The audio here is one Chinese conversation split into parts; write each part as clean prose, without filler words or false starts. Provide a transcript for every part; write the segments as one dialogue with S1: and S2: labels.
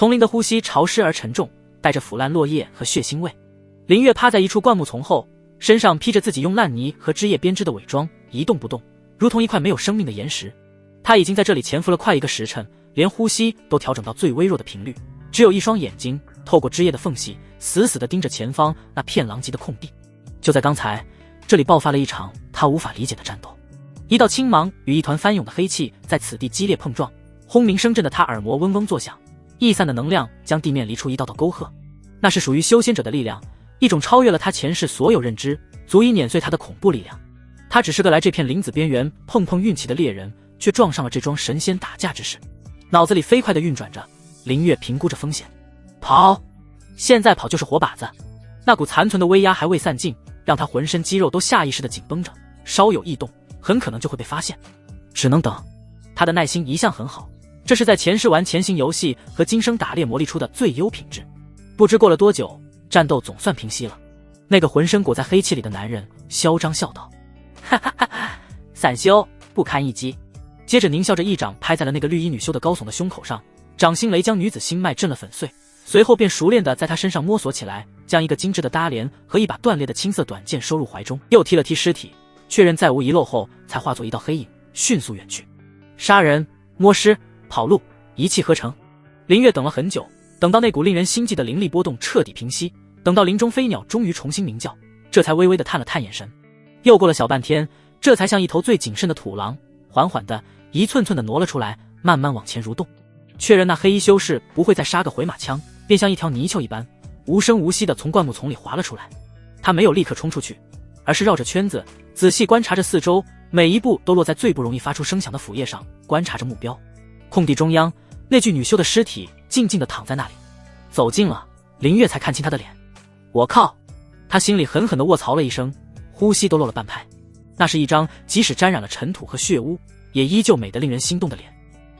S1: 丛林的呼吸潮湿而沉重，带着腐烂落叶和血腥味。林月趴在一处灌木丛后，身上披着自己用烂泥和枝叶编织的伪装，一动不动，如同一块没有生命的岩石。他已经在这里潜伏了快1个时辰，连呼吸都调整到最微弱的频率，只有一双眼睛透过枝叶的缝隙，死死地盯着前方那片狼藉的空地。就在刚才，这里爆发了一场他无法理解的战斗。一道青芒与一团翻涌的黑气在此地激烈碰撞，轰鸣声震得他耳膜嗡嗡作响，溢散的能量将地面离出一道道沟壑。那是属于修仙者的力量，一种超越了他前世所有认知，足以碾碎他的恐怖力量。他只是个来这片林子边缘碰碰运气的猎人，却撞上了这桩神仙打架之事。脑子里飞快地运转着，林月评估着风险。跑！现在跑就是活靶子。那股残存的威压还未散尽，让他浑身肌肉都下意识地紧绷着，稍有异动很可能就会被发现。只能等。他的耐心一向很好，这是在前世玩潜行游戏和今生打猎磨砺出的最优品质。不知过了多久，战斗总算平息了。那个浑身裹在黑气里的男人嚣张笑道：哈哈哈哈，散修不堪一击。接着狞笑着一掌拍在了那个绿衣女修的高耸的胸口上，掌心雷将女子心脉震了粉碎，随后便熟练地在她身上摸索起来，将一个精致的搭帘和一把断裂的青色短剑收入怀中，又踢了踢尸体，确认再无遗漏后，才化作一道黑影迅速远去。杀人、摸尸、跑路，一气呵成。林月等了很久，等到那股令人心悸的灵力波动彻底平息，等到林中飞鸟终于重新鸣叫，这才微微地探了探眼神。又过了小半天，这才像一头最谨慎的土狼，缓缓地一寸寸地挪了出来，慢慢往前蠕动。确认那黑衣修士不会再杀个回马枪，便像一条泥鳅一般无声无息地从灌木丛里滑了出来。他没有立刻冲出去，而是绕着圈子仔细观察着四周，每一步都落在最不容易发出声响的腐叶上，观察着目标。空地中央，那具女修的尸体静静地躺在那里。走近了，林月才看清她的脸。我靠！他心里狠狠地卧槽了一声，呼吸都漏了半拍。那是一张即使沾染了尘土和血污，也依旧美得令人心动的脸。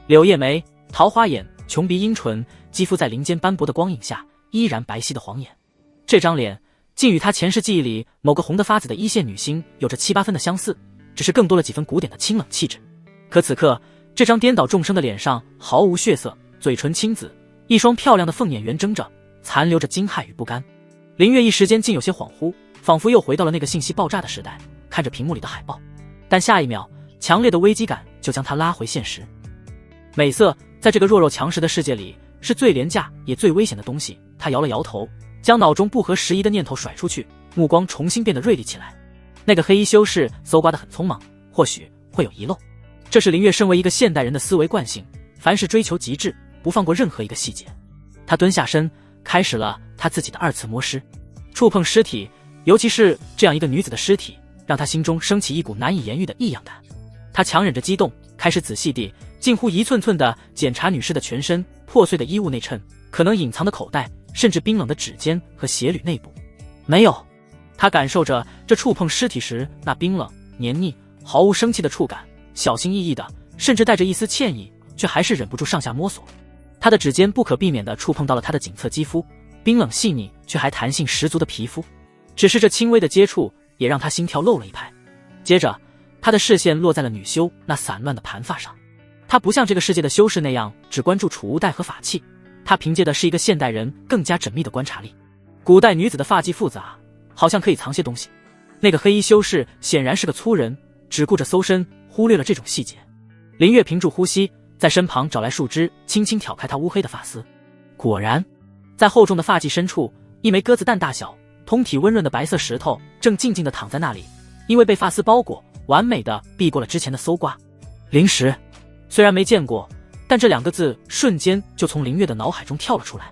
S1: 柳叶眉、桃花眼、琼鼻阴唇，肌肤在林间斑驳的光影下依然白皙的晃眼。这张脸竟与他前世记忆里某个红得发紫的一线女星有着7、8分的相似，只是更多了几分古典的清冷气质。可此刻这张颠倒众生的脸上毫无血色，嘴唇青紫，一双漂亮的凤眼圆睁着，残留着惊骇与不甘。林月一时间竟有些恍惚，仿佛又回到了那个信息爆炸的时代，看着屏幕里的海报，但下一秒强烈的危机感就将他拉回现实。美色在这个弱肉强食的世界里是最廉价也最危险的东西。他摇了摇头，将脑中不合时宜的念头甩出去，目光重新变得锐利起来。那个黑衣修士搜刮得很匆忙，或许会有遗漏。这是林月身为一个现代人的思维惯性，凡事追求极致，不放过任何一个细节。他蹲下身，开始了他自己的2次摸尸。触碰尸体，尤其是这样一个女子的尸体，让他心中升起一股难以言喻的异样感。他强忍着激动，开始仔细地近乎一寸寸地检查女尸的全身，破碎的衣物内衬，可能隐藏的口袋，甚至冰冷的指尖和鞋履内部。没有。他感受着这触碰尸体时那冰冷、黏腻、毫无生气的触感，小心翼翼的，甚至带着一丝歉意，却还是忍不住上下摸索。他的指尖不可避免地触碰到了她的颈侧肌肤，冰冷细腻却还弹性十足的皮肤。只是这轻微的接触也让他心跳漏了一拍。接着他的视线落在了女修那散乱的盘发上。他不像这个世界的修士那样只关注储物袋和法器，他凭借的是一个现代人更加缜密的观察力。古代女子的发髻复杂，好像可以藏些东西。那个黑衣修士显然是个粗人，只顾着搜身，忽略了这种细节。林月屏住呼吸，在身旁找来树枝，轻轻挑开他乌黑的发丝。果然，在厚重的发髻深处，一枚鸽子蛋大小、通体温润的白色石头正静静地躺在那里，因为被发丝包裹，完美地避过了之前的搜刮。灵石，虽然没见过，但这2个字瞬间就从林月的脑海中跳了出来。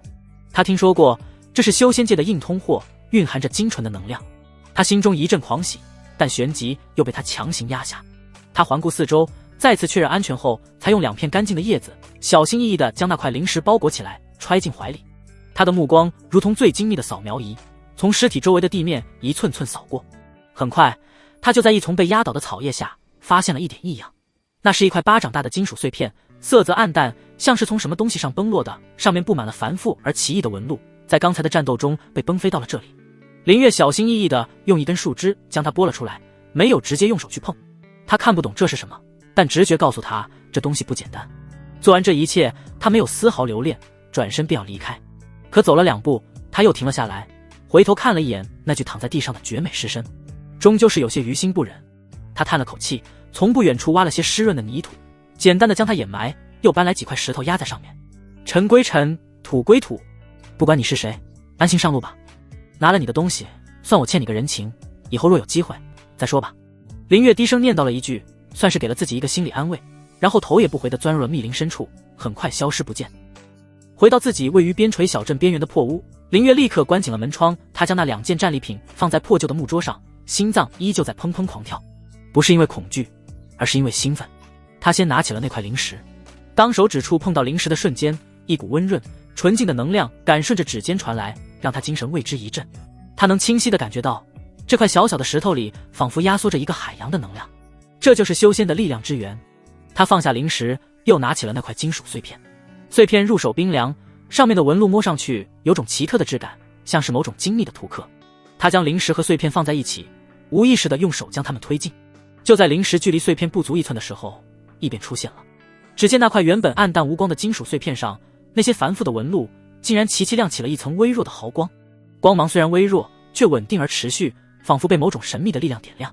S1: 他听说过，这是修仙界的硬通货，蕴含着精纯的能量。他心中一阵狂喜，但旋即又被他强行压下。他环顾四周，再次确认安全后，才用2片干净的叶子小心翼翼地将那块灵石包裹起来，揣进怀里。他的目光如同最精密的扫描仪，从尸体周围的地面一寸寸扫过。很快，他就在一丛被压倒的草叶下发现了一点异样。那是一块巴掌大的金属碎片，色泽暗淡，像是从什么东西上崩落的，上面布满了繁复而奇异的纹路，在刚才的战斗中被崩飞到了这里。林月小心翼翼地用一根树枝将它拨了出来，没有直接用手去碰。他看不懂这是什么，但直觉告诉他这东西不简单。做完这一切，他没有丝毫留恋，转身便要离开。可走了2步，他又停了下来，回头看了一眼那具躺在地上的绝美尸身，终究是有些于心不忍。他叹了口气，从不远处挖了些湿润的泥土，简单的将它掩埋，又搬来几块石头压在上面。尘归尘，土归土，不管你是谁，安心上路吧。拿了你的东西，算我欠你个人情，以后若有机会再说吧。林月低声念叨了一句，算是给了自己一个心理安慰，然后头也不回地钻入了密林深处，很快消失不见。回到自己位于边陲小镇边缘的破屋，林月立刻关紧了门窗，他将那2件战利品放在破旧的木桌上，心脏依旧在砰砰狂跳，不是因为恐惧，而是因为兴奋。他先拿起了那块灵石，当手指触碰到灵石的瞬间，一股温润纯净的能量感顺着指尖传来，让他精神为之一振。他能清晰地感觉到，这块小小的石头里仿佛压缩着一个海洋的能量，这就是修仙的力量之源。他放下灵石，又拿起了那块金属碎片。碎片入手冰凉，上面的纹路摸上去有种奇特的质感，像是某种精密的图刻。他将灵石和碎片放在一起，无意识地用手将它们推进。就在灵石距离碎片不足1寸的时候，异变出现了。只见那块原本暗淡无光的金属碎片上，那些繁复的纹路竟然齐齐亮起了一层微弱的毫光。光芒虽然微弱，却稳定而持续，仿佛被某种神秘的力量点亮。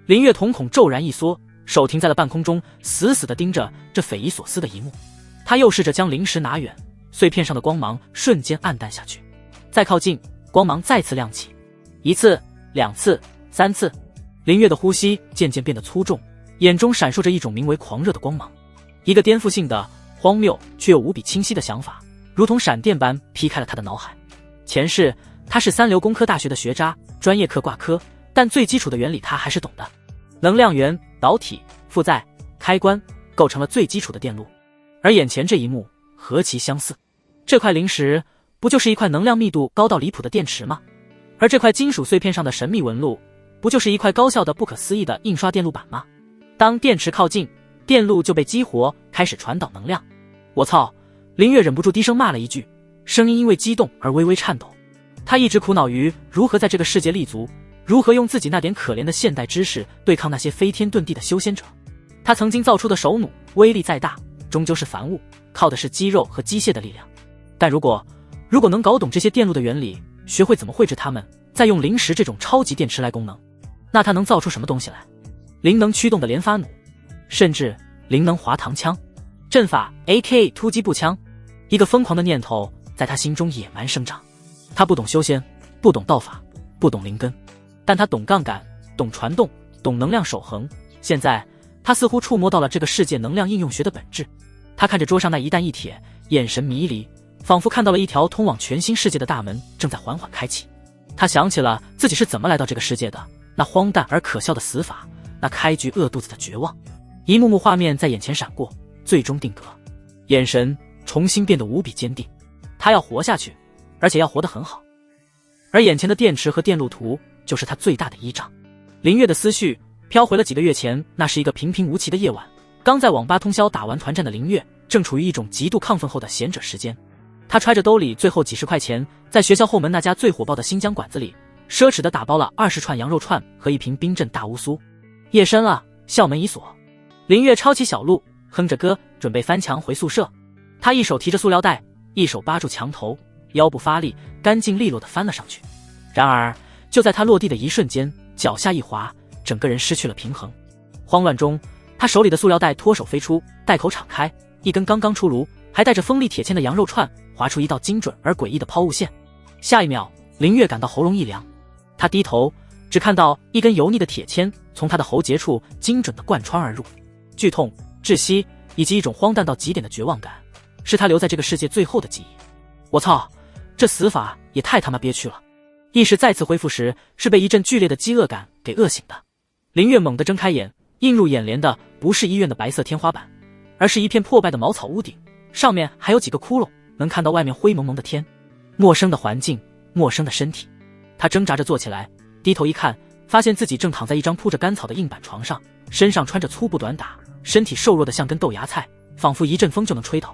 S1: 林月瞳孔骤然一缩，手停在了半空中，死死地盯着这匪夷所思的一幕。他又试着将灵石拿远，碎片上的光芒瞬间暗淡下去。再靠近，光芒再次亮起，1次、2次、3次。林月的呼吸渐渐变得粗重，眼中闪烁着一种名为狂热的光芒。一个颠覆性的、荒谬却又无比清晰的想法，如同闪电般劈开了他的脑海。前世他是3流工科大学的学渣，专业课挂科，但最基础的原理他还是懂的。能量源、导体、负载、开关构成了最基础的电路。而眼前这一幕何其相似，这块灵石不就是一块能量密度高到离谱的电池吗？而这块金属碎片上的神秘纹路，不就是一块高效的不可思议的印刷电路板吗？当电池靠近，电路就被激活，开始传导能量。我操！林月忍不住低声骂了一句，声音因为激动而微微颤抖。他一直苦恼于如何在这个世界立足，如何用自己那点可怜的现代知识对抗那些飞天遁地的修仙者。他曾经造出的手弩威力再大，终究是凡物，靠的是肌肉和机械的力量。但如果能搞懂这些电路的原理，学会怎么绘制它们，再用灵石这种超级电池来功能，那他能造出什么东西来？灵能驱动的连发弩，甚至灵能滑膛枪、阵法 AK 突击步枪。一个疯狂的念头在他心中野蛮生长。他不懂修仙，不懂道法，不懂灵根，但他懂杠杆，懂传动，懂能量守恒。现在他似乎触摸到了这个世界能量应用学的本质。他看着桌上那一弹一铁，眼神迷离，仿佛看到了一条通往全新世界的大门正在缓缓开启。他想起了自己是怎么来到这个世界的，那荒诞而可笑的死法，那开局饿肚子的绝望，一幕幕画面在眼前闪过，最终定格，眼神重新变得无比坚定。他要活下去，而且要活得很好。而眼前的电池和电路图就是他最大的依仗。林月的思绪飘回了几个月前，那是一个平平无奇的夜晚，刚在网吧通宵打完团战的林月正处于一种极度亢奋后的闲者时间。他揣着兜里最后几10块钱，在学校后门那家最火爆的新疆馆子里奢侈地打包了20串羊肉串和一瓶冰镇大乌苏。夜深了，校门已锁，林月抄起小路，哼着歌准备翻墙回宿舍。他一手提着塑料袋，一手扒住墙头，腰部发力，干净利落地翻了上去。然而就在他落地的一瞬间，脚下一滑，整个人失去了平衡。慌乱中，他手里的塑料袋脱手飞出，袋口敞开，一根刚刚出炉还带着锋利铁签的羊肉串划出一道精准而诡异的抛物线。下一秒，林月感到喉咙一凉，他低头只看到一根油腻的铁签从他的喉结处精准地贯穿而入。剧痛、窒息以及一种荒诞到极点的绝望感，是他留在这个世界最后的记忆。我操，这死法也太他妈憋屈了。意识再次恢复时，是被一阵剧烈的饥饿感给饿醒的。林月猛地睁开眼，映入眼帘的不是医院的白色天花板，而是一片破败的茅草屋顶，上面还有几个窟窿，能看到外面灰蒙蒙的天。陌生的环境，陌生的身体。他挣扎着坐起来，低头一看，发现自己正躺在一张铺着干草的硬板床上，身上穿着粗布短打，身体瘦弱的像根豆芽菜，仿佛一阵风就能吹倒。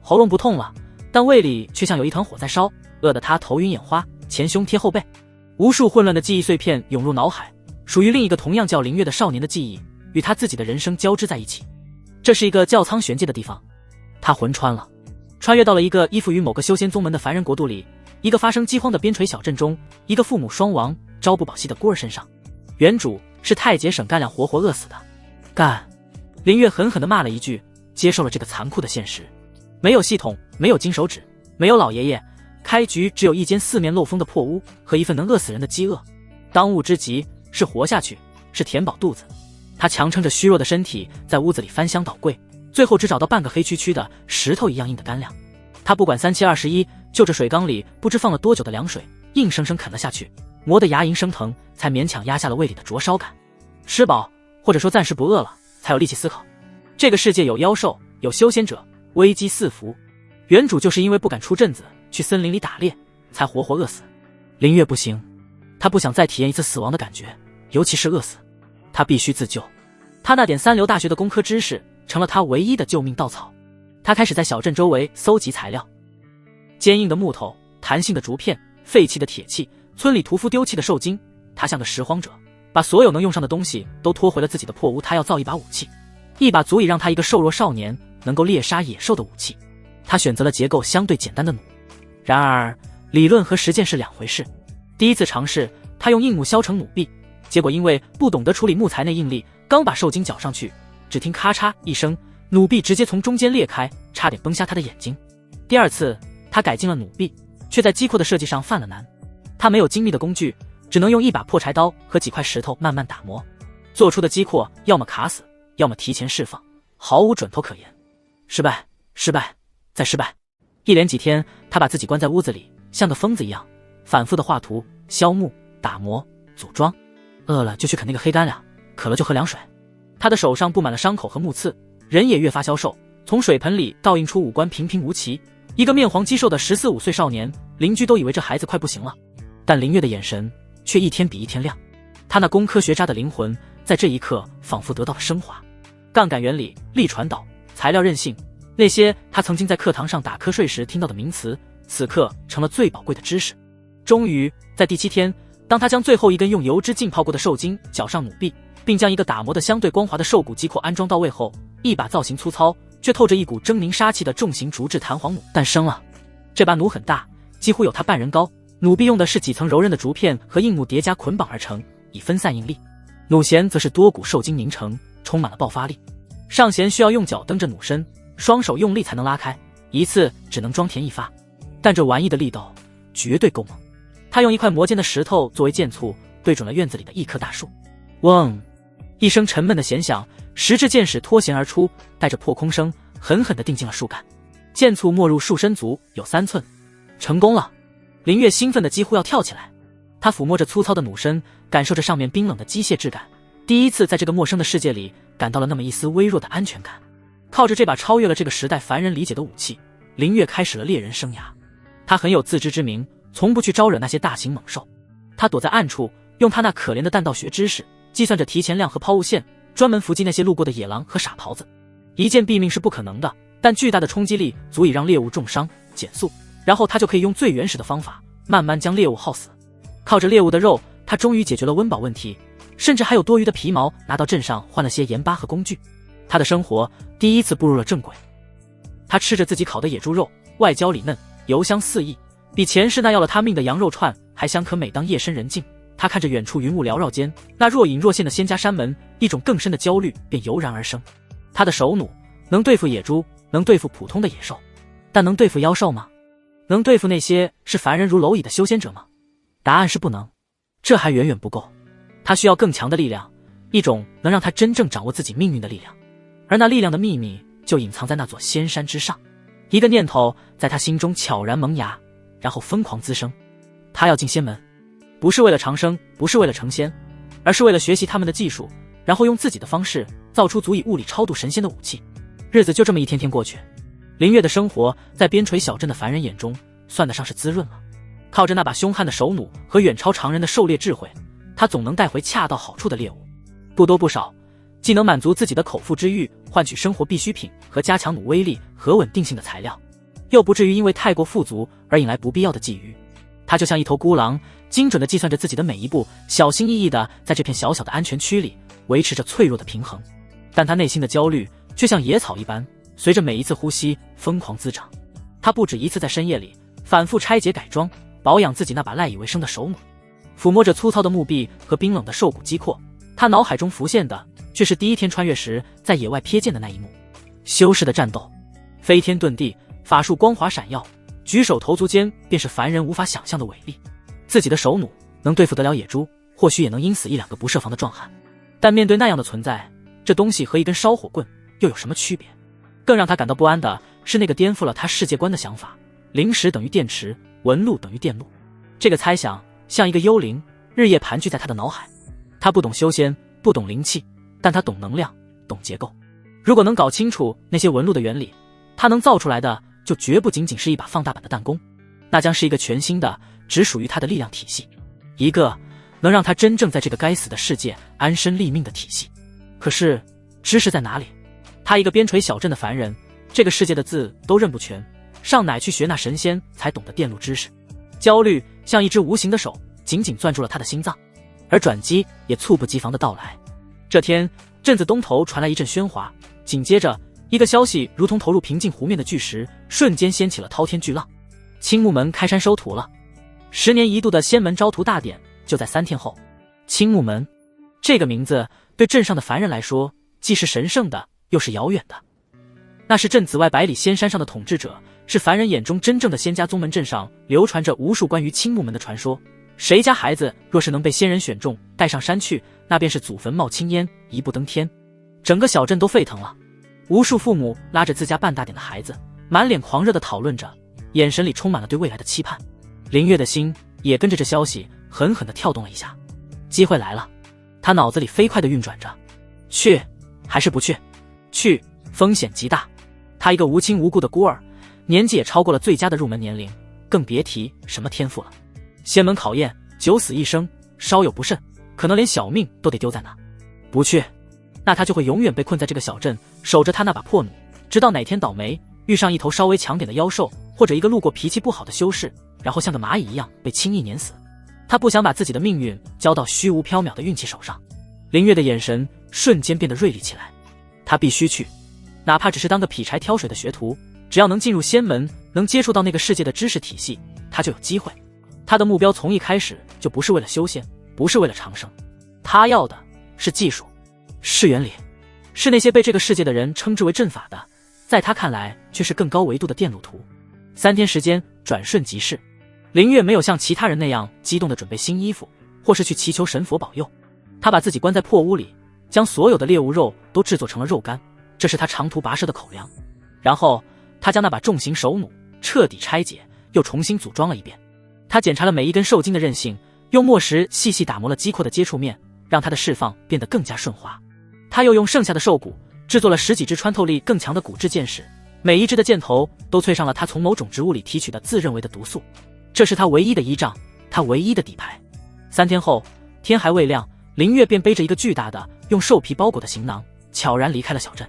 S1: 喉咙不痛了，但胃里却像有一团火在烧，饿得他头晕眼花，前胸贴后背。无数混乱的记忆碎片涌入脑海，属于另一个同样叫林月的少年的记忆，与他自己的人生交织在一起。这是一个叫苍玄界的地方，他魂穿了。穿越到了一个依附于某个修仙宗门的凡人国度里，一个发生饥荒的边陲小镇中，一个父母双亡、朝不保夕的孤儿身上。原主是太姐省干粮活活饿死的。干！林月狠狠地骂了一句，接受了这个残酷的现实。没有系统，没有金手指，没有老爷爷，开局只有一间四面漏风的破屋和一份能饿死人的饥饿。当务之急是活下去，是填饱肚子。他强撑着虚弱的身体在屋子里翻箱倒柜，最后只找到半个黑黢黢的石头一样硬的干粮。他不管3721，就着水缸里不知放了多久的凉水，硬生生啃了下去，磨得牙龈生疼，才勉强压下了胃里的灼烧感。吃饱，或者说暂时不饿了，才有力气思考。这个世界有妖兽，有修仙者，危机四伏。原主就是因为不敢出镇子，去森林里打猎，才活活饿死。林月不行，他不想再体验一次死亡的感觉，尤其是饿死。他必须自救。他那点三流大学的工科知识成了他唯一的救命稻草。他开始在小镇周围搜集材料，坚硬的木头，弹性的竹片，废弃的铁器，村里屠夫丢弃的兽精。他像个拾荒者，把所有能用上的东西都拖回了自己的破屋。他要造一把武器，一把足以让他一个瘦弱少年能够猎杀野兽的武器。他选择了结构相对简单的弩。然而理论和实践是两回事。第一次尝试，他用硬木削成弩臂，结果因为不懂得处理木材内应力，刚把兽精绞上去，只听咔嚓一声，弩臂直接从中间裂开，差点崩瞎他的眼睛。第二次他改进了弩臂，却在机括的设计上犯了难。他没有精密的工具，只能用一把破柴刀和几块石头慢慢打磨，做出的机括要么卡死，要么提前释放，毫无准头可言。失败，失败，再失败。一连几天，他把自己关在屋子里，像个疯子一样，反复的画图、削木、打磨、组装。饿了就去啃那个黑干粮，渴了就喝凉水。他的手上布满了伤口和木刺，人也越发消瘦，从水盆里倒映出五官平平无奇，一个面黄肌瘦的14、15岁少年，邻居都以为这孩子快不行了。但林月的眼神却一天比一天亮，他那工科学渣的灵魂在这一刻仿佛得到了升华。杠杆原理、力传导、材料韧性，那些他曾经在课堂上打瞌睡时听到的名词，此刻成了最宝贵的知识。终于在第7天，当他将最后一根用油脂浸泡过的兽精绞上弩臂，并将一个打磨得相对光滑的兽骨机括安装到位后，一把造型粗糙却透着一股狰狞杀气的重型竹制弹簧弩诞生了。这把弩很大，几乎有他半人高，弩臂用的是几层柔韧的竹片和硬木叠加捆绑而成，以分散应力。弩弦则是多股兽精凝成，充满了爆发力。上弦需要用脚蹬着弩身，双手用力才能拉开，一次只能装填一发。但这玩意的力道绝对够猛。他用一块磨尖的石头作为箭簇，对准了院子里的一棵大树。嗡！一声沉闷的弦响，石质箭矢脱弦而出，带着破空声，狠狠地钉进了树干。箭簇没入树身足有3寸，成功了！林月兴奋得几乎要跳起来。他抚摸着粗糙的弩身，感受着上面冰冷的机械质感，第一次在这个陌生的世界里感到了那么一丝微弱的安全感。靠着这把超越了这个时代凡人理解的武器，林月开始了猎人生涯。他很有自知之明，从不去招惹那些大型猛兽。他躲在暗处，用他那可怜的弹道学知识计算着提前量和抛物线，专门伏击那些路过的野狼和傻狍子。一剑毙命是不可能的，但巨大的冲击力足以让猎物重伤减速，然后他就可以用最原始的方法慢慢将猎物耗死。靠着猎物的肉，他终于解决了温饱问题，甚至还有多余的皮毛拿到镇上换了些盐巴和工具。他的生活第一次步入了正轨。他吃着自己烤的野猪肉，外焦里嫩，油香四溢，比前世那要了他命的羊肉串还香可美。当夜深人静，他看着远处云雾缭绕间那若隐若现的仙家山门，一种更深的焦虑便油然而生。他的手弩能对付野猪，能对付普通的野兽，但能对付妖兽吗？能对付那些视凡人如蝼蚁的修仙者吗？答案是不能。这还远远不够，他需要更强的力量，一种能让他真正掌握自己命运的力量。而那力量的秘密就隐藏在那座仙山之上。一个念头在他心中悄然萌芽，然后疯狂滋生。他要进仙门，不是为了长生，不是为了成仙，而是为了学习他们的技术，然后用自己的方式造出足以物理超度神仙的武器。日子就这么一天天过去，林月的生活在边陲小镇的凡人眼中算得上是滋润了。靠着那把凶悍的手弩和远超常人的狩猎智慧，他总能带回恰到好处的猎物，不多不少，既能满足自己的口腹之欲，换取生活必需品和加强弩威力和稳定性的材料，又不至于因为太过富足而引来不必要的觊觎。他就像一头孤狼，精准地计算着自己的每一步，小心翼翼地在这片小小的安全区里维持着脆弱的平衡。但他内心的焦虑却像野草一般，随着每一次呼吸疯狂滋长。他不止一次在深夜里反复拆解改装，保养自己那把赖以为生的手弩。抚摸着粗糙的木壁和冰冷的兽骨击阔，他脑海中浮现的却是第一天穿越时在野外瞥见的那一幕。修士的战斗，飞天遁地，法术光华闪耀，举手投足间便是凡人无法想象的伟力。自己的手弩能对付得了野猪，或许也能阴死1-2个不设防的壮汉，但面对那样的存在，这东西和一根烧火棍又有什么区别？更让他感到不安的是那个颠覆了他世界观的想法：灵石等于电池，纹路等于电路。这个猜想像一个幽灵，日夜盘踞在他的脑海。他不懂修仙，不懂灵气，但他懂能量，懂结构。如果能搞清楚那些纹路的原理，他能造出来的就绝不仅仅是一把放大版的弹弓，那将是一个全新的只属于他的力量体系，一个能让他真正在这个该死的世界安身立命的体系。可是知识在哪里？他一个边陲小镇的凡人，这个世界的字都认不全，上哪去学那神仙才懂得电路知识？焦虑像一只无形的手紧紧攥住了他的心脏，而转机也猝不及防的到来。这天，镇子东头传来一阵喧哗，紧接着一个消息如同投入平静湖面的巨石，瞬间掀起了滔天巨浪。青木门开山收徒了，10年一度的仙门招徒大典就在3天后。青木门这个名字对镇上的凡人来说，既是神圣的，又是遥远的。那是镇子外百里仙山上的统治者，是凡人眼中真正的仙家宗门。镇上流传着无数关于青木门的传说，谁家孩子若是能被仙人选中带上山去，那便是祖坟冒青烟，一步登天。整个小镇都沸腾了，无数父母拉着自家办大典的孩子，满脸狂热地讨论着，眼神里充满了对未来的期盼。林月的心也跟着这消息狠狠地跳动了一下。机会来了，他脑子里飞快地运转着，去还是不去？去，风险极大。他一个无亲无故的孤儿，年纪也超过了最佳的入门年龄，更别提什么天赋了。仙门考验，9死1生，稍有不慎，可能连小命都得丢在那。不去，那他就会永远被困在这个小镇，守着他那把破弩，直到哪天倒霉遇上一头稍微强点的妖兽，或者一个路过脾气不好的修士，然后像个蚂蚁一样被轻易碾死。他不想把自己的命运交到虚无缥缈的运气手上。林月的眼神瞬间变得锐利起来，他必须去，哪怕只是当个劈柴挑水的学徒，只要能进入仙门，能接触到那个世界的知识体系，他就有机会。他的目标从一开始就不是为了修仙，不是为了长生，他要的是技术，是原理，是那些被这个世界的人称之为阵法的，在他看来却是更高维度的电路图。3天时间转瞬即逝，林月没有像其他人那样激动地准备新衣服，或是去祈求神佛保佑。他把自己关在破屋里，将所有的猎物肉都制作成了肉干，这是他长途跋涉的口粮。然后他将那把重型手弩彻底拆解，又重新组装了一遍。他检查了每一根受精的韧性，用墨石细细打磨了击阔的接触面，让它的释放变得更加顺滑。他又用剩下的兽骨制作了10几支穿透力更强的骨质剑矢，每一支的箭头都淬上了他从某种植物里提取的自认为的毒素。这是他唯一的依仗，他唯一的底牌。3天后，天还未亮，林月便背着一个巨大的用兽皮包裹的行囊，悄然离开了小镇。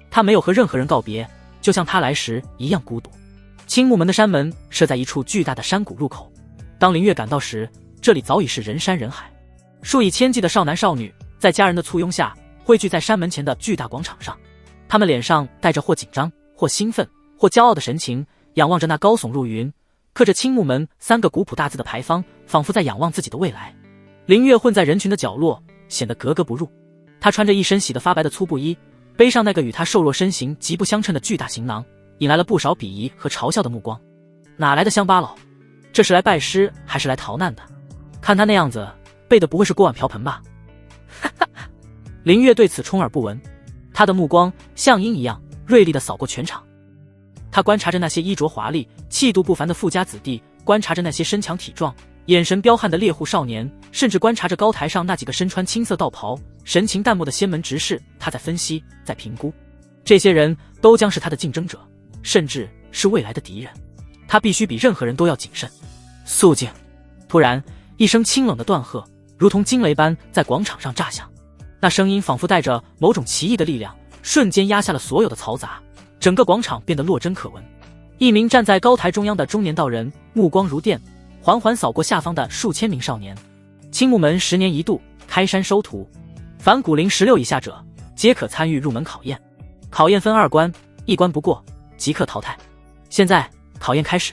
S1: 他没有和任何人告别，就像他来时一样孤独。青木门的山门设在一处巨大的山谷入口，当林月赶到时，这里早已是人山人海，数以千计的少男少女在家人的簇拥下汇聚在山门前的巨大广场上。他们脸上带着或紧张、或兴奋、或骄傲的神情，仰望着那高耸入云、刻着青木门3个古朴大字的牌坊，仿佛在仰望自己的未来。林月混在人群的角落，显得格格不入。他穿着一身洗得发白的粗布衣，背上那个与他瘦弱身形极不相称的巨大行囊，引来了不少鄙夷和嘲笑的目光。哪来的乡巴佬？这是来拜师还是来逃难的？看他那样子，背的不会是锅碗瓢盆吧？林月对此充耳不闻，他的目光像鹰一样锐利地扫过全场。他观察着那些衣着华丽、气度不凡的富家子弟，观察着那些身强体壮、眼神彪悍的猎户少年，甚至观察着高台上那几个身穿青色道袍、神情淡漠的仙门执事。他在分析，在评估，这些人都将是他的竞争者，甚至是未来的敌人。他必须比任何人都要谨慎、肃静。突然，一声清冷的断喝如同惊雷般在广场上炸响，那声音仿佛带着某种奇异的力量，瞬间压下了所有的嘈杂，整个广场变得落针可闻。一名站在高台中央的中年道人，目光如电，缓缓扫过下方的数千名少年。青木门10年一度开山收徒，凡古龄16以下者皆可参与入门考验，考验分2关，1关不过即刻淘汰。现在考验开始。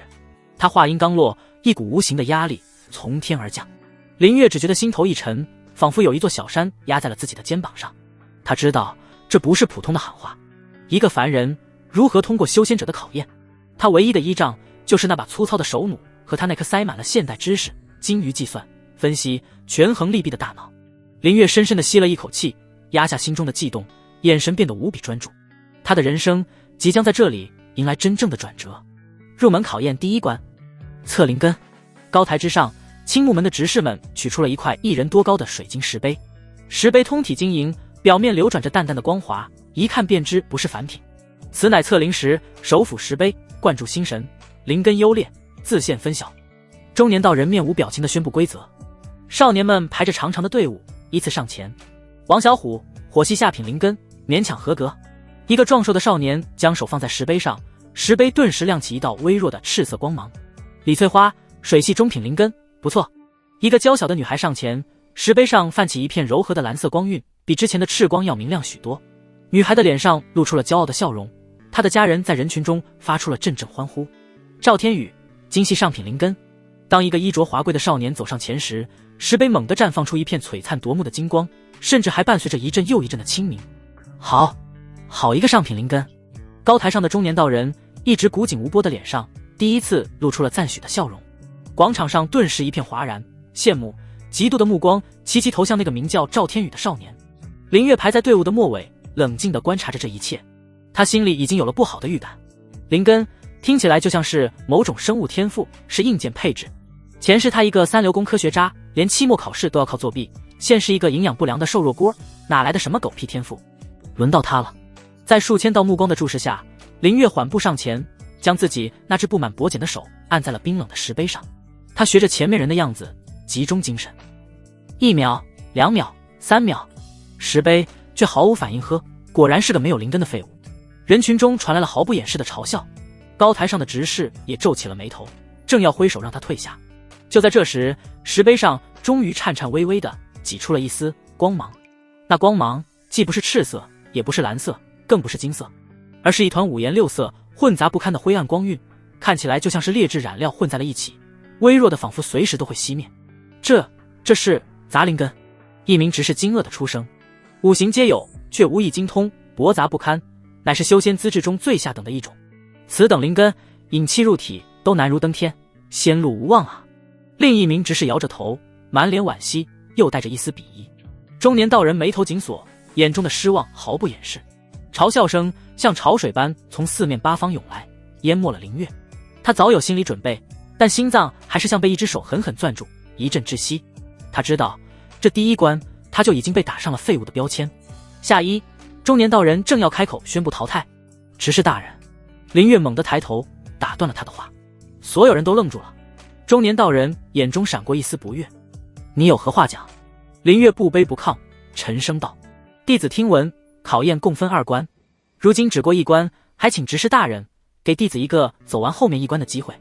S1: 他话音刚落，一股无形的压力从天而降。林月只觉得心头一沉，仿佛有一座小山压在了自己的肩膀上。他知道这不是普通的喊话，一个凡人如何通过修仙者的考验？他唯一的依仗就是那把粗糙的手弩和他那颗塞满了现代知识、精于计算、分析、权衡利弊的大脑。林月深深地吸了一口气，压下心中的悸动，眼神变得无比专注。他的人生即将在这里迎来真正的转折。入门考验第一关，测灵根。高台之上，青木门的执事们取出了一块1人多高的水晶石碑。石碑通体晶莹，表面流转着淡淡的光华，一看便知不是凡品。此乃测灵石，手抚石碑，灌注心神，灵根优劣自现分晓。中年道人面无表情地宣布规则。少年们排着长长的队伍，依次上前。王小虎，火系下品灵根，勉强合格。一个壮硕的少年将手放在石碑上，石碑顿时亮起一道微弱的赤色光芒。李翠花，水系中品灵根，不错。一个娇小的女孩上前，石碑上泛起一片柔和的蓝色光晕，比之前的赤光要明亮许多。女孩的脸上露出了骄傲的笑容，她的家人在人群中发出了阵阵欢呼。赵天宇，精系上品灵根。当一个衣着华贵的少年走上前时，石碑猛地绽放出一片璀璨夺目的金光，甚至还伴随着一阵又一阵的清明。好一个上品灵根。高台上的中年道人一直古井无波的脸上第一次露出了赞许的笑容。广场上顿时一片哗然，羡慕、嫉妒的目光齐齐投向那个名叫赵天宇的少年。林月排在队伍的末尾，冷静地观察着这一切。他心里已经有了不好的预感。灵根听起来就像是某种生物天赋，是硬件配置。前世他一个三流工科学渣，连期末考试都要靠作弊，现是一个营养不良的瘦弱锅，哪来的什么狗屁天赋？轮到他了。在数千道目光的注视下，林月缓步上前，将自己那只布满薄茧的手按在了冰冷的石碑上。他学着前面人的样子，集中精神。1秒、2秒、3秒，石碑却毫无反应。果然是个没有灵根的废物。人群中传来了毫不掩饰的嘲笑。高台上的执事也皱起了眉头，正要挥手让他退下。就在这时，石碑上终于颤颤巍巍地挤出了一丝光芒。那光芒既不是赤色，也不是蓝色，更不是金色，而是一团5颜6色混杂不堪的灰暗光晕，看起来就像是劣质染料混在了一起，微弱的仿佛随时都会熄灭。这是杂灵根。一名执事惊愕的出声。5行皆有，却无一精通，驳杂不堪，乃是修仙资质中最下等的一种。此等灵根引气入体都难如登天，仙路无望啊。另一名执事摇着头，满脸惋惜，又带着一丝鄙夷。中年道人眉头紧锁，眼中的失望毫不掩饰。嘲笑声像潮水般从四面八方涌来，淹没了林月。他早有心理准备，但心脏还是像被一只手狠狠攥住，一阵窒息。他知道这第一关他就已经被打上了废物的标签。下一，中年道人正要开口宣布淘汰。执事大人。林月猛地抬头打断了他的话。所有人都愣住了。中年道人眼中闪过一丝不悦。你有何话讲？林月不卑不亢，沉声道：弟子听闻考验共分2关，如今只过1关，还请执事大人给弟子一个走完后面1关的机会。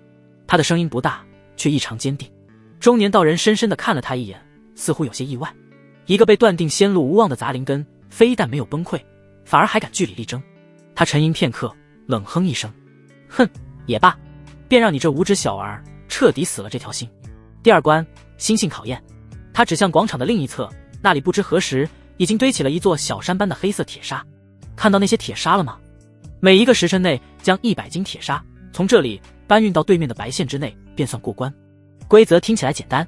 S1: 他的声音不大，却异常坚定。中年道人深深地看了他一眼，似乎有些意外。一个被断定仙路无望的杂灵根，非但没有崩溃，反而还敢据理力争。他沉吟片刻，冷哼一声：哼，也罢，便让你这无知小儿彻底死了这条心。第2关，心性考验。他指向广场的另一侧，那里不知何时已经堆起了一座小山般的黑色铁砂。看到那些铁砂了吗？每一个时辰内将100斤铁砂从这里搬运到对面的白线之内，便算过关。规则听起来简单，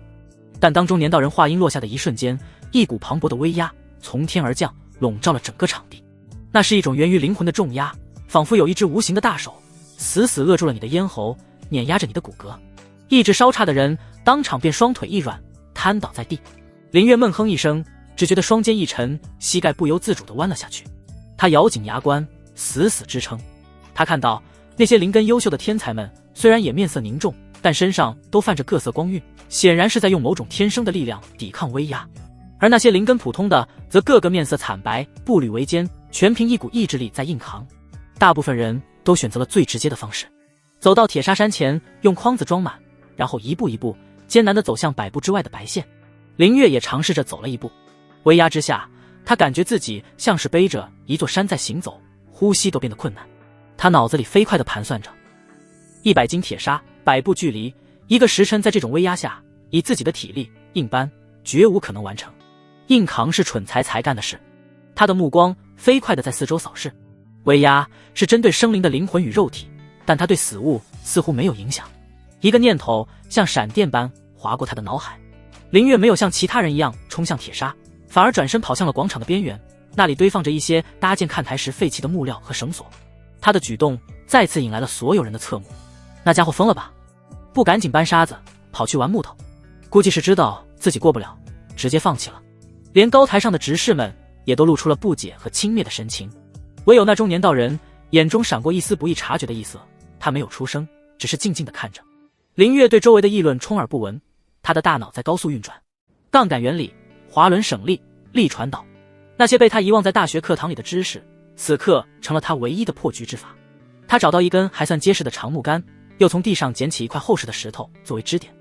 S1: 但当中年道人话音落下的一瞬间，一股磅礴的威压从天而降，笼罩了整个场地。那是一种源于灵魂的重压，仿佛有一只无形的大手死死扼住了你的咽喉，碾压着你的骨骼。意志稍差的人当场便双腿一软，瘫倒在地。林月闷哼一声，只觉得双肩一沉，膝盖不由自主地弯了下去。他咬紧牙关，死死支撑。他看到那些灵根优秀的天才们，虽然也面色凝重，但身上都泛着各色光晕，显然是在用某种天生的力量抵抗威压。而那些灵根普通的，则个个面色惨白，步履维艰，全凭一股意志力在硬扛。大部分人都选择了最直接的方式，走到铁砂山前，用筐子装满，然后一步一步艰难地走向100步之外的白线。林月也尝试着走了一步，威压之下，他感觉自己像是背着一座山在行走，呼吸都变得困难。他脑子里飞快地盘算着， 100斤铁砂，100步距离，1个时辰在这种威压下，以自己的体力硬搬，绝无可能完成。硬扛是蠢才干的事。他的目光飞快地在四周扫视，威压是针对生灵的灵魂与肉体，但他对死物似乎没有影响。一个念头像闪电般划过他的脑海。林月没有像其他人一样冲向铁砂，反而转身跑向了广场的边缘，那里堆放着一些搭建看台时废弃的木料和绳索。他的举动再次引来了所有人的侧目。那家伙疯了吧？不赶紧搬沙子，跑去玩木头，估计是知道自己过不了，直接放弃了。连高台上的执事们也都露出了不解和轻蔑的神情，唯有那中年道人眼中闪过一丝不易察觉的异色，他没有出声，只是静静地看着。林月对周围的议论充耳不闻，他的大脑在高速运转，杠杆原理、滑轮省力、力传导，那些被他遗忘在大学课堂里的知识，此刻成了他唯一的破局之法。他找到一根还算结实的长木杆，又从地上捡起一块厚实的石头作为支点，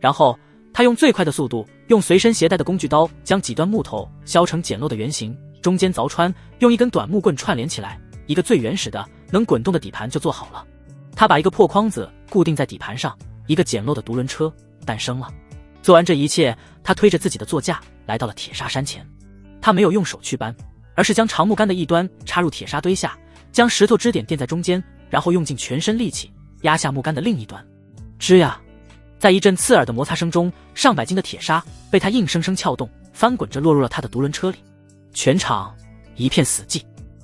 S1: 然后他用最快的速度，用随身携带的工具刀将几段木头削成简陋的圆形，中间凿穿，用一根短木棍串联起来，一个最原始的能滚动的底盘就做好了。他把一个破筐子固定在底盘上，一个简陋的独轮车诞生了。做完这一切，他推着自己的座架来到了铁砂山前。他没有用手去搬，而是将长木杆的一端插入铁砂堆下，将石头支点垫在中间，然后用尽全身力气压下木杆的另一端。吱呀，在一阵刺耳的摩擦声中，上百斤的铁砂被他硬生生撬动，翻滚着落入了他的独轮车里。全场一片死寂，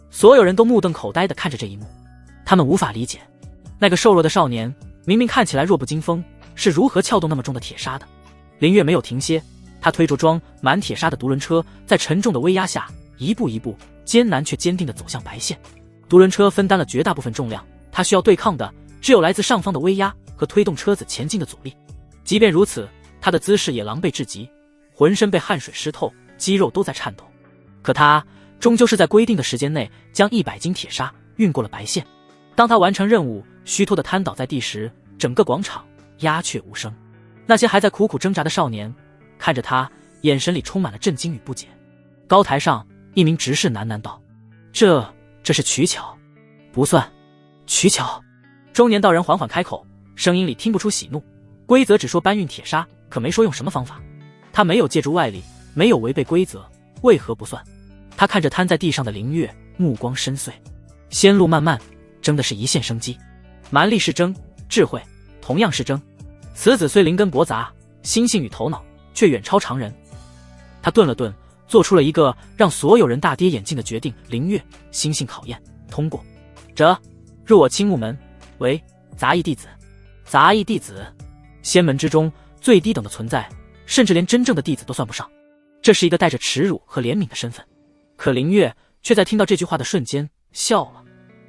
S1: 所有人都目瞪口呆地看着这一幕。他们无法理解，那个瘦弱的少年明明看起来弱不禁风，是如何撬动那么重的铁砂的。林月没有停歇，他推着装满铁砂的独轮车，在沉重的威压下一步一步艰难却坚定地走向白线。独轮车分担了绝大部分重量，他需要对抗的只有来自上方的威压和推动车子前进的阻力。即便如此，他的姿势也狼狈至极，浑身被汗水湿透，肌肉都在颤抖。可他终究是在规定的时间内将100斤铁砂运过了白线。当他完成任务，虚脱地瘫倒在地时，整个广场鸦雀无声。那些还在苦苦挣扎的少年看着他，眼神里充满了震惊与不解。高台上一名执事喃喃道：这是取巧。不算取巧。中年道人缓缓开口，声音里听不出喜怒。规则只说搬运铁砂，可没说用什么方法。他没有借助外力，没有违背规则，为何不算？他看着瘫在地上的林月，目光深邃。仙路漫漫，争的是一线生机。蛮力是争，智慧同样是争。此子虽灵根博杂，心性与头脑却远超常人。他顿了顿，做出了一个让所有人大跌眼镜的决定。林月，心性考验通过。入我青木门，为杂役弟子。杂役弟子，仙门之中最低等的存在，甚至连真正的弟子都算不上。这是一个带着耻辱和怜悯的身份。可林月却在听到这句话的瞬间笑了。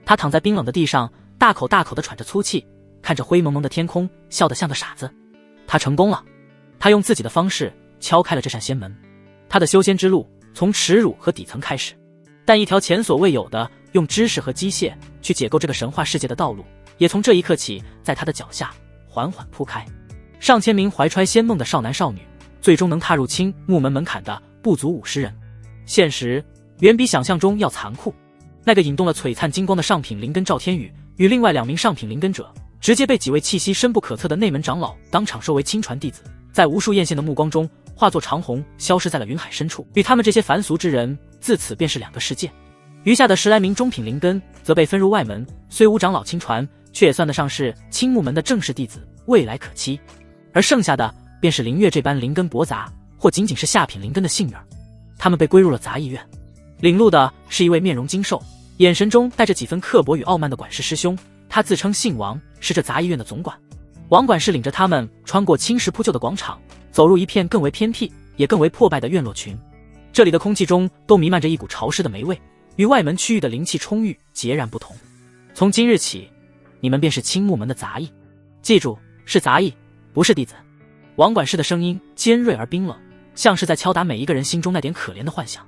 S1: 他躺在冰冷的地上，大口大口地喘着粗气，看着灰蒙蒙的天空，笑得像个傻子。他成功了，他用自己的方式敲开了这扇仙门。他的修仙之路从耻辱和底层开始，但一条前所未有的用知识和机械去解构这个神话世界的道路，也从这一刻起在他的脚下缓缓铺开。上千名怀揣仙梦的少男少女，最终能踏入青木门门槛的不足50人。现实远比想象中要残酷。那个引动了璀璨金光的上品灵根赵天宇与另外2名上品灵根者，直接被几位气息深不可测的内门长老当场收为亲传弟子，在无数艳羡的目光中化作长虹，消失在了云海深处。与他们这些凡俗之人，自此便是2个世界。余下的10来名中品灵根则被分入外门，虽无长老亲传，却也算得上是青木门的正式弟子，未来可期。而剩下的便是林月这般灵根博杂，或仅仅是下品灵根的幸运儿。他们被归入了杂役院，领路的是一位面容精瘦，眼神中带着几分刻薄与傲慢的管事师兄。他自称姓王，是这杂役院的总管。王管事领着他们穿过青石铺就的广场，走入一片更为偏僻也更为破败的院落群。这里的空气中都弥漫着一股潮湿的霉味，与外门区域的灵气充裕截然不同。从今日起，你们便是青木门的杂役，记住，是杂役，不是弟子。王管事的声音尖锐而冰冷，像是在敲打每一个人心中那点可怜的幻想。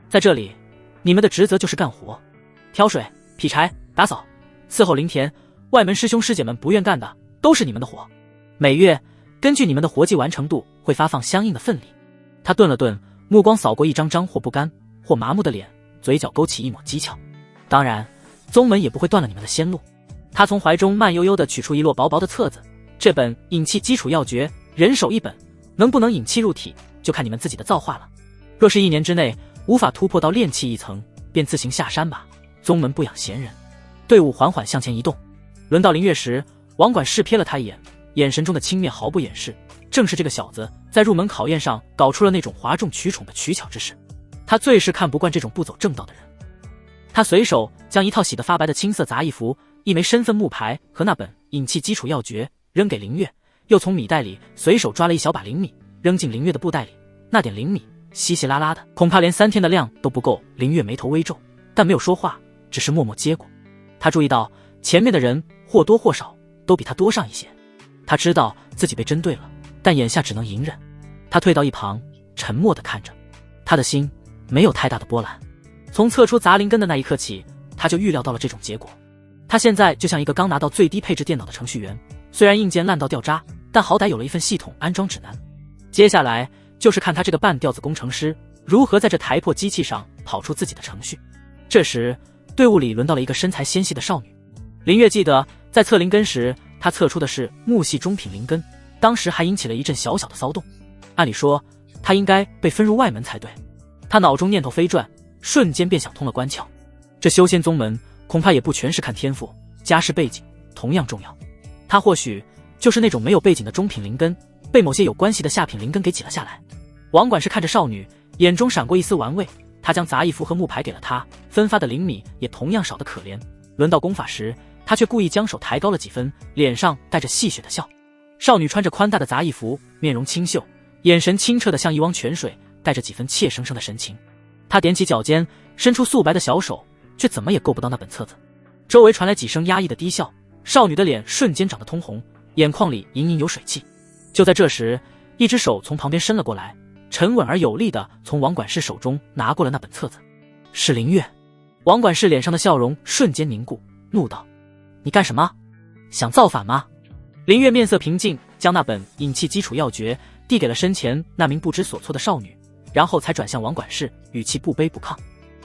S1: 在这里，你们的职责就是干活，挑水、劈柴、打扫、伺候灵田。外门师兄师姐们不愿干的，都是你们的活。每月根据你们的活计完成度，会发放相应的份礼。他顿了顿，目光扫过一张张或不甘或麻木的脸，嘴角勾起一抹讥诮。当然，宗门也不会断了你们的仙路。他从怀中慢悠悠地取出一摞薄薄的册子，这本引气基础要诀，人手一本，能不能引气入体，就看你们自己的造化了。若是1年之内无法突破到炼气1层，便自行下山吧。宗门不养闲人。队伍缓缓向前移动，轮到林月时，王管事瞥了他一眼，眼神中的轻蔑毫不掩饰。正是这个小子在入门考验上搞出了那种哗众取宠的取巧之事，他最是看不惯这种不走正道的人。他随手将一套洗得发白的青色杂役服、一枚身份木牌和那本引气基础要诀扔给林月，又从米袋里随手抓了一小把灵米扔进林月的布袋里。那点灵米稀稀拉拉的，恐怕连3天的量都不够。林月眉头微皱，但没有说话，只是默默接过。他注意到前面的人或多或少都比他多上一些，他知道自己被针对了，但眼下只能隐忍。他退到一旁，沉默地看着，他的心没有太大的波澜。从测出杂灵根的那一刻起，他就预料到了这种结果。他现在就像一个刚拿到最低配置电脑的程序员，虽然硬件烂到掉渣，但好歹有了一份系统安装指南。接下来就是看他这个半吊子工程师如何在这台破机器上跑出自己的程序。这时队伍里轮到了一个身材纤细的少女。林月记得在测灵根时，她测出的是木系中品灵根，当时还引起了一阵小小的骚动。按理说她应该被分入外门才对。她脑中念头飞转，瞬间便想通了关窍。这修仙宗门恐怕也不全是看天赋，家世背景同样重要。她或许就是那种没有背景的中品灵根，被某些有关系的下品灵根给挤了下来。王管事看着少女，眼中闪过一丝玩味。他将杂役服和木牌给了她，分发的灵米也同样少得可怜。轮到功法时，他却故意将手抬高了几分，脸上带着戏谑的笑。少女穿着宽大的杂役服，面容清秀，眼神清澈的像一汪泉水，带着几分怯生生的神情。她踮起脚尖，伸出素白的小手，却怎么也够不到那本册子。周围传来几声压抑的低笑，少女的脸瞬间长得通红，眼眶里隐隐有水汽。就在这时，一只手从旁边伸了过来，沉稳而有力地从王管事手中拿过了那本册子。是林月。王管事脸上的笑容瞬间凝固，怒道：你干什么？想造反吗？林月面色平静，将那本引气基础要诀递给了身前那名不知所措的少女，然后才转向王管事，语气不卑不亢。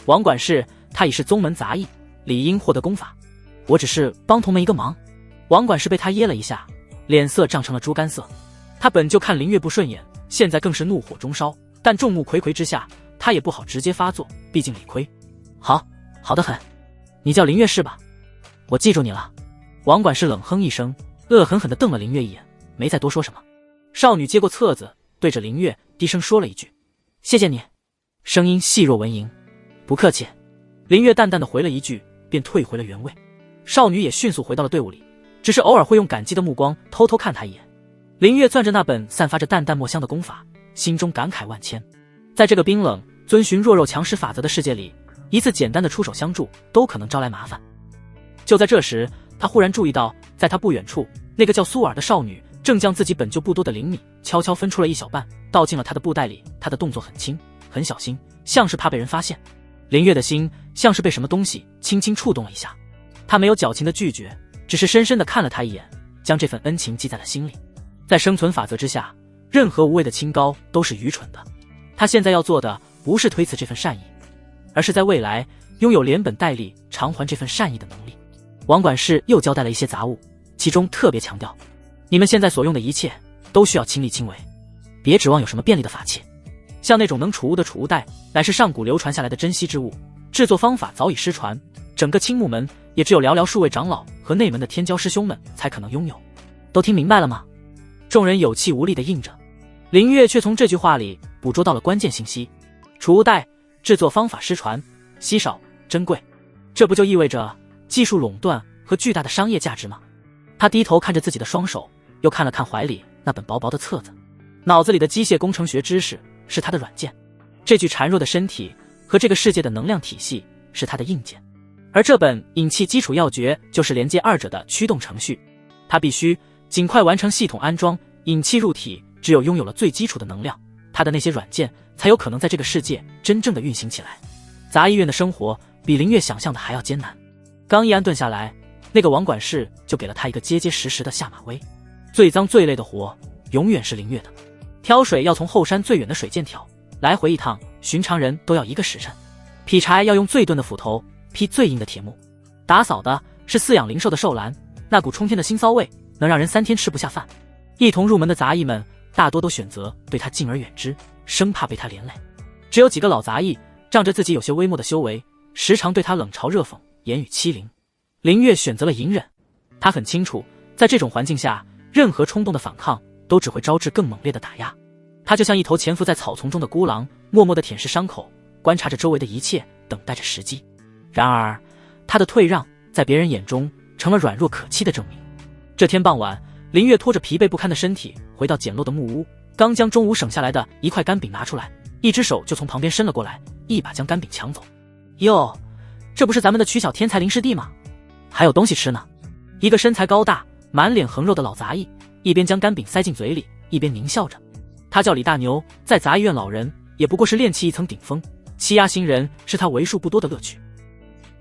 S1: 王管事，他已是宗门杂役，理应获得功法，我只是帮同门一个忙。王管事被他噎了一下，脸色涨成了猪肝色。他本就看林月不顺眼，现在更是怒火中烧，但众目睽睽之下，他也不好直接发作，毕竟理亏。好得很，你叫林月是吧？我记住你了。王管事冷哼一声，恶狠狠地瞪了林月一眼，没再多说什么。少女接过册子，对着林月低声说了一句：谢谢你。声音细若蚊蝇。不客气。林月淡淡地回了一句，便退回了原位。少女也迅速回到了队伍里，只是偶尔会用感激的目光偷偷看他一眼。林月攥着那本散发着淡淡墨香的功法，心中感慨万千。在这个冰冷遵循弱肉强食法则的世界里，一次简单的出手相助都可能招来麻烦。就在这时，他忽然注意到，在他不远处，那个叫苏尔的少女正将自己本就不多的灵米悄悄分出了一小半，倒进了他的布袋里。他的动作很轻，很小心，像是怕被人发现。林月的心像是被什么东西轻轻触动了一下，他没有矫情的拒绝，只是深深地看了他一眼，将这份恩情记在了心里。在生存法则之下，任何无谓的清高都是愚蠢的。他现在要做的不是推辞这份善意，而是在未来拥有连本带利偿还这份善意的能力。王管事又交代了一些杂物，其中特别强调，你们现在所用的一切都需要亲力亲为，别指望有什么便利的法器。像那种能储物的储物袋，乃是上古流传下来的珍稀之物，制作方法早已失传，整个青木门也只有寥寥数位长老和内门的天骄师兄们才可能拥有。都听明白了吗？众人有气无力地应着。林月却从这句话里捕捉到了关键信息：储物袋制作方法失传，稀少珍贵，这不就意味着技术垄断和巨大的商业价值吗？他低头看着自己的双手，又看了看怀里那本薄薄的册子，脑子里的机械工程学知识是他的软件，这具孱弱的身体和这个世界的能量体系是他的硬件，而这本引气基础要诀就是连接二者的驱动程序。他必须尽快完成系统安装，引气入体，只有拥有了最基础的能量，他的那些软件才有可能在这个世界真正的运行起来。杂医院的生活比林月想象的还要艰难。刚一安顿下来，那个王管事就给了他一个结结实实的下马威。最脏最累的活永远是林月的。挑水要从后山最远的水涧挑，来回一趟寻常人都要1个时辰。劈柴要用最钝的斧头劈最硬的铁木。打扫的是饲养灵兽的兽栏，那股冲天的腥骚味能让人3天吃不下饭。一同入门的杂役们大多都选择对他敬而远之，生怕被他连累。只有几个老杂役仗着自己有些微末的修为，时常对他冷嘲热讽，言语欺凌。林月选择了隐忍，他很清楚，在这种环境下，任何冲动的反抗都只会招致更猛烈的打压。他就像一头潜伏在草丛中的孤狼，默默地舔舐伤口，观察着周围的一切，等待着时机。然而，他的退让在别人眼中成了软弱可欺的证明。这天傍晚，林月拖着疲惫不堪的身体回到简陋的木屋，刚将中午省下来的一块干饼拿出来，一只手就从旁边伸了过来，一把将干饼抢走。哟，这不是咱们的曲小天才林师弟吗？还有东西吃呢。一个身材高大、满脸横肉的老杂役，一边将干饼塞进嘴里，一边狞笑着。他叫李大牛，在杂役院老人也不过是练气一层顶峰，欺压新人是他为数不多的乐趣。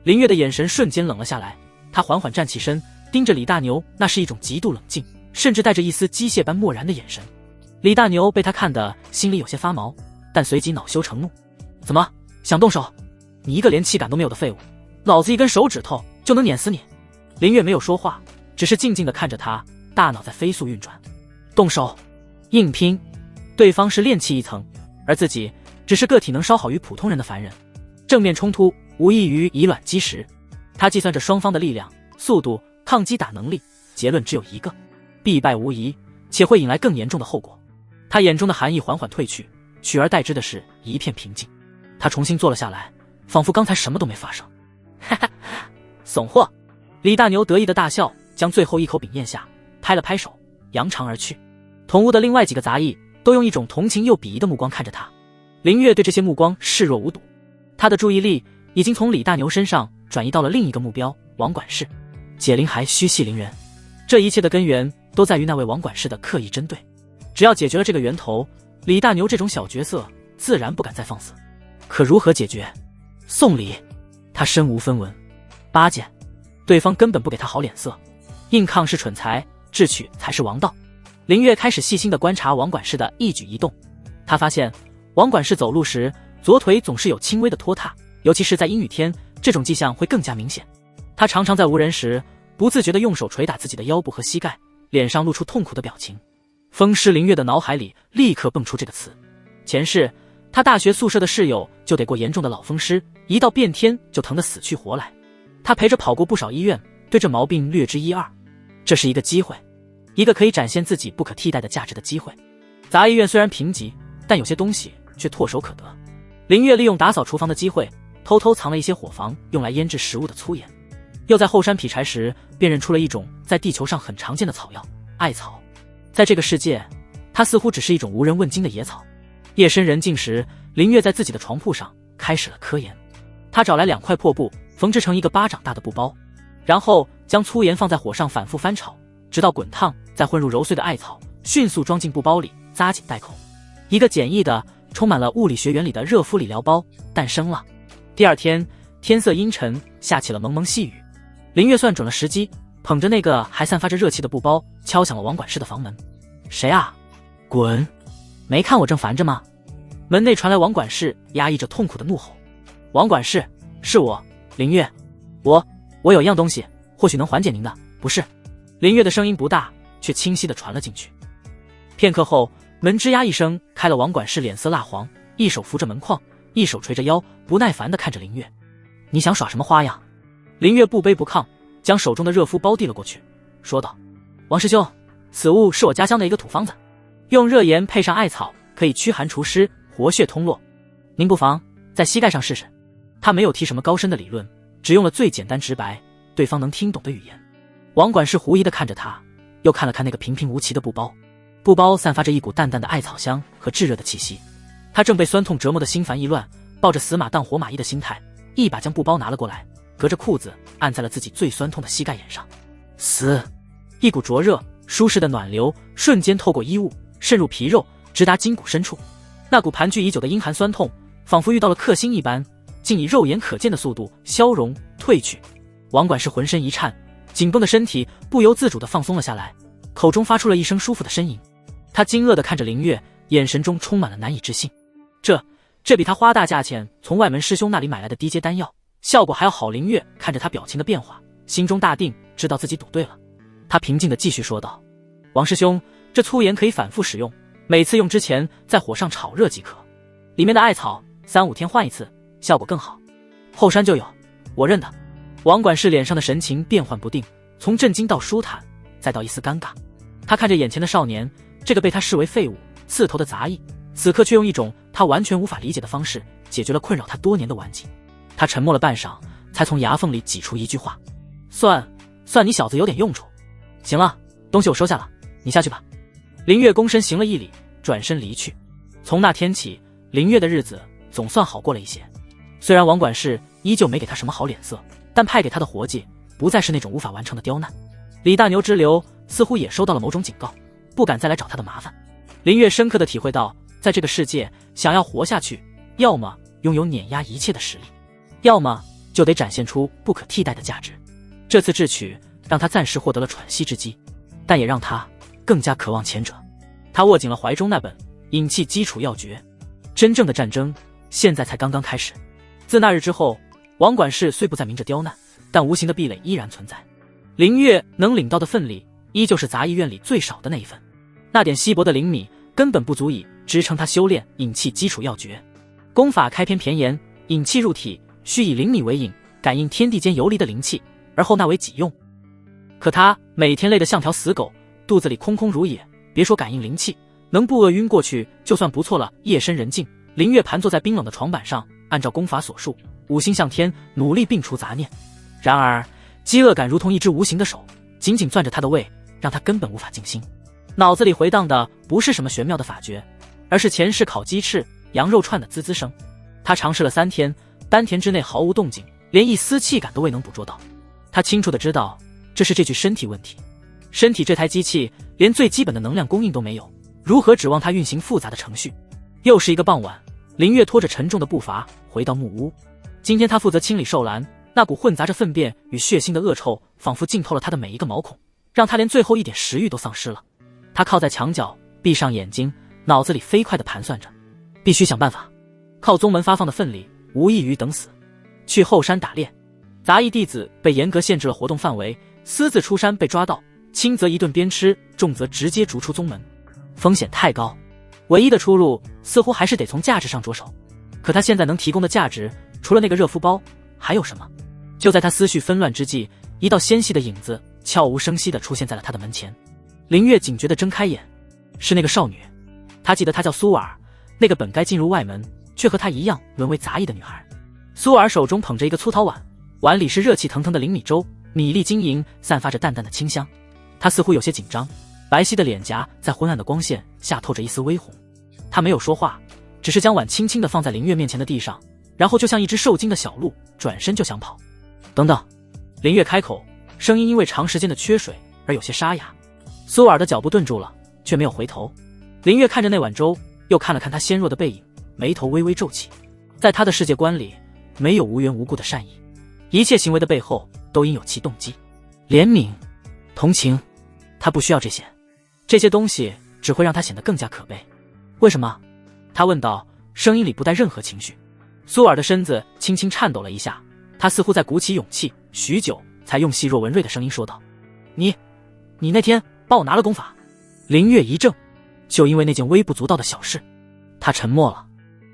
S1: 林月的眼神瞬间冷了下来，他缓缓站起身，盯着李大牛，那是一种极度冷静，甚至带着一丝机械般漠然的眼神。李大牛被他看得心里有些发毛，但随即恼羞成怒：怎么想动手？你一个连气感都没有的废物，老子一根手指头就能碾死你！林月没有说话，只是静静地看着他，大脑在飞速运转。动手，硬拼！对方是练气一层，而自己只是个体能稍好于普通人的凡人，正面冲突无异于以卵击石。他计算着双方的力量、速度、抗击打能力，结论只有一个：必败无疑，且会引来更严重的后果。他眼中的寒意缓缓褪去，取而代之的是一片平静。他重新坐了下来，仿佛刚才什么都没发生。哈哈，怂货！李大牛得意的大笑，将最后一口饼咽下，拍了拍手，扬长而去。同屋的另外几个杂役都用一种同情又鄙夷的目光看着他。林月对这些目光视若无睹，他的注意力已经从李大牛身上转移到了另一个目标——王管事。解铃还须系铃人，这一切的根源都在于那位王管事的刻意针对。只要解决了这个源头，李大牛这种小角色自然不敢再放肆。可如何解决？送礼，他身无分文；巴结，对方根本不给他好脸色；硬抗是蠢材，智取才是王道。林月开始细心地观察王管事的一举一动，他发现王管事走路时左腿总是有轻微的拖沓，尤其是在阴雨天，这种迹象会更加明显。他常常在无人时不自觉地用手捶打自己的腰部和膝盖，脸上露出痛苦的表情。风师林月的脑海里立刻蹦出这个词。前世他大学宿舍的室友就得过严重的老风湿，一到变天就疼得死去活来。他陪着跑过不少医院，对这毛病略知一二。这是一个机会，一个可以展现自己不可替代的价值的机会。杂医院虽然贫瘠，但有些东西却唾手可得。林月利用打扫厨房的机会，偷偷藏了一些伙房用来腌制食物的粗盐，又在后山劈柴时辨认出了一种在地球上很常见的草药——艾草。在这个世界，它似乎只是一种无人问津的野草。夜深人静时，林月在自己的床铺上开始了科研。他找来2块破布，缝制成一个巴掌大的布包，然后将粗盐放在火上反复翻炒，直到滚烫，再混入揉碎的艾草，迅速装进布包里，扎紧袋口。一个简易的、充满了物理学原理的热敷理疗包诞生了。第二天，天色阴沉，下起了蒙蒙细雨。林月算准了时机，捧着那个还散发着热气的布包，敲响了王管事的房门。谁啊？滚！没看我正烦着吗？门内传来王管事压抑着痛苦的怒吼。王管事，是我，林月。我有一样东西，或许能缓解您的不适。林月的声音不大，却清晰地传了进去。片刻后，门吱呀一声开了。王管事脸色蜡黄，一手扶着门框，一手垂着腰，不耐烦地看着林月。你想耍什么花样？林月不卑不亢，将手中的热敷包递了过去，说道：王师兄，此物是我家乡的一个土方子，用热盐配上艾草，可以驱寒除湿，活血通络。您不妨在膝盖上试试。他没有提什么高深的理论，只用了最简单直白、对方能听懂的语言。王管事狐疑地看着他，又看了看那个平平无奇的布包，布包散发着一股淡淡的艾草香和炙热的气息。他正被酸痛折磨得心烦意乱，抱着死马当活马医的心态，一把将布包拿了过来，隔着裤子按在了自己最酸痛的膝盖眼上。嘶！一股灼热舒适的暖流瞬间透过衣物渗入皮肉，直达筋骨深处。那股盘踞已久的阴寒酸痛仿佛遇到了克星一般，竟以肉眼可见的速度消融褪去。王管事浑身一颤，紧绷的身体不由自主地放松了下来，口中发出了一声舒服的呻吟。他惊愕地看着林月，眼神中充满了难以置信。这比他花大价钱从外门师兄那里买来的低阶丹药效果还要好。林月看着他表情的变化，心中大定，知道自己赌对了。他平静地继续说道：“王师兄，这粗盐可以反复使用，每次用之前在火上炒热即可。里面的艾草3-5天换一次，效果更好。后山就有，我认得。”王管事脸上的神情变幻不定，从震惊到舒坦，再到一丝尴尬。他看着眼前的少年，这个被他视为废物、刺头的杂役，此刻却用一种他完全无法理解的方式解决了困扰他多年的顽疾。他沉默了半晌，才从牙缝里挤出一句话：“算你小子有点用处。行了，东西我收下了，你下去吧。”林月躬身行了一礼，转身离去。从那天起，林月的日子总算好过了一些。虽然王管事依旧没给他什么好脸色，但派给他的活计不再是那种无法完成的刁难。李大牛之流似乎也收到了某种警告，不敢再来找他的麻烦。林月深刻地体会到，在这个世界想要活下去，要么拥有碾压一切的实力，要么就得展现出不可替代的价值。这次智取让他暂时获得了喘息之机，但也让他更加渴望前者。他握紧了怀中那本引气基础要诀，真正的战争现在才刚刚开始。自那日之后，王管事虽不再明着刁难，但无形的壁垒依然存在。林月能领到的份例依旧是杂役院里最少的那一份，那点稀薄的灵米根本不足以支撑他修炼引气基础要诀。功法开篇便言，引气入体，需以灵米为引，感应天地间游离的灵气，而后纳为己用。可他每天累得像条死狗，肚子里空空如也，别说感应灵气，能不饿晕过去就算不错了。夜深人静，林月盘坐在冰冷的床板上，按照功法所述，五心向天，努力摒除杂念。然而饥饿感如同一只无形的手，紧紧攥着他的胃，让他根本无法静心。脑子里回荡的不是什么玄妙的法诀，而是前世烤鸡翅、羊肉串的滋滋声。他尝试了3天，丹田之内毫无动静，连一丝气感都未能捕捉到。他清楚地知道，这是这具身体问题。身体这台机器连最基本的能量供应都没有，如何指望它运行复杂的程序？又是一个傍晚，林月拖着沉重的步伐回到木屋。今天他负责清理兽栏，那股混杂着粪便与血腥的恶臭仿佛浸透了他的每一个毛孔，让他连最后一点食欲都丧失了。他靠在墙角，闭上眼睛，脑子里飞快地盘算着，必须想办法。靠宗门发放的份礼无异于等死。去后山打猎，杂役弟子被严格限制了活动范围，私自出山被抓到，轻则一顿鞭笞，重则直接逐出宗门，风险太高。唯一的出路似乎还是得从价值上着手。可他现在能提供的价值，除了那个热敷包，还有什么？就在他思绪纷乱之际，一道纤细的影子悄无声息地出现在了他的门前。林月警觉地睁开眼，是那个少女。他记得她叫苏尔，那个本该进入外门，却和她一样沦为杂役的女孩。苏尔手中捧着一个粗陶碗，碗里是热气腾腾的灵米粥，米粒晶莹，散发着淡淡的清香。她似乎有些紧张，白皙的脸颊在昏暗的光线下透着一丝微红。她没有说话，只是将碗轻轻地放在林月面前的地上，然后就像一只受惊的小鹿，转身就想跑。等等，林月开口，声音因为长时间的缺水而有些沙哑。苏尔的脚步顿住了，却没有回头。林月看着那碗粥，又看了看他纤弱的背影，眉头微微皱起。在他的世界观里，没有无缘无故的善意，一切行为的背后都应有其动机。怜悯、同情，他不需要这些，这些东西只会让他显得更加可悲。为什么？他问道，声音里不带任何情绪。苏尔的身子轻轻颤抖了一下，他似乎在鼓起勇气，许久才用细弱文锐的声音说道：“你那天帮我拿了功法。”林月一怔，就因为那件微不足道的小事。他沉默了。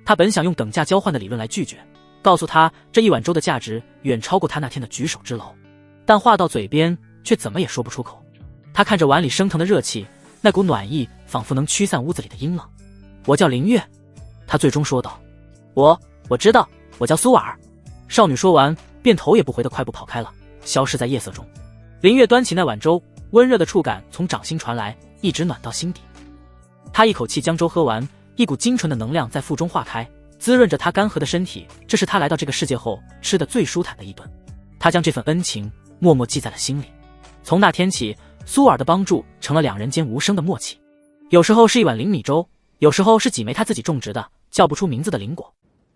S1: 他本想用等价交换的理论来拒绝，告诉他这一碗粥的价值远超过他那天的举手之劳，但话到嘴边却怎么也说不出口。他看着碗里升腾的热气，那股暖意仿佛能驱散屋子里的阴冷。我叫林月，他最终说道。我知道，我叫苏尔。少女说完，便头也不回的快步跑开了，消失在夜色中。林月端起那碗粥，温热的触感从掌心传来，一直暖到心底。他一口气将粥喝完，一股精纯的能量在腹中化开，滋润着他干涸的身体。这是他来到这个世界后吃的最舒坦的一顿。他将这份恩情默默记在了心里。从那天起，苏尔的帮助成了两人间无声的默契。有时候是一碗灵米粥，有时候是几枚他自己种植的叫不出名字的灵果。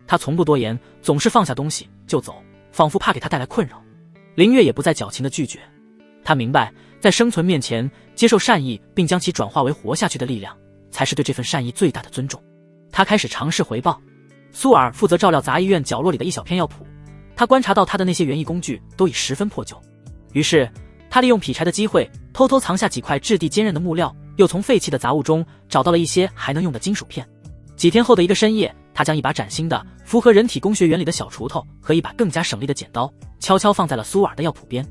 S1: 他从不多言，总是放下东西就走，仿佛怕给他带来困扰。林月也不再矫情的拒绝。他明白，在生存面前，接受善意并将其转化为活下去的力量，才是对这份善意最大的尊重。他开始尝试回报。苏尔负责照料杂役院角落里的一小片药谱，他观察到他的那些园艺工具都已十分破旧，于是他利用劈柴的机会，偷偷藏下几块质地坚韧的木料，又从废弃的杂物中找到了一些还能用的金属片。几天后的一个深夜，他将一把崭新的、符合人体工学原理的小锄头和一把更加省力的剪刀悄悄放在了苏尔的药铺边。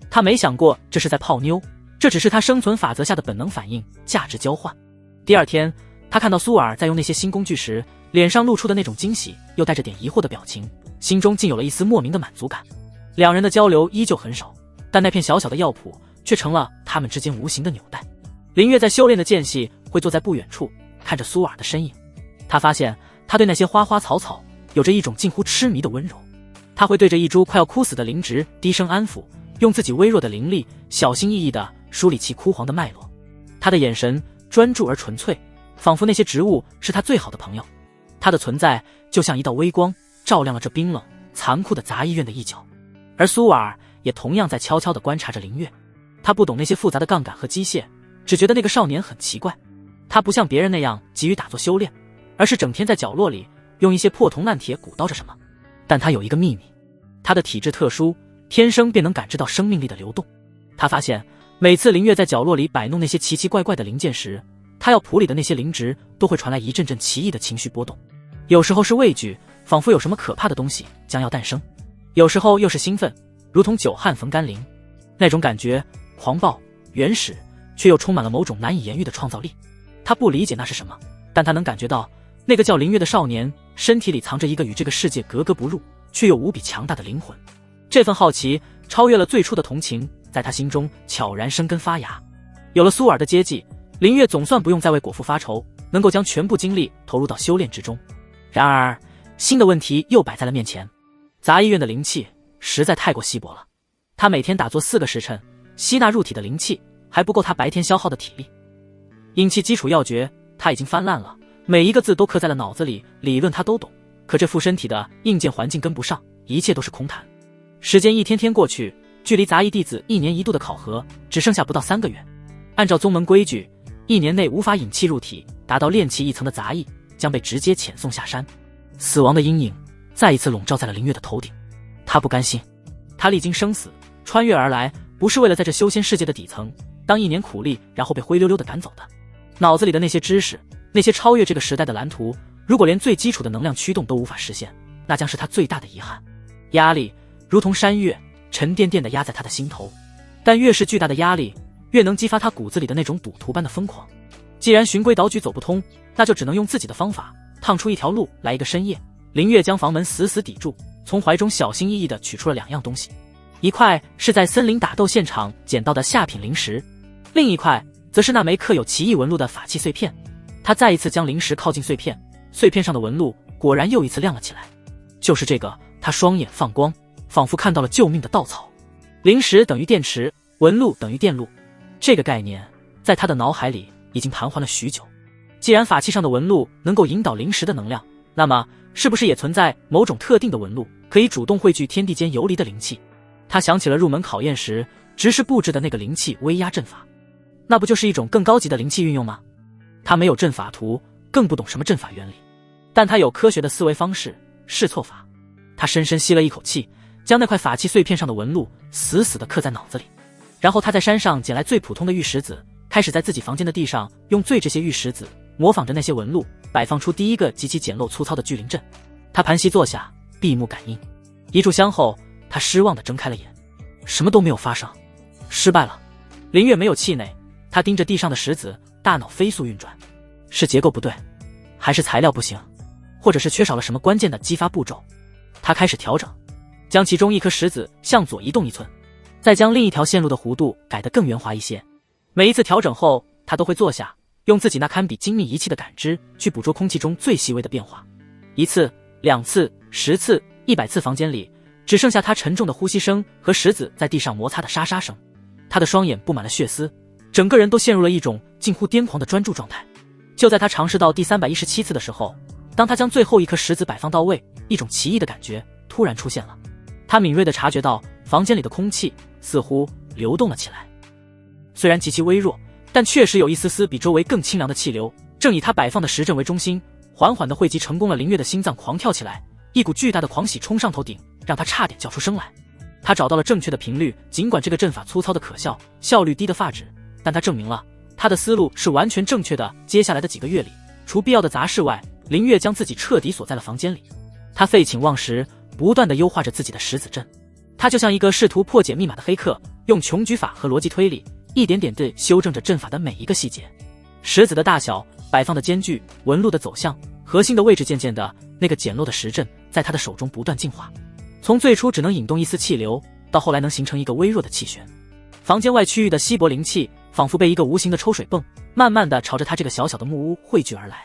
S1: 他没想过这是在泡妞，这只是他生存法则下的本能反应，价值交换。第二天，他看到苏尔在用那些新工具时，脸上露出的那种惊喜又带着点疑惑的表情，心中竟有了一丝莫名的满足感。两人的交流依旧很少，但那片小小的药圃却成了他们之间无形的纽带。林月在修炼的间隙会坐在不远处看着苏尔的身影，他发现他对那些花花草草有着一种近乎痴迷的温柔。他会对着一株快要枯死的灵植低声安抚，用自己微弱的灵力小心翼翼地梳理其枯黄的脉络。他的眼神专注而纯粹，仿佛那些植物是他最好的朋友。他的存在就像一道微光，照亮了这冰冷残酷的杂医院的一角。而苏尔也同样在悄悄地观察着林月。他不懂那些复杂的杠杆和机械，只觉得那个少年很奇怪。他不像别人那样急于打坐修炼，而是整天在角落里用一些破铜烂铁鼓捣着什么。但他有一个秘密，他的体质特殊，天生便能感知到生命力的流动。他发现每次林月在角落里摆弄那些奇奇怪怪的零件时，他药圃里的那些灵植都会传来一阵阵奇异的情绪波动。有时候是畏惧，仿佛有什么可怕的东西将要诞生；有时候又是兴奋，如同久旱逢甘霖。那种感觉狂暴、原始，却又充满了某种难以言喻的创造力。他不理解那是什么，但他能感觉到那个叫林月的少年身体里藏着一个与这个世界格格不入却又无比强大的灵魂。这份好奇超越了最初的同情，在他心中悄然生根发芽。有了苏尔的接济，林月总算不用再为果腹发愁，能够将全部精力投入到修炼之中。然而新的问题又摆在了面前，杂医院的灵气实在太过稀薄了。他每天打坐4个时辰，吸纳入体的灵气还不够他白天消耗的体力。阴气基础要诀他已经翻烂了，每一个字都刻在了脑子里，理论他都懂，可这副身体的硬件环境跟不上，一切都是空谈。时间一天天过去，距离杂役弟子1年1度的考核只剩下不到3个月。按照宗门规矩，1年内无法引气入体，达到炼气1层的杂役将被直接遣送下山。死亡的阴影再一次笼罩在了林月的头顶。他不甘心，他历经生死穿越而来，不是为了在这修仙世界的底层当1年苦力然后被灰溜溜的赶走的。脑子里的那些知识，那些超越这个时代的蓝图，如果连最基础的能量驱动都无法实现，那将是他最大的遗憾。压力如同山岳，沉甸甸地压在他的心头。但越是巨大的压力，越能激发他骨子里的那种赌徒般的疯狂。既然循规蹈矩走不通，那就只能用自己的方法趟出一条路来。一个深夜，林月将房门死死抵住，从怀中小心翼翼地取出了2样东西，一块是在森林打斗现场捡到的下品灵石，另一块则是那枚刻有奇异纹路的法器碎片。他再一次将灵石靠近碎片，碎片上的纹路果然又一次亮了起来。就是这个，他双眼放光，仿佛看到了救命的稻草。灵石等于电池，纹路等于电路，这个概念在他的脑海里已经盘桓了许久。既然法器上的纹路能够引导灵石的能量，那么是不是也存在某种特定的纹路，可以主动汇聚天地间游离的灵气？他想起了入门考验时执事布置的那个灵气威压阵法，那不就是一种更高级的灵气运用吗？他没有阵法图，更不懂什么阵法原理，但他有科学的思维方式，试错法。他深深吸了一口气，将那块法器碎片上的纹路死死地刻在脑子里。然后他在山上捡来最普通的玉石子，开始在自己房间的地上用这些玉石子模仿着那些纹路，摆放出第一个极其简陋粗糙的聚灵阵。他盘膝坐下，闭目感应。一炷香后，他失望地睁开了眼，什么都没有发生，失败了。林月没有气馁，他盯着地上的石子，大脑飞速运转。是结构不对，还是材料不行，或者是缺少了什么关键的激发步骤？他开始调整，将其中一颗石子向左移动1寸，再将另一条线路的弧度改得更圆滑一些。每一次调整后，他都会坐下，用自己那堪比精密仪器的感知去捕捉空气中最细微的变化。1次、2次、10次、100次，房间里只剩下他沉重的呼吸声和石子在地上摩擦的沙沙声。他的双眼布满了血丝，整个人都陷入了一种近乎癫狂的专注状态。就在他尝试到第317次的时候，当他将最后一颗石子摆放到位，一种奇异的感觉突然出现了。他敏锐地察觉到房间里的空气似乎流动了起来，虽然极其微弱，但确实有一丝丝比周围更清凉的气流，正以他摆放的石阵为中心，缓缓地汇集成功了。林月的心脏狂跳起来，一股巨大的狂喜冲上头顶，让他差点叫出声来。他找到了正确的频率，尽管这个阵法粗糙的可笑，效率低的发指，但他证明了他的思路是完全正确的。接下来的几个月里，除必要的杂事外，林月将自己彻底锁在了房间里。他废寝忘食，不断地优化着自己的十子阵。他就像一个试图破解密码的黑客，用穷举法和逻辑推理，一点点地修正着阵法的每一个细节。石子的大小、摆放的间距、纹路的走向、核心的位置，渐渐的，那个简陋的石阵在他的手中不断进化。从最初只能引动一丝气流，到后来能形成一个微弱的气旋。房间外区域的稀薄灵气仿佛被一个无形的抽水泵慢慢地朝着他这个小小的木屋汇聚而来。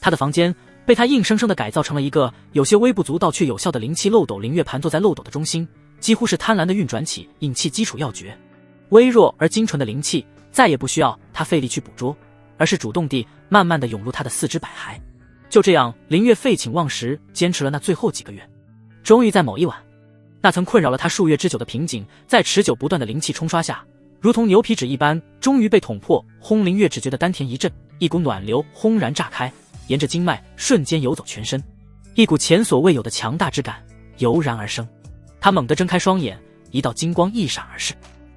S1: 他的房间被他硬生生地改造成了一个有些微不足道却有效的灵气漏斗。林月盘坐在漏斗的中心，几乎是贪婪地运转起引气基础要诀。微弱而精纯的灵气再也不需要他费力去捕捉，而是主动地慢慢地涌入他的四肢百骸。就这样，林月废寝忘食，坚持了那最后几个月。终于在某一晚，那曾困扰了他数月之久的瓶颈，在持久不断的灵气冲刷下，如同牛皮纸一般，终于被捅破。轰！林月只觉得丹田一震，一股暖流轰然炸开，沿着经脉瞬间游走全身，一股前所未有的强大之感油然而生。他猛地睁开双眼，一道金光一闪而逝。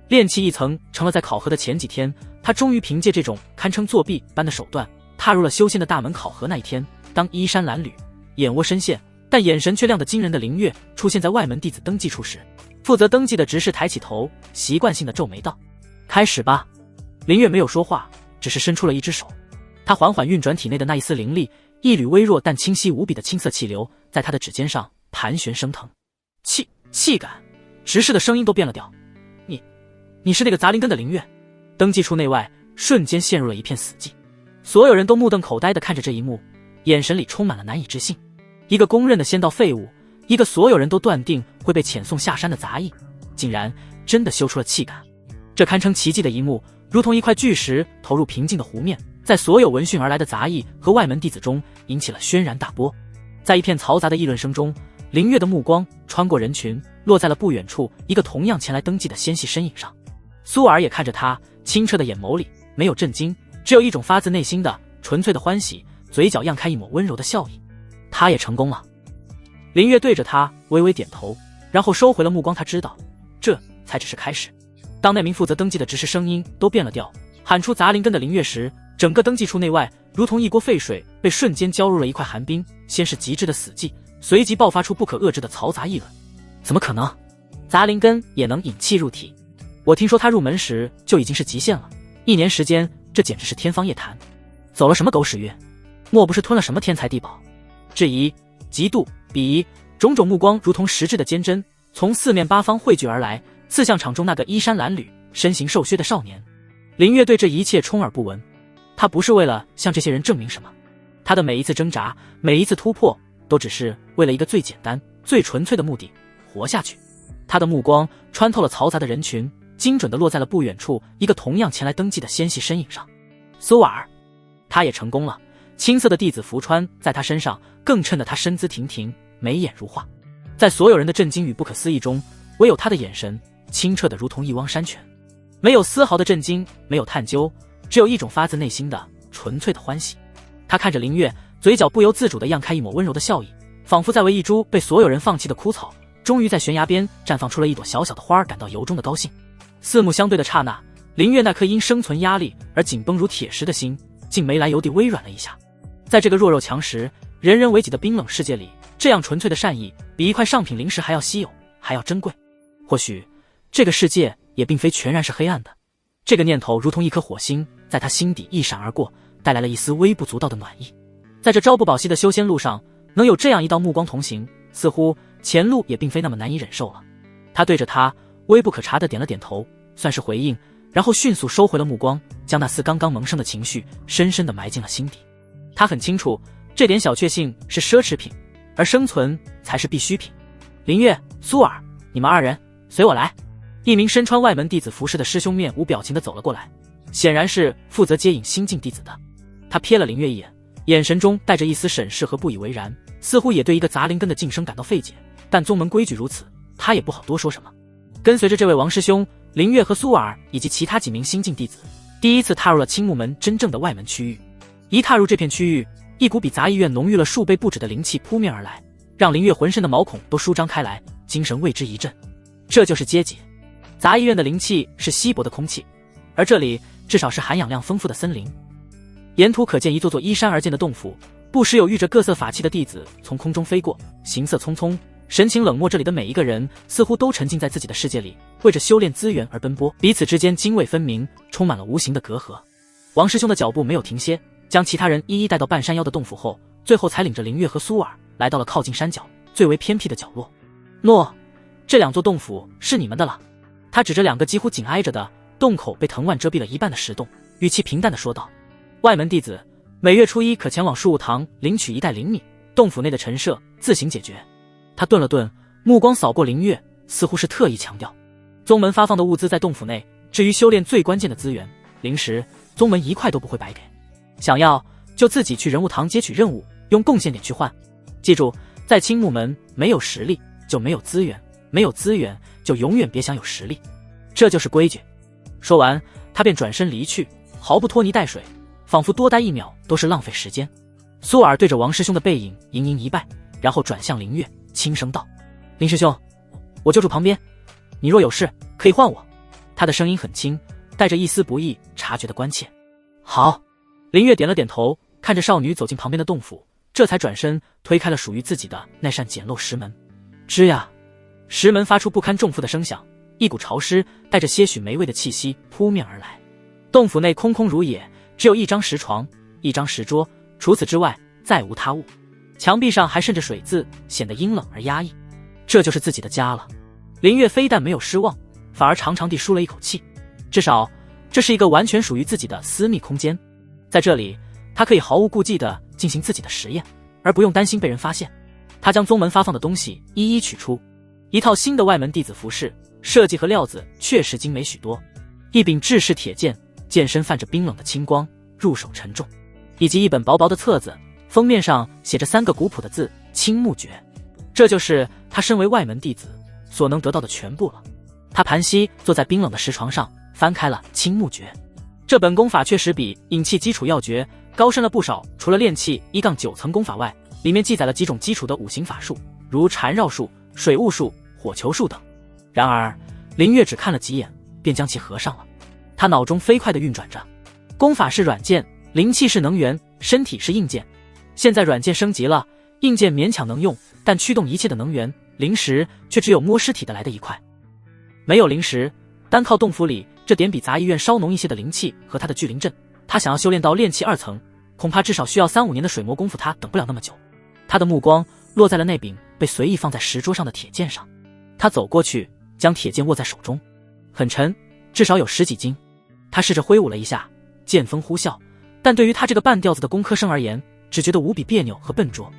S1: 炼气一层成了在考核的前几天，他终于凭借这种堪称作弊般的手段，踏入了修仙的大门。考核那一天，当衣衫褴褛、眼窝深陷，但眼神却亮得惊人的林月出现在外门弟子登记处时，负责登记的执事抬起头，习惯性的皱眉道：“开始吧。”林月没有说话，只是伸出了一只手。他缓缓运转体内的那一丝灵力，一缕微弱但清晰无比的青色气流在他的指尖上盘旋升腾。气感，执事的声音都变了调。你是那个杂灵根的林月？登记处内外瞬间陷入了一片死寂，所有人都目瞪口呆地看着这一幕，眼神里充满了难以置信。一个公认的仙道废物，一个所有人都断定会被遣送下山的杂役，竟然真的修出了气感。这堪称奇迹的一幕，如同一块巨石投入平静的湖面，在所有闻讯而来的杂役和外门弟子中引起了轩然大波。在一片嘈杂的议论声中，林月的目光穿过人群，落在了不远处一个同样前来登记的纤细身影上。苏尔也看着他，清澈的眼眸里没有震惊，只有一种发自内心的纯粹的欢喜，嘴角漾开一抹温柔的笑意。他也成功了。林月对着他微微点头，然后收回了目光。他知道这才只是开始。当那名负责登记的执事声音都变了调，喊出杂灵根的林月时，整个登记处内外如同一锅沸水被瞬间浇入了一块寒冰。先是极致的死寂，随即爆发出不可遏制的嘈杂议论。怎么可能？杂灵根也能引气入体？我听说他入门时就已经是极限了，1年时间，这简直是天方夜谭。走了什么狗屎运？莫不是吞了什么天才地宝？质疑、嫉妒、鄙夷，种种目光如同实质的尖针，从四面八方汇聚而来，刺向场中那个衣衫褴褛、身形瘦削的少年。林月对这一切充耳不闻，他不是为了向这些人证明什么，他的每一次挣扎，每一次突破，都只是为了一个最简单、最纯粹的目的：活下去。他的目光穿透了嘈杂的人群，精准地落在了不远处一个同样前来登记的纤细身影上。苏尔，他也成功了。青色的弟子服穿在他身上，更衬得他身姿亭亭，眉眼如画。在所有人的震惊与不可思议中，唯有他的眼神清澈得如同一汪山泉，没有丝毫的震惊，没有探究，只有一种发自内心的纯粹的欢喜。他看着林月，嘴角不由自主地漾开一抹温柔的笑意，仿佛在为一株被所有人放弃的枯草，终于在悬崖边绽放出了一朵小小的花儿感到由衷的高兴。四目相对的刹那，林月那颗因生存压力而紧绷如铁石的心，竟没来由地微软了一下。在这个弱肉强食、人人为己的冰冷世界里，这样纯粹的善意，比一块上品灵石还要稀有，还要珍贵。或许，这个世界也并非全然是黑暗的。这个念头如同一颗火星，在他心底一闪而过，带来了一丝微不足道的暖意。在这朝不保夕的修仙路上，能有这样一道目光同行，似乎前路也并非那么难以忍受了。他对着他微不可察地点了点头，算是回应，然后迅速收回了目光，将那丝刚刚萌生的情绪深深地埋进了心底。他很清楚，这点小确幸是奢侈品，而生存才是必需品。林月、苏尔，你们二人随我来。一名身穿外门弟子服饰的师兄面无表情地走了过来，显然是负责接引新进弟子的。他瞥了林月一眼，眼神中带着一丝审视和不以为然，似乎也对一个杂灵根的晋升感到费解，但宗门规矩如此，他也不好多说什么。跟随着这位王师兄，林月和苏尔以及其他几名新进弟子，第一次踏入了青木门真正的外门区域。一踏入这片区域，一股比杂役院浓郁了数倍不止的灵气扑面而来，让林月浑身的毛孔都舒张开来，精神为之一振。这就是阶级。杂医院的灵气是稀薄的空气，而这里至少是含氧量丰富的森林。沿途可见一座座依山而建的洞府，不时有遇着各色法器的弟子从空中飞过，行色匆匆，神情冷漠。这里的每一个人似乎都沉浸在自己的世界里，为着修炼资源而奔波，彼此之间泾渭分明，充满了无形的隔阂。王师兄的脚步没有停歇，将其他人一一带到半山腰的洞府后，最后才领着林月和苏尔来到了靠近山脚最为偏僻的角落。诺，这2座洞府是你们的了。他指着2个几乎紧挨着的洞口被藤蔓遮蔽了一半的石洞，语气平淡地说道：外门弟子每月初1可前往树物堂领取1袋灵米，洞府内的陈设自行解决。他顿了顿，目光扫过林月，似乎是特意强调，宗门发放的物资在洞府内，至于修炼最关键的资源灵石，宗门1块都不会白给，想要就自己去人物堂接取任务，用贡献点去换。记住，在青木门没有实力就没有资源，没有资源就永远别想有实力，这就是规矩。说完，他便转身离去，毫不拖泥带水，仿佛多待1秒都是浪费时间。苏尔对着王师兄的背影盈盈一拜，然后转向林月，轻声道：林师兄，我就住旁边，你若有事可以唤我。他的声音很轻，带着一丝不易察觉的关切。好。林月点了点头，看着少女走进旁边的洞府，这才转身推开了属于自己的那扇简陋石门。吱呀，石门发出不堪重负的声响，一股潮湿带着些许霉味的气息扑面而来。洞府内空空如也，只有1张石床，1张石桌，除此之外再无他物。墙壁上还渗着水渍，显得阴冷而压抑。这就是自己的家了。林月非但没有失望，反而长长地舒了一口气，至少这是一个完全属于自己的私密空间。在这里，他可以毫无顾忌地进行自己的实验，而不用担心被人发现。他将宗门发放的东西一一取出，一套新的外门弟子服饰，设计和料子确实精美许多，一柄制式铁剑，剑身泛着冰冷的清光，入手沉重，以及一本薄薄的册子，封面上写着3个古朴的字：青木诀。这就是他身为外门弟子所能得到的全部了。他盘膝坐在冰冷的石床上，翻开了青木诀。这本功法确实比引气基础要诀高深了不少，除了炼气1-9层功法外，里面记载了几种基础的5行法术，如缠绕术、水雾术、火球术等。然而林月只看了几眼便将其合上了。他脑中飞快地运转着，功法是软件，灵气是能源，身体是硬件。现在软件升级了，硬件勉强能用，但驱动一切的能源灵石却只有摸尸体的来的一块。没有灵石，单靠洞府里这点比杂医院稍浓一些的灵气和他的聚灵阵，他想要修炼到炼气2层，恐怕至少需要3-5年的水磨功夫，他等不了那么久。他的目光落在了那柄被随意放在石桌上的铁剑上，他走过去，将铁剑握在手中，很沉，至少有10几斤。他试着挥舞了一下，剑锋呼啸，但对于他这个半吊子的工科生而言，只觉得无比别扭和笨拙。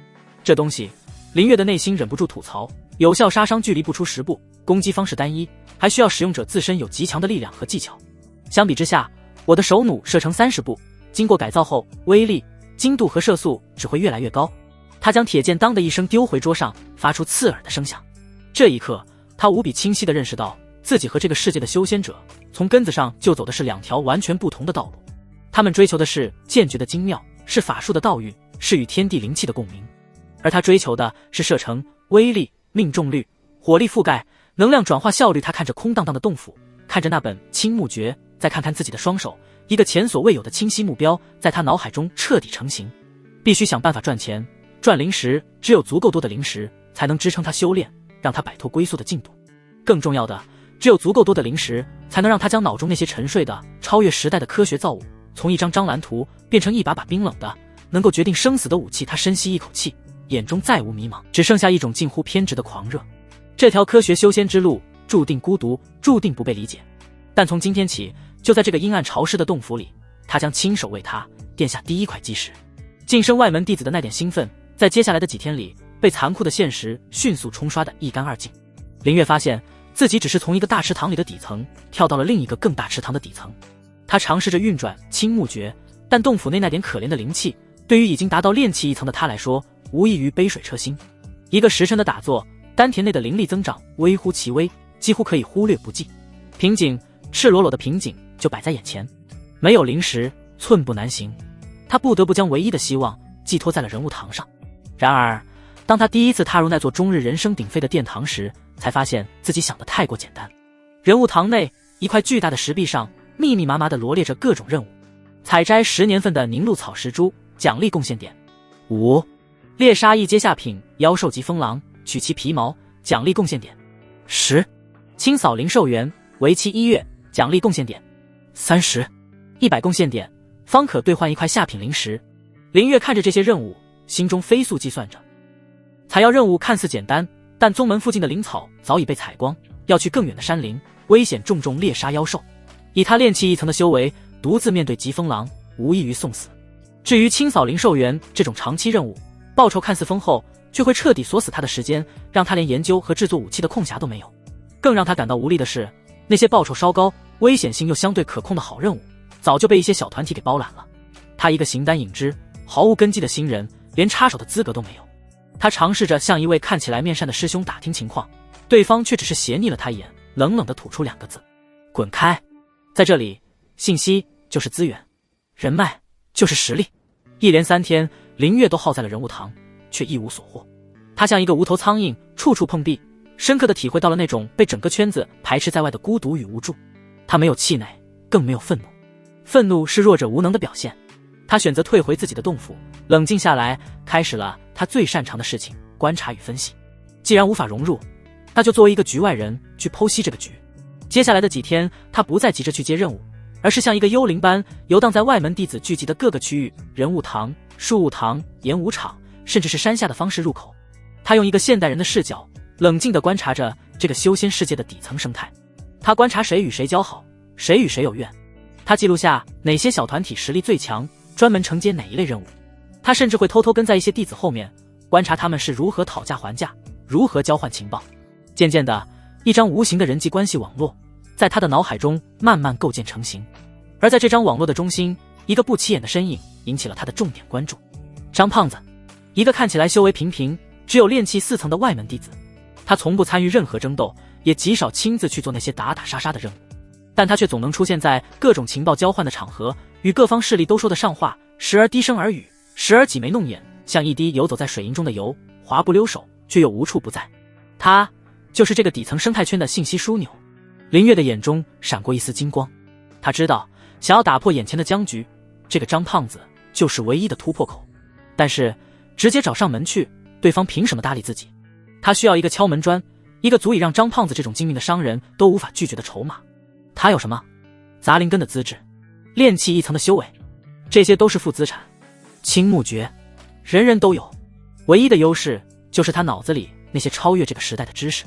S1: 这东西，林月的内心忍不住吐槽，有效杀伤距离不出10步，攻击方式单一，还需要使用者自身有极强的力量和技巧。相比之下，我的手弩射程30步，经过改造后，威力、精度和射速只会越来越高。他将铁剑当的一声丢回桌上，发出刺耳的声响。这一刻，他无比清晰地认识到，自己和这个世界的修仙者从根子上就走的是2条完全不同的道路。他们追求的是剑诀的精妙，是法术的道运，是与天地灵气的共鸣，而他追求的是射程、威力、命中率、火力覆盖、能量转化效率。他看着空荡荡的洞府，看着那本青木诀，再看看自己的双手，一个前所未有的清晰目标在他脑海中彻底成型。必须想办法赚钱，赚灵石，只有足够多的灵石才能支撑他修炼，让他摆脱龟速的进度。更重要的，只有足够多的灵石才能让他将脑中那些沉睡的超越时代的科学造物，从一张张蓝图变成一把把冰冷的能够决定生死的武器。他深吸一口气，眼中再无迷茫，只剩下一种近乎偏执的狂热。这条科学修仙之路注定孤独，注定不被理解，但从今天起，就在这个阴暗潮湿的洞府里，他将亲手为他垫下第一块基石。晋升外门弟子的那点兴奋，在接下来的几天里被残酷的现实迅速冲刷得一干二净。林月发现自己只是从一个大池塘里的底层跳到了另一个更大池塘的底层。他尝试着运转青木诀，但洞府内那点可怜的灵气对于已经达到炼气1层的他来说，无异于杯水车薪。一个时辰的打坐，丹田内的灵力增长微乎其微，几乎可以忽略不计。瓶颈，赤裸裸的瓶颈就摆在眼前，没有灵石，寸步难行。他不得不将唯一的希望寄托在了人物堂上。然而当他第一次踏入那座终日人声鼎沸的殿堂时，才发现自己想得太过简单。人物堂内一块巨大的石壁上密密麻麻地罗列着各种任务：采摘10年份的凝露草石珠，奖励贡献点；5. 猎杀一阶下品妖兽疾风狼，取其皮毛，奖励贡献点；10. 清扫灵兽园，为期1月，奖励贡献点30。100贡献点方可兑换一块下品灵石。林月看着这些任务，心中飞速计算着。采药任务看似简单，但宗门附近的灵草早已被采光，要去更远的山林，危险重重，猎杀妖兽。以他炼气1层的修为，独自面对疾风狼，无异于送死。至于清扫灵兽园这种长期任务，报酬看似丰厚，却会彻底锁死他的时间，让他连研究和制作武器的空暇都没有。更让他感到无力的是，那些报酬稍高、危险性又相对可控的好任务，早就被一些小团体给包揽了。他一个形单影只、毫无根基的新人，连插手的资格都没有。他尝试着向一位看起来面善的师兄打听情况，对方却只是斜睨了他一眼，冷冷地吐出2个字：滚开。在这里，信息就是资源，人脉就是实力。一连3天，林月都耗在了人物堂，却一无所获。他像一个无头苍蝇，处处碰壁，深刻地体会到了那种被整个圈子排斥在外的孤独与无助。他没有气馁，更没有愤怒。愤怒是弱者无能的表现。他选择退回自己的洞府，冷静下来，开始了他最擅长的事情——观察与分析。既然无法融入，那就作为一个局外人去剖析这个局。接下来的几天，他不再急着去接任务，而是像一个幽灵般游荡在外门弟子聚集的各个区域，人物堂、树物堂、演武场，甚至是山下的方式入口。他用一个现代人的视角，冷静地观察着这个修仙世界的底层生态。他观察谁与谁交好，谁与谁有怨。他记录下哪些小团体实力最强，专门承接哪一类任务。他甚至会偷偷跟在一些弟子后面，观察他们是如何讨价还价，如何交换情报。渐渐的，一张无形的人际关系网络在他的脑海中慢慢构建成型。而在这张网络的中心，一个不起眼的身影引起了他的重点关注。张胖子，一个看起来修为平平，只有炼气4层的外门弟子。他从不参与任何争斗，也极少亲自去做那些打打杀杀的任务，但他却总能出现在各种情报交换的场合，与各方势力都说得上话，时而低声耳语，时而挤眉弄眼，像一滴游走在水银中的油，滑不溜手，却又无处不在。他就是这个底层生态圈的信息枢纽。林月的眼中闪过一丝金光，他知道想要打破眼前的僵局，这个张胖子就是唯一的突破口。但是直接找上门去，对方凭什么搭理自己？他需要一个敲门砖，一个足以让张胖子这种精明的商人都无法拒绝的筹码。他有什么？杂灵根的资质，炼气1层的修为，这些都是负资产。青木诀，人人都有，唯一的优势就是他脑子里那些超越这个时代的知识。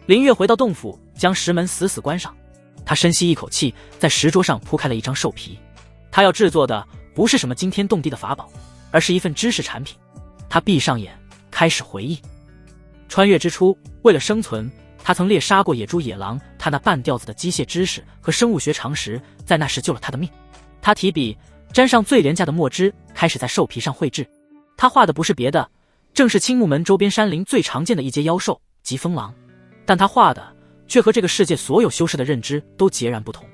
S1: 林月回到洞府，将石门死死关上。他深吸一口气，在石桌上铺开了一张兽皮。他要制作的不是什么惊天动地的法宝，而是一份知识产品。他闭上眼，开始回忆。穿越之初，为了生存，他曾猎杀过野猪野狼，他那半吊子的机械知识和生物学常识在那时救了他的命。他提笔沾上最廉价的墨汁，开始在兽皮上绘制。他画的不是别的，正是青木门周边山林最常见的一阶妖兽疾风狼。但他画的却和这个世界所有修士的认知都截然不同。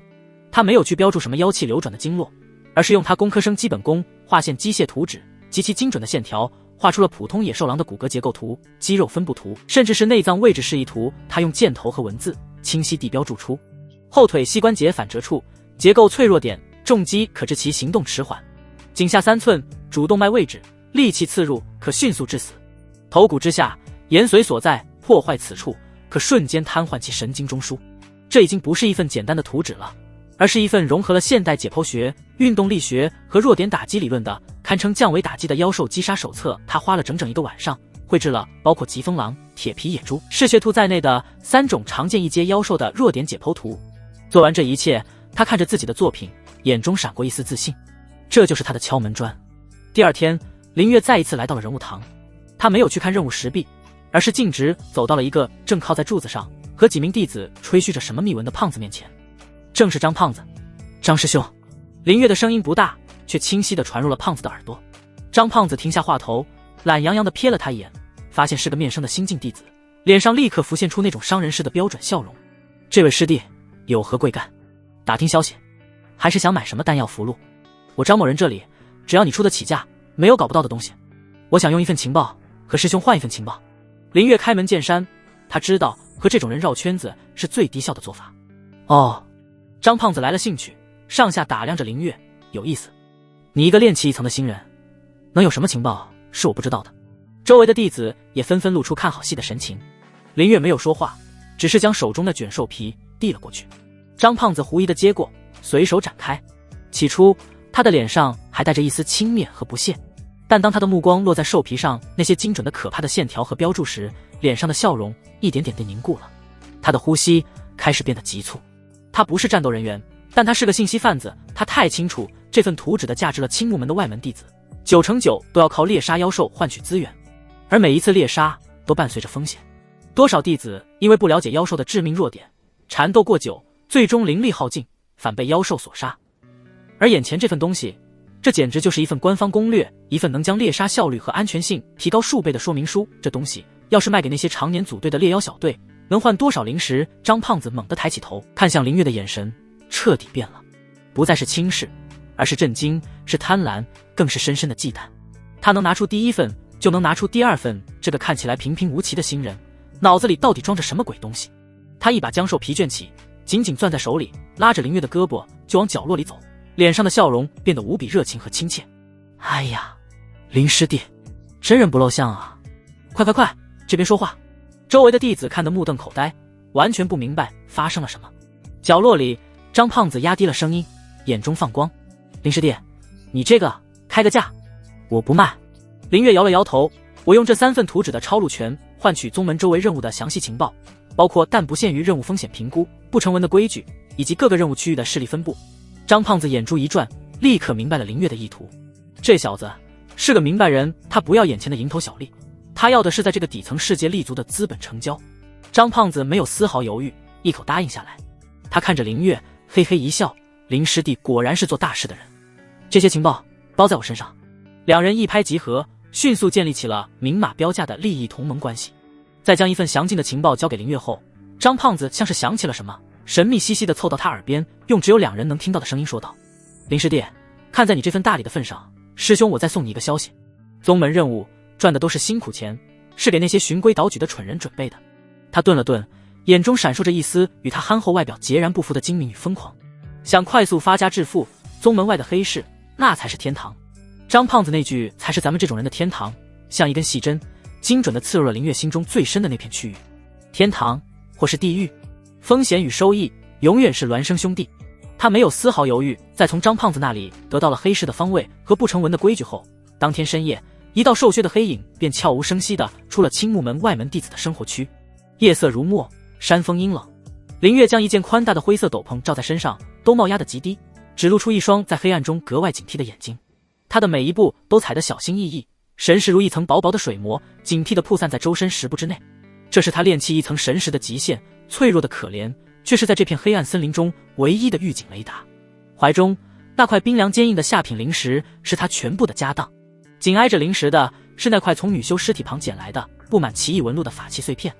S1: 他没有去标注什么妖气流转的经络，而是用他工科生基本功画线机械图纸，极其精准的线条画出了普通野兽狼的骨骼结构图、肌肉分布图，甚至是内脏位置示意图。他用箭头和文字清晰地标注出后腿膝关节反折处结构脆弱点，重击可致其行动迟缓；颈下3寸主动脉位置，利器刺入可迅速致死；头骨之下延髓所在，破坏此处可瞬间瘫痪其神经中枢。这已经不是一份简单的图纸了，而是一份融合了现代解剖学、运动力学和弱点打击理论的堪称降维打击的妖兽击杀手册。他花了整整1个晚上，绘制了包括疾风狼、铁皮野猪、嗜血兔在内的3种常见一阶妖兽的弱点解剖图。做完这一切，他看着自己的作品，眼中闪过一丝自信。这就是他的敲门砖。第2天，林月再一次来到了人物堂。他没有去看任务石壁，而是径直走到了一个正靠在柱子上和几名弟子吹嘘着什么秘闻的胖子面前。正是张胖子。张师兄。林月的声音不大，却清晰地传入了胖子的耳朵。张胖子停下话头，懒洋洋地瞥了他一眼，发现是个面生的新晋弟子，脸上立刻浮现出那种商人式的标准笑容。这位师弟有何贵干？打听消息，还是想买什么丹药符箓？我张某人这里只要你出得起价，没有搞不到的东西。我想用一份情报和师兄换一份情报。林月开门见山，他知道和这种人绕圈子是最低效的做法。哦，张胖子来了兴趣，上下打量着林月，有意思。你一个练气一层的新人，能有什么情报是我不知道的？周围的弟子也纷纷露出看好戏的神情。林月没有说话，只是将手中的卷兽皮递了过去。张胖子狐疑地接过，随手展开。起初他的脸上还带着一丝轻蔑和不屑，但当他的目光落在兽皮上那些精准的可怕的线条和标注时，脸上的笑容一点点地凝固了。他的呼吸开始变得急促。他不是战斗人员，但他是个信息贩子，他太清楚这份图纸的价值了。青木门的外门弟子9成9都要靠猎杀妖兽换取资源，而每一次猎杀都伴随着风险。多少弟子因为不了解妖兽的致命弱点，缠斗过久，最终灵力耗尽，反被妖兽所杀。而眼前这份东西，这简直就是一份官方攻略，一份能将猎杀效率和安全性提高数倍的说明书。这东西要是卖给那些常年组队的猎妖小队，能换多少灵石？张胖子猛地抬起头，看向林月的眼神彻底变了，不再是轻视，而是震惊，是贪婪，更是深深的忌惮。他能拿出第一份，就能拿出第二份。这个看起来平平无奇的新人，脑子里到底装着什么鬼东西？他一把将兽皮卷起，紧紧攥在手里，拉着林月的胳膊就往角落里走，脸上的笑容变得无比热情和亲切。哎呀，林师弟，真人不露相啊！快，这边说话！周围的弟子看得目瞪口呆，完全不明白发生了什么。角落里，张胖子压低了声音，眼中放光。林师弟，你这个开个价，我不卖。林月摇了摇头，我用这3份图纸的抄录权换取宗门周围任务的详细情报，包括但不限于任务风险评估、不成文的规矩，以及各个任务区域的势力分布。张胖子眼珠一转，立刻明白了林月的意图。这小子是个明白人，他不要眼前的蝇头小利，他要的是在这个底层世界立足的资本成交。张胖子没有丝毫犹豫，一口答应下来。他看着林月，嘿嘿一笑，林师弟果然是做大事的人，这些情报包在我身上。两人一拍即合，迅速建立起了明码标价的利益同盟关系。在将一份详尽的情报交给林月后，张胖子像是想起了什么，神秘兮兮地凑到他耳边，用只有2人能听到的声音说道：林师弟，看在你这份大礼的份上，师兄我再送你一个消息，宗门任务赚的都是辛苦钱，是给那些循规蹈矩的蠢人准备的。他顿了顿，眼中闪烁着一丝与他憨厚外表截然不符的精明与疯狂。想快速发家致富，宗门外的黑市那才是天堂。张胖子那句才是咱们这种人的天堂，像一根细针，精准地刺入了林月心中最深的那片区域。天堂或是地狱，风险与收益永远是孪生兄弟。他没有丝毫犹豫，在从张胖子那里得到了黑市的方位和不成文的规矩后，当天深夜，一道瘦削的黑影便悄无声息地出了青木门外门弟子的生活区。夜色如墨，山风阴冷，林月将一件宽大的灰色斗篷罩在身上，兜帽压得极低，只露出一双在黑暗中格外警惕的眼睛。他的每一步都踩得小心翼翼，神识如一层薄薄的水膜，警惕地铺散在周身10步之内。这是他炼气一层神识的极限，脆弱的可怜，却是在这片黑暗森林中唯一的预警雷达。怀中那块冰凉坚硬的下品灵石是他全部的家当，紧挨着灵石的是那块从女修尸体旁捡来的布满奇异纹路的法器碎片，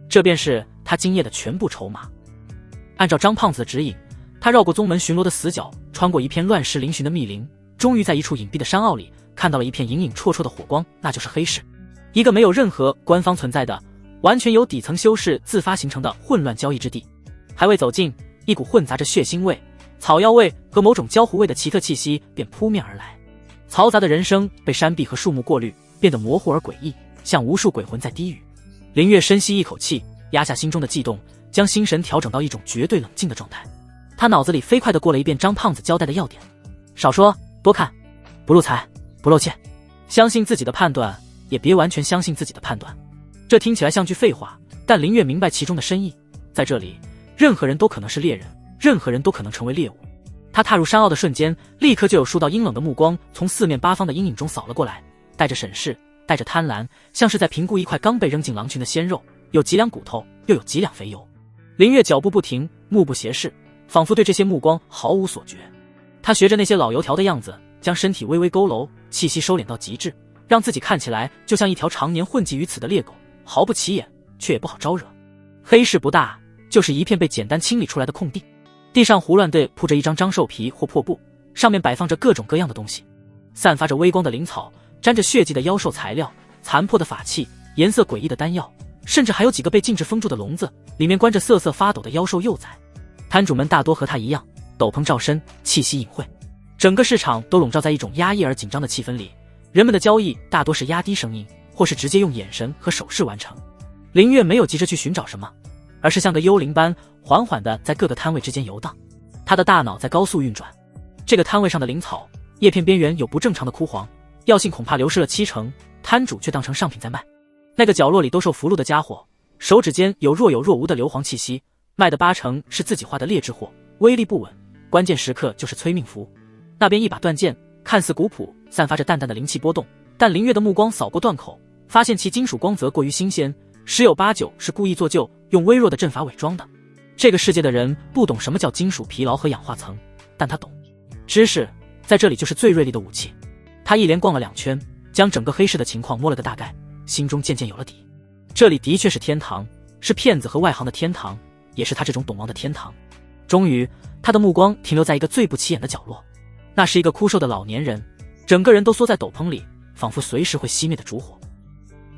S1: 这便是他今夜的全部筹码。按照张胖子的指引，他绕过宗门巡逻的死角，穿过一片乱石嶙峋的密林，终于在一处隐蔽的山坳里看到了一片隐隐绰绰的火光，那就是黑市，一个没有任何官方存在的，完全由底层修士自发形成的混乱交易之地。还未走近，一股混杂着血腥味、草药味和某种焦糊味的奇特气息便扑面而来。嘈杂的人声被山壁和树木过滤，变得模糊而诡异，像无数鬼魂在低语。林月深吸一口气，压下心中的悸动，将心神调整到一种绝对冷静的状态。他脑子里飞快地过了一遍张胖子交代的要点：少说多看，不露财不露怯，相信自己的判断，也别完全相信自己的判断。这听起来像句废话，但林月明白其中的深意。在这里，任何人都可能是猎人，任何人都可能成为猎物。他踏入山坳的瞬间，立刻就有数道阴冷的目光从四面八方的阴影中扫了过来，带着审视，带着贪婪，像是在评估一块刚被扔进狼群的鲜肉，有几两骨头，又有几两肥油。林月脚步不停，目不斜视，仿佛对这些目光毫无所觉。他学着那些老油条的样子，将身体微微佝偻，气息收敛到极致，让自己看起来就像一条常年混迹于此的猎狗，毫不起眼，却也不好招惹。黑市不大，就是一片被简单清理出来的空地，地上胡乱地铺着一张张兽皮或破布，上面摆放着各种各样的东西，散发着微光的灵草，沾着血迹的妖兽材料，残破的法器，颜色诡异的丹药，甚至还有几个被禁制封住的笼子，里面关着瑟瑟发抖的妖兽幼崽。摊主们大多和他一样，斗篷罩身，气息隐晦，整个市场都笼罩在一种压抑而紧张的气氛里。人们的交易大多是压低声音，或是直接用眼神和手势完成。林月没有急着去寻找什么，而是像个幽灵般缓缓地在各个摊位之间游荡。他的大脑在高速运转。这个摊位上的灵草叶片边缘有不正常的枯黄，药性恐怕流失了70%，摊主却当成商品在卖。那个角落里兜售符箓的家伙，手指间有若有若无的硫磺气息，卖的80%是自己画的劣质货，威力不稳，关键时刻就是催命符。那边一把断剑，看似古朴，散发着淡淡的灵气波动，但林月的目光扫过断口，发现其金属光泽过于新鲜，十有八九是故意做旧，用微弱的阵法伪装的。这个世界的人不懂什么叫金属疲劳和氧化层，但他懂。知识在这里就是最锐利的武器。他一连逛了2圈，将整个黑市的情况摸了个大概，心中渐渐有了底。这里的确是天堂，是骗子和外行的天堂，也是他这种懂王的天堂。终于，他的目光停留在一个最不起眼的角落，那是一个枯瘦的老年人，整个人都缩在斗篷里，仿佛随时会熄灭的烛火。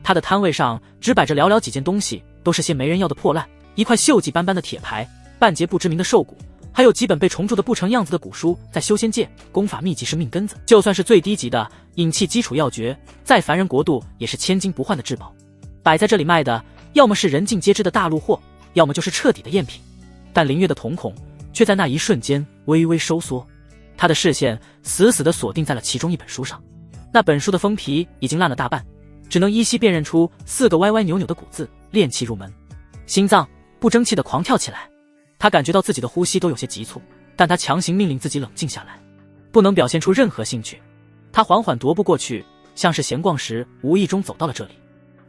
S1: 他的摊位上只摆着寥寥几件东西，都是些没人要的破烂，一块锈迹斑斑的铁牌，半截不知名的兽骨，还有几本被虫蛀的不成样子的古书。在修仙界，功法秘籍是命根子，就算是最低级的引气基础要诀，在凡人国度也是千金不换的至宝。摆在这里卖的，要么是人尽皆知的大陆货，要么就是彻底的赝品。但林月的瞳孔却在那一瞬间微微收缩，他的视线死死地锁定在了其中一本书上。那本书的封皮已经烂了大半，只能依稀辨认出4个歪歪扭扭的古字：炼气入门。心脏不争气地狂跳起来，他感觉到自己的呼吸都有些急促，但他强行命令自己冷静下来，不能表现出任何兴趣。他缓缓踱步过去，像是闲逛时无意中走到了这里。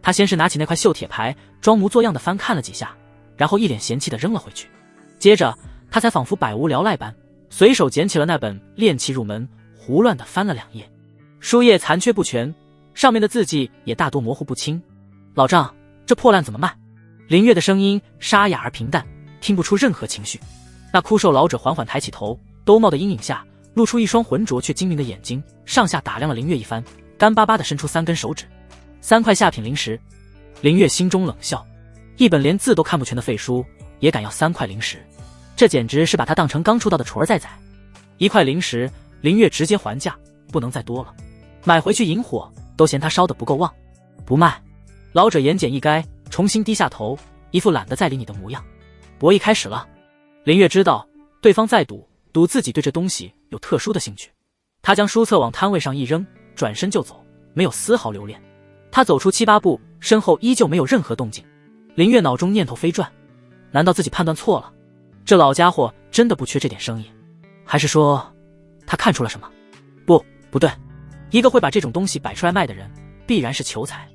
S1: 他先是拿起那块锈铁牌，装模作样的翻看了几下，然后一脸嫌弃地扔了回去。接着他才仿佛百无聊赖般，随手捡起了那本《炼气入门》，胡乱地翻了2页。书页残缺不全，上面的字迹也大多模糊不清。老丈，这破烂怎么卖？林月的声音沙哑而平淡，听不出任何情绪。那枯瘦老者缓缓抬起头，兜帽的阴影下露出一双浑浊却精明的眼睛，上下打量了林月一番，干巴巴地伸出3根手指。3块下品灵石。林月心中冷笑，一本连字都看不全的废书也敢要3块灵石，这简直是把他当成刚出道的雏儿在宰。1块灵石，林月直接还价，不能再多了，买回去引火都嫌他烧得不够旺。不卖。老者言简意赅，重新低下头，一副懒得再理你的模样。博弈开始了。林月知道对方在赌自己对这东西有特殊的兴趣。他将书册往摊位上一扔，转身就走，没有丝毫留恋。他走出7、8步，身后依旧没有任何动静。林月脑中念头飞转，难道自己判断错了？这老家伙真的不缺这点生意，还是说他看出了什么？不对，一个会把这种东西摆出来卖的人，必然是求财。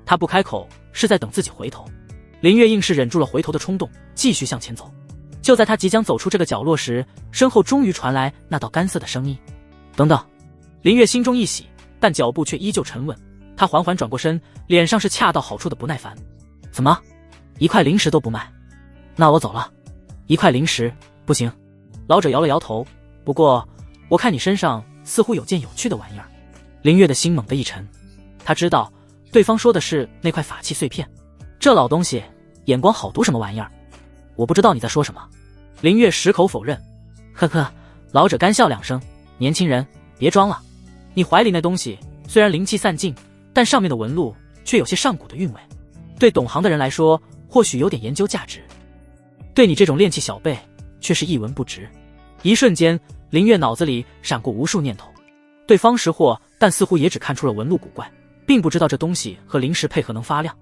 S1: 他不开口，是在等自己回头。林月硬是忍住了回头的冲动，继续向前走。就在他即将走出这个角落时，身后终于传来那道干涩的声音：等等。林月心中一喜，但脚步却依旧沉稳。他缓缓转过身，脸上是恰到好处的不耐烦。怎么，1块灵石都不卖？那我走了。1块灵石不行。老者摇了摇头，不过我看你身上似乎有件有趣的玩意儿。林月的心猛地一沉，他知道对方说的是那块法器碎片。这老东西眼光好毒什么玩意儿？我不知道你在说什么。林月矢口否认。呵呵，老者干笑2声，年轻人别装了，你怀里那东西虽然灵气散尽，但上面的纹路却有些上古的韵味，对懂行的人来说或许有点研究价值，对你这种炼气小辈却是一文不值。一瞬间，林月脑子里闪过无数念头。对方识货，但似乎也只看出了纹路古怪，并不知道这东西和灵石配合能发亮。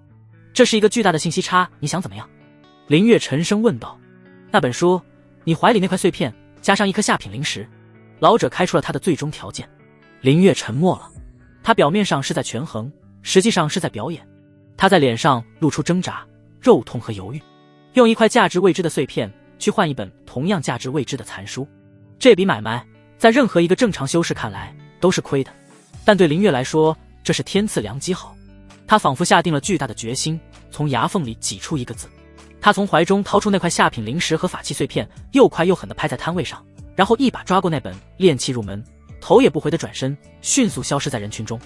S1: 这是一个巨大的信息差，你想怎么样？林月沉声问道。那本书，你怀里那块碎片，加上1颗下品灵石。老者开出了他的最终条件。林月沉默了，他表面上是在权衡，实际上是在表演。他在脸上露出挣扎、肉痛和犹豫，用1块价值未知的碎片去换一本同样价值未知的残书。这笔买卖在任何一个正常修士看来都是亏的，但对林月来说，这是天赐良机好。他仿佛下定了巨大的决心，从牙缝里挤出1个字。他从怀中掏出那块下品灵石和法器碎片，又快又狠地拍在摊位上，然后一把抓过那本《炼气入门》，头也不回地转身，迅速消失在人群中。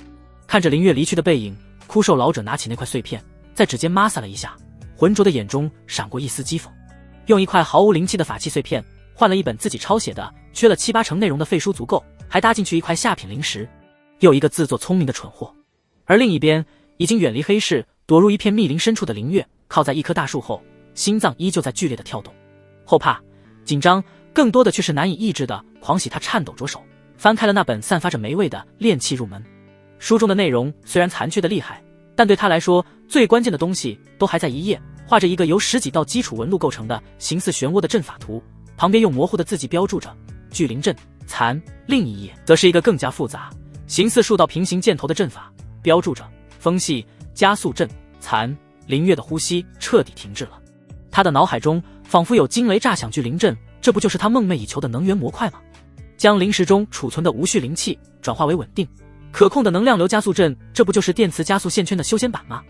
S1: 看着林月离去的背影，枯瘦老者拿起那块碎片，在指尖抹撒了一下，浑浊的眼中闪过一丝讥讽。用一块毫无灵气的法器碎片换了一本自己抄写的缺了7、8成内容的废书足够，还搭进去一块下品灵石，又一个自作聪明的蠢货。而另一边，已经远离黑市躲入一片密林深处的林月，靠在一棵大树后，心脏依旧在剧烈的跳动，后怕紧张更多的却是难以抑制的狂喜。他颤抖着手翻开了那本散发着霉味的炼器入门。书中的内容虽然残缺的厉害，但对他来说最关键的东西都还在一页，画着一个由10几道基础纹路构成的形似漩涡的阵法图，旁边用模糊的字迹标注着聚灵阵残。另一页则是一个更加复杂形似数道平行箭头的阵法，标注着风系加速阵残。林月的呼吸彻底停滞了，他的脑海中仿佛有惊雷炸响。聚灵阵，这不就是他梦寐以求的能源模块吗？将灵石中储存的无序灵气转化为稳定可控的能量流加速阵，这不就是电磁加速线圈的修仙版吗？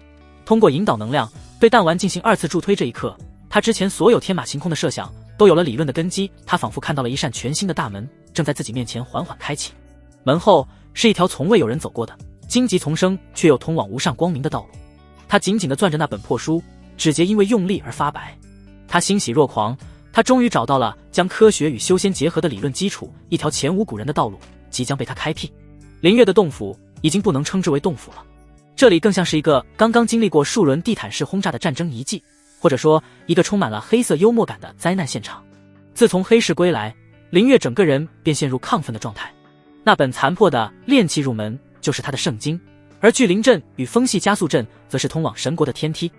S1: 通过引导能量对弹丸进行2次助推，这一刻他之前所有天马行空的设想都有了理论的根基。他仿佛看到了一扇全新的大门正在自己面前缓缓开启，门后是一条从未有人走过的荆棘丛生却又通往无上光明的道路。他紧紧地攥着那本破书，指节因为用力而发白。他欣喜若狂，他终于找到了将科学与修仙结合的理论基础，一条前无古人的道路即将被他开辟。林月的洞府已经不能称之为洞府了，这里更像是一个刚刚经历过数轮地毯式轰炸的战争遗迹，或者说一个充满了黑色幽默感的灾难现场。自从黑市归来，林月整个人便陷入亢奋的状态。那本残破的炼器入门就是他的圣经，而聚灵阵与风系加速阵则是通往神国的天梯。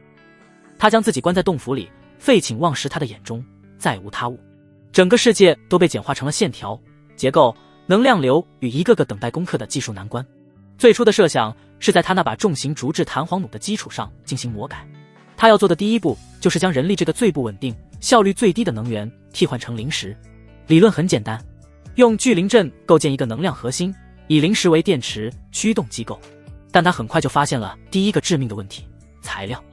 S1: 他将自己关在洞府里，废寝忘食，他的眼中再无他物，整个世界都被简化成了线条、结构、能量流与一个个等待攻克的技术难关。最初的设想是在他那把重型竹制弹簧弩的基础上进行魔改，他要做的第一步就是将人力这个最不稳定、效率最低的能源替换成灵石。理论很简单，用聚灵阵构建一个能量核心，以灵石为电池驱动机构。但他很快就发现了第一个致命的问题：材料。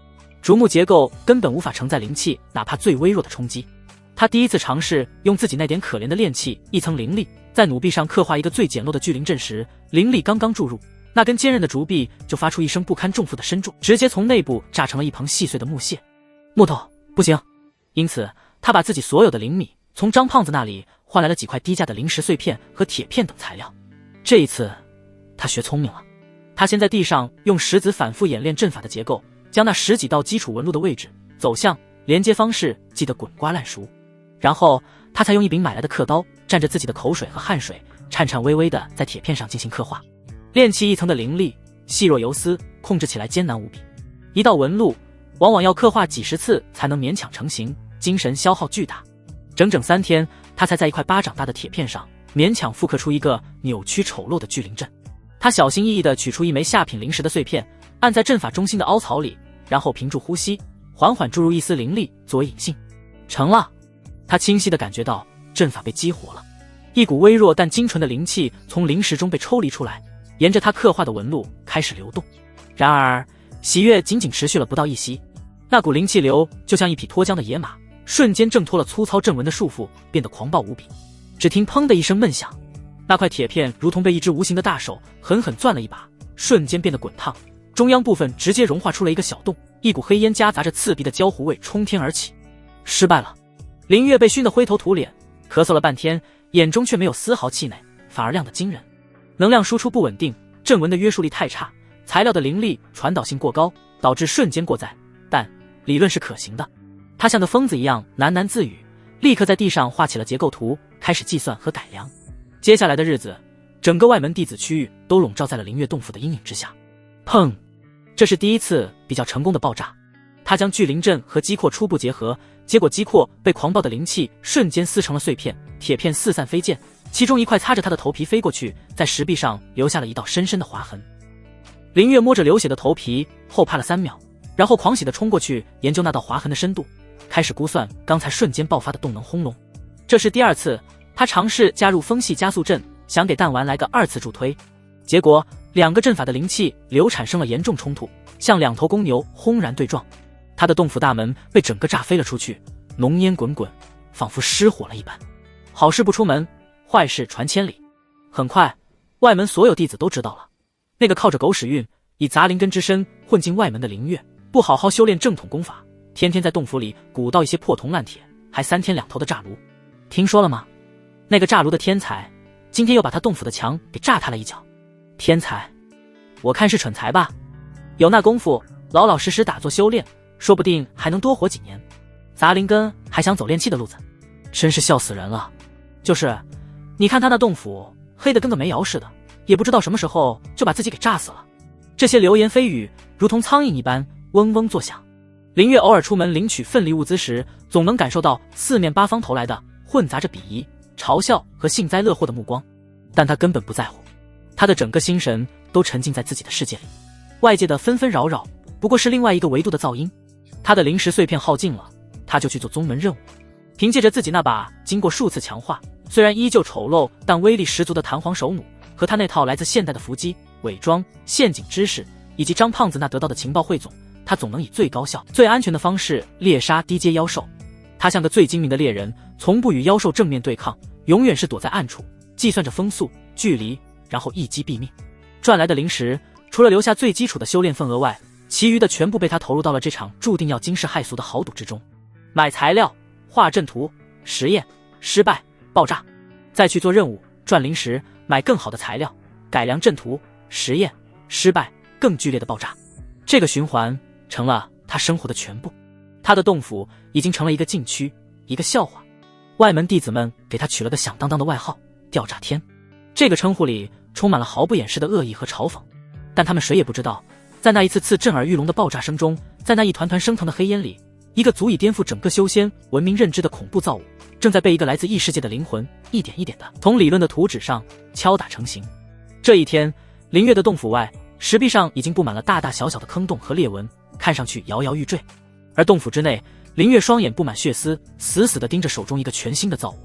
S1: 竹木结构根本无法承载灵气哪怕最微弱的冲击。他第一次尝试用自己那点可怜的炼器一层灵力在弩臂上刻画一个最简陋的聚灵阵时，灵力刚刚注入，那根坚韧的竹臂就发出一声不堪重负的深重，直接从内部炸成了一捧细碎的木屑。木头不行，因此他把自己所有的灵米从张胖子那里换来了几块低价的灵石碎片和铁片等材料。这一次他学聪明了，他先在地上用石子反复演练阵法的结构，将那10几道基础纹路的位置、走向、连接方式记得滚瓜烂熟，然后他才用一柄买来的刻刀蘸着自己的口水和汗水，颤颤巍巍地在铁片上进行刻画。炼器一层的灵力细若游丝，控制起来艰难无比，一道纹路往往要刻画几10次才能勉强成型，精神消耗巨大。整整3天，他才在一块巴掌大的铁片上勉强复刻出一个扭曲丑陋的聚灵阵。他小心翼翼地取出一枚下品灵石的碎片，按在阵法中心的凹槽里，然后屏住呼吸，缓缓注入一丝灵力作为引信。成了！他清晰地感觉到阵法被激活了，一股微弱但精纯的灵气从灵石中被抽离出来，沿着他刻画的纹路开始流动。然而喜悦仅仅持续了不到1息，那股灵气流就像一匹脱缰的野马，瞬间挣脱了粗糙阵纹的束缚，变得狂暴无比。只听砰的一声闷响，那块铁片如同被一只无形的大手狠狠攥了一把，瞬间变得滚烫，中央部分直接融化出了一个小洞，一股黑烟夹杂着刺鼻的焦糊味冲天而起。失败了！林月被熏得灰头土脸，咳嗽了半天，眼中却没有丝毫气馁，反而亮得惊人。能量输出不稳定，阵纹的约束力太差，材料的灵力传导性过高，导致瞬间过载，但理论是可行的。他像个疯子一样喃喃自语，立刻在地上画起了结构图，开始计算和改良。接下来的日子，整个外门弟子区域都笼罩在了灵月洞府的阴影之下。砰！这是第一次比较成功的爆炸。他将聚灵阵和击扩初步结合，结果击扩被狂暴的灵气瞬间撕成了碎片，铁片四散飞溅，其中一块擦着他的头皮飞过去，在石壁上留下了一道深深的划痕。林月摸着流血的头皮，后怕了3秒，然后狂喜地冲过去研究那道划痕的深度，开始估算刚才瞬间爆发的动能轰隆。这是第2次，他尝试加入风系加速阵，想给弹丸来个2次助推，结果2个阵法的灵气流产生了严重冲突，像2头公牛轰然对撞。他的洞府大门被整个炸飞了出去，浓烟滚滚，仿佛失火了一般。好事不出门，坏事传千里。很快，外门所有弟子都知道了，那个靠着狗屎运以杂灵根之身混进外门的林月，不好好修炼正统功法，天天在洞府里鼓捣一些破铜烂铁，还3天2头的炸炉。听说了吗？那个炸炉的天才，今天又把他洞府的墙给炸塌了一脚。天才？我看是蠢材吧。有那功夫，老老实实打坐修炼，说不定还能多活几年。砸灵根还想走炼气的路子，真是笑死人了。就是，你看他那洞府黑得跟个煤窑似的，也不知道什么时候就把自己给炸死了。这些流言蜚语如同苍蝇一般嗡嗡作响。林月偶尔出门领取奋力物资时，总能感受到四面八方投来的混杂着鄙夷、嘲笑和幸灾乐祸的目光，但他根本不在乎，他的整个心神都沉浸在自己的世界里，外界的纷纷扰扰不过是另外一个维度的噪音。他的灵石碎片耗尽了，他就去做宗门任务。凭借着自己那把经过数次强化，虽然依旧丑陋但威力十足的弹簧手弩，和他那套来自现代的伏击、伪装、陷阱知识，以及张胖子那得到的情报汇总，他总能以最高效、最安全的方式猎杀低阶妖兽。他像个最精明的猎人，从不与妖兽正面对抗，永远是躲在暗处，计算着风速、距离，然后一击毙命。赚来的灵石，除了留下最基础的修炼份额外，其余的全部被他投入到了这场注定要惊世骇俗的豪赌之中。买材料、画阵图、实验、失败、爆炸，再去做任务，赚灵石，买更好的材料，改良阵图，实验，失败，更剧烈的爆炸。这个循环成了他生活的全部。他的洞府已经成了一个禁区，一个笑话。外门弟子们给他取了个响当当的外号——吊炸天。这个称呼里充满了毫不掩饰的恶意和嘲讽，但他们谁也不知道，在那一次次震耳欲聋的爆炸声中，在那一团团升腾的黑烟里，一个足以颠覆整个修仙文明认知的恐怖造物，正在被一个来自异世界的灵魂一点一点的从理论的图纸上敲打成型。这一天，林月的洞府外，石壁上已经布满了大大小小的坑洞和裂纹，看上去摇摇欲坠。而洞府之内，林月双眼布满血丝，死死地盯着手中一个全新的造物。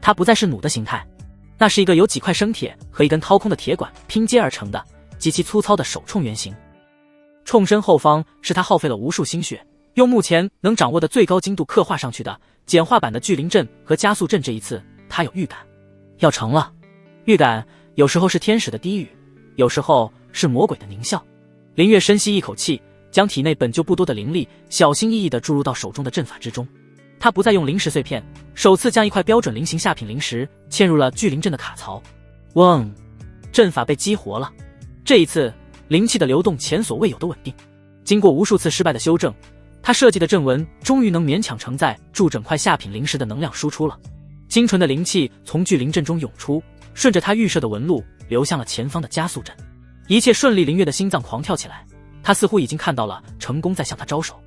S1: 它不再是弩的形态，那是一个由几块生铁和一根掏空的铁管拼接而成的极其粗糙的手铳原型。铳身后方是他耗费了无数心血，用目前能掌握的最高精度刻画上去的简化版的聚灵阵和加速阵。这一次，他有预感，要成了。预感有时候是天使的低语，有时候是魔鬼的狞笑。林月深吸一口气，将体内本就不多的灵力小心翼翼地注入到手中的阵法之中。他不再用灵石碎片，首次将一块标准菱形下品灵石嵌入了聚灵阵的卡槽。嗡，阵法被激活了。这一次，灵气的流动前所未有的稳定。经过无数次失败的修正，他设计的阵纹终于能勉强承载住整块下品灵石的能量输出了。精纯的灵气从聚灵阵中涌出，顺着他预设的纹路流向了前方的加速阵。一切顺利，林月的心脏狂跳起来，他似乎已经看到了成功在向他招手。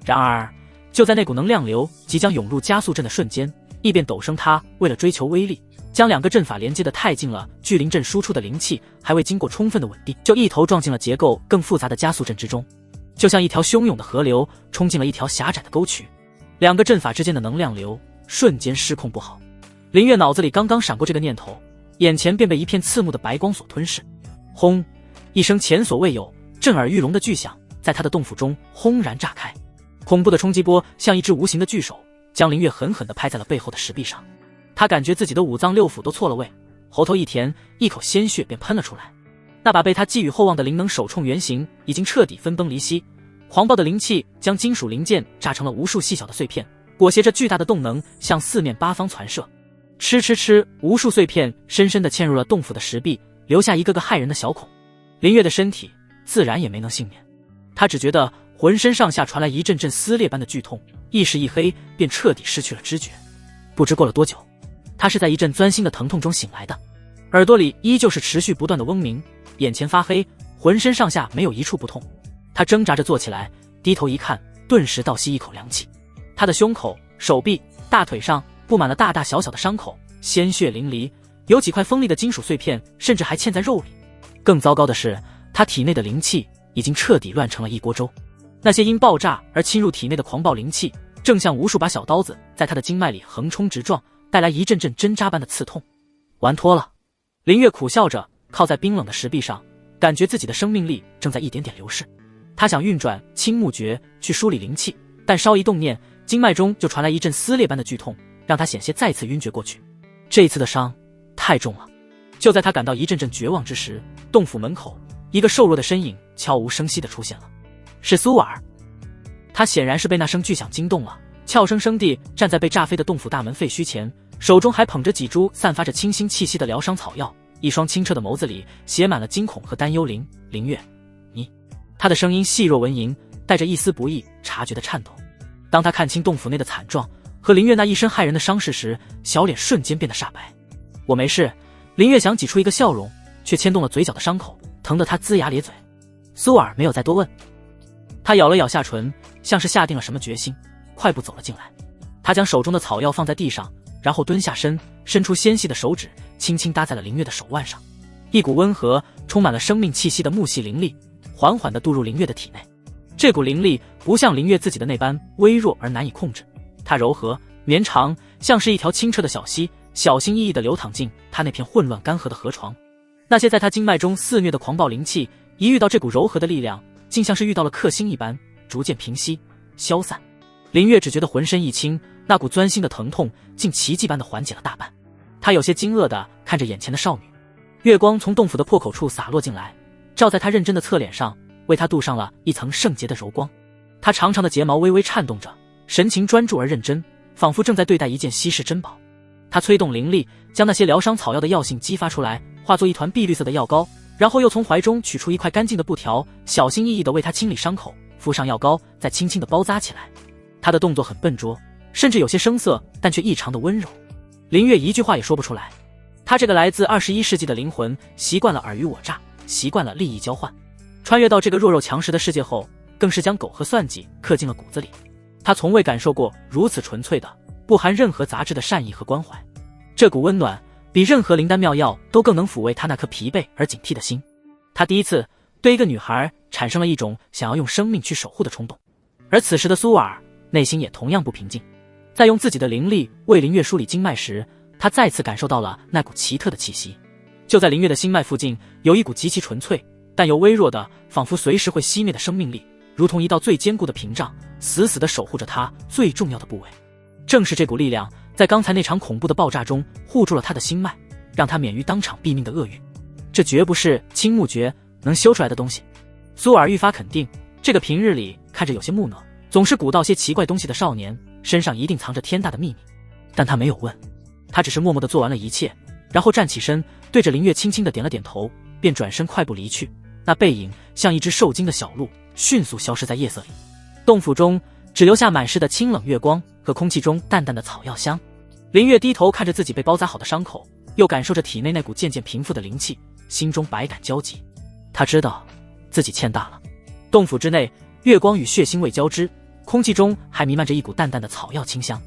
S1: 然而，就在那股能量流即将涌入加速阵的瞬间，异变陡升他为了追求威力，将两个阵法连接得太近了，聚灵阵输出的灵气还未经过充分的稳定，就一头撞进了结构更复杂的加速阵之中，就像一条汹涌的河流冲进了一条狭窄的沟渠。两个阵法之间的能量流瞬间失控不好。林月脑子里刚刚闪过这个念头，眼前便被一片刺目的白光所吞噬。轰！一声前所未有、震耳欲聋的巨响在他的洞府中轰然炸开，恐怖的冲击波像一只无形的巨手，将林月狠狠地拍在了背后的石壁上。他感觉自己的五脏六腑都错了位，喉头一甜，一口鲜血便喷了出来。那把被他寄予厚望的灵能手铳原型已经彻底分崩离析，狂暴的灵气将金属零件炸成了无数细小的碎片，裹挟着巨大的动能向四面八方传射。吃吃吃，无数碎片深深地嵌入了洞府的石壁，留下一个个骇人的小孔。林月的身体自然也没能幸免，他只觉得浑身上下传来一阵阵撕裂般的剧痛，意识一黑便彻底失去了知觉。不知过了多久，他是在一阵钻心的疼痛中醒来的，耳朵里依旧是持续不断的嗡鸣，眼前发黑，浑身上下没有一处不痛。他挣扎着坐起来，低头一看，顿时倒吸一口凉气。他的胸口、手臂、大腿上布满了大大小小的伤口，鲜血淋漓，有几块锋利的金属碎片甚至还嵌在肉里。更糟糕的是，他体内的灵气已经彻底乱成了一锅粥。那些因爆炸而侵入体内的狂暴灵气，正像无数把小刀子在他的经脉里横冲直撞，带来一阵阵针扎般的刺痛。完脱了！林月苦笑着靠在冰冷的石壁上，感觉自己的生命力正在一点点流逝。他想运转青木诀去梳理灵气，但稍一动念，经脉中就传来一阵撕裂般的剧痛，让他险些再次晕厥过去。这一次的伤太重了。就在他感到一阵阵绝望之时，洞府门口一个瘦弱的身影悄无声息地出现了，是苏尔。他他显然是被那声巨响惊动了，俏生生地站在被炸飞的洞府大门废墟前，手中还捧着几株散发着清新气息的疗伤草药，一双清澈的眸子里写满了惊恐和担忧。林月，你……他的声音细若蚊蝇，带着一丝不易察觉的颤抖。当他看清洞府内的惨状和林月那一身骇人的伤势时，小脸瞬间变得煞白。我没事。林月想挤出一个笑容，却牵动了嘴角的伤口，疼得他龇牙咧嘴。苏尔没有再多问，他咬了咬下唇，像是下定了什么决心，快步走了进来。他将手中的草药放在地上，然后蹲下身，伸出纤细的手指，轻轻搭在了林月的手腕上。一股温和、充满了生命气息的木系灵力缓缓地渡入林月的体内。这股灵力不像林月自己的那般微弱而难以控制，它柔和绵长，像是一条清澈的小溪，小心翼翼地流淌进他那片混乱干涸的河床。那些在他经脉中肆虐的狂暴灵气，一遇到这股柔和的力量，竟像是遇到了克星一般，逐渐平息消散。林月只觉得浑身一轻，那股钻心的疼痛竟奇迹般的缓解了大半。他有些惊愕地看着眼前的少女，月光从洞府的破口处洒落进来，照在他认真的侧脸上，为他镀上了一层圣洁的柔光。他长长的睫毛微微颤动着，神情专注而认真，仿佛正在对待一件稀世珍宝。他催动灵力，将那些疗伤草药的药性激发出来，化作一团碧绿色的药膏，然后又从怀中取出一块干净的布条，小心翼翼地为他清理伤口，敷上药膏，再轻轻地包扎起来。他的动作很笨拙，甚至有些生涩，但却异常的温柔。林月一句话也说不出来。他这个来自21世纪的灵魂，习惯了尔虞我诈，习惯了利益交换。穿越到这个弱肉强食的世界后，更是将苟和算计刻进了骨子里。他从未感受过如此纯粹的不含任何杂质的善意和关怀，这股温暖比任何灵丹妙药都更能抚慰他那颗疲惫而警惕的心。他第一次对一个女孩产生了一种想要用生命去守护的冲动。而此时的苏尔内心也同样不平静，在用自己的灵力为林月梳理经脉时，他再次感受到了那股奇特的气息。就在林月的心脉附近，有一股极其纯粹但又微弱的，仿佛随时会熄灭的生命力，如同一道最坚固的屏障，死死地守护着他最重要的部位。正是这股力量，在刚才那场恐怖的爆炸中护住了他的心脉，让他免于当场毙命的厄运。这绝不是青木诀能修出来的东西。苏尔愈发肯定，这个平日里看着有些木讷，总是鼓捣些奇怪东西的少年，身上一定藏着天大的秘密。但他没有问，他只是默默地做完了一切，然后站起身，对着林月轻轻地点了点头，便转身快步离去。那背影像一只受惊的小鹿，迅速消失在夜色里。洞府中只留下满室的清冷月光和空气中淡淡的草药香。林月低头看着自己被包扎好的伤口，又感受着体内那股渐渐平复的灵气，心中百感交集。他知道自己欠大了。洞府之内，月光与血腥味交织，空气中还弥漫着一股淡淡的草药清香。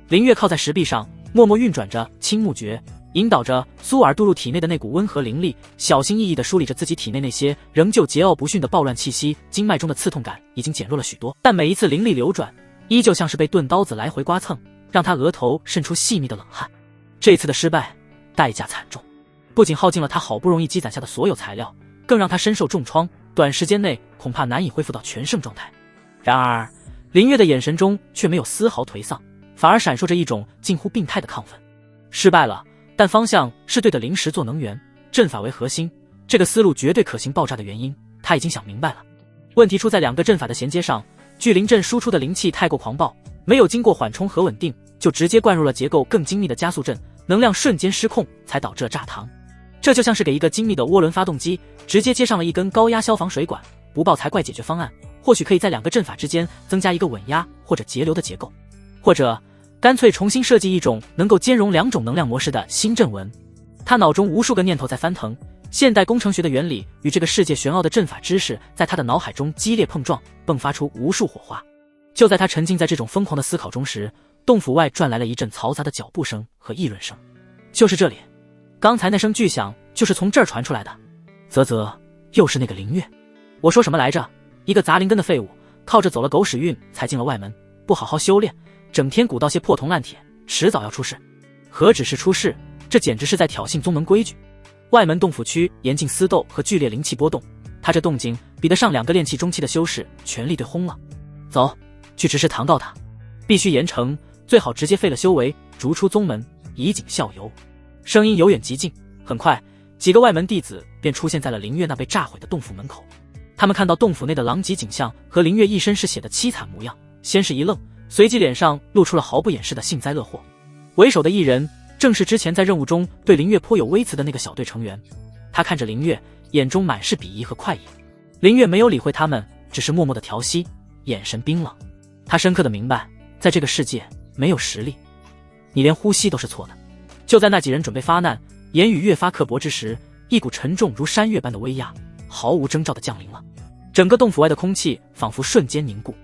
S1: 林月靠在石壁上，默默运转着青木诀，引导着苏尔渡入体内的那股温和灵力，小心翼翼地梳理着自己体内那些仍旧桀骜不驯的暴乱气息。经脉中的刺痛感已经减弱了许多，但每一次灵力流转，依旧像是被钝刀子来回刮蹭，让他额头渗出细密的冷汗。这次的失败代价惨重，不仅耗尽了他好不容易积攒下的所有材料，更让他身受重创，短时间内恐怕难以恢复到全盛状态。然而林月的眼神中却没有丝毫颓丧，反而闪烁着一种近乎病态的亢奋。失败了，但方向是对的，灵石做能源，阵法为核心，这个思路绝对可行。爆炸的原因他已经想明白了，问题出在两个阵法的衔接上。聚灵阵输出的灵气太过狂暴，没有经过缓冲和稳定，就直接灌入了结构更精密的加速阵，能量瞬间失控，才导致了炸膛。这就像是给一个精密的涡轮发动机直接接上了一根高压消防水管，不爆才怪。解决方案或许可以在两个阵法之间增加一个稳压或者节流的结构，或者干脆重新设计一种能够兼容两种能量模式的新阵纹。他脑中无数个念头在翻腾，现代工程学的原理与这个世界玄奥的阵法知识在他的脑海中激烈碰撞，迸发出无数火花。就在他沉浸在这种疯狂的思考中时，洞府外传来了一阵嘈杂的脚步声和议论声。就是这里，刚才那声巨响就是从这儿传出来的。又是那个林月。我说什么来着？一个杂灵根的废物，靠着走了狗屎运才进了外门，不好好修炼，整天鼓捣些破铜烂铁，迟早要出事。何止是出事，这简直是在挑衅宗门规矩。外门洞府区严禁私斗和剧烈灵气波动，他这动静比得上2个炼气中期的修士全力对轰了。走，去执事堂告他，必须严惩，最好直接废了修为，逐出宗门，以儆效尤。声音由远及近，很快几个外门弟子便出现在了林月那被炸毁的洞府门口。他们看到洞府内的狼藉景象和林月一身是血的凄惨模样，先是一愣，随即脸上露出了毫不掩饰的幸灾乐祸。为首的一人正是之前在任务中对林月颇有微词的那个小队成员。他看着林月，眼中满是鄙夷和快意。林月没有理会他们，只是默默的调息，眼神冰冷。他深刻的明白，在这个世界没有实力，你连呼吸都是错的。就在那几人准备发难，言语越发刻薄之时，一股沉重如山岳般的威压毫无征兆地降临了。整个洞府外的空气仿佛瞬间凝固。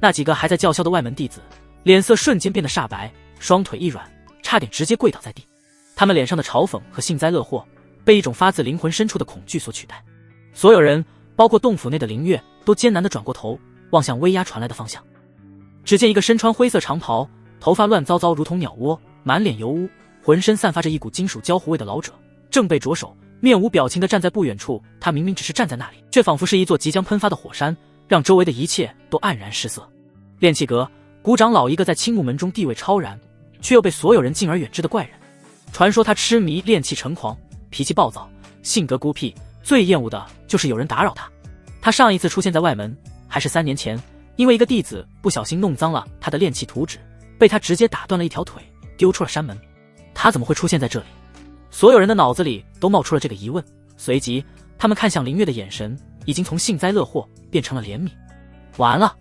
S1: 那几个还在叫嚣的外门弟子脸色瞬间变得煞白，双腿一软，差点直接跪倒在地。他们脸上的嘲讽和幸灾乐祸被一种发自灵魂深处的恐惧所取代。所有人，包括洞府内的林月，都艰难地转过头，望向威压传来的方向。只见一个身穿灰色长袍，头发乱糟糟如同鸟窝，满脸油污，浑身散发着一股金属焦糊味的老者，正被着手，面无表情地站在不远处。他明明只是站在那里，却仿佛是一座即将喷发的火山，让周围的一切都黯然失色。炼气阁谷长老，一个在青木门中地位超然，却又被所有人敬而远之的怪人。传说他痴迷炼气成狂，脾气暴躁，性格孤僻，最厌恶的就是有人打扰他。他上一次出现在外门还是3年前，因为一个弟子不小心弄脏了他的炼气图纸，被他直接打断了一条腿，丢出了山门。他怎么会出现在这里？所有人的脑子里都冒出了这个疑问，随即他们看向林月的眼神已经从幸灾乐祸变成了怜悯。完了，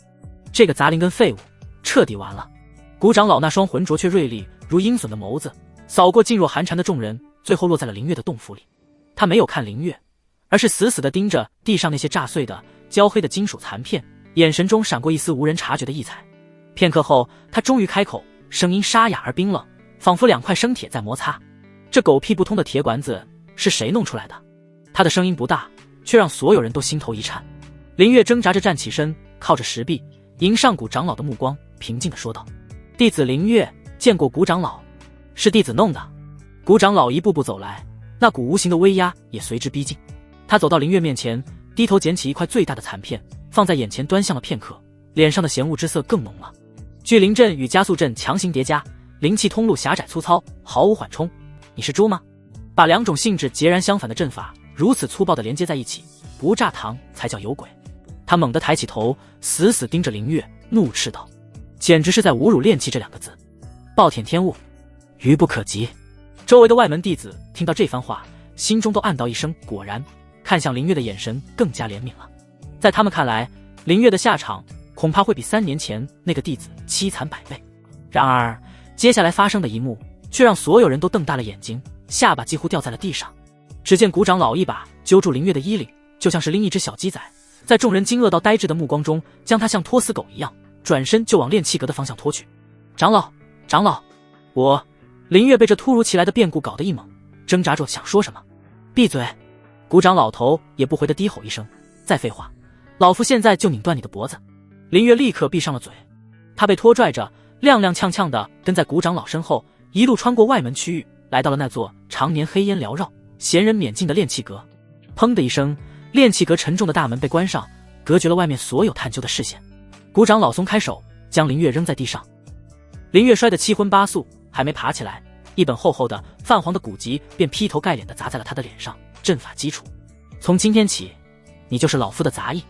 S1: 这个杂灵跟废物彻底完了。谷长老那双浑浊却锐利如鹰隼的眸子扫过噤若寒蝉的众人，最后落在了林月的洞府里。他没有看林月，而是死死地盯着地上那些炸碎的焦黑的金属残片，眼神中闪过一丝无人察觉的异彩。片刻后，他终于开口，声音沙哑而冰冷，仿佛2块生铁在摩擦。这狗屁不通的铁管子是谁弄出来的？他的声音不大，却让所有人都心头一颤。林月挣扎着站起身，靠着石壁迎上谷长老的目光，平静地说道：弟子林月见过谷长老。是弟子弄的。谷长老一步步走来，那股无形的威压也随之逼近。他走到林月面前，低头捡起一块最大的残片，放在眼前端详了片刻，脸上的嫌恶之色更浓了。聚灵阵与加速阵强行叠加，灵气通路狭窄粗糙，毫无缓冲。你是猪吗？把2种性质截然相反的阵法如此粗暴地连接在一起，不炸膛才叫有鬼。他猛地抬起头，死死盯着林月，怒斥道：简直是在侮辱炼气这2个字，暴殄天物，愚不可及。周围的外门弟子听到这番话，心中都暗道一声果然，看向林月的眼神更加怜悯了。在他们看来，林月的下场恐怕会比3年前那个弟子凄惨100倍。然而接下来发生的一幕却让所有人都瞪大了眼睛，下巴几乎掉在了地上。只见谷长老一把揪住林月的衣领，就像是拎一只小鸡仔，在众人惊愕到呆滞的目光中，将他像拖死狗一样转身就往炼气阁的方向拖去。长老，长老，林月被这突如其来的变故搞得一懵，挣扎着想说什么。闭嘴！谷长老头也不回地低吼一声，再废话，老夫现在就拧断你的脖子。林月立刻闭上了嘴。他被拖拽着踉踉跄跄地跟在谷长老身后，一路穿过外门区域，来到了那座常年黑烟缭绕、闲人免进的炼气阁。砰的一声，炼气阁沉重的大门被关上，隔绝了外面所有探究的视线。谷长老松开手，将林月扔在地上。林月摔得七荤八素，还没爬起来，一本厚厚的泛黄的古籍便劈头盖脸地砸在了他的脸上。阵法基础，从今天起，你就是老夫的杂役。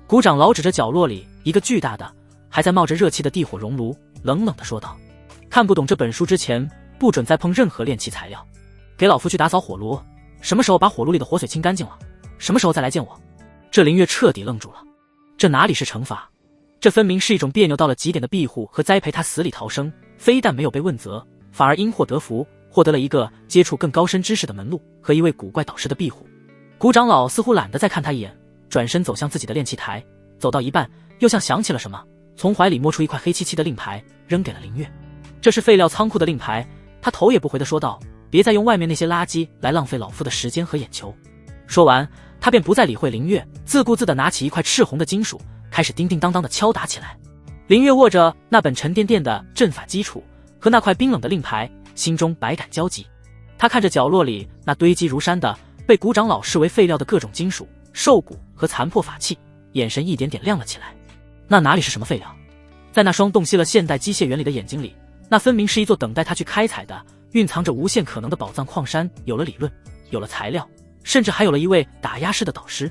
S1: 谷长老指着角落里一个巨大的还在冒着热气的地火熔炉，冷冷地说道：看不懂这本书之前，不准再碰任何炼气材料。给老夫去打扫火炉，什么时候把火炉里的火水清干净了，什么时候再来见我。这林月彻底愣住了，这哪里是惩罚，这分明是一种别扭到了极点的庇护和栽培他死里逃生。非但没有被问责，反而因祸得福，获得了一个接触更高深知识的门路和一位古怪导师的庇护。谷长老似乎懒得再看他一眼，转身走向自己的炼气台，走到一半又像想起了什么，从怀里摸出一块黑漆漆的令牌，扔给了林月。这是废料仓库的令牌，他头也不回地说道：别再用外面那些垃圾来浪费老夫的时间和眼球。说完，他便不再理会林月，自顾自地拿起一块赤红的金属，开始叮叮当当地敲打起来。林月握着那本沉甸甸的阵法基础和那块冰冷的令牌，心中百感交集。他看着角落里那堆积如山的被谷长老视为废料的各种金属、兽骨和残破法器，眼神一点点亮了起来。那哪里是什么废料？在那双洞悉了现代机械原理的眼睛里，那分明是一座等待他去开采的蕴藏着无限可能的宝藏矿山。有了理论，有了材料，甚至还有了一位打压式的导师。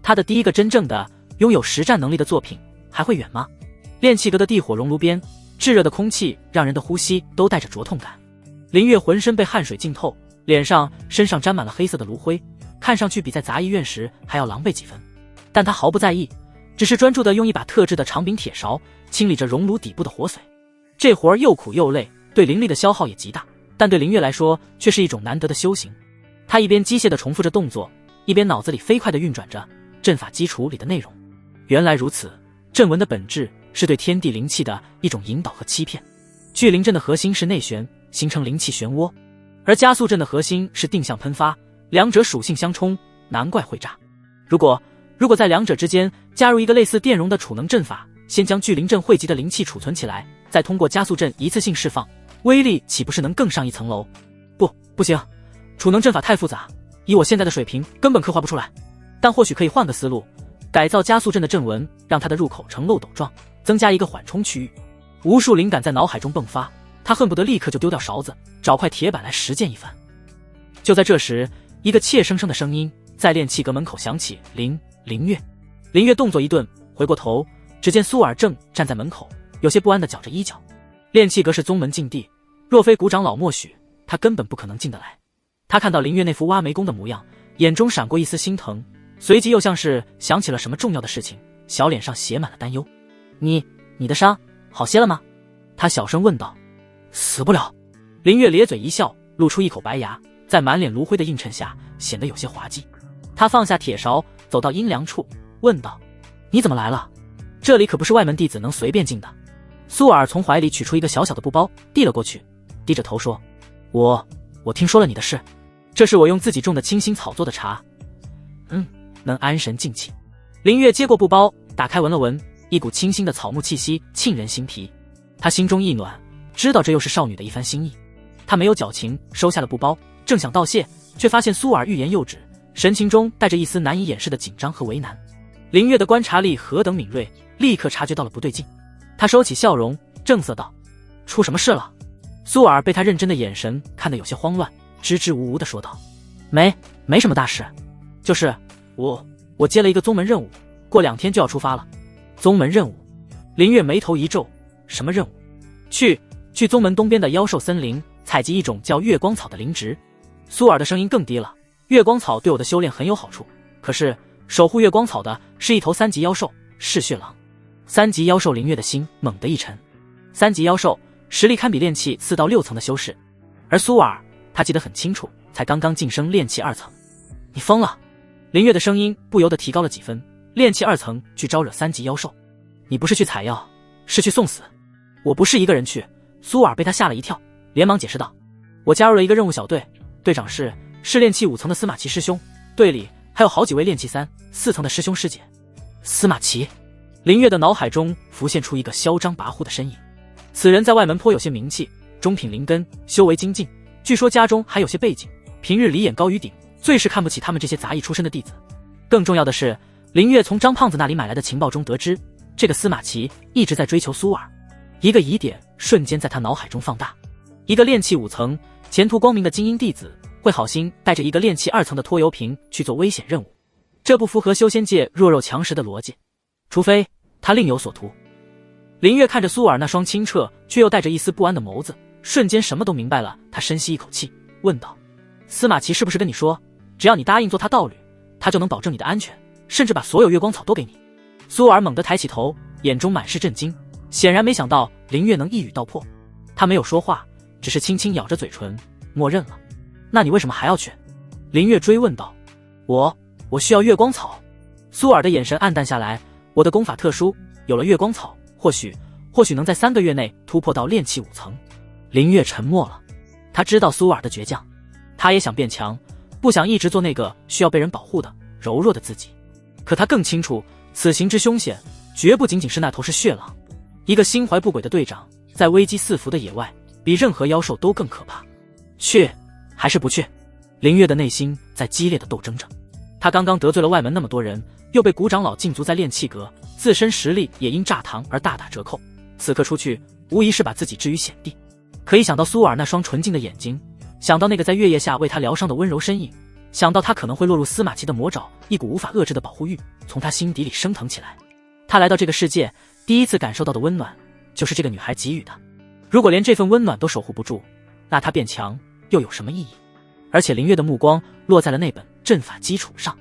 S1: 他的第一个真正的拥有实战能力的作品还会远吗？炼气阁的地火熔炉边，炙热的空气让人的呼吸都带着灼痛感。林月浑身被汗水浸透，脸上身上沾满了黑色的炉灰，看上去比在杂役院时还要狼狈几分。但他毫不在意，只是专注地用一把特制的长柄铁勺清理着熔炉底部的火髓。这活儿又苦又累，对灵力的消耗也极大，但对林月来说却是一种难得的修行。他一边机械地重复着动作，一边脑子里飞快地运转着阵法基础里的内容。原来如此，阵纹的本质是对天地灵气的一种引导和欺骗。聚灵阵的核心是内旋，形成灵气漩涡，而加速阵的核心是定向喷发，两者属性相冲，难怪会炸。如果在两者之间加入一个类似电容的储能阵法，先将聚灵阵汇集的灵气储存起来，再通过加速阵一次性释放，威力岂不是能更上一层楼？不行，储能阵法太复杂，以我现在的水平根本刻画不出来。但或许可以换个思路，改造加速阵的阵纹，让它的入口呈漏斗状，增加一个缓冲区域。无数灵感在脑海中迸发，他恨不得立刻就丢掉勺子，找块铁板来实践一番。就在这时，一个怯生生的声音在炼气阁门口响起：林月。林月动作一顿，回过头，只见苏尔正站在门口，有些不安地搅着衣角。炼气阁是宗门禁地，若非谷长老默许，他根本不可能进得来。他看到林月那副挖眉弓的模样，眼中闪过一丝心疼，随即又像是想起了什么重要的事情，小脸上写满了担忧。你的伤好些了吗？他小声问道。死不了。林月咧嘴一笑，露出一口白牙，在满脸炉灰的映衬下显得有些滑稽。他放下铁勺，走到阴凉处，问道：你怎么来了？这里可不是外门弟子能随便进的。苏尔从怀里取出一个小小的布包，递了过去，低着头说：我听说了你的事，这是我用自己种的清新草做的茶，能安神静气。林月接过布包，打开闻了闻，一股清新的草木气息沁人心脾。他心中一暖，知道这又是少女的一番心意。他没有矫情，收下了布包，正想道谢，却发现苏尔欲言又止，神情中带着一丝难以掩饰的紧张和为难。林月的观察力何等敏锐，立刻察觉到了不对劲。他收起笑容，正色道：出什么事了？苏尔被他认真的眼神看得有些慌乱，支支吾吾地说道：没什么大事，就是我接了一个宗门任务，过2天就要出发了。宗门任务？林月眉头一皱，什么任务？去宗门东边的妖兽森林采集一种叫月光草的灵植。苏尔的声音更低了，月光草对我的修炼很有好处，可是守护月光草的是一头3级妖兽嗜血狼。3级妖兽，林月的心猛地一沉。3级妖兽实力堪比炼气4到6层的修士，而苏尔他记得很清楚，才刚刚晋升炼气2层。你疯了！林月的声音不由得提高了几分。炼气2层去招惹3级妖兽，你不是去采药，是去送死。我不是一个人去。苏尔被他吓了一跳，连忙解释道：我加入了一个任务小队，队长是炼气5层的司马齐师兄，队里还有好几位炼气3、4层的师兄师姐。司马齐。林月的脑海中浮现出一个嚣张跋扈的身影，此人在外门颇有些名气，中品灵根，修为精进，据说家中还有些背景，平日里眼高于顶，最是看不起他们这些杂役出身的弟子。更重要的是，林月从张胖子那里买来的情报中得知，这个司马齐一直在追求苏尔。一个疑点瞬间在他脑海中放大，一个炼气5层前途光明的精英弟子，会好心带着一个炼气2层的拖油瓶去做危险任务，这不符合修仙界弱肉强食的逻辑，除非他另有所图。林月看着苏尔那双清澈却又带着一丝不安的眸子，瞬间什么都明白了。他深吸一口气，问道：司马齐是不是跟你说，只要你答应做他道侣，他就能保证你的安全，甚至把所有月光草都给你？苏尔猛地抬起头，眼中满是震惊，显然没想到林月能一语道破。他没有说话，只是轻轻咬着嘴唇，默认了。那你为什么还要去？林月追问道。我需要月光草。苏尔的眼神暗淡下来，我的功法特殊，有了月光草，或许能在3个月内突破到炼气5层。林月沉默了，他知道苏尔的倔强，他也想变强，不想一直做那个需要被人保护的柔弱的自己。可他更清楚，此行之凶险，绝不仅仅是那头是血狼。一个心怀不轨的队长，在危机四伏的野外，比任何妖兽都更可怕。去还是不去？林月的内心在激烈的斗争着。他刚刚得罪了外门那么多人，又被谷长老禁足在炼气阁，自身实力也因炸堂而大打折扣。此刻出去，无疑是把自己置于险地。可一想到苏尔那双纯净的眼睛，想到那个在月夜下为他疗伤的温柔身影，想到他可能会落入司马齐的魔爪，一股无法遏制的保护欲从他心底里升腾起来。他来到这个世界，第一次感受到的温暖，就是这个女孩给予的。如果连这份温暖都守护不住，那他变强又有什么意义？而且林月的目光落在了那本阵法基础上，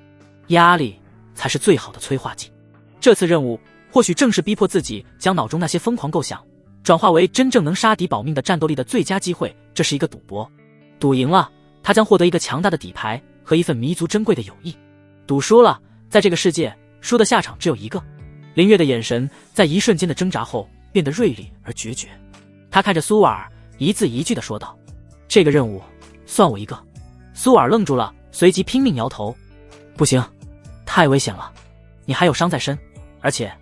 S1: 压力才是最好的催化剂。这次任务或许正是逼迫自己将脑中那些疯狂构想转化为真正能杀敌保命的战斗力的最佳机会。这是一个赌博，赌赢了，他将获得一个强大的底牌和一份弥足珍贵的友谊；赌输了，在这个世界，输的下场只有一个。林月的眼神在一瞬间的挣扎后变得锐利而决绝，他看着苏瓦尔，一字一句地说道：“这个任务算我一个。”苏瓦尔愣住了，随即拼命摇头：“不行，太危险了，你还有伤在身，而且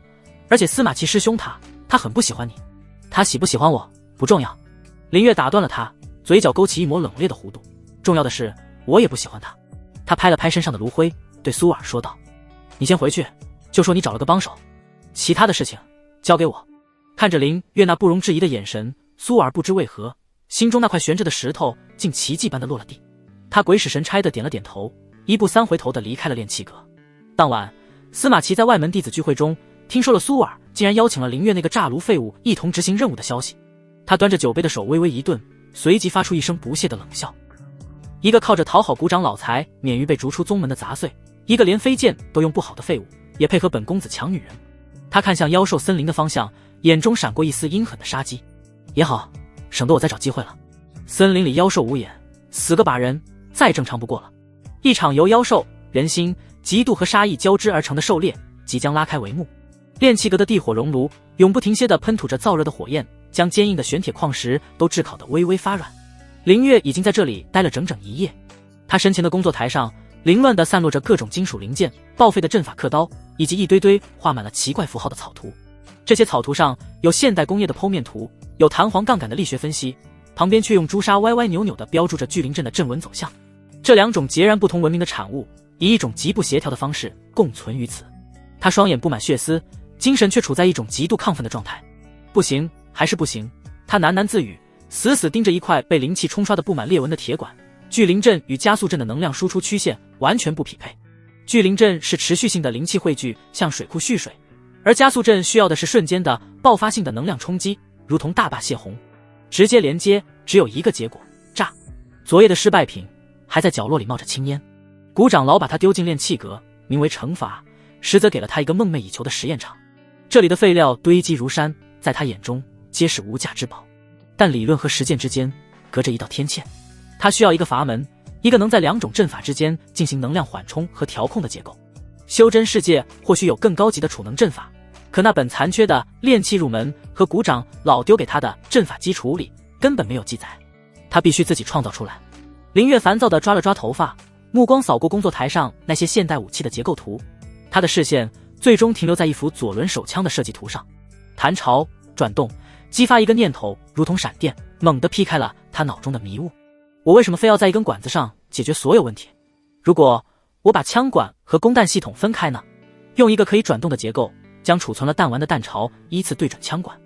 S1: 司马齐师兄他很不喜欢你。他喜不喜欢我不重要。”林月打断了他，嘴角勾起一抹冷冽的弧度：“重要的是我也不喜欢他。”他拍了拍身上的炉灰，对苏瓦尔说道：“你先回去，就说你找了个帮手，其他的事情交给我。”看着林月那不容置疑的眼神，苏瓦尔不知为何，心中那块悬着的石头竟奇迹般的落了地。他鬼使神差的点了点头，一步三回头的离开了炼气阁。当晚，司马齐在外门弟子聚会中听说了苏瓦尔竟然邀请了林月那个炸炉废物一同执行任务的消息。他端着酒杯的手微微一顿，随即发出一声不屑的冷笑。一个靠着讨好股长老财免于被逐出宗门的杂碎，一个连飞剑都用不好的废物，也配合本公子抢女人。他看向妖兽森林的方向，眼中闪过一丝阴狠的杀机。也好，省得我再找机会了。森林里妖兽无眼，死个把人再正常不过了。一场由妖兽、人心、嫉妒和杀意交织而成的狩猎即将拉开帷幕。炼气阁的地火熔炉永不停歇地喷吐着燥热的火焰，将坚硬的玄铁矿石都炙烤得微微发软。林月已经在这里待了整整一夜。他身前的工作台上凌乱地散落着各种金属零件、报废的阵法刻刀，以及一堆堆画满了奇怪符号的草图。这些草图上有现代工业的剖面图，有弹簧杠杆的力学分析，旁边却用朱砂歪歪扭扭地标注着巨灵阵的阵纹走向。这两种截然不同文明的产物，以一种极不协调的方式共存于此。他双眼布满血丝，精神却处在一种极度亢奋的状态。不行，还是不行，他喃喃自语，死死盯着一块被灵气冲刷的布满裂纹的铁管。巨灵阵与加速阵的能量输出曲线完全不匹配。巨灵阵是持续性的灵气汇聚，向水库蓄水，而加速阵需要的是瞬间的爆发性的能量冲击，如同大坝泄洪，直接连接只有一个结果：炸。昨夜的失败品还在角落里冒着青烟，股长老把他丢进炼气阁，名为惩罚，实则给了他一个梦寐以求的实验场。这里的废料堆积如山，在他眼中皆是无价之宝，但理论和实践之间隔着一道天堑。他需要一个阀门，一个能在两种阵法之间进行能量缓冲和调控的结构。修真世界或许有更高级的储能阵法，可那本残缺的炼气入门和股长老丢给他的阵法基础里根本没有记载，他必须自己创造出来。林月烦躁地抓了抓头发，目光扫过工作台上那些现代武器的结构图，他的视线最终停留在一幅左轮手枪的设计图上。弹潮转动，激发一个念头，如同闪电，猛地劈开了他脑中的迷雾。我为什么非要在一根管子上解决所有问题？如果我把枪管和供弹系统分开呢？用一个可以转动的结构，将储存了弹丸的弹槽依次对准枪管，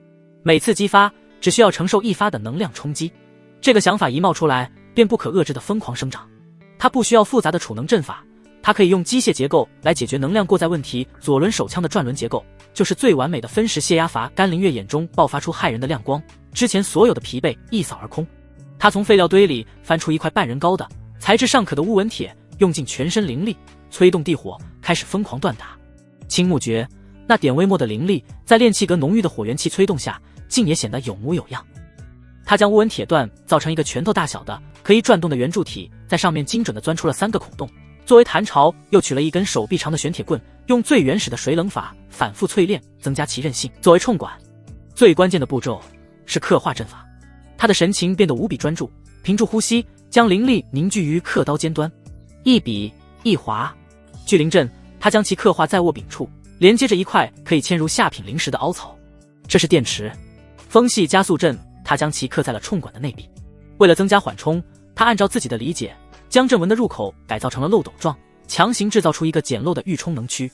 S1: 每次激发只需要承受一发的能量冲击。这个想法一冒出来，便不可遏制的疯狂生长。它不需要复杂的储能阵法，它可以用机械结构来解决能量过载问题。左轮手枪的转轮结构就是最完美的分时泄压阀。甘林月眼中爆发出骇人的亮光，之前所有的疲惫一扫而空。他从废料堆里翻出一块半人高的材质尚可的乌纹铁，用尽全身灵力催动地火，开始疯狂锻打。青木诀那点微末的灵力，在炼气阁浓郁的火元气催动下，竟也显得有模有样。他将乌纹铁段造成一个拳头大小的可以转动的圆柱体，在上面精准地钻出了3个孔洞。作为弹槽，又取了一根手臂长的玄铁棍，用最原始的水冷法反复淬炼，增加其韧性。作为冲管，最关键的步骤是刻画阵法。他的神情变得无比专注，屏住呼吸，将灵力凝聚于刻刀尖端，一笔一划。巨灵阵，他将其刻画在握柄处，连接着一块可以嵌入下品灵石的凹槽，这是电池。风系加速阵，他将其刻在了冲管的内壁。为了增加缓冲，他按照自己的理解，将阵纹的入口改造成了漏斗状，强行制造出一个简陋的预充能区。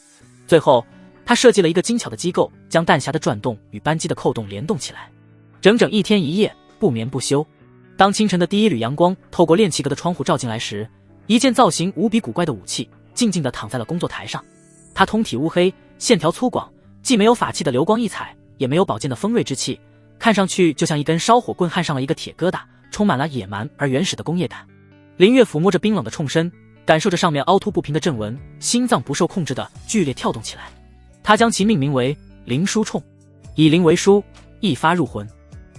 S1: 最后，他设计了一个精巧的机构，将弹匣的转动与扳机的扣动联动起来。整整1天1夜，不眠不休。当清晨的第一缕阳光透过炼气阁的窗户照进来时，一件造型无比古怪的武器静静地躺在了工作台上。它通体乌黑，线条粗犷，既没有法器的流光溢彩，也没有宝剑的锋锐之气，看上去就像一根烧火棍焊上了一个铁疙瘩，充满了野蛮而原始的工业感。林月抚摸着冰冷的冲身，感受着上面凹凸不平的阵纹，心脏不受控制的剧烈跳动起来。他将其命名为灵书冲，以灵为书，一发入魂。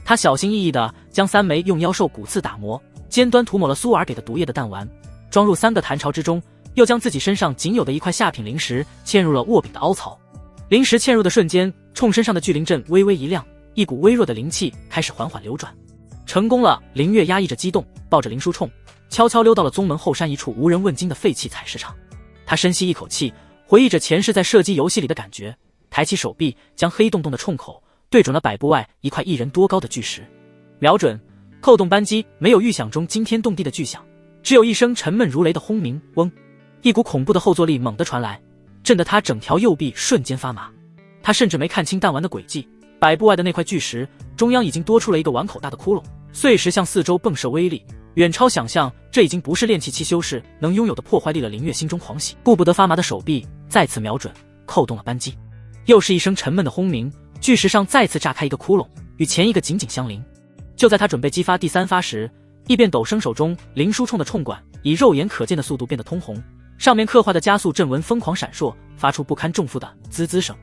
S1: 他小心翼翼地将3枚用妖兽骨刺打磨，尖端涂抹了苏尔给的毒液的弹丸，装入3个坛巢之中，又将自己身上仅有的一块下品灵石嵌入了握柄的凹槽。灵石嵌入的瞬间，冲身上的聚灵阵微微一亮，一股微弱的灵气开始缓缓流转。成功了！林月压抑着激动，抱着灵书冲，悄悄溜到了宗门后山一处无人问津的废弃采石场。他深吸一口气，回忆着前世在射击游戏里的感觉，抬起手臂，将黑洞洞的冲口对准了100步外一块1人多高的巨石，瞄准，扣动扳机。没有预想中惊天动地的巨响，只有一声沉闷如雷的轰鸣。嗡！一股恐怖的后坐力猛地传来，震得他整条右臂瞬间发麻。他甚至没看清弹丸的轨迹，100步外的那块巨石中央已经多出了一个碗口大的窟窿，碎石向四周迸射威力，远超想象，这已经不是炼气期修士能拥有的破坏力了。林月心中狂喜，顾不得发麻的手臂，再次瞄准，扣动了扳机。又是一声沉闷的轰鸣，巨石上再次炸开一个窟窿，与前一个紧紧相邻。就在他准备激发第3发时，异变陡生手中灵书冲的冲管以肉眼可见的速度变得通红，上面刻画的加速阵纹疯狂闪烁，发出不堪重负的滋滋声。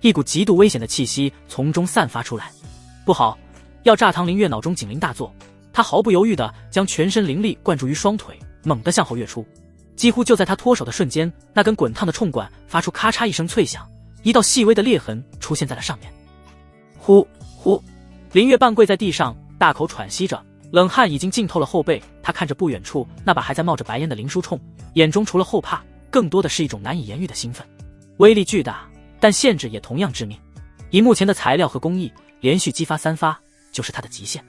S1: 一股极度危险的气息从中散发出来。不好，要炸膛！林月脑中警铃大作，他毫不犹豫地将全身灵力灌注于双腿，猛地向后跃出。几乎就在他脱手的瞬间，那根滚烫的冲管发出咔嚓一声脆响，一道细微的裂痕出现在了上面。呼呼！林月半跪在地上，大口喘息着，冷汗已经浸透了后背。他看着不远处那把还在冒着白烟的灵书冲，眼中除了后怕，更多的是一种难以言喻的兴奋。威力巨大，但限制也同样致命。以目前的材料和工艺，连续激发3发就是他的极限，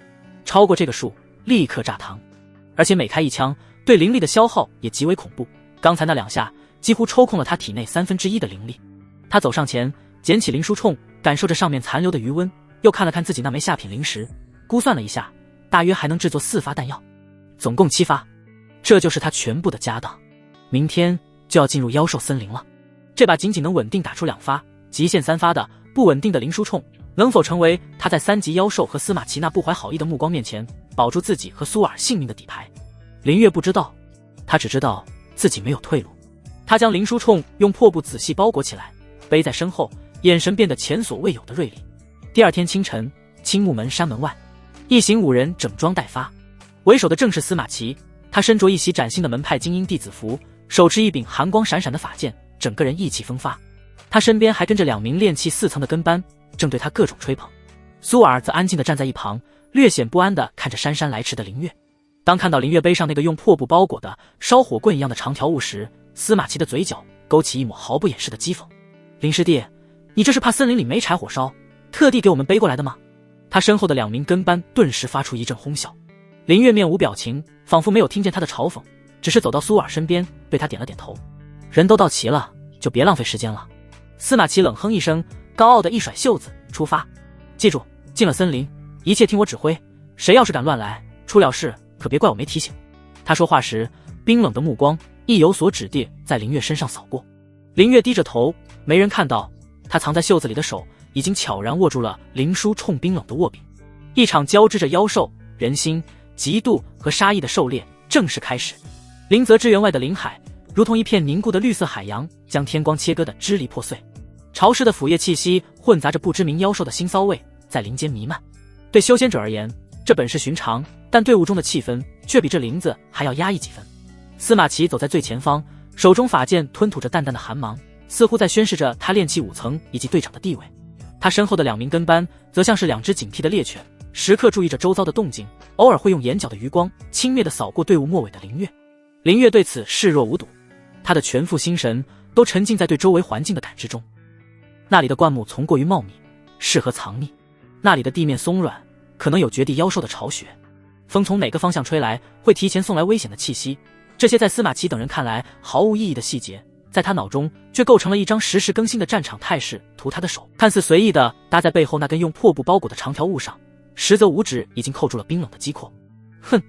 S1: 超过这个数立刻炸膛。而且每开一枪，对灵力的消耗也极为恐怖。刚才那2下几乎抽空了他体内1/3的灵力。他走上前，捡起灵书冲，感受着上面残留的余温，又看了看自己那枚下品灵石，估算了一下，大约还能制作4发弹药，总共7发，这就是他全部的家当。明天就要进入妖兽森林了。这把仅仅能稳定打出2发，极限3发的不稳定的灵书冲，能否成为他在3级妖兽和司马奇那不怀好意的目光面前保住自己和苏尔性命的底牌？林月不知道，他只知道自己没有退路。他将灵书冲用破布仔细包裹起来，背在身后，眼神变得前所未有的锐利。第2天清晨，青木门山门外，一行5人整装待发，为首的正是司马奇。他身着一袭崭新的门派精英弟子服，手持一柄寒光闪闪的法剑，整个人意气风发。他身边还跟着2名炼气4层的跟班，正对他各种吹捧。苏尔则安静地站在一旁，略显不安地看着姗姗来迟的林月。当看到林月背上那个用破布包裹的烧火棍一样的长条物时，司马奇的嘴角勾起一抹毫不掩饰的讥讽。林师弟，你这是怕森林里没柴火烧，特地给我们背过来的吗？他身后的2名跟班顿时发出一阵哄笑。林月面无表情，仿佛没有听见他的嘲讽，只是走到苏尔身边，对他点了点头。人都到齐了，就别浪费时间了。司马奇冷哼一声，高傲地一甩袖子，出发。记住，进了森林，一切听我指挥，谁要是敢乱来，出了事可别怪我没提醒。他说话时，冰冷的目光意有所指地在林月身上扫过。林月低着头，没人看到他藏在袖子里的手已经悄然握住了灵书冲冰冷的握柄。一场交织着妖兽、人心、嫉妒和杀意的狩猎正式开始。灵泽之园外的林海如同一片凝固的绿色海洋，将天光切割得支离破碎。潮湿的腐叶气息混杂着不知名妖兽的腥骚味，在林间弥漫。对修仙者而言，这本是寻常，但队伍中的气氛却比这林子还要压抑几分。司马奇走在最前方，手中法剑吞吐着淡淡的寒芒，似乎在宣示着他炼气5层以及队长的地位。他身后的2名跟班则像是2只警惕的猎犬，时刻注意着周遭的动静，偶尔会用眼角的余光轻蔑地扫过队伍末尾的林月。林月对此视若无睹，他的全副心神都沉浸在对周围环境的感知中。那里的灌木丛过于茂密，适合藏匿；那里的地面松软，可能有绝地妖兽的巢穴。风从哪个方向吹来，会提前送来危险的气息。这些在司马奇等人看来毫无意义的细节，在他脑中却构成了一张实时更新的战场态势图。他的手看似随意地搭在背后那根用破布包裹的长条物上，实则五指已经扣住了冰冷的击阔。哼，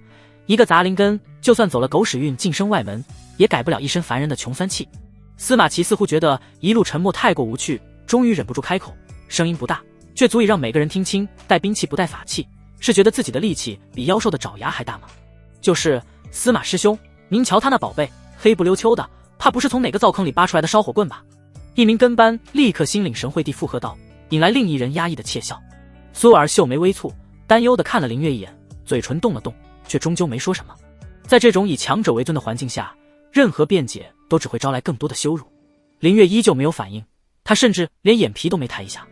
S1: 一个杂灵根就算走了狗屎运晋升外门，也改不了一身凡人的穷酸气。司马齐似乎觉得一路沉默太过无趣，终于忍不住开口，声音不大，却足以让每个人听清，带兵器不带法器，是觉得自己的力气比妖兽的爪牙还大吗？就是司马师兄，您瞧他那宝贝，黑不溜秋的，怕不是从哪个灶坑里扒出来的烧火棍吧？一名跟班立刻心领神会地附和道，引来另一人压抑的窃笑。苏尔秀眉微蹙，担忧地看了林月一眼，嘴唇动了动，却终究没说什么。在这种以强者为尊的环境下，任何辩解都只会招来更多的羞辱。林月依旧没有反应，他甚至连眼皮都没抬一下，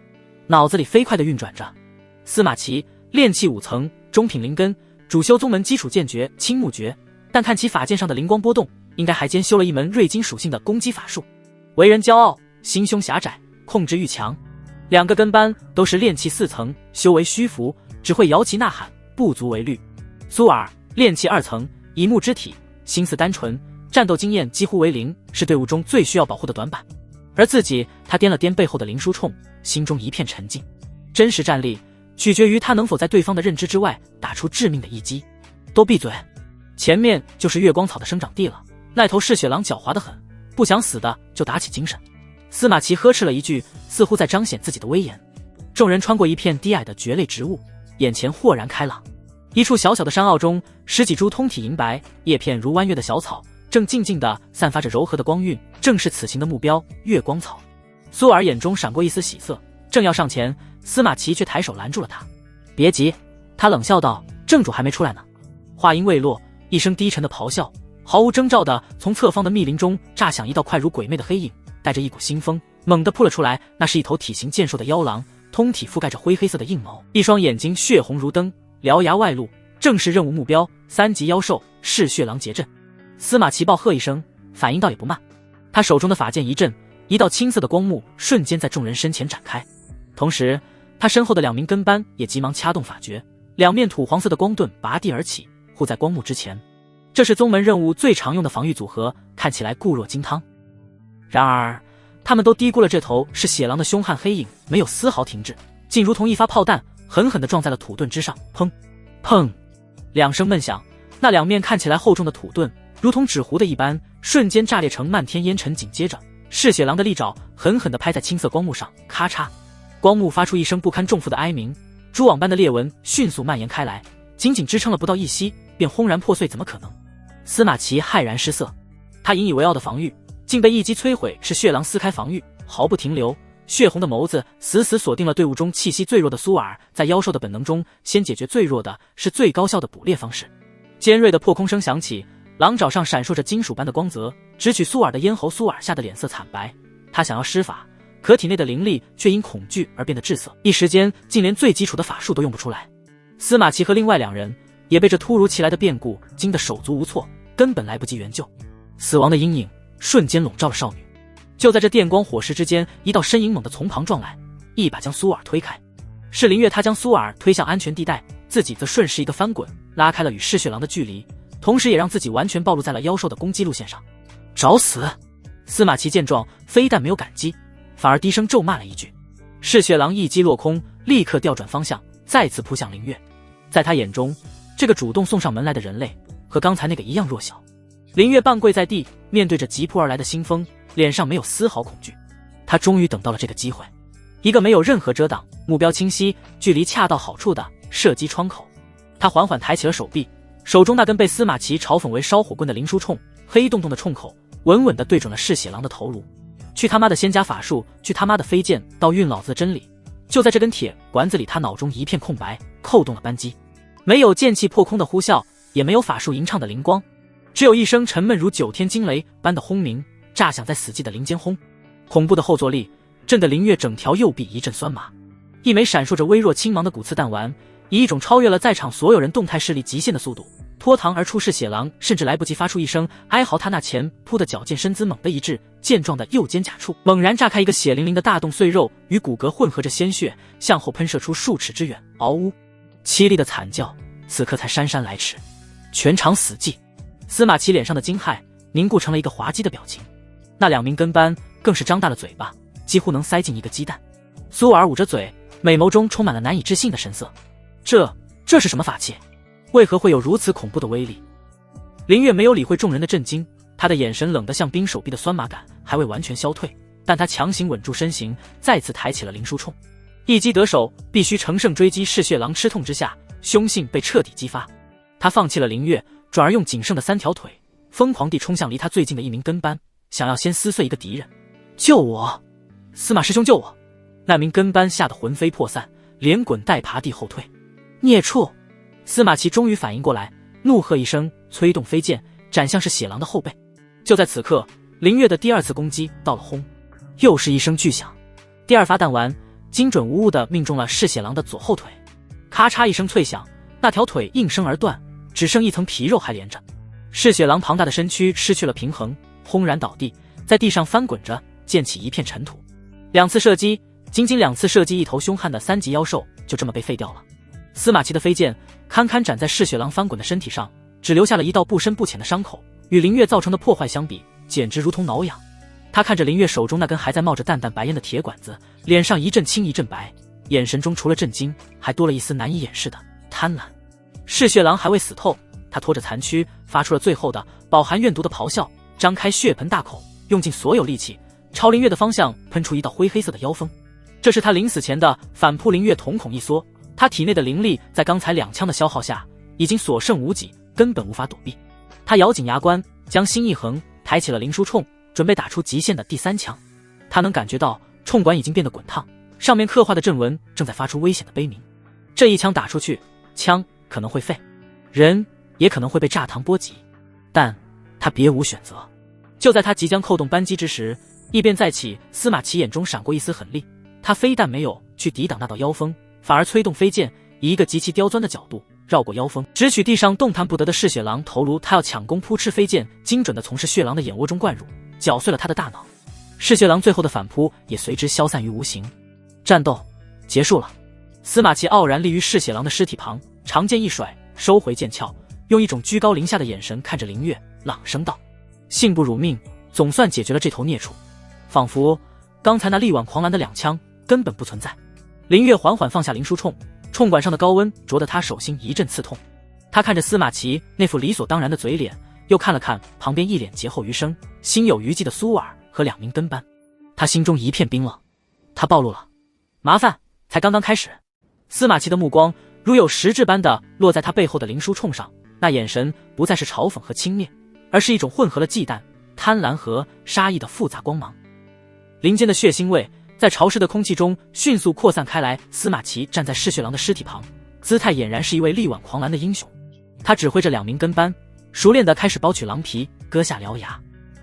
S1: 脑子里飞快地运转着。司马齐炼气5层，中品灵根，主修宗门基础剑诀青木诀，但看其法剑上的灵光波动，应该还兼修了一门锐金属性的攻击法术。为人骄傲，心胸狭窄，控制欲强。2个跟班都是炼气4层，修为虚浮，只会摇旗呐喊，不足为虑。苏尔炼气2层，以木之体，心思单纯，战斗经验几乎为0，是队伍中最需要保护的短板。而自己，他掂了掂背后的林书冲，心中一片沉静。真实战力取决于他能否在对方的认知之外打出致命的一击。都闭嘴！前面就是月光草的生长地了，那头嗜血狼狡猾得很，不想死的就打起精神。司马齐呵斥了一句，似乎在彰显自己的威严。众人穿过一片低矮的蕨类植物，眼前豁然开朗。一处小小的山坳中，10几株通体银白、叶片如弯月的小草，正静静地散发着柔和的光晕，正是此行的目标——月光草。苏尔眼中闪过一丝喜色，正要上前，司马齐却抬手拦住了他。别急，他冷笑道：“正主还没出来呢。”话音未落，一声低沉的咆哮，毫无征兆地从侧方的密林中炸响一道快如鬼魅的黑影，带着一股腥风，猛地扑了出来。那是一头体型健硕的妖狼，通体覆盖着灰黑色的硬毛，一双眼睛血红如灯，獠牙外露，正是任务目标3级妖兽嗜血狼结阵。司马齐暴喝一声，反应倒也不慢，他手中的法剑一震，一道青色的光幕瞬间在众人身前展开。同时，他身后的2名跟班也急忙掐动法诀，2面土黄色的光盾拔地而起，护在光幕之前。这是宗门任务最常用的防御组合，看起来固若金汤。然而，他们都低估了这头是血狼的凶悍黑影，没有丝毫停滞，竟如同一发炮弹，狠狠地撞在了土盾之上。砰砰，2声闷响，那2面看起来厚重的土盾如同纸糊的一般，瞬间炸裂成漫天烟尘。紧接着，嗜血狼的利爪狠狠地拍在青色光幕上，咔嚓，光幕发出一声不堪重负的哀鸣，蛛网般的裂纹迅速蔓延开来，仅仅支撑了不到一息，便轰然破碎。怎么可能？司马齐骇然失色，他引以为傲的防御竟被一击摧毁。是血狼撕开防御，毫不停留，血红的眸子死死锁定了队伍中气息最弱的苏尔。在妖兽的本能中，先解决最弱的是最高效的捕猎方式。尖锐的破空声响起，狼爪上闪烁着金属般的光泽，直取苏尔的咽喉。苏尔吓得脸色惨白，他想要施法，可体内的灵力却因恐惧而变得滞涩，一时间竟连最基础的法术都用不出来。司马齐和另外2人也被这突如其来的变故惊得手足无措，根本来不及援救。死亡的阴影瞬间笼罩了少女。就在这电光火石之间，一道身影猛地从旁撞来，一把将苏尔推开。是林月，他将苏尔推向安全地带，自己则顺势一个翻滚，拉开了与嗜血狼的距离，同时也让自己完全暴露在了妖兽的攻击路线上。找死！司马齐见状，非但没有感激，反而低声咒骂了一句。嗜血狼一击落空，立刻调转方向，再次扑向林月。在他眼中，这个主动送上门来的人类和刚才那个一样弱小。林月半跪在地，面对着急扑而来的腥风，脸上没有丝毫恐惧。他终于等到了这个机会，一个没有任何遮挡、目标清晰、距离恰到好处的射击窗口。他缓缓抬起了手臂，手中那根被司马齐嘲讽为烧火棍的灵书冲，黑洞洞的冲口稳稳地对准了嗜血狼的头颅。去他妈的仙家法术，去他妈的飞剑，到运老子的真理！就在这根铁管子里，他脑中一片空白，扣动了扳机。没有剑气破空的呼啸，也没有法术吟唱的灵光，只有一声沉闷如9天惊雷般的轰鸣，炸响在死寂的林间轰。恐怖的后坐力震得林月整条右臂一阵酸麻。一枚闪烁着微弱青芒的骨刺弹丸，以一种超越了在场所有人动态视力极限的速度脱膛而出。嗜血狼甚至来不及发出一声哀嚎，他那前扑的矫健身姿猛地一滞，健壮的右肩胛处猛然炸开一个血淋淋的大洞，碎肉与骨骼混合着鲜血向后喷射出数尺之远。嗷呜！凄厉的惨叫此刻才姗姗来迟，全场死寂。司马齐脸上的惊骇凝固成了一个滑稽的表情，那2名跟班更是张大了嘴巴，几乎能塞进一个鸡蛋。苏尔捂着嘴，美眸中充满了难以置信的神色。这是什么法器？为何会有如此恐怖的威力？林月没有理会众人的震惊，他的眼神冷得像冰，手臂的酸麻感还未完全消退，但他强行稳住身形，再次抬起了林书冲。一击得手，必须乘胜追击。嗜血狼吃痛之下，凶性被彻底激发，他放弃了林月，转而用仅剩的3条腿疯狂地冲向离他最近的一名跟班，想要先撕碎一个敌人。救我！司马师兄救我！那名跟班吓得魂飞魄散，连滚带爬地后退。孽畜！司马齐终于反应过来，怒喝一声，催动飞剑斩向是血狼的后背。就在此刻，林月的第2次攻击到了，轰！又是一声巨响，第2发弹丸精准无误地命中了嗜血狼的左后腿，咔嚓一声脆响，那条腿应声而断，只剩一层皮肉还连着。嗜血狼庞大的身躯失去了平衡，轰然倒地，在地上翻滚着，溅起一片尘土。2次射击，仅2次射击，一头凶悍的3级妖兽就这么被废掉了。司马齐的飞剑堪堪斩在嗜血狼翻滚的身体上，只留下了一道不深不浅的伤口，与林月造成的破坏相比，简直如同挠痒。他看着林月手中那根还在冒着淡淡白烟的铁管子，脸上一阵青一阵白，眼神中除了震惊，还多了一丝难以掩饰的贪婪。嗜血狼还未死透，他拖着残躯，发出了最后的饱含怨毒的咆哮，张开血盆大口，用尽所有力气朝林月的方向喷出一道灰黑色的妖风。这是他临死前的反扑。林月瞳孔一缩，他体内的灵力在刚才2枪的消耗下已经所剩无几，根本无法躲避。他咬紧牙关，将心一横，抬起了林书冲，准备打出极限的第3枪。他能感觉到冲管已经变得滚烫，上面刻画的阵纹正在发出危险的悲鸣。这一枪打出去，枪可能会废，人也可能会被炸膛波及，但他别无选择。就在他即将扣动扳机之时，异变再起，司马齐眼中闪过一丝狠厉，他非但没有去抵挡那道妖风，反而催动飞剑，以一个极其刁钻的角度绕过妖风，直取地上动弹不得的嗜血狼头颅。他要抢攻，扑哧飞剑精准地从嗜血狼的眼窝中灌入，搅碎了他的大脑。嗜血狼最后的反扑也随之消散于无形。战斗结束了，司马齐傲然立于嗜血狼的尸体旁，长剑一甩，收回剑鞘，用一种居高临下的眼神看着林月，朗声道：幸不辱命，总算解决了这头孽畜。仿佛刚才那力挽狂澜的2枪根本不存在。林月缓缓放下林书冲，冲管上的高温灼得他手心一阵刺痛。他看着司马齐那副理所当然的嘴脸，又看了看旁边一脸劫后余生、心有余悸的苏尔和2名跟班，他心中一片冰冷。他暴露了，麻烦才刚刚开始。司马齐的目光如有实质般的落在他背后的林书冲上，那眼神不再是嘲讽和轻蔑，而是一种混合了忌惮、贪婪和杀意的复杂光芒。林间的血腥味在潮湿的空气中迅速扩散开来。司马齐站在嗜血狼的尸体旁，姿态俨然是一位力挽狂澜的英雄。他指挥着2名跟班，熟练地开始剥取狼皮，割下獠牙。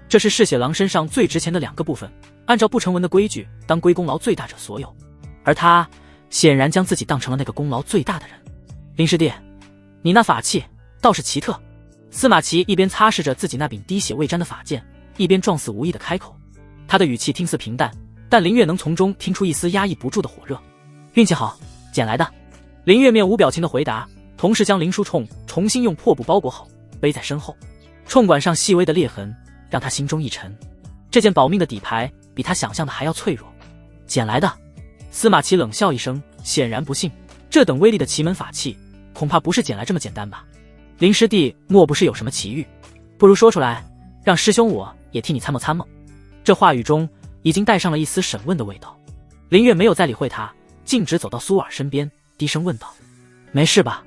S1: 这是嗜血狼身上最值钱的2个部分，按照不成文的规矩，当归功劳最大者所有。而他显然将自己当成了那个功劳最大的人。林师弟，你那法器倒是奇特。司马齐一边擦拭着自己那柄滴血未沾的法剑，一边状似无意地开口。他的语气听似平淡，但林月能从中听出一丝压抑不住的火热。运气好，捡来的。林月面无表情的回答，同时将林书冲重新用破布包裹好，背在身后。冲管上细微的裂痕让他心中一沉，这件保命的底牌比他想象的还要脆弱。捡来的。司马齐冷笑一声，显然不信，这等威力的奇门法器恐怕不是捡来这么简单吧。林师弟莫不是有什么奇遇？不如说出来，让师兄我也替你参谋参谋。这话语中已经带上了一丝审问的味道。林月没有再理会他，径直走到苏尔身边，低声问道：没事吧？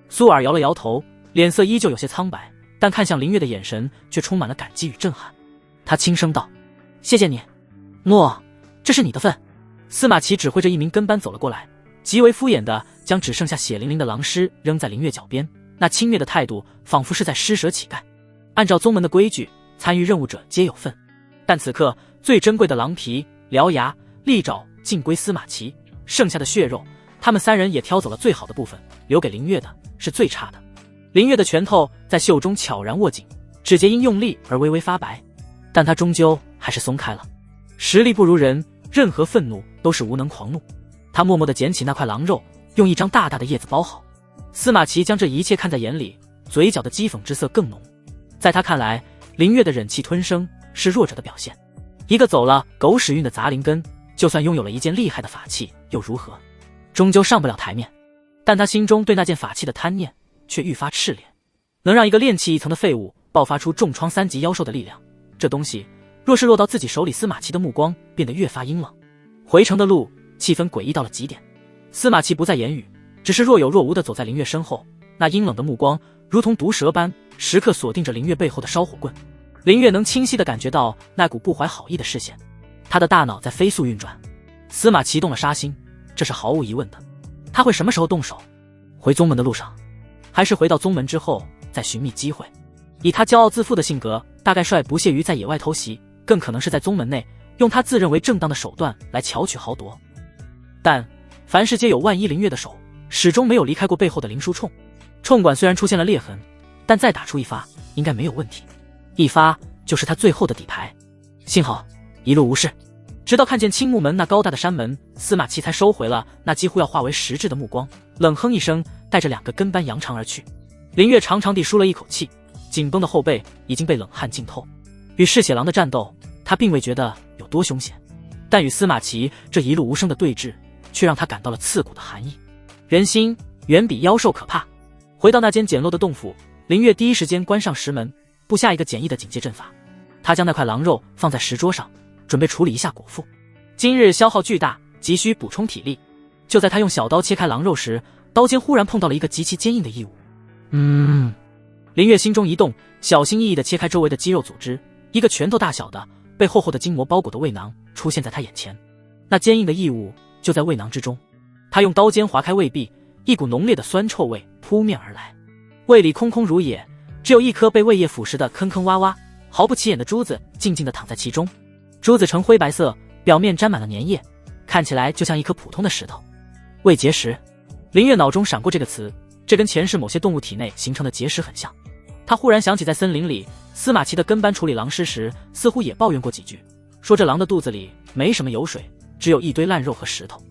S1: 苏尔摇了摇头，脸色依旧有些苍白，但看向林月的眼神却充满了感激与震撼。他轻声道：谢谢你。诺，这是你的份。司马齐指挥着1名跟班走了过来，极为敷衍地将只剩下血淋淋的狼尸扔在林月脚边，那轻蔑的态度仿佛是在施舍乞丐。按照宗门的规矩，参与任务者皆有份，但此刻最珍贵的狼皮、獠牙、利爪尽归司马齐，剩下的血肉他们3人也挑走了最好的部分，留给林月的是最差的。林月的拳头在袖中悄然握紧，指节因用力而微微发白，但他终究还是松开了。实力不如人，任何愤怒都是无能狂怒。他默默地捡起那块狼肉，用一张大大的叶子包好。司马齐将这一切看在眼里，嘴角的讥讽之色更浓。在他看来，林月的忍气吞声是弱者的表现。一个走了狗屎运的杂灵根，就算拥有了一件厉害的法器又如何，终究上不了台面。但他心中对那件法器的贪念却愈发炽烈，能让一个炼气一层的废物爆发出重创3级妖兽的力量。这东西若是落到自己手里，司马齐的目光变得越发阴冷。回城的路气氛诡异到了极点，司马齐不再言语，只是若有若无地走在林月身后，那阴冷的目光如同毒蛇般时刻锁定着林月背后的烧火棍。林月能清晰地感觉到那股不怀好意的视线，他的大脑在飞速运转。司马齐动了杀心，这是毫无疑问的。他会什么时候动手？回宗门的路上，还是回到宗门之后再寻觅机会？以他骄傲自负的性格，大概率不屑于在野外偷袭，更可能是在宗门内用他自认为正当的手段来巧取豪夺。但凡事皆有万一，林月的手始终没有离开过背后的林书冲。冲管虽然出现了裂痕，但再打出一发应该没有问题，一发就是他最后的底牌。幸好一路无事，直到看见青木门那高大的山门，司马齐才收回了那几乎要化为实质的目光，冷哼一声，带着2个跟班扬长而去。林月长长地舒了一口气，紧绷的后背已经被冷汗浸透。与嗜血狼的战斗，他并未觉得有多凶险，但与司马齐这一路无声的对峙，却让他感到了刺骨的寒意。人心远比妖兽可怕。回到那间简陋的洞府，林月第一时间关上石门，布下一个简易的警戒阵法。他将那块狼肉放在石桌上，准备处理一下果腹。今日消耗巨大，急需补充体力。就在他用小刀切开狼肉时，刀尖忽然碰到了一个极其坚硬的异物。林月心中一动，小心翼翼地切开周围的肌肉组织，一个拳头大小的被厚厚的筋膜包裹的胃囊出现在他眼前。那坚硬的异物就在胃囊之中。他用刀尖划开胃壁，一股浓烈的酸臭味扑面而来。胃里空空如也，只有一颗被胃液腐蚀的坑坑洼洼、毫不起眼的珠子静静地躺在其中。珠子呈灰白色，表面沾满了粘液，看起来就像一颗普通的石头。胃结石。林月脑中闪过这个词，这跟前世某些动物体内形成的结石很像。他忽然想起在森林里，司马齐的跟班处理狼尸时，似乎也抱怨过几句，说这狼的肚子里没什么油水，只有一堆烂肉和石头。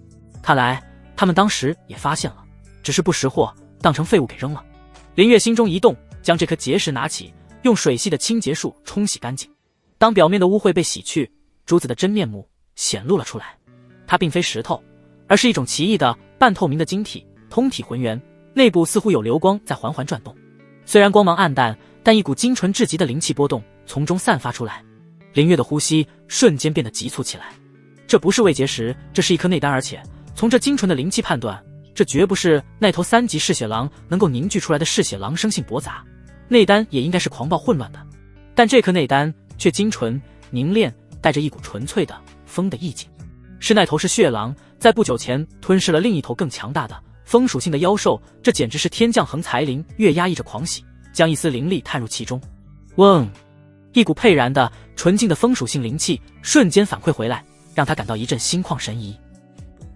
S1: 看来他们当时也发现了，只是不识货，当成废物给扔了。林月心中一动，将这颗结石拿起，用水系的清洁术冲洗干净。当表面的污秽被洗去，珠子的真面目显露了出来。它并非石头，而是一种奇异的半透明的晶体，通体浑圆，内部似乎有流光在缓缓转动。虽然光芒暗淡，但一股精纯至极的灵气波动从中散发出来。林月的呼吸瞬间变得急促起来。这不是胃结石，这是一颗内丹，而且从这精纯的灵气判断，这绝不是那头3级嗜血狼能够凝聚出来的嗜血狼，生性驳杂，内丹也应该是狂暴混乱的。但这颗内丹却精纯凝练，带着一股纯粹的风的意境。是那头是血狼在不久前吞噬了另一头更强大的风属性的妖兽，这简直是天降横财灵。越压抑着狂喜，将一丝灵力探入其中。嗡，一股沛然的纯净的风属性灵气瞬间反馈回来，让他感到一阵心旷神怡。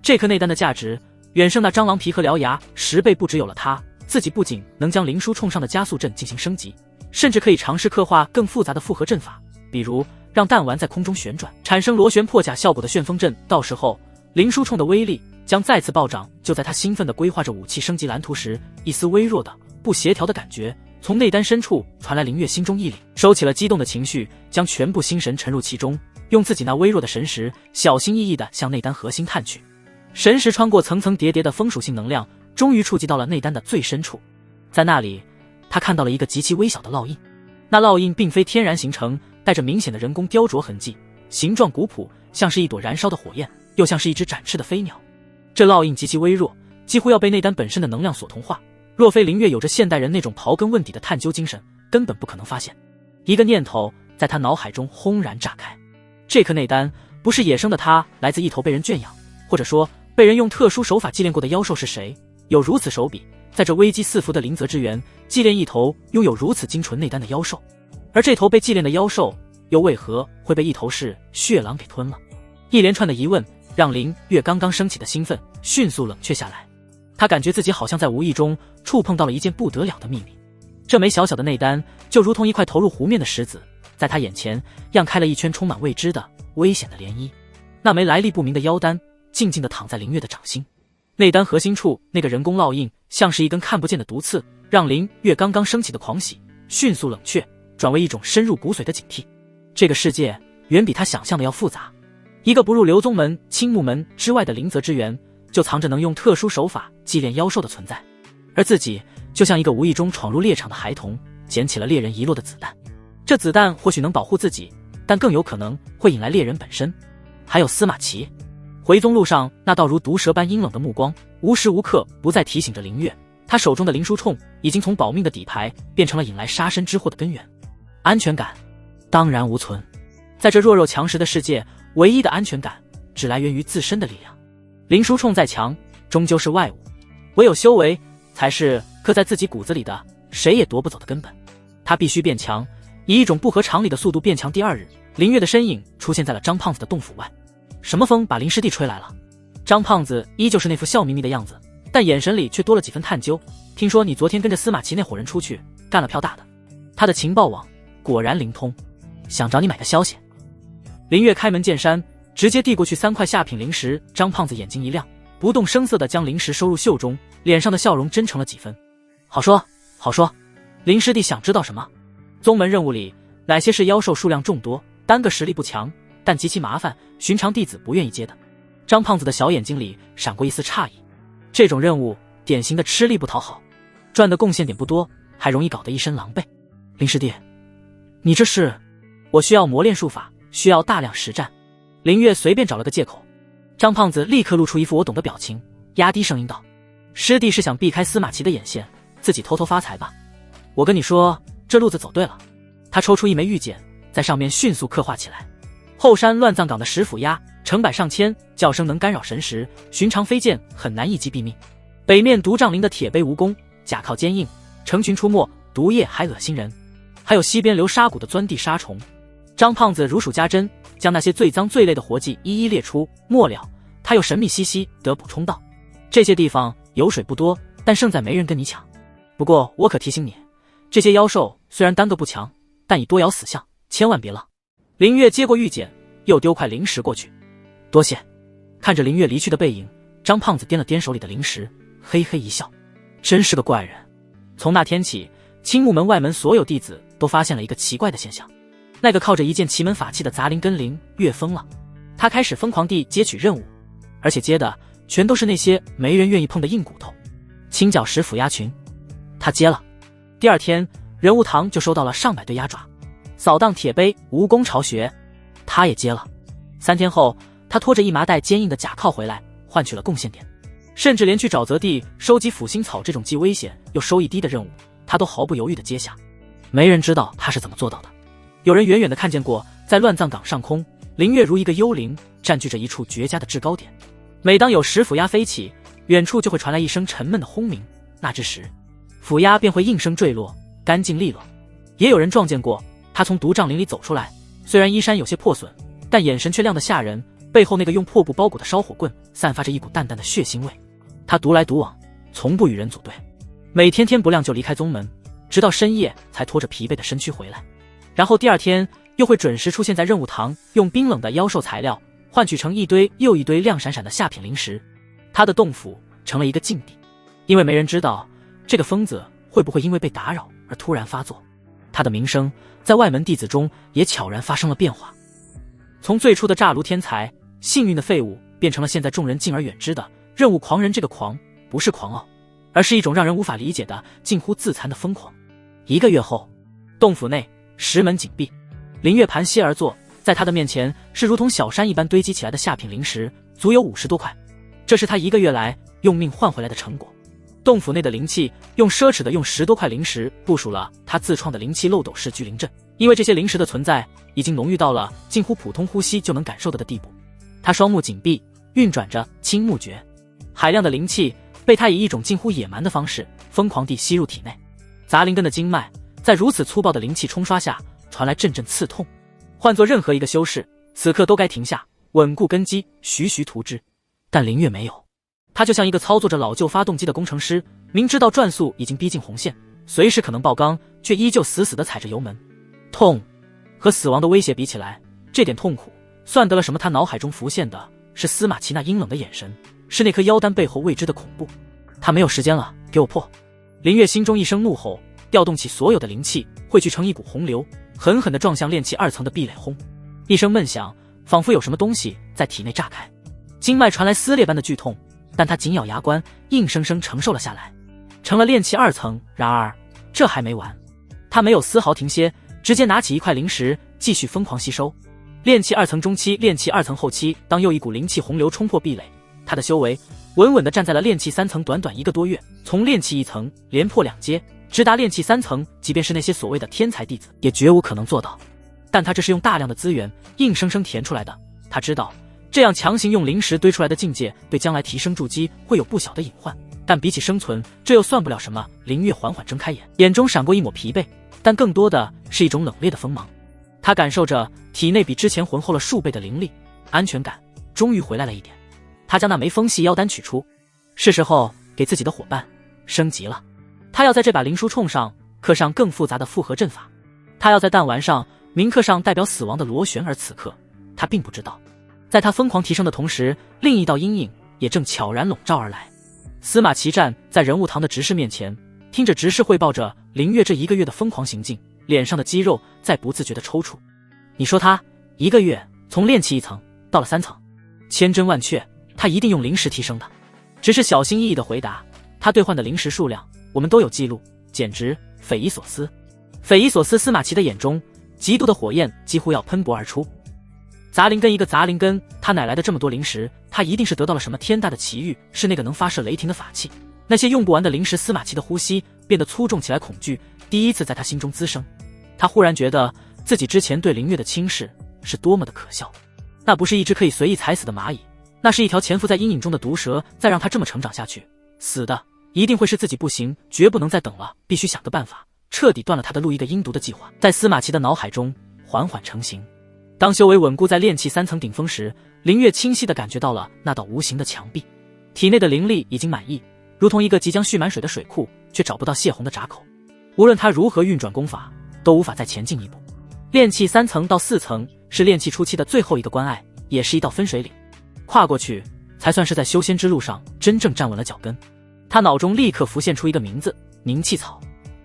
S1: 这颗内丹的价值远胜那蟑螂皮和獠牙10倍不止。有了它，自己不仅能将灵书冲上的加速阵进行升级，甚至可以尝试刻画更复杂的复合阵法，比如让弹丸在空中旋转，产生螺旋破甲效果的旋风阵。到时候灵书冲的威力将再次暴涨。就在他兴奋地规划着武器升级蓝图时，一丝微弱的不协调的感觉从内丹深处传来。林月心中一凛，收起了激动的情绪，将全部心神沉入其中，用自己那微弱的神识小心翼翼地向内丹核心探去。神识穿过层层叠叠的风属性能量，终于触及到了内丹的最深处。在那里，他看到了一个极其微小的烙印。那烙印并非天然形成，带着明显的人工雕琢痕迹，形状古朴，像是一朵燃烧的火焰，又像是一只展翅的飞鸟。这烙印极其微弱，几乎要被内丹本身的能量所同化。若非林月有着现代人那种刨根问底的探究精神，根本不可能发现。一个念头在他脑海中轰然炸开，这颗内丹不是野生的，它来自一头被人圈养，或者说被人用特殊手法祭炼过的妖兽。是谁有如此手笔，在这危机四伏的灵泽之源祭炼一头拥有如此精纯内丹的妖兽？而这头被祭炼的妖兽又为何会被一头是血狼给吞了？一连串的疑问让林月刚刚升起的兴奋迅速冷却下来。他感觉自己好像在无意中触碰到了一件不得了的秘密。这枚小小的内丹就如同一块投入湖面的石子，在他眼前漾开了一圈充满未知的危险的涟漪。那枚来历不明的妖丹静静地躺在林月的掌心，内丹核心处那个人工烙印像是一根看不见的毒刺，让林月刚刚升起的狂喜迅速冷却，转为一种深入骨髓的警惕。这个世界远比他想象的要复杂。一个不入流宗门、青木门之外的灵泽之源，就藏着能用特殊手法祭炼妖兽的存在。而自己就像一个无意中闯入猎场的孩童，捡起了猎人遗落的子弹。这子弹或许能保护自己，但更有可能会引来猎人本身。还有司马齐。回踪路上那道如毒蛇般阴冷的目光，无时无刻不在提醒着林月，他手中的灵书铳已经从保命的底牌变成了引来杀身之祸的根源。安全感当然无存。在这弱肉强食的世界，唯一的安全感只来源于自身的力量。灵书铳再强，终究是外物，唯有修为才是刻在自己骨子里的，谁也夺不走的根本。他必须变强，以一种不合常理的速度变强。第二日，林月的身影出现在了张胖子的洞府外。什么风把林师弟吹来了？张胖子依旧是那副笑眯眯的样子，但眼神里却多了几分探究。听说你昨天跟着司马齐那伙人出去干了票大的，他的情报网果然灵通，想找你买个消息。林月开门见山，直接递过去3块下品灵石。张胖子眼睛一亮，不动声色地将灵石收入袖中，脸上的笑容真诚了几分。好说好说，林师弟想知道什么？宗门任务里哪些是妖兽数量众多，单个实力不强，但极其麻烦，寻常弟子不愿意接的？张胖子的小眼睛里闪过一丝诧异。这种任务典型的吃力不讨好，赚的贡献点不多，还容易搞得一身狼狈。林师弟，你这是？我需要磨练术法，需要大量实战。林月随便找了个借口。张胖子立刻露出一副我懂的表情，压低声音道：师弟是想避开司马齐的眼线，自己偷偷发财吧？我跟你说，这路子走对了。他抽出一枚玉简，在上面迅速刻画起来。后山乱葬岗的石斧鸦成百上千，叫声能干扰神识，寻常飞剑很难一击毙命。北面独杖林的铁杯蜈蚣，甲靠坚硬，成群出没，毒液还恶心人。还有西边流沙谷的钻地沙虫。张胖子如数家珍，将那些最脏最累的活计一一列出。末了，他又神秘兮兮地补充道：这些地方油水不多，但胜在没人跟你抢。不过我可提醒你，这些妖兽虽然单个不强，但以多咬死相，千万别浪。林月接过玉简，又丢块灵石过去。多谢。看着林月离去的背影，张胖子掂了掂手里的灵石，嘿嘿一笑，真是个怪人。从那天起，青木门外门所有弟子都发现了一个奇怪的现象，那个靠着一件奇门法器的杂灵根灵越疯了，他开始疯狂地接取任务，而且接的全都是那些没人愿意碰的硬骨头。青角石斧鸦群，他接了。第二天，人物堂就收到了上百对鸭爪。扫荡铁杯蜈蚣巢穴，他也接了。3天后，他拖着一麻袋坚硬的甲靠回来，换取了贡献点。甚至连去沼泽地收集腐心草这种既危险又收益低的任务，他都毫不犹豫地接下。没人知道他是怎么做到的。有人远远地看见过，在乱葬岗上空，林月如一个幽灵，占据着一处绝佳的制高点。每当有石斧鸦飞起，远处就会传来一声沉闷的轰鸣，那之时，斧鸦便会应声坠落，干净利落。也有人撞见过他从毒杖林里走出来，虽然衣衫有些破损，但眼神却亮得吓人，背后那个用破布包裹的烧火棍散发着一股淡淡的血腥味。他独来独往，从不与人组队，每天天不亮就离开宗门，直到深夜才拖着疲惫的身躯回来，然后第二天又会准时出现在任务堂，用冰冷的妖兽材料换取成一堆又一堆亮闪闪的下品灵石。他的洞府成了一个禁地，因为没人知道这个疯子会不会因为被打扰而突然发作。他的名声在外门弟子中也悄然发生了变化，从最初的诈炉天才、幸运的废物，变成了现在众人敬而远之的任务狂人。这个狂不是狂傲，而是一种让人无法理解的近乎自残的疯狂。1个月后，洞府内石门紧闭，林月盘膝而坐，在他的面前是如同小山一般堆积起来的下品灵石，足有50多块。这是他1个月来用命换回来的成果。洞府内的灵气用奢侈的用10多块灵石部署了他自创的灵气漏斗式聚灵阵，因为这些灵石的存在已经浓郁到了近乎普通呼吸就能感受到的地步。他双目紧闭，运转着青木诀，海量的灵气被他以一种近乎野蛮的方式疯狂地吸入体内。杂灵根的经脉在如此粗暴的灵气冲刷下传来阵阵刺痛，换做任何一个修士此刻都该停下，稳固根基，徐徐图之。但林月没有，他就像一个操作着老旧发动机的工程师，明知道转速已经逼近红线，随时可能爆缸，却依旧死死地踩着油门。痛和死亡的威胁比起来，这点痛苦算得了什么？他脑海中浮现的是司马齐那阴冷的眼神，是那颗妖丹背后未知的恐怖。他没有时间了，给我破！林月心中一声怒吼，调动起所有的灵气，汇聚成一股洪流，狠狠地撞向炼气2层的壁垒。轰！一声闷响，仿佛有什么东西在体内炸开，经脉传来撕裂般的剧痛，但他紧咬牙关，硬生生承受了下来，成了炼气2层。然而这还没完，他没有丝毫停歇，直接拿起一块灵石继续疯狂吸收。炼气2层中期，炼气2层后期，当又一股灵气洪流冲破壁垒，他的修为稳稳地站在了炼气3层，短短1个多月，从炼气1层连破2阶，直达炼气3层，即便是那些所谓的天才弟子，也绝无可能做到。但他这是用大量的资源硬生生填出来的，他知道这样强行用灵石堆出来的境界对将来提升筑基会有不小的隐患，但比起生存，这又算不了什么。林月缓缓睁开眼，眼中闪过一抹疲惫，但更多的是一种冷冽的锋芒。他感受着体内比之前浑厚了数倍的灵力，安全感终于回来了一点。他将那枚风系妖丹取出，是时候给自己的伙伴升级了。他要在这把灵书冲上刻上更复杂的复合阵法，他要在弹丸上铭刻上代表死亡的螺旋。而此刻他并不知道，在他疯狂提升的同时，另一道阴影也正悄然笼罩而来。司马齐站在人物堂的执事面前，听着执事汇报着林月这1个月的疯狂行径，脸上的肌肉在不自觉地抽搐。你说他1个月从炼气1层到了3层，千真万确，他一定用灵石提升的。只是小心翼翼地回答，他兑换的灵石数量我们都有记录，简直匪夷所思。匪夷所思！司马齐的眼中极度的火焰几乎要喷薄而出。杂灵根一个杂灵根，他哪来的这么多灵石？他一定是得到了什么天大的奇遇，是那个能发射雷霆的法器。那些用不完的灵石，司马齐的呼吸变得粗重起来，恐惧第一次在他心中滋生。他忽然觉得自己之前对灵月的轻视是多么的可笑。那不是一只可以随意踩死的蚂蚁，那是一条潜伏在阴影中的毒蛇。再让他这么成长下去，死的一定会是自己。不行，绝不能再等了，必须想个办法彻底断了他的录一个阴毒的计划。在司马齐的脑海中缓缓成型。当修为稳固在炼气3层顶峰时，林月清晰地感觉到了那道无形的墙壁，体内的灵力已经满溢，如同一个即将蓄满水的水库，却找不到泄洪的闸口。无论他如何运转功法，都无法再前进一步。炼气3层到4层是炼气初期的最后一个关隘，也是一道分水岭，跨过去才算是在修仙之路上真正站稳了脚跟。他脑中立刻浮现出一个名字：凝气草。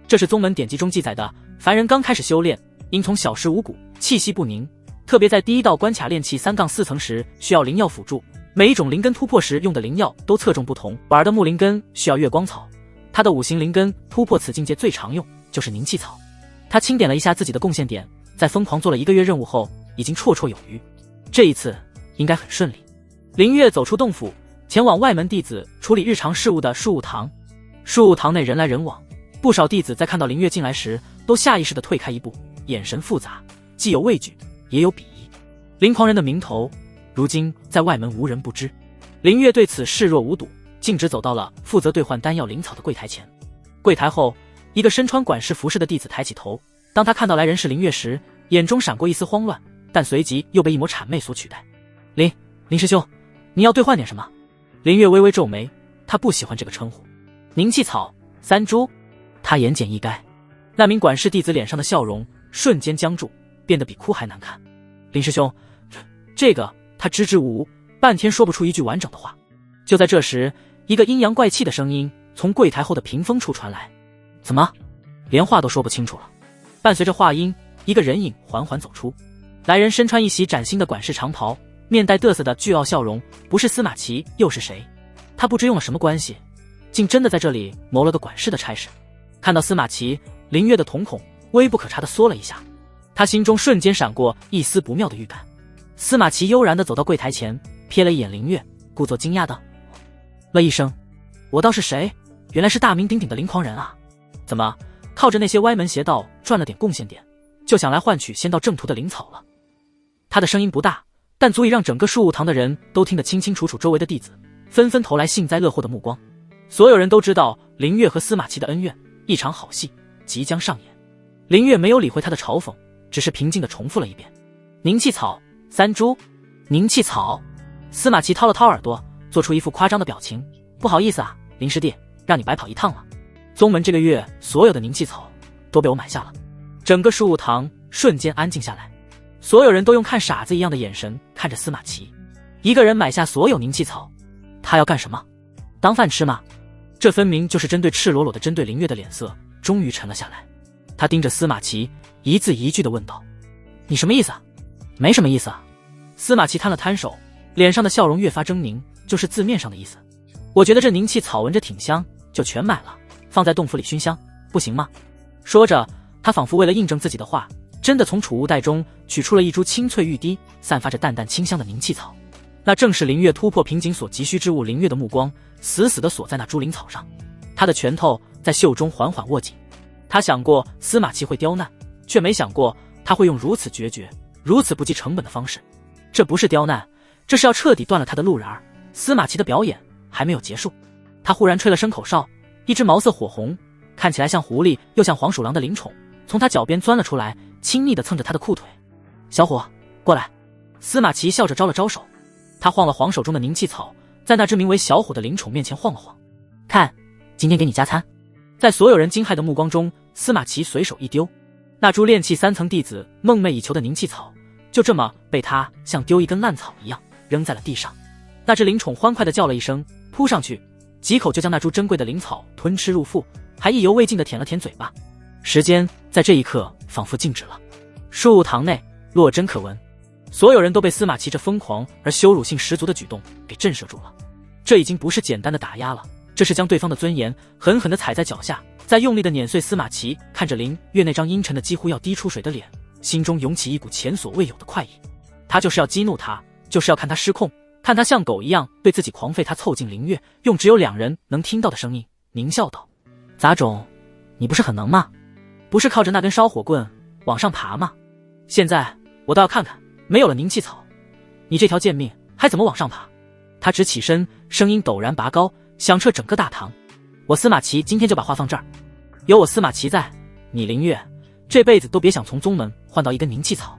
S1: 这是宗门典籍中记载的，凡人刚开始修炼，应从小时五谷，气息不宁。特别在第1道关卡炼气3-4层时，需要灵药辅助，每一种灵根突破时用的灵药都侧重不同。婉儿的木灵根需要月光草，他的5行灵根突破此境界最常用就是凝气草。他清点了一下自己的贡献点，在疯狂做了1个月任务后，已经绰绰有余。这一次应该很顺利。林月走出洞府，前往外门弟子处理日常事务的树悟堂。树悟堂内人来人往，不少弟子在看到林月进来时，都下意识地退开一步，眼神复杂，既有畏惧也有鄙夷。灵狂人的名头如今在外门无人不知。林月对此视若无睹，径直走到了负责兑换丹药灵草的柜台前。柜台后，一个身穿管事服饰的弟子抬起头，当他看到来人是林月时，眼中闪过一丝慌乱，但随即又被一抹谄媚所取代。林师兄，你要兑换点什么？林月微微皱眉，他不喜欢这个称呼。凝气草3株。他言简意赅。那名管事弟子脸上的笑容瞬间僵住，变得比哭还难看。林师兄，这个……他支支吾吾，半天说不出一句完整的话。就在这时，一个阴阳怪气的声音从柜台后的屏风处传来。怎么，连话都说不清楚了？伴随着话音，一个人影缓缓走出。来人身穿一袭崭新的管事长袍，面带嘚瑟的倨傲笑容，不是司马齐又是谁？他不知用了什么关系，竟真的在这里谋了个管事的差事。看到司马齐，林月的瞳孔微不可察地缩了一下，他心中瞬间闪过一丝不妙的预感。司马齐悠然地走到柜台前，瞥了一眼林月，故作惊讶的了一声：“我倒是谁？原来是大名鼎鼎的灵狂人啊！怎么靠着那些歪门邪道赚了点贡献点，就想来换取先到正途的灵草了？”他的声音不大，但足以让整个树悟堂的人都听得清清楚楚，周围的弟子纷纷投来幸灾乐祸的目光。所有人都知道林月和司马齐的恩怨，一场好戏即将上演。林月没有理会他的嘲讽，只是平静地重复了一遍：“凝气草3株。”凝气草。司马齐掏了掏耳朵，做出一副夸张的表情：“不好意思啊，林师弟，让你白跑一趟了。宗门这个月所有的凝气草都被我买下了。”整个树悟堂瞬间安静下来，所有人都用看傻子一样的眼神看着司马齐。一个人买下所有凝气草，他要干什么？当饭吃吗？这分明就是针对赤裸裸的针对林月的脸色终于沉了下来。他盯着司马齐，一字一句地问道：“你什么意思啊？”“没什么意思啊。”司马齐摊了摊手，脸上的笑容越发狰狞，就是字面上的意思。“我觉得这凝气草闻着挺香，就全买了，放在洞府里熏香，不行吗？”说着，他仿佛为了印证自己的话，真的从储物袋中取出了一株清脆欲滴、散发着淡淡清香的灵气草。那正是林月突破瓶颈所急需之物。林月的目光死死地锁在那株灵草上，他的拳头在袖中缓缓握紧。他想过司马琪会刁难，却没想过他会用如此决绝、如此不计成本的方式。这不是刁难，这是要彻底断了他的路人儿。司马琪的表演还没有结束，他忽然吹了声口哨，一只毛色火红、看起来像狐狸又像黄鼠狼的灵宠从他脚边钻了出来，亲昵地蹭着他的裤腿。小伙，过来！司马琪笑着招了招手，他晃了晃手中的凝气草，在那只名为小伙的灵宠面前晃了晃。看，今天给你加餐。在所有人惊骇的目光中，司马琪随手一丢，那株炼气3层弟子梦寐以求的凝气草就这么被他像丢一根烂草一样扔在了地上。那只灵宠欢快地叫了一声，扑上去几口就将那株珍贵的灵草吞吃入腹，还意犹未尽地舔了舔嘴巴。时间在这一刻仿佛静止了。树堂内落针可闻，所有人都被司马琪这疯狂而羞辱性十足的举动给震慑住了。这已经不是简单的打压了，这是将对方的尊严狠狠地踩在脚下，再用力地碾碎。司马琪看着林月那张阴沉的几乎要滴出水的脸，心中涌起一股前所未有的快意。他就是要激怒他，就是要看他失控，看他像狗一样对自己狂吠。他凑近林月，用只有2人能听到的声音狞笑道：杂种，你不是很能吗？不是靠着那根烧火棍往上爬吗？现在我倒要看看，没有了凝气草，你这条贱命还怎么往上爬？他直起身，声音陡然拔高，响彻整个大堂。我司马琪今天就把话放这儿，有我司马琪在，你林月这辈子都别想从宗门换到一根凝气草。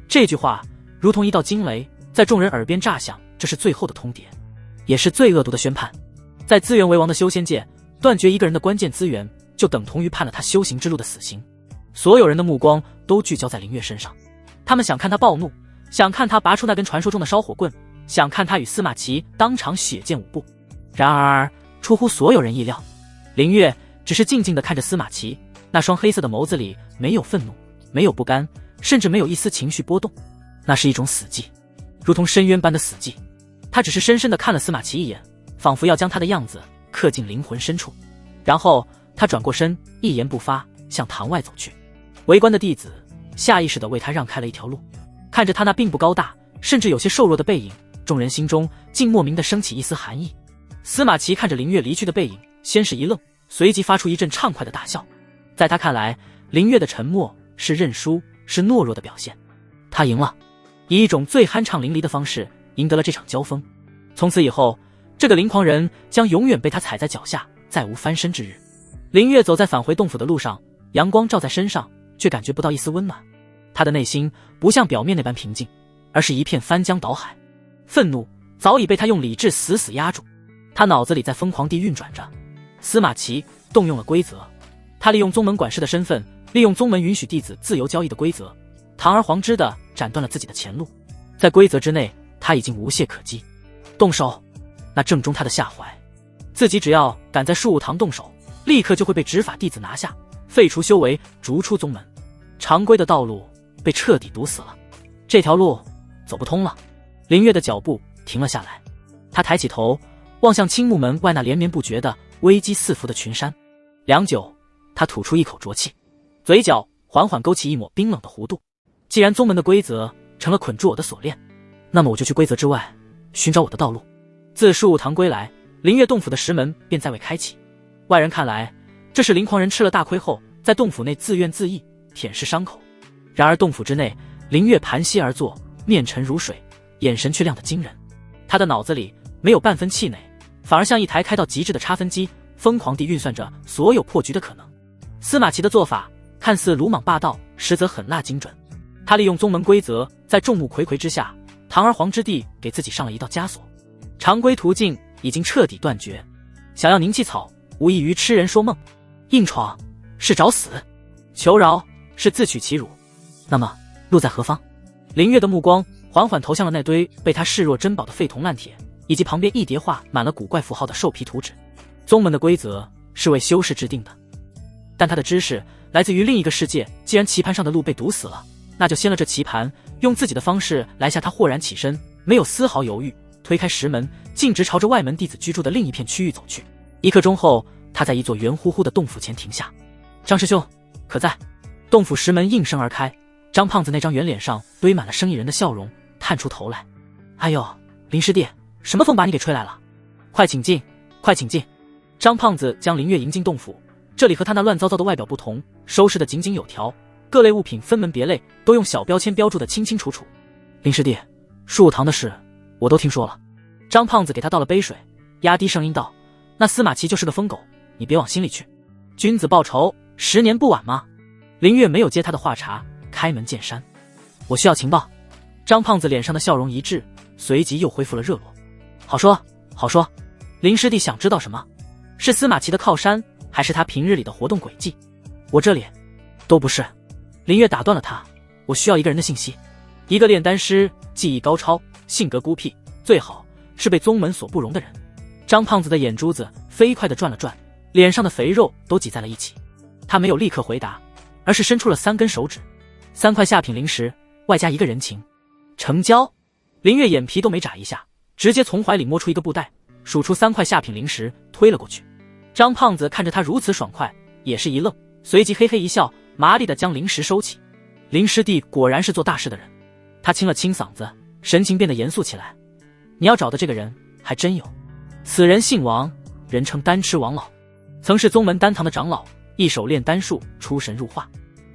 S1: 这句话如同一道惊雷，在众人耳边炸响，这是最后的通牒，也是最恶毒的宣判。在资源为王的修仙界，断绝一个人的关键资源，就等同于判了他修行之路的死刑。所有人的目光都聚焦在林月身上，他们想看他暴怒，想看他拔出那根传说中的烧火棍，想看他与司马琪当场血溅5步。然而出乎所有人意料，林月只是静静地看着司马琪，那双黑色的眸子里没有愤怒，没有不甘，甚至没有一丝情绪波动。那是一种死寂，如同深渊般的死寂。他只是深深地看了司马琪一眼，仿佛要将他的样子刻进灵魂深处。然后他转过身，一言不发，向堂外走去。围观的弟子下意识地为他让开了一条路。看着他那并不高大，甚至有些瘦弱的背影，众人心中竟莫名地升起一丝寒意。司马琪看着林月离去的背影，先是一愣，随即发出一阵畅快的大笑。在他看来，林月的沉默是认输，是懦弱的表现。他赢了，以一种最酣畅淋漓的方式赢得了这场交锋。从此以后，这个灵狂人将永远被他踩在脚下，再无翻身之日。林月走在返回洞府的路上，阳光照在身上，却感觉不到一丝温暖。他的内心不像表面那般平静，而是一片翻江倒海。愤怒早已被他用理智死死压住，他脑子里在疯狂地运转着。司马琪动用了规则，他利用宗门管事的身份，利用宗门允许弟子自由交易的规则，堂而皇之地斩断了自己的前路。在规则之内，他已经无懈可击。动手，那正中他的下怀。自己只要敢在树武堂动手，立刻就会被执法弟子拿下，废除修为，逐出宗门。常规的道路被彻底堵死了，这条路走不通了。林月的脚步停了下来，他抬起头，望向青木门外那连绵不绝的危机四伏的群山。良久，他吐出一口浊气，嘴角缓缓勾起一抹冰冷的弧度。既然宗门的规则成了捆住我的锁链，那么我就去规则之外寻找我的道路。自树武堂归来，林月洞府的石门便再未开启。外人看来，这是灵狂人吃了大亏后，在洞府内自怨自艾，舔舐伤口。然而洞府之内，林月盘膝而坐，面沉如水，眼神却亮得惊人。他的脑子里没有半分气馁，反而像一台开到极致的差分机，疯狂地运算着所有破局的可能。司马琪的做法看似鲁莽霸道，实则狠辣精准。他利用宗门规则，在众目睽睽之下，堂而皇之地给自己上了一道枷锁。常规途径已经彻底断绝，想要凝气草，无异于痴人说梦。硬闯是找死，求饶是自取其辱。那么路在何方？林月的目光缓缓投向了那堆被他视若珍宝的废铜烂铁，以及旁边一叠画满了古怪符号的兽皮图纸。宗门的规则是为修士制定的，但他的知识来自于另一个世界。既然棋盘上的路被堵死了，那就掀了这棋盘，用自己的方式来下。他豁然起身，没有丝毫犹豫，推开石门，径直朝着外门弟子居住的另一片区域走去。1刻钟后，他在一座圆乎乎的洞府前停下。张师兄，可在？洞府石门应声而开，张胖子那张圆脸上堆满了生意人的笑容，探出头来。哎呦，林师弟，什么风把你给吹来了？快请进，快请进。张胖子将林月迎进洞府，这里和他那乱糟糟的外表不同，收拾得井井有条，各类物品分门别类，都用小标签标注得清清楚楚。林师弟，树武堂的事我都听说了。张胖子给他倒了杯水，压低声音道：那司马琦就是个疯狗，你别往心里去。君子报仇，10年不晚吗？林月没有接他的话茬，开门见山：我需要情报。张胖子脸上的笑容一滞，随即又恢复了热络。好说好说，林师弟想知道什么？是司马琦的靠山，还是他平日里的活动轨迹？我这里都不是。林月打断了他，我需要一个人的信息。一个炼丹师，技艺高超，性格孤僻，最好是被宗门所不容的人。张胖子的眼珠子飞快地转了转，脸上的肥肉都挤在了一起。他没有立刻回答，而是伸出了3根手指，3块下品灵石，外加1个人情。成交。林月眼皮都没眨一下，直接从怀里摸出一个布袋，数出3块下品灵石，推了过去。张胖子看着他如此爽快，也是一愣，随即嘿嘿一笑，麻利地将灵石收起。林师弟果然是做大事的人。他清了清嗓子，神情变得严肃起来。你要找的这个人还真有，此人姓王，人称丹痴王老，曾是宗门丹堂的长老，一手炼丹术，出神入化。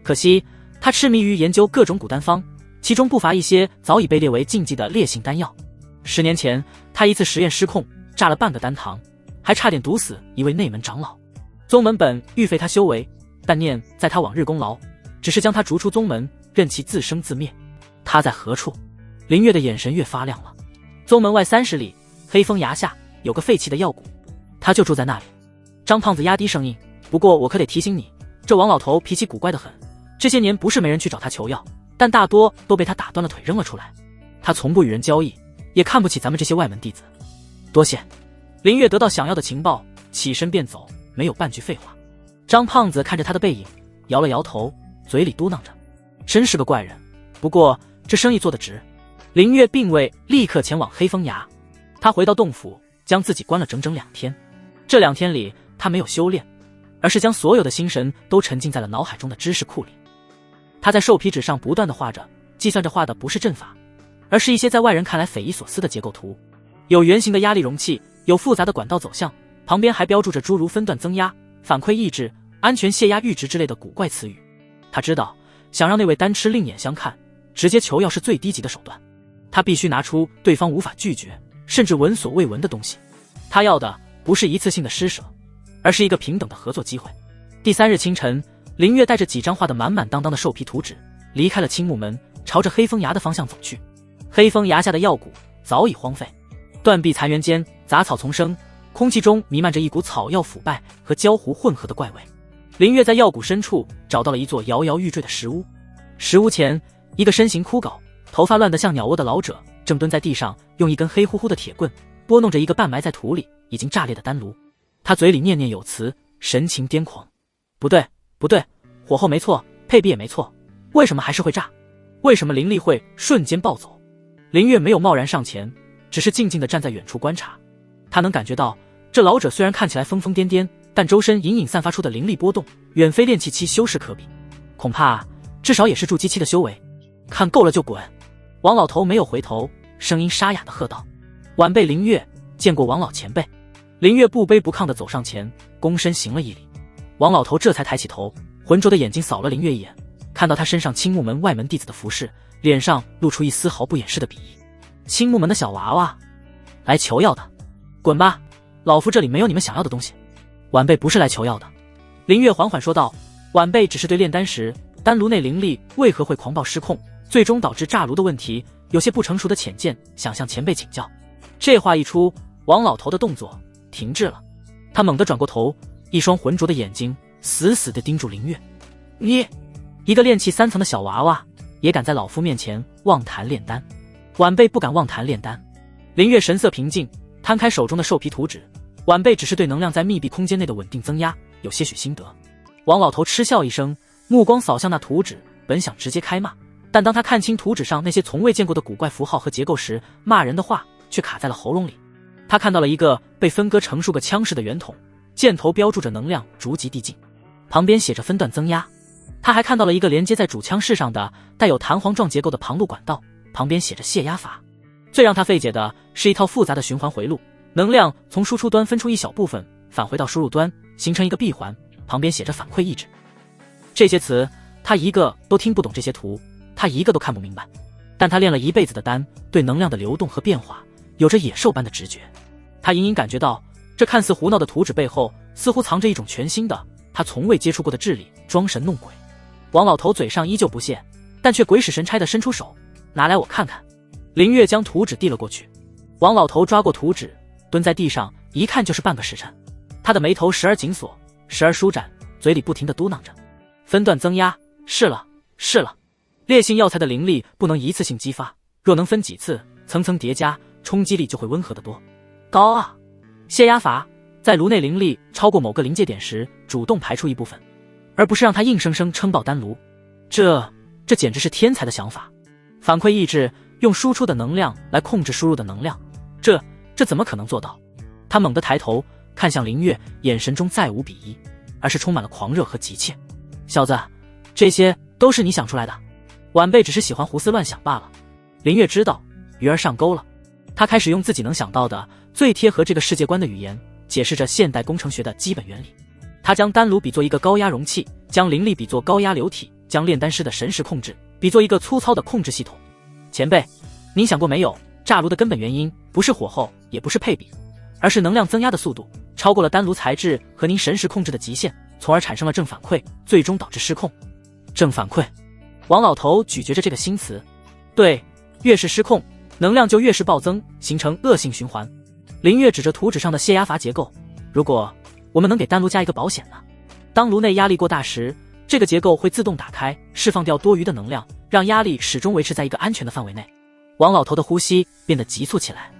S1: 可惜他痴迷于研究各种古丹方，其中不乏一些早已被列为禁忌的烈性丹药。10年前他一次实验失控，炸了半个丹堂，还差点毒死一位内门长老。宗门本欲废他修为，但念在他往日功劳，只是将他逐出宗门，任其自生自灭。他在何处？林月的眼神越发亮了。宗门外30里，黑风崖下有个废弃的药谷，他就住在那里。张胖子压低声音，不过我可得提醒你，这王老头脾气古怪得很，这些年不是没人去找他求药，但大多都被他打断了腿扔了出来。他从不与人交易，也看不起咱们这些外门弟子。多谢。林月得到想要的情报，起身便走，没有半句废话。张胖子看着他的背影，摇了摇头，嘴里嘟囔着：真是个怪人，不过这生意做得值。林月并未立刻前往黑风崖，他回到洞府，将自己关了整整2天。这2天里，他没有修炼，而是将所有的心神都沉浸在了脑海中的知识库里。他在兽皮纸上不断地画着，计算着画的不是阵法，而是一些在外人看来匪夷所思的结构图，有圆形的压力容器，有复杂的管道走向，旁边还标注着诸如分段增压、反馈抑制、安全泄压阈值之类的古怪词语。他知道，想让那位丹痴另眼相看，直接求药是最低级的手段。他必须拿出对方无法拒绝，甚至闻所未闻的东西。他要的不是一次性的施舍，而是一个平等的合作机会。第3日清晨，林月带着几张画得满满当当的兽皮图纸，离开了青木门，朝着黑风崖的方向走去。黑风崖下的药谷早已荒废，断壁残垣间杂草丛生，空气中弥漫着一股草药腐败和焦糊混合的怪味。林月在药谷深处找到了一座摇摇欲坠的石屋，石屋前，一个身形枯槁、头发乱得像鸟窝的老者正蹲在地上，用一根黑乎乎的铁棍拨弄着一个半埋在土里、已经炸裂的丹炉。他嘴里念念有词，神情癫狂。不对，不对，火候没错，配比也没错，为什么还是会炸？为什么灵力会瞬间暴走？林月没有贸然上前，只是静静地站在远处观察。他能感觉到，这老者虽然看起来疯疯癫癫，但周身隐隐散发出的灵力波动，远非炼气期修士可比，恐怕至少也是筑基期的修为。看够了就滚！王老头没有回头，声音沙哑地喝道：晚辈林月见过王老前辈。林月不卑不亢地走上前，躬身行了一礼。王老头这才抬起头，浑浊的眼睛扫了林月一眼，看到他身上青木门外门弟子的服饰，脸上露出一丝毫不掩饰的鄙夷。青木门的小娃娃，来求药的，滚吧！老夫这里没有你们想要的东西。晚辈不是来求药的。林月缓缓说道：晚辈只是对炼丹时丹炉内灵力为何会狂暴失控，最终导致炸炉的问题有些不成熟的浅见，想向前辈请教。这话一出，王老头的动作停滞了，他猛地转过头，一双浑浊的眼睛死死地盯住林月。你一个炼气3层的小娃娃，也敢在老夫面前妄谈炼丹？晚辈不敢妄谈炼丹。林月神色平静，摊开手中的兽皮图纸，晚辈只是对能量在密闭空间内的稳定增压有些许心得。王老头嗤笑一声，目光扫向那图纸，本想直接开骂，但当他看清图纸上那些从未见过的古怪符号和结构时，骂人的话却卡在了喉咙里。他看到了一个被分割成数个枪式的圆筒，箭头标注着能量逐级递进，旁边写着分段增压。他还看到了一个连接在主枪室上的带有弹簧状结构的旁路管道，旁边写着泄压阀。最让他费解的是一套复杂的循环回路，能量从输出端分出一小部分返回到输入端，形成一个闭环，旁边写着反馈抑制。这些词他一个都听不懂，这些图他一个都看不明白，但他练了一辈子的丹，对能量的流动和变化有着野兽般的直觉。他隐隐感觉到这看似胡闹的图纸背后似乎藏着一种全新的他从未接触过的智力，装神弄鬼。王老头嘴上依旧不屑，但却鬼使神差地伸出手，拿来我看看。林月将图纸递了过去，王老头抓过图纸，蹲在地上，一看就是半个时辰。他的眉头时而紧锁，时而舒展，嘴里不停地嘟囔着：分段增压，是了，是了。烈性药材的灵力不能一次性激发，若能分几次，层层叠加，冲击力就会温和得多。高啊！泄压阀在炉内灵力超过某个临界点时，主动排出一部分，而不是让它硬生生撑爆丹炉。这简直是天才的想法。反馈抑制，用输出的能量来控制输入的能量，这怎么可能做到？他猛地抬头看向林月，眼神中再无鄙夷，而是充满了狂热和急切。小子，这些都是你想出来的？晚辈只是喜欢胡思乱想罢了。林月知道鱼儿上钩了，他开始用自己能想到的最贴合这个世界观的语言解释着现代工程学的基本原理。他将丹炉比作一个高压容器，将灵力比作高压流体，将炼丹师的神识控制比作一个粗糙的控制系统。前辈，您想过没有，炸炉的根本原因不是火候，也不是配比，而是能量增压的速度超过了丹炉材质和您神识控制的极限，从而产生了正反馈，最终导致失控。正反馈，王老头咀嚼着这个新词。对，越是失控，能量就越是暴增，形成恶性循环。林月指着图纸上的泄压阀结构，如果我们能给丹炉加一个保险呢？当炉内压力过大时，这个结构会自动打开，释放掉多余的能量，让压力始终维持在一个安全的范围内。王老头的呼吸变得急促起来，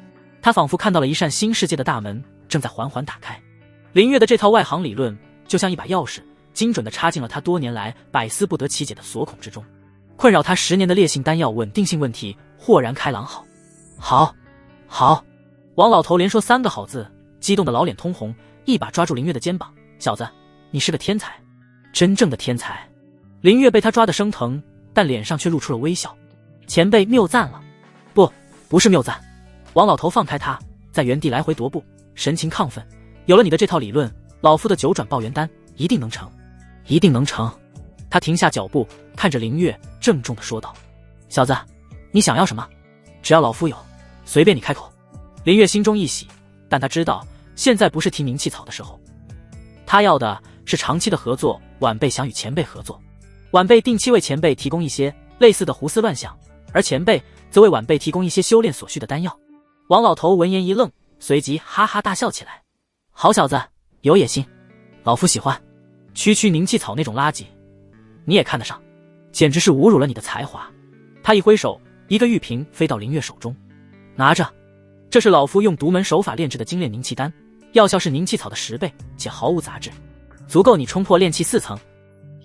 S1: 他仿佛看到了一扇新世界的大门正在缓缓打开。林月的这套外行理论就像一把钥匙，精准地插进了他多年来百思不得其解的锁孔之中。困扰他10年的烈性丹药稳定性问题豁然开朗。好。王老头连说3个好字，激动的老脸通红，一把抓住林月的肩膀。小子，你是个天才，真正的天才。林月被他抓得生疼，但脸上却露出了微笑。前辈谬赞了。不是谬赞。王老头放开他，在原地来回踱步，神情亢奋。有了你的这套理论，老夫的9转爆元丹一定能成，一定能成。他停下脚步，看着林月，郑重地说道：小子，你想要什么？只要老夫有，随便你开口。林月心中一喜，但他知道现在不是提凝气草的时候，他要的是长期的合作。晚辈想与前辈合作，晚辈定期为前辈提供一些类似的胡思乱想，而前辈则为晚辈提供一些修炼所需的丹药。王老头闻言一愣，随即哈哈大笑起来。好小子，有野心，老夫喜欢。区凝气草那种垃圾你也看得上，简直是侮辱了你的才华。他一挥手，一个玉瓶飞到林月手中，拿着，这是老夫用独门手法炼制的精炼凝气丹，药效是凝气草的10倍，且毫无杂质，足够你冲破炼气4层。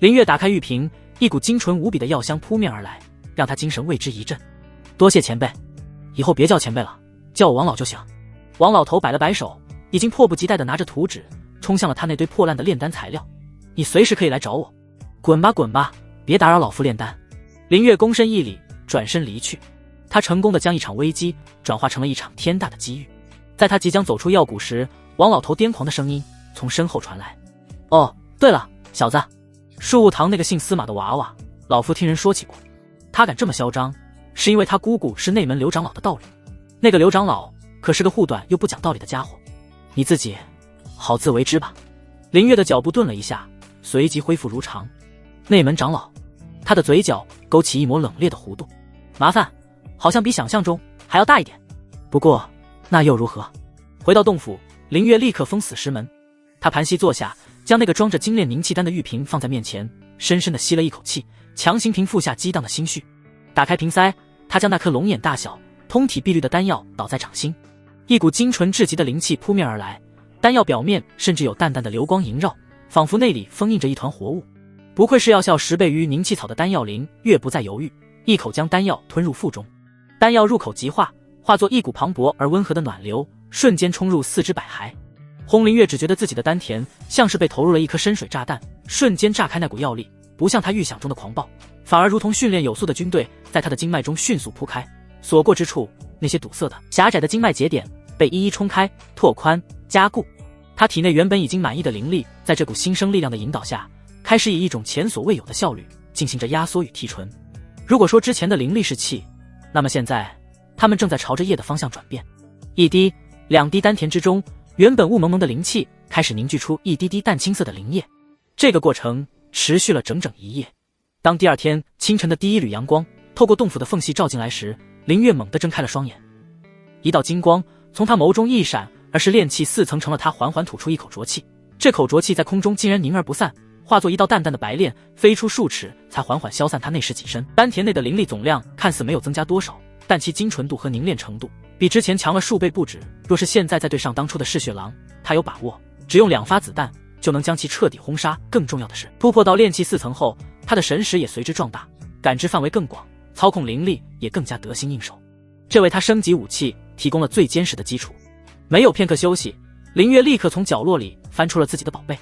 S1: 林月打开玉瓶，一股精纯无比的药香扑面而来，让他精神为之一振。多谢前辈，以后别叫前辈了，叫我王老就行。王老头摆了摆手，已经迫不及待地拿着图纸冲向了他那堆破烂的炼丹材料。你随时可以来找我。滚吧滚吧，别打扰老夫炼丹。林月躬身一礼，转身离去。他成功地将一场危机转化成了一场天大的机遇。在他即将走出药谷时，王老头癫狂的声音从身后传来：哦，对了，小子，树物堂那个姓司马的娃娃，老夫听人说起过，他敢这么嚣张，是因为他姑姑是内门刘长老的道侣。那个刘长老可是个护短又不讲道理的家伙，你自己好自为之吧。林月的脚步顿了一下，随即恢复如常。内门长老，他的嘴角勾起一抹冷冽的弧度。麻烦好像比想象中还要大一点，不过那又如何？回到洞府，林月立刻封死石门。他盘膝坐下，将那个装着精炼凝气丹的玉瓶放在面前，深深地吸了一口气，强行平复下激荡的心绪。打开瓶塞，他将那颗龙眼大小、通体碧绿的丹药倒在掌心，一股精纯至极的灵气扑面而来，丹药表面甚至有淡淡的流光萦绕，仿佛内里封印着一团活物。不愧是药效10倍于凝气草的丹药灵，月不再犹豫，一口将丹药吞入腹中。丹药入口即化，化作一股磅礴而温和的暖流，瞬间冲入4肢百骸。轰林月只觉得自己的丹田像是被投入了一颗深水炸弹，瞬间炸开那股药力，不像他预想中的狂暴，反而如同训练有素的军队，在他的经脉中迅速铺开，所过之处，那些堵塞的、狭窄的经脉节点被一一冲开、拓宽、加固。他体内原本已经满溢的灵力，在这股新生力量的引导下，开始以一种前所未有的效率进行着压缩与提纯。如果说之前的灵力是气，那么现在他们正在朝着液的方向转变。一滴、2滴丹田之中，原本雾蒙蒙的灵气开始凝聚出一滴滴淡青色的灵液。这个过程持续了整整1夜。当第二天清晨的第一缕阳光透过洞府的缝隙照进来时，林月猛地睁开了双眼，一道金光从他眸中一闪，而是炼气4层成了他缓缓吐出一口浊气。这口浊气在空中竟然凝而不散，化作一道淡淡的白链，飞出数尺，才缓缓消散。他内视己身，丹田内的灵力总量看似没有增加多少，但其精纯度和凝练程度比之前强了数倍不止。若是现在再对上当初的嗜血狼，他有把握只用2发子弹就能将其彻底轰杀。更重要的是，突破到炼气4层后，他的神识也随之壮大，感知范围更广，操控灵力也更加得心应手，这为他升级武器提供了最坚实的基础。没有片刻休息，林月立刻从角落里翻出了自己的宝贝，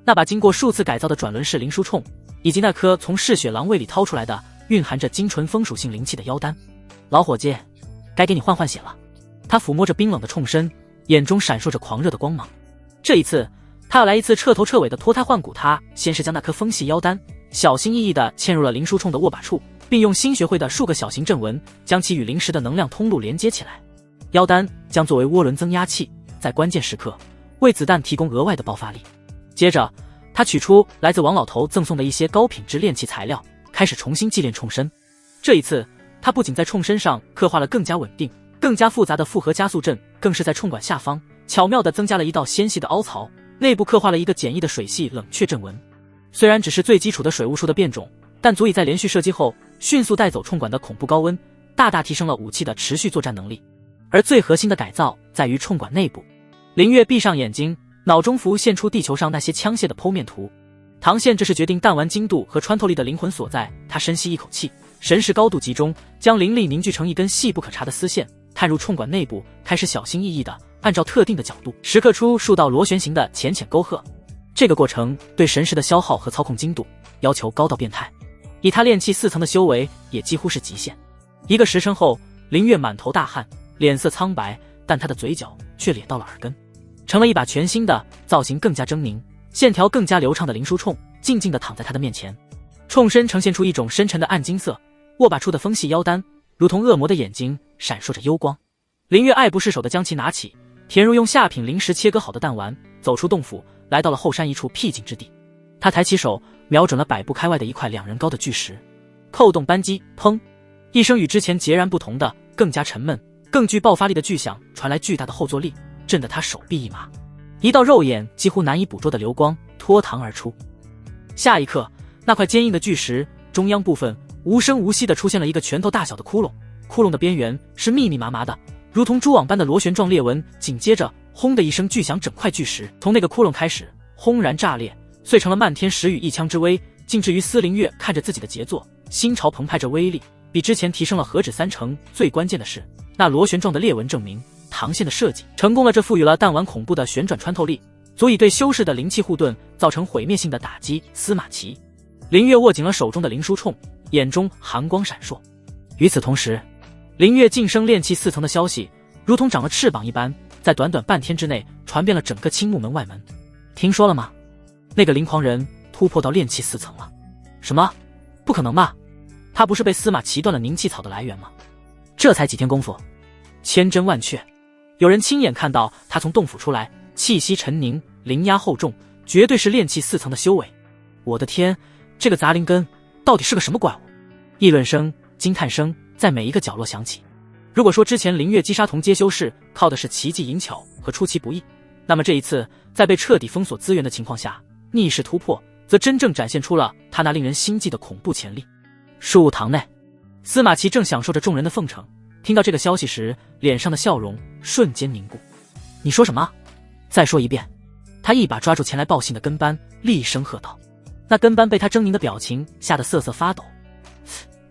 S1: 那把经过数次改造的转轮式灵枢铳，以及那颗从嗜血狼胃里掏出来的蕴含着精纯风属性灵气的妖丹。老伙计，该给你换换血了。他抚摸着冰冷的铳身，眼中闪烁着狂热的光芒。这一次他要来一次彻头彻尾的脱胎换骨。他先是将那颗风系妖丹小心翼翼地嵌入了灵枢铳的握把处，并用新学会的数个小型阵纹将其与灵石的能量通路连接起来。妖丹将作为涡轮增压器，在关键时刻为子弹提供额外的爆发力。接着他取出来自王老头赠送的一些高品质炼器材料，开始重新祭炼铳身。这一次他不仅在铳身上刻画了更加稳定、更加复杂的复合加速阵，更是在铳管下方巧妙地增加了一道纤细的凹槽，内部刻画了一个简易的水系冷却阵纹。虽然只是最基础的水雾术的变种，但足以在连续射击后迅速带走铳管的恐怖高温，大大提升了武器的持续作战能力。而最核心的改造在于铳管内部。林月闭上眼睛，脑中浮现出地球上那些枪械的剖面图。膛线，这是决定弹丸精度和穿透力的灵魂所在。他深吸一口气，神识高度集中，将灵力凝聚成一根细不可察的丝线，探入铳管内部，开始小心翼翼地按照特定的角度时刻出数道螺旋形的浅浅沟壑。这个过程对神识的消耗和操控精度要求高到变态，以他炼气4层的修为也几乎是极限。1个时辰后，林月满头大汗，脸色苍白，但他的嘴角却咧到了耳根，成了一把全新的、造型更加狰狞、线条更加流畅的灵枢铳，静静地躺在他的面前。铳身呈现出一种深沉的暗金色，握把处的风系妖丹如同恶魔的眼睛，闪烁着幽光。林月爱不释手地将其拿起，填入用下品灵石切割好的弹丸，走出洞府，来到了后山一处僻静之地。他抬起手，瞄准了100步开外的一块2人高的巨石，扣动扳机，砰！一声与之前截然不同的、更加沉闷、更具爆发力的巨响传来，巨大的后坐力震得他手臂一麻，一道肉眼几乎难以捕捉的流光脱膛而出。下一刻，那块坚硬的巨石中央部分无声无息地出现了一个拳头大小的窟窿，窟窿的边缘是密密麻麻的如同蛛网般的螺旋状裂纹。紧接着轰的一声巨响，整块巨石从那个窟窿开始轰然炸裂，碎成了漫天石雨，一枪之威尽至于司林月看着自己的杰作，心潮澎湃着，威力比之前提升了何止3成。最关键的是，那螺旋状的裂纹证明膛线的设计成功了，这赋予了弹丸恐怖的旋转穿透力，足以对修士的灵气护盾造成毁灭性的打击。司马齐，林月握紧了手中的灵枢铳，眼中寒光闪烁。与此同时，林月晋升炼气4层的消息如同长了翅膀一般，在短短半天之内传遍了整个青木门外门。听说了吗？那个灵狂人突破到炼气4层了。什么？不可能吧？他不是被司马齐断了凝气草的来源吗？这才几天功夫，千真万确。有人亲眼看到他从洞府出来，气息沉凝，灵压厚重，绝对是炼气4层的修为。我的天，这个杂灵根到底是个什么怪物？议论声、惊叹声在每一个角落响起。如果说之前灵月击杀同阶修士靠的是奇技淫巧和出其不意，那么这一次在被彻底封锁资源的情况下逆势突破，则真正展现出了他那令人心悸的恐怖潜力。树物堂内，司马齐正享受着众人的奉承，听到这个消息时，脸上的笑容瞬间凝固。你说什么？再说一遍。他一把抓住前来报信的跟班，厉声喝道。那跟班被他狰狞的表情吓得瑟瑟发抖。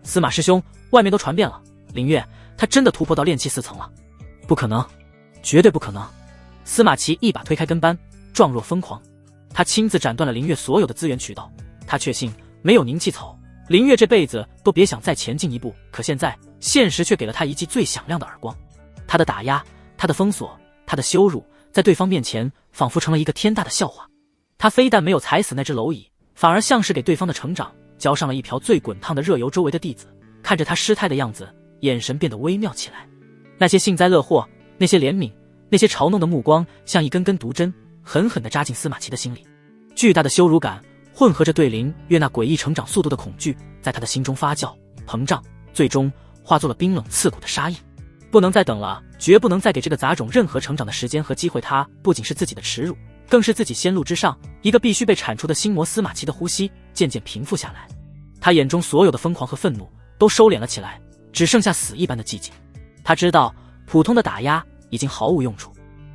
S1: 司马师兄，外面都传遍了，林月他真的突破到炼气4层了。不可能，绝对不可能。司马齐一把推开跟班，状若疯狂。他亲自斩断了林月所有的资源渠道，他确信没有凝气草，林月这辈子都别想再前进一步。可现在，现实却给了他一记最响亮的耳光。他的打压，他的封锁，他的羞辱，在对方面前仿佛成了一个天大的笑话。他非但没有踩死那只蝼蚁，反而像是给对方的成长浇上了一瓢最滚烫的热油。周围的弟子看着他失态的样子，眼神变得微妙起来。那些幸灾乐祸，那些怜悯，那些嘲弄的目光，像一根根毒针，狠狠地扎进司马齐的心里。巨大的羞辱感混合着对林月那诡异成长速度的恐惧，在他的心中发酵膨胀，最终化作了冰冷刺骨的杀意。不能再等了，绝不能再给这个杂种任何成长的时间和机会。他不仅是自己的耻辱，更是自己先路之上，一个必须被铲除的心魔。司马齐的呼吸渐渐平复下来，他眼中所有的疯狂和愤怒都收敛了起来，只剩下死一般的寂静。他知道普通的打压已经毫无用处，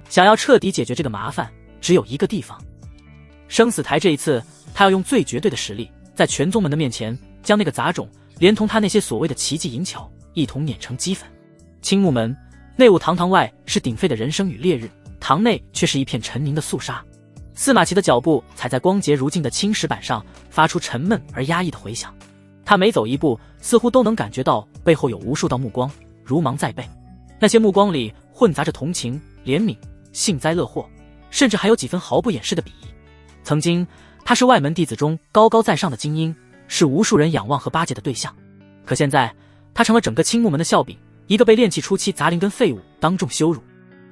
S1: 想要彻底解决这个麻烦，只有一个地方——生死台。这一次他要用最绝对的实力，在全宗门的面前将那个杂种连同他那些所谓的奇技淫巧一同碾成齑粉。青木门内务堂外是鼎沸的人生与烈日，堂内却是一片沉凝的肃杀。司马齐的脚步踩在光洁如镜的青石板上，发出沉闷而压抑的回响。他每走一步，似乎都能感觉到背后有无数道目光如芒在背。那些目光里混杂着同情、怜悯、幸灾乐祸，甚至还有几分毫不掩饰的鄙夷。曾经他是外门弟子中高高在上的精英，是无数人仰望和巴结的对象。可现在他成了整个青木门的笑柄，一个被炼气初期杂灵根废物当众羞辱。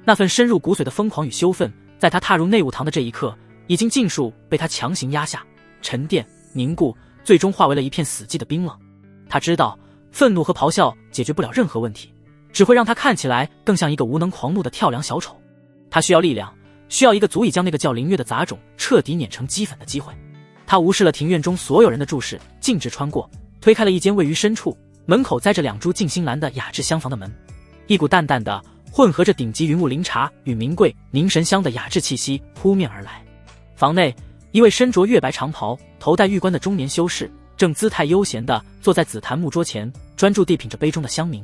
S1: 那份深入骨髓的疯狂与羞愤，在他踏入内务堂的这一刻，已经尽数被他强行压下，沉淀凝固，最终化为了一片死寂的冰冷。他知道愤怒和咆哮解决不了任何问题，只会让他看起来更像一个无能狂怒的跳梁小丑。他需要力量，需要一个足以将那个叫林月的杂种彻底碾成齑粉的机会。他无视了庭院中所有人的注视，径直穿过，推开了一间位于深处，门口栽着两株静心兰的雅致厢房的门。一股淡淡的混合着顶级云雾灵茶与名贵凝神香的雅致气息扑面而来。房内，一位身着月白长袍、头戴玉冠的中年修士正姿态悠闲地坐在紫檀木桌前，专注地品着杯中的香茗。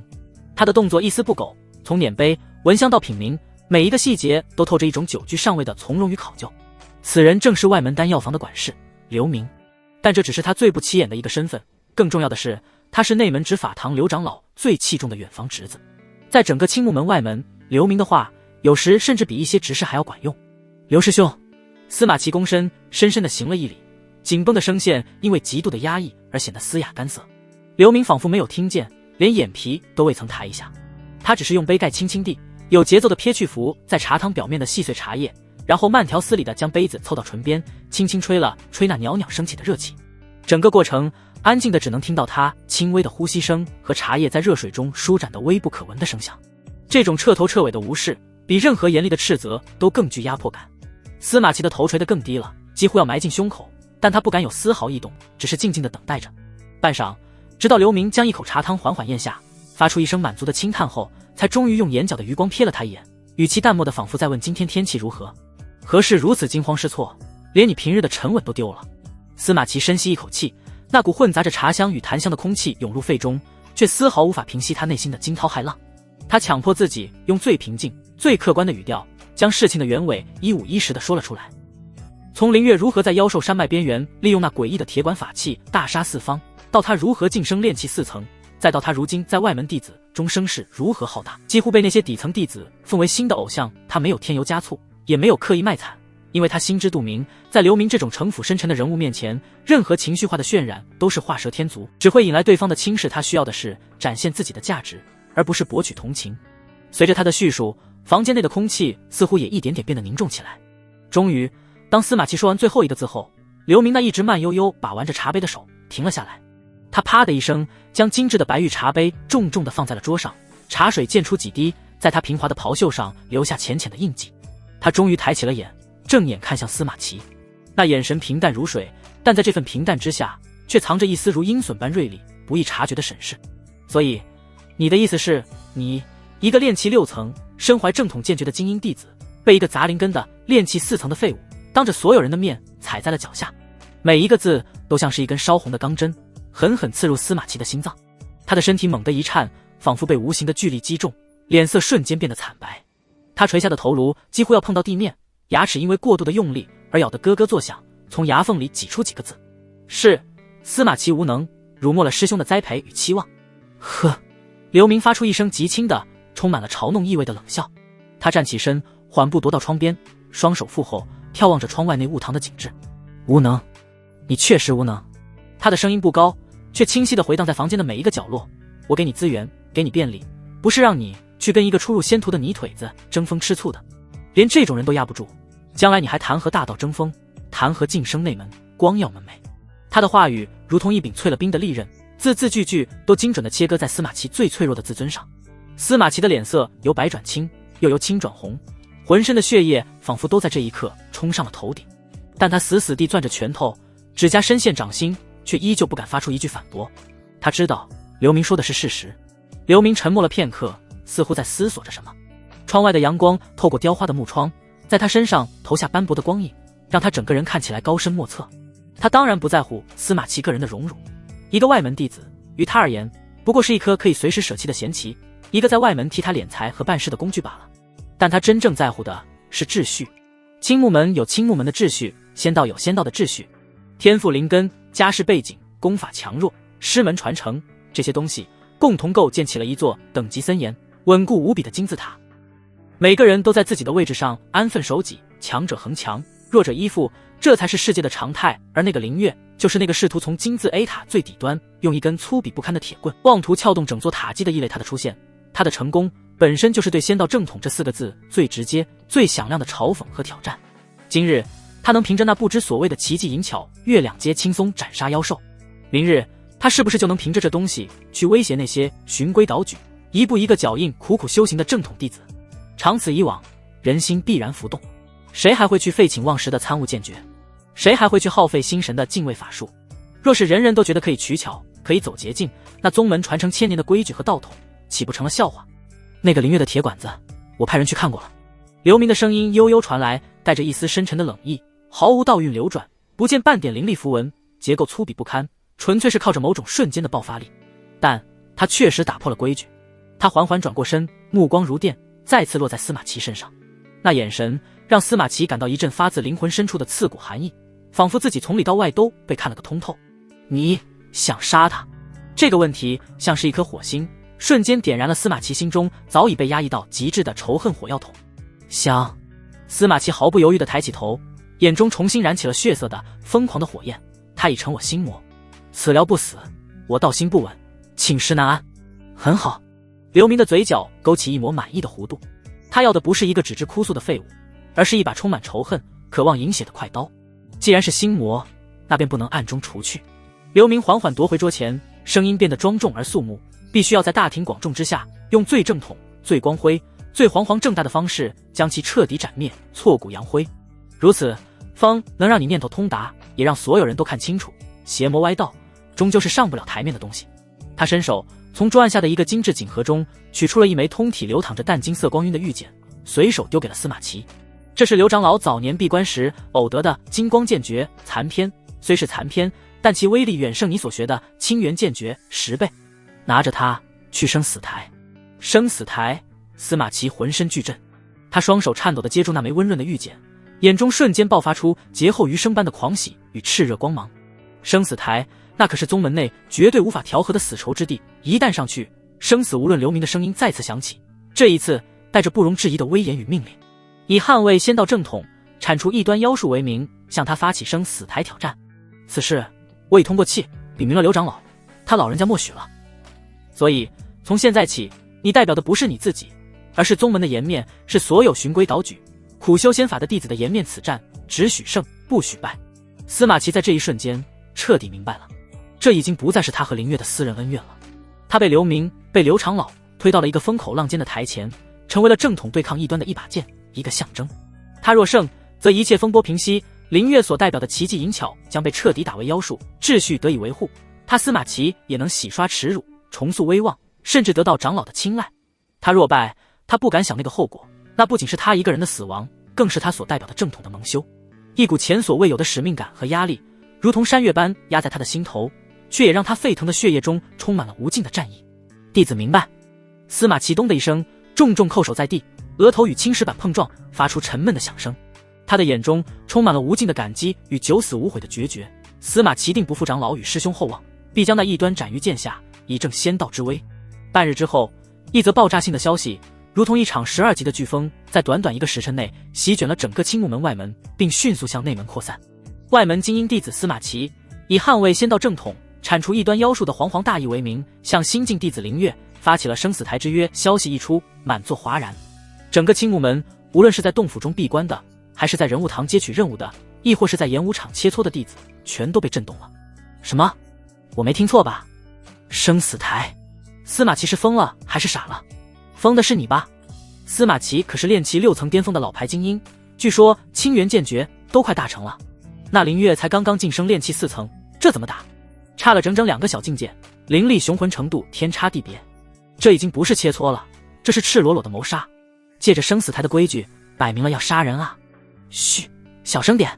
S1: 他的动作一丝不苟，从捻杯、闻香到品茗，每一个细节都透着一种久居上位的从容与考究。此人正是外门丹药房的管事刘明，但这只是他最不起眼的一个身份。更重要的是，他是内门执法堂刘长老最器重的远房侄子。在整个青木门外门，刘明的话有时甚至比一些执事还要管用。刘师兄，司马齐躬身深深地行了一礼，紧绷的声线因为极度的压抑而显得嘶哑干涩。刘明仿佛没有听见，连眼皮都未曾抬一下，他只是用杯盖轻轻地有节奏地撇去浮在茶汤表面的细碎茶叶，然后慢条斯理地将杯子凑到唇边，轻轻吹了吹那袅袅升起的热气。整个过程安静的只能听到他轻微的呼吸声和茶叶在热水中舒展的微不可闻的声响。这种彻头彻尾的无视，比任何严厉的斥责都更具压迫感。司马齐的头垂得更低了，几乎要埋进胸口，但他不敢有丝毫异动，只是静静地等待着。半晌，直到刘明将一口茶汤缓缓咽下，发出一声满足的轻叹后，才终于用眼角的余光瞥了他一眼，语气淡漠的仿佛在问今天天气如何。何事如此惊慌失措，连你平日的沉稳都丢了。司马齐深吸一口气，那股混杂着茶香与檀香的空气涌入肺中，却丝毫无法平息他内心的惊涛骇浪。他强迫自己用最平静、最客观的语调，将事情的原委一五一十地说了出来。从林月如何在妖兽山脉边缘利用那诡异的铁管法器大杀四方，到他如何晋升炼气4层，再到他如今在外门弟子中声势如何浩大，几乎被那些底层弟子奉为新的偶像。他没有添油加醋，也没有刻意卖惨，因为他心知肚明，在刘明这种城府深沉的人物面前，任何情绪化的渲染都是画蛇添足，只会引来对方的轻视。他需要的是展现自己的价值，而不是博取同情。随着他的叙述，房间内的空气似乎也一点点变得凝重起来。终于，当司马齐说完最后一个字后，刘明那一直慢悠悠把玩着茶杯的手停了下来。他啪的一声将精致的白玉茶杯重重地放在了桌上，茶水溅出几滴，在他平滑的袍袖上留下浅浅的印记。他终于抬起了眼，正眼看向司马齐，那眼神平淡如水，但在这份平淡之下，却藏着一丝如鹰隼般锐利、不易察觉的审视。所以，你的意思是，你一个炼气6层、身怀正统剑诀的精英弟子，被一个杂灵根的炼气4层的废物，当着所有人的面踩在了脚下。每一个字都像是一根烧红的钢针，狠狠刺入司马齐的心脏。他的身体猛地一颤，仿佛被无形的巨力击中，脸色瞬间变得惨白。他垂下的头颅几乎要碰到地面，牙齿因为过度的用力而咬得咯咯作响，从牙缝里挤出几个字：是司马齐无能，辱没了师兄的栽培与期望。呵，刘明发出一声极轻的、充满了嘲弄意味的冷笑。他站起身，缓步踱到窗边，双手负后，眺望着窗外那雾堂的景致。无能，你确实无能。他的声音不高，却清晰地回荡在房间的每一个角落。我给你资源，给你便利，不是让你去跟一个初入仙途的泥腿子争风吃醋的。连这种人都压不住，将来你还谈何大道争锋，谈何晋升内门，光耀门楣。他的话语如同一柄淬了冰的利刃，字字句句都精准地切割在司马齐最脆弱的自尊上。司马齐的脸色由白转青，又由青转红，浑身的血液仿佛都在这一刻冲上了头顶。但他死死地攥着拳头，指甲深陷掌心，却依旧不敢发出一句反驳。他知道刘明说的是事实。刘明沉默了片刻，似乎在思索着什么。窗外的阳光透过雕花的木窗，在他身上投下斑驳的光影，让他整个人看起来高深莫测。他当然不在乎司马齐个人的荣辱，一个外门弟子于他而言不过是一颗可以随时舍弃的闲棋，一个在外门替他敛财和办事的工具罢了。但他真正在乎的是秩序。青木门有青木门的秩序，仙道有仙道的秩序，天赋灵根、家世背景、功法强弱、师门传承，这些东西共同构建起了一座等级森严、稳固无比的金字塔。每个人都在自己的位置上安分守己，强者恒强，弱者依附，这才是世界的常态。而那个凌月，就是那个试图从金字 A 塔最底端用一根粗鄙不堪的铁棍妄图撬动整座塔基的异类。他的出现，他的成功本身就是对仙道正统这4个字最直接、最响亮的嘲讽和挑战。今日他能凭着那不知所谓的奇技淫巧，月两阶轻松斩杀妖兽，明日他是不是就能凭着这东西去威胁那些循规蹈矩、一步一个脚印苦苦修行的正统弟子？长此以往，人心必然浮动，谁还会去废寝忘食的参悟剑诀？谁还会去耗费心神的敬畏法术？若是人人都觉得可以取巧，可以走捷径，那宗门传承千年的规矩和道统岂不成了笑话？那个凌月的铁管子，我派人去看过了。刘明的声音悠悠传来，带着一丝深沉的冷意，毫无道韵流转，不见半点凌厉符文，结构粗鄙不堪，纯粹是靠着某种瞬间的爆发力。但他确实打破了规矩。他缓缓转过身，目光如电，再次落在司马齐身上。那眼神让司马齐感到一阵发自灵魂深处的刺骨寒意，仿佛自己从里到外都被看了个通透。你想杀他？这个问题像是一颗火星，瞬间点燃了司马齐心中早已被压抑到极致的仇恨火药桶。想。司马齐毫不犹豫地抬起头，眼中重新燃起了血色的疯狂的火焰。他已成我心魔，此疗不死，我道心不稳，寝食难安。很好。刘明的嘴角勾起一抹满意的弧度。他要的不是一个只知哭诉的废物，而是一把充满仇恨、渴望饮血的快刀。既然是心魔，那便不能暗中除去。刘明缓缓夺回桌前，声音变得庄重而肃穆，必须要在大庭广众之下，用最正统、最光辉、最煌煌正大的方式将其彻底斩灭，挫骨扬灰。如此方能让你念头通达，也让所有人都看清楚，邪魔歪道终究是上不了台面的东西。他伸手从桌案下的一个精致锦盒中取出了一枚通体流淌着淡金色光晕的玉简，随手丢给了司马齐。这是刘长老早年闭关时偶得的金光剑诀残篇，虽是残篇，但其威力远胜你所学的清源剑诀10倍。拿着它去生死台。生死台。司马齐浑身巨震，他双手颤抖地接住那枚温润的玉简，眼中瞬间爆发出劫后余生般的狂喜与炽热光芒。生死台，那可是宗门内绝对无法调和的死仇之地，一旦上去，生死无论。刘明的声音再次响起，这一次带着不容置疑的威严与命令，以捍卫仙道正统、铲除异端妖术为名，向他发起生死台挑战。此事我已通过气禀明了刘长老，他老人家默许了。所以从现在起，你代表的不是你自己，而是宗门的颜面，是所有循规蹈矩、苦修仙法的弟子的颜面。此战只许胜，不许败。司马齐在这一瞬间彻底明白了，这已经不再是他和凌月的私人恩怨了。他被刘明、被刘长老推到了一个风口浪尖的台前，成为了正统对抗异端的一把剑，一个象征。他若胜，则一切风波平息，凌月所代表的奇技淫巧将被彻底打为妖术，秩序得以维护。他司马齐也能洗刷耻辱，重塑威望，甚至得到长老的青睐。他若败，他不敢想那个后果，那不仅是他一个人的死亡，更是他所代表的正统的蒙羞。一股前所未有的使命感和压力，如同山岳般压在他的心头，却也让他沸腾的血液中充满了无尽的战意。弟子明白。司马齐咚的一声，重重叩首在地，额头与青石板碰撞，发出沉闷的响声。他的眼中充满了无尽的感激与九死无悔的决绝。司马齐定不负长老与师兄厚望，必将那异端斩于剑下，以正仙道之威。半日之后，一则爆炸性的消息如同一场12级的飓风，在短短1个时辰内席卷了整个青木门外门，并迅速向内门扩散。外门精英弟子司马齐以捍卫仙道正统、铲除异端妖术的煌煌大义为名，向新进弟子灵月发起了生死台之约。消息一出，满座哗然。整个青木门，无论是在洞府中闭关的，还是在人物堂接取任务的，亦或是在演武场切磋的弟子，全都被震动了。什么？我没听错吧？生死台？司马齐是疯了还是傻了？疯的是你吧？司马齐可是炼气6层巅峰的老牌精英，据说清源剑诀都快大成了。那灵月才刚刚晋升炼气4层，这怎么打？差了整整2个小境界，灵力雄浑程度天差地别。这已经不是切磋了，这是赤裸裸的谋杀。借着生死台的规矩，摆明了要杀人啊！嘘，小声点。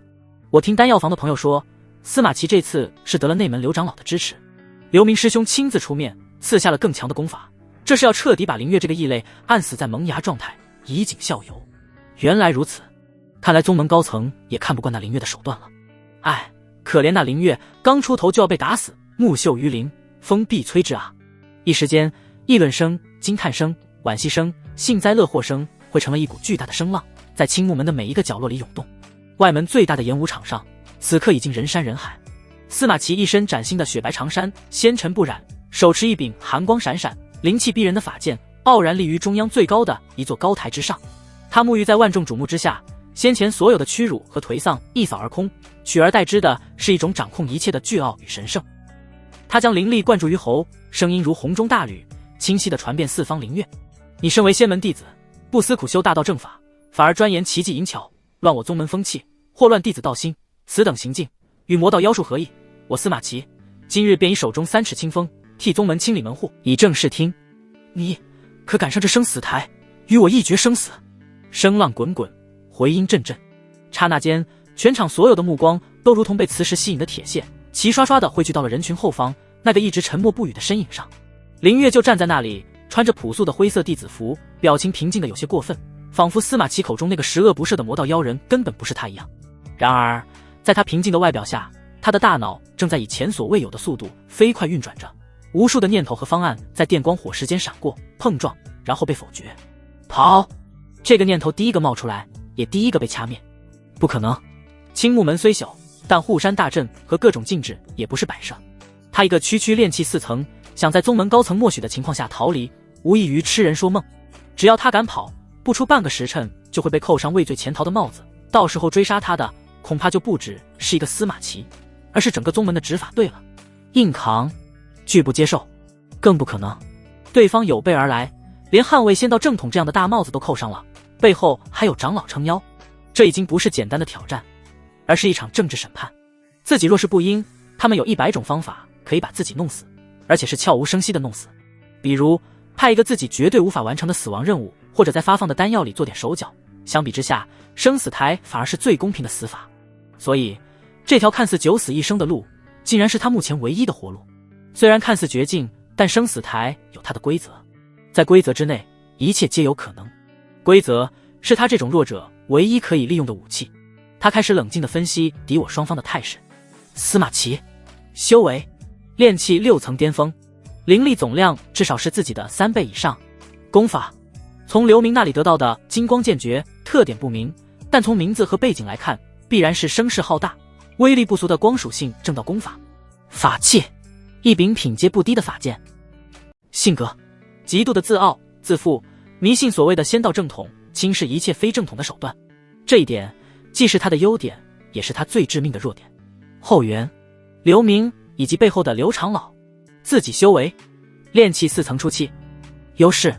S1: 我听丹药房的朋友说，司马齐这次是得了内门刘长老的支持，刘明师兄亲自出面赐下了更强的功法，这是要彻底把灵月这个异类按死在萌芽状态，以儆效尤。原来如此，看来宗门高层也看不惯那灵月的手段了。唉，可怜那灵月刚出头就要被打死，木秀于林，风必摧之啊！一时间，议论声、惊叹声、惋惜声、幸灾乐祸声汇成了一股巨大的声浪，在青木门的每一个角落里涌动。外门最大的演武场上，此刻已经人山人海。司马齐一身崭新的雪白长衫，纤尘不染，手持一柄寒光闪闪、灵气逼人的法剑，傲然立于中央最高的一座高台之上。他沐浴在万众瞩目之下，先前所有的屈辱和颓丧一扫而空，取而代之的是一种掌控一切的倨傲与神圣。他将灵力灌注于喉，声音如洪钟大吕，清晰地传遍四方灵月。你身为仙门弟子，不思苦修大道正法，反而专研奇技淫巧，乱我宗门风气，祸乱弟子道心，此等行径与魔道妖术何异？我司马齐今日便以手中3尺清风，替宗门清理门户，以正视听。你可敢上这生死台，与我一决生死？声浪滚滚，回音阵阵。刹那间，全场所有的目光都如同被磁石吸引的铁线，齐刷刷地汇聚到了人群后方那个一直沉默不语的身影上。灵月就站在那里，穿着朴素的灰色弟子服，表情平静的有些过分，仿佛司马齐口中那个十恶不赦的魔道妖人根本不是他一样。然而在他平静的外表下，他的大脑正在以前所未有的速度飞快运转着，无数的念头和方案在电光火石间闪过、碰撞，然后被否决。跑！这个念头第一个冒出来，也第一个被掐灭。不可能！青木门虽小，但护山大阵和各种禁制也不是摆设。他一个区炼气4层，想在宗门高层默许的情况下逃离，无异于痴人说梦。只要他敢跑，不出半个时辰就会被扣上畏罪潜逃的帽子，到时候追杀他的恐怕就不只是一个司马齐，而是整个宗门的执法队了。硬扛，拒不接受，更不可能。对方有备而来，连捍卫仙道正统这样的大帽子都扣上了，背后还有长老撑腰，这已经不是简单的挑战，而是一场政治审判。自己若是不应，他们有100种方法可以把自己弄死，而且是悄无声息的弄死。比如派一个自己绝对无法完成的死亡任务，或者在发放的丹药里做点手脚。相比之下，生死台反而是最公平的死法。所以这条看似九死一生的路，竟然是他目前唯一的活路。虽然看似绝境，但生死台有它的规则，在规则之内，一切皆有可能。规则是他这种弱者唯一可以利用的武器。他开始冷静地分析敌我双方的态势。司马齐修为炼气6层巅峰，灵力总量至少是自己的3倍以上。功法从刘明那里得到的金光剑诀特点不明，但从名字和背景来看，必然是声势浩大、威力不俗的光属性正道功法。法器一柄品阶不低的法剑。性格极度的自傲自负，迷信所谓的仙道正统，轻视一切非正统的手段。这一点既是他的优点，也是他最致命的弱点。后援刘明以及背后的刘长老。自己修为炼气4层初期。优势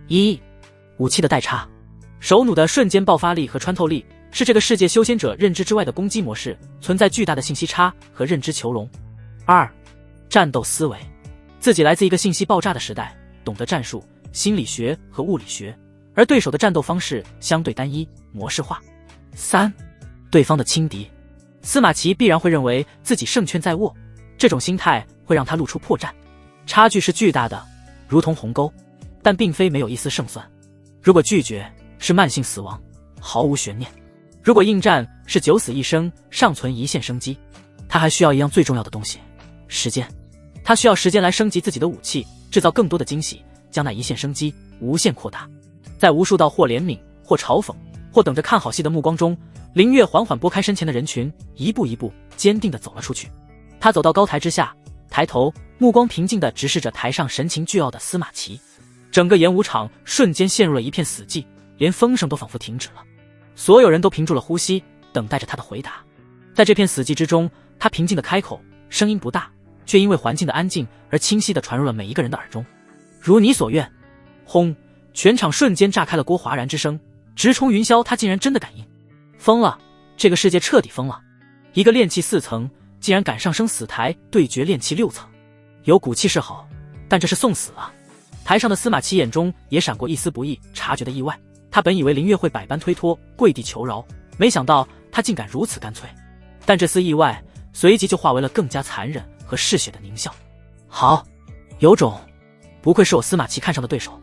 S1: 1，武器的代差。手弩的瞬间爆发力和穿透力是这个世界修仙者认知之外的攻击模式，存在巨大的信息差和认知囚笼。2，战斗思维。自己来自一个信息爆炸的时代，懂得战术、心理学和物理学，而对手的战斗方式相对单一、模式化。3，对方的轻敌。司马齐必然会认为自己胜券在握，这种心态会让他露出破绽。差距是巨大的，如同鸿沟，但并非没有一丝胜算。如果拒绝，是慢性死亡，毫无悬念；如果应战，是九死一生，尚存一线生机。他还需要一样最重要的东西——时间。他需要时间来升级自己的武器，制造更多的惊喜，将那一线生机无限扩大。在无数道或怜悯、或嘲讽、或等着看好戏的目光中，林月缓缓拨开身前的人群，一步一步坚定地走了出去。他走到高台之下，抬头，目光平静地直视着台上神情倨傲的司马齐。整个演武场瞬间陷入了一片死寂，连风声都仿佛停止了。所有人都屏住了呼吸，等待着他的回答。在这片死寂之中，他平静地开口，声音不大，却因为环境的安静而清晰地传入了每一个人的耳中。如你所愿。轰！全场瞬间炸开了郭哗然之声，直冲云霄。他竟然真的感应，疯了！这个世界彻底疯了。一个炼气4层竟然敢上生死台对决炼气6层，有骨气是好，但这是送死啊！台上的司马齐眼中也闪过一丝不易察觉的意外。他本以为林月会百般推脱，跪地求饶，没想到他竟敢如此干脆。但这丝意外随即就化为了更加残忍和嗜血的狞笑。好，有种，不愧是我司马齐看上的对手。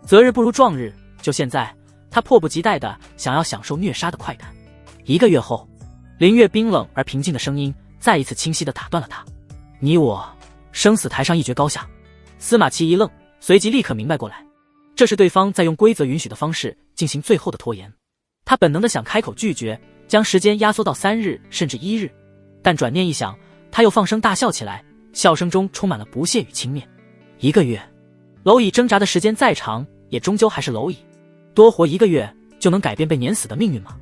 S1: 择日不如撞日，就现在，他迫不及待地想要享受虐杀的快感。1个月后，林月冰冷而平静的声音再一次清晰地打断了他：你我生死台上一决高下。司马齐一愣，随即立刻明白过来，这是对方在用规则允许的方式进行最后的拖延。他本能地想开口拒绝，将时间压缩到3日甚至1日，但转念一想，他又放声大笑起来，笑声中充满了不屑与轻蔑。1个月，蝼蚁挣扎的时间再长，也终究还是蝼蚁。多活1个月就能改变被碾死的命运吗？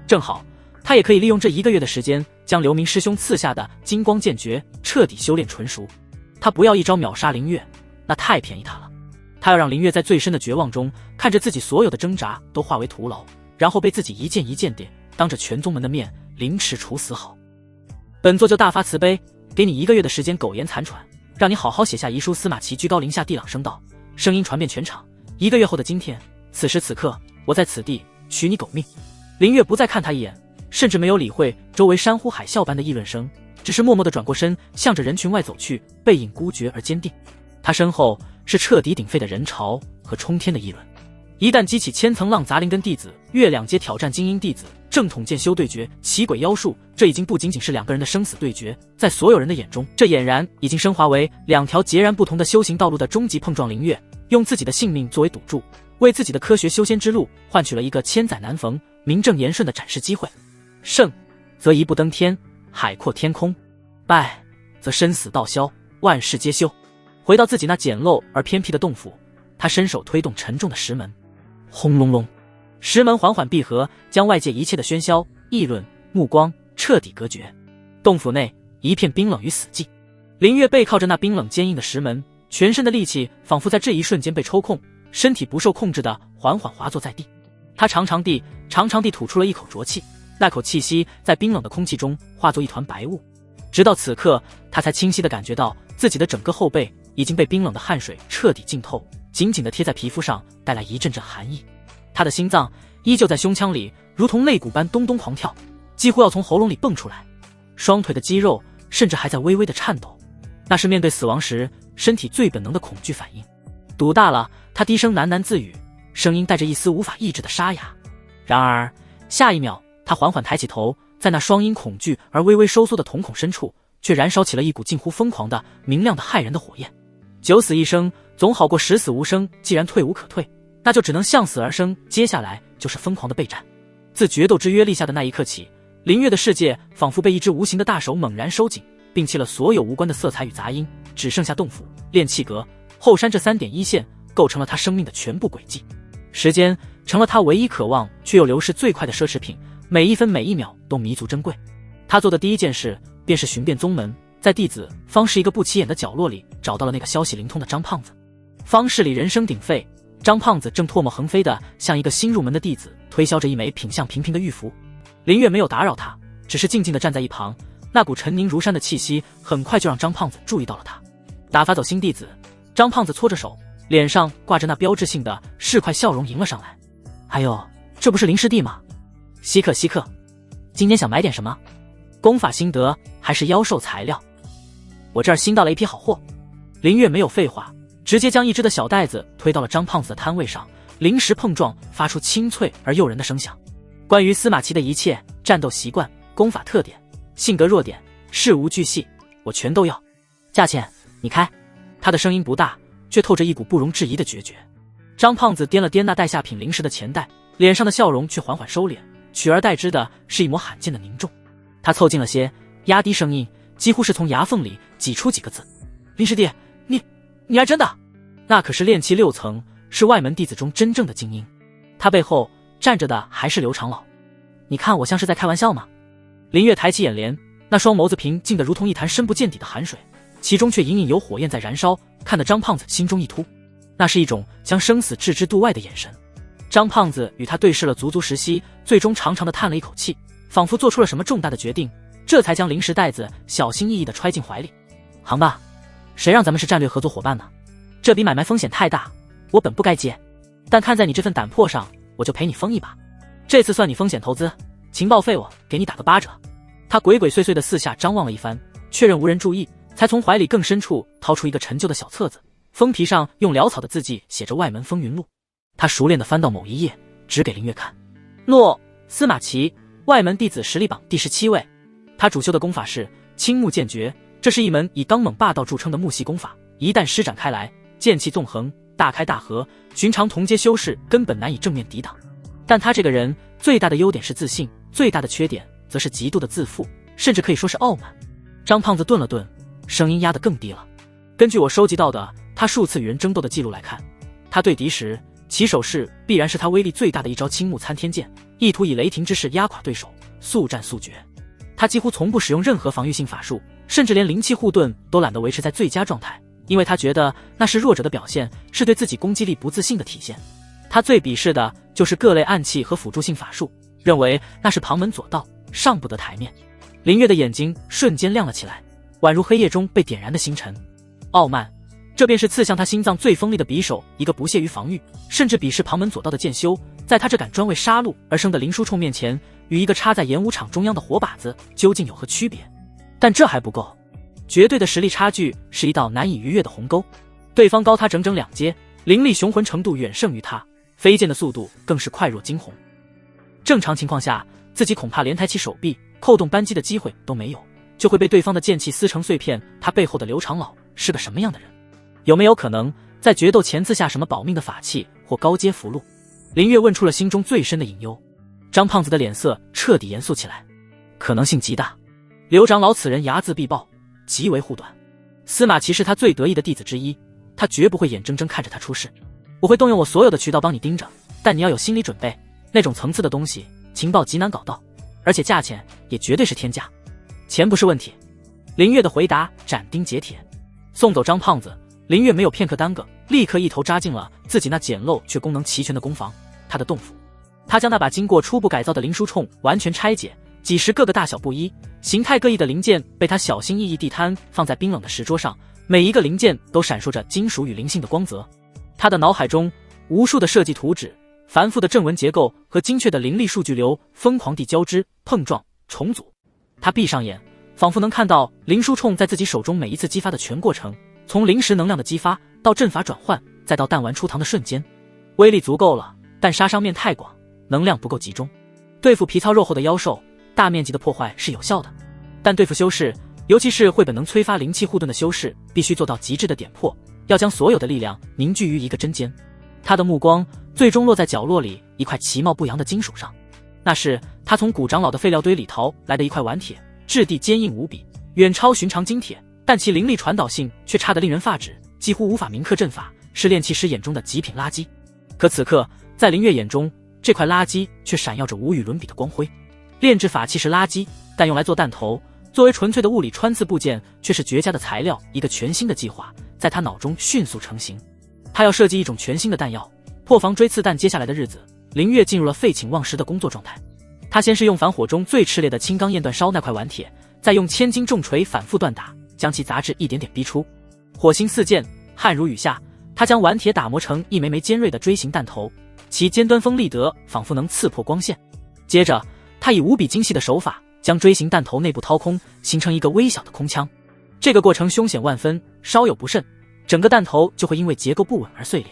S1: 正好，他也可以利用这1个月的时间，将刘明师兄赐下的金光剑诀彻底修炼纯熟。他不要一招秒杀林月，那太便宜他了。他要让林月在最深的绝望中，看着自己所有的挣扎都化为徒劳，然后被自己一剑一剑地当着全宗门的面凌迟处死好。本座就大发慈悲，给你1个月的时间苟延残喘，让你好好写下遗书。司马齐居高临下地朗声道，声音传遍全场。1个月后的今天，此时此刻，我在此地取你狗命。林月不再看他一眼，甚至没有理会周围山呼海啸般的议论声，只是默默地转过身，向着人群外走去，背影孤绝而坚定。他身后是彻底鼎沸的人潮和冲天的议论。一旦激起千层浪，杂灵根弟子、月亮阶挑战精英弟子、正统剑修对决、奇鬼妖术，这已经不仅仅是2个人的生死对决，在所有人的眼中，这俨然已经升华为2条截然不同的修行道路的终极碰撞。林月用自己的性命作为赌注，为自己的科学修仙之路换取了一个千载难逢、名正言顺的展示机会。胜则一步登天，海阔天空；败则生死道消，万事皆休。回到自己那简陋而偏僻的洞府，他伸手推动沉重的石门，轰隆隆，石门缓缓闭合，将外界一切的喧嚣、议论、目光彻底隔绝。洞府内一片冰冷与死寂。林月背靠着那冰冷坚硬的石门，全身的力气仿佛在这一瞬间被抽空，身体不受控制地缓缓滑坐在地。他长长地吐出了一口浊气，那口气息在冰冷的空气中化作一团白雾。直到此刻，他才清晰地感觉到自己的整个后背已经被冰冷的汗水彻底浸透，紧紧地贴在皮肤上，带来一阵阵寒意。他的心脏依旧在胸腔里如同肋骨般咚咚狂跳，几乎要从喉咙里蹦出来，双腿的肌肉甚至还在微微的颤抖。那是面对死亡时身体最本能的恐惧反应。赌大了，他低声喃喃自语，声音带着一丝无法抑制的沙哑。然而下一秒，他缓缓抬起头，在那双因恐惧而微微收缩的瞳孔深处，却燃烧起了一股近乎疯狂的明亮的骇人的火焰。九死一生总好过十死无生，既然退无可退，那就只能向死而生，接下来就是疯狂的备战。自决斗之约立下的那一刻起，林月的世界仿佛被一只无形的大手猛然收紧，摒弃了所有无关的色彩与杂音，只剩下洞府、炼气阁、后山这3点一线，构成了他生命的全部轨迹。时间成了他唯一渴望却又流逝最快的奢侈品，每一分每一秒都弥足珍贵。他做的第一件事便是寻遍宗门，在弟子方氏一个不起眼的角落里找到了那个消息灵通的张胖子。方氏里人声鼎沸，张胖子正唾沫横飞地向一个新入门的弟子推销着一枚品相平平的玉符。林月没有打扰他，只是静静地站在一旁，那股沉凝如山的气息很快就让张胖子注意到了他。打发走新弟子，张胖子搓着手，脸上挂着那标志性的市侩笑容迎了上来。哎呦，这不是林师弟吗？稀客稀客，今天想买点什么？功法心得还是妖兽材料？我这儿新到了一批好货。林月没有废话，直接将一只的小袋子推到了张胖子的摊位上，灵石碰撞发出清脆而诱人的声响。关于司马齐的一切战斗习惯、功法特点、性格弱点、事无巨细，我全都要。价钱你开。他的声音不大，却透着一股不容置疑的决绝。张胖子掂了掂那袋下品零食的钱袋，脸上的笑容却缓缓收敛，取而代之的是一抹罕见的凝重。他凑近了些，压低声音，几乎是从牙缝里挤出几个字：林师弟，你还真的？那可是炼气6层，是外门弟子中真正的精英。他背后站着的还是刘长老。你看我像是在开玩笑吗？林月抬起眼帘，那双眸子平静得如同一潭深不见底的寒水，其中却隐隐有火焰在燃烧，看得张胖子心中一突。那是一种将生死置之度外的眼神。张胖子与他对视了足足10息，最终长长的叹了一口气，仿佛做出了什么重大的决定，这才将零食袋子小心翼翼地揣进怀里。行吧，谁让咱们是战略合作伙伴呢？这笔买卖风险太大，我本不该接，但看在你这份胆魄上，我就陪你疯一把。这次算你风险投资，情报费我给你打个8折。他鬼鬼祟祟地四下张望了一番，确认无人注意，才从怀里更深处掏出一个陈旧的小册子，封皮上用潦草的字迹写着外门风云录。他熟练地翻到某一页，指给林月看。诺，司马齐，外门弟子实力榜第17位。他主修的功法是青木剑诀，这是一门以刚猛霸道著称的木系功法，一旦施展开来，剑气纵横，大开大合，寻常同阶修士根本难以正面抵挡。但他这个人最大的优点是自信，最大的缺点则是极度的自负，甚至可以说是傲慢。张胖子顿了顿，声音压得更低了。根据我收集到的他数次与人争斗的记录来看，他对敌时起手式必然是他威力最大的一招青木参天剑，意图以雷霆之势压垮对手，速战速决。他几乎从不使用任何防御性法术，甚至连灵气护盾都懒得维持在最佳状态，因为他觉得那是弱者的表现，是对自己攻击力不自信的体现。他最鄙视的就是各类暗器和辅助性法术，认为那是旁门左道，上不得台面。林月的眼睛瞬间亮了起来，宛如黑夜中被点燃的星辰。傲慢，这便是刺向他心脏最锋利的匕首，一个不屑于防御，甚至鄙视旁门左道的剑修，在他这敢专为杀戮而生的林书冲面前，与一个插在演武场中央的活靶子究竟有何区别？但这还不够，绝对的实力差距是一道难以逾越的鸿沟。对方高他整整2阶，灵力雄浑程度远胜于他，飞剑的速度更是快若惊鸿。正常情况下，自己恐怕连抬起手臂扣动扳机的机会都没有，就会被对方的剑气撕成碎片。他背后的刘长老是个什么样的人？有没有可能在决斗前赐下什么保命的法器或高阶符箓？林月问出了心中最深的隐忧。张胖子的脸色彻底严肃起来。可能性极大。刘长老此人睚眦必报，极为护短。司马齐是他最得意的弟子之一，他绝不会眼睁睁看着他出事。我会动用我所有的渠道帮你盯着，但你要有心理准备，那种层次的东西情报极难搞到，而且价钱也绝对是天价。钱不是问题。林月的回答斩钉截铁。送走张胖子，林月没有片刻耽搁，立刻一头扎进了自己那简陋却功能齐全的工房，他的洞府。他将那把经过初步改造的灵书铳完全拆解，几十个个大小不一、形态各异的零件被他小心翼翼地摊放在冰冷的石桌上，每一个零件都闪烁着金属与灵性的光泽。他的脑海中无数的设计图纸、繁复的正文结构和精确的灵力数据流疯狂地交织、碰撞、重组。他闭上眼，仿佛能看到灵书铳在自己手中每一次激发的全过程，从灵石能量的激发到阵法转换，再到弹丸出膛的瞬间。威力足够了，但杀伤面太广，能量不够集中。对付皮糙肉厚的妖兽，大面积的破坏是有效的，但对付修士，尤其是会本能催发灵气护盾的修士，必须做到极致的点破，要将所有的力量凝聚于一个针尖。他的目光最终落在角落里一块其貌不扬的金属上，那是他从古长老的废料堆里淘来的一块顽铁，质地坚硬无比，远超寻常金铁，但其灵力传导性却差得令人发指，几乎无法铭刻阵法，是炼器师眼中的极品垃圾。可此刻在林月眼中，这块垃圾却闪耀着无与伦比的光辉。炼制法器是垃圾，但用来做弹头，作为纯粹的物理穿刺部件却是绝佳的材料。一个全新的计划在他脑中迅速成型，他要设计一种全新的弹药，破防锥刺弹。接下来的日子，林月进入了废寝忘食的工作状态。他先是用反火中最炽烈的青钢焰缎烧那块顽铁，再用千斤重锤反复锻打，将其杂质一点点逼出。火星四溅，汗如雨下，他将顽铁打磨成一枚枚尖锐的锥形弹头，其尖端锋利得仿佛能刺破光线。接着他以无比精细的手法将锥形弹头内部掏空，形成一个微小的空腔。这个过程凶险万分，稍有不慎，整个弹头就会因为结构不稳而碎裂。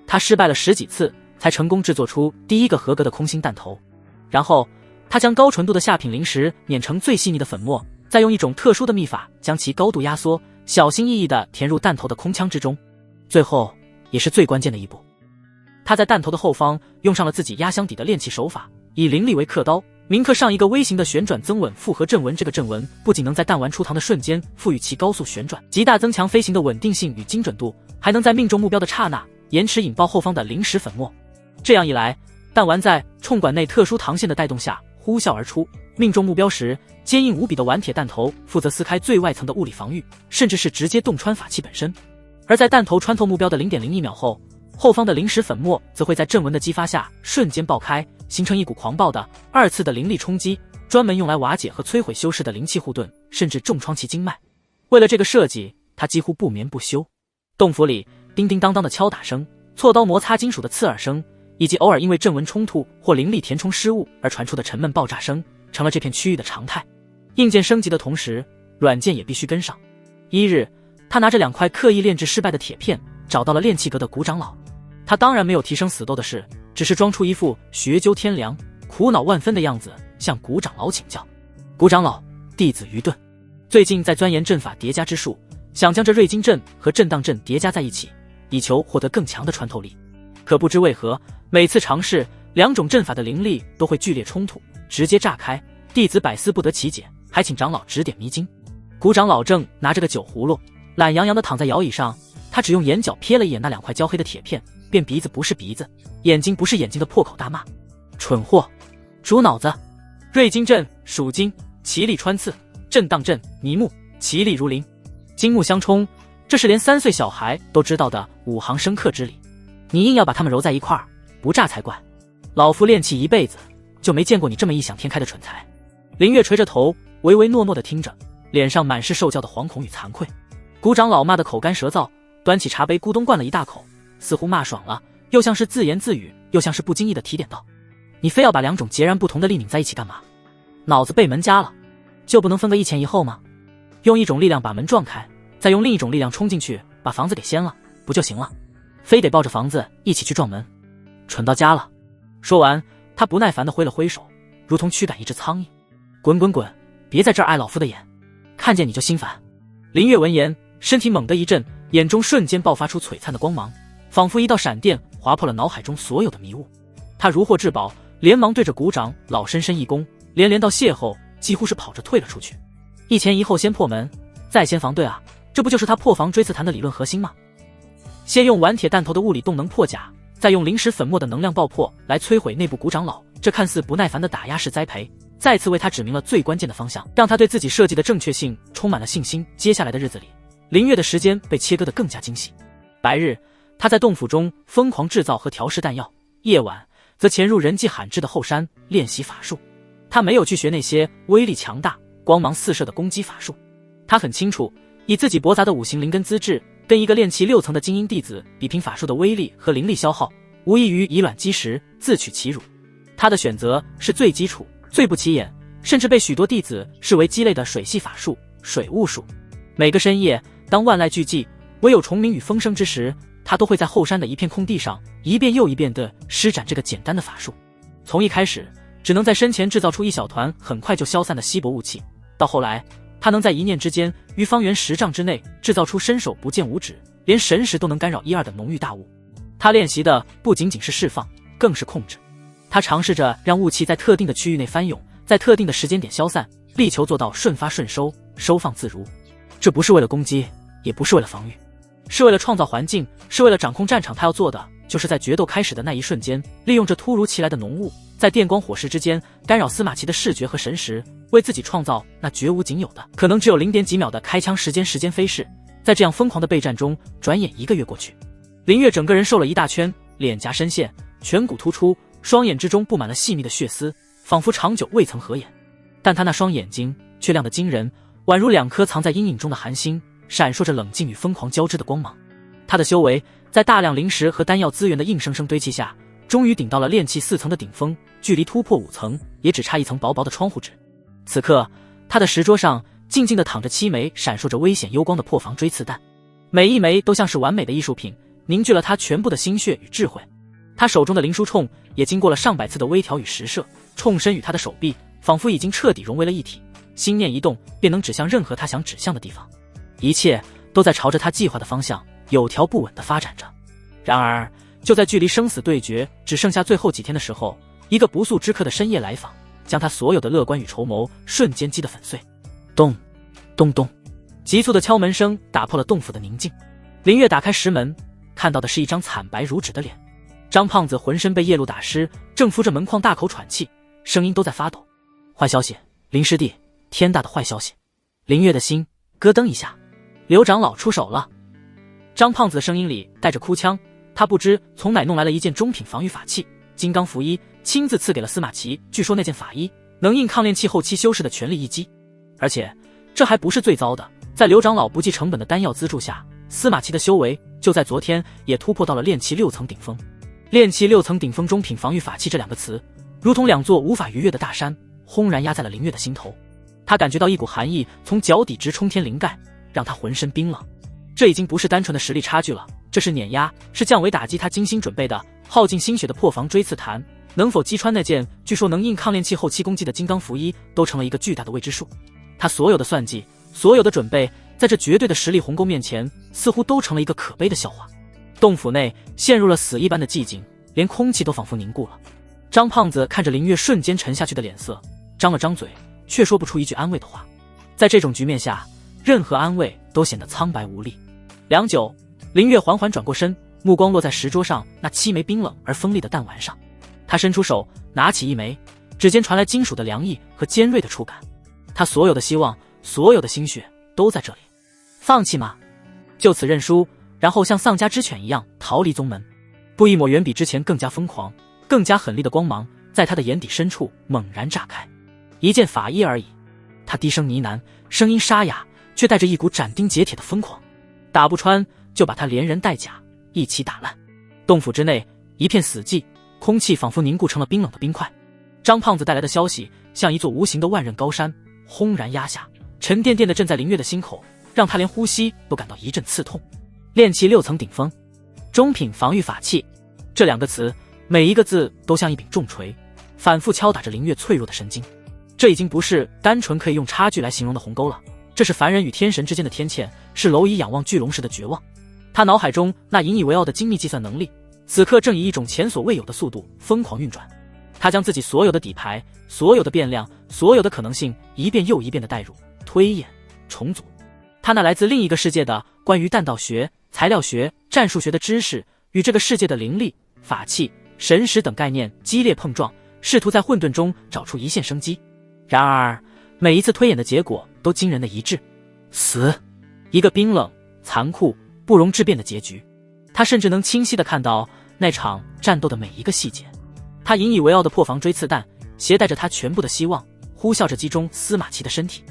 S1: 他失败了10几次，才成功制作出第一个合格的空心弹头。然后他将高纯度的下品灵石碾成最细腻的粉末，再用一种特殊的秘法将其高度压缩，小心翼翼地填入弹头的空腔之中。最后也是最关键的一步，他在弹头的后方用上了自己压箱底的炼器手法，以灵力为刻刀，铭刻上一个微型的旋转增稳复合阵纹。这个阵纹不仅能在弹丸出膛的瞬间赋予其高速旋转，极大增强飞行的稳定性与精准度，还能在命中目标的刹那延迟引爆后方的灵石粉末。这样一来，弹丸在冲管内特殊膛线的带动下呼啸而出，命中目标时，坚硬无比的丸铁弹头负责撕开最外层的物理防御，甚至是直接洞穿法器本身。而在弹头穿透目标的 0.01 秒后，后方的灵石粉末则会在阵纹的激发下瞬间爆开，形成一股狂暴的二次的灵力冲击，专门用来瓦解和摧毁修士的灵气护盾，甚至重创其经脉。为了这个设计，他几乎不眠不休。洞府里叮叮当当的敲打声、锉刀摩擦金属的刺耳声，以及偶尔因为阵纹冲突或灵力填充失误而传出的沉闷爆炸声，成了这片区域的常态。硬件升级的同时，软件也必须跟上。一日，他拿着2块刻意炼制失败的铁片，找到了炼器阁的古长老。他当然没有提升死斗的事，只是装出一副学究天良、苦恼万分的样子，向古长老请教。古长老，弟子愚钝，最近在钻研阵法叠加之术，想将这瑞金阵和震荡阵叠加在一起，以求获得更强的穿透力。可不知为何，每次尝试2种阵法的灵力都会剧烈冲突，直接炸开，弟子百思不得其解，还请长老指点迷津。古长老正拿着个酒葫芦，懒洋洋地躺在摇椅上，他只用眼角瞥了一眼那2块焦黑的铁片，便鼻子不是鼻子，眼睛不是眼睛的破口大骂：蠢货，猪脑子！瑞金阵属金，其力穿刺；震荡阵迷目，其力如灵。金木相冲，这是连3岁小孩都知道的5行生克之理，你硬要把它们揉在一块儿，不炸才怪！老夫练气一辈子，就没见过你这么异想天开的蠢材。林月垂着头，唯唯诺诺地听着，脸上满是受教的惶恐与惭愧。古长老骂得口干舌燥，端起茶杯咕咚灌了一大口，似乎骂爽了，又像是自言自语，又像是不经意地提点道：你非要把2种截然不同的力拧在一起干嘛？脑子被门夹了，就不能分个一前一后吗？用一种力量把门撞开，再用另一种力量冲进去，把房子给掀了，不就行了？非得抱着房子一起去撞门，蠢到家了。说完，他不耐烦地挥了挥手，如同驱赶一只苍蝇：滚滚滚，别在这儿碍老夫的眼，看见你就心烦。林月闻言，身体猛地一震，眼中瞬间爆发出璀璨的光芒，仿佛一道闪电划破了脑海中所有的迷雾。他如获至宝，连忙对着古长老深深一躬，连到邂逅，几乎是跑着退了出去。一前一后先破门，再先防对啊，这不就是他破防锥刺弹的理论核心吗？先用顽铁弹头的物理动能破甲，再用灵石粉末的能量爆破来摧毁内部古长老，这看似不耐烦的打压式栽培，再次为他指明了最关键的方向，让他对自己设计的正确性充满了信心。接下来的日子里，林月的时间被切割得更加精细。白日，他在洞府中疯狂制造和调试弹药，夜晚则潜入人迹罕至的后山练习法术。他没有去学那些威力强大、光芒四射的攻击法术，他很清楚，以自己驳杂的5行灵根资质，跟一个炼气6层的精英弟子比拼法术的威力和灵力消耗，无异于以卵击石，自取其辱。他的选择是最基础、最不起眼，甚至被许多弟子视为鸡肋的水系法术——水雾术。每个深夜，当万籁俱寂，唯有虫鸣与风声之时，他都会在后山的一片空地上一遍又一遍地施展这个简单的法术。从一开始只能在身前制造出一小团很快就消散的稀薄雾气，到后来他能在一念之间于方圆10丈之内制造出伸手不见五指，连神识都能干扰1、2的浓郁大雾。他练习的不仅仅是释放，更是控制。他尝试着让雾气在特定的区域内翻涌，在特定的时间点消散，力求做到顺发顺收，收放自如。这不是为了攻击，也不是为了防御，是为了创造环境，是为了掌控战场。他要做的就是在决斗开始的那一瞬间，利用这突如其来的浓雾，在电光火石之间干扰司马奇的视觉和神识，为自己创造那绝无仅有的可能只有0点几秒的开枪时间。时间飞逝，在这样疯狂的备战中，转眼1个月过去。林月整个人瘦了一大圈，脸颊深陷，颧骨突出，双眼之中布满了细密的血丝，仿佛长久未曾合眼。但他那双眼睛却亮得惊人，宛如2颗藏在阴影中的寒星，闪烁着冷静与疯狂交织的光芒。他的修为在大量灵石和丹药资源的硬生生堆砌下，终于顶到了炼气4层的顶峰，距离突破5层也只差一层薄薄的窗户纸。此刻，他的石桌上静静地躺着7枚闪烁着危险幽光的破防锥刺弹，每一枚都像是完美的艺术品，凝聚了他全部的心血与智慧。他手中的灵书铳也经过了上百次的微调与实射，铳身与他的手臂仿佛已经彻底融为了一体，心念一动，便能指向任何他想指向的地方，一切都在朝着他计划的方向有条不紊地发展着。然而，就在距离生死对决只剩下最后几天的时候，一个不速之客的深夜来访，将他所有的乐观与筹谋瞬间击得粉碎。咚，咚咚，急促的敲门声打破了洞府的宁静。林月打开石门，看到的是一张惨白如纸的脸。张胖子浑身被夜露打湿，正扶着门框大口喘气，声音都在发抖。坏消息，林师弟，天大的坏消息！林月的心咯噔一下，刘长老出手了。张胖子的声音里带着哭腔，他不知从哪弄来了一件中品防御法器金刚符衣，亲自赐给了司马齐。据说那件法衣能应抗炼器后期修士的全力一击，而且这还不是最糟的，在刘长老不计成本的丹药资助下，司马齐的修为就在昨天也突破到了炼器6层顶峰。炼器6层顶峰中品防御法器这两个词，如同两座无法逾越的大山，轰然压在了林月的心头。他感觉到一股寒意从脚底直冲天灵盖，让他浑身冰冷。这已经不是单纯的实力差距了，这是碾压，是降维打击他精心准备的耗尽心血的破防锥刺弹，能否击穿那件据说能硬抗炼器后期攻击的金刚符衣，都成了一个巨大的未知数。他所有的算计，所有的准备，在这绝对的实力鸿沟面前，似乎都成了一个可悲的笑话。洞府内陷入了死一般的寂静，连空气都仿佛凝固了。张胖子看着林月瞬间沉下去的脸色，张了张嘴，却说不出一句安慰的话。在这种局面下，任何安慰都显得苍白无力。良久，林月缓缓转过身，目光落在石桌上那7枚冰冷而锋利的弹丸上。他伸出手拿起一枚，指尖传来金属的凉意和尖锐的触感。他所有的希望，所有的心血都在这里。放弃吗？就此认输，然后像丧家之犬一样逃离宗门。不一抹远比之前更加疯狂，更加狠厉的光芒在他的眼底深处猛然炸开。一件法衣而已。他低声呢喃，声音沙哑，却带着一股斩钉截铁的疯狂。打不穿就把他连人带甲一起打烂。洞府之内一片死寂，空气仿佛凝固成了冰冷的冰块。张胖子带来的消息像一座无形的万仞高山轰然压下，沉甸甸的震在林月的心口，让他连呼吸都感到一阵刺痛。炼器6层顶峰，中品防御法器，这两个词每一个字都像一柄重锤，反复敲打着林月脆弱的神经。这已经不是单纯可以用差距来形容的鸿沟了，这是凡人与天神之间的天堑，是蝼蚁仰望巨龙时的绝望。他脑海中那引以为傲的精密计算能力，此刻正以一种前所未有的速度疯狂运转。他将自己所有的底牌，所有的变量，所有的可能性一遍又一遍的带入、推演、重组。他那来自另一个世界的关于弹道学、材料学、战术学的知识，与这个世界的灵力、法器、神识等概念激烈碰撞，试图在混沌中找出一线生机。然而每一次推演的结果都惊人的一致，死，一个冰冷、残酷、不容置辩的结局。他甚至能清晰地看到那场战斗的每一个细节。他引以为傲的破防锥刺弹，携带着他全部的希望，呼啸着击中司马齐的身体。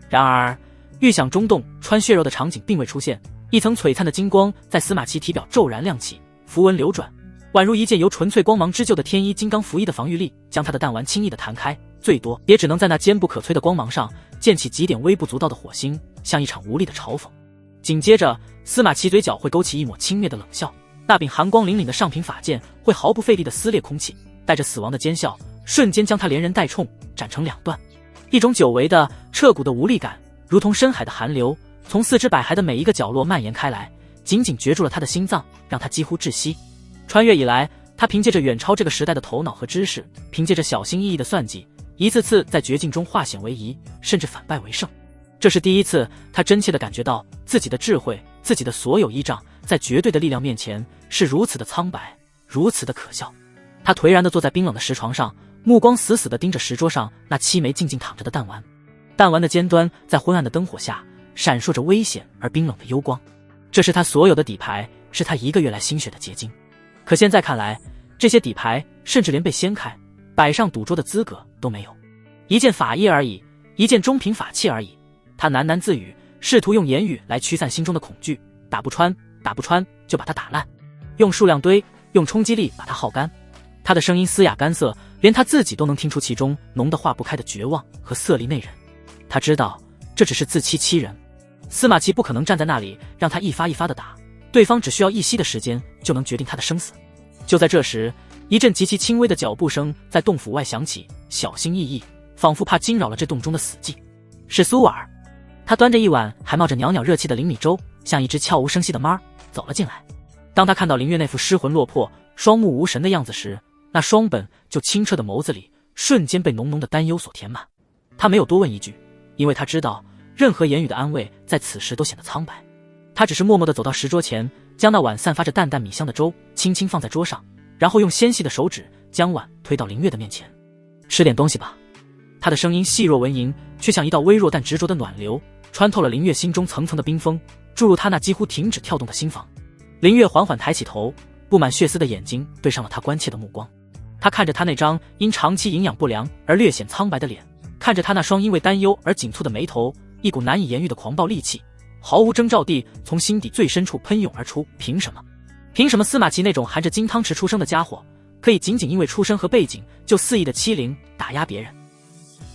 S1: 然而预想中洞穿血肉的场景并未出现，一层璀璨的金光在司马齐体表骤然亮起，符文流转，宛如一件由纯粹光芒织就的天衣金刚符衣的防御力将他的弹丸轻易地弹开，最多也只能在那坚不可摧的光芒上溅起几点微不足道的火星，像一场无力的嘲讽。紧接着司马齐嘴角会勾起一抹轻蔑的冷笑，那柄寒光凛凛的上品法剑会毫不费力地撕裂空气，带着死亡的尖啸，瞬间将他连人带冲斩成两段。一种久违的彻骨的无力感，如同深海的寒流，从四肢百骸的每一个角落蔓延开来，紧紧攫住了他的心脏，让他几乎窒息。穿越以来，他凭借着远超这个时代的头脑和知识，凭借着小心翼翼的算计，一次次在绝境中化险为夷，甚至反败为胜。这是第一次，他真切地感觉到自己的智慧，自己的所有依仗，在绝对的力量面前是如此的苍白，如此的可笑。他颓然地坐在冰冷的石床上，目光死死地盯着石桌上那7枚静静躺着的弹丸。弹丸的尖端在昏暗的灯火下闪烁着危险而冰冷的幽光。这是他所有的底牌，是他1个月来心血的结晶。可现在看来，这些底牌甚至连被掀开摆上赌桌的资格都没有。一件法衣而已，一件中品法器而已。他喃喃自语，试图用言语来驱散心中的恐惧。打不穿，打不穿就把它打烂，用数量堆，用冲击力把它耗干。他的声音嘶哑干涩，连他自己都能听出其中浓得化不开的绝望和色厉内荏。他知道这只是自欺欺人，司马齐不可能站在那里让他一发一发的打，对方只需要一息的时间就能决定他的生死。就在这时，一阵极其轻微的脚步声在洞府外响起，小心翼翼，仿佛怕惊扰了这洞中的死寂。是苏尔。他端着一碗还冒着袅袅热气的灵米粥，像一只悄无声息的猫走了进来。当他看到林月那副失魂落魄、双目无神的样子时，那双本就清澈的眸子里瞬间被浓浓的担忧所填满。他没有多问一句，因为他知道任何言语的安慰在此时都显得苍白。他只是默默地走到石桌前，将那碗散发着淡淡米香的粥轻轻放在桌上，然后用纤细的手指将碗推到林月的面前。吃点东西吧。他的声音细若蚊蝇，却像一道微弱但执着的暖流，穿透了林月心中层层的冰封，注入他那几乎停止跳动的心房。林月缓缓抬起头，布满血丝的眼睛对上了他关切的目光。他看着他那张因长期营养不良而略显苍白的脸，看着他那双因为担忧而紧蹙的眉头，一股难以言喻的狂暴戾气毫无征兆地从心底最深处喷涌而出。凭什么？凭什么司马齐那种含着金汤匙出生的家伙，可以仅仅因为出身和背景就肆意的欺凌打压别人，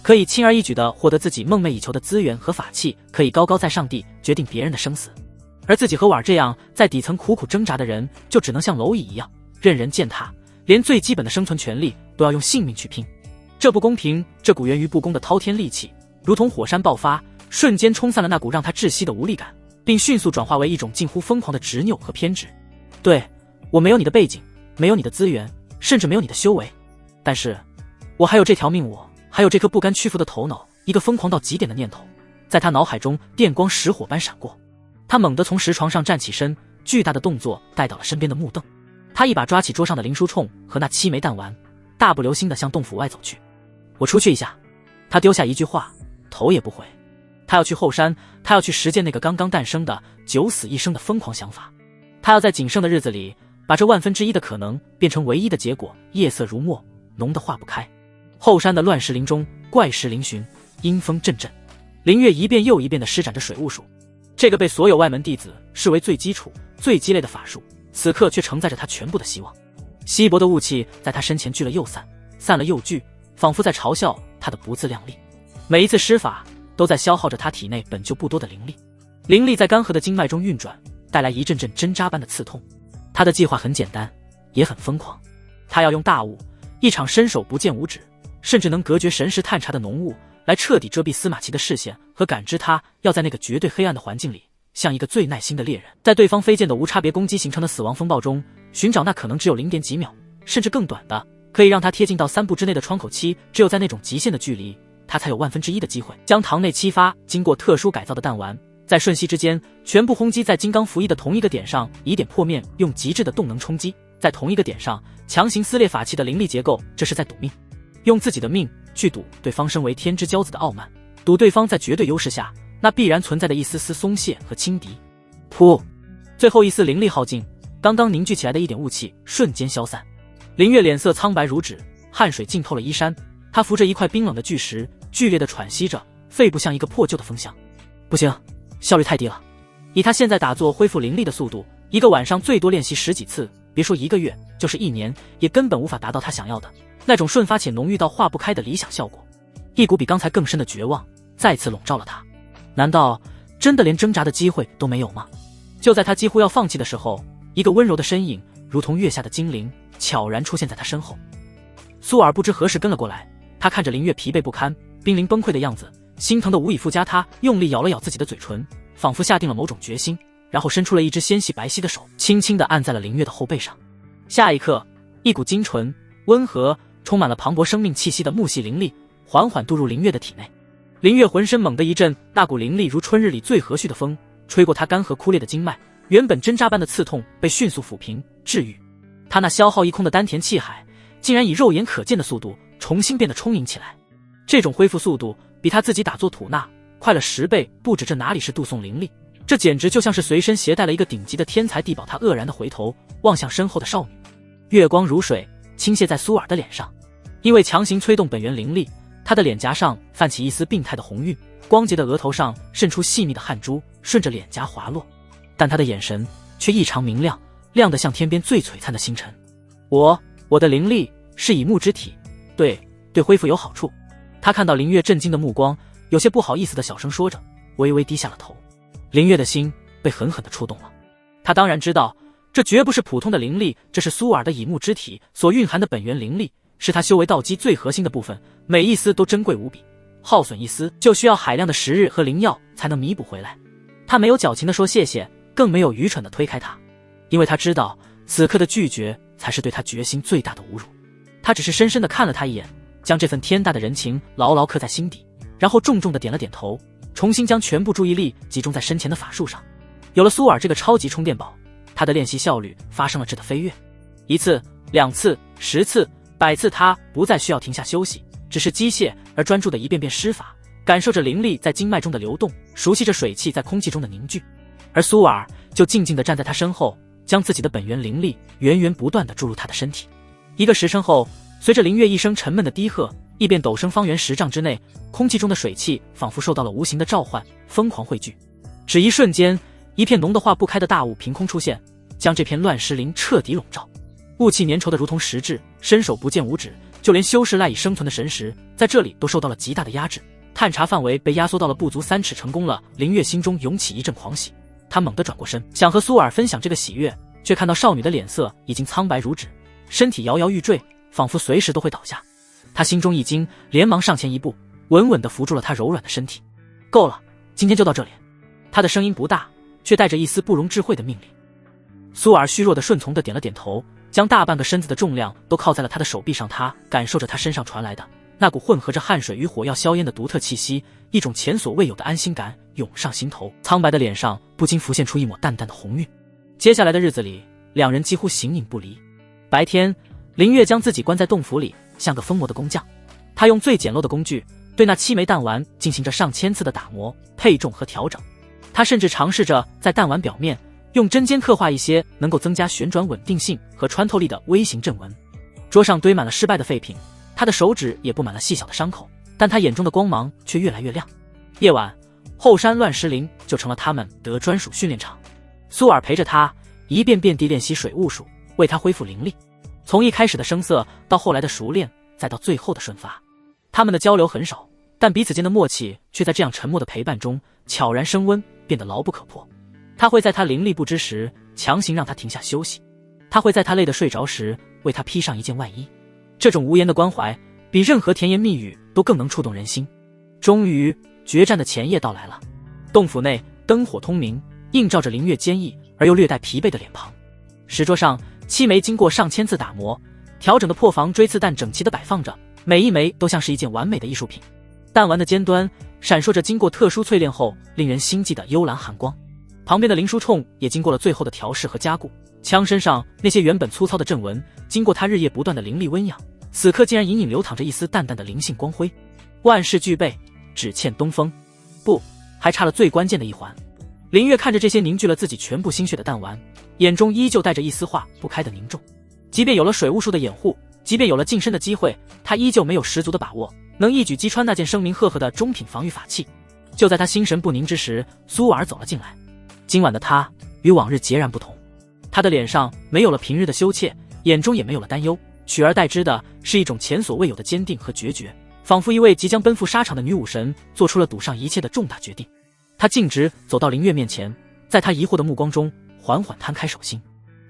S1: 可以轻而易举地获得自己梦寐以求的资源和法器，可以高高在上地决定别人的生死，而自己和婉儿这样在底层苦苦挣扎的人，就只能像蝼蚁一样任人践踏，连最基本的生存权利都要用性命去拼。这不公平，这股源于不公的滔天戾气如同火山爆发，瞬间冲散了那股让他窒息的无力感，并迅速转化为一种近乎疯狂的执拗和偏执。对，我没有你的背景，没有你的资源，甚至没有你的修为，但是我还有这条命，我还有这颗不甘屈服的头脑。一个疯狂到极点的念头在他脑海中电光石火般闪过。他猛地从石床上站起身，巨大的动作带到了身边的木凳。他一把抓起桌上的灵书铳和那7枚弹丸，大步流星地向洞府外走去。我出去一下。他丢下一句话，头也不回。他要去后山，他要去实践那个刚刚诞生的九死一生的疯狂想法。他要在仅剩的日子里把这1/1000的可能变成唯一的结果。夜色如墨，浓得化不开。后山的乱石林中，怪石嶙峋，阴风阵阵。林月一遍又一遍地施展着水雾术，这个被所有外门弟子视为最基础、最鸡肋的法术，此刻却承载着他全部的希望。稀薄的雾气在他身前聚了又散，散了又聚，仿佛在嘲笑他的不自量力。每一次施法都在消耗着他体内本就不多的灵力，灵力在干涸的经脉中运转，带来一阵阵针扎般的刺痛。他的计划很简单，也很疯狂。他要用大雾，一场伸手不见五指，甚至能隔绝神识探查的浓雾，来彻底遮蔽司马齐的视线和感知。他要在那个绝对黑暗的环境里，像一个最耐心的猎人，在对方飞剑的无差别攻击形成的死亡风暴中，寻找那可能只有0点几秒，甚至更短的，可以让他贴近到3步之内的窗口期。只有在那种极限的距离，他才有1/1000的机会将堂内7发经过特殊改造的弹丸，在瞬息之间全部轰击在金刚符翼的同一个点上，以点破面，用极致的动能冲击，在同一个点上强行撕裂法器的灵力结构。这是在赌命，用自己的命去赌对方身为天之骄子的傲慢，赌对方在绝对优势下那必然存在的一丝丝松懈和轻敌。噗！最后一丝灵力耗尽，刚刚凝聚起来的一点雾气瞬间消散。林月脸色苍白如纸，汗水浸透了衣衫。他扶着一块冰冷的巨石，剧烈地喘息着，肺部像一个破旧的风箱。不行，效率太低了。以他现在打坐恢复灵力的速度，一个晚上最多练习10几次，别说1个月，就是1年，也根本无法达到他想要的那种瞬发且浓郁到化不开的理想效果。一股比刚才更深的绝望再次笼罩了他。难道真的连挣扎的机会都没有吗？就在他几乎要放弃的时候，一个温柔的身影如同月下的精灵悄然出现在他身后。苏尔不知何时跟了过来，他看着林月疲惫不堪、濒临崩溃的样子，心疼的无以复加。他用力咬了咬自己的嘴唇，仿佛下定了某种决心，然后伸出了一只纤细白皙的手，轻轻地按在了林月的后背上。下一刻，一股精纯、温和、充满了磅礴生命气息的木系灵力缓缓渡入林月的体内。林月浑身猛地一震，那股灵力如春日里最和煦的风，吹过他干涸枯裂的经脉，原本针扎般的刺痛被迅速抚平治愈。他那消耗一空的丹田气海竟然以肉眼可见的速度重新变得充盈起来。这种恢复速度比他自己打坐吐纳快了10倍不止。这哪里是渡送灵力，这简直就像是随身携带了一个顶级的天才地宝。他愕然地回头望向身后的少女，月光如水倾泻在苏尔的脸上。因为强行催动本源灵力，他的脸颊上泛起一丝病态的红晕，光洁的额头上渗出细密的汗珠，顺着脸颊滑落。但他的眼神却异常明亮，亮得像天边最璀璨的星辰。我的灵力是以木之体，对恢复有好处。他看到林月震惊的目光，有些不好意思的小声说着，微微低下了头。林月的心被狠狠地触动了。他当然知道，这绝不是普通的灵力，这是苏尔的以木之体所蕴含的本源灵力，是他修为道基最核心的部分，每一丝都珍贵无比，耗损一丝，就需要海量的食日和灵药才能弥补回来。他没有矫情地说谢谢，更没有愚蠢地推开他，因为他知道此刻的拒绝才是对他决心最大的侮辱。他只是深深地看了他一眼，将这份天大的人情牢牢刻在心底，然后重重地点了点头，重新将全部注意力集中在身前的法术上。有了苏尔这个超级充电宝，他的练习效率发生了质的飞跃。1次、2次、10次、100次，他不再需要停下休息，只是机械而专注的一遍遍施法，感受着灵力在经脉中的流动，熟悉着水汽在空气中的凝聚。而苏尔就静静地站在他身后，将自己的本源灵力源源不断地注入他的身体。1个时辰后，随着林月一声沉闷的低喝，一遍陡升方圆10丈之内，空气中的水汽仿佛受到了无形的召唤，疯狂汇聚。只一瞬间，一片浓得化不开的大雾凭空出现，将这片乱石林彻底笼罩。雾气粘稠的如同实质，伸手不见五指，就连修士赖以生存的神石在这里都受到了极大的压制，探查范围被压缩到了不足3尺。成功了！林月心中涌起一阵狂喜，他猛地转过身，想和苏尔分享这个喜悦，却看到少女的脸色已经苍白如纸，身体摇摇欲坠，仿佛随时都会倒下。他心中一惊，连忙上前一步，稳稳地扶住了她柔软的身体。够了，今天就到这里。他的声音不大，却带着一丝不容置喙的命令。苏尔虚弱地顺从地点了点头，将大半个身子的重量都靠在了他的手臂上。他感受着他身上传来的那股混合着汗水与火药硝烟的独特气息，一种前所未有的安心感涌上心头，苍白的脸上不禁浮现出一抹淡淡的红晕。接下来的日子里，两人几乎形影不离。白天，林月将自己关在洞府里，像个疯魔的工匠。他用最简陋的工具对那7枚弹丸进行着上千次的打磨、配重和调整。他甚至尝试着在弹丸表面用针尖刻画一些能够增加旋转稳定性和穿透力的微型阵纹。桌上堆满了失败的废品，他的手指也布满了细小的伤口，但他眼中的光芒却越来越亮。夜晚，后山乱石林就成了他们的专属训练场。苏尔陪着他一遍遍地练习水雾术，为他恢复灵力。从一开始的生涩到后来的熟练，再到最后的瞬发。他们的交流很少，但彼此间的默契却在这样沉默的陪伴中悄然升温，变得牢不可破。他会在他灵力不支时强行让他停下休息，他会在他累得睡着时为他披上一件外衣。这种无言的关怀比任何甜言蜜语都更能触动人心。终于，决战的前夜到来了。洞府内灯火通明，映照着林月坚毅而又略带疲惫的脸庞。石桌上7枚经过上千次打磨调整的破防锥刺弹整齐地摆放着，每一枚都像是一件完美的艺术品。弹丸的尖端闪烁着经过特殊淬炼后令人心悸的幽蓝寒光。旁边的灵书铳也经过了最后的调试和加固，枪身上那些原本粗糙的阵纹经过他日夜不断的灵力温养，此刻竟然隐隐流淌着一丝淡淡的灵性光辉。万事俱备，只欠东风。不，还差了最关键的一环。林月看着这些凝聚了自己全部心血的弹丸，眼中依旧带着一丝化不开的凝重。即便有了水雾术的掩护，即便有了近身的机会，他依旧没有十足的把握能一举击穿那件声名赫赫的中品防御法器。就在他心神不宁之时，苏尔走了进来。今晚的他与往日截然不同，他的脸上没有了平日的羞怯，眼中也没有了担忧，取而代之的是一种前所未有的坚定和决绝，仿佛一位即将奔赴沙场的女武神做出了赌上一切的重大决定。他径直走到林月面前，在他疑惑的目光中缓缓摊开手心，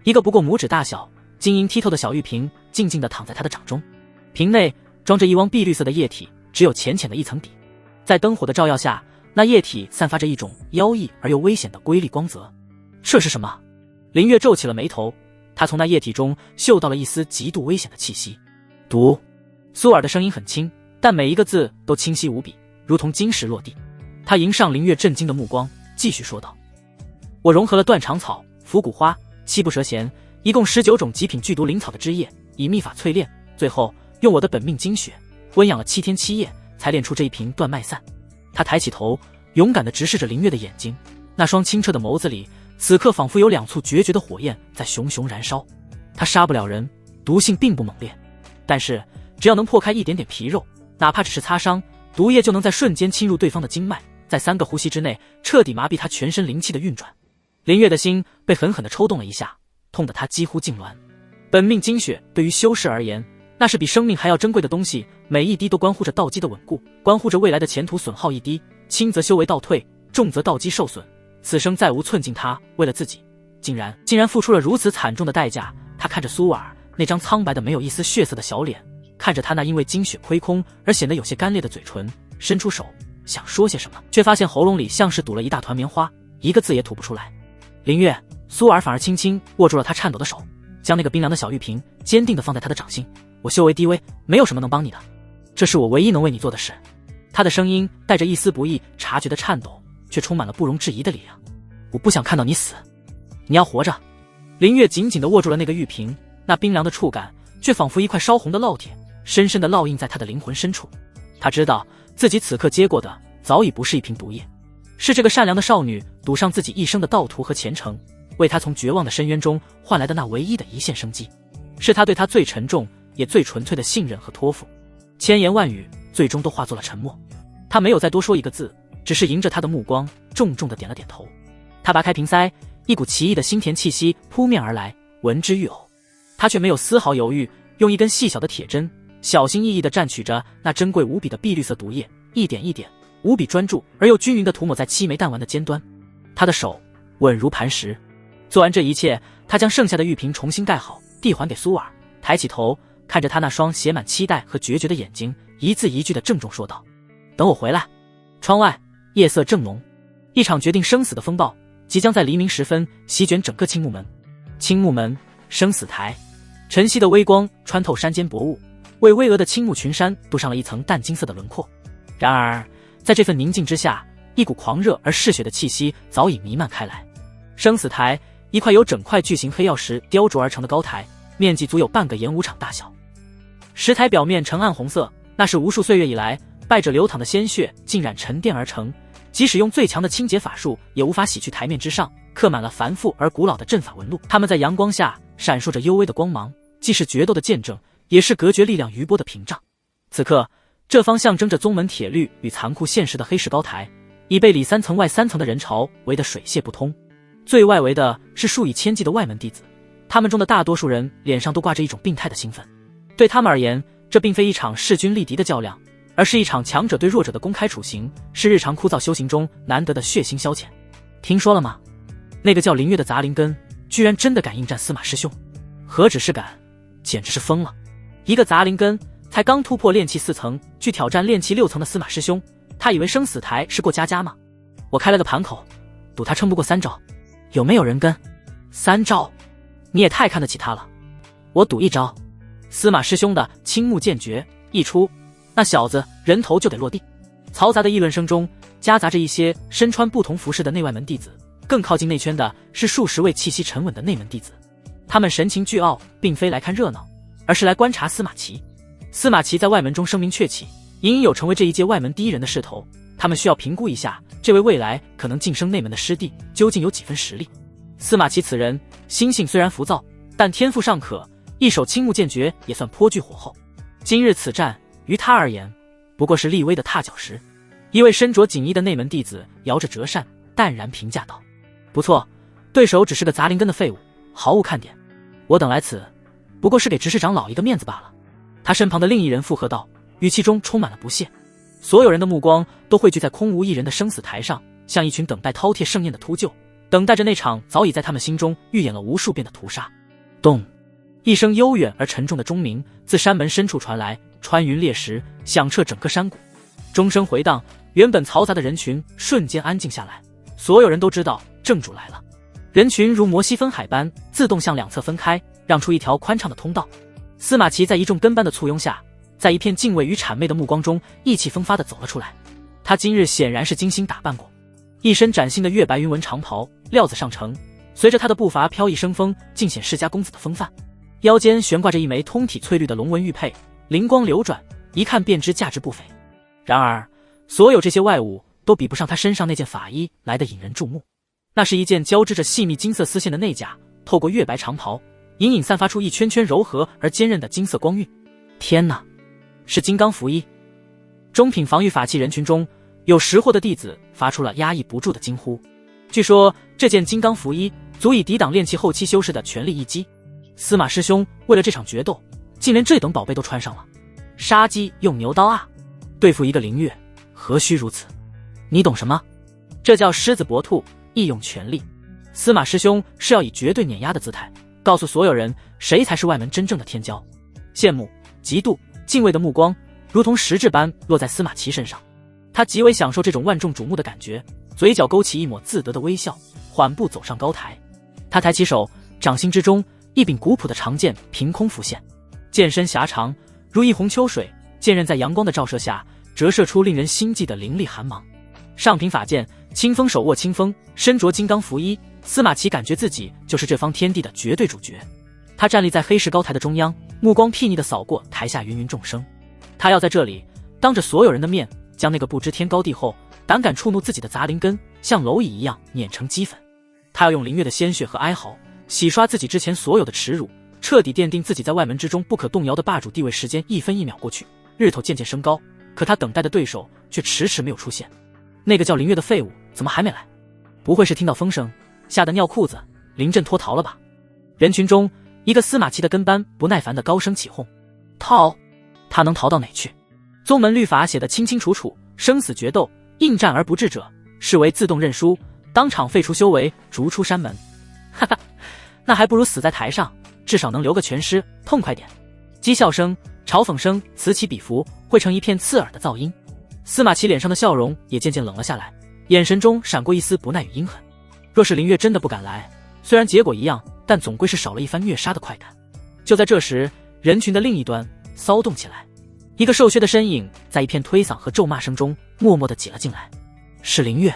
S1: 一个不过拇指大小、晶莹剔透的小玉瓶静静地躺在他的掌中，瓶内装着一汪碧绿色的液体，只有浅浅的一层底。在灯火的照耀下，那液体散发着一种妖异而又危险的瑰丽光泽。这是什么？林月皱起了眉头，他从那液体中嗅到了一丝极度危险的气息。毒。苏尔的声音很轻，但每一个字都清晰无比，如同金石落地。他迎上林月震惊的目光，继续说道：我融合了断肠草、伏骨花、七步蛇涎，一共19种极品剧毒灵草的汁液，以秘法淬炼，最后用我的本命精血温养了7天7夜，才炼出这一瓶断脉散。他抬起头，勇敢地直视着林月的眼睛，那双清澈的眸子里此刻仿佛有2簇决绝的火焰在熊熊燃烧。他杀不了人，毒性并不猛烈，但是只要能破开一点点皮肉，哪怕只是擦伤，毒液就能在瞬间侵入对方的经脉，在3个呼吸之内彻底麻痹他全身灵气的运转。林月的心被狠狠地抽动了一下，痛得他几乎痉挛。本命精血对于修士而言，那是比生命还要珍贵的东西，每一滴都关乎着道基的稳固，关乎着未来的前途。损耗一滴，轻则修为倒退，重则道基受损，此生再无寸进。他为了自己竟然付出了如此惨重的代价。他看着苏尔那张苍白的没有一丝血色的小脸，看着他那因为精血亏空而显得有些干裂的嘴唇，伸出手想说些什么，却发现喉咙里像是堵了一大团棉花，一个字也吐不出来。林月，苏尔反而轻轻握住了他颤抖的手，将那个冰凉的小玉瓶坚定地放在他的掌心。我修为低微，没有什么能帮你的，这是我唯一能为你做的事。他的声音带着一丝不易察觉的颤抖，却充满了不容置疑的力量。我不想看到你死，你要活着。林月紧紧地握住了那个玉瓶，那冰凉的触感却仿佛一块烧红的烙铁，深深地烙印在他的灵魂深处。他知道自己此刻接过的早已不是一瓶毒液，是这个善良的少女赌上自己一生的道途和前程，为他从绝望的深渊中换来的那唯一的一线生机，是他对他最沉重也最纯粹的信任和托付。千言万语最终都化作了沉默，他没有再多说一个字，只是迎着他的目光重重地点了点头。他拔开瓶塞，一股奇异的腥甜气息扑面而来，闻之欲呕。他却没有丝毫犹豫，用一根细小的铁针小心翼翼地蘸取着那珍贵无比的碧绿色毒液，一点一点无比专注而又均匀地涂抹在7枚弹丸的尖端。他的手稳如磐石。做完这一切，他将剩下的玉瓶重新盖好，递还给苏尔，抬起头看着他那双写满期待和决绝的眼睛，一字一句地郑重说道：等我回来。窗外夜色正浓，一场决定生死的风暴即将在黎明时分席卷整个青木门。青木门，生死台。晨曦的微光穿透山间薄雾，为巍峨的青木群山镀上了一层淡金色的轮廓。然而在这份宁静之下，一股狂热而嗜血的气息早已弥漫开来。生死台，一块由整块巨型黑曜石雕琢而成的高台，面积足有半个演武场大小。石台表面呈暗红色，那是无数岁月以来败者流淌的鲜血浸染沉淀而成，即使用最强的清洁法术也无法洗去台面之上刻满了繁复而古老的阵法纹路。它们在阳光下闪烁着幽微的光芒，既是决斗的见证，也是隔绝力量余波的屏障。此刻，这方象征着宗门铁律与残酷现实的黑石高台，已被里3层外3层的人潮围得水泄不通。最外围的是数以千计的外门弟子，他们中的大多数人脸上都挂着一种病态的兴奋。对他们而言，这并非一场势均力敌的较量，而是一场强者对弱者的公开处刑，是日常枯燥修行中难得的血腥消遣。听说了吗？那个叫林月的杂灵根居然真的敢应战司马师兄，何止是敢，简直是疯了。一个杂灵根才刚突破炼气4层去挑战炼气6层的司马师兄，他以为生死台是过家家吗？我开了个盘口，赌他撑不过3招。有没有人跟？3招？你也太看得起他了。我赌1招。司马师兄的青木剑诀一出，那小子人头就得落地。嘈杂的议论声中夹杂着一些身穿不同服饰的内外门弟子，更靠近内圈的是数十位气息沉稳的内门弟子。他们神情倨傲，并非来看热闹，而是来观察司马齐。司马齐在外门中声名鹊起，隐隐有成为这一届外门第一人的势头。他们需要评估一下这位未来可能晋升内门的师弟究竟有几分实力。司马齐此人心性虽然浮躁，但天赋尚可，一手青木剑诀也算颇具火候。今日此战于他而言不过是立威的踏脚石。一位身着锦衣的内门弟子摇着折扇淡然评价道：不错，对手只是个杂灵根的废物，毫无看点。我等来此不过是给执事长老一个面子罢了。他身旁的另一人附和道，语气中充满了不屑。所有人的目光都汇聚在空无一人的生死台上，像一群等待饕餮盛宴的秃鹫，等待着那场早已在他们心中预演了无数遍的屠杀。咚！一声悠远而沉重的钟鸣自山门深处传来，穿云裂石，响彻整个山谷。钟声回荡，原本嘈杂的人群瞬间安静下来。所有人都知道正主来了。人群如摩西分海般自动向两侧分开，让出一条宽敞的通道。司马齐在一众跟班的簇拥下，在一片敬畏与谄媚的目光中意气风发地走了出来。他今日显然是精心打扮过，一身崭新的月白云纹长袍，料子上乘，随着他的步伐飘逸生风，尽显世家公子的风范。腰间悬挂着一枚通体翠绿的龙纹玉佩，灵光流转，一看便知价值不菲。然而所有这些外物都比不上他身上那件法衣来得引人注目。那是一件交织着细密金色丝线的内甲，透过月白长袍隐隐散发出一圈圈柔和而坚韧的金色光晕。天哪，是金刚符衣！中品防御法器人群中有识货的弟子发出了压抑不住的惊呼。据说这件金刚符衣足以抵挡炼气后期修士的全力一击。司马师兄为了这场决斗，竟连这等宝贝都穿上了。杀鸡用牛刀啊！对付一个灵月，何须如此？你懂什么？这叫狮子搏兔，义用全力。司马师兄是要以绝对碾压的姿态，告诉所有人谁才是外门真正的天骄。羡慕、嫉妒、敬畏的目光如同实质般落在司马齐身上。他极为享受这种万众瞩目的感觉，嘴角勾起一抹自得的微笑，缓步走上高台。他抬起手，掌心之中一柄古朴的长剑凭空浮现，剑身狭长如一泓秋水，剑刃在阳光的照射下折射出令人心悸的凌厉寒芒。上凭法剑，清风手握清风，身着金刚符衣，司马齐感觉自己就是这方天地的绝对主角。他站立在黑石高台的中央，目光睥睨地扫过台下芸芸众生。他要在这里当着所有人的面，将那个不知天高地厚、胆敢触怒自己的杂灵根像蝼蚁一样碾成齑粉。他要用凌月的鲜血和哀嚎洗刷自己之前所有的耻辱，彻底奠定自己在外门之中不可动摇的霸主地位。时间一分一秒过去，日头渐渐升高，可他等待的对手却迟迟没有出现。那个叫凌月的废物怎么还没来？不会是听到风声吓得尿裤子临阵脱逃了吧？人群中，一个司马齐的跟班不耐烦地高声起哄：逃！他能逃到哪去？宗门律法写得清清楚楚，生死决斗，应战而不治者视为自动认输，当场废除修为，逐出山门。哈哈，那还不如死在台上，至少能留个全尸，痛快点。讥笑声、嘲讽声此起彼伏，汇成一片刺耳的噪音。司马齐脸上的笑容也渐渐冷了下来，眼神中闪过一丝不耐与阴狠。若是凌月真的不敢来，虽然结果一样，但总归是少了一番虐杀的快感。就在这时，人群的另一端骚动起来，一个瘦削的身影在一片推搡和咒骂声中默默地挤了进来。是凌月，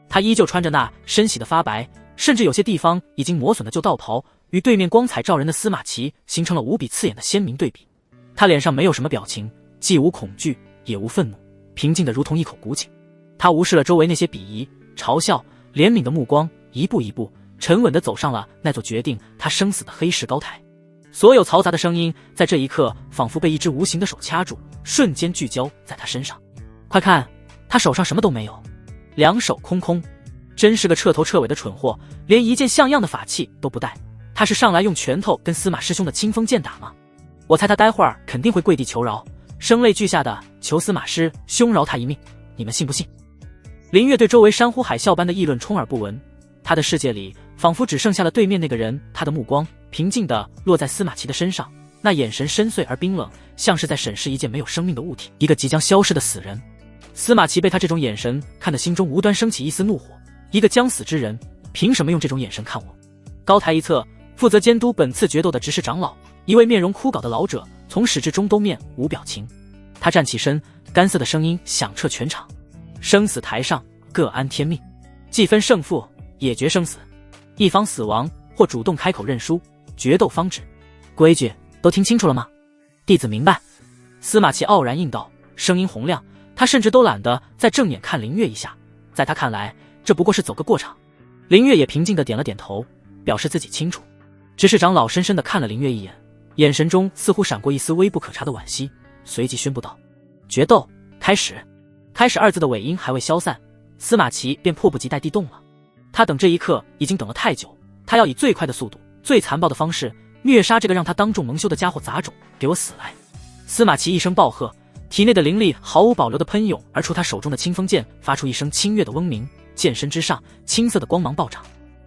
S1: 他依旧穿着那深洗的发白，甚至有些地方已经磨损的旧道袍，与对面光彩照人的司马齐形成了无比刺眼的鲜明对比。他脸上没有什么表情，既无恐惧也无愤怒，平静得如同一口古井。他无视了周围那些鄙夷、嘲笑、怜悯的目光，一步一步沉稳地走上了那座决定他生死的黑石高台。所有嘈杂的声音在这一刻仿佛被一只无形的手掐住，瞬间聚焦在他身上。快看，他手上什么都没有，两手空空，真是个彻头彻尾的蠢货，连一件像样的法器都不带。他是上来用拳头跟司马师兄的清风剑打吗？我猜他待会儿肯定会跪地求饶，声泪俱下的求司马师兄饶他一命，你们信不信？凌月对周围山呼海啸般的议论充耳不闻，他的世界里仿佛只剩下了对面那个人。他的目光平静地落在司马齐的身上，那眼神深邃而冰冷，像是在审视一件没有生命的物体，一个即将消失的死人。司马齐被他这种眼神看得心中无端升起一丝怒火，一个将死之人，凭什么用这种眼神看我？高台一侧，负责监督本次决斗的执事长老，一位面容枯槁的老者，从始至终都面无表情。他站起身，干涩的声音响彻全场：生死台上各安天命，既分胜负，也决生死，一方死亡或主动开口认输，决斗方止。规矩都听清楚了吗？弟子明白。司马齐傲然应道，声音洪亮，他甚至都懒得再正眼看凌月一下，在他看来，这不过是走个过场。凌月也平静地点了点头，表示自己清楚。执事长老深深地看了凌月一眼，眼神中似乎闪过一丝微不可察的惋惜，随即宣布道：决斗开始。开始二字的尾音还未消散，司马齐便迫不及待地动了。他等这一刻已经等了太久，他要以最快的速度、最残暴的方式虐杀这个让他当众蒙羞的家伙杂种，给我死来！司马齐一声暴喝，体内的灵力毫无保留地喷涌而出，他手中的清风剑发出一声清越的嗡鸣，剑身之上青色的光芒暴涨。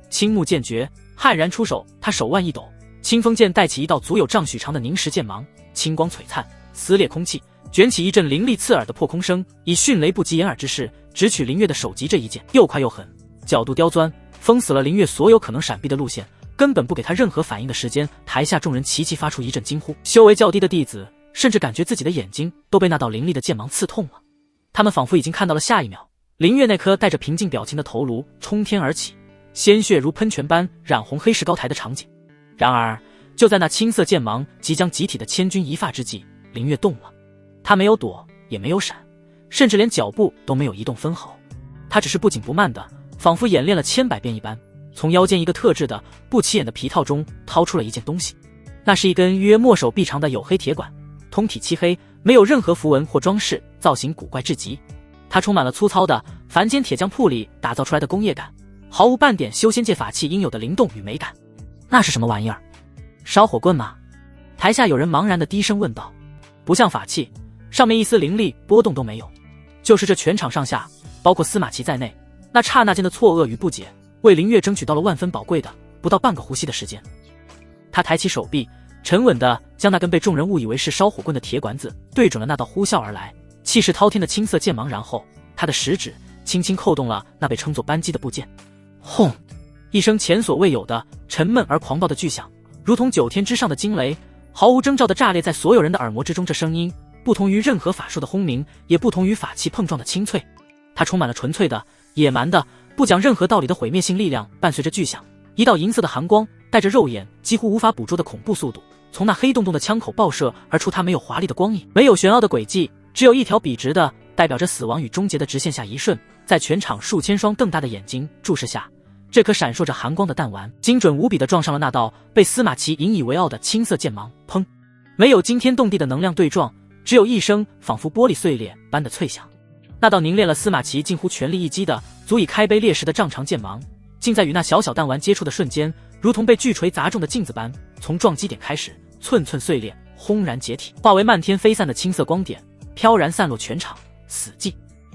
S1: 青木剑诀，悍然出手，他手腕一抖，清风剑带起一道足有丈许长的凝实剑芒，青光璀璨，撕裂空气，卷起一阵凌厉刺耳的破空声，以迅雷不及掩耳之势直取凌月的首级。这一剑又快又狠，角度刁钻，封死了凌月所有可能闪避的路线，根本不给他任何反应的时间。台下众人齐齐发出一阵惊呼，修为较低的弟子甚至感觉自己的眼睛都被那道凌厉的剑芒刺痛了。他们仿佛已经看到了下一秒，凌月那颗带着平静表情的头颅冲天而起，鲜血如喷泉般染红黑石高台的场景。然而就在那青色剑芒即将集体的千钧一发之际，凌月动了。他没有躲，也没有闪，甚至连脚步都没有移动分毫，他只是不紧不慢的，仿佛演练了千百遍一般，从腰间一个特制的不起眼的皮套中掏出了一件东西。那是一根约墨手臂长的黝黑铁管，通体漆黑，没有任何符文或装饰，造型古怪至极。它充满了粗糙的凡间铁匠铺里打造出来的工业感，毫无半点修仙界法器应有的灵动与美感。那是什么玩意儿？烧火棍吗？台下有人茫然地低声问道。不像法器，上面一丝灵力波动都没有。就是这全场上下，包括司马齐在内，那刹那间的错愕与不解，为凌月争取到了万分宝贵的不到半个呼吸的时间。他抬起手臂，沉稳地将那根被众人误以为是烧火棍的铁管子对准了那道呼啸而来气势滔天的青色剑芒，然后他的食指轻轻扣动了那被称作扳机的部件。轰！一声前所未有的沉闷而狂暴的巨响，如同9天之上的惊雷，毫无征兆地炸裂在所有人的耳膜之中。这声音不同于任何法术的轰鸣，也不同于法器碰撞的清脆，它充满了纯粹的、野蛮的、不讲任何道理的毁灭性力量。伴随着巨响，一道银色的寒光带着肉眼几乎无法捕捉的恐怖速度，从那黑洞洞的枪口爆射而出。它没有华丽的光影，没有玄奥的轨迹，只有一条笔直的代表着死亡与终结的直线。下一瞬，在全场数千双瞪大的眼睛注视下，这颗闪烁着寒光的弹丸精准无比地撞上了那道被司马齐引以为傲的青色剑芒。砰！没有惊天动地的能量对撞，只有一声仿佛玻璃碎裂般的脆响。那道凝练了司马齐近乎全力一击的足以开碑裂石的丈长剑芒，竟在与那小小弹丸接触的瞬间，如同被巨锤砸中的镜子般，从撞击点开始寸寸碎裂，轰然解体，化为漫天飞散的青色光点，飘然散落全场。死寂！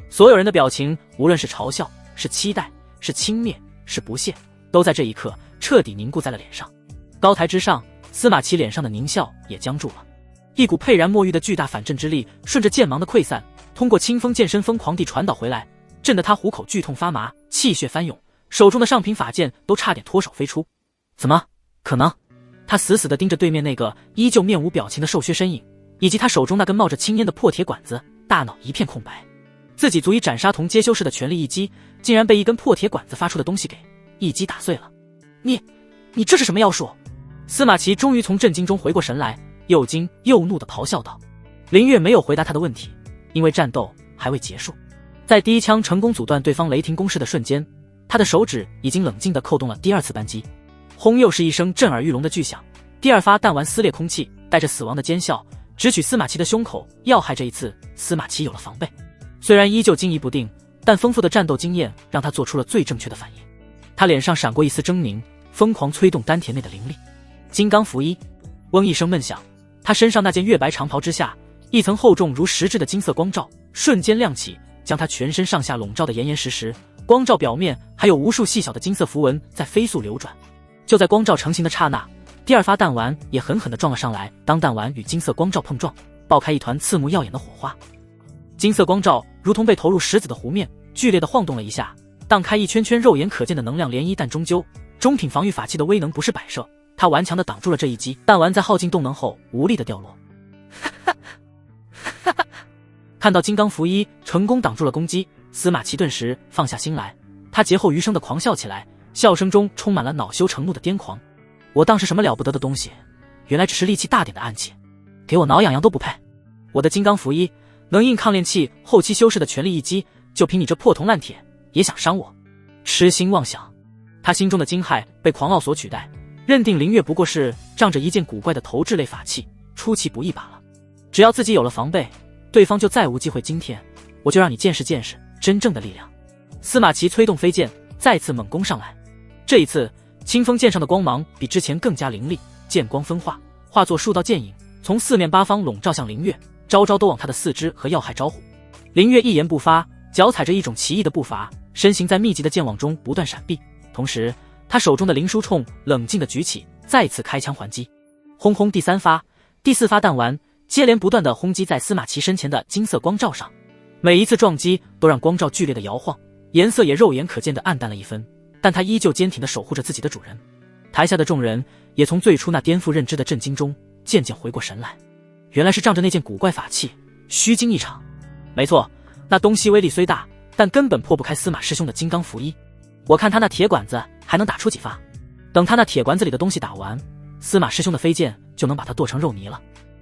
S1: 所有人的表情，无论是嘲笑、是期待、是轻蔑、是不屑，都在这一刻彻底凝固在了脸上。高台之上，司马齐脸上的狞笑也僵住了。一股沛然莫遇的巨大反震之力顺着剑芒的溃散，通过清风剑身疯狂地传导回来，震得他虎口剧痛发麻，气血翻涌，手中的上品法剑都差点脱手飞出。怎么可能？他死死地盯着对面那个依旧面无表情的瘦削身影，以及他手中那根冒着青烟的破铁管子，大脑一片空白。自己足以斩杀同阶修士的全力一击，竟然被一根破铁管子发出的东西给一击打碎了。你这是什么妖术？司马齐终于从震惊中回过神来，又惊又怒地咆哮道。林月没有回答他的问题，因为战斗还未结束。在第一枪成功阻断对方雷霆攻势的瞬间，他的手指已经冷静地扣动了第2次扳机。轰！又是一声震耳欲聋的巨响，第2发弹丸撕裂空气，带着死亡的尖啸直取司马齐的胸口要害。这一次司马齐有了防备，虽然依旧惊疑不定，但丰富的战斗经验让他做出了最正确的反应。他脸上闪过一丝狰狞，疯狂催动丹田内的灵力。金刚符衣！嗡一声闷响，他身上那件月白长袍之下，一层厚重如实质的金色光罩瞬间亮起，将他全身上下笼罩得严严实实。光罩表面还有无数细小的金色符文在飞速流转。就在光罩成型的刹那，第2发弹丸也狠狠地撞了上来。当弹丸与金色光罩碰撞，爆开一团刺目耀眼的火花。金色光罩如同被投入石子的湖面，剧烈地晃动了一下，荡开一圈圈肉眼可见的能量涟漪。但终究，中品防御法器的威能不是摆设，他顽强地挡住了这一击。弹丸在耗尽动能后无力地掉落。看到金刚符衣成功挡住了攻击，司马齐顿时放下心来，他劫后余生地狂笑起来，笑声中充满了恼羞成怒的癫狂。我当是什么了不得的东西，原来只是力气大点的暗器，给我挠痒痒都不配。我的金刚符衣能应抗炼器后期修士的全力一击，就凭你这破铜烂铁也想伤我？痴心妄想！他心中的惊骇被狂傲所取代，认定凌月不过是仗着一件古怪的投掷类法器出其不意罢了。只要自己有了防备，对方就再无机会。今天我就让你见识见识真正的力量。司马齐催动飞剑再次猛攻上来，这一次清风剑上的光芒比之前更加凌厉，剑光分化，化作数道剑影，从四面八方笼罩向凌月，招招都往他的四肢和要害招呼。凌月一言不发，脚踩着一种奇异的步伐，身形在密集的剑网中不断闪避，同时他手中的灵书铳冷静地举起，再次开枪还击。轰轰！第3发、第4发弹丸接连不断地轰击在司马齐身前的金色光罩上，每一次撞击都让光罩剧烈的摇晃，颜色也肉眼可见的暗淡了一分，但他依旧坚挺地守护着自己的主人。台下的众人也从最初那颠覆认知的震惊中渐渐回过神来，原来是仗着那件古怪法器虚惊一场。没错，那东西威力虽大，但根本破不开司马师兄的金刚符衣。我看他那铁管子还能打出几发，等他那铁管子里的东西打完，司马师兄的飞剑就能把他剁成肉泥了。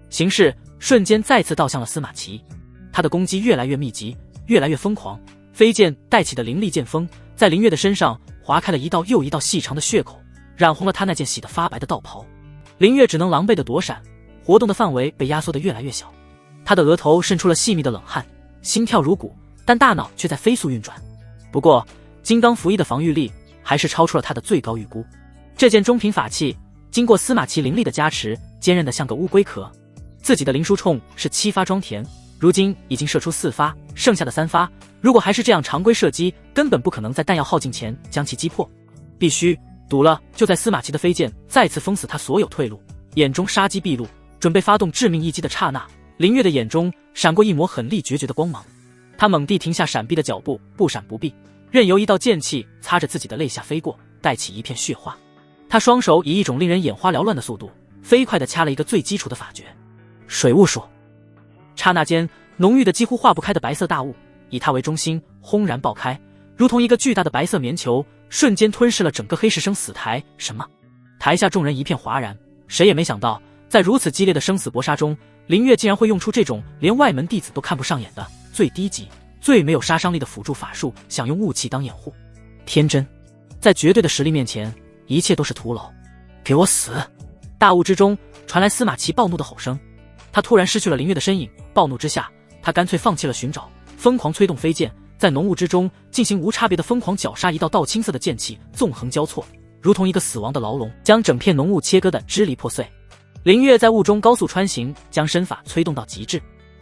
S1: 形势瞬间再次倒向了司马齐，他的攻击越来越密集，越来越疯狂，飞剑带起的凌厉剑锋在凌月的身上划开了一道又一道细长的血口，染红了他那件洗得发白的道袍。凌月只能狼狈地躲闪，活动的范围被压缩得越来越小，他的额头渗出了细密的冷汗，心跳如鼓，但大脑却在飞速运转。不过金刚符衣的防御力还是超出了他的最高预估，这件中品法器经过司马齐灵力的加持，坚韧得像个乌龟壳。自己的灵书铳是7发装填，如今已经射出4发，剩下的3发如果还是这样常规射击，根本不可能在弹药耗尽前将其击破，必须堵了。就在司马齐的飞剑再次封死他所有退路，眼中杀机毕露，准备发动致命一击的刹那，凌月的眼中闪过一抹狠厉决绝的光芒。他猛地停下闪避的脚步，不闪不避，任由一道剑气擦着自己的肋下飞过，带起一片血花。他双手以一种令人眼花缭乱的速度，飞快地掐了一个最基础的法诀——水雾术。刹那间，浓郁的几乎化不开的白色大雾以他为中心轰然爆开，如同一个巨大的白色棉球，瞬间吞噬了整个黑石生死台。什么？台下众人一片哗然，谁也没想到，在如此激烈的生死搏杀中，林月竟然会用出这种连外门弟子都看不上眼的最低级、最没有杀伤力的辅助法术，想用雾气当掩护。天真，在绝对的实力面前，一切都是徒劳。给我死！大雾之中传来司马齐暴怒的吼声，他突然失去了林月的身影，暴怒之下，他干脆放弃了寻找，疯狂催动飞剑，在浓雾之中进行无差别的疯狂绞杀。一道道青色的剑气纵横交错，如同一个死亡的牢笼，将整片浓雾切割得支离破碎。林月在雾中高速穿行，将身法催动到极致。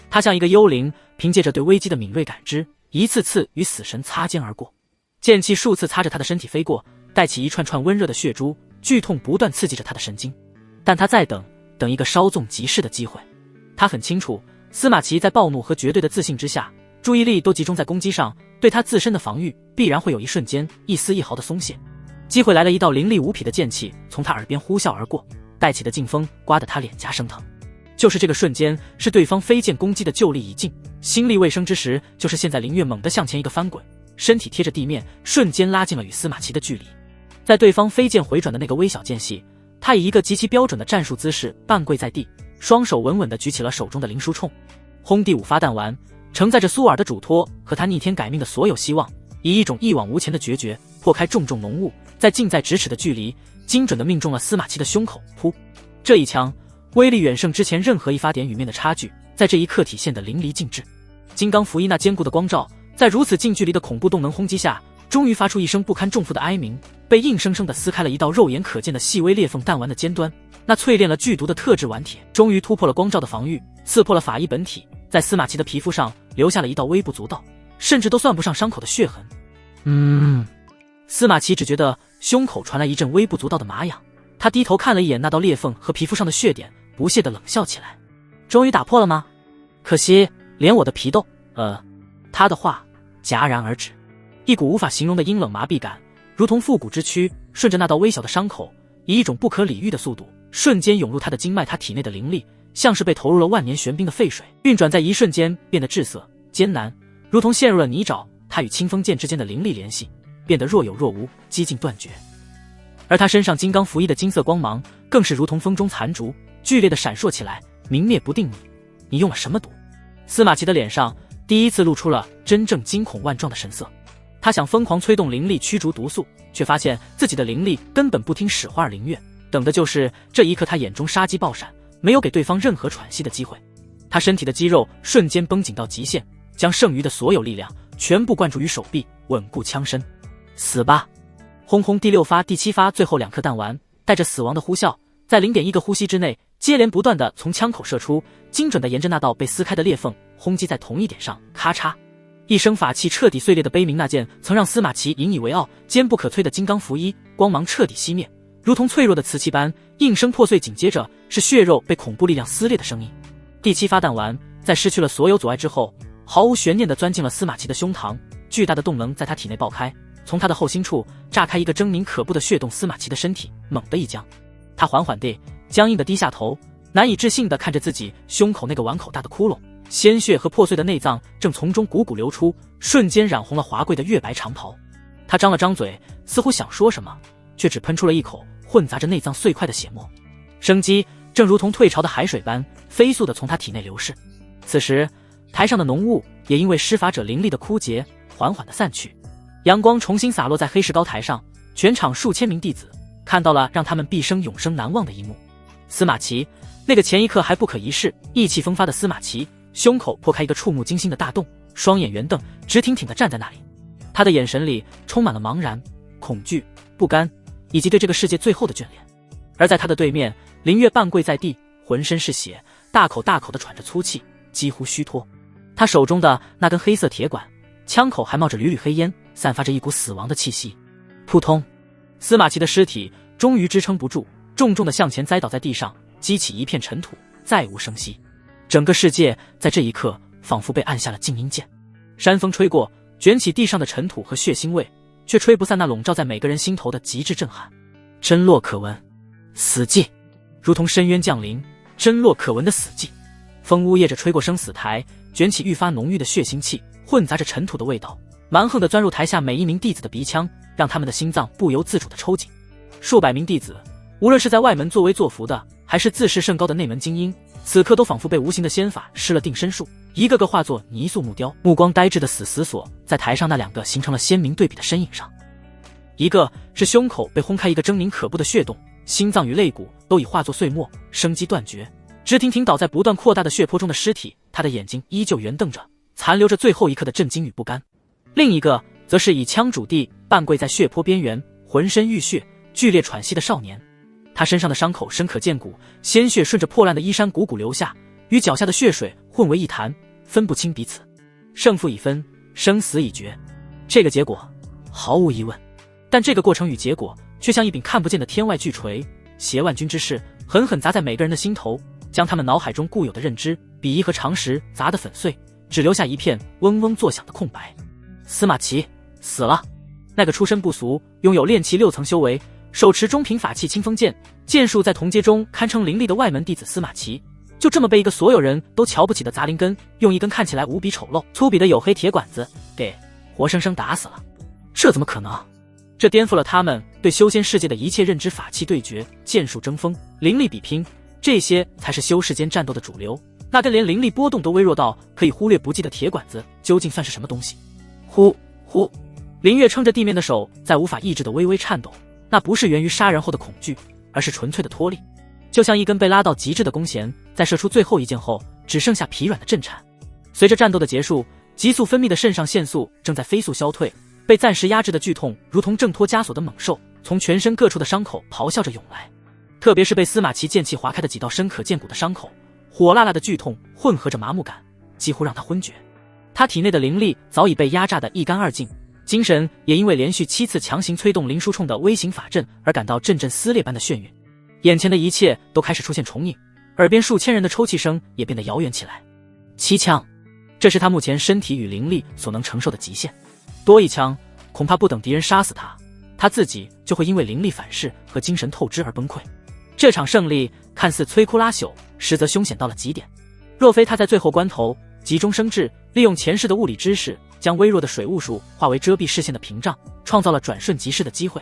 S1: 他像一个幽灵，凭借着对危机的敏锐感知，一次次与死神擦肩而过。剑气数次擦着他的身体飞过，带起一串串温热的血珠，剧痛不断刺激着他的神经。但他在等一个稍纵即逝的机会。他很清楚，司马齐在暴怒和绝对的自信之下，注意力都集中在攻击上，对他自身的防御必然会有一瞬间一丝一毫的松懈。机会来了，一道凌厉无匹的剑气从他耳边呼啸而过，带起的劲风刮得他脸颊生疼。就是这个瞬间，是对方飞剑攻击的旧力已尽，心力未生之时，就是现在。林月猛地向前一个翻滚，身体贴着地面，瞬间拉近了与司马齐的距离。在对方飞剑回转的那个微小间隙，他以一个极其标准的战术姿势半跪在地，双手稳稳地举起了手中的灵书铳。轰！第5发弹丸承载着苏尔的嘱托和他逆天改命的所有希望，以一种一往无前的决绝破开重重浓雾，在近在咫尺的距离精准地命中了司马齐的胸口。噗！这一枪威力远胜之前任何一发点与面的差距，在这一刻体现得淋漓尽致。金刚符衣那坚固的光罩，在如此近距离的恐怖动能轰击下，终于发出一声不堪重负的哀鸣，被硬生生地撕开了一道肉眼可见的细微裂缝。弹丸的尖端，那淬炼了剧毒的特制丸铁，终于突破了光罩的防御，刺破了法医本体，在司马齐的皮肤上留下了一道微不足道，甚至都算不上伤口的血痕。司马齐只觉得胸口传来一阵微不足道的麻痒，他低头看了一眼那道裂缝和皮肤上的血点，不屑地冷笑起来。终于打破了吗？可惜连我的皮都……他的话戛然而止，一股无法形容的阴冷麻痹感，如同复古之躯，顺着那道微小的伤口，以一种不可理喻的速度，瞬间涌入他的经脉。他体内的灵力，像是被投入了万年玄冰的沸水，运转在一瞬间变得滞涩艰难，如同陷入了泥沼。他与清风剑之间的灵力联系，变得若有若无，几近断绝。而他身上金刚符衣的金色光芒，更是如同风中残烛，剧烈的闪烁起来，明灭不定。你用了什么毒？司马齐的脸上第一次露出了真正惊恐万状的神色。他想疯狂催动灵力驱逐毒素，却发现自己的灵力根本不听使唤。林月等的就是这一刻，他眼中杀机爆闪，没有给对方任何喘息的机会。他身体的肌肉瞬间绷紧到极限，将剩余的所有力量全部灌注于手臂，稳固枪身。死吧！轰轰！第6发、第7发，最后2颗弹丸带着死亡的呼啸，在0.1个呼吸之内接连不断地从枪口射出，精准地沿着那道被撕开的裂缝轰击在同一点上。咔嚓！一声法器彻底碎裂的悲鸣，那件曾让司马齐引以为傲、坚不可摧的金刚符衣光芒彻底熄灭，如同脆弱的瓷器般应声破碎。紧接着是血肉被恐怖力量撕裂的声音。第7发弹丸在失去了所有阻碍之后，毫无悬念地钻进了司马齐的胸膛，巨大的动能在他体内爆开，从他的后心处炸开一个狰狞可怖的血洞。司马齐的身体猛地一僵，他缓缓地僵硬地低下头，难以置信地看着自己胸口那个碗口大的窟窿，鲜血和破碎的内脏正从中汩汩流出，瞬间染红了华贵的月白长袍。他张了张嘴，似乎想说什么，却只喷出了一口混杂着内脏碎块的血沫。生机正如同退潮的海水般飞速地从他体内流逝。此时台上的浓雾也因为施法者灵力的枯竭缓缓地散去，阳光重新洒落在黑石膏台上，全场数千名弟子看到了让他们毕生永生难忘的一幕。司马齐，那个前一刻还不可一世、意气风发的司马齐，胸口破开一个触目惊心的大洞，双眼圆瞪，直挺挺地站在那里。他的眼神里充满了茫然、恐惧、不甘，以及对这个世界最后的眷恋。而在他的对面，林月半跪在地，浑身是血，大口大口地喘着粗气，几乎虚脱。他手中的那根黑色铁管，枪口还冒着缕缕黑烟，散发着一股死亡的气息。扑通！司马齐的尸体终于支撑不住，重重地向前栽倒在地上，激起一片尘土，再无声息。整个世界在这一刻仿佛被按下了静音键。山风吹过，卷起地上的尘土和血腥味，却吹不散那笼罩在每个人心头的极致震撼。真落可闻，死寂，如同深渊降临，真落可闻的死寂。风呜咽着吹过生死台，卷起愈发浓郁的血腥气，混杂着尘土的味道，蛮横地钻入台下每一名弟子的鼻腔，让他们的心脏不由自主地抽紧。数百名弟子，无论是在外门作威作福的，还是自视甚高的内门精英，此刻都仿佛被无形的仙法施了定身术，一个个化作泥塑木雕，目光呆滞的死锁在台上那两个形成了鲜明对比的身影上。一个是胸口被轰开一个狰狞可怖的血洞，心脏与肋骨都已化作碎末，生机断绝，直挺挺倒在不断扩大的血泊中的尸体，他的眼睛依旧圆瞪着，残留着最后一刻的震惊与不甘。另一个则是以枪拄地半跪在血泊边缘，浑身浴血，剧烈喘息的少年。他身上的伤口深可见骨，鲜血顺着破烂的衣衫汩汩流下，与脚下的血水混为一谈，分不清彼此。胜负已分，生死已决，这个结果毫无疑问。但这个过程与结果却像一柄看不见的天外巨锤，挟万钧之势，狠狠砸在每个人的心头，将他们脑海中固有的认知、鄙夷和常识砸得粉碎，只留下一片嗡嗡作响的空白。司马齐死了。那个出身不俗，拥有炼气6层修为，手持中品法器清风剑，剑术在同阶中堪称凌厉的外门弟子司马齐，就这么被一个所有人都瞧不起的杂灵根，用一根看起来无比丑陋、粗鄙的黝黑铁管子给活生生打死了。这怎么可能？这颠覆了他们对修仙世界的一切认知。法器对决，剑术争锋，灵力比拼，这些才是修世间战斗的主流。那根连灵力波动都微弱到可以忽略不计的铁管子，究竟算是什么东西？呼呼，林月撑着地面的手在无法抑制的微微颤抖，那不是源于杀人后的恐惧，而是纯粹的脱力，就像一根被拉到极致的弓弦，在射出最后一箭后，只剩下疲软的震颤。随着战斗的结束，急速分泌的肾上腺素正在飞速消退，被暂时压制的剧痛如同挣脱枷锁的猛兽，从全身各处的伤口咆哮着涌来。特别是被司马齐剑气划开的几道深可见骨的伤口，火辣辣的剧痛混合着麻木感，几乎让他昏厥。他体内的灵力早已被压榨得一干二净，精神也因为连续7次强行催动灵枢冲的微型法阵而感到阵阵撕裂般的眩晕。眼前的一切都开始出现重影，耳边数千人的抽泣声也变得遥远起来。7枪，这是他目前身体与灵力所能承受的极限。多一枪，恐怕不等敌人杀死他，他自己就会因为灵力反噬和精神透支而崩溃。这场胜利看似摧枯拉朽，实则凶险到了极点。若非他在最后关头急中生智，利用前世的物理知识，将微弱的水雾术化为遮蔽视线的屏障，创造了转瞬即逝的机会；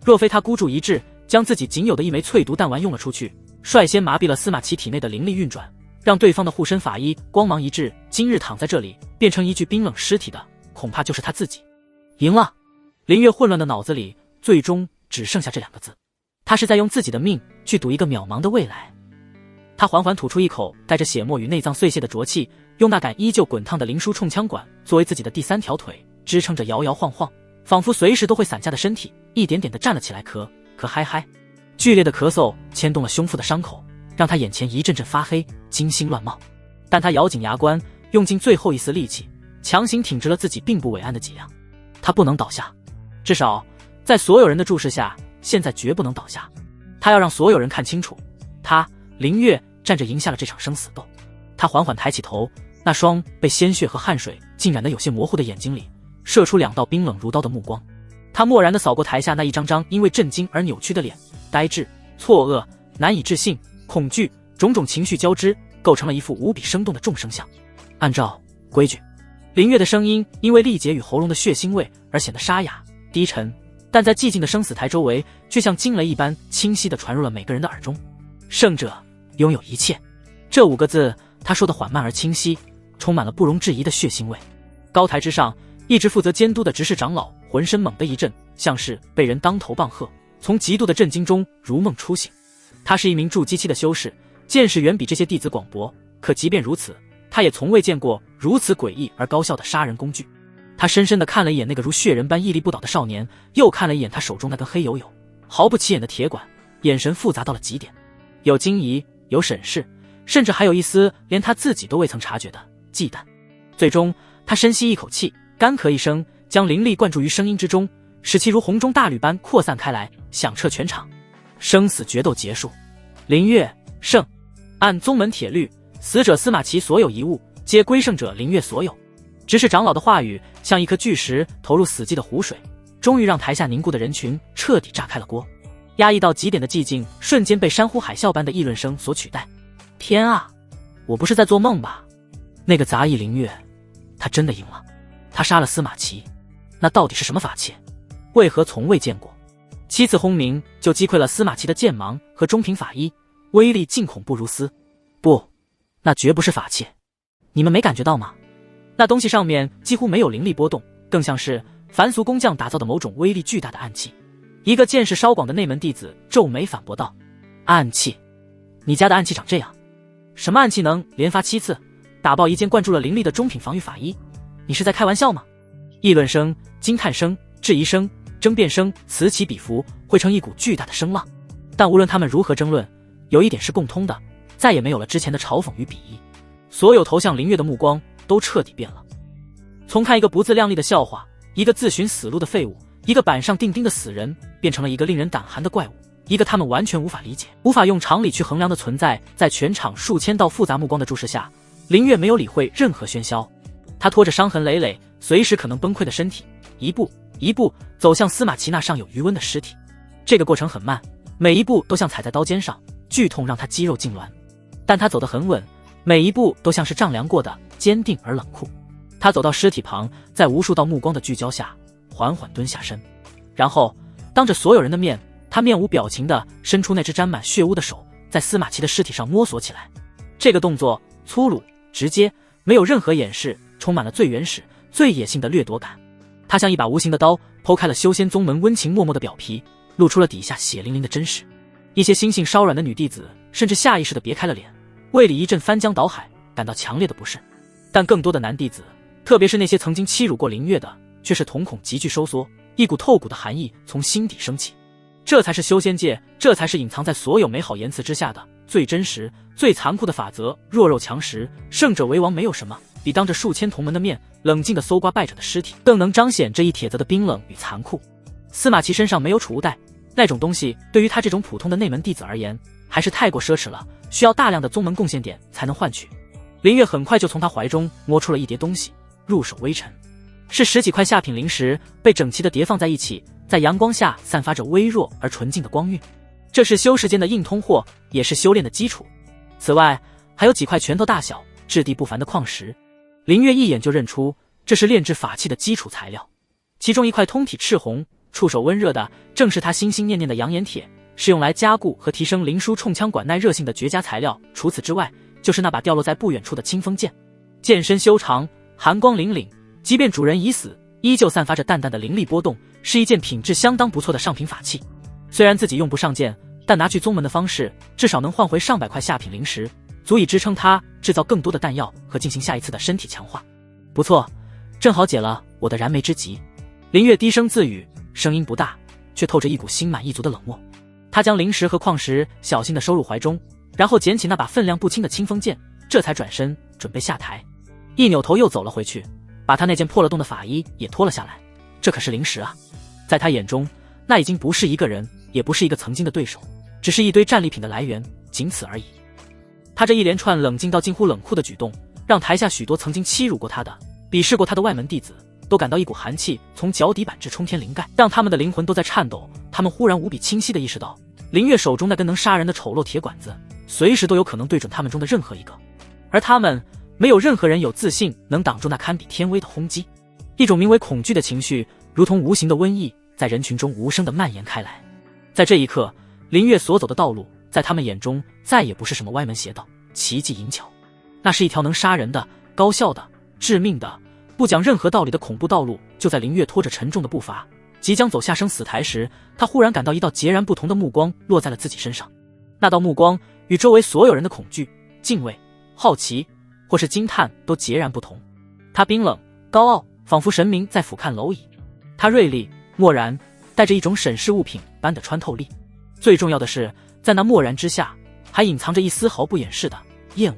S1: 若非他孤注一掷，将自己仅有的一枚淬毒弹丸用了出去，率先麻痹了司马齐体内的灵力运转，让对方的护身法衣光芒一掷，今日躺在这里变成一具冰冷尸体的，恐怕就是他自己。赢了。林月混乱的脑子里最终只剩下这2个字，他是在用自己的命去赌一个渺茫的未来。他缓缓吐出一口带着血沫与内脏碎屑的浊气，用那杆依旧滚烫的灵枢冲枪管作为自己的第3条腿，支撑着摇摇晃晃，仿佛随时都会散架的身体，一点点地站了起来，咳嗨嗨。剧烈的咳嗽牵动了胸腹的伤口，让他眼前一阵阵发黑，惊心乱冒。但他咬紧牙关，用尽最后一丝力气，强行挺直了自己并不伟岸的脊梁。他不能倒下，至少在所有人的注视下，现在绝不能倒下。他要让所有人看清楚，他林月站着赢下了这场生死斗。他缓缓抬起头，那双被鲜血和汗水浸染得有些模糊的眼睛里射出2道冰冷如刀的目光。他漠然地扫过台下那一张张因为震惊而扭曲的脸，呆滞、错愕、难以置信、恐惧，种种情绪交织，构成了一幅无比生动的众生相。按照规矩。林月的声音因为力竭与喉咙的血腥味而显得沙哑低沉，但在寂静的生死台周围，却像惊雷一般清晰地传入了每个人的耳中。胜者拥有一切，这5个字他说得缓慢而清晰，充满了不容置疑的血腥味。高台之上，一直负责监督的执事长老浑身猛地一震，像是被人当头棒喝，从极度的震惊中如梦初醒。他是一名筑基期的修士，见识远比这些弟子广博，可即便如此，他也从未见过如此诡异而高效的杀人工具。他深深地看了一眼那个如血人般屹立不倒的少年，又看了一眼他手中那根黑黝黝、毫不起眼的铁管，眼神复杂到了极点，有惊疑，有审视，甚至还有一丝连他自己都未曾察觉的忌惮。最终，他深吸一口气，干咳一声，将灵力灌注于声音之中，使其如洪钟大吕般扩散开来，响彻全场。生死决斗结束，林月胜。按宗门铁律，死者司马齐所有遗物皆归胜者林月所有。执事长老的话语像一颗巨石投入死寂的湖水，终于让台下凝固的人群彻底炸开了锅。压抑到极点的寂静瞬间被山呼海啸般的议论声所取代。天啊，我不是在做梦吧？那个杂役凌月，他真的赢了，他杀了司马齐，那到底是什么法器？为何从未见过？7次轰鸣就击溃了司马齐的剑芒和中品法医，威力竟恐不如斯。不，那绝不是法器，你们没感觉到吗？那东西上面几乎没有灵力波动，更像是凡俗工匠打造的某种威力巨大的暗器。一个见识稍广的内门弟子皱眉反驳道：暗器？你家的暗器长这样？什么暗器能连发7次打爆一件灌注了灵力的中品防御法医？你是在开玩笑吗？议论声、惊叹声、质疑声、争辩声此起彼伏，汇成一股巨大的声浪。但无论他们如何争论，有一点是共通的，再也没有了之前的嘲讽与鄙夷。所有投向凌月的目光都彻底变了，从看一个不自量力的笑话，一个自寻死路的废物，一个板上钉钉的死人，变成了一个令人胆寒的怪物，一个他们完全无法理解、无法用常理去衡量的存在。在全场数千道复杂目光的注视下，凌月没有理会任何喧嚣，他拖着伤痕累累、随时可能崩溃的身体，一步一步走向司马齐那尚有余温的尸体。这个过程很慢，每一步都像踩在刀尖上，剧痛让他肌肉痉挛，但他走得很稳，每一步都像是丈量过的，坚定而冷酷。他走到尸体旁，在无数道目光的聚焦下，缓缓蹲下身，然后当着所有人的面，他面无表情地伸出那只沾满血污的手，在司马齐的尸体上摸索起来。这个动作粗鲁直接，没有任何掩饰，充满了最原始、最野性的掠夺感。他像一把无形的刀，剖开了修仙宗门温情脉脉的表皮，露出了底下血淋淋的真实。一些心性稍软的女弟子甚至下意识地别开了脸，胃里一阵翻江倒海，感到强烈的不适。但更多的男弟子，特别是那些曾经欺辱过凌月的，却是瞳孔急剧收缩，一股透骨的寒意从心底升起。这才是修仙界，这才是隐藏在所有美好言辞之下的最真实、最残酷的法则。弱肉强食，胜者为王，没有什么比当着数千同门的面冷静地搜刮败者的尸体更能彰显这一帖子的冰冷与残酷。司马齐身上没有储物袋，那种东西对于他这种普通的内门弟子而言还是太过奢侈了，需要大量的宗门贡献点才能换取。凌月很快就从他怀中摸出了一叠东西，入手微沉，是10几块下品灵石，被整齐地叠放在一起，在阳光下散发着微弱而纯净的光晕。这是修士间的硬通货，也是修炼的基础。此外还有几块拳头大小、质地不凡的矿石，凌月一眼就认出这是炼制法器的基础材料。其中一块通体赤红、触手温热的，正是他心心念念的阳炎铁，是用来加固和提升灵书冲枪管耐热性的绝佳材料。除此之外，就是那把掉落在不远处的清风剑，剑身修长，寒光凛凛，即便主人已死，依旧散发着淡淡的灵力波动，是一件品质相当不错的上品法器。虽然自己用不上剑，但拿去宗门的方式，至少能换回上百块下品灵石，足以支撑他制造更多的弹药和进行下一次的身体强化。不错，正好解了我的燃眉之急。凌月低声自语，声音不大，却透着一股心满意足的冷漠。他将灵石和矿石小心地收入怀中，然后捡起那把分量不轻的清风剑，这才转身准备下台。一扭头又走了回去，把他那件破了洞的法衣也脱了下来。这可是灵石啊，在他眼中，那已经不是一个人，也不是一个曾经的对手，只是一堆战利品的来源，仅此而已。他这一连串冷静到近乎冷酷的举动，让台下许多曾经欺辱过他的、鄙视过他的外门弟子都感到一股寒气从脚底板至冲天灵盖，让他们的灵魂都在颤抖。他们忽然无比清晰地意识到，凌月手中那根能杀人的丑陋铁管子，随时都有可能对准他们中的任何一个，而他们没有任何人有自信能挡住那堪比天威的轰击。一种名为恐惧的情绪，如同无形的瘟疫，在人群中无声地蔓延开来。在这一刻，凌月所走的道路，在他们眼中再也不是什么歪门邪道、奇技淫巧，那是一条能杀人的、高效的、致命的、不讲任何道理的恐怖道路。就在凌月拖着沉重的步伐即将走下生死台时，他忽然感到一道截然不同的目光落在了自己身上。那道目光与周围所有人的恐惧、敬畏、好奇或是惊叹都截然不同。他冰冷、高傲，仿佛神明在俯瞰蝼蚁。他锐利、漠然，带着一种审视物品般的穿透力。最重要的是，在那漠然之下，还隐藏着一丝毫不掩饰的厌恶。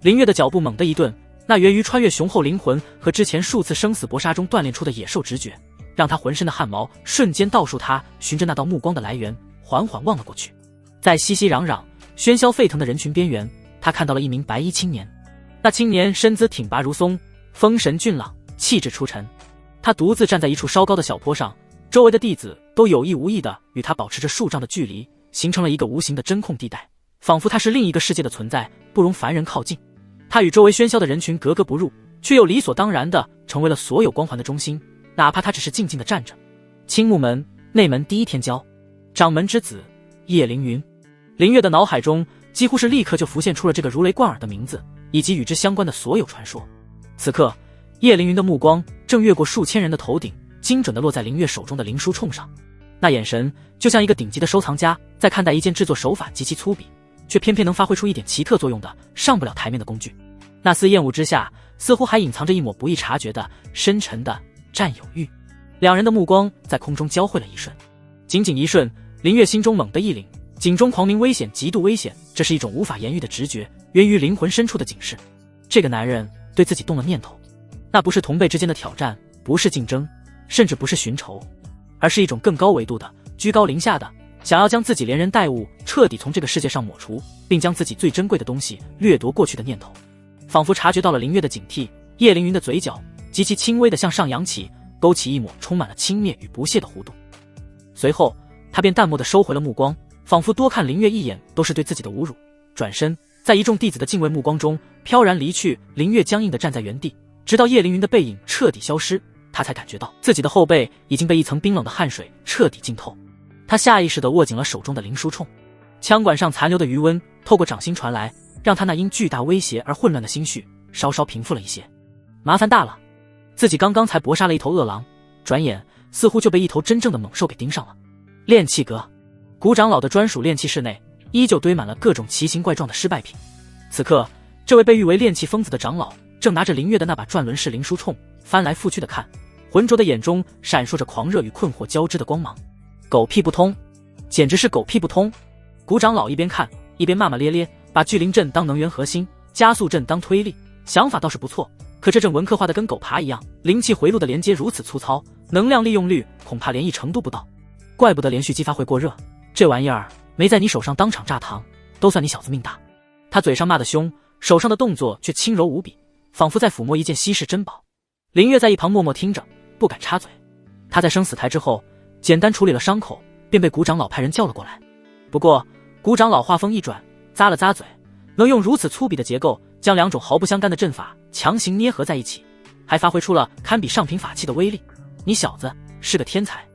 S1: 凌月的脚步猛地一顿，那源于穿越雄厚灵魂和之前数次生死搏杀中锻炼出的野兽直觉，让他浑身的汗毛瞬间倒竖。他循着那道目光的来源，缓缓望了过去。在熙熙攘攘、喧嚣沸腾的人群边缘，他看到了一名白衣青年。那青年身姿挺拔如松，风神俊朗，气质出尘。他独自站在一处稍高的小坡上，周围的弟子都有意无意地与他保持着数丈的距离，形成了一个无形的真空地带，仿佛他是另一个世界的存在，不容凡人靠近。他与周围喧嚣的人群格格不入，却又理所当然地成为了所有光环的中心，哪怕他只是静静地站着。青木门内门第一天教，掌门之子叶凌云。林月的脑海中几乎是立刻就浮现出了这个如雷贯耳的名字，以及与之相关的所有传说。此刻，叶凌云的目光正越过数千人的头顶，精准地落在林月手中的灵书铳上。那眼神就像一个顶级的收藏家在看待一件制作手法极其粗鄙，却偏偏能发挥出一点奇特作用的上不了台面的工具。那丝厌恶之下，似乎还隐藏着一抹不易察觉的深沉的占有欲。两人的目光在空中交汇了一瞬，仅仅一瞬，林月心中猛地一凛，颈中狂鸣，危险，极度危险。这是一种无法言喻的直觉，源于灵魂深处的警示。这个男人对自己动了念头，那不是同辈之间的挑战，不是竞争，甚至不是寻仇，而是一种更高维度的居高临下的想要将自己连人带物彻底从这个世界上抹除，并将自己最珍贵的东西掠夺过去的念头。仿佛察觉到了林月的警惕，叶凌云的嘴角极其轻微地向上扬起，勾起一抹充满了轻蔑与不屑的弧度。随后他便淡漠地收回了目光，仿佛多看林月一眼都是对自己的侮辱。转身在一众弟子的敬畏目光中飘然离去。林月僵硬地站在原地，直到叶凌云的背影彻底消失，他才感觉到自己的后背已经被一层冰冷的汗水彻底浸透。他下意识地握紧了手中的灵书铳，枪管上残留的余温透过掌心传来，让他那因巨大威胁而混乱的心绪稍稍平复了一些。麻烦大了，自己刚刚才搏杀了一头恶狼，转眼似乎就被一头真正的猛兽给盯上了。炼气阁，古长老的专属炼气室内依旧堆满了各种奇形怪状的失败品。此刻，这位被誉为炼气疯子的长老正拿着林月的那把转轮式灵书铳翻来覆去的看，浑浊的眼中闪烁着狂热与困惑交织的光芒。狗屁不通，简直是狗屁不通！古长老一边看一边骂骂咧咧，把聚灵阵当能源核心，加速阵当推力，想法倒是不错，可这阵文科化的跟狗爬一样，灵气回路的连接如此粗糙，能量利用率恐怕连1成都不到。怪不得连续激发会过热，这玩意儿没在你手上当场炸膛，都算你小子命大。他嘴上骂得凶，手上的动作却轻柔无比，仿佛在抚摸一件稀世珍宝。林月在一旁默默听着，不敢插嘴。他在生死台之后简单处理了伤口，便被古长老派人叫了过来。不过古长老话锋一转，咂了咂嘴，能用如此粗鄙的结构将两种毫不相干的阵法强行捏合在一起，还发挥出了堪比上品法器的威力。你小子是个天才。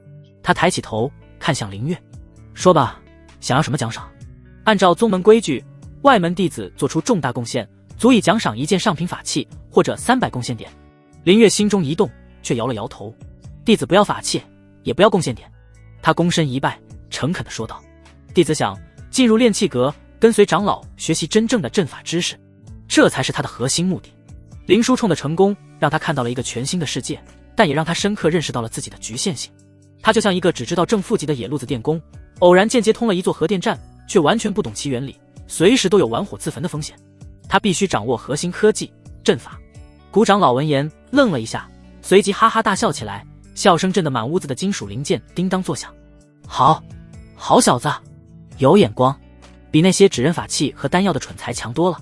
S1: 他抬起头看向林月，说吧，想要什么奖赏？按照宗门规矩，外门弟子做出重大贡献，足以奖赏一件上品法器或者300贡献点。林月心中一动，却摇了摇头。弟子不要法器，也不要贡献点。他躬身一拜，诚恳地说道：弟子想进入炼气阁，跟随长老学习真正的阵法知识，这才是他的核心目的。灵书铳的成功让他看到了一个全新的世界，但也让他深刻认识到了自己的局限性。他就像一个只知道正负极的野路子电工，偶然间接通了一座核电站，却完全不懂其原理，随时都有玩火自焚的风险。他必须掌握核心科技阵法。古长老闻言愣了一下，随即哈哈大笑起来，笑声震得满屋子的金属零件叮当作响。好小子，有眼光，比那些只认法器和丹药的蠢材强多了。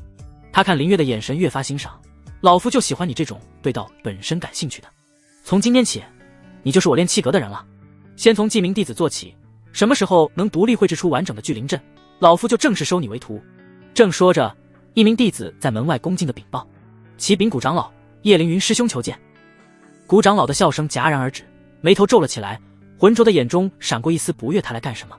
S1: 他看林月的眼神越发欣赏，老夫就喜欢你这种对道本身感兴趣的。从今天起，你就是我炼气阁的人了。先从记名弟子做起，什么时候能独立绘制出完整的聚灵阵，老夫就正式收你为徒。正说着，一名弟子在门外恭敬的禀报：启禀古长老，叶凌云师兄求见。古长老的笑声戛然而止，眉头皱了起来，浑浊的眼中闪过一丝不悦，他来干什么？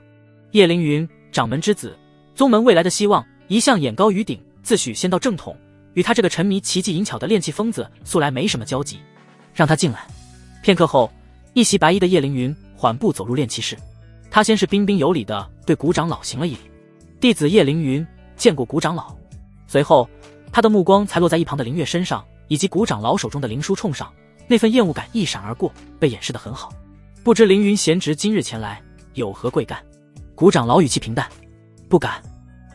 S1: 叶凌云，掌门之子，宗门未来的希望，一向眼高于顶，自诩先到正统，与他这个沉迷奇技淫巧的炼气疯子素来没什么交集。让他进来。片刻后，一袭白衣的叶凌云缓步走入炼气室。他先是彬彬有礼地对古长老行了一礼：弟子叶凌云见过古长老。随后他的目光才落在一旁的林月身上，以及古长老手中的灵书铳上，那份厌恶感一闪而过，被掩饰得很好。不知凌云贤侄今日前来，有何贵干？古长老语气平淡：不敢。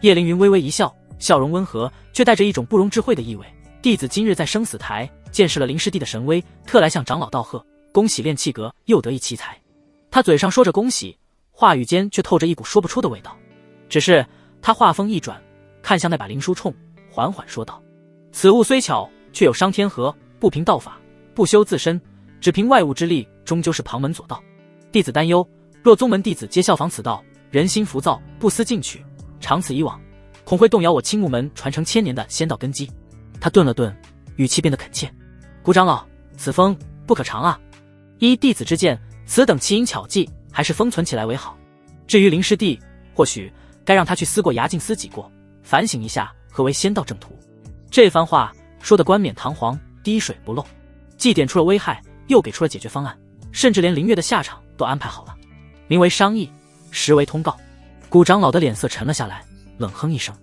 S1: 叶凌云微微一笑，笑容温和，却带着一种不容置喙的意味。弟子今日在生死台见识了林师弟的神威，特来向长老道贺，恭喜炼气阁又得一奇才。他嘴上说着恭喜，话语间却透着一股说不出的味道。只是他话锋一转，看向那把灵书铳，缓缓说道：此物虽巧，却有伤天和，不凭道法，不修自身，只凭外物之力，终究是旁门左道。弟子担忧，若宗门弟子皆效仿此道，人心浮躁，不思进取，长此以往，恐会动摇我青木门传承千年的仙道根基。他顿了顿，语气变得恳切：古长老，此风不可长啊！依弟子之见，此等奇淫巧技，还是封存起来为好。至于林师弟，或许该让他去思过衙境思己过，反省一下何为仙道正途。这番话说得冠冕堂皇，滴水不漏，既点出了危害，又给出了解决方案，甚至连林月的下场都安排好了。名为商议，实为通告。古长老的脸色沉了下来，冷哼一声：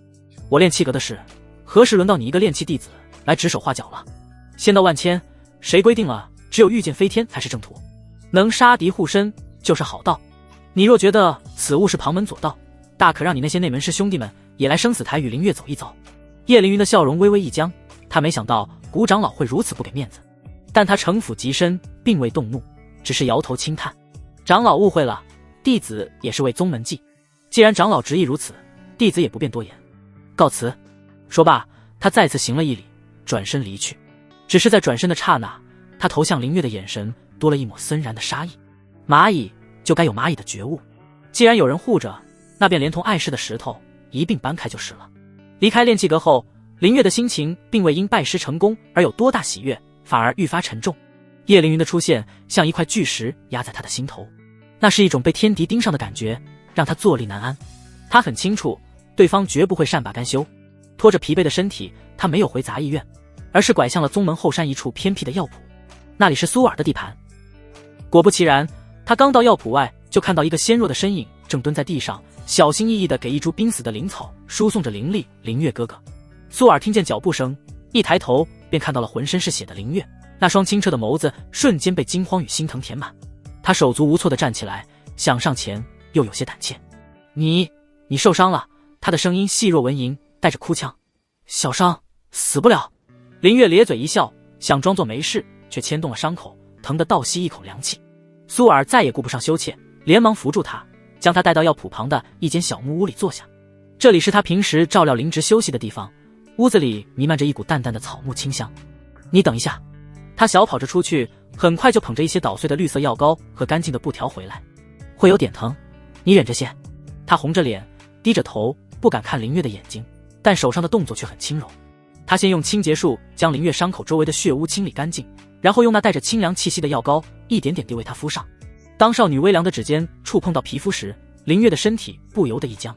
S1: 我练气阁的事，何时轮到你一个练气弟子来指手画脚了？仙道万千，谁规定了只有御剑飞天才是正途？能杀敌护身就是好道。你若觉得此物是旁门左道，大可让你那些内门师兄弟们也来生死台与林月走一遭。叶凌云的笑容微微一僵，他没想到古长老会如此不给面子，但他城府极深，并未动怒，只是摇头轻叹：长老误会了，弟子也是为宗门计。既然长老执意如此，弟子也不便多言，告辞。说罢，他再次行了一礼，转身离去。只是在转身的刹那，他投向林月的眼神多了一抹森然的杀意。蚂蚁就该有蚂蚁的觉悟，既然有人护着，那便连同碍事的石头一并搬开就是了。离开炼气阁后，林月的心情并未因拜师成功而有多大喜悦，反而愈发沉重。叶凌云的出现像一块巨石压在他的心头，那是一种被天敌盯上的感觉，让他坐立难安。他很清楚对方绝不会善罢甘休，拖着疲惫的身体，他没有回杂役院，而是拐向了宗门后山一处偏僻的药圃，那里是苏尔的地盘。果不其然，他刚到药圃外，就看到一个纤弱的身影正蹲在地上，小心翼翼地给一株濒死的灵草输送着灵力。林月哥哥。苏尔听见脚步声，一抬头便看到了浑身是血的林月，那双清澈的眸子瞬间被惊慌与心疼填满。他手足无措地站起来，想上前，又有些胆怯。你受伤了？他的声音细若蚊蝇，带着哭腔。小伤，死不了。林月咧嘴一笑，想装作没事，却牵动了伤口，疼得倒吸一口凉气。苏尔再也顾不上羞怯，连忙扶住他，将他带到药圃旁的一间小木屋里坐下。这里是他平时照料灵植休息的地方，屋子里弥漫着一股淡淡的草木清香。你等一下。他小跑着出去，很快就捧着一些捣碎的绿色药膏和干净的布条回来。会有点疼，你忍着些。他红着脸，低着头，不敢看林月的眼睛，但手上的动作却很轻柔。他先用清洁术将林月伤口周围的血污清理干净，然后用那带着清凉气息的药膏一点点地为她敷上。当少女微凉的指尖触碰到皮肤时，林月的身体不由得一僵。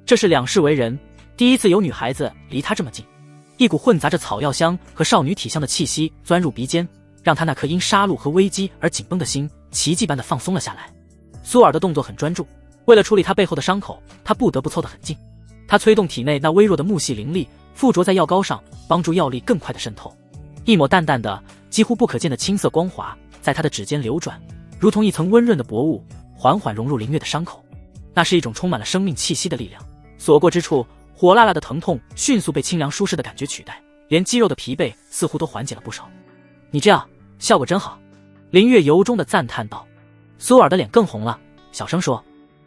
S1: 这是两世为人，第一次有女孩子离她这么近。一股混杂着草药香和少女体香的气息钻入鼻尖，让她那颗因杀戮和危机而紧绷的心奇迹般的放松了下来。苏尔的动作很专注，为了处理他背后的伤口，他不得不凑得很近。他催动体内那微弱的木系灵力，附着在药膏上，帮助药力更快的渗透。一抹淡淡的几乎不可见的青色光华在他的指尖流转，如同一层温润的薄雾，缓缓融入林月的伤口。那是一种充满了生命气息的力量，所过之处，火辣辣的疼痛迅速被清凉舒适的感觉取代，连肌肉的疲惫似乎都缓解了不少。你这样效果真好。林月由衷地赞叹道。苏尔的脸更红了，小声说：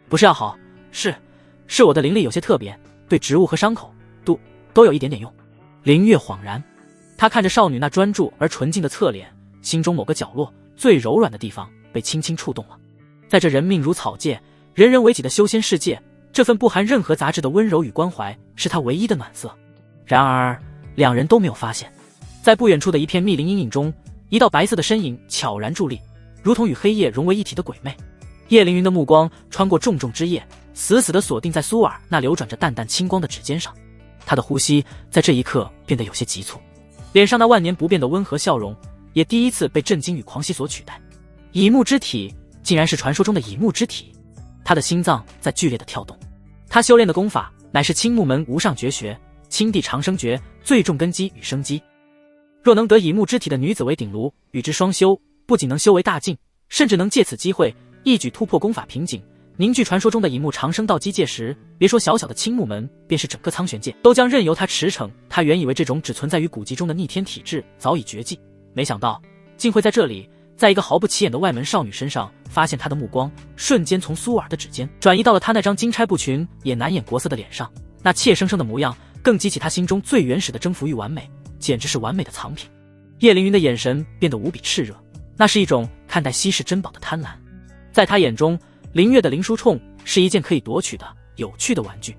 S1: 不是要好，是我的灵力有些特别，对植物和伤口都有一点点用。林月恍然，他看着少女那专注而纯净的侧脸，心中某个角落最柔软的地方被轻轻触动了。在这人命如草芥，人人为己的修仙世界，这份不含任何杂质的温柔与关怀是他唯一的暖色。然而两人都没有发现，在不远处的一片密林阴影中，一道白色的身影悄然伫立，如同与黑夜融为一体的鬼魅。叶凌云的目光穿过重重枝叶，死死地锁定在苏尔那流转着淡淡青光的指尖上。他的呼吸在这一刻变得有些急促，脸上那万年不变的温和笑容也第一次被震惊与狂喜所取代。乙木之体竟然是传说中的乙木之体，他的心脏在剧烈的跳动。他修炼的功法乃是青木门无上绝学青地长生诀，最重根基与生机。若能得乙木之体的女子为鼎炉，与之双修，不仅能修为大进，甚至能借此机会一举突破功法瓶颈，凝聚传说中的乙木长生道基。届时别说小小的青木门，便是整个苍玄界都将任由他驰骋。他原以为这种只存在于古籍中的逆天体质早已绝迹，没想到竟会在这里，在一个毫不起眼的外门少女身上发现。他的目光瞬间从苏尔的指尖转移到了他那张金钗不群也难掩国色的脸上，那怯生生的模样更激起他心中最原始的征服欲。完美，简直是完美的藏品。叶凌云的眼神变得无比炽热，那是一种看待稀世珍宝的贪婪。在他眼中，林月的灵书铳是一件可以夺取的有趣的玩具，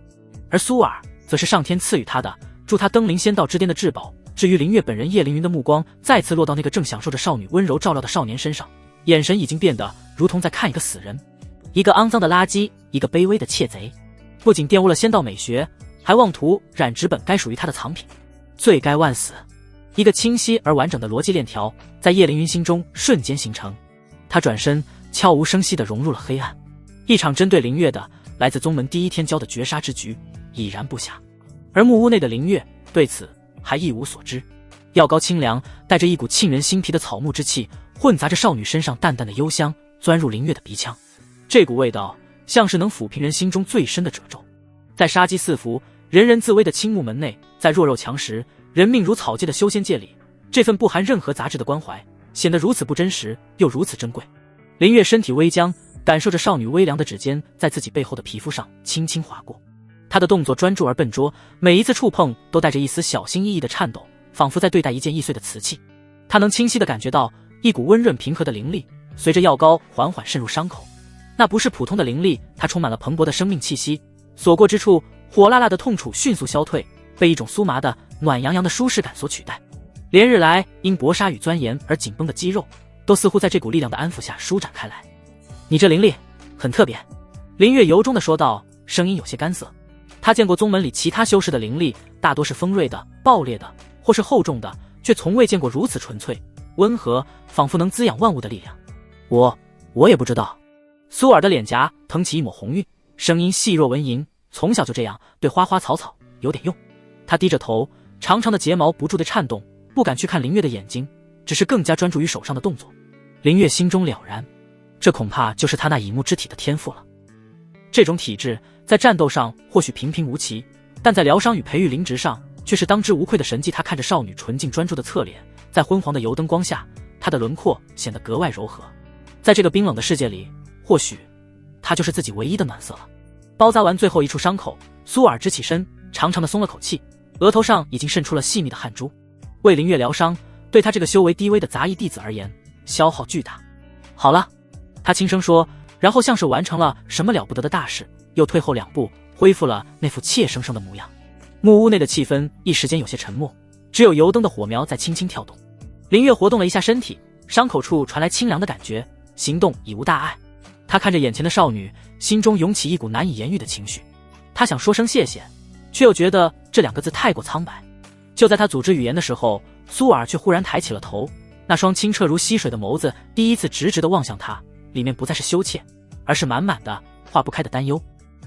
S1: 而苏尔则是上天赐予他的助他登临仙道之巅的至宝。至于林月本人，叶凌云的目光再次落到那个正享受着少女温柔照料的少年身上，眼神已经变得如同在看一个死人，一个肮脏的垃圾，一个卑微的窃贼，不仅玷污了仙道美学，还妄图染指本该属于他的藏品，罪该万死。一个清晰而完整的逻辑链条在叶凌云心中瞬间形成，他转身悄无声息地融入了黑暗。一场针对林月的来自宗门第一天骄的绝杀之局已然布下，而木屋内的林月对此还一无所知。药膏清凉，带着一股沁人心脾的草木之气，混杂着少女身上淡淡的幽香，钻入林月的鼻腔。这股味道像是能抚平人心中最深的褶皱。在杀机四伏、人人自危的青木门内，在弱肉强食、人命如草芥的修仙界里，这份不含任何杂质的关怀显得如此不真实，又如此珍贵。林月身体微僵，感受着少女微凉的指尖在自己背后的皮肤上轻轻划过。她的动作专注而笨拙，每一次触碰都带着一丝小心翼翼的颤抖，仿佛在对待一件易碎的瓷器。她能清晰地感觉到一股温润平和的灵力随着药膏缓缓渗入伤口，那不是普通的灵力，它充满了蓬勃的生命气息。所过之处，火辣辣的痛楚迅速消退，被一种酥麻的暖洋洋的舒适感所取代。连日来因搏杀与钻研而紧绷的肌肉都似乎在这股力量的安抚下舒展开来。你这灵力很特别，林月由衷地说道，声音有些干涩。他见过宗门里其他修士的灵力大多是锋锐的、爆裂的，或是厚重的，却从未见过如此纯粹、温和，仿佛能滋养万物的力量。我也不知道。苏尔的脸颊腾起一抹红晕，声音细若蚊蝇，从小就这样，对花花草草有点用。他低着头，长长的睫毛不住地颤动，不敢去看林月的眼睛，只是更加专注于手上的动作。林月心中了然，这恐怕就是他那以木之体的天赋了。这种体质在战斗上或许平平无奇，但在疗伤与培育灵植上却是当之无愧的神迹。他看着少女纯净专注的侧脸，在昏黄的油灯光下，她的轮廓显得格外柔和。在这个冰冷的世界里，或许她就是自己唯一的暖色了。包扎完最后一处伤口，苏尔直起身，长长的松了口气，额头上已经渗出了细密的汗珠。为林月疗伤，对他这个修为低微的杂役弟子而言，消耗巨大。好了，他轻声说，然后像是完成了什么了不得的大事，又退后2步，恢复了那副怯生生的模样。木屋内的气氛一时间有些沉默，只有油灯的火苗在轻轻跳动。林月活动了一下身体，伤口处传来清凉的感觉，行动已无大碍。他看着眼前的少女，心中涌起一股难以言喻的情绪。他想说声谢谢，却又觉得这2个字太过苍白。就在他组织语言的时候，苏尔却忽然抬起了头，那双清澈如溪水的眸子第一次直直地望向他，里面不再是羞怯，而是满满的化不开的担忧。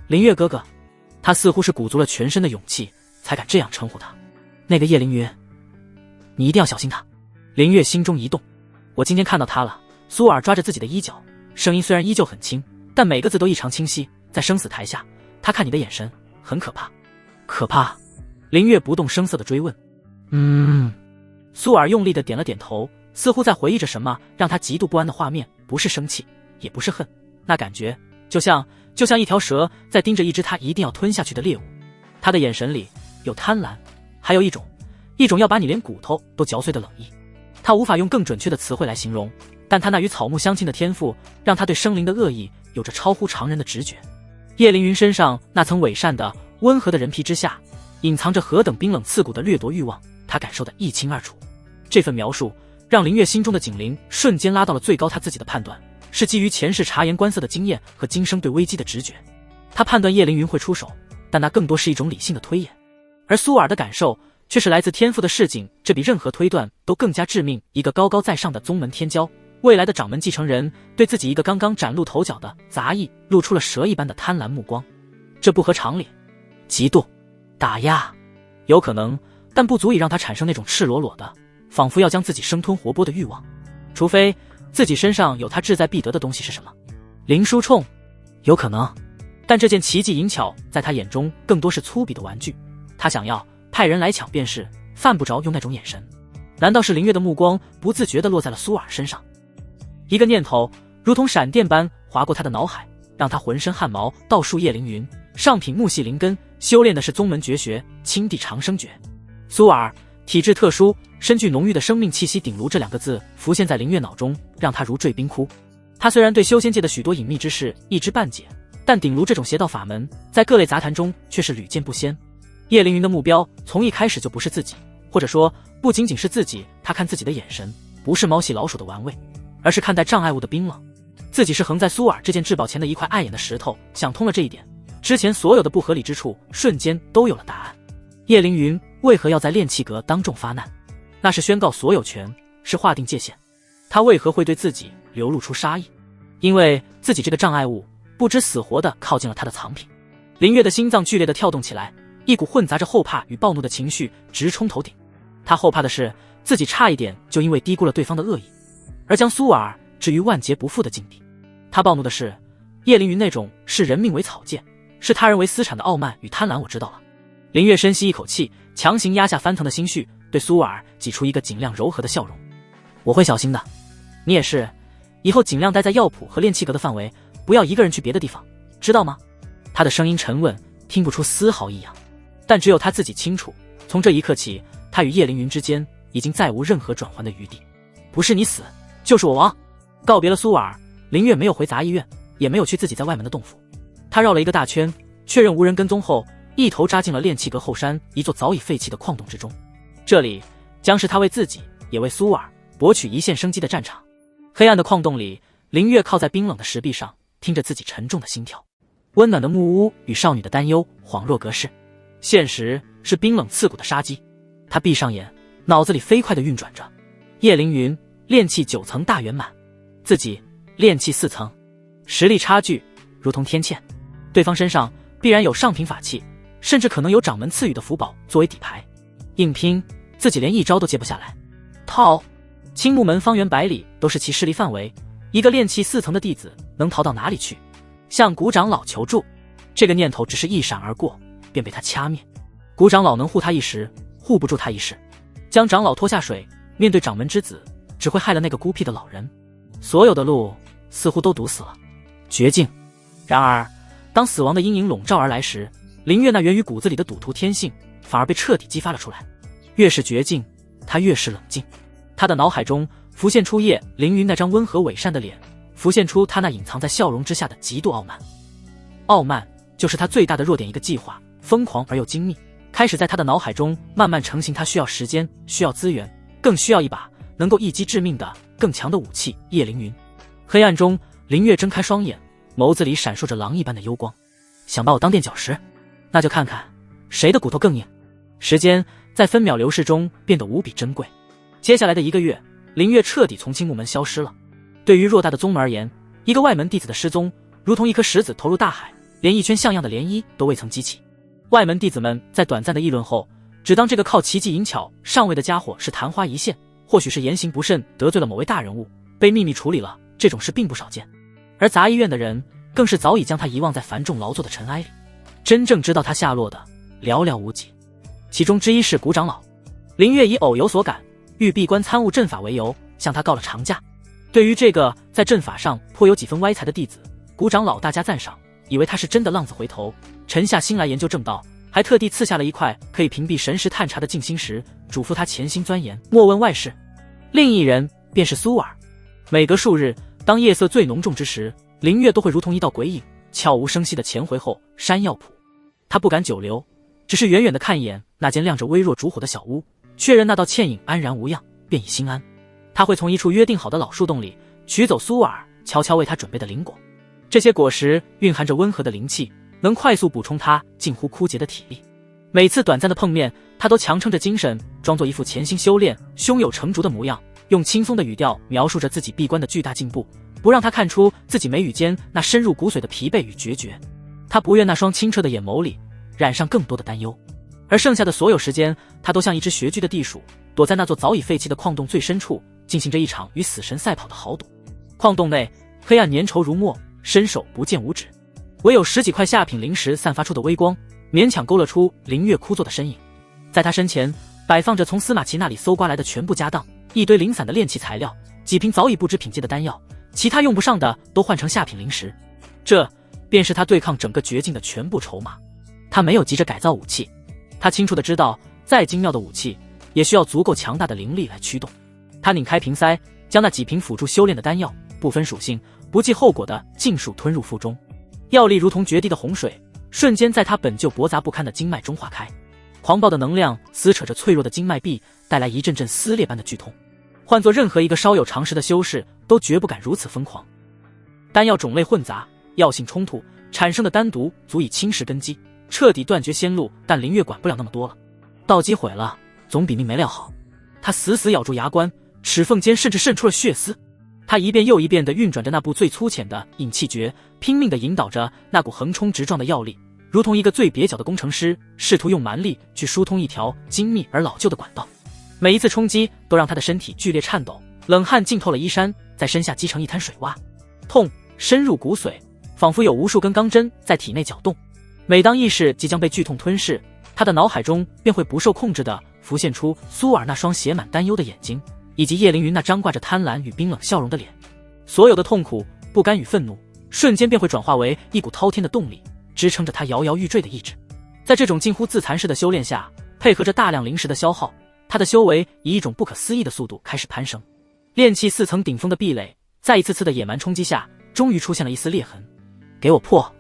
S1: 林月哥哥，他似乎是鼓足了全身的勇气才敢这样称呼他。那个叶凌云，你一定要小心他。林月心中一动，我今天看到他了。苏尔抓着自己的衣角，声音虽然依旧很轻，但每个字都异常清晰。在生死台下，他看你的眼神很可怕。可怕？林月不动声色地追问。苏尔用力地点了点头，似乎在回忆着什么让他极度不安的画面，不是生气，也不是恨，那感觉就像一条蛇在盯着一只他一定要吞下去的猎物。他的眼神里有贪婪，还有一种要把你连骨头都嚼碎的冷意。他无法用更准确的词汇来形容，但他那与草木相亲的天赋让他对生灵的恶意有着超乎常人的直觉。叶凌云身上那层伪善的温和的人皮之下，隐藏着何等冰冷刺骨的掠夺欲望，他感受得一清二楚。这份描述让林月心中的警铃瞬间拉到了最高，他自己的判断是基于前世察言观色的经验和今生对危机的直觉。他判断叶凌云会出手，但那更多是一种理性的推演，而苏尔的感受却是来自天赋的示警，这比任何推断都更加致命。一个高高在上的宗门天骄，未来的掌门继承人，对自己一个刚刚崭露头角的杂役露出了蛇一般的贪婪目光，这不合常理。嫉妒、打压，有可能，但不足以让他产生那种赤裸裸的仿佛要将自己生吞活剥的欲望，除非自己身上有他志在必得的东西。是什么？灵书铳？有可能，但这件奇技淫巧在他眼中更多是粗鄙的玩具，他想要派人来抢便是，犯不着用那种眼神。难道是林月的目光不自觉地落在了苏尔身上？一个念头如同闪电般划过他的脑海，让他浑身汗毛倒竖。叶凌云上品木系灵根，修炼的是宗门绝学青地长生诀。苏尔，体质特殊，身具浓郁的生命气息，顶炉这2个字浮现在林月脑中，让他如坠冰窟。他虽然对修仙界的许多隐秘之事一知半解，但顶炉这种邪道法门，在各类杂谈中却是屡见不鲜。叶凌云的目标从一开始就不是自己，或者说不仅仅是自己，他看自己的眼神不是猫戏老鼠的玩味，而是看待障碍物的冰冷。自己是横在苏尔这件至宝前的一块碍眼的石头，想通了这一点，之前所有的不合理之处瞬间都有了答案。叶凌云为何要在炼气阁当众发难？那是宣告所有权，是划定界限。他为何会对自己流露出杀意？因为自己这个障碍物不知死活地靠近了他的藏品。林月的心脏剧烈地跳动起来，一股混杂着后怕与暴怒的情绪直冲头顶。他后怕的是自己差一点就因为低估了对方的恶意，而将苏尔置于万劫不复的境地。他暴怒的是叶凌云那种视人命为草芥，视他人为私产的傲慢与贪婪。我知道了。林月深吸一口气，强行压下翻腾的心绪，对苏尔挤出一个尽量柔和的笑容。我会小心的，你也是，以后尽量待在药铺和炼气阁的范围，不要一个人去别的地方，知道吗？他的声音沉稳，听不出丝毫异样，但只有他自己清楚，从这一刻起，他与叶凌云之间已经再无任何转圜的余地。不是你死，就是我亡。告别了苏尔，林月没有回杂医院，也没有去自己在外门的洞府。他绕了一个大圈，确认无人跟踪后，一头扎进了炼气阁后山一座早已废弃的矿洞之中。这里将是他为自己也为苏尔博取一线生机的战场。黑暗的矿洞里，林月靠在冰冷的石壁上，听着自己沉重的心跳。温暖的木屋与少女的担忧恍若隔世，现实是冰冷刺骨的杀机。他闭上眼，脑子里飞快地运转着。叶凌云炼气9层大圆满，自己炼气4层，实力差距如同天堑。对方身上必然有上品法器，甚至可能有掌门赐予的符宝作为底牌。硬拼，自己连一招都接不下来。逃！青木门方圆100里都是其势力范围，一个炼气4层的弟子能逃到哪里去？向古长老求助。这个念头只是一闪而过，便被他掐灭。古长老能护他一时，护不住他一世。将长老拖下水，面对掌门之子，只会害了那个孤僻的老人。所有的路似乎都堵死了，绝境。然而当死亡的阴影笼罩而来时，林月那源于骨子里的赌徒天性反而被彻底激发了出来。越是绝境，他越是冷静。他的脑海中浮现出叶凌云那张温和伪善的脸，浮现出他那隐藏在笑容之下的极度傲慢。傲慢就是他最大的弱点。一个计划疯狂而又精密，开始在他的脑海中慢慢成型。他需要时间，需要资源，更需要一把能够一击致命的更强的武器。叶凌云。黑暗中，林月睁开双眼，眸子里闪烁着狼一般的幽光。想把我当垫脚石？那就看看谁的骨头更硬。时间在分秒流逝中变得无比珍贵。接下来的1个月，林月彻底从青木门消失了。对于偌大的宗门而言，一个外门弟子的失踪，如同一颗石子投入大海，连一圈像样的涟漪都未曾激起。外门弟子们在短暂的议论后，只当这个靠奇技淫巧上位的家伙是昙花一现，或许是言行不慎得罪了某位大人物，被秘密处理了。这种事并不少见。而杂医院的人更是早已将他遗忘在繁重劳作的尘埃里，真正知道他下落的寥寥无几。其中之一是古长老。林月以偶有所感，欲闭关参悟阵法为由，向他告了长假。对于这个在阵法上颇有几分歪才的弟子，古长老大加赞赏，以为他是真的浪子回头，沉下心来研究正道，还特地赐下了一块可以屏蔽神识探查的静心石，嘱咐他潜心钻研，莫问外事。另一人便是苏尔。每隔数日，当夜色最浓重之时，林月都会如同一道鬼影，悄无声息地潜回后山药铺。他不敢久留，只是远远地看一眼那间亮着微弱烛火的小屋，确认那道倩影安然无恙，便已心安。他会从一处约定好的老树洞里取走苏尔悄悄为他准备的灵果，这些果实蕴含着温和的灵气，能快速补充他近乎枯竭的体力。每次短暂的碰面，他都强撑着精神，装作一副潜心修炼、胸有成竹的模样，用轻松的语调描述着自己闭关的巨大进步，不让他看出自己眉宇间那深入骨髓的疲惫与决绝。他不愿那双清澈的眼眸里染上更多的担忧。而剩下的所有时间，他都像一只绝句的地鼠，躲在那座早已废弃的矿洞最深处，进行着一场与死神赛跑的豪赌。矿洞内黑暗粘稠如墨，伸手不见五指，唯有10几块下品灵石散发出的微光，勉强勾勒出林月枯坐的身影。在他身前摆放着从司马齐那里搜刮来的全部家当，一堆零散的炼器材料，几瓶早已不知品阶的丹药，其他用不上的都换成下品灵石。这便是他对抗整个绝境的全部筹码。他没有急着改造武器，他清楚地知道，再精妙的武器也需要足够强大的灵力来驱动。他拧开瓶塞，将那几瓶辅助修炼的丹药，不分属性、不计后果的尽数吞入腹中。药力如同决堤的洪水，瞬间在他本就驳杂不堪的经脉中化开。狂暴的能量撕扯着脆弱的经脉壁，带来一阵阵撕裂般的剧痛。换作任何一个稍有常识的修士，都绝不敢如此疯狂。丹药种类混杂，药性冲突，产生的丹毒足以侵蚀根基，彻底断绝仙路，但林月管不了那么多了。道基毁了，总比命没了好。他死死咬住牙关，齿缝间甚至渗出了血丝。他一遍又一遍地运转着那部最粗浅的引气诀，拼命地引导着那股横冲直撞的药力，如同一个最蹩脚的工程师，试图用蛮力去疏通一条精密而老旧的管道。每一次冲击都让他的身体剧烈颤抖，冷汗浸透了衣衫，在身下积成一滩水洼。痛深入骨髓，仿佛有无数根钢针在体内搅动。每当意识即将被剧痛吞噬，他的脑海中便会不受控制地浮现出苏尔那双写满担忧的眼睛，以及叶凌云那张挂着贪婪与冰冷笑容的脸。所有的痛苦、不甘与愤怒，瞬间便会转化为一股滔天的动力，支撑着他摇摇欲坠的意志。在这种近乎自残式的修炼下，配合着大量灵石的消耗，他的修为以一种不可思议的速度开始攀升。炼气4层顶峰的壁垒，在一次次的野蛮冲击下，终于出现了一丝裂痕。给我破！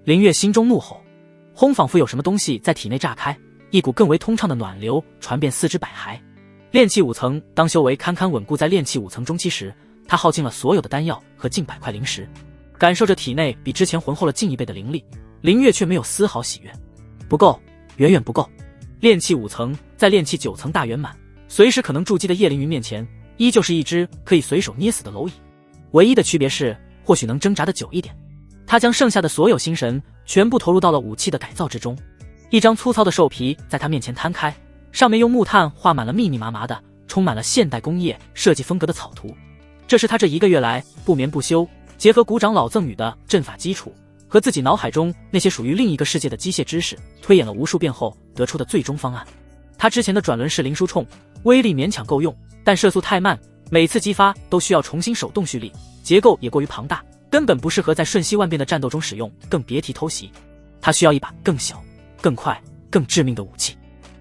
S1: 林月心中怒吼，轰，仿佛有什么东西在体内炸开，一股更为通畅的暖流传遍四肢百骸。炼气5层，当修为堪堪稳固在炼气5层中期时，他耗尽了所有的丹药和近100块灵石，感受着体内比之前浑厚了近1倍的灵力，林月却没有丝毫喜悦。不够，远远不够。炼气5层在炼气9层大圆满，随时可能筑基的叶凌云面前，依旧是一只可以随手捏死的蝼蚁。唯一的区别是，或许能挣扎得久一点。他将剩下的所有心神全部投入到了武器的改造之中。一张粗糙的兽皮在他面前摊开，上面用木炭画满了密密麻麻的、充满了现代工业设计风格的草图。这是他这1个月来不眠不休，结合谷长老赠予的阵法基础和自己脑海中那些属于另一个世界的机械知识，推演了无数遍后得出的最终方案。他之前的转轮式灵书铳威力勉强够用，但射速太慢，每次激发都需要重新手动蓄力，结构也过于庞大，根本不适合在瞬息万变的战斗中使用，更别提偷袭。他需要一把更小、更快、更致命的武器，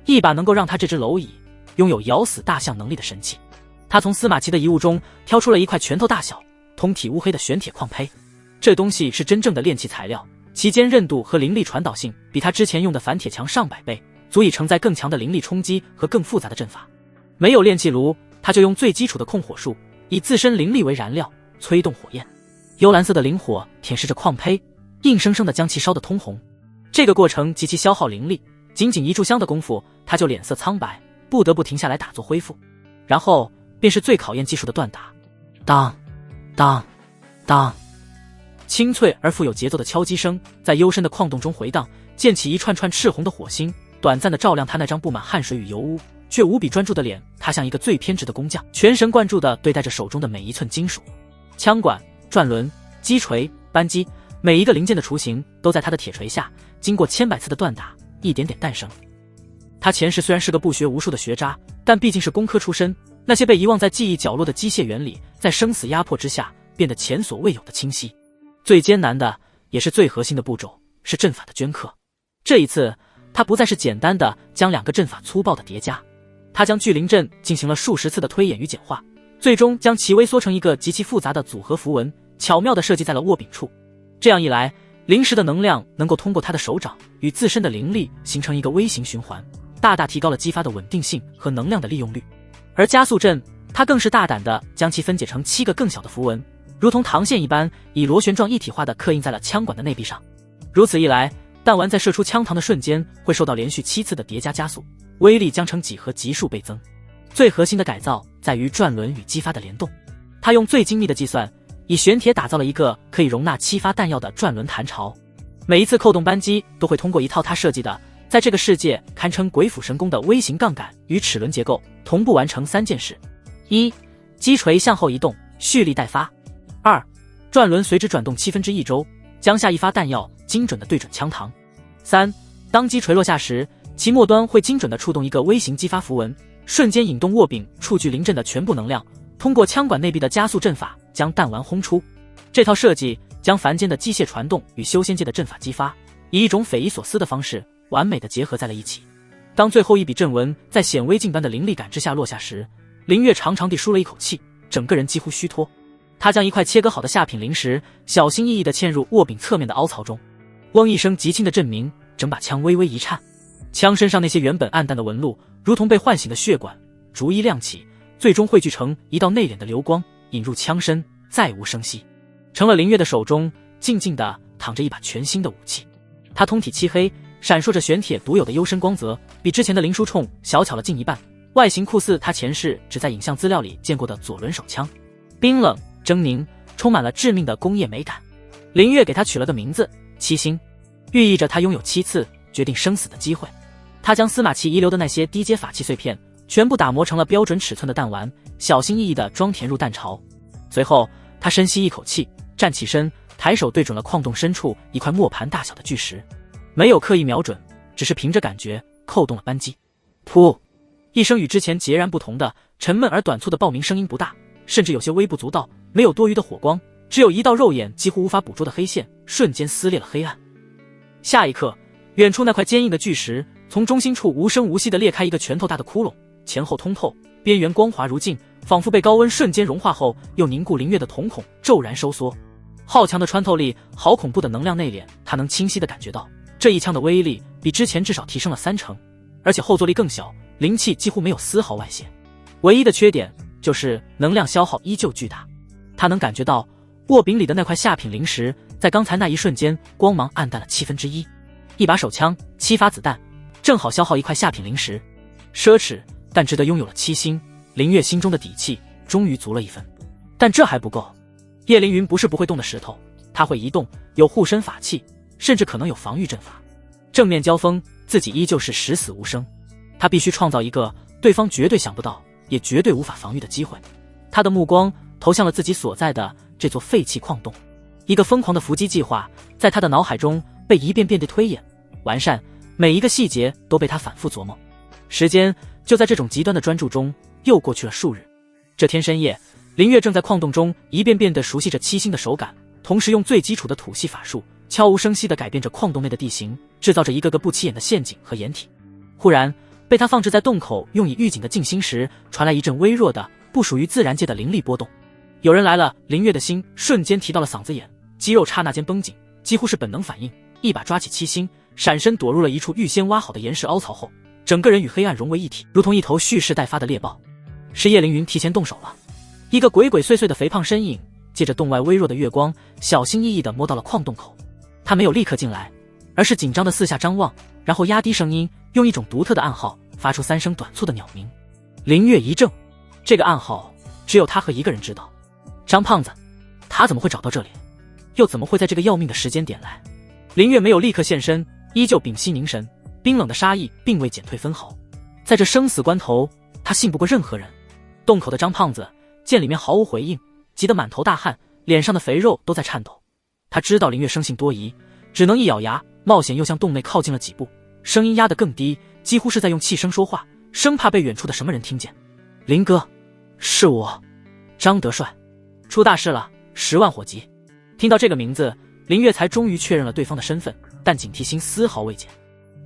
S1: 一把能够让他这只蝼蚁拥有咬死大象能力的神器。他从司马齐的遗物中挑出了一块拳头大小、通体乌黑的玄铁矿胚，这东西是真正的炼器材料，其坚韧度和灵力传导性比他之前用的反铁强上百倍，足以承载更强的灵力冲击和更复杂的阵法。没有炼气炉，他就用最基础的控火术，以自身灵力为燃料，催动火焰。幽蓝色的灵火舔舐着矿胚，硬生生地将其烧得通红。这个过程极其消耗灵力，仅仅1炷香的功夫，他就脸色苍白，不得不停下来打坐恢复。然后便是最考验技术的锻打，当当当，清脆而富有节奏的敲击声在幽深的矿洞中回荡，溅起一串串赤红的火星，短暂地照亮他那张布满汗水与油污却无比专注的脸。他像一个最偏执的工匠，全神贯注地对待着手中的每一寸金属。枪管、转轮、击锤、扳机，每一个零件的雏形都在他的铁锤下经过千百次的锻打，一点点诞生。他前世虽然是个不学无术的学渣，但毕竟是工科出身，那些被遗忘在记忆角落的机械原理，在生死压迫之下变得前所未有的清晰。最艰难的也是最核心的步骤，是阵法的镌刻。这一次他不再是简单的将2个阵法粗暴的叠加，他将聚灵阵进行了数十次的推演与简化，最终将其微缩成一个极其复杂的组合符文，巧妙地设计在了握柄处。这样一来，灵石的能量能够通过他的手掌与自身的灵力形成一个微型循环，大大提高了激发的稳定性和能量的利用率。而加速阵，他更是大胆地将其分解成7个更小的符文，如同膛线一般，以螺旋状一体化地刻印在了枪管的内壁上。如此一来，弹丸在射出枪膛的瞬间会受到连续7次的叠加加速，威力将呈几何级数倍增。最核心的改造在于转轮与激发的联动，他用最精密的计算，以玄铁打造了一个可以容纳7发弹药的转轮弹巢。每一次扣动扳机都会通过一套他设计的在这个世界堪称鬼斧神工的微型杠杆与齿轮结构，同步完成3件事： 1. 击锤向后移动，蓄力待发； 2. 转轮随之转动1/7周，将下一发弹药精准地对准枪膛； 3. 当击锤落下时，其末端会精准地触动一个微型激发符文，瞬间引动握柄触聚灵阵的全部能量，通过枪管内壁的加速阵法将弹丸轰出。这套设计将凡间的机械传动与修仙界的阵法激发，以一种匪夷所思的方式完美地结合在了一起。当最后一笔阵纹在显微镜般的灵力感之下落下时，林月长长地舒了一口气，整个人几乎虚脱。他将一块切割好的下品灵石小心翼翼地嵌入握柄侧面的凹槽中。嗡一声极轻的震鸣，整把枪微微一颤，枪身上那些原本暗淡的纹路如同被唤醒的血管逐一亮起，最终汇聚成一道内敛的流光，引入枪身，再无声息。成了林月的手中静静地躺着一把全新的武器。它通体漆黑，闪烁着玄铁独有的幽深光泽，比之前的灵书铳小巧了近一半，外形酷似他前世只在影像资料里见过的左轮手枪，冰冷狰狞，充满了致命的工业美感。林月给他取了个名字七星，寓意着他拥有7次决定生死的机会。他将司马懿遗留的那些低阶法器碎片全部打磨成了标准尺寸的弹丸，小心翼翼地装填入弹槽。随后他深吸一口气，站起身，抬手对准了矿洞深处一块磨盘大小的巨石，没有刻意瞄准，只是凭着感觉扣动了扳机。噗！一声与之前截然不同的沉闷而短促的爆鸣声音不大，甚至有些微不足道，没有多余的火光，只有一道肉眼几乎无法捕捉的黑线，瞬间撕裂了黑暗。下一刻，远处那块坚硬的巨石从中心处无声无息地裂开一个拳头大的窟窿，前后通透，边缘光滑如镜，仿佛被高温瞬间融化后又凝固，林月的瞳孔骤然收缩。好强的穿透力，好恐怖的能量内敛，他能清晰地感觉到这一枪的威力比之前至少提升了3成，而且后坐力更小，灵气几乎没有丝毫外泄。唯一的缺点就是能量消耗依旧巨大。他能感觉到握柄里的那块下品灵石在刚才那一瞬间光芒暗淡了1/7，一把手枪7发子弹正好消耗一块下品灵石，奢侈但值得拥有了7星。林月心中的底气终于足了一分，但这还不够。叶凌云不是不会动的石头，他会移动，有护身法器，甚至可能有防御阵法。正面交锋，自己依旧是十死无生，他必须创造一个对方绝对想不到也绝对无法防御的机会。他的目光投向了自己所在的这座废弃矿洞，一个疯狂的伏击计划在他的脑海中被一遍遍地推演完善，每一个细节都被他反复琢磨。时间就在这种极端的专注中又过去了数日。这天深夜，林月正在矿洞中一遍遍地熟悉着7星的手感，同时用最基础的吐息法术悄无声息地改变着矿洞内的地形，制造着一个个不起眼的陷阱和掩体。忽然，被他放置在洞口用以预警的静心时传来一阵微弱的不属于自然界的灵力波动。有人来了！林月的心瞬间提到了嗓子眼，肌肉刹那间绷紧，几乎是本能反应，一把抓起7星，闪身躲入了一处预先挖好的岩石凹槽后，整个人与黑暗融为一体，如同一头蓄势待发的猎豹。是叶凌云提前动手了。一个鬼鬼祟祟的肥胖身影借着洞外微弱的月光，小心翼翼地摸到了矿洞口。他没有立刻进来，而是紧张地四下张望，然后压低声音，用一种独特的暗号发出3声短促的鸟鸣。林月一怔，这个暗号只有他和一个人知道。张胖子，他怎么会找到这里？又怎么会在这个要命的时间点来？林月没有立刻现身，依旧屏息凝神，冰冷的杀意并未减退分毫。在这生死关头，他信不过任何人。洞口的张胖子见里面毫无回应，急得满头大汗，脸上的肥肉都在颤抖。他知道林月生性多疑，只能一咬牙，冒险又向洞内靠近了几步，声音压得更低，几乎是在用气声说话，生怕被远处的什么人听见。林哥，是我，张德帅，出大事了，10万火急。听到这个名字，林月才终于确认了对方的身份，但警惕心丝毫未减。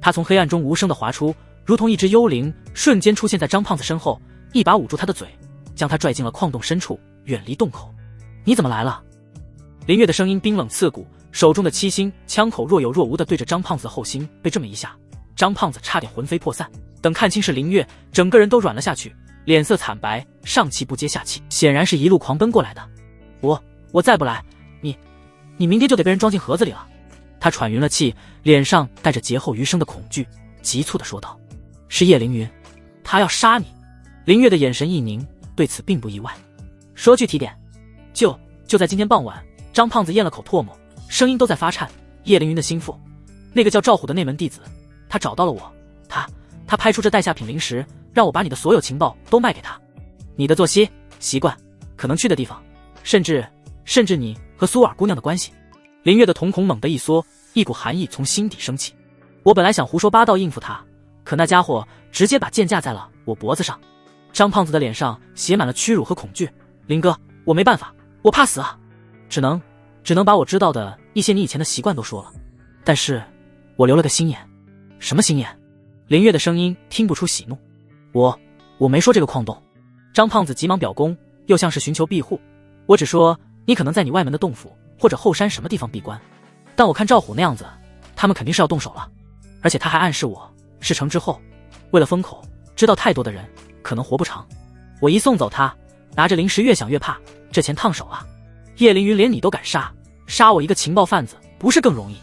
S1: 他从黑暗中无声地滑出，如同一只幽灵，瞬间出现在张胖子身后，一把捂住他的嘴，将他拽进了矿洞深处，远离洞口。你怎么来了？林月的声音冰冷刺骨，手中的7星枪口若有若无地对着张胖子的后心，被这么一下，张胖子差点魂飞魄散。等看清是林月，整个人都软了下去，脸色惨白，上气不接下气，显然是一路狂奔过来的。我再不来，你明天就得被人装进盒子里了。他喘匀了气，脸上带着劫后余生的恐惧，急促地说道：是叶凌云，他要杀你。林月的眼神一凝，对此并不意外。说具体点。就在今天傍晚，张胖子咽了口唾沫，声音都在发颤。叶凌云的心腹，那个叫赵虎的内门弟子，他找到了我，他拍出这带下品灵石，让我把你的所有情报都卖给他，你的作息习惯，可能去的地方，甚至你和苏尔姑娘的关系。林月的瞳孔猛地一缩，一股寒意从心底升起。我本来想胡说八道应付他，可那家伙直接把剑架在了我脖子上。张胖子的脸上写满了屈辱和恐惧。林哥，我没办法，我怕死啊，只能把我知道的一些你以前的习惯都说了，但是我留了个心眼。什么心眼？林月的声音听不出喜怒。我没说这个矿洞。张胖子急忙表功，又像是寻求庇护。我只说你可能在你外门的洞府或者后山什么地方闭关，但我看赵虎那样子，他们肯定是要动手了。而且他还暗示我，事成之后，为了封口，知道太多的人可能活不长。我一送走他，拿着灵石越想越怕，这钱烫手啊！叶凌云连你都敢杀我一个情报贩子，不是更容易？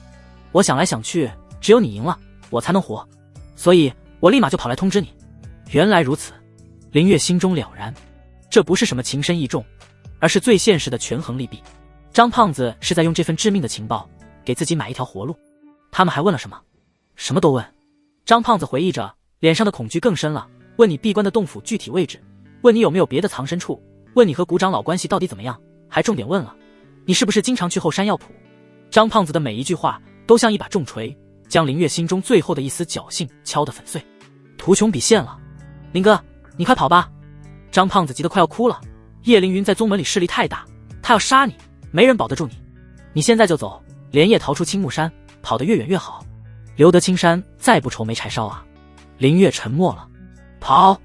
S1: 我想来想去，只有你赢了，我才能活，所以我立马就跑来通知你。原来如此，林月心中了然，这不是什么情深意重，而是最现实的权衡利弊。张胖子是在用这份致命的情报给自己买一条活路。他们还问了什么？什么都问。张胖子回忆着，脸上的恐惧更深了。问你闭关的洞府具体位置，问你有没有别的藏身处，问你和谷长老关系到底怎么样，还重点问了你是不是经常去后山药圃。张胖子的每一句话都像一把重锤，将林月心中最后的一丝侥幸敲得粉碎。图穷匕现了，林哥，你快跑吧！张胖子急得快要哭了。叶凌云在宗门里势力太大，他要杀你，没人保得住你。你现在就走，连夜逃出青木山，跑得越远越好，留得青山再不愁没柴烧啊！林月沉默了。跑，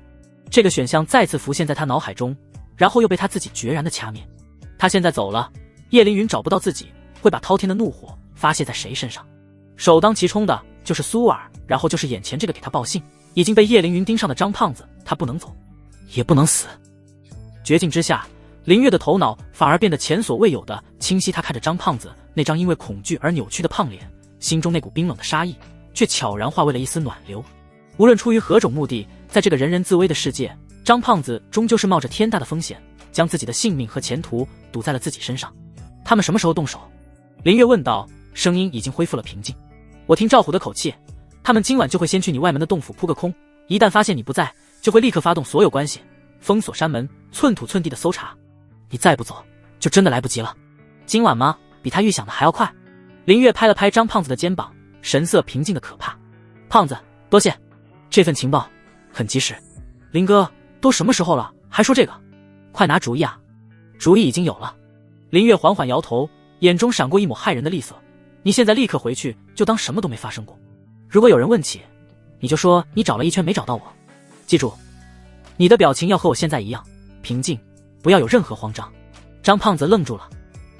S1: 这个选项再次浮现在他脑海中，然后又被他自己决然的掐灭。他现在走了，叶凌云找不到自己，会把滔天的怒火发泄在谁身上？首当其冲的就是苏尔，然后就是眼前这个给他报信已经被叶凌云盯上的张胖子。他不能走，也不能死。绝境之下，林月的头脑反而变得前所未有的清晰。他看着张胖子那张因为恐惧而扭曲的胖脸，心中那股冰冷的杀意却悄然化为了一丝暖流。无论出于何种目的，在这个人人自危的世界，张胖子终究是冒着天大的风险，将自己的性命和前途赌在了自己身上。他们什么时候动手？林月问道，声音已经恢复了平静。我听赵虎的口气，他们今晚就会先去你外门的洞府扑个空，一旦发现你不在，就会立刻发动所有关系，封锁山门，寸土寸地的搜查。你再不走，就真的来不及了。今晚吗？比他预想的还要快。林月拍了拍张胖子的肩膀，神色平静的可怕。胖子，多谢，这份情报很及时。林哥，都什么时候了，还说这个？快拿主意啊！主意已经有了。林月缓缓摇头，眼中闪过一抹骇人的厉色。你现在立刻回去，就当什么都没发生过。如果有人问起，你就说你找了一圈没找到我。记住，你的表情要和我现在一样平静，不要有任何慌张。张胖子愣住了。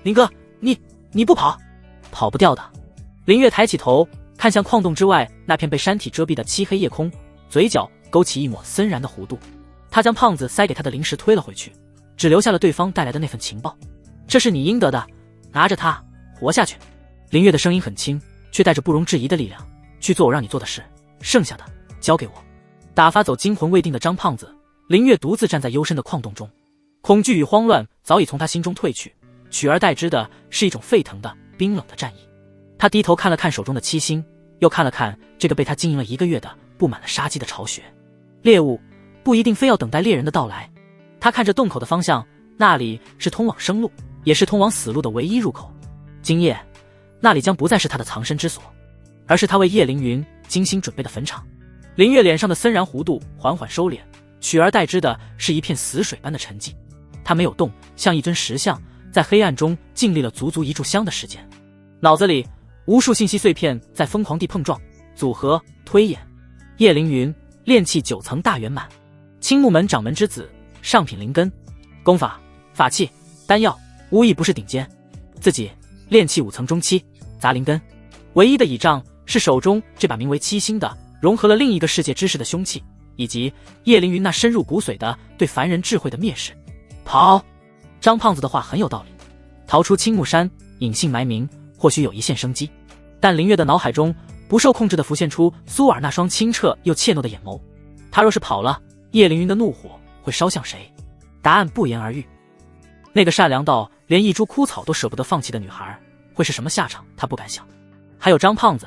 S1: 林哥，你不跑？跑不掉的。林月抬起头，看向矿洞之外那片被山体遮蔽的漆黑夜空，嘴角勾起一抹森然的弧度。他将胖子塞给他的灵石推了回去，只留下了对方带来的那份情报。这是你应得的，拿着它活下去。林月的声音很轻，却带着不容置疑的力量。去做我让你做的事，剩下的交给我。打发走惊魂未定的张胖子，林月独自站在幽深的矿洞中，恐惧与慌乱早已从他心中褪去，取而代之的是一种沸腾的冰冷的战意。他低头看了看手中的七星，又看了看这个被他经营了1个月的布满了杀机的巢穴。猎物不一定非要等待猎人的到来。他看着洞口的方向，那里是通往生路，也是通往死路的唯一入口。今夜那里将不再是他的藏身之所，而是他为叶凌云精心准备的坟场。林月脸上的森然弧度缓缓收敛，取而代之的是一片死水般的沉寂。他没有动，像一尊石像，在黑暗中静立了足足1炷香的时间。脑子里无数信息碎片在疯狂地碰撞、组合、推演。叶凌云炼气9层大圆满，青木门掌门之子，上品灵根，功法、法器、丹药无一不是顶尖。自己炼气5层中期，杂灵根，唯一的倚仗是手中这把名为七星的融合了另一个世界知识的凶器，以及叶凌云那深入骨髓的对凡人智慧的蔑视。跑！张胖子的话很有道理，逃出青木山，隐姓埋名，或许有一线生机。但林月的脑海中不受控制地浮现出苏尔那双清澈又怯懦的眼眸。他若是跑了，叶凌云的怒火会烧向谁？答案不言而喻。那个善良到连一株枯草都舍不得放弃的女孩，会是什么下场？他不敢想。还有张胖子，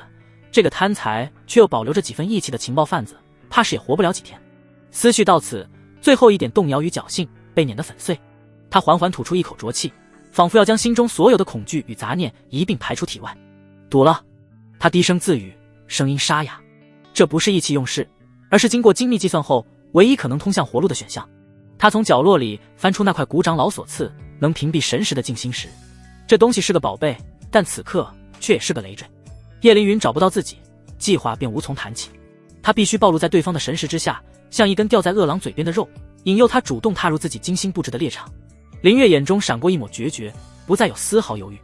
S1: 这个贪财却又保留着几分义气的情报贩子，怕是也活不了几天。思绪到此，最后一点动摇与侥幸被碾得粉碎。他缓缓吐出一口浊气，仿佛要将心中所有的恐惧与杂念一并排出体外。赌了，他低声自语，声音沙哑。这不是意气用事，而是经过精密计算后唯一可能通向活路的选项。他从角落里翻出那块谷长老所赐能屏蔽神识的静心石，这东西是个宝贝，但此刻却也是个累赘。叶凌云找不到自己，计划便无从谈起。他必须暴露在对方的神识之下，像一根吊在饿狼嘴边的肉，引诱他主动踏入自己精心布置的猎场。林月眼中闪过一抹决绝，不再有丝毫犹豫。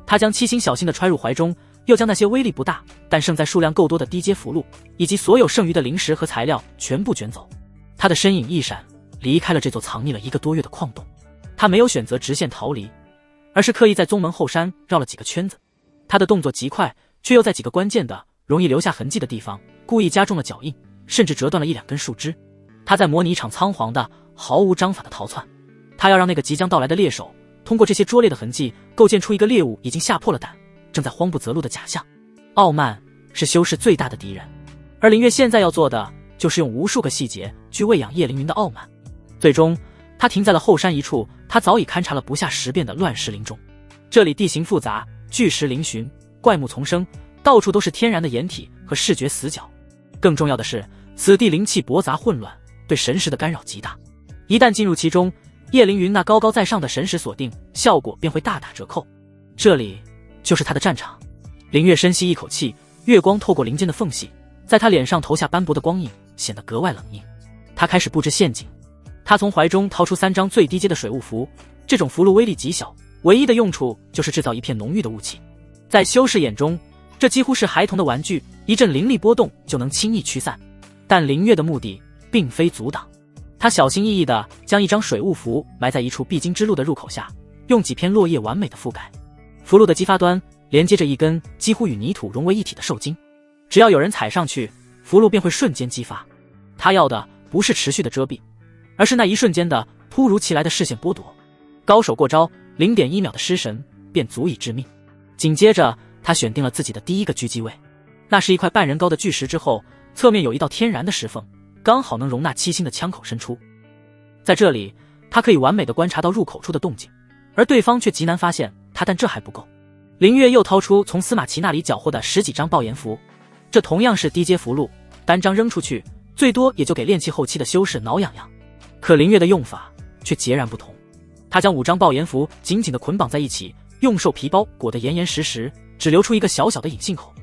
S1: 他将七星小心地揣入怀中，又将那些威力不大但胜在数量够多的低阶符箓以及所有剩余的灵石和材料全部卷走。他的身影一闪，离开了这座藏匿了1个多月的矿洞。他没有选择直线逃离，而是刻意在宗门后山绕了几个圈子。他的动作极快，却又在几个关键的容易留下痕迹的地方故意加重了脚印，甚至折断了1-2根树枝。他在模拟一场仓皇的毫无章法的逃窜。他要让那个即将到来的猎手通过这些拙劣的痕迹构建出一个猎物已经吓破了胆，正在慌不择路的假象。傲慢是修士最大的敌人，而林月现在要做的就是用无数个细节去喂养叶凌云的傲慢。最终他停在了后山一处他早已勘察了不下10遍的乱石林中。这里地形复杂，巨石嶙峋，怪木丛生，到处都是天然的掩体和视觉死角。更重要的是，此地灵气驳杂混乱，对神识的干扰极大。一旦进入其中，叶凌云那高高在上的神识锁定效果便会大打折扣。这里就是他的战场。林月深吸一口气，月光透过林间的缝隙，在他脸上投下斑驳的光影，显得格外冷硬。他开始布置陷阱。他从怀中掏出3张最低阶的水雾符，这种符箓威力极小，唯一的用处就是制造一片浓郁的雾气。在修士眼中，这几乎是孩童的玩具，一阵灵力波动就能轻易驱散。但林月的目的并非阻挡，他小心翼翼地将一张水雾符埋在一处必经之路的入口下，用几片落叶完美的覆盖。符箓的激发端连接着一根几乎与泥土融为一体的受精，只要有人踩上去，符箓便会瞬间激发。他要的不是持续的遮蔽，而是那一瞬间的突如其来的视线剥夺。高手过招，0.1秒的失神便足以致命。紧接着他选定了自己的第一个狙击位，那是一块半人高的巨石，之后侧面有一道天然的石缝，刚好能容纳七星的枪口伸出。在这里他可以完美的观察到入口处的动静，而对方却极难发现他。但这还不够，林月又掏出从司马奇那里缴获的10几张爆炎符，这同样是低阶符箓，单张扔出去最多也就给炼气后期的修士挠痒痒。可林月的用法却截然不同，他将5张爆炎符紧紧地捆绑在一起，用兽皮包裹得严严实实，只留出一个小小的引信口。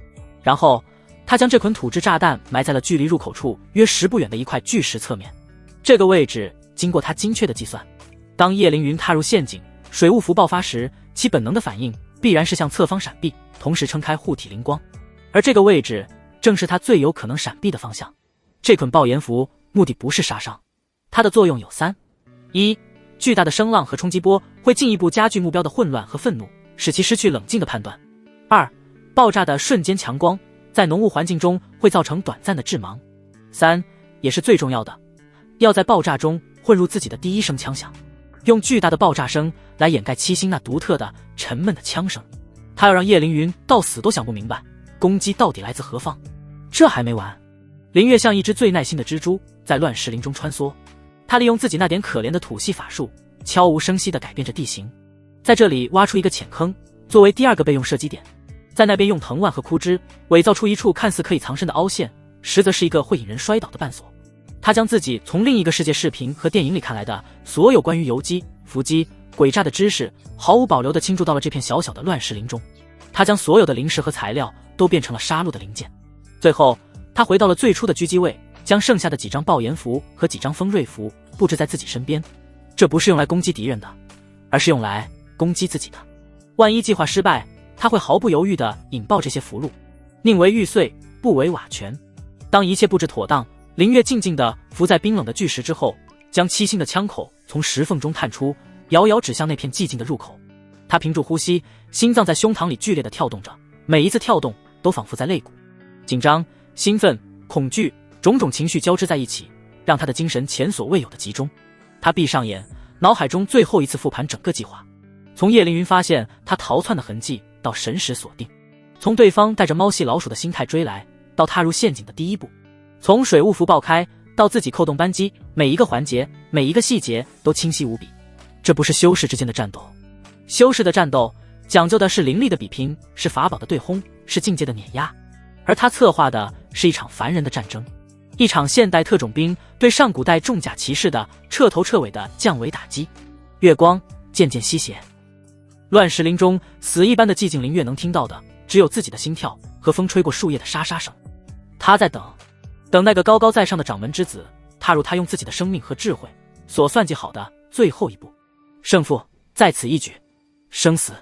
S1: 然后他将这捆土制炸弹埋在了距离入口处约10步远的一块巨石侧面。这个位置经过他精确的计算，当叶凌云踏入陷阱，水雾符爆发时，其本能的反应必然是向侧方闪避，同时撑开护体灵光，而这个位置正是他最有可能闪避的方向。这捆爆炎符目的不是杀伤，它的作用有3： 1. 巨大的声浪和冲击波会进一步加剧目标的混乱和愤怒，使其失去冷静的判断。2. 爆炸的瞬间强光在浓雾环境中会造成短暂的致盲。3. 也是最重要的，要在爆炸中混入自己的第一声枪响，用巨大的爆炸声来掩盖七星那独特的沉闷的枪声。他要让叶凌云到死都想不明白攻击到底来自何方。这还没完，林月像一只最耐心的蜘蛛在乱石林中穿梭，他利用自己那点可怜的土系法术，悄无声息地改变着地形，在这里挖出一个浅坑作为第2个备用射击点，在那边用藤蔓和枯枝伪造出一处看似可以藏身的凹陷，实则是一个会引人摔倒的绊索。他将自己从另一个世界视频和电影里看来的所有关于游击、伏击、诡诈的知识毫无保留地倾注到了这片小小的乱石林中。他将所有的灵石和材料都变成了杀戮的零件。最后他回到了最初的狙击位，将剩下的几张爆炎符和几张锋锐符布置在自己身边。这不是用来攻击敌人的，而是用来攻击自己的。万一计划失败，他会毫不犹豫地引爆这些符箓，宁为玉碎，不为瓦全。当一切布置妥当，林月静静地伏在冰冷的巨石之后，将七星的枪口从石缝中探出，遥遥指向那片寂静的入口。他屏住呼吸，心脏在胸膛里剧烈地跳动着，每一次跳动都仿佛在肋骨。紧张、兴奋、恐惧，种种情绪交织在一起，让他的精神前所未有的集中。他闭上眼，脑海中最后一次复盘整个计划，从叶凌云发现他逃窜的痕迹到神识锁定，从对方带着猫系老鼠的心态追来到踏入陷阱的第一步，从水雾符爆开到自己扣动扳机，每一个环节每一个细节都清晰无比。这不是修士之间的战斗，修士的战斗讲究的是灵力的比拼，是法宝的对轰，是境界的碾压，而他策划的是一场凡人的战争，一场现代特种兵对上古代重甲骑士的彻头彻尾的降维打击。月光渐渐西斜，乱石林中死一般的寂静，林月能听到的只有自己的心跳和风吹过树叶的沙沙声。他在等，等那个高高在上的掌门之子踏入他用自己的生命和智慧所算计好的最后一步，胜负在此一举，生死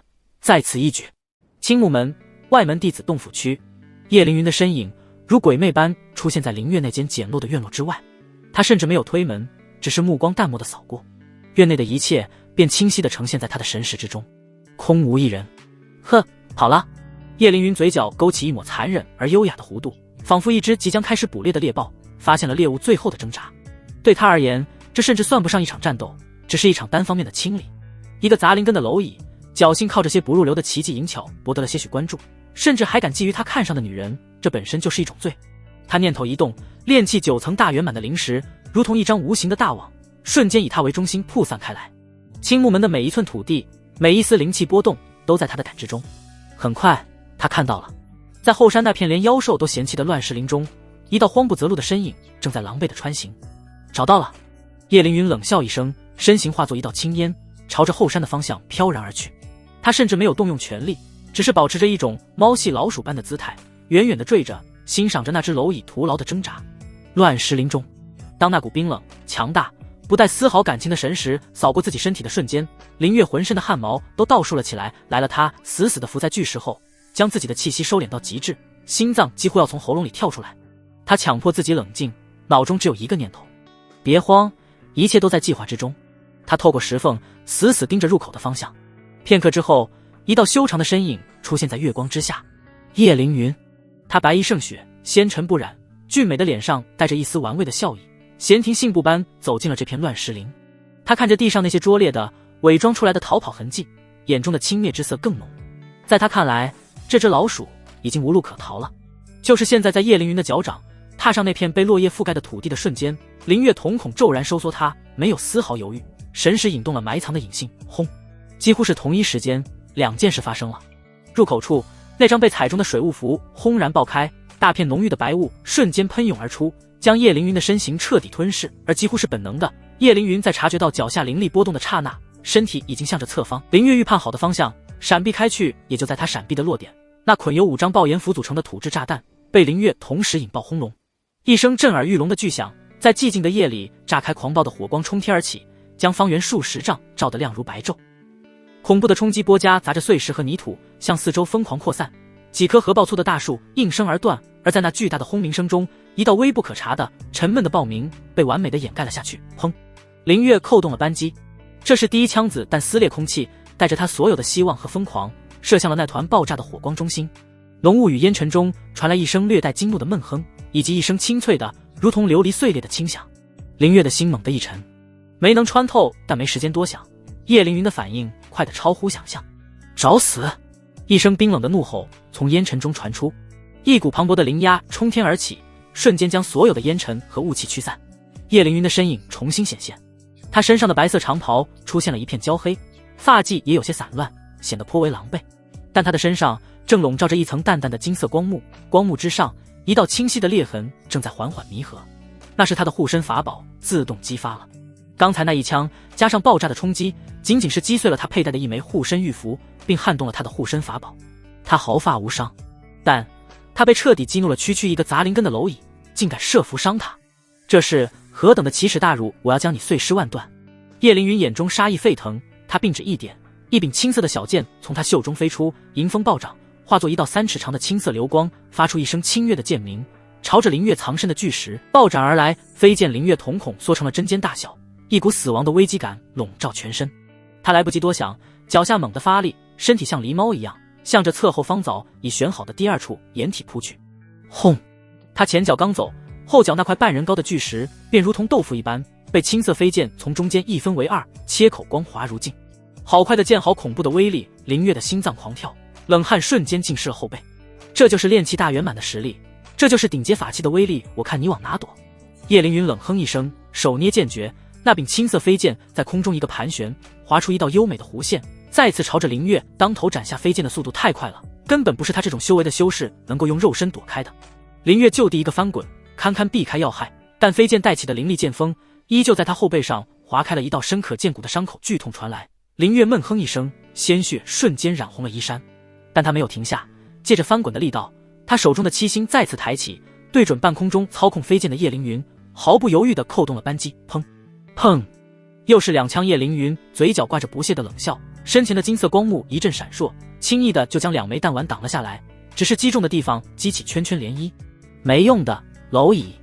S1: 在此一举。青木门外门弟子洞府区，叶凌云的身影如鬼魅般出现在灵月那间简陋的院落之外，他甚至没有推门，只是目光淡漠地扫过，院内的一切便清晰地呈现在他的神识之中，空无一人。呵，好了。叶凌云嘴角勾起一抹残忍而优雅的弧度，仿佛一只即将开始捕猎的猎豹发现了猎物最后的挣扎。对他而言，这甚至算不上一场战斗，只是一场单方面的清理。一个杂灵根的蝼蚁，侥幸靠着些不入流的奇技淫巧博得了些许关注，甚至还敢觊觎他看上的女人，这本身就是一种罪。他念头一动，炼气9层大圆满的灵石如同一张无形的大网，瞬间以他为中心铺散开来。青木门的每一寸土地，每一丝灵气波动都在他的感知中。很快他看到了，在后山那片连妖兽都嫌弃的乱石林中，一道慌不择路的身影正在狼狈的穿行。找到了。叶凌云冷笑一声，身形化作一道青烟，朝着后山的方向飘然而去。他甚至没有动用全力，只是保持着一种猫戏老鼠般的姿态，远远地坠着，欣赏着那只蝼蚁徒劳的挣扎。乱石林中，当那股冰冷强大不带丝毫感情的神识扫过自己身体的瞬间，林月浑身的汗毛都倒竖了起来。来了，他死死地伏在巨石后，将自己的气息收敛到极致，心脏几乎要从喉咙里跳出来。他强迫自己冷静，脑中只有一个念头：别慌，一切都在计划之中。他透过石缝死死盯着入口的方向。片刻之后，一道修长的身影出现在月光之下。叶凌云，他白衣胜雪，纤尘不染，俊美的脸上带着一丝玩味的笑意，闲庭信步般走进了这片乱石林。他看着地上那些拙劣的伪装出来的逃跑痕迹，眼中的轻蔑之色更浓。在他看来，这只老鼠已经无路可逃了。就是现在，在叶凌云的脚掌踏上那片被落叶覆盖的土地的瞬间，林月瞳孔骤然收缩，他没有丝毫犹豫，神识引动了埋藏的隐性。轰！几乎是同一时间，两件事发生了。入口处那张被踩中的水雾符轰然爆开，大片浓郁的白雾瞬间喷涌而出，将叶凌云的身形彻底吞噬。而几乎是本能的，叶凌云在察觉到脚下灵力波动的刹那，身体已经向着侧方林月预判好的方向闪避开去。也就在他闪避的落点，那捆由5张爆炎符组成的土制炸弹被林月同时引爆轰隆。一声震耳欲聋的巨响在寂静的夜里炸开，狂暴的火光冲天而起，将方圆数十丈照得亮如白昼。恐怖的冲击波夹杂着碎石和泥土向四周疯狂扩散，几棵合抱粗的大树应声而断。而在那巨大的轰鸣声中，一道微不可察的沉闷的爆鸣被完美的掩盖了下去。砰！林月扣动了扳机，这是第一枪子弹撕裂空气，带着他所有的希望和疯狂射向了那团爆炸的火光中心。浓雾与烟尘中传来一声略带惊怒的闷哼，以及一声清脆的如同琉璃碎裂的轻响。林月的心猛地一沉，没能穿透，但没时间多想。叶凌云的反应快得超乎想象。找死！一声冰冷的怒吼从烟尘中传出，一股磅礴的灵压冲天而起，瞬间将所有的烟尘和雾气驱散。叶凌云的身影重新显现，他身上的白色长袍出现了一片焦黑，发髻也有些散乱，显得颇为狼狈。但他的身上正笼罩着一层淡淡的金色光幕，光幕之上一道清晰的裂痕正在缓缓弥合，那是他的护身法宝自动激发了。刚才那一枪加上爆炸的冲击，仅仅是击碎了他佩戴的一枚护身玉符，并撼动了他的护身法宝。他毫发无伤，但他被彻底激怒了。区区一个杂灵根的蝼蚁，竟敢设伏伤他，这是何等的奇耻大辱！我要将你碎尸万段！叶凌云眼中杀意沸腾，他并指一点，一柄青色的小剑从他袖中飞出，迎风暴涨，化作一道3尺长的青色流光，发出一声清越的剑鸣，朝着林月藏身的巨石暴斩而来。飞剑林月瞳孔缩成了针尖大小，一股死亡的危机感笼罩全身。他来不及多想，脚下猛地发力，身体像狸猫一样向着侧后方枣已选好的第2处掩体扑去。轰！他前脚刚走，后脚那块半人高的巨石便如同豆腐一般被青色飞剑从中间一分为2，切口光滑如镜。好快的剑，好恐怖的威力！林月的心脏狂跳，冷汗瞬间浸湿了后背。这就是炼气大圆满的实力，这就是顶阶法器的威力，我看你往哪躲！叶凌云冷哼一声，手捏剑诀，那柄青色飞剑在空中一个盘旋，划出一道优美的弧线，再次朝着林月当头斩下。飞剑的速度太快了，根本不是他这种修为的修士能够用肉身躲开的。林月就地一个翻滚，堪堪避开要害，但飞剑带起的凌厉剑锋依旧在他后背上划开了一道深可见骨的伤口，剧痛传来。林月闷哼一声，鲜血瞬间染红了衣衫，但他没有停下，借着翻滚的力道，他手中的七星再次抬起，对准半空中操控飞剑的叶凌云，毫不犹豫地扣动了扳机，砰砰，又是2枪。叶凌云嘴角挂着不屑的冷笑，身前的金色光幕一阵闪烁，轻易的就将2枚弹丸挡了下来，只是击中的地方激起圈圈涟漪。没用的，蝼蚁，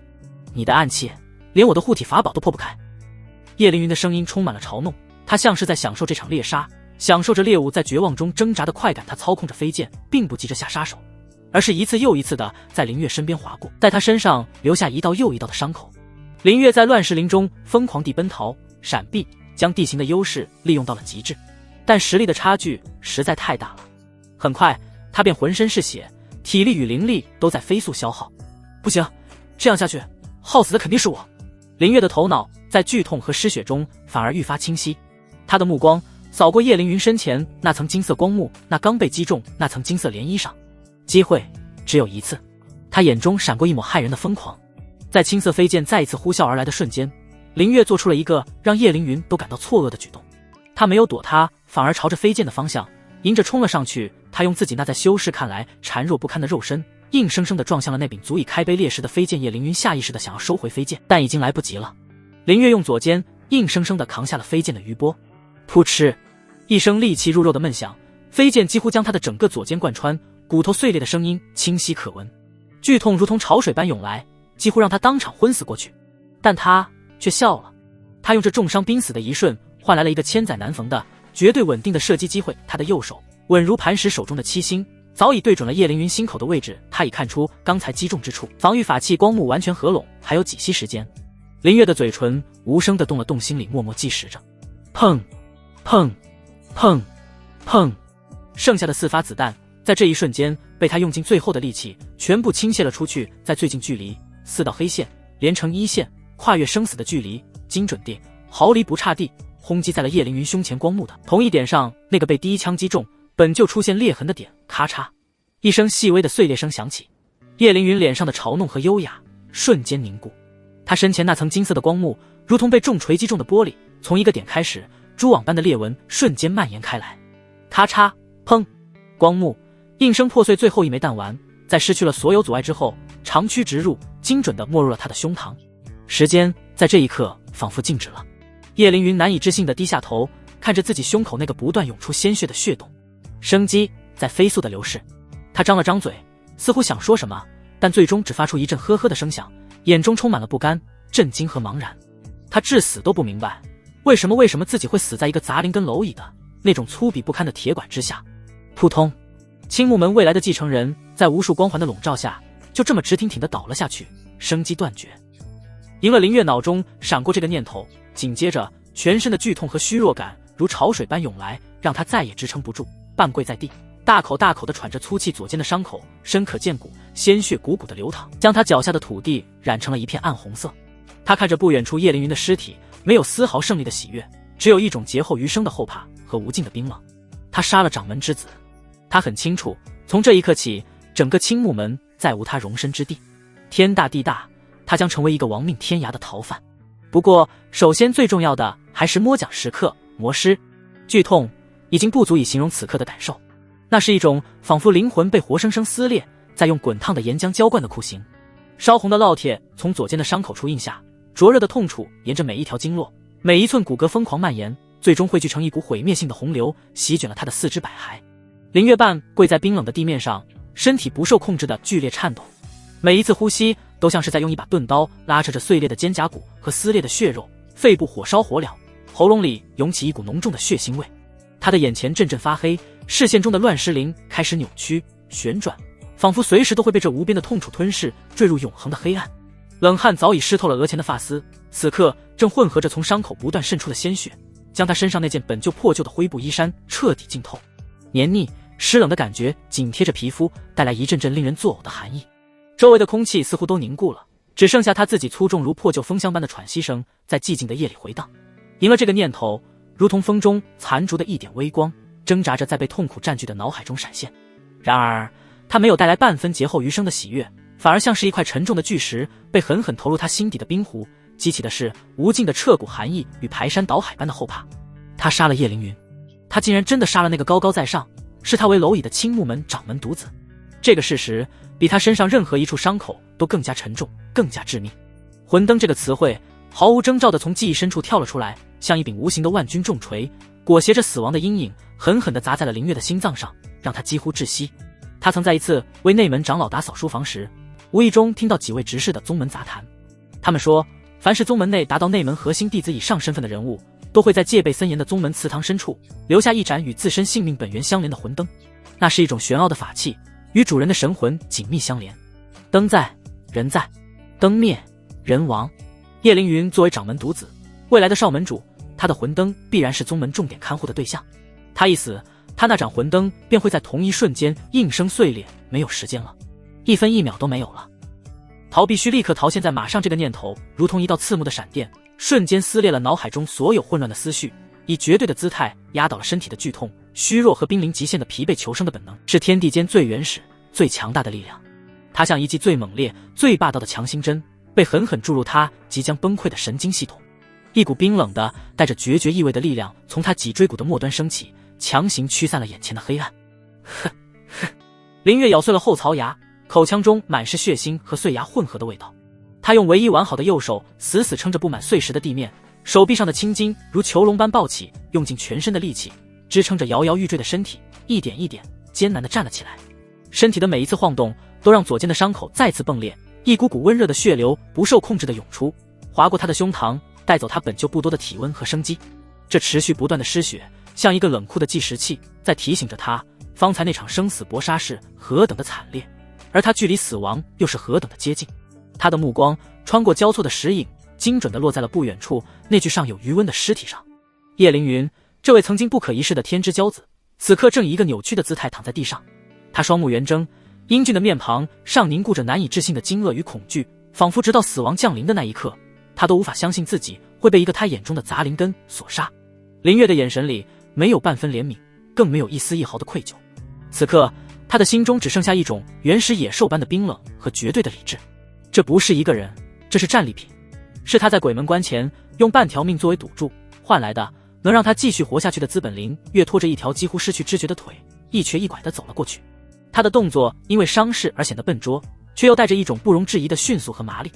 S1: 你的暗器连我的护体法宝都破不开。叶凌云的声音充满了嘲弄，他像是在享受这场猎杀，享受着猎物在绝望中挣扎的快感。他操控着飞剑，并不急着下杀手，而是一次又一次的在林月身边划过，在他身上留下一道又一道的伤口。林月在乱石林中疯狂地奔逃闪避，将地形的优势利用到了极致，但实力的差距实在太大了。很快他便浑身是血，体力与灵力都在飞速消耗。不行，这样下去耗死的肯定是我。林月的头脑在剧痛和失血中反而愈发清晰，他的目光扫过叶凌云身前那层金色光幕，那刚被击中那层金色涟漪上。机会只有一次，他眼中闪过一抹骇人的疯狂。在青色飞剑再一次呼啸而来的瞬间，林月做出了一个让叶凌云都感到错愕的举动，他没有躲他，反而朝着飞剑的方向迎着冲了上去。他用自己那在修士看来孱弱不堪的肉身，硬生生地撞向了那柄足以开碑裂石的飞剑。叶凌云下意识地想要收回飞剑，但已经来不及了。林月用左肩硬生生地扛下了飞剑的余波，噗嗤一声利器入肉的闷响，飞剑几乎将他的整个左肩贯穿，骨头碎裂的声音清晰可闻，剧痛如同潮水般涌来，几乎让他当场昏死过去。但他却笑了，他用这重伤濒死的一瞬换来了一个千载难逢的绝对稳定的射击机会。他的右手稳如磐石，手中的七星早已对准了叶凌云心口的位置。他已看出刚才击中之处，防御法器光幕完全合拢，还有几息时间。林月的嘴唇无声地动了动，心里默默计时着。砰砰砰砰，剩下的4发子弹在这一瞬间被他用尽最后的力气全部倾泻了出去，在最近距离4道黑线连成一线，跨越生死的距离，精准地毫厘不差地轰击在了叶凌云胸前光幕的同一点上。那个被第一枪击中本就出现裂痕的点，咔嚓一声细微的碎裂声响起，叶凌云脸上的嘲弄和优雅瞬间凝固，他身前那层金色的光幕如同被重锤击中的玻璃，从一个点开始，蛛网般的裂纹瞬间蔓延开来。咔嚓砰，光幕应声破碎，最后一枚弹丸在失去了所有阻碍之后长驱直入，精准地没入了他的胸膛。时间在这一刻仿佛静止了，叶凌云难以置信地低下头，看着自己胸口那个不断涌出鲜血的血洞，生机在飞速地流逝。他张了张嘴，似乎想说什么，但最终只发出一阵呵呵的声响，眼中充满了不甘、震惊和茫然。他至死都不明白，为什么自己会死在一个杂灵跟蝼蚁的那种粗鄙不堪的铁管之下。扑通，青木门未来的继承人在无数光环的笼罩下，就这么直挺挺地倒了下去，生机断绝。赢了，林月脑中闪过这个念头，紧接着全身的剧痛和虚弱感如潮水般涌来，让他再也支撑不住，半跪在地，大口大口地喘着粗气，左肩的伤口深可见骨，鲜血汩汩地流淌，将他脚下的土地染成了一片暗红色。他看着不远处叶凌云的尸体，没有丝毫胜利的喜悦，只有一种劫后余生的后怕和无尽的冰冷。他杀了掌门之子，他很清楚，从这一刻起，整个青木门再无他容身之地。天大地大，他将成为一个亡命天涯的逃犯。不过首先最重要的还是摸奖时刻，魔尸。剧痛已经不足以形容此刻的感受，那是一种仿佛灵魂被活生生撕裂，再用滚烫的岩浆浇灌的酷刑。烧红的烙铁从左肩的伤口处印下，灼热的痛楚沿着每一条经络、每一寸骨骼疯狂蔓延，最终汇聚成一股毁灭性的洪流，席卷了他的四肢百骸。林月半跪在冰冷的地面上，身体不受控制的剧烈颤抖，每一次呼吸都像是在用一把钝刀拉扯着碎裂的肩胛骨和撕裂的血肉，肺部火烧火燎，喉咙里涌起一股浓重的血腥味。他的眼前阵阵发黑，视线中的乱石林开始扭曲旋转，仿佛随时都会被这无边的痛楚吞噬，坠入永恒的黑暗。冷汗早已湿透了额前的发丝，此刻正混合着从伤口不断渗出的鲜血，将他身上那件本就破旧的灰布衣衫彻底浸透。黏腻湿冷的感觉紧贴着皮肤，带来一阵阵令人作呕的寒意。周围的空气似乎都凝固了，只剩下他自己粗重如破旧风箱般的喘息声在寂静的夜里回荡。赢了这个念头如同风中残烛的一点微光，挣扎着在被痛苦占据的脑海中闪现。然而他没有带来半分劫后余生的喜悦，反而像是一块沉重的巨石被狠狠投入他心底的冰湖，激起的是无尽的彻骨寒意与排山倒海般的后怕。他杀了叶凌云，他竟然真的杀了那个高高在上视他为蝼蚁的青木门掌门独子。这个事实比他身上任何一处伤口都更加沉重，更加致命。魂灯这个词汇毫无征兆地从记忆深处跳了出来，像一柄无形的万钧重锤，裹挟着死亡的阴影，狠狠地砸在了林月的心脏上，让他几乎窒息。他曾在一次为内门长老打扫书房时，无意中听到几位执事的宗门杂谈。他们说，凡是宗门内达到内门核心弟子以上身份的人物，都会在戒备森严的宗门祠堂深处留下一盏与自身性命本源相连的魂灯。那是一种玄奥的法器，与主人的神魂紧密相连。灯在，人在；灯灭，人亡。叶凌云作为掌门独子，未来的少门主，他的魂灯必然是宗门重点看护的对象。他一死，他那盏魂灯便会在同一瞬间应声碎裂，没有时间了，1分1秒都没有了。逃必须立刻逃，现在马上这个念头如同一道刺目的闪电，瞬间撕裂了脑海中所有混乱的思绪，以绝对的姿态压倒了身体的剧痛、虚弱和濒临极限的疲惫。求生的本能是天地间最原始、最强大的力量，它像一记最猛烈、最霸道的强心针，被狠狠注入他即将崩溃的神经系统。一股冰冷的、带着决绝意味的力量从他脊椎骨的末端升起，强行驱散了眼前的黑暗。哼哼，林月咬碎了后槽牙，口腔中满是血腥和碎牙混合的味道。他用唯一完好的右手死死撑着布满碎石的地面，手臂上的青筋如囚笼般暴起，用尽全身的力气支撑着摇摇欲坠的身体，一点一点艰难地站了起来。身体的每一次晃动都让左肩的伤口再次迸裂，一股股温热的血流不受控制地涌出，划过他的胸膛，带走他本就不多的体温和生机。这持续不断的失血像一个冷酷的计时器，在提醒着他方才那场生死搏杀是何等的惨烈，而他距离死亡又是何等的接近。他的目光穿过交错的石影，精准地落在了不远处那具尚有余温的尸体上。叶凌云，这位曾经不可一世的天之骄子，此刻正以一个扭曲的姿态躺在地上。他双目圆睁，英俊的面庞上凝固着难以置信的惊愕与恐惧，仿佛直到死亡降临的那一刻，他都无法相信自己会被一个他眼中的杂灵根所杀。林月的眼神里没有半分怜悯，更没有一丝一毫的愧疚。此刻他的心中只剩下一种原始野兽般的冰冷和绝对的理智。这不是一个人，这是战利品，是他在鬼门关前用半条命作为赌注换来的，能让他继续活下去的资本。林月拖着一条几乎失去知觉的腿，一瘸一拐地走了过去。他的动作因为伤势而显得笨拙，却又带着一种不容置疑的迅速和麻利。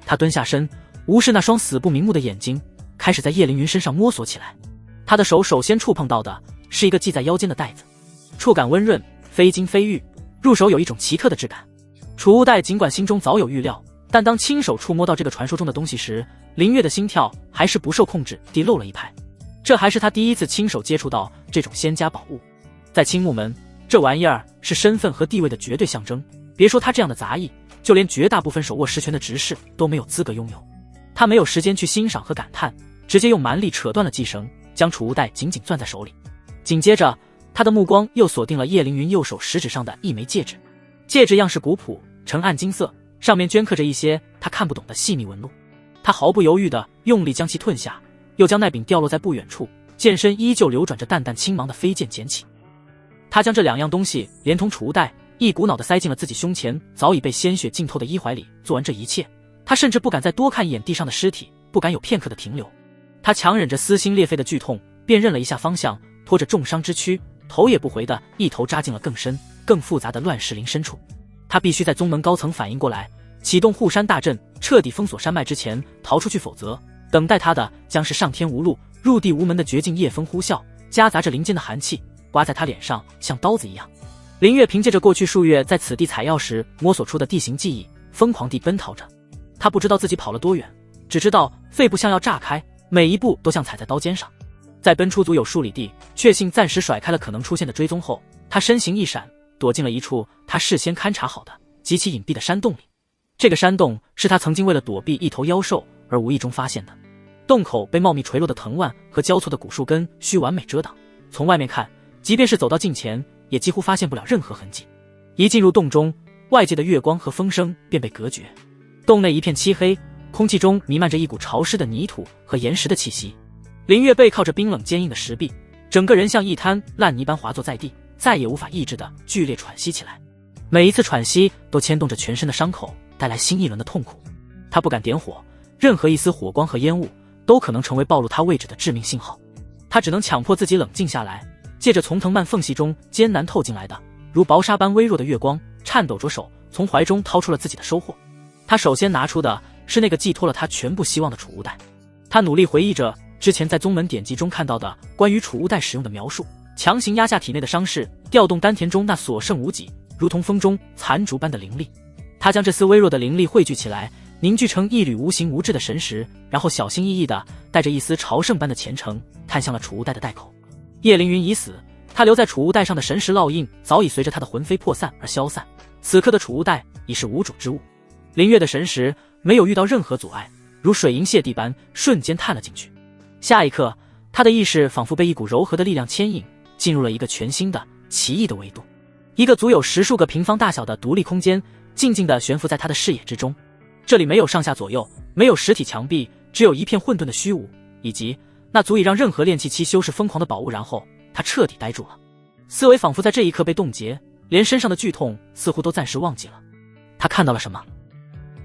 S1: 他蹲下身，无视那双死不瞑目的眼睛，开始在叶凌云身上摸索起来。他的手首先触碰到的是一个系在腰间的带子，触感温润，非金非玉，入手有一种奇特的质感。储物袋尽管心中早有预料，但当亲手触摸到这个传说中的东西时，林月的心跳还是不受控制地漏了一拍。这还是他第一次亲手接触到这种仙家宝物。在青木门，这玩意儿是身份和地位的绝对象征，别说他这样的杂役，就连绝大部分手握实权的执事都没有资格拥有。他没有时间去欣赏和感叹，直接用蛮力扯断了系绳，将储物袋紧紧攥在手里。紧接着他的目光又锁定了叶凌云右手食指上的一枚戒指，戒指样式古朴，呈暗金色，上面镌刻着一些他看不懂的细密纹路。他毫不犹豫地用力将其吞下，又将那柄掉落在不远处剑身依旧流转着淡淡青芒的飞剑捡起。他将这两样东西连同储物袋一股脑地塞进了自己胸前早已被鲜血浸透的衣怀里。做完这一切，他甚至不敢再多看一眼地上的尸体，不敢有片刻的停留。他强忍着撕心裂肺的剧痛，辨认了一下方向，拖着重伤之躯，头也不回的一头扎进了更深更复杂的乱石林深处。他必须在宗门高层反应过来，启动护山大阵，彻底封锁山脉之前逃出去，否则等待他的将是上天无路入地无门的绝境。夜风呼啸，夹杂着林间的寒气，刮在他脸上像刀子一样。林月凭借着过去数月在此地采药时摸索出的地形记忆，疯狂地奔逃着。他不知道自己跑了多远，只知道肺部像要炸开，每一步都像踩在刀尖上。在奔出足有数里地，确信暂时甩开了可能出现的追踪后，他身形一闪，躲进了一处他事先勘察好的极其隐蔽的山洞里。这个山洞是他曾经为了躲避一头妖兽而无意中发现的，洞口被茂密垂落的藤蔓和交错的古树根需完美遮挡，从外面看，即便是走到近前，也几乎发现不了任何痕迹。一进入洞中，外界的月光和风声便被隔绝，洞内一片漆黑，空气中弥漫着一股潮湿的泥土和岩石的气息。林月背靠着冰冷坚硬的石壁，整个人像一滩烂泥般滑坐在地，再也无法抑制的剧烈喘息起来。每一次喘息都牵动着全身的伤口，带来新一轮的痛苦。他不敢点火，任何一丝火光和烟雾都可能成为暴露他位置的致命信号。他只能强迫自己冷静下来，借着从藤蔓缝隙中艰难透进来的如薄纱般微弱的月光，颤抖着手从怀中掏出了自己的收获。他首先拿出的是那个寄托了他全部希望的储物袋。他努力回忆着之前在宗门典籍中看到的关于储物袋使用的描述，强行压下体内的伤势，调动丹田中那所剩无几，如同风中残烛般的灵力。他将这丝微弱的灵力汇聚起来，凝聚成一缕无形无质的神识，然后小心翼翼地带着一丝朝圣般的虔诚，探向了储物袋的袋口。叶凌云已死，他留在储物袋上的神识烙印早已随着他的魂飞魄散而消散，此刻的储物袋已是无主之物。林月的神识没有遇到任何阻碍，如水银泻地般瞬间探了进去。下一刻，他的意识仿佛被一股柔和的力量牵引，进入了一个全新的奇异的维度，一个足有10数个平方大小的独立空间静静地悬浮在他的视野之中。这里没有上下左右，没有实体墙壁，只有一片混沌的虚无，以及那足以让任何炼气期修士疯狂的宝物。然后他彻底呆住了，思维仿佛在这一刻被冻结，连身上的剧痛似乎都暂时忘记了。他看到了什么？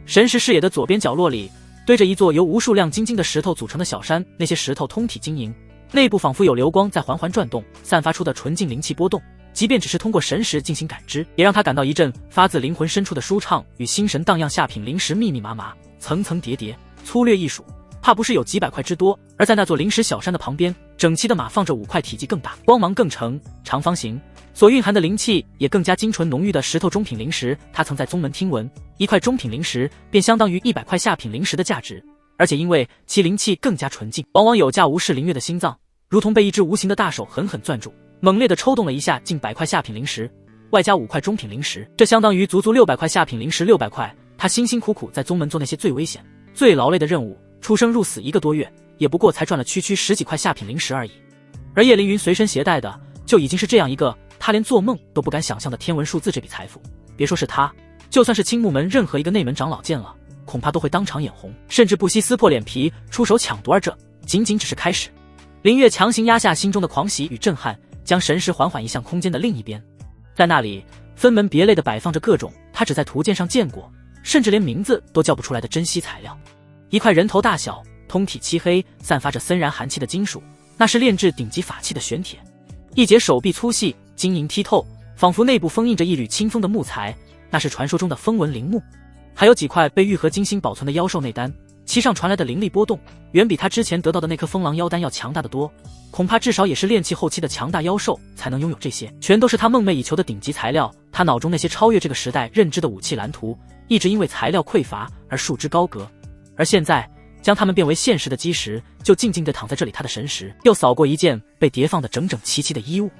S1: 神识视野的左边角落里堆着一座由无数亮晶晶的石头组成的小山，那些石头通体晶莹，内部仿佛有流光在缓缓转动，散发出的纯净灵气波动，即便只是通过神识进行感知，也让他感到一阵发自灵魂深处的舒畅与心神荡漾。下品灵石密密麻麻，层层叠叠，粗略一数，怕不是有几百块之多。而在那座灵石小山的旁边，整齐地码放着5块体积更大、光芒更呈、长方形，所蕴含的灵气也更加精纯浓郁的石头中品灵石。他曾在宗门听闻，1块中品灵石便相当于100块下品灵石的价值，而且因为其灵气更加纯净，往往有价无市。林月的心脏如同被一只无形的大手狠狠攥住，猛烈地抽动了一下。近100块下品灵石，外加5块中品灵石，这相当于足足600块下品灵石。600块，他辛辛苦苦在宗门做那些最危险、最劳累的任务，出生入死1个多月，也不过才赚了区10几块下品灵石而已。而叶凌云随身携带的就已经是这样一个他连做梦都不敢想象的天文数字。这笔财富，别说是他，就算是青木门任何一个内门长老见了，恐怕都会当场眼红，甚至不惜撕破脸皮出手抢夺。而这仅仅只是开始。林月强行压下心中的狂喜与震撼，将神识缓缓移向空间的另一边。在那里分门别类地摆放着各种他只在图鉴上见过，甚至连名字都叫不出来的珍稀材料。一块人头大小、通体漆黑、散发着森然寒气的金属，那是炼制顶级法器的玄铁；一截手臂粗细、晶莹剔透，仿佛内部封印着一缕清风的木材，那是传说中的风纹灵木。还有几块被玉盒精心保存的妖兽内丹，其上传来的灵力波动远比他之前得到的那颗风狼妖丹要强大得多，恐怕至少也是炼气后期的强大妖兽才能拥有这些，全都是他梦寐以求的顶级材料。他脑中那些超越这个时代认知的武器蓝图，一直因为材料匮乏而束之高阁，而现在将它们变为现实的基石，就静静地躺在这里。他的神识又扫过一件被叠放得整整齐齐的衣物，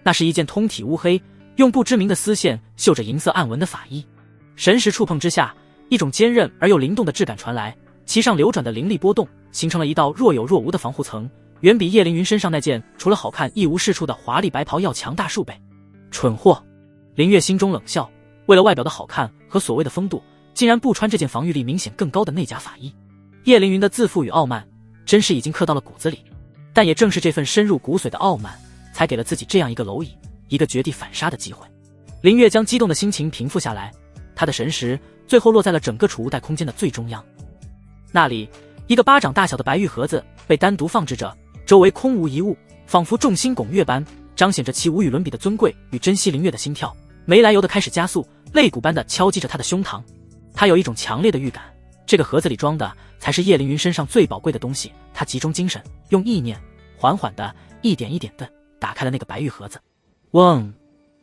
S1: 那是一件通体乌黑，用不知名的丝线绣着银色暗纹的法衣。神识触碰之下，一种坚韧而又灵动的质感传来，其上流转的灵力波动形成了一道若有若无的防护层，远比叶凌云身上那件除了好看一无是处的华丽白袍要强大数倍。蠢货！林月心中冷笑，为了外表的好看和所谓的风度，竟然不穿这件防御力明显更高的内甲法衣。叶凌云的自负与傲慢真是已经刻到了骨子里，但也正是这份深入骨髓的傲慢，才给了自己这样一个蝼蚁，一个绝地反杀的机会。林月将激动的心情平复下来，他的神识最后落在了整个储物袋空间的最中央。那里一个巴掌大小的白玉盒子被单独放置着，周围空无一物，仿佛众星拱月般，彰显着其无与伦比的尊贵与珍惜。林月的心跳没来由的开始加速，肋骨般的敲击着他的胸膛。他有一种强烈的预感，这个盒子里装的才是叶凌云身上最宝贵的东西。他集中精神，用意念缓缓的一点一点的打开了那个白玉盒子。嗡！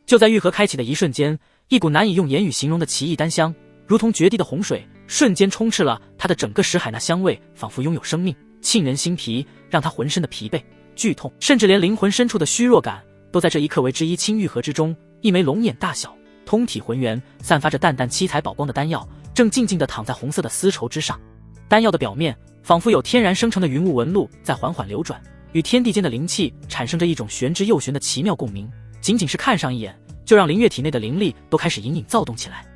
S1: 就在玉盒开启的一瞬间，一股难以用言语形容的奇异丹香，如同绝地的洪水，瞬间充斥了他的整个识海。那香味仿佛拥有生命，沁人心脾，让他浑身的疲惫、剧痛，甚至连灵魂深处的虚弱感，都在这一刻为之一清。玉盒之中，一枚龙眼大小、通体浑圆、散发着淡淡七彩宝光的丹药，正静静地躺在红色的丝绸之上。丹药的表面仿佛有天然生成的云雾纹路在缓缓流转，与天地间的灵气产生着一种玄之又玄的奇妙共鸣。仅仅是看上一眼，就让林月体内的灵力都开始隐隐躁动起来。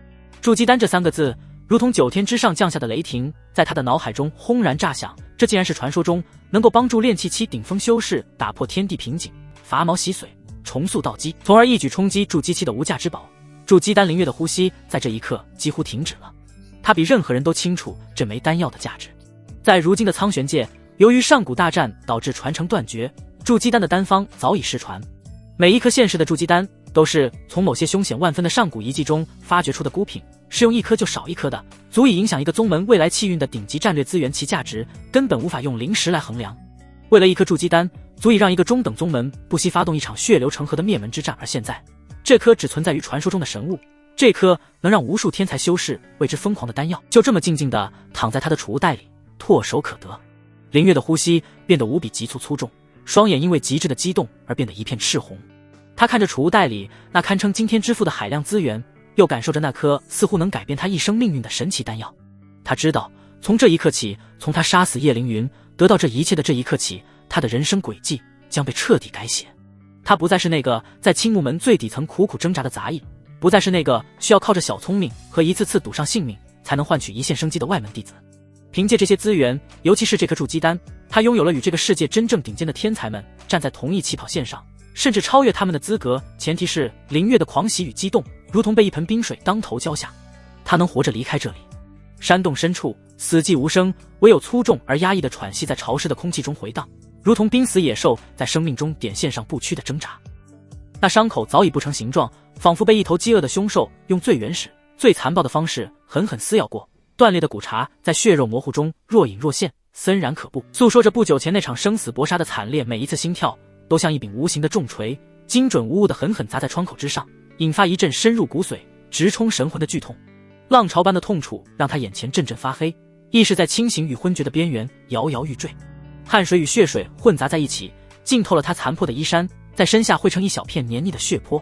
S1: 筑基丹这3个字如同9天之上降下的雷霆，在他的脑海中轰然炸响。这竟然是传说中能够帮助炼气期顶峰修士打破天地瓶颈，伐毛洗髓，重塑道基，从而一举冲击筑基期的无价之宝。筑基丹，林月的呼吸在这一刻几乎停止了。他比任何人都清楚这枚丹药的价值。在如今的苍玄界，由于上古大战导致传承断绝，筑基丹的丹方早已失传。每一颗现世的筑基丹都是从某些凶险万分的上古遗迹中发掘出的孤品，是用一颗就少一颗的，足以影响一个宗门未来气运的顶级战略资源，其价值根本无法用灵石来衡量。为了一颗筑基丹，足以让一个中等宗门不惜发动一场血流成河的灭门之战，而现在，这颗只存在于传说中的神物，这颗能让无数天才修士为之疯狂的丹药，就这么静静地躺在他的储物袋里，唾手可得。林月的呼吸变得无比急促粗重，双眼因为极致的激动而变得一片赤红。他看着储物袋里那堪称惊天之富的海量资源，又感受着那颗似乎能改变他一生命运的神奇丹药。他知道，从这一刻起，从他杀死叶凌云得到这一切的这一刻起，他的人生轨迹将被彻底改写。他不再是那个在青木门最底层苦苦挣扎的杂役，不再是那个需要靠着小聪明和一次次赌上性命才能换取一线生机的外门弟子。凭借这些资源，尤其是这颗筑基丹，他拥有了与这个世界真正顶尖的天才们站在同一起跑线上，甚至超越他们的资格。前提是林月的狂喜与激动如同被一盆冰水当头浇下。他能活着离开这里。山洞深处死寂无声，唯有粗重而压抑的喘息在潮湿的空气中回荡，如同濒死野兽在生命中点线上不屈的挣扎。那伤口早已不成形状，仿佛被一头饥饿的凶兽用最原始最残暴的方式狠狠撕咬过，断裂的骨茬在血肉模糊中若隐若现，森然可怖，诉说着不久前那场生死搏杀的惨烈。每一次心跳都像一柄无形的重锤，精准无误地狠狠砸在窗口之上，引发一阵深入骨髓直冲神魂的剧痛。浪潮般的痛楚让他眼前阵阵发黑，意识在清醒与昏厥的边缘摇摇欲坠。汗水与血水混杂在一起，浸透了他残破的衣衫，在身下汇成一小片黏腻的血泊。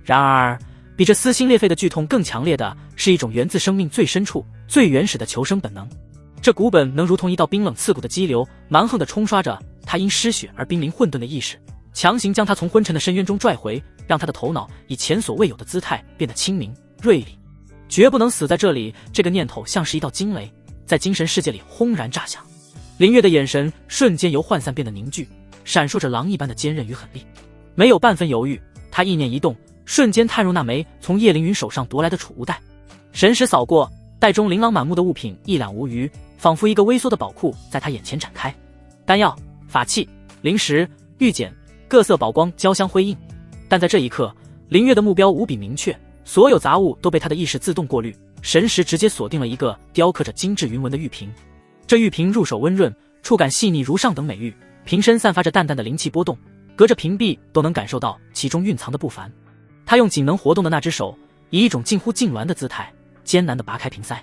S1: 然而比这撕心裂肺的剧痛更强烈的是一种源自生命最深处最原始的求生本能。这股本能如同一道冰冷刺骨的激流，蛮横地冲刷着他因失血而濒临混沌的意识，强行将他从昏沉的深渊中拽回，让他的头脑以前所未有的姿态变得清明锐利。绝不能死在这里，这个念头像是一道惊雷，在精神世界里轰然炸响。林月的眼神瞬间由涣散变得凝聚，闪烁着狼一般的坚韧与狠厉。没有半分犹豫，他意念一动，瞬间探入那枚从叶凌云手上夺来的储物袋，神识扫过，袋中琳琅满目的物品一览无余，仿佛一个微缩的宝库在他眼前展开。丹药、法器、灵石、玉简，各色宝光交相辉映。但在这一刻，林月的目标无比明确，所有杂物都被他的意识自动过滤，神识直接锁定了一个雕刻着精致云纹的玉瓶。这玉瓶入手温润，触感细腻如上等美玉，瓶身散发着淡淡的灵气波动，隔着瓶壁都能感受到其中蕴藏的不凡。他用仅能活动的那只手，以一种近乎痉挛的姿态艰难地拔开瓶塞，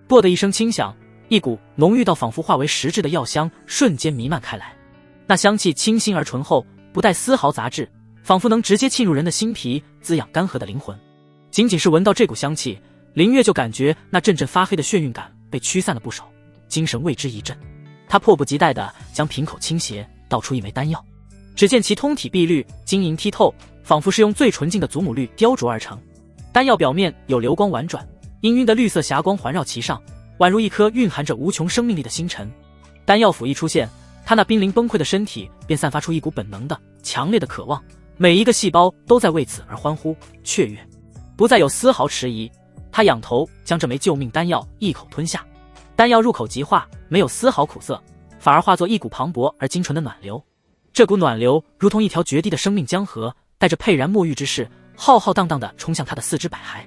S1: 啵的一声轻响，一股浓郁到仿佛化为实质的药香瞬间弥漫开来。那香气清新而醇厚，不带丝毫杂质，仿佛能直接沁入人的心脾，滋养干涸的灵魂。仅仅是闻到这股香气，林月就感觉那阵阵发黑的眩晕感被驱散了不少，精神为之一振。他迫不及待地将瓶口倾斜，倒出一枚丹药。只见其通体碧绿，晶莹剔透，仿佛是用最纯净的祖母绿雕琢而成。丹药表面有流光婉转，氤氲的绿色霞光环绕其上，宛如一颗蕴含着无穷生命力的星辰。丹药斧一出现，他那濒临崩溃的身体便散发出一股本能的强烈的渴望，每一个细胞都在为此而欢呼雀跃。不再有丝毫迟疑，他仰头将这枚救命丹药一口吞下。丹药入口即化，没有丝毫苦涩，反而化作一股磅礴而精纯的暖流。这股暖流如同一条决堤的生命江河，带着沛然墨玉之势，浩浩荡荡地冲向他的四肢百骸。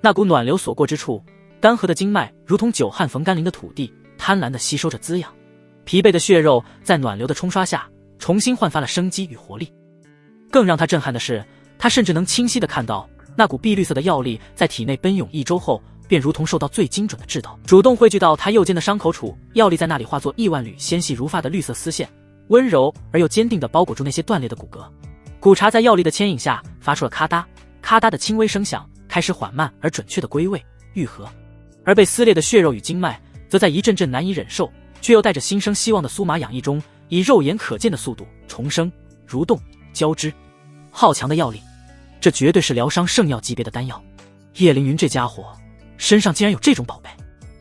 S1: 那股暖流所过之处，干涸的经脉如同久旱逢甘霖的土地，贪婪地吸收着滋养。疲惫的血肉在暖流的冲刷下，重新焕发了生机与活力。更让他震撼的是，他甚至能清晰地看到那股碧绿色的药力在体内奔涌一周后，便如同受到最精准的制导，主动汇聚到他右肩的伤口处，药力在那里化作亿万缕纤细如发的绿色丝线，温柔而又坚定地包裹住那些断裂的骨骼。骨茬在药力的牵引下发出了咔嗒咔嗒的轻微声响，开始缓慢而准确的归位愈合。而被撕裂的血肉与经脉则在一阵阵难以忍受却又带着新生希望的酥麻痒意中，以肉眼可见的速度重生蠕动交织。好强的药力，这绝对是疗伤圣药级别的丹药。叶凌云这家伙身上竟然有这种宝贝，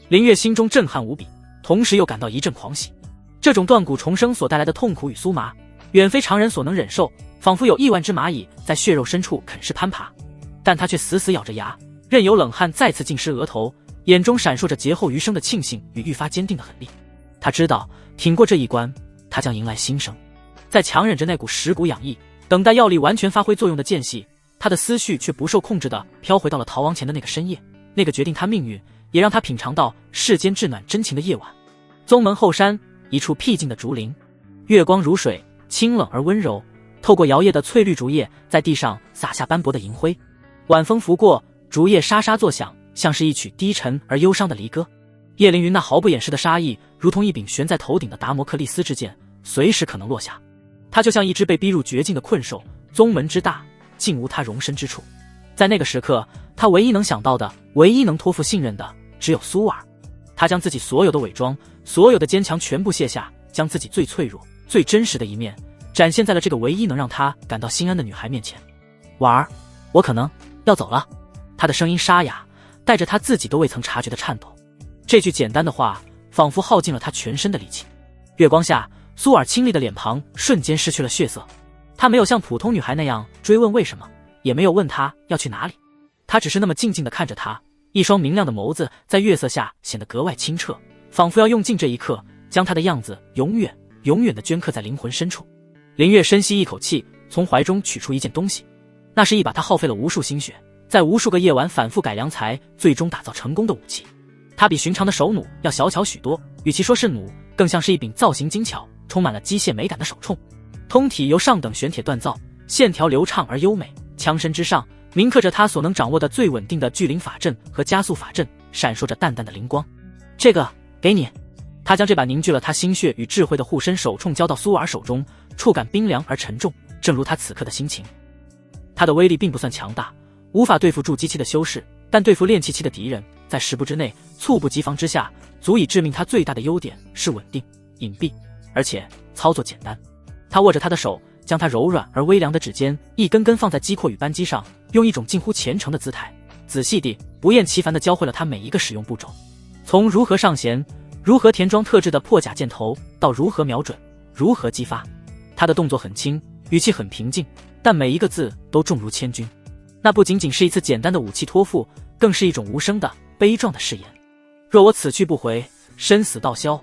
S1: 林月心中震撼无比，同时又感到一阵狂喜。这种断骨重生所带来的痛苦与酥麻，远非常人所能忍受，仿佛有亿万只蚂蚁在血肉深处啃食攀爬。但他却死死咬着牙，任由冷汗再次浸湿额头，眼中闪烁着劫后余生的庆幸与愈发坚定的狠力。他知道挺过这一关，他将迎来新生。在强忍着那股蚀骨痒意，等待药力完全发挥作用的间隙，他的思绪却不受控制地飘回到了逃亡前的那个深夜。那个决定他命运，也让他品尝到世间至暖真情的夜晚。宗门后山，一处僻静的竹林，月光如水，清冷而温柔，透过摇曳的翠绿竹叶，在地上洒下斑驳的银灰。晚风拂过，竹叶沙沙作响，像是一曲低沉而忧伤的离歌。叶凌云那毫不掩饰的杀意，如同一柄悬在头顶的达摩克利斯之剑，随时可能落下。他就像一只被逼入绝境的困兽，宗门之大，竟无他容身之处。在那个时刻，他唯一能想到的，唯一能托付信任的，只有苏尔。他将自己所有的伪装，所有的坚强全部卸下，将自己最脆弱、最真实的一面展现在了这个唯一能让他感到心安的女孩面前。婉儿，我可能要走了。他的声音沙哑，带着他自己都未曾察觉的颤抖。这句简单的话，仿佛耗尽了他全身的力气。月光下，苏尔清丽的脸庞瞬间失去了血色。她没有像普通女孩那样追问为什么，也没有问他要去哪里。她只是那么静静地看着他，一双明亮的眸子在月色下显得格外清澈，仿佛要用尽这一刻，将他的样子永远永远地镌刻在灵魂深处。林月深吸一口气，从怀中取出一件东西，那是一把他耗费了无数心血，在无数个夜晚反复改良才最终打造成功的武器。它比寻常的手弩要小巧许多，与其说是弩，更像是一柄造型精巧、充满了机械美感的手铳。通体由上等玄铁锻造，线条流畅而优美，枪身之上铭刻着他所能掌握的最稳定的聚灵法阵和加速法阵，闪烁着淡淡的灵光。这个给你。他将这把凝聚了他心血与智慧的护身手铳交到苏尔手中，触感冰凉而沉重，正如他此刻的心情。他的威力并不算强大，无法对付筑基期的修士，但对付炼气期的敌人，在10步之内，猝不及防之下，足以致命。他最大的优点是稳定、隐蔽，而且操作简单。他握着他的手，将他柔软而微凉的指尖一根根放在击阔与扳机上，用一种近乎虔诚的姿态，仔细地、不厌其烦地教会了他每一个使用步骤，从如何上弦，如何填装特制的破甲箭头，到如何瞄准，如何击发。他的动作很轻，语气很平静，但每一个字都重如千钧。那不仅仅是一次简单的武器托付，更是一种无声的、悲壮的誓言。若我此去不回，身死道消，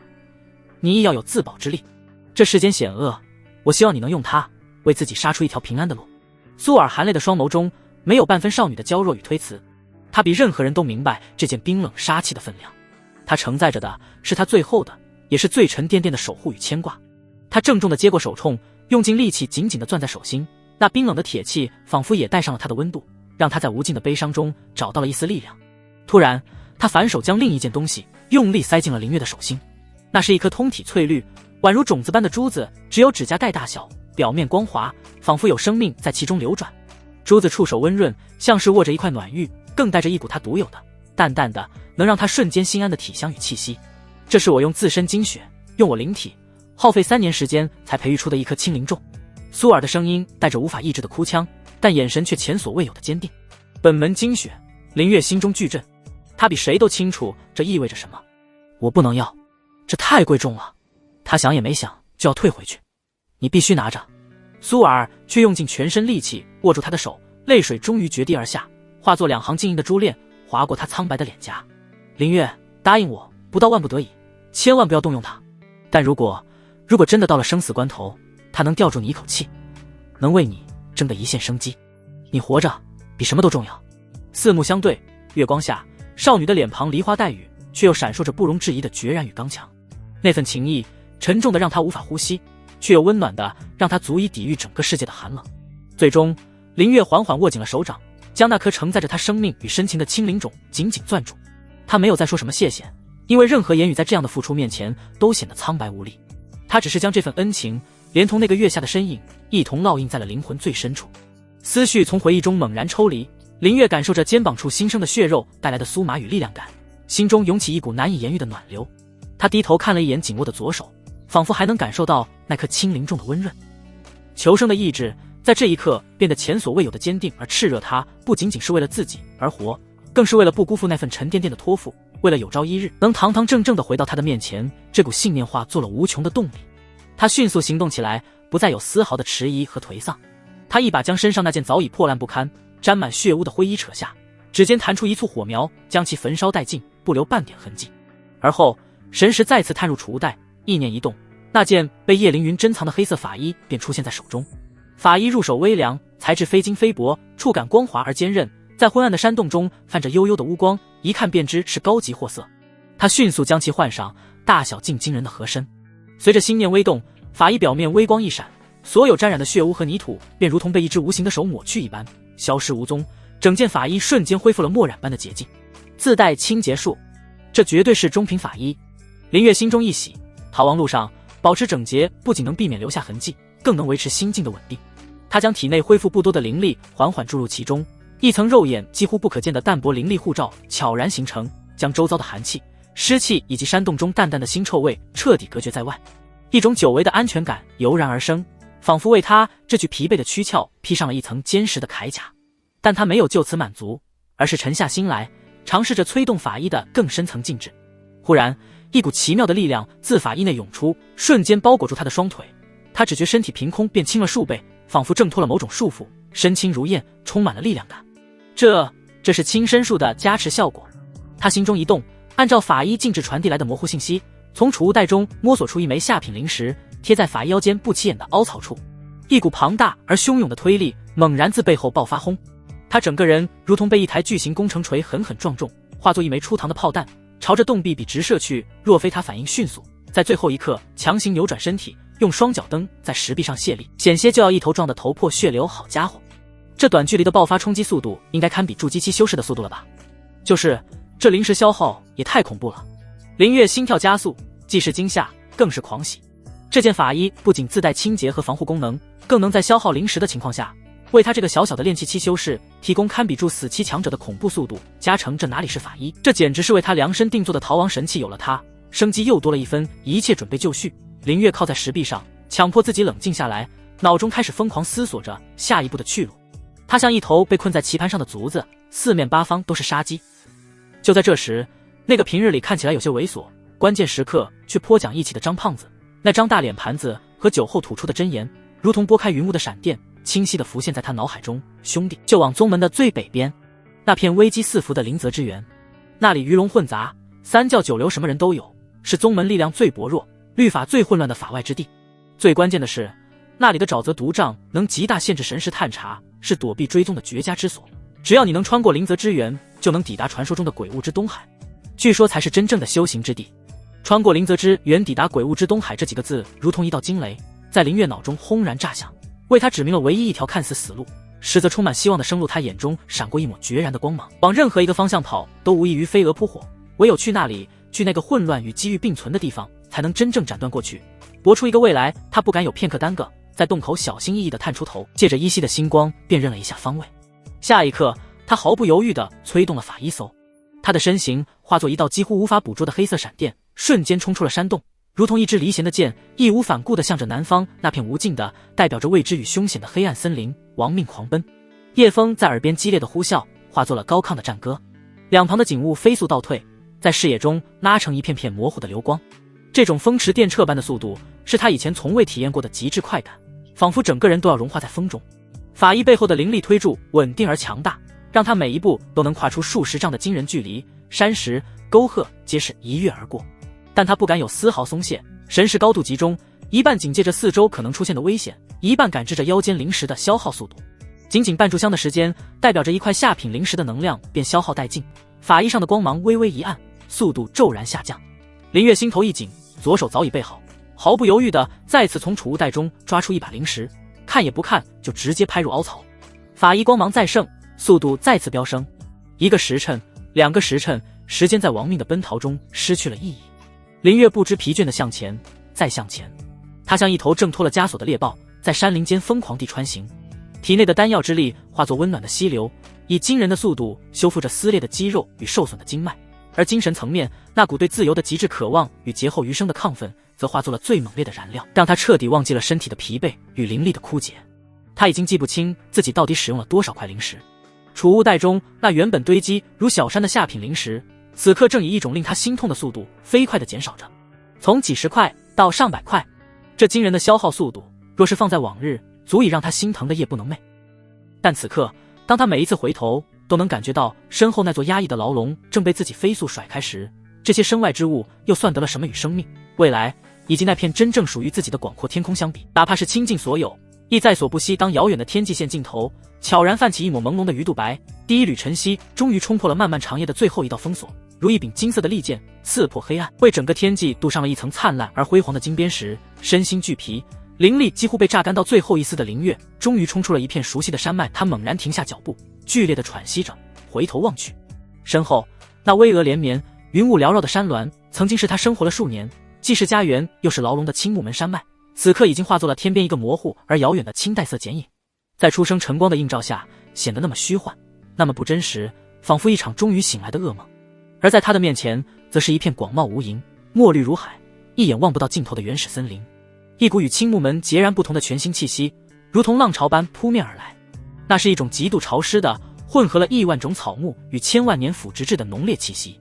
S1: 你亦要有自保之力。这世间险恶，我希望你能用它为自己杀出一条平安的路。苏尔含泪的双眸中没有半分少女的娇弱与推辞，他比任何人都明白这件冰冷杀气的分量。他承载着的是他最后的，也是最沉甸甸的守护与牵挂。他郑重地接过手铳，用尽力气紧紧地攥在手心，那冰冷的铁器仿佛也带上了他的温度，让他在无尽的悲伤中找到了一丝力量。突然，他反手将另一件东西用力塞进了林月的手心，那是一颗通体翠绿、宛如种子般的珠子，只有指甲盖大小，表面光滑，仿佛有生命在其中流转。珠子触手温润，像是握着一块暖玉，更带着一股它独有的、淡淡的、能让他瞬间心安的体香与气息。这是我用自身精血，用我灵体，耗费3年时间才培育出的一颗青灵种。苏尔的声音带着无法抑制的哭腔，但眼神却前所未有的坚定。本门精血，林月心中巨震，他比谁都清楚这意味着什么。我不能要，这太贵重了。他想也没想就要退回去。你必须拿着。苏尔却用尽全身力气握住他的手，泪水终于决堤而下，化作2行晶莹的珠链划过他苍白的脸颊。林月，答应我，不到万不得已，千万不要动用它。但如果真的到了生死关头，它能吊住你一口气，能为你争得一线生机，你活着比什么都重要。四目相对，月光下，少女的脸庞梨花带雨，却又闪烁着不容置疑的决然与刚强。那份情谊沉重的让她无法呼吸，却又温暖的让她足以抵御整个世界的寒冷。最终，林月缓缓握紧了手掌，将那颗承载着她生命与深情的青灵种紧紧攥住。她没有再说什么谢谢，因为任何言语在这样的付出面前都显得苍白无力。她只是将这份恩情连同那个月下的身影一同烙印在了灵魂最深处。思绪从回忆中猛然抽离，林月感受着肩膀处新生的血肉带来的酥麻与力量感，心中涌起一股难以言喻的暖流。她低头看了一眼紧握的左手，仿佛还能感受到那颗青灵种的温润。求生的意志在这一刻变得前所未有的坚定而炽热。她不仅仅是为了自己而活，更是为了不辜负那份沉甸甸的托付，为了有朝一日能堂堂正正地回到他的面前。这股信念化作了无穷的动力，他迅速行动起来，不再有丝毫的迟疑和颓丧。他一把将身上那件早已破烂不堪、沾满血污的灰衣扯下，指尖弹出一簇火苗，将其焚烧殆尽，不留半点痕迹。而后神识再次探入储物袋，意念一动，那件被叶凌云珍藏的黑色法衣便出现在手中。法衣入手微凉，材质非金非铂，触感光滑而坚韧，在昏暗的山洞中泛着幽幽的乌光，一看便知是高级货色。他迅速将其换上，大小竟惊人的合身。随着心念微动，法衣表面微光一闪，所有沾染的血污和泥土便如同被一只无形的手抹去一般，消失无踪。整件法衣瞬间恢复了墨染般的洁净，自带清洁术，这绝对是中品法衣。林月心中一喜，逃亡路上保持整洁不仅能避免留下痕迹，更能维持心境的稳定。他将体内恢复不多的灵力缓缓注入其中，一层肉眼几乎不可见的淡薄灵力护罩悄然形成，将周遭的寒气、湿气以及山洞中淡淡的腥臭味彻底隔绝在外。一种久违的安全感油然而生，仿佛为他这具疲惫的躯壳披上了一层坚实的铠甲。但他没有就此满足，而是沉下心来，尝试着催动法衣的更深层静止。忽然，一股奇妙的力量自法衣内涌出，瞬间包裹住他的双腿。他只觉身体凭空变轻了数倍，仿佛挣脱了某种束缚，身轻如燕，充满了力量感。这是轻身术的加持效果。他心中一动，按照法衣静止传递来的模糊信息，从储物袋中摸索出一枚下品灵石，贴在法衣腰间不起眼的凹槽处。一股庞大而汹涌的推力猛然自背后爆发，轰！他整个人如同被一台巨型工程锤狠狠撞中，化作一枚出膛的炮弹，朝着洞壁笔直射去。若非他反应迅速，在最后一刻强行扭转身体，用双脚蹬在石壁上卸力，险些就要一头撞得头破血流。好家伙，这短距离的爆发冲击速度应该堪比筑基期修士的速度了吧？就是这灵石消耗也太恐怖了。林月心跳加速，既是惊吓更是狂喜。这件法衣不仅自带清洁和防护功能，更能在消耗灵石的情况下，为他这个小小的炼气期修士提供堪比住死期强者的恐怖速度。加成这哪里是法衣，这简直是为他量身定做的逃亡神器。有了它，生机又多了一分，一切准备就绪。林月靠在石壁上，强迫自己冷静下来，脑中开始疯狂思索着下一步的去路。他像一头被困在棋盘上的卒子，四面八方都是杀机。就在这时，那个平日里看起来有些猥琐，关键时刻却颇讲义气的张胖子，那张大脸盘子和酒后吐出的真言，如同拨开云雾的闪电，清晰地浮现在他脑海中。兄弟，就往宗门的最北边，那片危机四伏的灵泽之源，那里鱼龙混杂，三教九流什么人都有，是宗门力量最薄弱、律法最混乱的法外之地。最关键的是，那里的沼泽毒瘴能极大限制神识探查，是躲避追踪的绝佳之所。只要你能穿过灵泽之源，就能抵达传说中的鬼物之东海，据说才是真正的修行之地。穿过灵泽之源抵达鬼物之东海，这几个字如同一道惊雷，在林月脑中轰然炸响，为他指明了唯一一条看似死路，实则充满希望的生路。他眼中闪过一抹决然的光芒，往任何一个方向跑都无异于飞蛾扑火，唯有去那里，去那个混乱与机遇并存的地方，才能真正斩断过去，搏出一个未来。他不敢有片刻耽搁，在洞口小心翼翼地探出头，借着依稀的星光辨认了一下方位。下一刻，他毫不犹豫地催动了法衣搜，他的身形化作一道几乎无法捕捉的黑色闪电，瞬间冲出了山洞，如同一支离弦的箭，义无反顾地向着南方那片无尽的、代表着未知与凶险的黑暗森林亡命狂奔。夜风在耳边激烈的呼啸，化作了高亢的战歌。两旁的景物飞速倒退，在视野中拉成一片片模糊的流光。这种风驰电掣般的速度，是他以前从未体验过的极致快感，仿佛整个人都要融化在风中。法衣背后的灵力推助稳定而强大，让他每一步都能跨出数十丈的惊人距离，山石、沟壑皆是一跃而过。但他不敢有丝毫松懈，神识高度集中，一半警戒着四周可能出现的危险，一半感知着腰间灵石的消耗速度。仅仅半炷香的时间，代表着一块下品灵石的能量便消耗殆尽。法衣上的光芒微微一暗，速度骤然下降。林月心头一紧，左手早已备好，毫不犹豫地再次从储物袋中抓出一把灵石，看也不看就直接拍入凹槽。法衣光芒再盛，速度再次飙升。一个时辰，两个时辰，时间在亡命的奔逃中失去了意义。林月不知疲倦地向前，再向前。他像一头挣脱了枷锁的猎豹，在山林间疯狂地穿行，体内的丹药之力化作温暖的溪流，以惊人的速度修复着撕裂的肌肉与受损的经脉。而精神层面，那股对自由的极致渴望与劫后余生的亢奋，则化作了最猛烈的燃料，让他彻底忘记了身体的疲惫与灵力的枯竭。他已经记不清自己到底使用了多少块灵石。储物袋中那原本堆积如小山的下品灵石，此刻正以一种令他心痛的速度飞快地减少着，从几十块到上百块。这惊人的消耗速度，若是放在往日，足以让他心疼的夜不能寐。但此刻，当他每一次回头都能感觉到身后那座压抑的牢笼正被自己飞速甩开时，这些身外之物又算得了什么与生命、未来以及那片真正属于自己的广阔天空相比？哪怕是倾尽所有，亦在所不惜。当遥远的天际线尽头，悄然泛起一抹朦胧的鱼肚白。第一缕晨曦终于冲破了漫漫长夜的最后一道封锁，如一柄金色的利剑刺破黑暗，为整个天际镀上了一层灿烂而辉煌的金边石。身心俱疲，灵力几乎被榨干到最后一丝的林月，终于冲出了一片熟悉的山脉。他猛然停下脚步，剧烈的喘息着，回头望去，身后那巍峨连绵、云雾缭绕的山峦，曾经是他生活了数年，既是家园又是牢笼的青木门山脉，此刻已经化作了天边一个模糊而遥远的青黛色剪影，在初升晨光的映照下，显得那么虚幻，那么不真实，仿佛一场终于醒来的噩梦。而在他的面前，则是一片广袤无垠、墨绿如海、一眼望不到尽头的原始森林，一股与青木门截然不同的全新气息，如同浪潮般扑面而来。那是一种极度潮湿的，混合了亿万种草木与千万年腐殖质的浓烈气息，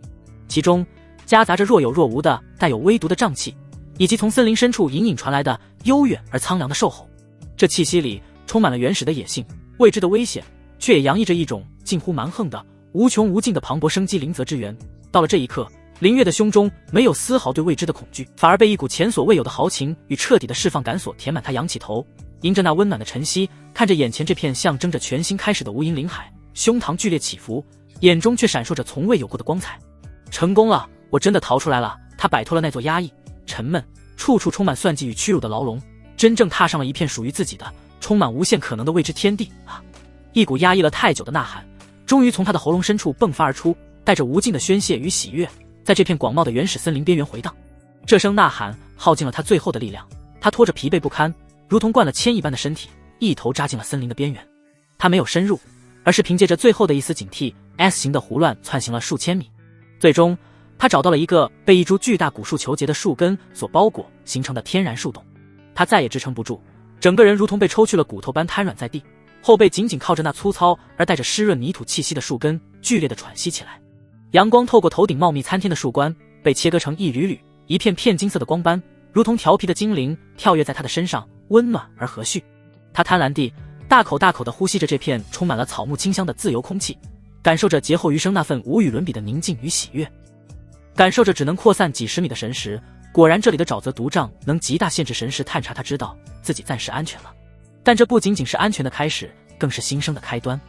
S1: 其中夹杂着若有若无的带有微毒的瘴气，以及从森林深处隐隐传来的悠远而苍凉的兽吼。这气息里充满了原始的野性、未知的危险，却也洋溢着一种近乎蛮横的无穷无尽的磅礴生机灵泽之源。到了这一刻，林月的胸中没有丝毫对未知的恐惧，反而被一股前所未有的豪情与彻底的释放感所填满。他仰起头，迎着那温暖的晨曦，看着眼前这片象征着全新开始的无垠林海，胸膛剧烈起伏，眼中却闪烁着从未有过的光彩。成功了，我真的逃出来了。他摆脱了那座压抑、沉闷、处处充满算计与屈辱的牢笼，真正踏上了一片属于自己的、充满无限可能的未知天地啊！一股压抑了太久的呐喊，终于从他的喉咙深处迸发而出，带着无尽的宣泄与喜悦，在这片广袤的原始森林边缘回荡。这声呐喊耗尽了他最后的力量，他拖着疲惫不堪、如同灌了铅一般的身体，一头扎进了森林的边缘。他没有深入，而是凭借着最后的一丝警惕 ，S 型的胡乱窜行了数千米。最终，他找到了一个被一株巨大古树球结的树根所包裹形成的天然树洞。他再也支撑不住，整个人如同被抽去了骨头般瘫软在地，后背紧紧靠着那粗糙而带着湿润泥土气息的树根，剧烈的喘息起来。阳光透过头顶茂密参天的树冠，被切割成一缕缕、一片片金色的光斑，如同调皮的精灵跳跃在他的身上，温暖而和煦。他贪婪地大口大口地呼吸着这片充满了草木清香的自由空气，感受着劫后余生那份无与伦比的宁静与喜悦，感受着只能扩散几十米的神石。果然这里的沼泽毒障能极大限制神识探查，他知道自己暂时安全了。但这不仅仅是安全的开始，更是新生的开端。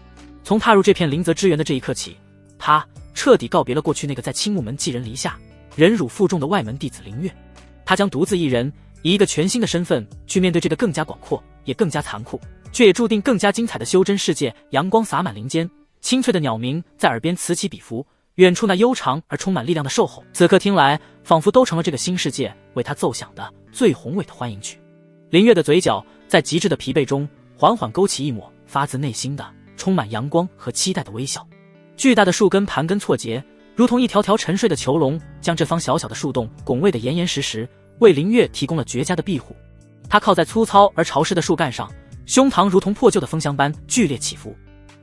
S1: 从踏入这片灵泽之源的这一刻起，他彻底告别了过去那个在青木门寄人篱下、忍辱负重的外门弟子林月。他将独自一人，以一个全新的身份去面对这个更加广阔也更加残酷，却也注定更加精彩的修真世界。阳光洒满林间，清脆的鸟鸣在耳边此起彼伏，远处那悠长而充满力量的兽吼，此刻听来仿佛都成了这个新世界为他奏响的最宏伟的欢迎曲。林月的嘴角在极致的疲惫中缓缓勾起一抹发自内心的充满阳光和期待的微笑。巨大的树根盘根错节，如同一条条沉睡的囚笼，将这方小小的树洞拱卫得严严实实，为林月提供了绝佳的庇护。他靠在粗糙而潮湿的树干上，胸膛如同破旧的风箱般剧烈起伏。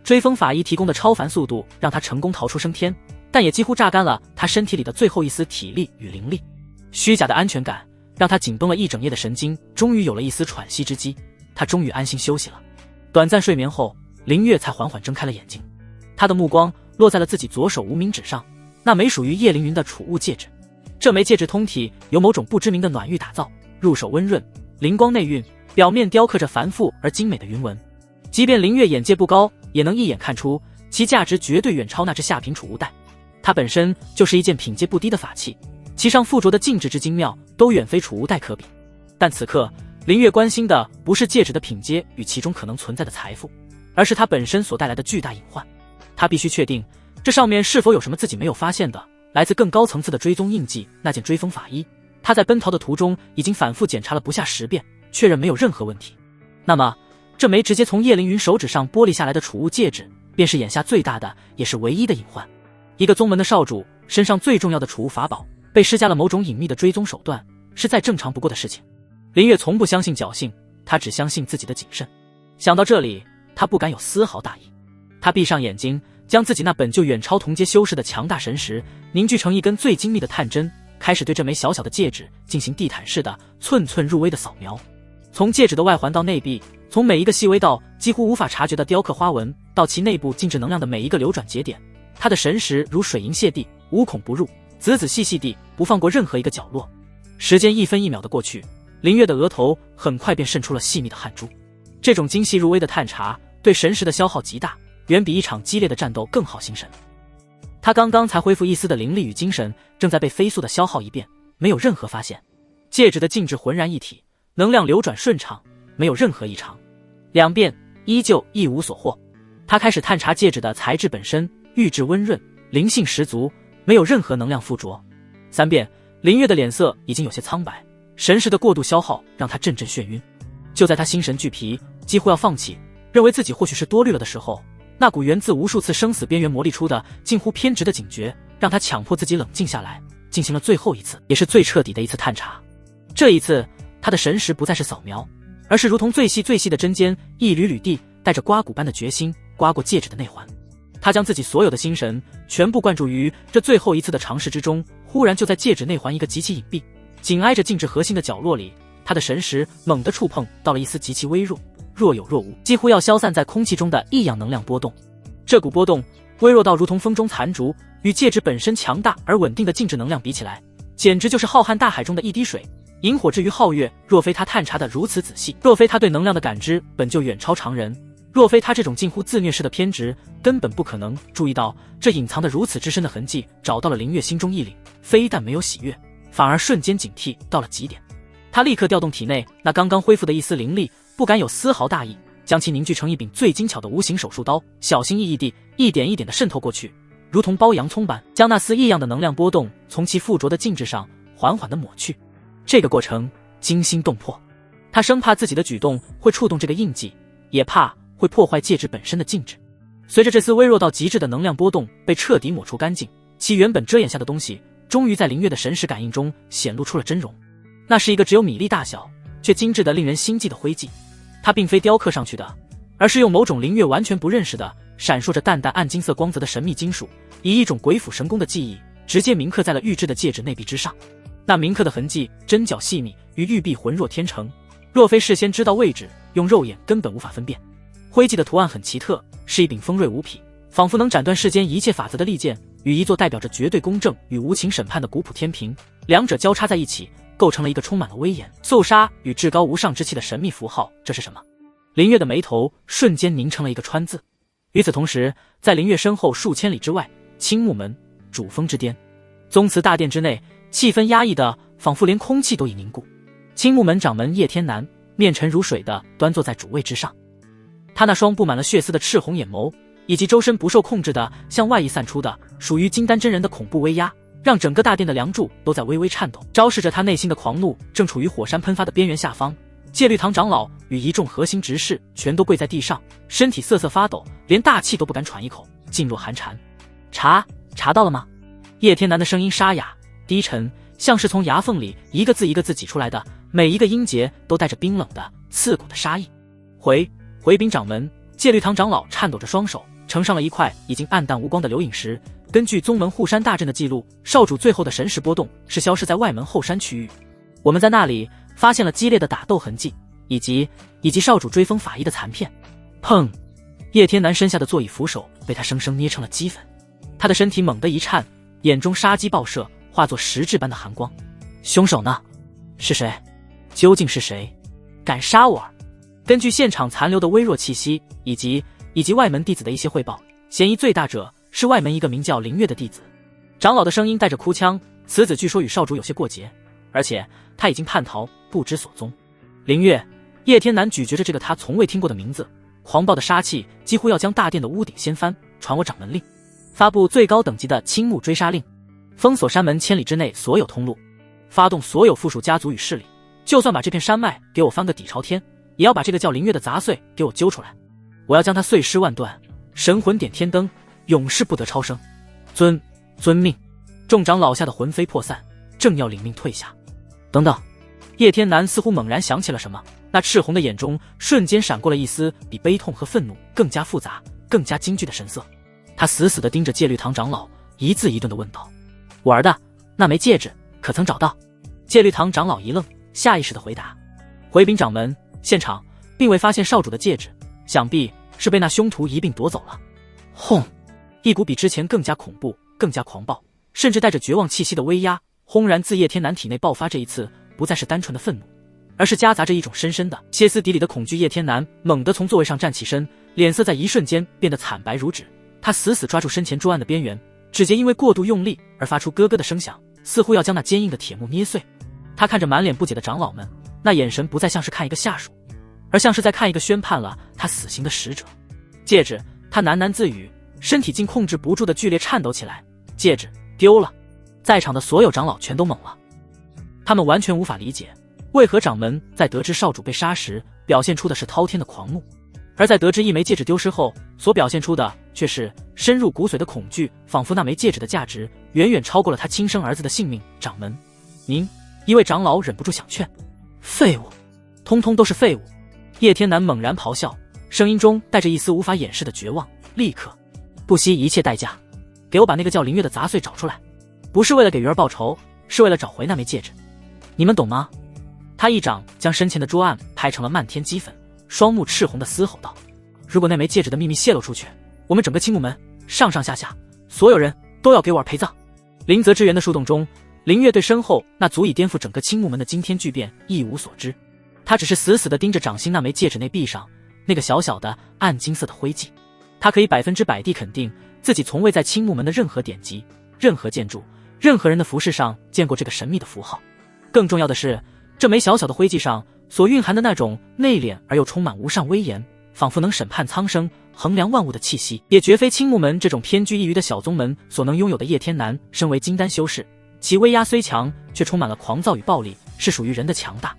S1: 追风法衣提供的超凡速度让他成功逃出升天，但也几乎榨干了他身体里的最后一丝体力与灵力。虚假的安全感让他紧绷了一整夜的神经终于有了一丝喘息之机，他终于安心休息了。短暂睡眠后，林月才缓缓睁开了眼睛，他的目光落在了自己左手无名指上，那枚属于叶凌云的储物戒指。这枚戒指通体由某种不知名的暖玉打造，入手温润，灵光内蕴，表面雕刻着繁复而精美的云纹。即便林月眼界不高，也能一眼看出其价值绝对远超那只下品储物袋。它本身就是一件品阶不低的法器，其上附着的静止之精妙都远非储物袋可比。但此刻林月关心的不是戒指的品阶与其中可能存在的财富，而是它本身所带来的巨大隐患。他必须确定这上面是否有什么自己没有发现的来自更高层次的追踪印记。那件追风法衣，他在奔逃的途中已经反复检查了不下10遍，确认没有任何问题。那么这枚直接从叶凌云手指上剥离下来的储物戒指，便是眼下最大的也是唯一的隐患。一个宗门的少主身上最重要的储物法宝被施加了某种隐秘的追踪手段，是再正常不过的事情。林月从不相信侥幸，他只相信自己的谨慎。想到这里，他不敢有丝毫大意。他闭上眼睛，将自己那本就远超同阶修士的强大神识凝聚成一根最精密的探针，开始对这枚小小的戒指进行地毯式的寸寸入微的扫描。从戒指的外环到内壁，从每一个细微到几乎无法察觉的雕刻花纹，到其内部静止能量的每一个流转节点，他的神识如水银泻地，无孔不入，仔仔细细地不放过任何一个角落。时间一分一秒的过去，林月的额头很快便渗出了细密的汗珠。这种精细入微的探查对神识的消耗极大，远比一场激烈的战斗更耗心神。他刚刚才恢复一丝的灵力与精神，正在被飞速的消耗一遍，没有任何发现。戒指的静止浑然一体，能量流转顺畅，没有任何异常。2遍依旧一无所获。他开始探查戒指的材质本身，玉质温润，灵性十足，没有任何能量附着。3遍，林月的脸色已经有些苍白，神识的过度消耗让他阵阵眩晕。就在他心神俱疲，几乎要放弃，认为自己或许是多虑了的时候，那股源自无数次生死边缘磨砺出的近乎偏执的警觉，让他强迫自己冷静下来，进行了最后一次，也是最彻底的一次探查。这一次，他的神识不再是扫描，而是如同最细最细的针尖，一缕缕地带着刮骨般的决心刮过戒指的内环。他将自己所有的心神全部灌注于这最后一次的尝试之中。忽然就在戒指内环一个极其隐蔽、紧挨着静止核心的角落里，他的神识猛地触碰到了一丝极其微弱、若有若无，几乎要消散在空气中的异样能量波动。这股波动微弱到如同风中残烛，与戒指本身强大而稳定的静止能量比起来，简直就是浩瀚大海中的一滴水。萤火之于皓月，若非他探查得如此仔细，若非他对能量的感知本就远超常人，若非他这种近乎自虐式的偏执，根本不可能注意到这隐藏得如此之深的痕迹。找到了林月心中一凛，非但没有喜悦，反而瞬间警惕到了极点。他立刻调动体内那刚刚恢复的一丝灵力，不敢有丝毫大意，将其凝聚成一柄最精巧的无形手术刀，小心翼翼地一点一点地渗透过去，如同剥洋葱般将那丝异样的能量波动从其附着的静止上缓缓地抹去。这个过程惊心动魄，他生怕自己的举动会触动这个印记，也怕会破坏戒指本身的静止。随着这丝微弱到极致的能量波动被彻底抹除干净，其原本遮掩下的东西终于在林月的神识感应中显露出了真容。那是一个只有米粒大小却精致的令人心悸的灰烬，它并非雕刻上去的，而是用某种林月完全不认识的闪烁着淡淡暗金色光泽的神秘金属，以一种鬼斧神工的技艺直接铭刻在了玉制的戒指内壁之上。那铭刻的痕迹针脚细密，与玉璧浑若天成，若非事先知道位置，用肉眼根本无法分辨。灰烬的图案很奇特，是一柄锋锐无匹，仿佛能斩断世间一切法则的利剑，与一座代表着绝对公正与无情审判的古朴天平，两者交叉在一起，构成了一个充满了威严、肃杀与至高无上之气的神秘符号。这是什么？林月的眉头瞬间凝成了一个川字。与此同时，在林月身后数千里之外，青木门主峰之巅，宗祠大殿之内，气氛压抑的仿佛连空气都已凝固。青木门掌门叶天南面沉如水地端坐在主位之上，他那双布满了血丝的赤红眼眸，以及周身不受控制的向外溢散出的属于金丹真人的恐怖威压，让整个大殿的梁柱都在微微颤抖，昭示着他内心的狂怒正处于火山喷发的边缘下方。戒律堂长老与一众核心执事全都跪在地上，身体瑟瑟发抖，连大气都不敢喘一口，噤若寒蝉。查到了吗？叶天南的声音沙哑低沉，像是从牙缝里一个字一个字挤出来的，每一个音节都带着冰冷的刺骨的杀意。回禀掌门，戒律堂长老颤抖着双手呈上了一块已经暗淡无光的流影石。根据宗门护山大阵的记录，少主最后的神识波动是消失在外门后山区域，我们在那里发现了激烈的打斗痕迹，以及少主追风法衣的残片。砰！叶天南身下的座椅扶手被他生生捏成了齑粉，他的身体猛地一颤，眼中杀机爆射，化作实质般的寒光。凶手呢？是谁？究竟是谁敢杀我儿？根据现场残留的微弱气息以及外门弟子的一些汇报，嫌疑最大者是外门一个名叫林月的弟子。长老的声音带着哭腔，此子据说与少主有些过节，而且他已经叛逃，不知所踪。林月，叶天南咀嚼着这个他从未听过的名字，狂暴的杀气几乎要将大殿的屋顶掀翻。传我掌门令，发布最高等级的青木追杀令，封锁山门千里之内所有通路，发动所有附属家族与势力，就算把这片山脉给我翻个底朝天，也要把这个叫林月的杂碎给我揪出来。我要将他碎尸万段，神魂点天灯，永世不得超生。遵命。众长老吓得魂飞魄散，正要领命退下。等等，叶天南似乎猛然想起了什么，那赤红的眼中瞬间闪过了一丝比悲痛和愤怒更加复杂、更加惊惧的神色。他死死地盯着戒律堂长老，一字一顿地问道：“我儿的那枚戒指可曾找到？”戒律堂长老一愣，下意识地回答：“回禀掌门，现场并未发现少主的戒指，想必是被那凶徒一并夺走了。”轰！一股比之前更加恐怖、更加狂暴，甚至带着绝望气息的威压轰然自叶天南体内爆发。这一次不再是单纯的愤怒，而是夹杂着一种深深的歇斯底里的恐惧。叶天南猛地从座位上站起身，脸色在一瞬间变得惨白如纸。他死死抓住身前桌案的边缘，指节因为过度用力而发出咯咯的声响，似乎要将那坚硬的铁木捏碎。他看着满脸不解的长老们，那眼神不再像是看一个下属，而像是在看一个宣判了他死刑的使者。戒指，他喃喃自语，身体竟控制不住的剧烈颤抖起来。戒指丢了！在场的所有长老全都懵了，他们完全无法理解，为何掌门在得知少主被杀时表现出的是滔天的狂怒，而在得知一枚戒指丢失后所表现出的却是深入骨髓的恐惧，仿佛那枚戒指的价值远远超过了他亲生儿子的性命。掌门，您……一位长老忍不住想劝。废物，通通都是废物！叶天南猛然咆哮，声音中带着一丝无法掩饰的绝望。立刻，不惜一切代价，给我把那个叫林月的杂碎找出来！不是为了给鱼儿报仇，是为了找回那枚戒指。你们懂吗？他一掌将身前的桌案拍成了漫天齑粉，双目赤红的嘶吼道：如果那枚戒指的秘密泄露出去，我们整个青木门上上下下所有人都要给我儿陪葬！林泽之源的树洞中，林月对身后那足以颠覆整个青木门的惊天巨变一无所知，他只是死死地盯着掌心那枚戒指内壁上那个小小的暗金色的徽记。他可以100%地肯定，自己从未在青木门的任何典籍、任何建筑、任何人的服饰上见过这个神秘的符号。更重要的是，这枚小小的徽记上所蕴含的那种内敛而又充满无上威严，仿佛能审判苍生、衡量万物的气息，也绝非青木门这种偏居一隅的小宗门所能拥有的。叶天南身为金丹修士，其威压虽强，却充满了狂躁与暴力，是属于人的强大。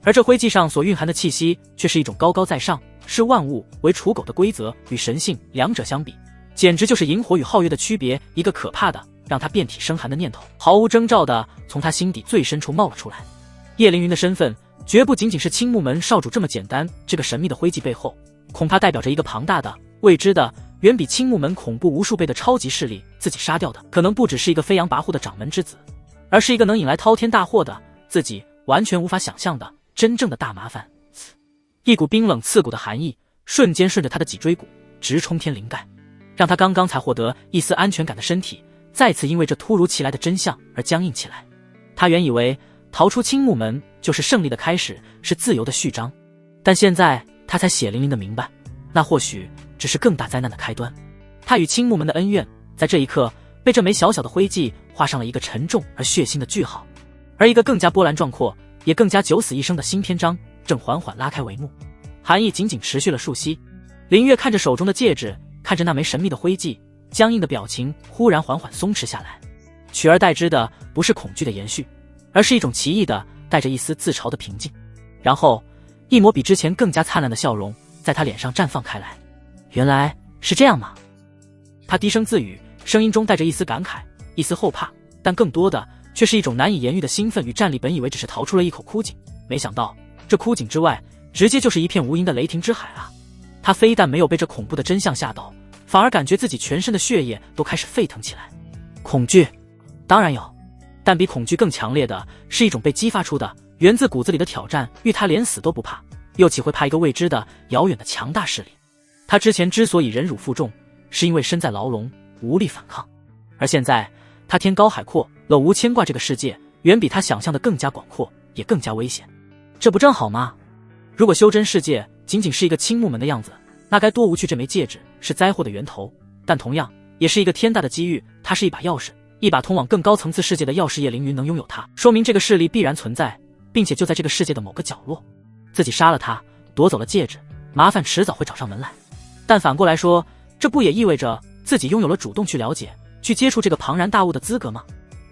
S1: 而这徽记上所蕴含的气息，却是一种高高在上，视万物为刍狗的规则，与神性两者相比，简直就是萤火与皓月的区别。一个可怕的让他遍体生寒的念头，毫无征兆的从他心底最深处冒了出来。叶凌云的身份绝不仅仅是青木门少主这么简单，这个神秘的徽记背后，恐怕代表着一个庞大的、未知的、远比青木门恐怖无数倍的超级势力。自己杀掉的可能不只是一个飞扬跋扈的掌门之子，而是一个能引来滔天大祸的、自己完全无法想象的真正的大麻烦。一股冰冷刺骨的寒意瞬间顺着他的脊椎骨直冲天灵盖，让他刚刚才获得一丝安全感的身体再次因为这突如其来的真相而僵硬起来。他原以为逃出青木门就是胜利的开始，是自由的序章，但现在他才血淋淋的明白，那或许只是更大灾难的开端。他与青木门的恩怨在这一刻被这枚小小的徽记画上了一个沉重而血腥的句号，而一个更加波澜壮阔也更加九死一生的新篇章正缓缓拉开帷幕。寒意仅仅持续了数息，林月看着手中的戒指，看着那枚神秘的徽记，僵硬的表情忽然缓缓松弛下来，取而代之的不是恐惧的延续，而是一种奇异的带着一丝自嘲的平静。然后一抹比之前更加灿烂的笑容在他脸上绽放开来。原来是这样吗？他低声自语，声音中带着一丝感慨，一丝后怕，但更多的却是一种难以言喻的兴奋与战栗。本以为只是逃出了一口枯井，没想到这枯井之外直接就是一片无垠的雷霆之海啊！他非但没有被这恐怖的真相吓倒，反而感觉自己全身的血液都开始沸腾起来。恐惧当然有，但比恐惧更强烈的是一种被激发出的源自骨子里的挑战。欲他连死都不怕，又岂会怕一个未知的遥远的强大势力？他之前之所以忍辱负重，是因为身在牢笼无力反抗，而现在他天高海阔，了无牵挂，这个世界远比他想象的更加广阔，也更加危险。这不正好吗？如果修真世界仅仅是一个青木门的样子，那该多无趣！这枚戒指是灾祸的源头，但同样也是一个天大的机遇。它是一把钥匙，一把通往更高层次世界的钥匙。叶凌云能拥有它，说明这个势力必然存在，并且就在这个世界的某个角落。自己杀了他，夺走了戒指，麻烦迟早会找上门来。但反过来说，这不也意味着自己拥有了主动去了解、去接触这个庞然大物的资格吗？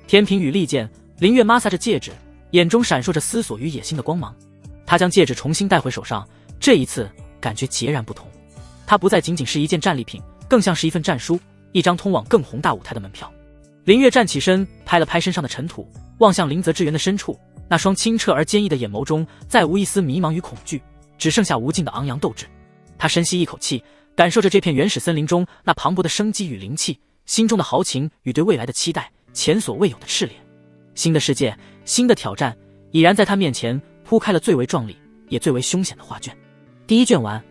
S1: 天平与利剑，林月摩挲着戒指，眼中闪烁着思索与野心的光芒。他将戒指重新带回手上，这一次感觉截然不同。它不再仅仅是一件战利品，更像是一份战书，一张通往更宏大舞台的门票。林月站起身，拍了拍身上的尘土，望向林泽之源的深处，那双清澈而坚毅的眼眸中再无一丝迷茫与恐惧，只剩下无尽的昂扬斗志。他深吸一口气，感受着这片原始森林中那磅礴的生机与灵气，心中的豪情与对未来的期待前所未有的炽烈。新的世界，新的挑战已然在他面前铺开了最为壮丽也最为凶险的画卷。第一卷完，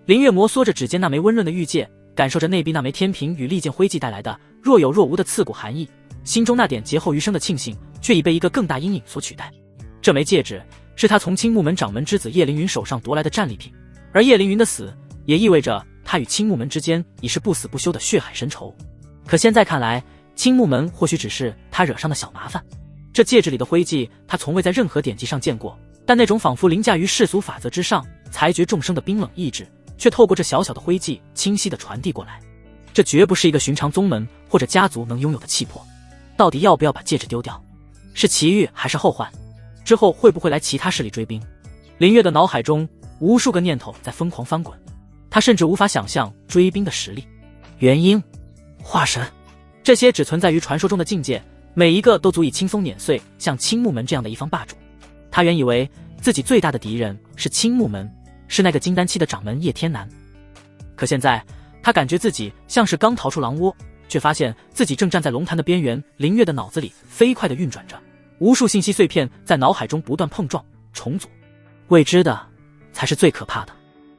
S1: 林月摩挲着指尖那枚温润的玉戒，感受着内壁那枚天平与利剑徽记带来的若有若无的刺骨寒意，心中那点劫后余生的庆幸却已被一个更大阴影所取代。这枚戒指是他从青木门掌门之子叶凌云手上夺来的战利品，而叶凌云的死也意味着他与青木门之间已是不死不休的血海深仇。可现在看来，青木门或许只是他惹上的小麻烦。这戒指里的徽记，他从未在任何典籍上见过，但那种仿佛凌驾于世俗法则之上，裁决众生的冰冷意志，却透过这小小的徽记清晰地传递过来。这绝不是一个寻常宗门或者家族能拥有的气魄。到底要不要把戒指丢掉？是奇遇还是后患？之后会不会来其他势力追兵？林月的脑海中无数个念头在疯狂翻滚，他甚至无法想象追兵的实力。元婴、化神，这些只存在于传说中的境界，每一个都足以轻松碾碎像青木门这样的一方霸主。他原以为自己最大的敌人是青木门，是那个金丹期的掌门叶天南。可现在他感觉自己像是刚逃出狼窝，却发现自己正站在龙潭的边缘。林月的脑子里飞快地运转着，无数信息碎片在脑海中不断碰撞重组。未知的才是最可怕的，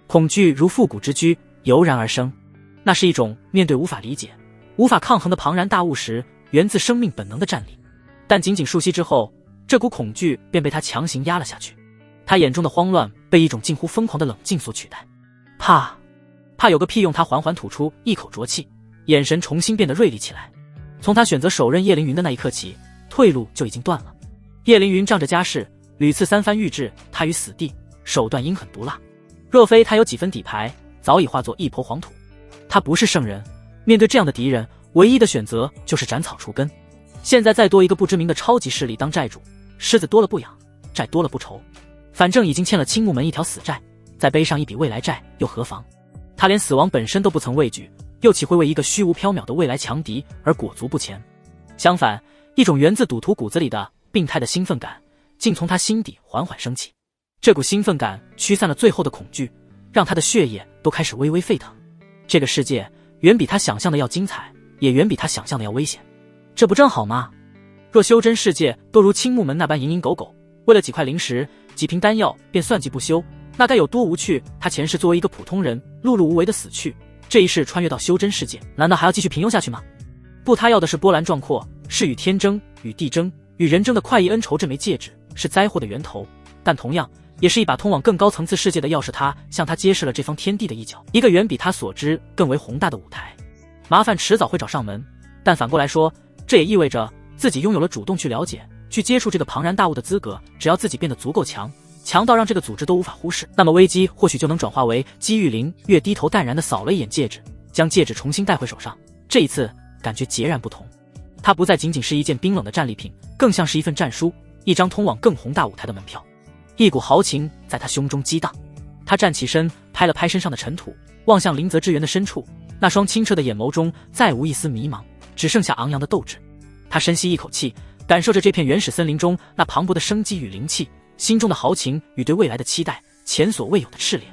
S1: 恐惧如复古之居油然而生。那是一种面对无法理解、无法抗衡的庞然大物时源自生命本能的战力。但仅仅数息之后，这股恐惧便被他强行压了下去。他眼中的慌乱被一种近乎疯狂的冷静所取代。怕有个屁用！他缓缓吐出一口浊气，眼神重新变得锐利起来。从他选择手刃叶凌云的那一刻起，退路就已经断了。叶凌云仗着家世，屡次三番欲置他于死地，手段阴狠毒辣。若非他有几分底牌，早已化作一抔黄土。他不是圣人，面对这样的敌人，唯一的选择就是斩草除根。现在再多一个不知名的超级势力当债主，狮子多了不痒，债多了不愁。反正已经欠了青木门一条死债，再背上一笔未来债又何妨？他连死亡本身都不曾畏惧，又岂会为一个虚无缥缈的未来强敌而裹足不前？相反，一种源自赌徒骨子里的病态的兴奋感，竟从他心底缓缓升起。这股兴奋感驱散了最后的恐惧，让他的血液都开始微微沸腾。这个世界远比他想象的要精彩，也远比他想象的要危险。这不正好吗？若修真世界都如青木门那般蝇营狗苟，为了几块灵石、几瓶丹药便算计不休，那该有多无趣！他前世作为一个普通人，碌碌无为的死去，这一世穿越到修真世界，难道还要继续平庸下去吗？不，他要的是波澜壮阔，是与天争、与地争、与人争的快意恩仇。这枚戒指是灾祸的源头，但同样也是一把通往更高层次世界的钥匙。他向他揭示了这方天地的一角，一个远比他所知更为宏大的舞台。麻烦迟早会找上门，但反过来说，这也意味着自己拥有了主动去了解、去接触这个庞然大物的资格。只要自己变得足够强，强到让这个组织都无法忽视，那么危机或许就能转化为机遇。林月低头淡然地扫了一眼戒指，将戒指重新戴回手上。这一次感觉截然不同，它不再仅仅是一件冰冷的战利品，更像是一份战书，一张通往更宏大舞台的门票。一股豪情在他胸中激荡，他站起身，拍了拍身上的尘土，望向林泽之源的深处，那双清澈的眼眸中再无一丝迷茫，只剩下昂扬的斗志。他深吸一口气，感受着这片原始森林中那磅礴的生机与灵气，心中的豪情与对未来的期待前所未有的炽烈。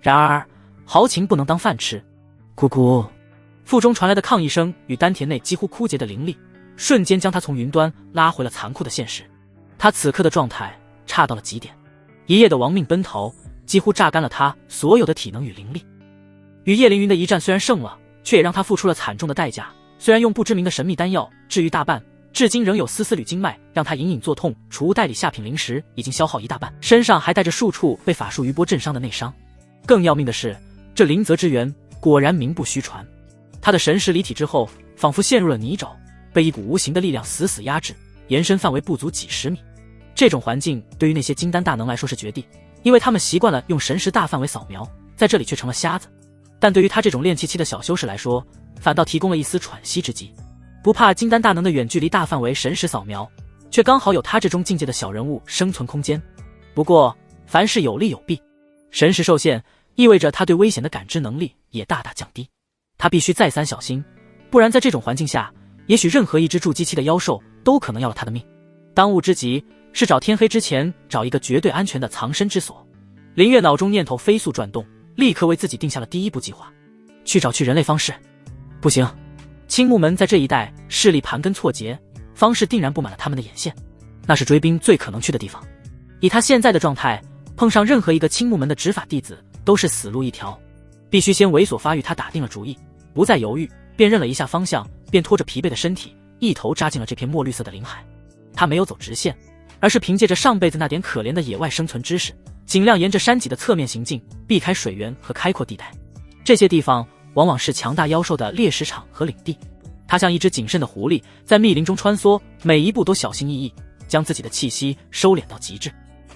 S1: 然而豪情不能当饭吃。咕咕，腹中传来的抗议声与丹田内几乎枯竭的灵力，瞬间将他从云端拉回了残酷的现实。他此刻的状态差到了极点，一夜的亡命奔逃几乎榨干了他所有的体能与灵力。与叶凌云的一战虽然胜了，却也让他付出了惨重的代价。虽然用不知名的神秘丹药治愈大半，至今仍有丝丝缕经脉让他隐隐作痛，除袋里下品灵石已经消耗一大半，身上还带着数处被法术余波震伤的内伤。更要命的是，这灵泽之源果然名不虚传。他的神识离体之后，仿佛陷入了泥沼，被一股无形的力量死死压制，延伸范围不足几十米。这种环境对于那些金丹大能来说是绝地，因为他们习惯了用神识大范围扫描，在这里却成了瞎子。但对于他这种练气期的小修士来说，反倒提供了一丝喘息之机。不怕金丹大能的远距离大范围神识扫描，却刚好有他这种境界的小人物生存空间。不过凡事有利有弊，神识受限意味着他对危险的感知能力也大大降低，他必须再三小心，不然在这种环境下，也许任何一只筑基期的妖兽都可能要了他的命。当务之急是找天黑之前找一个绝对安全的藏身之所。林月脑中念头飞速转动，立刻为自己定下了第一步计划，去找去人类方士。不行，青木门在这一带势力盘根错节，方士定然布满了他们的眼线，那是追兵最可能去的地方。以他现在的状态，碰上任何一个青木门的执法弟子都是死路一条，必须先猥琐发育。他打定了主意，不再犹豫，辨认了一下方向，便拖着疲惫的身体一头扎进了这片墨绿色的林海。他没有走直线，而是凭借着上辈子那点可怜的野外生存知识，尽量沿着山脊的侧面行进，避开水源和开阔地带。这些地方往往是强大妖兽的猎食场和领地。他像一只谨慎的狐狸，在密林中穿梭，每一步都小心翼翼，将自己的气息收敛到极致。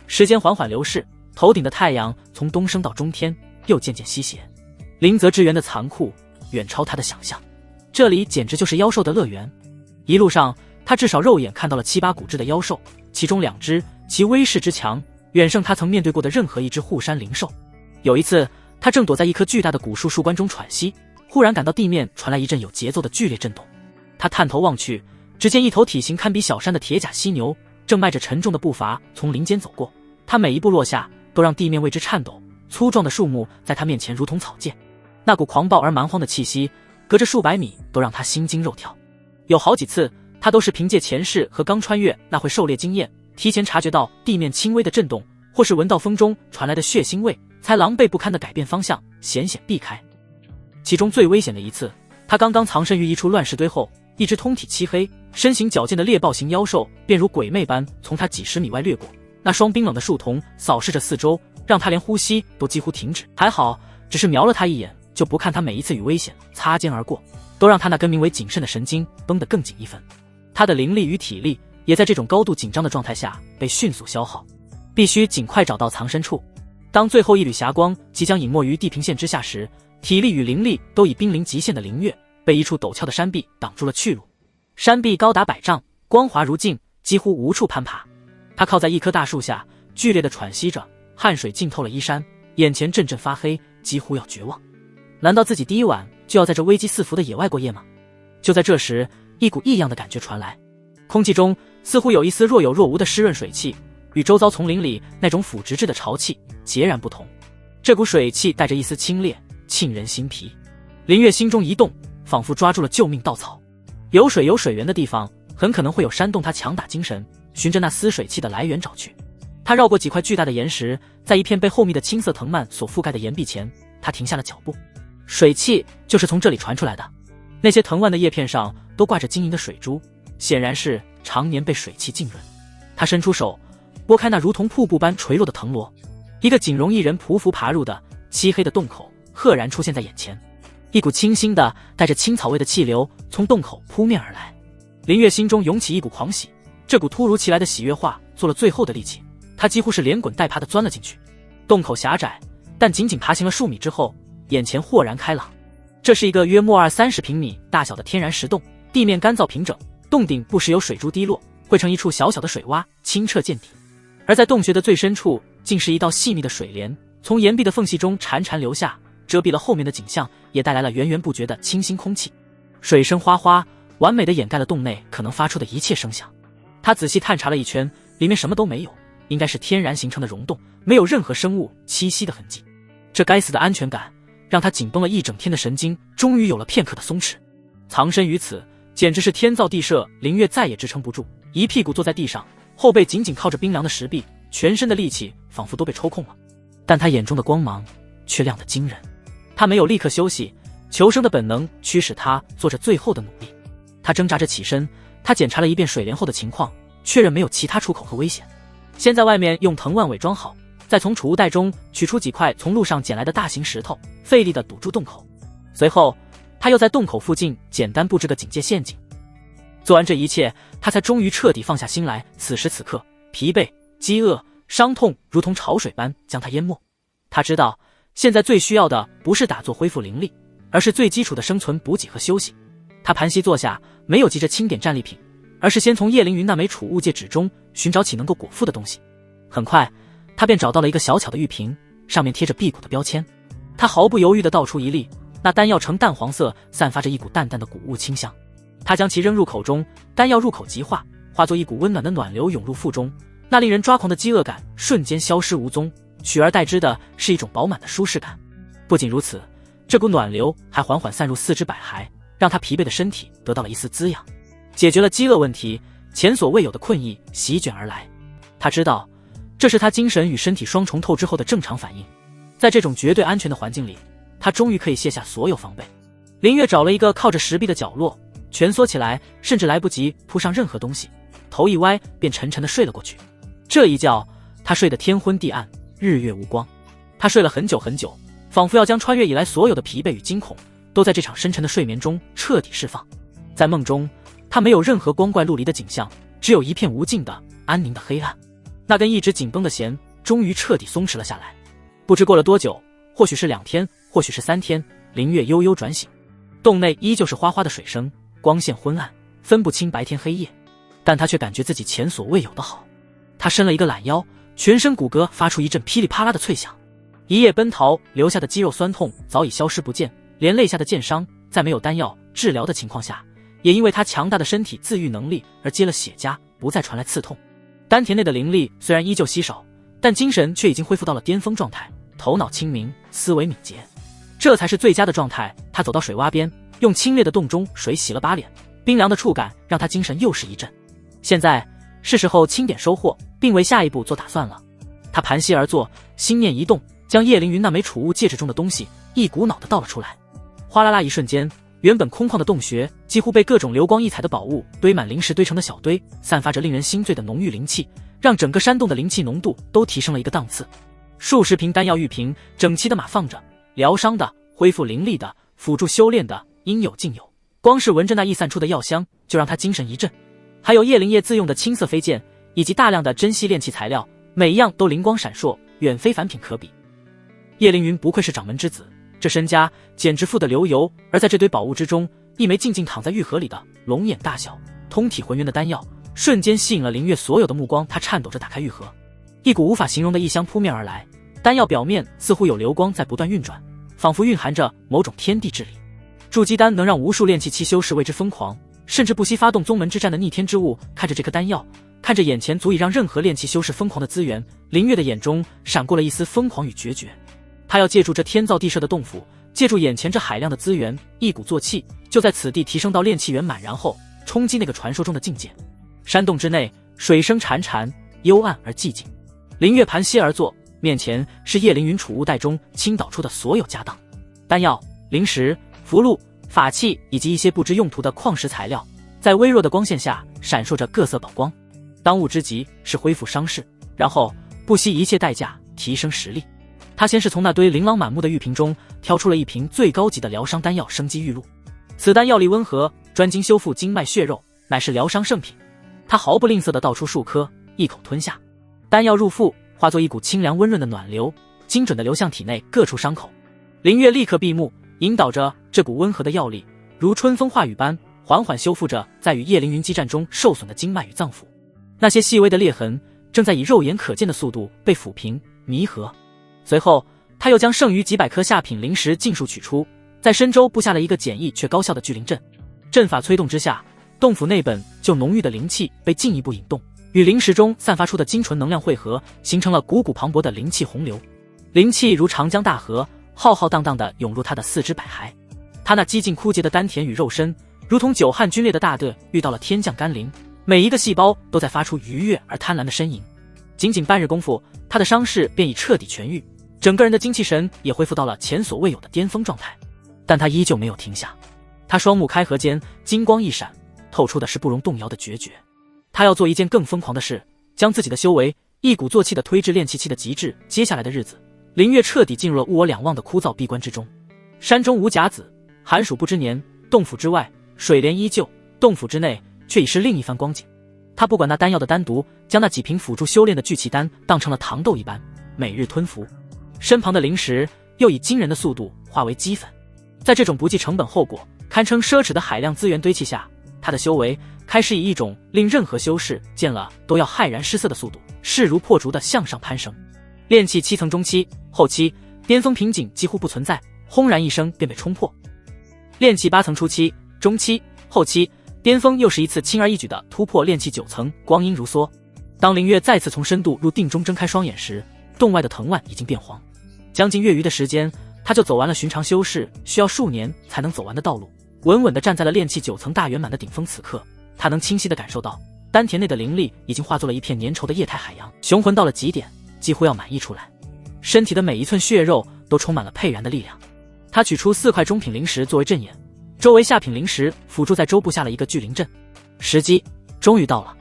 S1: 时间缓缓流逝，头顶的太阳从东升到中天，又渐渐西斜。林泽之源的残酷远超他的想象，这里简直就是妖兽的乐园。一路上，他至少肉眼看到了7、8股只的妖兽，其中2只其威势之强，远胜他曾面对过的任何一只护山灵兽。有一次，他正躲在一棵巨大的古树树冠中喘息，忽然感到地面传来一阵有节奏的剧烈震动。他探头望去，只见一头体型堪比小山的铁甲犀牛正迈着沉重的步伐从林间走过，他每一步落下都让地面为之颤抖，粗壮的树木在他面前如同草芥。那股狂暴而蛮荒的气息，隔着数百米都让他心惊肉跳。有好几次，他都是凭借前世和刚穿越那会狩猎经验，提前察觉到地面轻微的震动，或是闻到风中传来的血腥味，才狼狈不堪地改变方向，险险避开。其中最危险的一次，他刚刚藏身于一处乱石堆后，一只通体漆黑、身形矫健的猎豹型妖兽便如鬼魅般从他几十米外掠过，那双冰冷的树瞳扫视着四周，让他连呼吸都几乎停止。还好，只是瞄了他一眼，就不看他每一次与危险擦肩而过，都让他那根名为谨慎的神经绷得更紧一分。他的灵力与体力也在这种高度紧张的状态下被迅速消耗，必须尽快找到藏身处。当最后一缕霞光即将隐没于地平线之下时，体力与灵力都已濒临极限的灵月被一处陡峭的山壁挡住了去路。山壁高达100丈，光滑如镜，几乎无处攀爬。他靠在一棵大树下，剧烈地喘息着，汗水浸透了衣衫，眼前阵阵发黑，几乎要绝望。难道自己第一晚就要在这危机四伏的野外过夜吗？就在这时，一股异样的感觉传来，空气中似乎有一丝若有若无的湿润水汽，与周遭丛林里那种腐殖质的潮气截然不同。这股水汽带着一丝清冽，沁人心脾。林月心中一动，仿佛抓住了救命稻草。有水有水源的地方，很可能会有煽动他强打精神，循着那丝水汽的来源找去。他绕过几块巨大的岩石，在一片被厚密的青色藤蔓所覆盖的岩壁前，他停下了脚步。水汽就是从这里传出来的，那些藤蔓的叶片上都挂着晶莹的水珠，显然是常年被水汽浸润。他伸出手，拨开那如同瀑布般垂落的藤萝，一个仅容一人匍匐爬入的漆黑的洞口赫然出现在眼前。一股清新的带着青草味的气流从洞口扑面而来，林月心中涌起一股狂喜，这股突如其来的喜悦化做了最后的力气，他几乎是连滚带爬地钻了进去。洞口狭窄，但仅仅爬行了数米之后，眼前豁然开朗。这是一个约莫20-30平米大小的天然石洞，地面干燥平整，洞顶不时有水珠滴落，汇成一处小小的水洼，清澈见底。而在洞穴的最深处，竟是一道细密的水帘，从岩壁的缝隙中潺潺流下，遮蔽了后面的景象，也带来了源源不绝的清新空气。水声哗哗，完美地掩盖了洞内可能发出的一切声响。他仔细探查了一圈，里面什么都没有，应该是天然形成的溶洞，没有任何生物栖息的痕迹。这该死的安全感让他紧绷了一整天的神经终于有了片刻的松弛。藏身于此简直是天造地设，林月再也支撑不住，一屁股坐在地上，后背紧紧靠着冰凉的石壁，全身的力气仿佛都被抽空了。但他眼中的光芒却亮得惊人。他没有立刻休息，求生的本能驱使他做着最后的努力。他挣扎着起身，他检查了一遍水帘后的情况，确认没有其他出口和危险。先在外面用藤蔓伪装好，再从储物袋中取出几块从路上捡来的大型石头，费力地堵住洞口。随后他又在洞口附近简单布置个警戒陷阱。做完这一切，他才终于彻底放下心来。此时此刻，疲惫、饥饿、伤痛如同潮水般将他淹没。他知道现在最需要的不是打坐恢复灵力，而是最基础的生存补给和休息。他盘膝坐下，没有急着清点战利品，而是先从叶凌云那枚储物戒指中寻找起能够果腹的东西。很快他便找到了一个小巧的玉瓶，上面贴着辟谷的标签。他毫不犹豫地倒出一粒，那丹药呈淡黄色，散发着一股淡淡的谷物清香。他将其扔入口中，丹药入口即化，化作一股温暖的暖流涌入腹中，那令人抓狂的饥饿感瞬间消失无踪，取而代之的是一种饱满的舒适感。不仅如此，这股暖流还缓缓散入四肢百骸，让他疲惫的身体得到了一丝滋养，解决了饥饿问题。前所未有的困意席卷而来，他知道这是他精神与身体双重透支后的正常反应。在这种绝对安全的环境里，他终于可以卸下所有防备。林月找了一个靠着石壁的角落，蜷缩起来，甚至来不及铺上任何东西，头一歪便沉沉地睡了过去。这一觉，他睡得天昏地暗，日月无光。他睡了很久很久，仿佛要将穿越以来所有的疲惫与惊恐，都在这场深沉的睡眠中彻底释放。在梦中，他没有任何光怪陆离的景象，只有一片无尽的安宁的黑暗。那根一直紧绷的弦终于彻底松弛了下来。不知过了多久，或许是2天，或许是3天，林月悠悠转醒，洞内依旧是哗哗的水声，光线昏暗，分不清白天黑夜，但他却感觉自己前所未有的好。他伸了一个懒腰，全身骨骼发出一阵噼里啪啦的脆响。一夜奔逃留下的肌肉酸痛早已消失不见，连肋下的剑伤在没有丹药治疗的情况下，也因为他强大的身体自愈能力而接了血痂，不再传来刺痛。丹田内的灵力虽然依旧稀少，但精神却已经恢复到了巅峰状态，头脑清明，思维敏捷，这才是最佳的状态。他走到水洼边，用清冽的洞中水洗了把脸，冰凉的触感让他精神又是一振。现在是时候清点收获，并为下一步做打算了。他盘膝而坐，心念一动，将叶凌云那枚储物戒指中的东西一股脑地倒了出来。哗啦啦一瞬间，原本空旷的洞穴几乎被各种流光溢彩的宝物堆满，灵石堆成的小堆，散发着令人心醉的浓郁灵气，让整个山洞的灵气浓度都提升了一个档次。数十瓶丹药玉瓶整齐地码放着，疗伤的、恢复灵力的、辅助修炼的，应有尽有。光是闻着那溢散出的药香，就让他精神一振。还有叶灵叶自用的青色飞剑，以及大量的珍稀炼器材料，每一样都灵光闪烁，远非凡品可比。叶凌云不愧是掌门之子，这身家简直富得流油。而在这堆宝物之中，一枚静静躺在玉盒里的龙眼大小、通体浑圆的丹药，瞬间吸引了林月所有的目光。他颤抖着打开玉盒，一股无法形容的异香扑面而来。丹药表面似乎有流光在不断运转，仿佛蕴含着某种天地之理。筑基丹能让无数炼气期修士为之疯狂，甚至不惜发动宗门之战的逆天之物。看着这颗丹药，看着眼前足以让任何炼气修士疯狂的资源，林月的眼中闪过了一丝疯狂与决绝。他要借助这天造地设的洞府，借助眼前这海量的资源，一鼓作气，就在此地提升到炼气圆满，然后冲击那个传说中的境界。山洞之内，水声潺潺，幽暗而寂静。林月盘膝而坐，面前是叶凌云储物袋中倾倒出的所有家当，丹药、灵石、符箓、法器以及一些不知用途的矿石材料，在微弱的光线下闪烁着各色宝光。当务之急是恢复伤势，然后不惜一切代价提升实力。他先是从那堆琳琅满目的玉瓶中挑出了一瓶最高级的疗伤丹药生机玉露，此丹药力温和，专精修复经脉血肉，乃是疗伤圣品。他毫不吝啬地倒出数颗，一口吞下，丹药入腹，化作一股清凉温润的暖流，精准地流向体内各处伤口。林月立刻闭目，引导着这股温和的药力，如春风化雨般缓缓修复着在与叶凌云激战中受损的经脉与脏腑。那些细微的裂痕正在以肉眼可见的速度被抚平弥合。随后他又将剩余几百颗下品灵石尽数取出，在深州布下了一个简易却高效的聚灵阵。阵法催动之下，洞府内本就浓郁的灵气被进一步引动，与灵石中散发出的精纯能量汇合，形成了汩汩磅礴的灵气洪流。灵气如长江大河，浩浩荡荡地涌入他的四肢百骸。他那几近枯竭的丹田与肉身，如同久旱皲裂的大地遇到了天降甘霖，每一个细胞都在发出愉悦而贪婪的呻吟。仅仅半日功夫，他的伤势便已彻底痊愈，整个人的精气神也恢复到了前所未有的巅峰状态。但他依旧没有停下，他双目开合间金光一闪，透出的是不容动摇的决绝。他要做一件更疯狂的事，将自己的修为一鼓作气地推至炼气期的极致。接下来的日子，林月彻底进入了物我两忘的枯燥闭关之中。山中无甲子，寒暑不知年，洞府之外水帘依旧，洞府之内却已是另一番光景。他不管那丹药的丹毒，将那几瓶辅助修炼的聚气丹当成了糖豆一般，每日吞服。身旁的灵石又以惊人的速度化为齑粉。在这种不计成本后果、堪称奢侈的海量资源堆砌下，他的修为开始以一种令任何修士见了都要骇然失色的速度，势如破竹地向上攀升。炼气7层中期、后期，巅峰瓶颈几乎不存在，轰然一声便被冲破。炼气8层初期、中期、后期，巅峰又是一次轻而易举的突破炼气9层，光阴如梭。当林月再次从深度入定中睁开双眼时，洞外的藤蔓已经变黄。将近月余的时间，他就走完了寻常修士需要数年才能走完的道路，稳稳地站在了炼气9层大圆满的顶峰。此刻他能清晰地感受到丹田内的灵力已经化作了一片粘稠的液态海洋，雄浑到了极点，几乎要满溢出来。身体的每一寸血肉都充满了沛然的力量。他取出4块中品灵石作为阵眼，周围下品灵石辅助在周布下了一个聚灵阵。时机终于到了。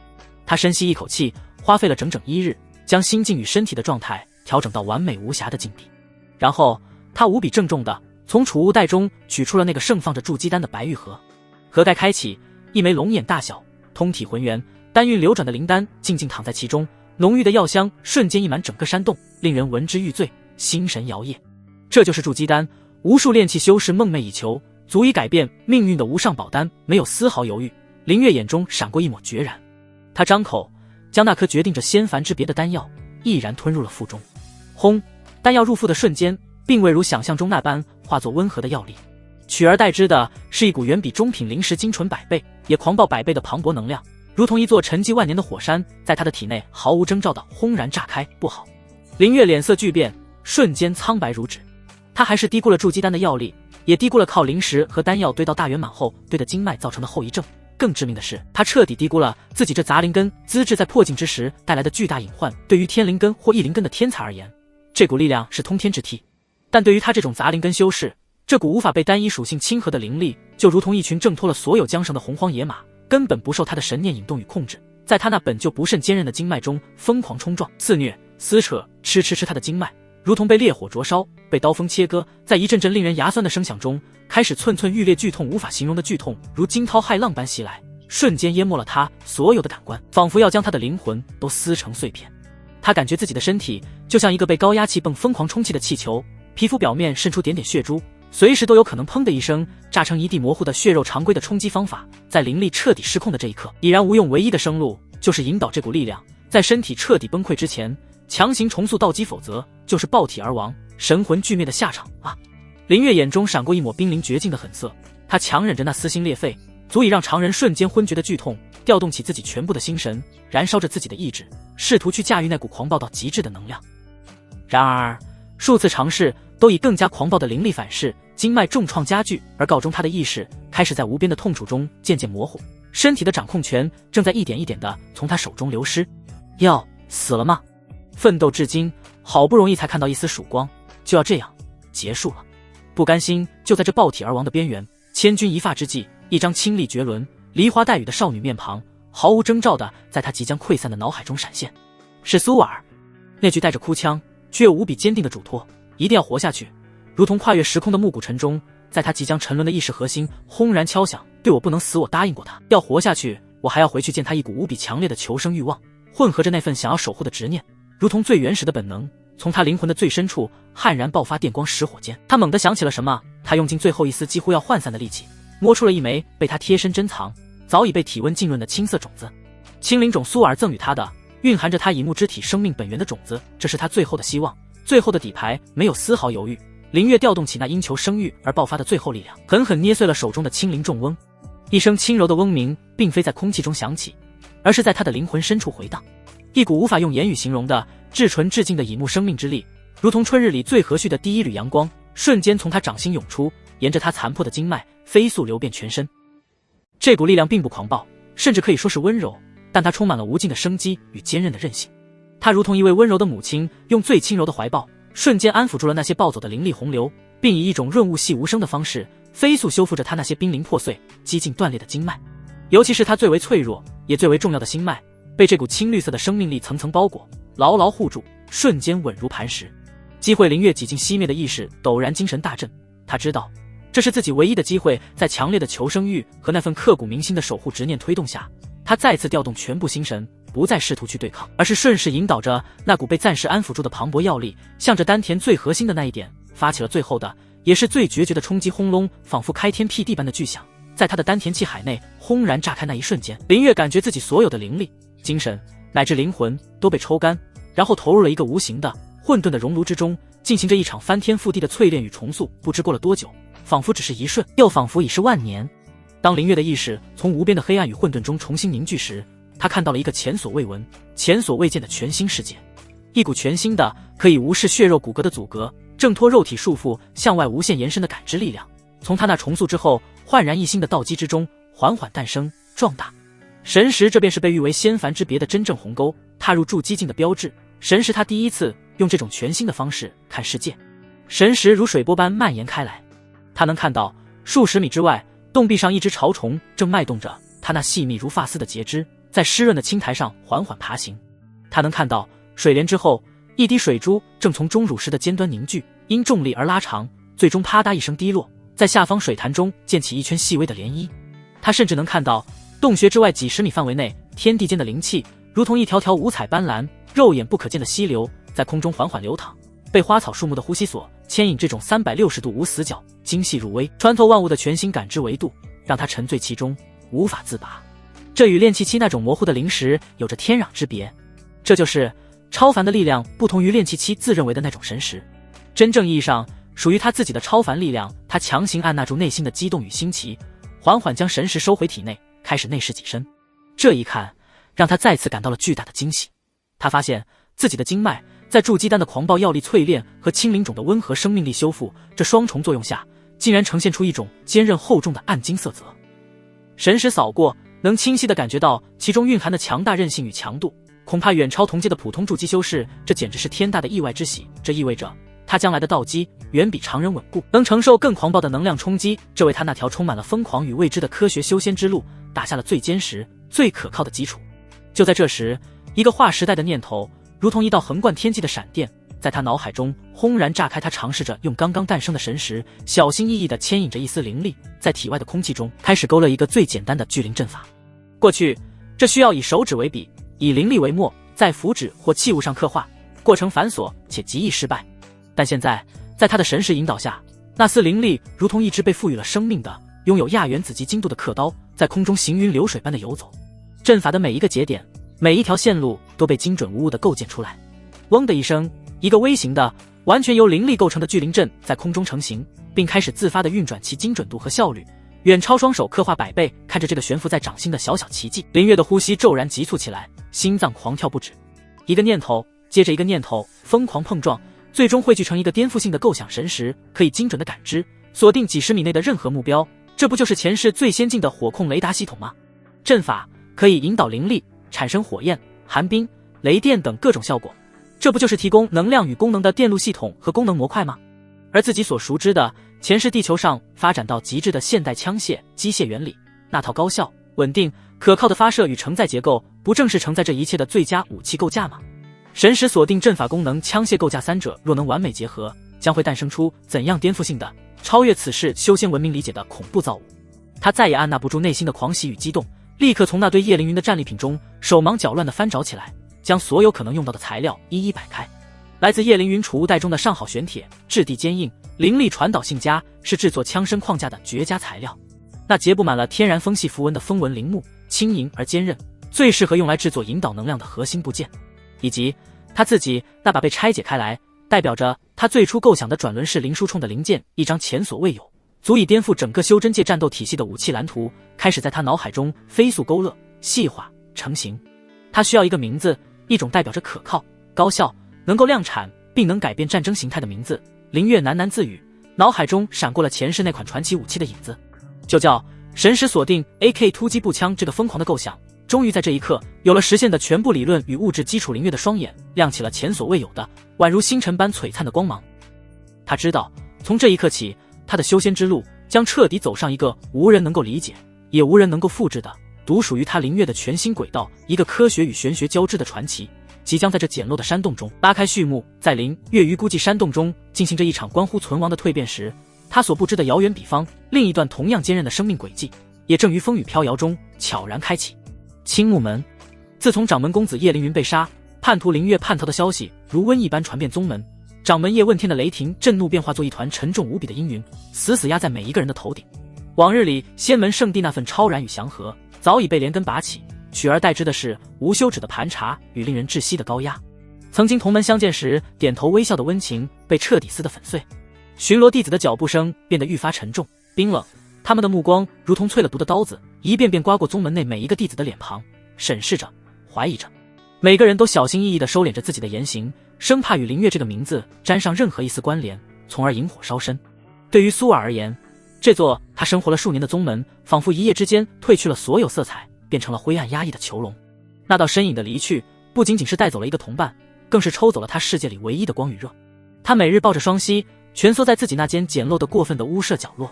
S1: 他深吸一口气，花费了整整1日，将心境与身体的状态调整到完美无瑕的境地。然后他无比郑重地从储物袋中取出了那个盛放着筑基丹的白玉盒，盒盖开启，一枚龙眼大小、通体浑圆、丹韵流转的灵丹静静躺在其中，浓郁的药香瞬间溢满整个山洞，令人闻之欲醉，心神摇曳。这就是筑基丹，无数炼气修士梦寐以求，足以改变命运的无上宝丹。没有丝毫犹豫，林月眼中闪过一抹决然。他张口将那颗决定着仙凡之别的丹药毅然吞入了腹中。轰！丹药入腹的瞬间，并未如想象中那般化作温和的药力，取而代之的是一股远比中品灵石精纯100倍，也狂暴100倍的磅礴能量，如同一座沉寂万年的火山，在他的体内毫无征兆的轰然炸开。不好！林月脸色巨变，瞬间苍白如纸。他还是低估了筑基丹的药力，也低估了靠灵石和丹药堆到大圆满后对的经脉造成的后遗症。更致命的是，他彻底低估了自己这杂灵根资质在破境之时带来的巨大隐患。对于天灵根或异灵根的天才而言，这股力量是通天之梯，但对于他这种杂灵根修士，这股无法被单一属性亲和的灵力，就如同一群挣脱了所有缰绳的洪荒野马，根本不受他的神念引动与控制，在他那本就不甚坚韧的经脉中疯狂冲撞、肆虐、撕扯，吃他的经脉，如同被烈火灼烧，被刀锋切割，在一阵阵令人牙酸的声响中，开始寸寸欲裂剧痛，无法形容的剧痛如惊涛骇浪般袭来，瞬间淹没了他所有的感官，仿佛要将他的灵魂都撕成碎片。他感觉自己的身体就像一个被高压气泵疯狂充气的气球，皮肤表面渗出点点血珠，随时都有可能砰的一声炸成一地模糊的血肉。常规的冲击方法，在灵力彻底失控的这一刻已然无用，唯一的生路就是引导这股力量在身体彻底崩溃之前强行重塑道基，否则就是爆体而亡，神魂俱灭的下场啊！林月眼中闪过一抹濒临绝境的狠色，他强忍着那撕心裂肺足以让常人瞬间昏厥的剧痛，调动起自己全部的心神，燃烧着自己的意志，试图去驾驭那股狂暴到极致的能量。然而数次尝试都以更加狂暴的灵力反噬，经脉重创加剧，而告终他的意识开始在无边的痛楚中渐渐模糊，身体的掌控权正在一点一点地从他手中流失。要死了吗？奋斗至今，好不容易才看到一丝曙光，就要这样结束了。不甘心就在这爆体而亡的边缘，千钧一发之际，一张清丽绝伦、梨花带雨的少女面庞毫无征兆地在他即将溃散的脑海中闪现。是苏婉儿，那句带着哭腔却又无比坚定的嘱托，一定要活下去，如同跨越时空的暮鼓晨钟，在他即将沉沦的意识核心轰然敲响。对我不能死，我答应过他，要活下去，我还要回去见他。一股无比强烈的求生欲望混合着那份想要守护的执念，如同最原始的本能，从他灵魂的最深处悍然爆发，电光石火间，他猛地想起了什么，他用尽最后一丝几乎要涣散的力气，摸出了一枚被他贴身珍藏、早已被体温浸润的青色种子。青灵种，苏尔赠予他的，蕴含着他以木之体生命本源的种子，这是他最后的希望，最后的底牌。没有丝毫犹豫，林月调动起那因求生育而爆发的最后力量，狠狠捏碎了手中的青灵重翁。一声轻柔的嗡鸣并非在空气中响起，而是在他的灵魂深处回荡，一股无法用言语形容的至纯至净的以木生命之力，如同春日里最和煦的第一缕阳光，瞬间从他掌心涌出，沿着他残破的经脉飞速流遍全身。这股力量并不狂暴，甚至可以说是温柔，但它充满了无尽的生机与坚韧的韧性。它如同一位温柔的母亲，用最轻柔的怀抱瞬间安抚住了那些暴走的灵力洪流，并以一种润物细无声的方式飞速修复着他那些濒临破碎、几近断裂的经脉。尤其是他最为脆弱也最为重要的心脉，被这股青绿色的生命力层层包裹，牢牢护住，瞬间稳如磐石。机会，林月几近熄灭的意识陡然精神大振，他知道这是自己唯一的机会。在强烈的求生欲和那份刻骨铭心的守护执念推动下，他再次调动全部心神，不再试图去对抗，而是顺势引导着那股被暂时安抚住的磅礴药力，向着丹田最核心的那一点发起了最后的也是最决绝的冲击。轰隆，仿佛开天辟地般的巨响在他的丹田气海内轰然炸开。那一瞬间，林月感觉自己所有的灵力、精神乃至灵魂都被抽干，然后投入了一个无形的混沌的熔炉之中，进行着一场翻天覆地的淬炼与重塑。不知过了多久，仿佛只是一瞬，又仿佛已是万年。当林月的意识从无边的黑暗与混沌中重新凝聚时，他看到了一个前所未闻、前所未见的全新世界。一股全新的可以无视血肉骨骼的阻隔，挣脱肉体束缚，向外无限延伸的感知力量，从他那重塑之后焕然一新的道基之中缓缓诞生壮大。神识，这便是被誉为仙凡之别的真正鸿沟，踏入筑基境的标志。神识，他第一次用这种全新的方式看世界。神识如水波般蔓延开来，他能看到数十米之外，洞壁上一只潮虫正脉动着它那细密如发丝的节肢，在湿润的青苔上缓缓爬行。他能看到水帘之后，一滴水珠正从钟乳石的尖端凝聚，因重力而拉长，最终啪嗒一声滴落，在下方水潭中溅起一圈细微的涟漪。他甚至能看到洞穴之外几十米范围内天地间的灵气，如同一条条五彩斑斓、肉眼不可见的溪流，在空中缓缓流淌，被花草树木的呼吸所牵引。这种360度无死角、精细入微、穿透万物的全新感知维度，让他沉醉其中，无法自拔。这与炼气期那种模糊的灵石有着天壤之别。这就是超凡的力量，不同于炼气期自认为的那种神识。真正意义上属于他自己的超凡力量，他强行按捺住内心的激动与新奇，缓缓将神识收回体内，开始内视己身。这一看让他再次感到了巨大的惊喜。他发现自己的经脉在筑基丹的狂暴药力淬炼和青灵种的温和生命力修复这双重作用下，竟然呈现出一种坚韧厚重的暗金色泽。神识扫过，能清晰地感觉到其中蕴含的强大韧性与强度，恐怕远超同阶的普通筑基修士，这简直是天大的意外之喜。这意味着他将来的道基远比常人稳固，能承受更狂暴的能量冲击，这为他那条充满了疯狂与未知的科学修仙之路打下了最坚实、最可靠的基础。就在这时，一个划时代的念头如同一道横贯天际的闪电，在他脑海中轰然炸开。他尝试着用刚刚诞生的神识，小心翼翼地牵引着一丝灵力，在体外的空气中开始勾勒一个最简单的聚灵阵法。过去这需要以手指为笔，以灵力为墨，在符纸或器物上刻画，过程繁琐且极易失败。但现在在他的神识引导下，那丝灵力如同一只被赋予了生命的、拥有亚原子级精度的刻刀，在空中行云流水般的游走。阵法的每一个节点，每一条线路都被精准无误地构建出来。嗡的一声，一个微型的、完全由灵力构成的聚灵阵在空中成型，并开始自发地运转，其精准度和效率远超双手刻画100倍。看着这个悬浮在掌心的小小奇迹，林月的呼吸骤然急促起来，心脏狂跳不止。一个念头接着一个念头疯狂碰撞，最终汇聚成一个颠覆性的构想神识，可以精准的感知、锁定几十米内的任何目标。这不就是前世最先进的火控雷达系统吗？阵法可以引导灵力产生火焰、寒冰、雷电等各种效果，这不就是提供能量与功能的电路系统和功能模块吗？而自己所熟知的前世地球上发展到极致的现代枪械机械原理，那套高效、稳定、可靠的发射与承载结构，不正是承载这一切的最佳武器构架吗？神识锁定、阵法功能、枪械构架三者若能完美结合，将会诞生出怎样颠覆性的、超越此世修仙文明理解的恐怖造物。他再也按捺不住内心的狂喜与激动，立刻从那堆叶凌云的战利品中手忙脚乱地翻找起来，将所有可能用到的材料一一摆开。来自叶凌云储物袋中的上好玄铁，质地坚硬，灵力传导性佳，是制作枪身框架的绝佳材料。那结布满了天然风系符文的风纹灵木，轻盈而坚韧，最适合用来制作引导能量的核心部件。以及他自己那把被拆解开来，代表着他最初构想的转轮式灵书冲的零件，一张前所未有、足以颠覆整个修真界战斗体系的武器蓝图，开始在他脑海中飞速勾勒、细化、成型。他需要一个名字，一种代表着可靠、高效、能够量产并能改变战争形态的名字。林月喃喃自语，脑海中闪过了前世那款传奇武器的影子，就叫神识锁定 AK 突击步枪。这个疯狂的构想终于在这一刻有了实现的全部理论与物质基础。林月的双眼亮起了前所未有的、宛如星辰般璀璨的光芒。他知道，从这一刻起，他的修仙之路将彻底走上一个无人能够理解，也无人能够复制的独属于他林月的全新轨道，一个科学与玄学交织的传奇，即将在这简陋的山洞中拉开序幕。在林月于孤寂山洞中进行着一场关乎存亡的蜕变时，他所不知的遥远彼方，另一段同样坚韧的生命轨迹，也正于风雨飘摇中悄然开启。青木门，自从掌门公子叶凌云被杀，叛徒林月叛逃的消息如瘟疫般传遍宗门，掌门叶问天的雷霆震怒便化作一团沉重无比的阴云，死死压在每一个人的头顶。往日里仙门圣地那份超然与祥和早已被连根拔起，取而代之的是无休止的盘查与令人窒息的高压。曾经同门相见时点头微笑的温情被彻底撕得粉碎，巡逻弟子的脚步声变得愈发沉重冰冷，他们的目光如同淬了毒的刀子，一遍遍刮过宗门内每一个弟子的脸庞，审视着，怀疑着。每个人都小心翼翼地收敛着自己的言行，生怕与林月这个名字沾上任何一丝关联，从而引火烧身。对于苏尔而言，这座他生活了数年的宗门仿佛一夜之间褪去了所有色彩，变成了灰暗压抑的囚笼。那道身影的离去不仅仅是带走了一个同伴，更是抽走了他世界里唯一的光与热。他每日抱着双膝蜷缩在自己那间简陋的过分的屋舍角落，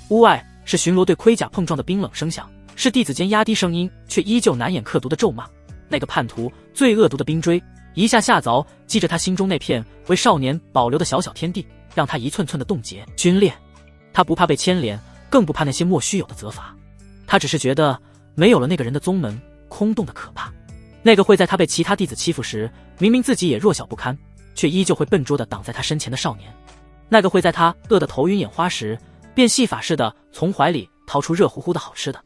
S1: 屋外是巡逻队盔甲碰撞的冰冷声响，是弟子间压低声音却依旧难掩刻毒的咒骂。那个叛徒最恶毒的冰锥，一下下凿击着他心中那片为少年保留的小小天地，让他一寸寸的冻结皲裂。他不怕被牵连，更不怕那些莫须有的责罚，他只是觉得没有了那个人的宗门，空洞的可怕。那个会在他被其他弟子欺负时，明明自己也弱小不堪，却依旧会笨拙地挡在他身前的少年。那个会在他饿得头晕眼花时，便戏法似的从怀里掏出热乎乎的好吃的。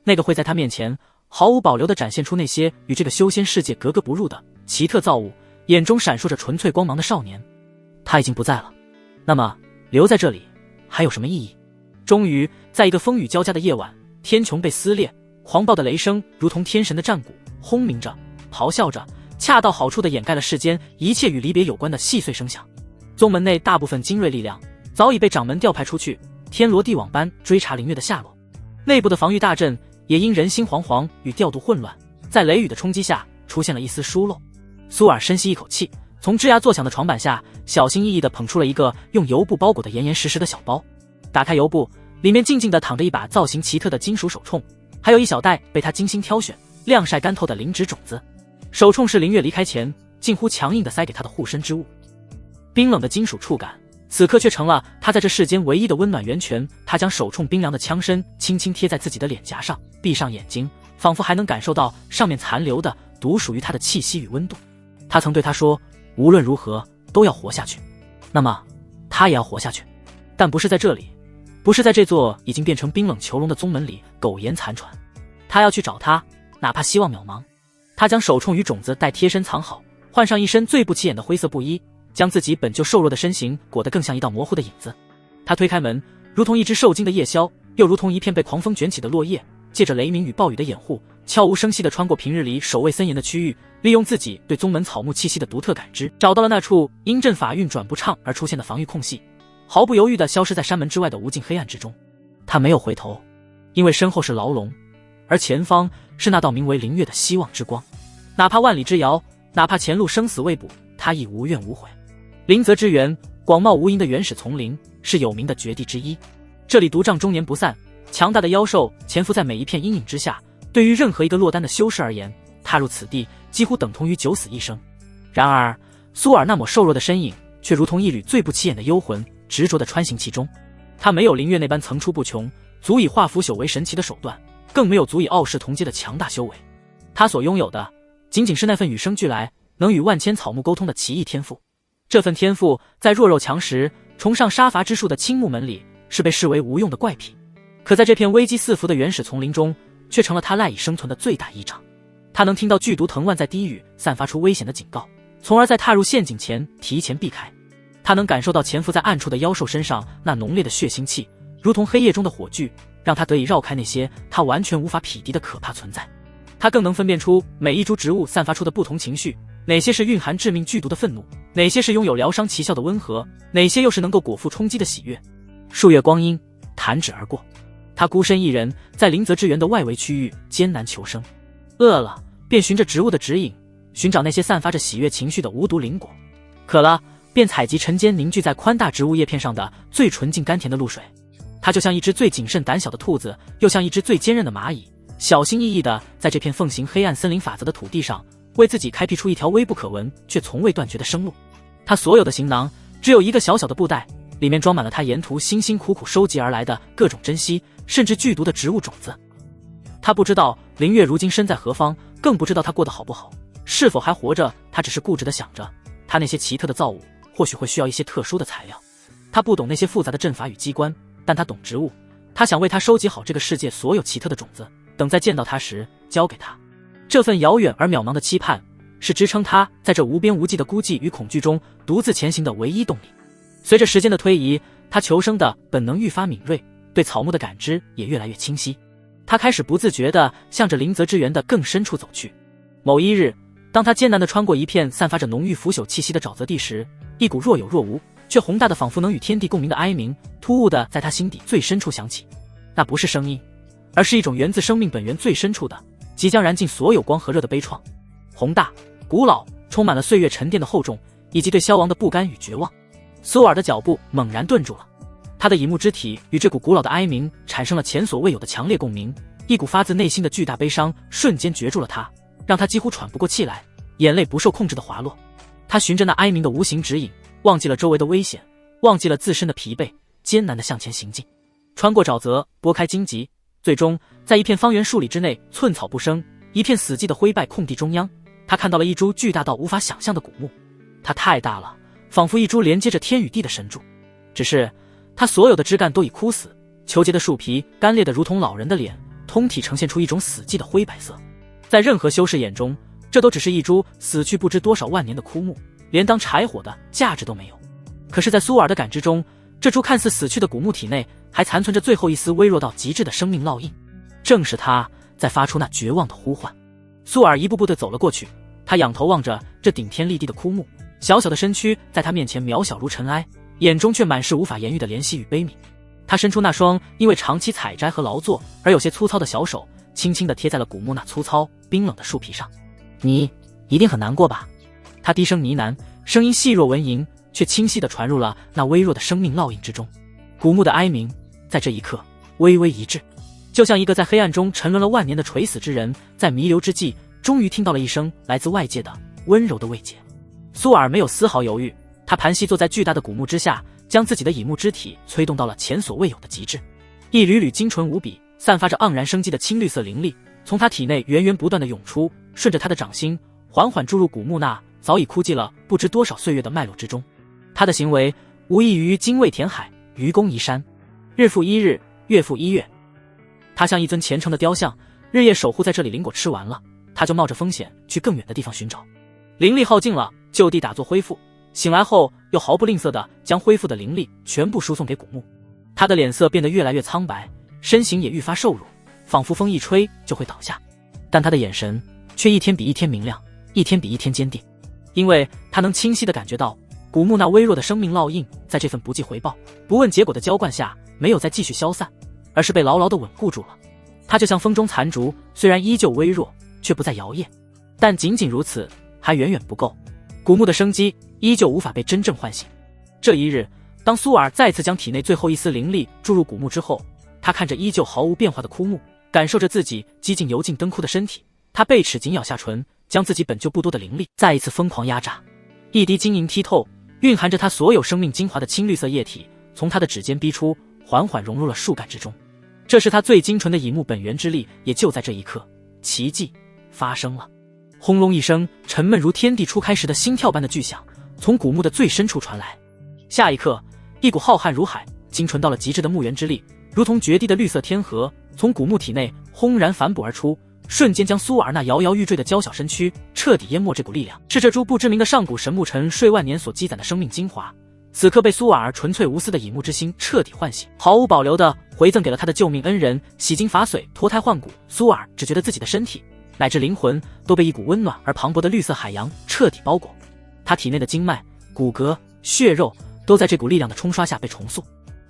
S1: 那个会在他面前毫无保留地展现出那些与这个修仙世界格格不入的奇特造物，眼中闪烁着纯粹光芒的少年。他已经不在了，那么留在这里还有什么意义？终于在一个风雨交加的夜晚，天穹被撕裂，狂暴的雷声如同天神的战鼓，轰鸣着咆哮着，恰到好处地掩盖了世间一切与离别有关的细碎声响。宗门内大部分精锐力量早已被掌门调派出去，天罗地网般追查林月的下落。内部的防御大阵也因人心惶惶与调度混乱，在雷雨的冲击下出现了一丝疏漏。苏尔深吸一口气，从吱呀作响的床板下小心翼翼地捧出了一个用油布包裹的严严实实的小包。打开油布，里面静静地躺着一把造型奇特的金属手铳，还有一小袋被他精心挑选晾晒干透的灵芝种子。手铳是林月离开前近乎强硬地塞给他的护身之物。冰冷的金属触感此刻却成了他在这世间唯一的温暖源泉。他将手铳冰凉的枪身轻轻贴在自己的脸颊上，闭上眼睛，仿佛还能感受到上面残留的独属于他的气息与温度。他曾对他说，无论如何都要活下去，那么他也要活下去，但不是在这里，不是在这座已经变成冰冷囚笼的宗门里苟延残喘。他要去找他，哪怕希望渺茫。他将手铳与种子带贴身藏好，换上一身最不起眼的灰色布衣，将自己本就瘦弱的身形裹得更像一道模糊的影子。他推开门，如同一只受惊的夜枭，又如同一片被狂风卷起的落叶，借着雷鸣与暴雨的掩护，悄无声息地穿过平日里守卫森严的区域，利用自己对宗门草木气息的独特感知，找到了那处因阵法运转不畅而出现的防御空隙，毫不犹豫地消失在山门之外的无尽黑暗之中。他没有回头，因为身后是牢笼，而前方是那道名为灵月的希望之光。哪怕万里之遥，哪怕前路生死未卜，他亦无怨无悔。灵泽之源，广袤无垠的原始丛林，是有名的绝地之一。这里毒瘴终年不散，强大的妖兽潜伏在每一片阴影之下。对于任何一个落单的修士而言，踏入此地几乎等同于九死一生。然而苏尔那抹瘦弱的身影却如同一缕最不起眼的幽魂，执着地穿行其中。他没有灵月那般层出不穷，足以化腐朽为神奇的手段，更没有足以傲视同阶的强大修为。他所拥有的仅仅是那份与生俱来能与万千草木沟通的奇异天赋。这份天赋在弱肉强食、崇尚杀伐之术的青木门里是被视为无用的怪癖，可在这片危机四伏的原始丛林中，却成了他赖以生存的最大依仗。他能听到剧毒藤蔓在低语散发出危险的警告，从而在踏入陷阱前提前避开。他能感受到潜伏在暗处的妖兽身上那浓烈的血腥气，如同黑夜中的火炬，让他得以绕开那些他完全无法匹敌的可怕存在。他更能分辨出每一株植物散发出的不同情绪，哪些是蕴含致命剧毒的愤怒，哪些是拥有疗伤奇效的温和，哪些又是能够果腹充饥的喜悦。数月光阴弹指而过，他孤身一人在灵泽之源的外围区域艰难求生。饿了便循着植物的指引，寻找那些散发着喜悦情绪的无毒灵果；渴了便采集晨间凝聚在宽大植物叶片上的最纯净甘甜的露水。他就像一只最谨慎胆小的兔子，又像一只最坚韧的蚂蚁，小心翼翼地在这片奉行黑暗森林法则的土地上，为自己开辟出一条微不可闻却从未断绝的生路。他所有的行囊只有一个小小的布袋，里面装满了他沿途辛辛苦苦收集而来的各种珍稀甚至剧毒的植物种子。他不知道林月如今身在何方，更不知道他过得好不好，是否还活着。他只是固执地想着，他那些奇特的造物或许会需要一些特殊的材料。他不懂那些复杂的阵法与机关，但他懂植物。他想为他收集好这个世界所有奇特的种子，等在见到他时交给他。这份遥远而渺茫的期盼，是支撑他在这无边无际的孤寂与恐惧中独自前行的唯一动力。随着时间的推移，他求生的本能愈发敏锐，对草木的感知也越来越清晰。他开始不自觉地向着灵泽之源的更深处走去。某一日，当他艰难地穿过一片散发着浓郁腐朽气息的沼泽地时，一股若有若无却宏大的仿佛能与天地共鸣的哀鸣突兀地在他心底最深处响起。那不是声音，而是一种源自生命本源最深处的即将燃尽所有光和热的悲怆。宏大、古老，充满了岁月沉淀的厚重，以及对消亡的不甘与绝望。苏尔的脚步猛然顿住了，他的乙木肢体与这股古老的哀鸣产生了前所未有的强烈共鸣，一股发自内心的巨大悲伤瞬间攫住了他，让他几乎喘不过气来，眼泪不受控制的滑落。他循着那哀鸣的无形指引，忘记了周围的危险，忘记了自身的疲惫，艰难地向前行进。穿过沼泽，拨开荆棘，最终在一片方圆数里之内，寸草不生，一片死寂的灰败空地中央，他看到了一株巨大到无法想象的古木。它太大了，仿佛一株连接着天与地的神柱。只是它所有的枝干都已枯死，虬结的树皮干裂得如同老人的脸，通体呈现出一种死寂的灰白色。在任何修士眼中，这都只是一株死去不知多少万年的枯木，连当柴火的价值都没有。可是在苏尔的感知中，这株看似死去的古木体内还残存着最后一丝微弱到极致的生命烙印，正是它在发出那绝望的呼唤。苏尔一步步地走了过去，他仰头望着这顶天立地的枯木，小小的身躯在他面前渺小如尘埃，眼中却满是无法言喻的怜惜与悲悯。他伸出那双因为长期采摘和劳作而有些粗糙的小手，轻轻地贴在了古木那粗糙冰冷的树皮上。你一定很难过吧？他低声呢喃，声音细弱蚊蝇，却清晰地传入了那微弱的生命烙印之中。古木的哀鸣在这一刻微微一滞，就像一个在黑暗中沉沦了万年的垂死之人，在弥留之际终于听到了一声来自外界的温柔的慰藉。苏尔没有丝毫犹豫，他盘膝坐在巨大的古木之下，将自己的乙木肢体催动到了前所未有的极致。一缕缕精纯无比、散发着盎然生机的青绿色灵力从他体内源源不断地涌出，顺着他的掌心缓缓注入古木那早已枯寂了不知多少岁月的脉络之中。他的行为无异于精卫填海，愚公移山，日复一日，月复一月。他像一尊虔诚的雕像，日夜守护在这里。灵果吃完了，他就冒着风险去更远的地方寻找。灵力耗尽了，就地打坐恢复。醒来后又毫不吝啬地将恢复的灵力全部输送给古木。他的脸色变得越来越苍白，身形也愈发瘦弱，仿佛风一吹就会倒下。但他的眼神却一天比一天明亮，一天比一天坚定，因为他能清晰地感觉到古木那微弱的生命烙印在这份不计回报、不问结果的浇灌下，没有再继续消散，而是被牢牢地稳固住了。它就像风中残烛，虽然依旧微弱，却不再摇曳，但仅仅如此还远远不够。古木的生机依旧无法被真正唤醒。这一日，当苏尔再次将体内最后一丝灵力注入古木之后，他看着依旧毫无变化的枯木，感受着自己几近油尽灯枯的身体，他贝齿紧咬下唇，将自己本就不多的灵力再一次疯狂压榨。一滴晶莹剔透、蕴含着他所有生命精华的青绿色液体从他的指尖逼出，缓缓融入了树干之中。这是他最精纯的乙木本源之力，也就在这一刻，奇迹发生了。轰隆一声，沉闷如天地初开时的心跳般的巨响从古木的最深处传来。下一刻，一股浩瀚如海、精纯到了极致的木源之力，如同绝地的绿色天河，从古木体内轰然反哺而出，瞬间将苏尔那摇摇欲坠的娇小身躯彻底淹没。这股力量是这株不知名的上古神木沉睡万年所积攒的生命精华，此刻被苏尔纯粹无私的乙木之心彻底唤醒，毫无保留地回赠给了他的救命恩人，洗精伐髓，脱胎换骨。苏尔只觉得自己的身体乃至灵魂都被一股温暖而磅礴的绿色海洋彻底包裹，他体内的经脉、骨骼、血肉都在这股力量的冲刷下被重塑。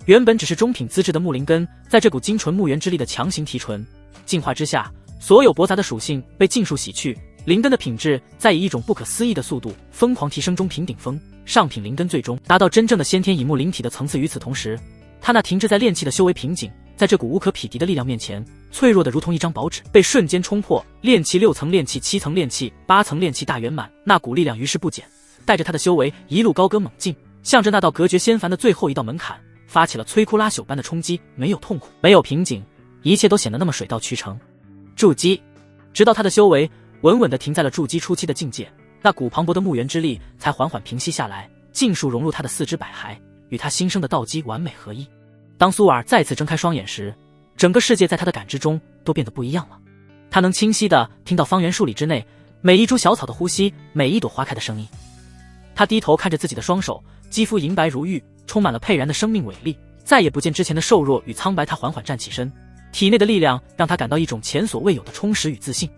S1: 原本只是中品资质的木灵根，在这股精纯木源之力的强行提纯、净化之下，所有驳杂的属性被尽数洗去，灵根的品质在以一种不可思议的速度疯狂提升，中品顶峰、上品灵根最终达到真正的先天乙木灵体的层次。与此同时，他那停滞在炼气的修为瓶颈，在这股无可匹敌的力量面前，脆弱的如同一张薄纸，被瞬间冲破。炼气6层炼气、7层炼气、8层炼气大圆满，那股力量于是不减，带着他的修为一路高歌猛进，向着那道隔绝仙凡的最后一道门槛发起了摧枯拉朽般的冲击。没有痛苦，没有瓶颈，一切都显得那么水到渠成。筑基，直到他的修为稳稳地停在了筑基初期的境界，那股磅礴的木源之力才缓缓平息下来，尽数融入他的四肢百骸，与他新生的道基完美合一。当苏尔再次睁开双眼时，整个世界在他的感知中都变得不一样了。他能清晰地听到方圆数里之内每一株小草的呼吸，每一朵花开的声音。他低头看着自己的双手，肌肤银白如玉，充满了沛然的生命伟力，再也不见之前的瘦弱与苍白。他缓缓站起身，体内的力量让他感到一种前所未有的充实与自信。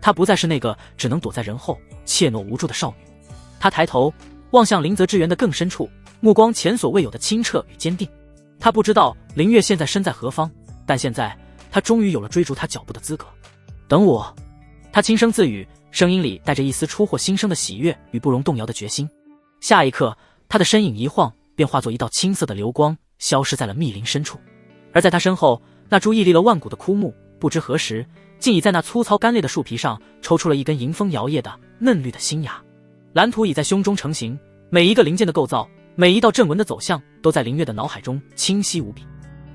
S1: 她不再是那个只能躲在人后怯懦无助的少女。她抬头望向灵泽之源的更深处，目光前所未有的清澈与坚定。她不知道林月现在身在何方，但现在她终于有了追逐她脚步的资格。等我，她轻声自语，声音里带着一丝出获新生的喜悦与不容动摇的决心。下一刻，她的身影一晃，便化作一道青色的流光，消失在了密林深处。而在她身后，那株屹立了万古的枯木不知何时竟已在那粗糙干裂的树皮上抽出了一根迎风摇曳的嫩绿的新芽。蓝图已在胸中成型，每一个零件的构造，每一道阵纹的走向，都在林月的脑海中清晰无比。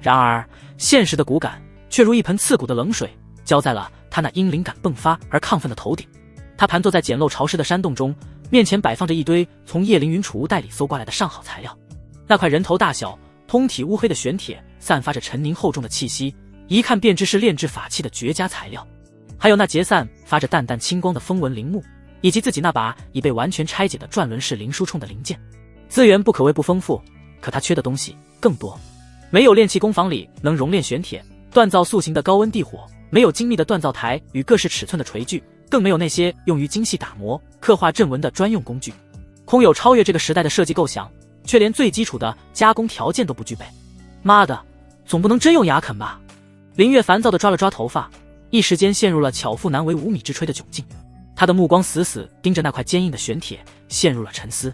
S1: 然而现实的骨感却如一盆刺骨的冷水浇在了他那因灵感迸发而亢奋的头顶。他盘坐在简陋潮湿的山洞中，面前摆放着一堆从叶凌云储物袋里搜刮来的上好材料。那块人头大小、通体乌黑的玄铁散发着沉凝厚重的气息，一看便知是炼制法器的绝佳材料。还有那结散发着淡淡青光的风纹灵木，以及自己那把已被完全拆解的转轮式灵书铳的零件。资源不可谓不丰富，可他缺的东西更多。没有炼器工坊里能熔炼玄铁、锻造塑形的高温地火，没有精密的锻造台与各式尺寸的锤具，更没有那些用于精细打磨、刻画阵纹的专用工具。空有超越这个时代的设计构想，却连最基础的加工条件都不具备。妈的，总不能真用牙啃吧？林月烦躁地抓了抓头发，一时间陷入了巧妇难为无米之炊的窘境。他的目光死死盯着那块坚硬的玄铁，陷入了沉思。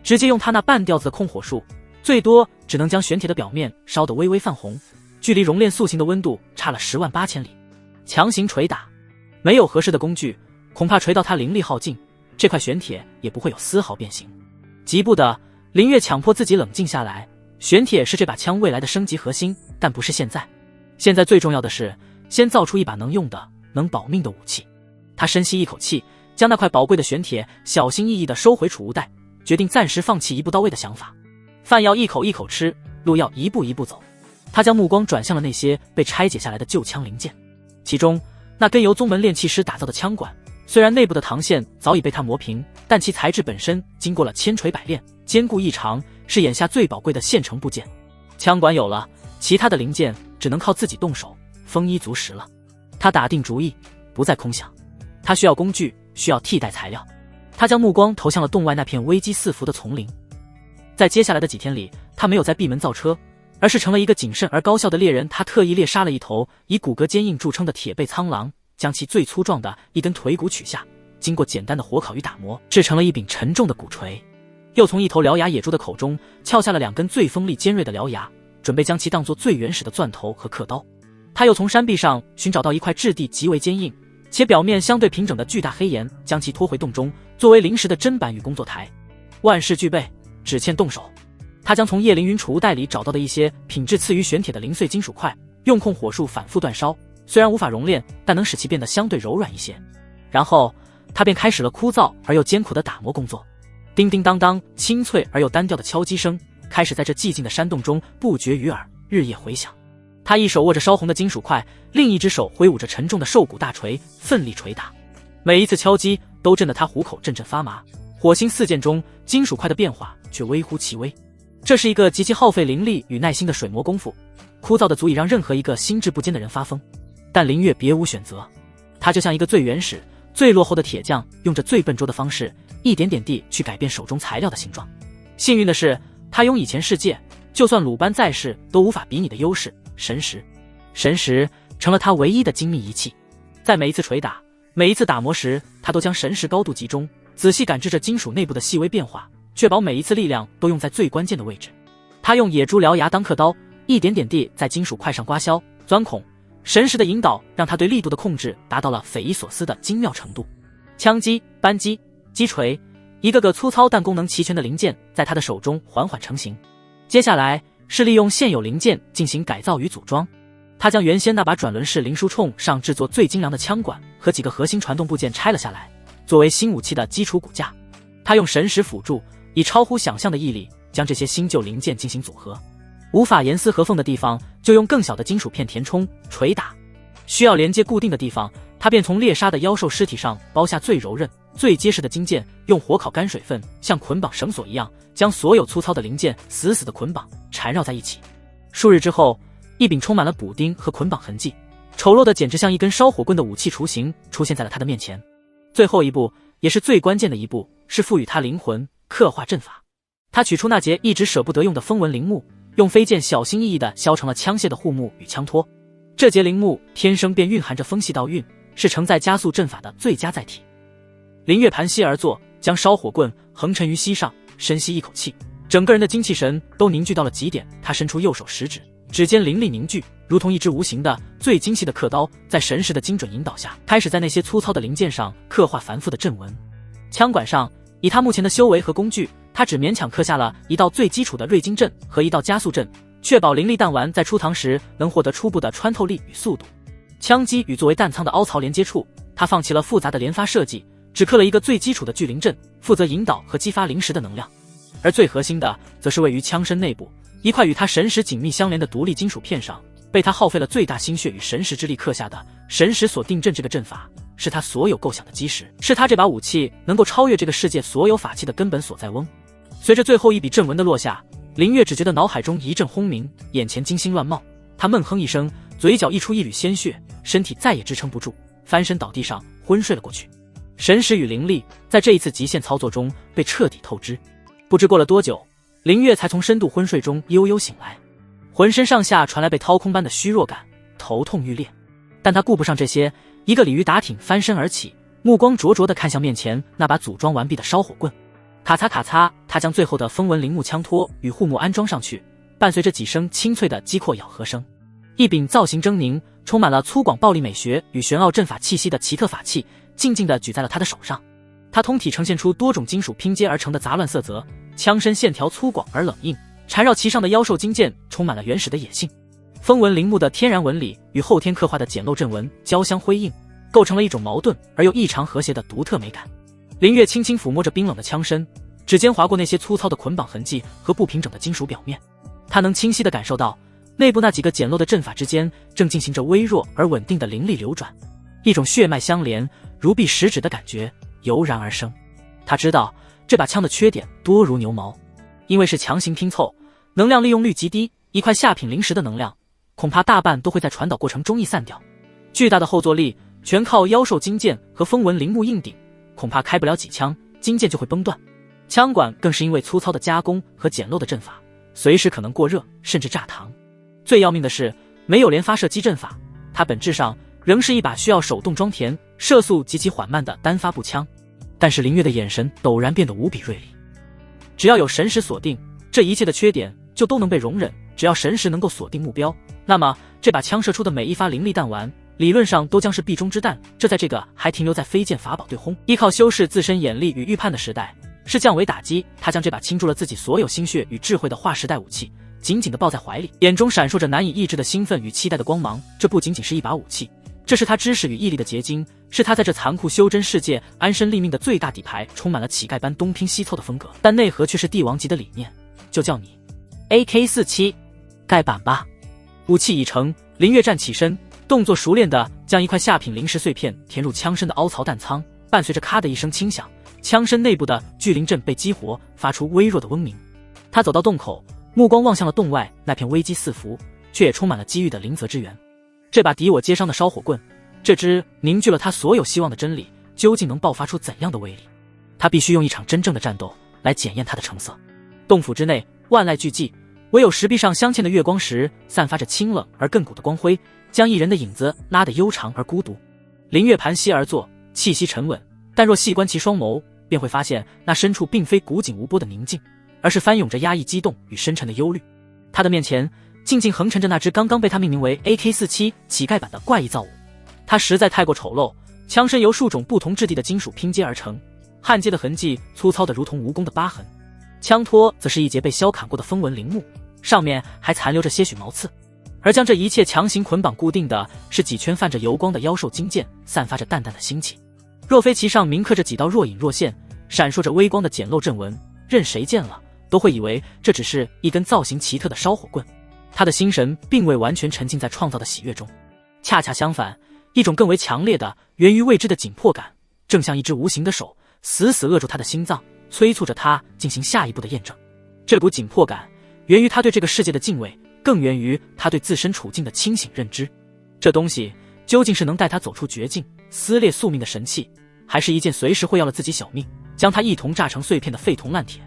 S1: 直接用他那半吊子的控火术，最多只能将玄铁的表面烧得微微泛红，距离熔炼塑形的温度差了108000里。强行捶打，没有合适的工具，恐怕捶到他灵力耗尽，这块玄铁也不会有丝毫变形。急不得，林月强迫自己冷静下来。玄铁是这把枪未来的升级核心，但不是现在。现在最重要的是先造出一把能用的、能保命的武器。他深吸一口气，将那块宝贵的玄铁小心翼翼地收回储物袋，决定暂时放弃一步到位的想法。饭要一口一口吃，路要一步一步走。他将目光转向了那些被拆解下来的旧枪零件，其中那根由宗门炼器师打造的枪管，虽然内部的膛线早已被他磨平，但其材质本身经过了千锤百炼，坚固异常，是眼下最宝贵的现成部件。枪管有了，其他的零件只能靠自己动手，丰衣足食了。他打定主意，不再空想。他需要工具，需要替代材料。他将目光投向了洞外那片危机四伏的丛林。在接下来的几天里，他没有再闭门造车，而是成了一个谨慎而高效的猎人。他特意猎杀了一头以骨骼坚硬著称的铁背苍狼，将其最粗壮的一根腿骨取下，经过简单的火烤与打磨，制成了一柄沉重的骨锤。又从一头獠牙野猪的口中撬下了2根最锋利尖锐的獠牙，准备将其当作最原始的钻头和刻刀。他又从山壁上寻找到一块质地极为坚硬且表面相对平整的巨大黑岩，将其拖回洞中，作为临时的砧板与工作台。万事俱备，只欠动手。他将从叶凌云储物袋里找到的一些品质次于玄铁的零碎金属块，用控火术反复煅烧，虽然无法熔炼，但能使其变得相对柔软一些。然后他便开始了枯燥而又艰苦的打磨工作。叮叮当当，清脆而又单调的敲击声开始在这寂静的山洞中不绝于耳，日夜回响。他一手握着烧红的金属块，另一只手挥舞着沉重的兽骨大锤，奋力捶打。每一次敲击都震得他虎口阵阵发麻。火星四溅中，金属块的变化却微乎其微。这是一个极其耗费灵力与耐心的水磨功夫，枯燥的足以让任何一个心智不坚的人发疯。但林月别无选择，他就像一个最原始、最落后的铁匠，用着最笨拙的方式，一点点地去改变手中材料的形状。幸运的是，他拥以前世界就算鲁班在世都无法比拟的优势——神石。神石成了他唯一的精密仪器。在每一次捶打、每一次打磨时，他都将神石高度集中，仔细感知着金属内部的细微变化，确保每一次力量都用在最关键的位置。他用野猪獠牙当刻刀，一点点地在金属块上刮削、钻孔。神石的引导让他对力度的控制达到了匪夷所思的精妙程度。枪击、扳机、击锤，一个个粗糙但功能齐全的零件在他的手中缓缓成型。接下来是利用现有零件进行改造与组装。他将原先那把转轮式灵书铳上制作最精良的枪管和几个核心传动部件拆了下来，作为新武器的基础骨架。他用神石辅助，以超乎想象的毅力将这些新旧零件进行组合。无法严丝合缝的地方，就用更小的金属片填充、捶打；需要连接固定的地方，他便从猎杀的妖兽尸体上剥下最柔韧、最结实的金件，用火烤干水分，像捆绑绳索一样，将所有粗糙的零件死死地捆绑、缠绕在一起。数日之后，一柄充满了补丁和捆绑痕迹、丑陋的简直像一根烧火棍的武器雏形出现在了他的面前。最后一步，也是最关键的一步，是赋予他灵魂、刻画阵法。他取出那节一直舍不得用的风纹灵木，用飞剑小心翼翼地削成了枪械的护木与枪托。这节灵木天生便蕴含着风系道韵，是承载加速阵法的最佳载体。林月盘膝而坐，将烧火棍横沉于膝上，深吸一口气，整个人的精气神都凝聚到了极点。他伸出右手食指，指尖灵力凝聚，如同一支无形的、最精细的刻刀，在神识的精准引导下，开始在那些粗糙的零件上刻画繁复的阵纹。枪管上，以他目前的修为和工具，他只勉强刻下了一道最基础的锐金阵和一道加速阵，确保灵力弹丸在出膛时能获得初步的穿透力与速度。枪机与作为弹仓的凹槽连接处，他放弃了复杂的连发设计，只刻了一个最基础的聚灵阵，负责引导和激发灵石的能量。而最核心的，则是位于枪身内部，一块与他神识紧密相连的独立金属片上，被他耗费了最大心血与神识之力刻下的神识锁定阵。这个阵法是他所有构想的基石，是他这把武器能够超越这个世界所有法器的根本所在。翁，随着最后一笔阵纹的落下，林月只觉得脑海中一阵轰鸣，眼前金星乱冒，他闷哼一声，嘴角溢出一缕鲜血，身体再也支撑不住，翻身倒地上昏睡了过去。神识与灵力在这一次极限操作中被彻底透支。不知过了多久，林月才从深度昏睡中悠悠醒来，浑身上下传来被掏空般的虚弱感，头痛欲裂。但他顾不上这些，一个鲤鱼打挺翻身而起，目光灼灼地看向面前那把组装完毕的烧火棍。咔嚓咔嚓，他将最后的风纹铃木枪托与护木安装上去，伴随着几声清脆的击扩咬合声，一柄造型狰狞、充满了粗犷暴力美学与玄奥阵法气息的奇特法器静静地举在了他的手上。它通体呈现出多种金属拼接而成的杂乱色泽，枪身线条粗犷而冷硬，缠绕其上的妖兽金剑充满了原始的野性。风纹铃木的天然纹理与后天刻画的简陋阵纹交相辉映，构成了一种矛盾而又异常和谐的独特美感。林月轻轻抚摸着冰冷的枪身，指尖划过那些粗糙的捆绑痕迹和不平整的金属表面，他能清晰地感受到内部那几个简陋的阵法之间正进行着微弱而稳定的灵力流转，一种血脉相连、如臂食指的感觉油然而生。他知道这把枪的缺点多如牛毛，因为是强行拼凑，能量利用率极低，一块下品灵石的能量恐怕大半都会在传导过程中易散掉。巨大的后坐力全靠妖兽金剑和风纹铃木硬顶，恐怕开不了几枪，金剑就会崩断。枪管更是因为粗糙的加工和简陋的阵法，随时可能过热甚至炸膛。最要命的是，没有连发射击阵法，它本质上仍是一把需要手动装填、射速极其缓慢的单发步枪。但是林月的眼神陡然变得无比锐利，只要有神识锁定，这一切的缺点就都能被容忍。只要神识能够锁定目标，那么这把枪射出的每一发灵力弹丸理论上都将是壁中之弹。这在这个还停留在飞剑法宝对轰、依靠修饰自身眼力与预判的时代，是降维打击。他将这把倾注了自己所有心血与智慧的划时代武器紧紧地抱在怀里，眼中闪烁着难以抑制的兴奋与期待的光芒。这不仅仅是一把武器，这是他知识与毅力的结晶，是他在这残酷修真世界安身立命的最大底牌，充满了乞丐般东拼西凑的风格，但内核却是帝王级的理念。就叫你 AK-47 盖板吧。武器已成，林月站起身，动作熟练地将一块下品灵石碎片填入枪身的凹槽弹仓，伴随着咔的一声轻响，枪身内部的聚灵阵被激活，发出微弱的嗡鸣。他走到洞口，目光望向了洞外那片危机四伏却也充满了机遇的灵泽之源。这把敌我皆伤的烧火棍，这支凝聚了他所有希望的真理，究竟能爆发出怎样的威力？他必须用一场真正的战斗来检验它的成色。洞府之内万籁俱寂，唯有石壁上镶嵌的月光石散发着清冷而亘古的光辉，将一人的影子拉得悠长而孤独。林月盘膝而坐，气息沉稳，但若细观其双眸，便会发现那深处并非古井无波的宁静，而是翻涌着压抑激动与深沉的忧虑。他的面前静静横陈着那只刚刚被他命名为 AK-47 乞丐版的怪异造物，它实在太过丑陋。枪身由数种不同质地的金属拼接而成，焊接的痕迹粗糙得如同蜈蚣的疤痕。枪托则是一截被削砍过的风纹铃木，上面还残留着些许毛刺，而将这一切强行捆绑固定的是几圈泛着油光的妖兽金剑，散发着淡淡的腥气。若非其上铭刻着几道若隐若现、闪烁着微光的简陋阵纹，任谁见了都会以为这只是一根造型奇特的烧火棍。他的心神并未完全沉浸在创造的喜悦中，恰恰相反，一种更为强烈的源于未知的紧迫感，正像一只无形的手死死扼住他的心脏，催促着他进行下一步的验证。这股紧迫感源于他对这个世界的敬畏，更源于他对自身处境的清醒认知。这东西究竟是能带他走出绝境、撕裂宿命的神器，还是一件随时会要了自己小命、将他一同炸成碎片的废铜烂铁？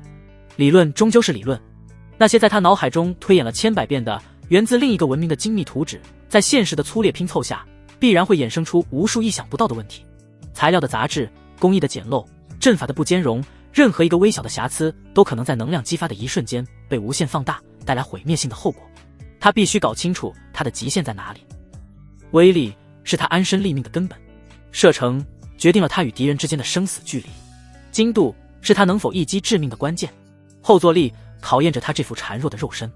S1: 理论终究是理论，那些在他脑海中推演了千百遍的源自另一个文明的精密图纸，在现实的粗劣拼凑下，必然会衍生出无数意想不到的问题。材料的杂质、工艺的简陋、阵法的不兼容，任何一个微小的瑕疵都可能在能量激发的一瞬间被无限放大，带来毁灭性的后果。他必须搞清楚他的极限在哪里。威力是他安身立命的根本，射程决定了他与敌人之间的生死距离，精度是他能否一击致命的关键，后坐力考验着他这副孱弱的肉身，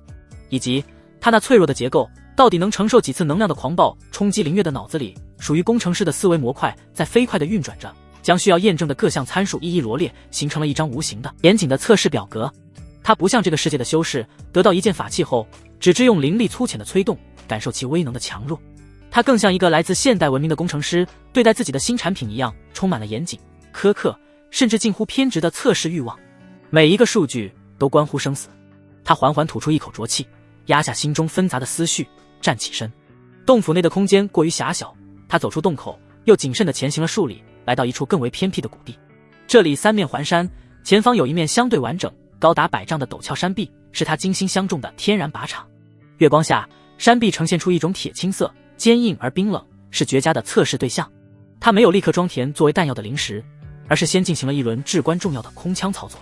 S1: 以及他那脆弱的结构到底能承受几次能量的狂暴冲击。林月的脑子里属于工程师的思维模块在飞快地运转着，将需要验证的各项参数一一罗列，形成了一张无形的严谨的测试表格。他不像这个世界的修士，得到一件法器后只知用灵力粗浅的催动感受其威能的强弱，他更像一个来自现代文明的工程师，对待自己的新产品一样，充满了严谨、苛刻，甚至近乎偏执的测试欲望。每一个数据都关乎生死。他缓缓吐出一口浊气，压下心中纷杂的思绪，站起身。洞府内的空间过于狭小，他走出洞口，又谨慎地前行了数里，来到一处更为偏僻的谷地。这里三面环山，前方有一面相对完整、高达100丈的陡峭山壁，是他精心相中的天然靶场。月光下，山壁呈现出一种铁青色，坚硬而冰冷，是绝佳的测试对象。他没有立刻装填作为弹药的灵石，而是先进行了一轮至关重要的空枪操作。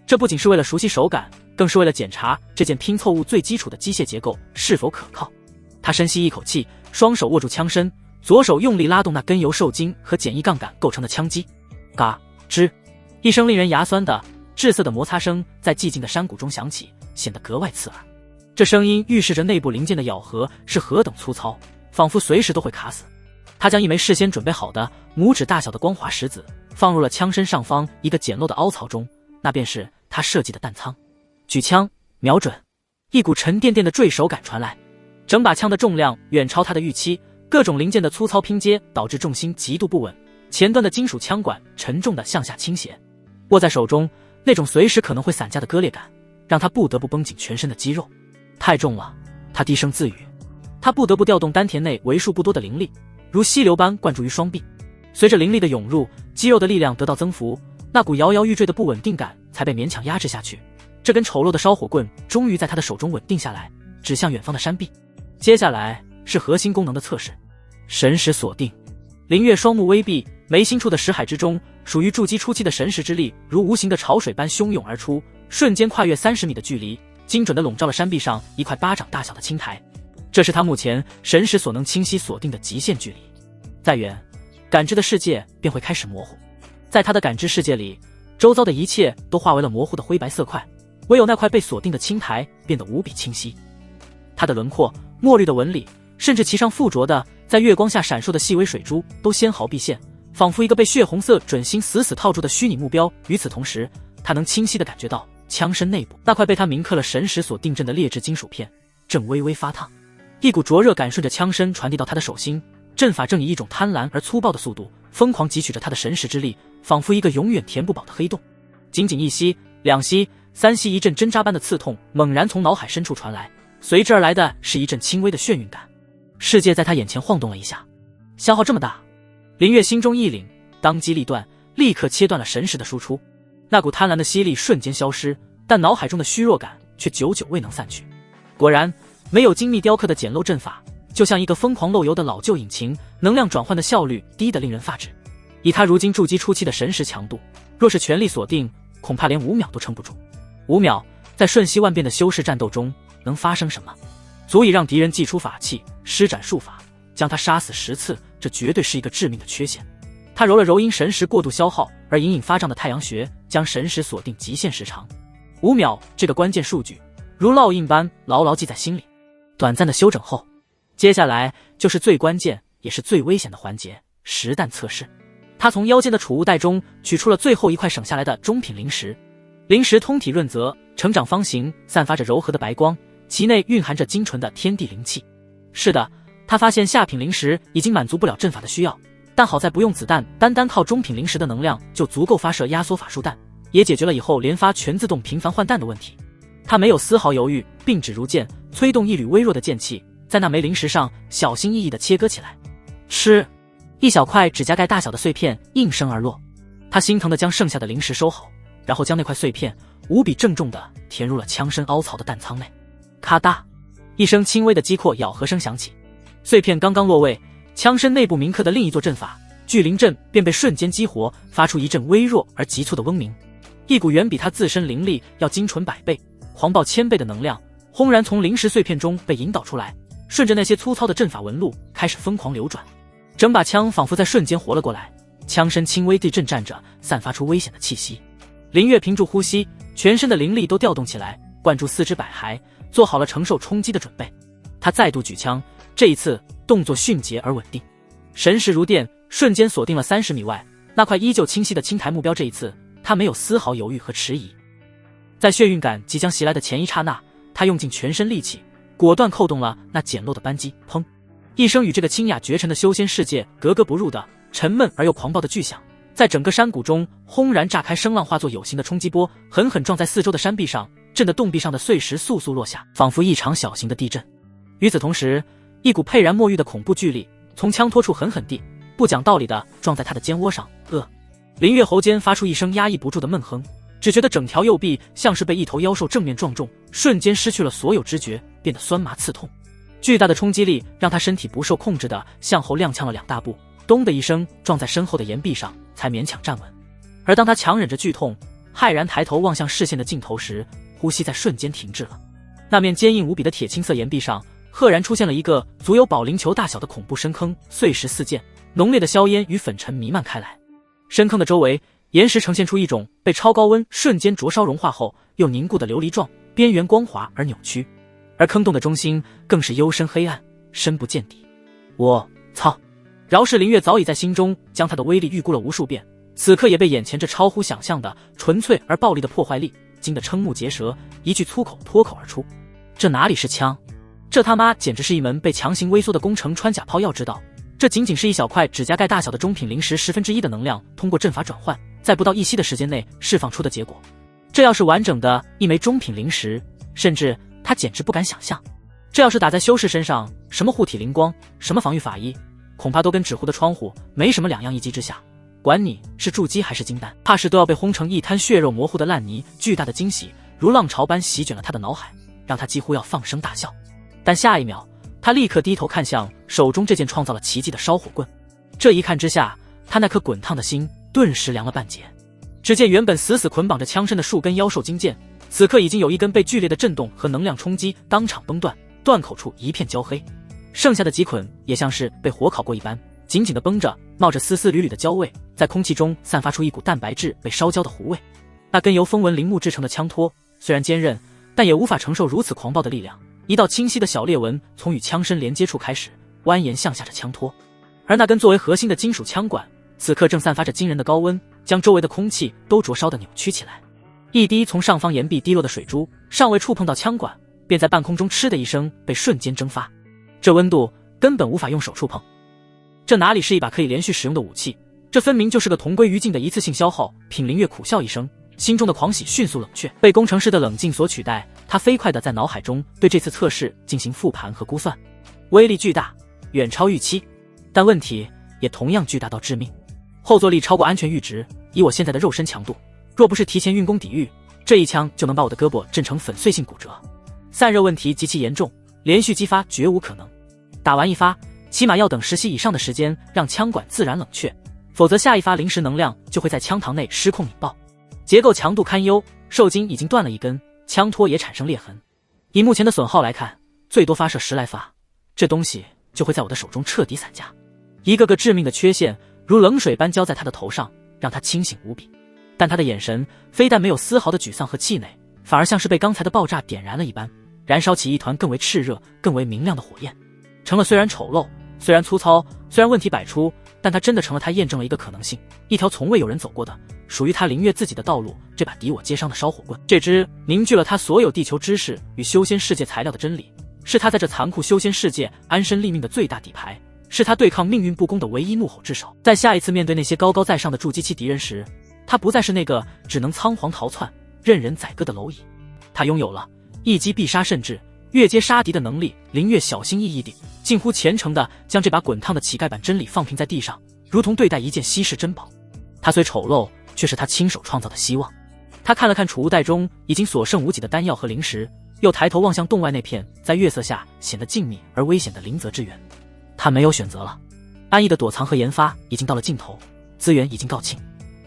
S1: 这不仅是为了熟悉手感，更是为了检查这件拼凑物最基础的机械结构是否可靠。他深吸一口气，双手握住枪身，左手用力拉动那根由受精和简易杠杆构成的枪基。嘎吱，一声令人牙酸的滞涩的摩擦声在寂静的山谷中响起，显得格外刺耳。这声音预示着内部零件的咬合是何等粗糙，仿佛随时都会卡死。他将一枚事先准备好的拇指大小的光滑石子放入了枪身上方一个简陋的凹槽中，那便是他设计的弹仓。举枪，瞄准，一股沉甸甸的坠手感传来，整把枪的重量远超他的预期，各种零件的粗糙拼接导致重心极度不稳，前端的金属枪管沉重地向下倾斜，握在手中那种随时可能会散架的割裂感，让他不得不绷紧全身的肌肉。太重了，他低声自语。他不得不调动丹田内为数不多的灵力，如溪流般灌注于双臂。随着灵力的涌入，肌肉的力量得到增幅，那股摇摇欲坠的不稳定感才被勉强压制下去。这根丑陋的烧火棍终于在他的手中稳定下来，指向远方的山壁。接下来是核心功能的测试，神识锁定。林月双目微闭，眉心处的识海之中，属于筑基初期的神识之力如无形的潮水般汹涌而出，瞬间跨越30米的距离，精准地笼罩了山壁上一块巴掌大小的青苔。这是他目前神识所能清晰锁定的极限距离。再远，感知的世界便会开始模糊。在他的感知世界里，周遭的一切都化为了模糊的灰白色块，唯有那块被锁定的青苔变得无比清晰。它的轮廓、墨绿的纹理，甚至其上附着的在月光下闪烁的细微水珠，都纤毫毕现，仿佛一个被血红色准心死死套住的虚拟目标。与此同时，他能清晰地感觉到枪身内部那块被他铭刻了神识所定阵的劣质金属片正微微发烫，一股灼热感顺着枪身传递到他的手心，阵法正以一种贪婪而粗暴的速度疯狂汲取着他的神识之力，仿佛一个永远填不饱的黑洞。仅仅一吸、2吸、3吸，一阵针扎般的刺痛猛然从脑海深处传来，随之而来的是一阵轻微的眩晕感。世界在他眼前晃动了一下，消耗这么大，林月心中一凛，当机立断，立刻切断了神识的输出。那股贪婪的吸力瞬间消失，但脑海中的虚弱感却久久未能散去。果然，没有精密雕刻的简陋阵法，就像一个疯狂漏油的老旧引擎，能量转换的效率低得令人发指。以他如今筑基初期的神识强度，若是全力锁定，恐怕连5秒都撑不住。5秒，在瞬息万变的修士战斗中能发生什么？足以让敌人祭出法器，施展术法，将他杀死10次，这绝对是一个致命的缺陷。他揉了揉因神识过度消耗而隐隐发胀的太阳穴，将神识锁定极限时长。5秒这个关键数据如烙印般牢牢记在心里。短暂的休整后，接下来就是最关键也是最危险的环节——实弹测试。他从腰间的储物袋中取出了最后一块省下来的中品灵石。灵石通体润泽，成长方形，散发着柔和的白光，其内蕴含着精纯的天地灵气。是的，他发现下品灵石已经满足不了阵法的需要，但好在不用子弹，单靠中品灵石的能量就足够发射压缩法术弹，也解决了以后连发全自动频繁换弹的问题。他没有丝毫犹豫，并指如剑，催动一缕微弱的剑气，在那枚灵石上小心翼翼地切割起来。吃，一小块指甲盖大小的碎片应声而落。他心疼地将剩下的灵石收好，然后将那块碎片无比郑重地填入了枪身凹槽的弹仓内。咔嗒，一声轻微的击阔咬合声响起，碎片刚刚落位，枪身内部铭刻的另一座阵法聚灵阵便被瞬间激活，发出一阵微弱而急促的嗡鸣。一股远比他自身灵力要精纯100倍、狂暴1000倍的能量轰然从灵石碎片中被引导出来，顺着那些粗糙的阵法纹路开始疯狂流转，整把枪仿佛在瞬间活了过来，枪身轻微地震颤着，散发出危险的气息。林月屏住呼吸，全身的灵力都调动起来，灌注四肢百骸，做好了承受冲击的准备。他再度举枪，这一次动作迅捷而稳定，神识如电，瞬间锁定了30米外那块依旧清晰的青苔目标。这一次他没有丝毫犹豫和迟疑，在血运感即将袭来的前一刹那，他用尽全身力气，果断扣动了那简陋的扳机。砰！一声与这个清雅绝尘的修仙世界格格不入的沉闷而又狂暴的巨响，在整个山谷中轰然炸开，声浪化作有形的冲击波，狠狠撞在四周的山壁上，震得洞壁上的碎石簌簌落下，仿佛一场小型的地震。与此同时，一股沛然莫遇的恐怖巨力从枪托处狠狠地、不讲道理地撞在他的肩窝上。林月喉间发出一声压抑不住的闷哼，只觉得整条右臂像是被一头妖兽正面撞中，瞬间失去了所有知觉，变得酸麻刺痛。巨大的冲击力让他身体不受控制地向后踉跄了2大步，咚的一声撞在身后的岩壁上，才勉强站稳。而当他强忍着剧痛，骇然抬头望向视线的尽头时，呼吸在瞬间停滞了。那面坚硬无比的铁青色岩壁上，赫然出现了一个足有保龄球大小的恐怖深坑，碎石四溅，浓烈的硝烟与粉尘弥漫开来。深坑的周围，岩石呈现出一种被超高温瞬间灼烧融化后又凝固的琉璃状，边缘光滑而扭曲。而坑洞的中心更是幽深黑暗，深不见底。我操！饶是林月早已在心中将它的威力预估了无数遍，此刻也被眼前这超乎想象的纯粹而暴力的破坏力惊得瞠目结舌，一句粗口脱口而出：这哪里是枪？这他妈简直是一门被强行微缩的工程穿甲炮！要知道，这仅仅是一小块指甲盖大小的中品灵石1/10的能量，通过阵法转换，在不到1息的时间内释放出的结果。这要是完整的一枚中品灵石，甚至他简直不敢想象，这要是打在修士身上，什么护体灵光，什么防御法衣，恐怕都跟纸糊的窗户没什么两样。一击之下，管你是筑基还是金丹，怕是都要被轰成一滩血肉模糊的烂泥。巨大的惊喜如浪潮般席卷了他的脑海，让他几乎要放声大笑。但下一秒，他立刻低头看向手中这件创造了奇迹的烧火棍。这一看之下，他那颗滚烫的心顿时凉了半截。只见原本死死捆绑着枪身的数根妖兽金剑，此刻已经有一根被剧烈的震动和能量冲击当场崩断，断口处一片焦黑。剩下的几捆也像是被火烤过一般，紧紧地绷着，冒着丝丝缕缕的焦味，在空气中散发出一股蛋白质被烧焦的糊味。那根由风纹铃木制成的枪托虽然坚韧，但也无法承受如此狂暴的力量。一道清晰的小裂纹从与枪身连接处开始蜿蜒向下着枪托，而那根作为核心的金属枪管此刻正散发着惊人的高温，将周围的空气都灼烧得扭曲起来。一滴从上方岩壁滴落的水珠尚未触碰到枪管，便在半空中嗤的一声被瞬间蒸发。这温度根本无法用手触碰，这哪里是一把可以连续使用的武器，这分明就是个同归于尽的一次性消耗品。林月苦笑一声，心中的狂喜迅速冷却，被工程师的冷静所取代。他飞快地在脑海中对这次测试进行复盘和估算，威力巨大，远超预期，但问题也同样巨大到致命。后坐力超过安全阈值，以我现在的肉身强度，若不是提前运功抵御，这一枪就能把我的胳膊震成粉碎性骨折。散热问题极其严重，连续击发绝无可能。打完一发，起码要等10息以上的时间让枪管自然冷却，否则下一发灵石能量就会在枪膛内失控引爆。结构强度堪忧，受精已经断了一根，枪托也产生裂痕。以目前的损耗来看，最多发射10来发，这东西就会在我的手中彻底散架。一个个致命的缺陷如冷水般浇在他的头上，让他清醒无比。但他的眼神非但没有丝毫的沮丧和气馁，反而像是被刚才的爆炸点燃了一般，燃烧起一团更为炽热、更为明亮的火焰。成了虽然丑陋、虽然粗糙、虽然问题百出，但他真的成了他验证了一个可能性，一条从未有人走过的属于他林月自己的道路。这把敌我皆伤的烧火棍，这支凝聚了他所有地球知识与修仙世界材料的真理，是他在这残酷修仙世界安身立命的最大底牌，是他对抗命运不公的唯一怒吼之手。在下一次面对那些高高在上的筑基期敌人时，他不再是那个只能仓皇逃窜、任人宰割的蝼蚁，他拥有了一击必杀甚至越阶杀敌的能力。林月小心翼翼地、近乎虔诚地将这把滚烫的乞丐版真理放平在地上，如同对待一件稀世珍宝。它虽丑陋，却是他亲手创造的希望。他看了看储物袋中已经所剩无几的丹药和灵石，又抬头望向洞外那片在月色下显得静谧而危险的灵泽之源。他没有选择了，安逸的躲藏和研发已经到了尽头，资源已经告罄，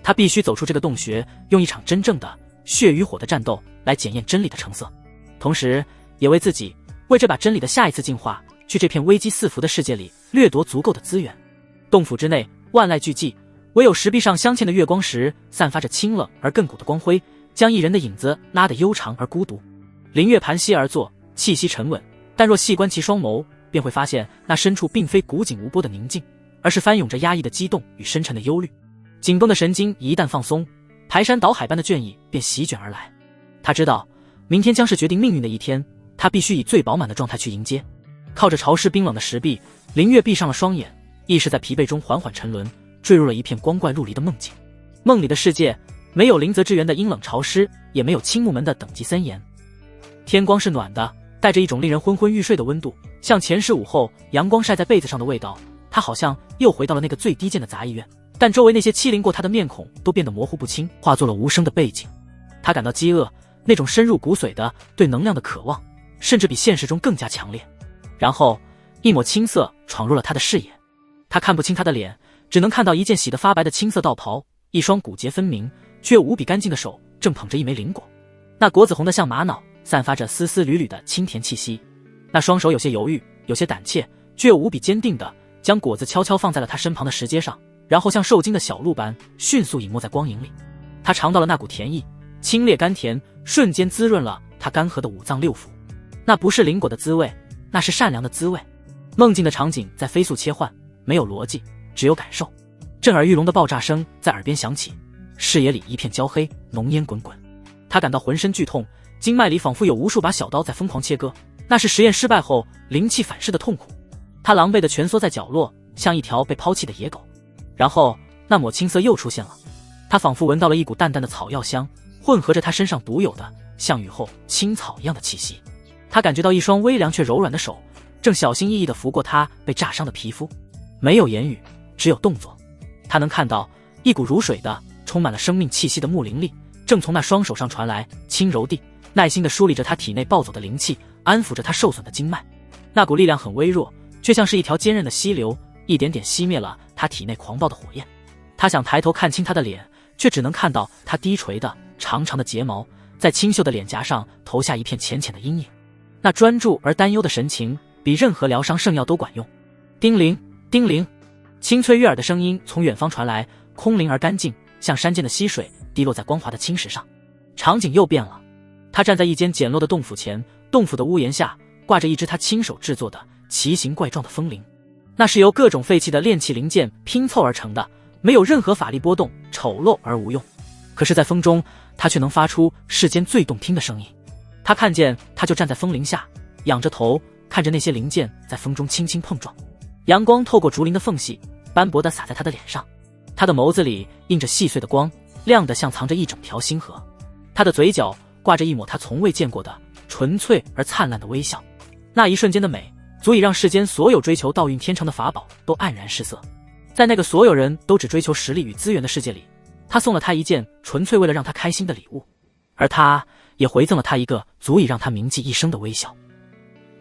S1: 他必须走出这个洞穴，用一场真正的血与火的战斗来检验真理的成色。同时也为自己为这把真理的下一次进化，去这片危机四伏的世界里掠夺足够的资源。洞府之内万籁俱寂，唯有石壁上镶嵌的月光石散发着清冷而亘古的光辉，将一人的影子拉得悠长而孤独。林月盘膝而坐，气息沉稳，但若细观其双眸，便会发现那深处并非古井无波的宁静，而是翻涌着压抑的激动与深沉的忧虑。紧绷的神经一旦放松，排山倒海般的倦意便席卷而来。他知道明天将是决定命运的一天，他必须以最饱满的状态去迎接。靠着潮湿冰冷的石壁，林月闭上了双眼，意识在疲惫中缓缓沉沦，坠入了一片光怪陆离的梦境。梦里的世界没有林泽之源的阴冷潮湿，也没有青木门的等级森严。天光是暖的，带着一种令人昏昏欲睡的温度，像前世午后阳光晒在被子上的味道。他好像又回到了那个最低贱的杂役院，但周围那些欺凌过他的面孔都变得模糊不清，化作了无声的背景。他感到饥饿，那种深入骨髓的对能量的渴望，甚至比现实中更加强烈。然后一抹青色闯入了他的视野，他看不清他的脸，只能看到一件洗得发白的青色道袍，一双骨节分明却又无比干净的手正捧着一枚灵果，那果子红得像玛瑙，散发着丝丝缕缕的清甜气息。那双手有些犹豫，有些胆怯，却又无比坚定地将果子悄悄放在了他身旁的石阶上，然后像受惊的小鹿般迅速隐没在光影里。他尝到了那股甜意，清冽甘甜，瞬间滋润了他干涸的五脏六腑。那不是灵果的滋味，那是善良的滋味。梦境的场景在飞速切换，没有逻辑，只有感受。震耳欲聋的爆炸声在耳边响起，视野里一片焦黑，浓烟滚滚。他感到浑身剧痛，经脉里仿佛有无数把小刀在疯狂切割，那是实验失败后灵气反噬的痛苦。他狼狈地蜷缩在角落，像一条被抛弃的野狗。然后那抹青色又出现了，他仿佛闻到了一股淡淡的草药香，混合着他身上独有的像雨后青草一样的气息。他感觉到一双微凉却柔软的手正小心翼翼地拂过他被炸伤的皮肤，没有言语，只有动作。他能看到一股如水的充满了生命气息的木灵力正从那双手上传来，轻柔地耐心地梳理着他体内暴走的灵气，安抚着他受损的经脉。那股力量很微弱，却像是一条坚韧的溪流，一点点熄灭了他体内狂暴的火焰。他想抬头看清他的脸，却只能看到他低垂的长长的睫毛在清秀的脸颊上投下一片浅浅的阴影。那专注而担忧的神情比任何疗伤圣药都管用。叮铃叮铃，清脆悦耳的声音从远方传来，空灵而干净，像山涧的溪水滴落在光滑的青石上。场景又变了，他站在一间简陋的洞府前，洞府的屋檐下挂着一只他亲手制作的奇形怪状的风铃，那是由各种废弃的炼器零件拼凑而成的，没有任何法力波动，丑陋而无用。可是在风中，它却能发出世间最动听的声音。他看见他就站在风铃下，仰着头看着那些零件在风中轻轻碰撞，阳光透过竹林的缝隙斑驳地洒在他的脸上，他的眸子里映着细碎的光，亮得像藏着一整条星河。他的嘴角挂着一抹他从未见过的纯粹而灿烂的微笑，那一瞬间的美足以让世间所有追求道运天成的法宝都黯然失色。在那个所有人都只追求实力与资源的世界里，他送了他一件纯粹为了让他开心的礼物，而他也回赠了他一个足以让他铭记一生的微笑。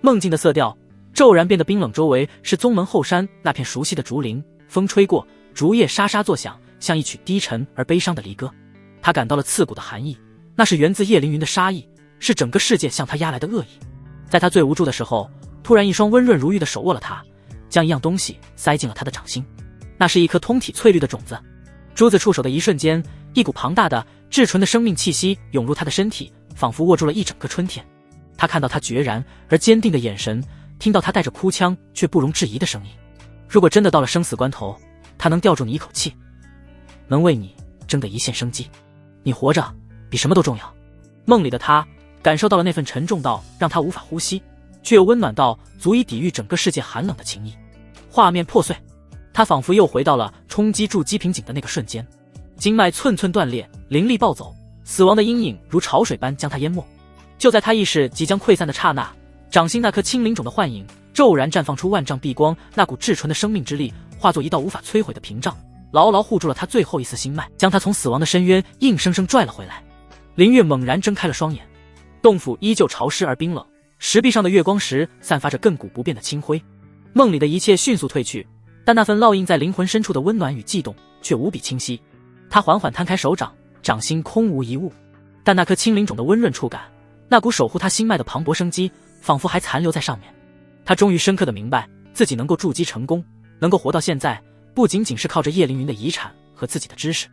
S1: 梦境的色调骤然变得冰冷，周围是宗门后山那片熟悉的竹林，风吹过，竹叶沙沙作响，像一曲低沉而悲伤的离歌。他感到了刺骨的寒意，那是源自叶凌云的杀意，是整个世界向他压来的恶意。在他最无助的时候，突然一双温润如玉的手握了他，将一样东西塞进了他的掌心，那是一颗通体翠绿的种子。珠子触手的一瞬间，一股庞大的至纯的生命气息涌入他的身体，仿佛握住了一整个春天。他看到他决然而坚定的眼神，听到他带着哭腔却不容置疑的声音。如果真的到了生死关头，他能吊住你一口气，能为你争得一线生机，你活着比什么都重要。梦里的他感受到了那份沉重到让他无法呼吸，却又温暖到足以抵御整个世界寒冷的情谊。画面破碎，他仿佛又回到了冲击筑基瓶颈的那个瞬间，经脉寸寸断裂，灵力暴走，死亡的阴影如潮水般将他淹没。就在他意识即将溃散的刹那，掌心那颗青灵种的幻影骤然绽放出万丈碧光，那股至纯的生命之力化作一道无法摧毁的屏障，牢牢护住了他最后一丝心脉，将他从死亡的深渊硬生生拽了回来。林月猛然睁开了双眼，洞府依旧潮湿而冰冷，石壁上的月光石散发着亘古不变的清辉。梦里的一切迅速褪去，但那份烙印在灵魂深处的温暖与悸动却无比清晰。他缓缓摊开手掌，掌心空无一物，但那颗青灵种的温润触感，那股守护他心脉的磅礴生机，仿佛还残留在上面。他终于深刻地明白，自己能够筑基成功，能够活到现在，不仅仅是靠着叶凌云的遗产和自己的知识，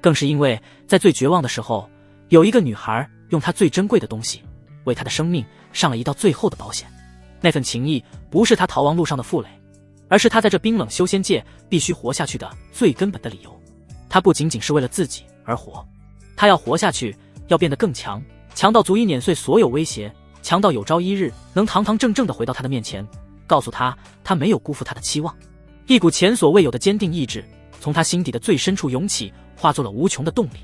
S1: 更是因为在最绝望的时候，有一个女孩用她最珍贵的东西，为他的生命上了一道最后的保险。那份情谊不是他逃亡路上的负累，而是他在这冰冷修仙界必须活下去的最根本的理由。他不仅仅是为了自己而活，他要活下去，要变得更强，强到足以碾碎所有威胁，强到有朝一日能堂堂正正地回到他的面前，告诉他，他没有辜负他的期望。一股前所未有的坚定意志从他心底的最深处涌起，化作了无穷的动力。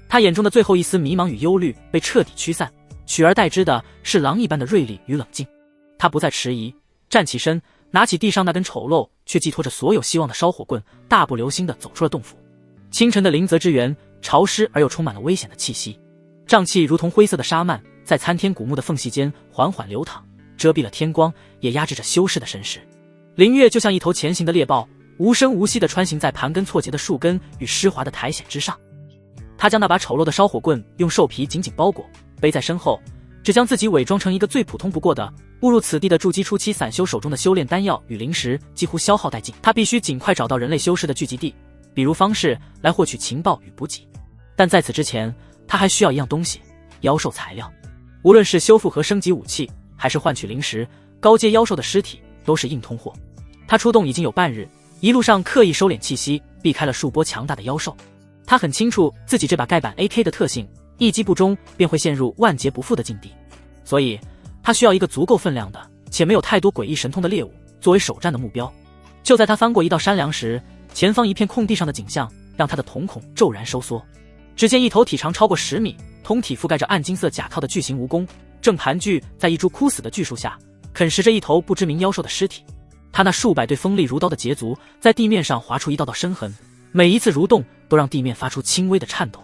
S1: 他眼中的最后一丝迷茫与忧虑被彻底驱散，取而代之的是狼一般的锐利与冷静。他不再迟疑，站起身，拿起地上那根丑陋却寄托着所有希望的烧火棍，大步流星地走出了洞府。清晨的灵泽之源潮湿而又充满了危险的气息，瘴气如同灰色的沙幔在参天古木的缝隙间缓缓流淌，遮蔽了天光，也压制着修士的身势。林月就像一头前行的猎豹，无声无息地穿行在盘根错节的树根与湿滑的苔藓之上。他将那把丑陋的烧火棍用兽皮紧紧包裹，背在身后，只将自己伪装成一个最普通不过的误入此地的筑基初期散修手中的修炼丹药与灵石几乎消耗殆尽。他必须尽快找到人类修士的聚集地，比如方式来获取情报与补给。但在此之前，他还需要一样东西——妖兽材料。无论是修复和升级武器，还是换取灵石，高阶妖兽的尸体都是硬通货。他出动已经有半日，一路上刻意收敛气息，避开了数波强大的妖兽。他很清楚自己这把盖板 AK 的特性，一击不中便会陷入万劫不复的境地，所以他需要一个足够分量的且没有太多诡异神通的猎物作为首战的目标。就在他翻过一道山梁时，前方一片空地上的景象让他的瞳孔骤然收缩。只见一头体长超过10米，通体覆盖着暗金色甲壳的巨型蜈蚣正盘踞在一株枯死的巨树下，啃食着一头不知名妖兽的尸体。他那数百对锋利如刀的节足在地面上划出一道道深痕，每一次蠕动都让地面发出轻微的颤抖。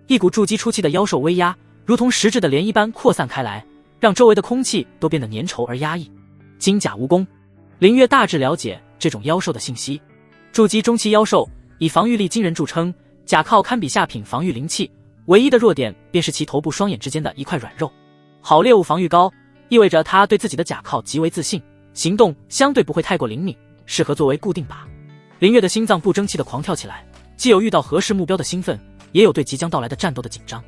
S1: 一股筑基初期的妖兽威压如同实质的涟漪般扩散开来，让周围的空气都变得粘稠而压抑。金甲蜈蚣，林月大致了解这种妖兽的信息。筑基中期妖兽以防御力惊人著称，甲靠堪比下品防御灵气，唯一的弱点便是其头部双眼之间的一块软肉。好猎物防御高，意味着他对自己的甲靠极为自信，行动相对不会太过灵敏，适合作为固定靶。林月的心脏不争气地狂跳起来，既有遇到合适目标的兴奋，也有对即将到来的战斗的紧张。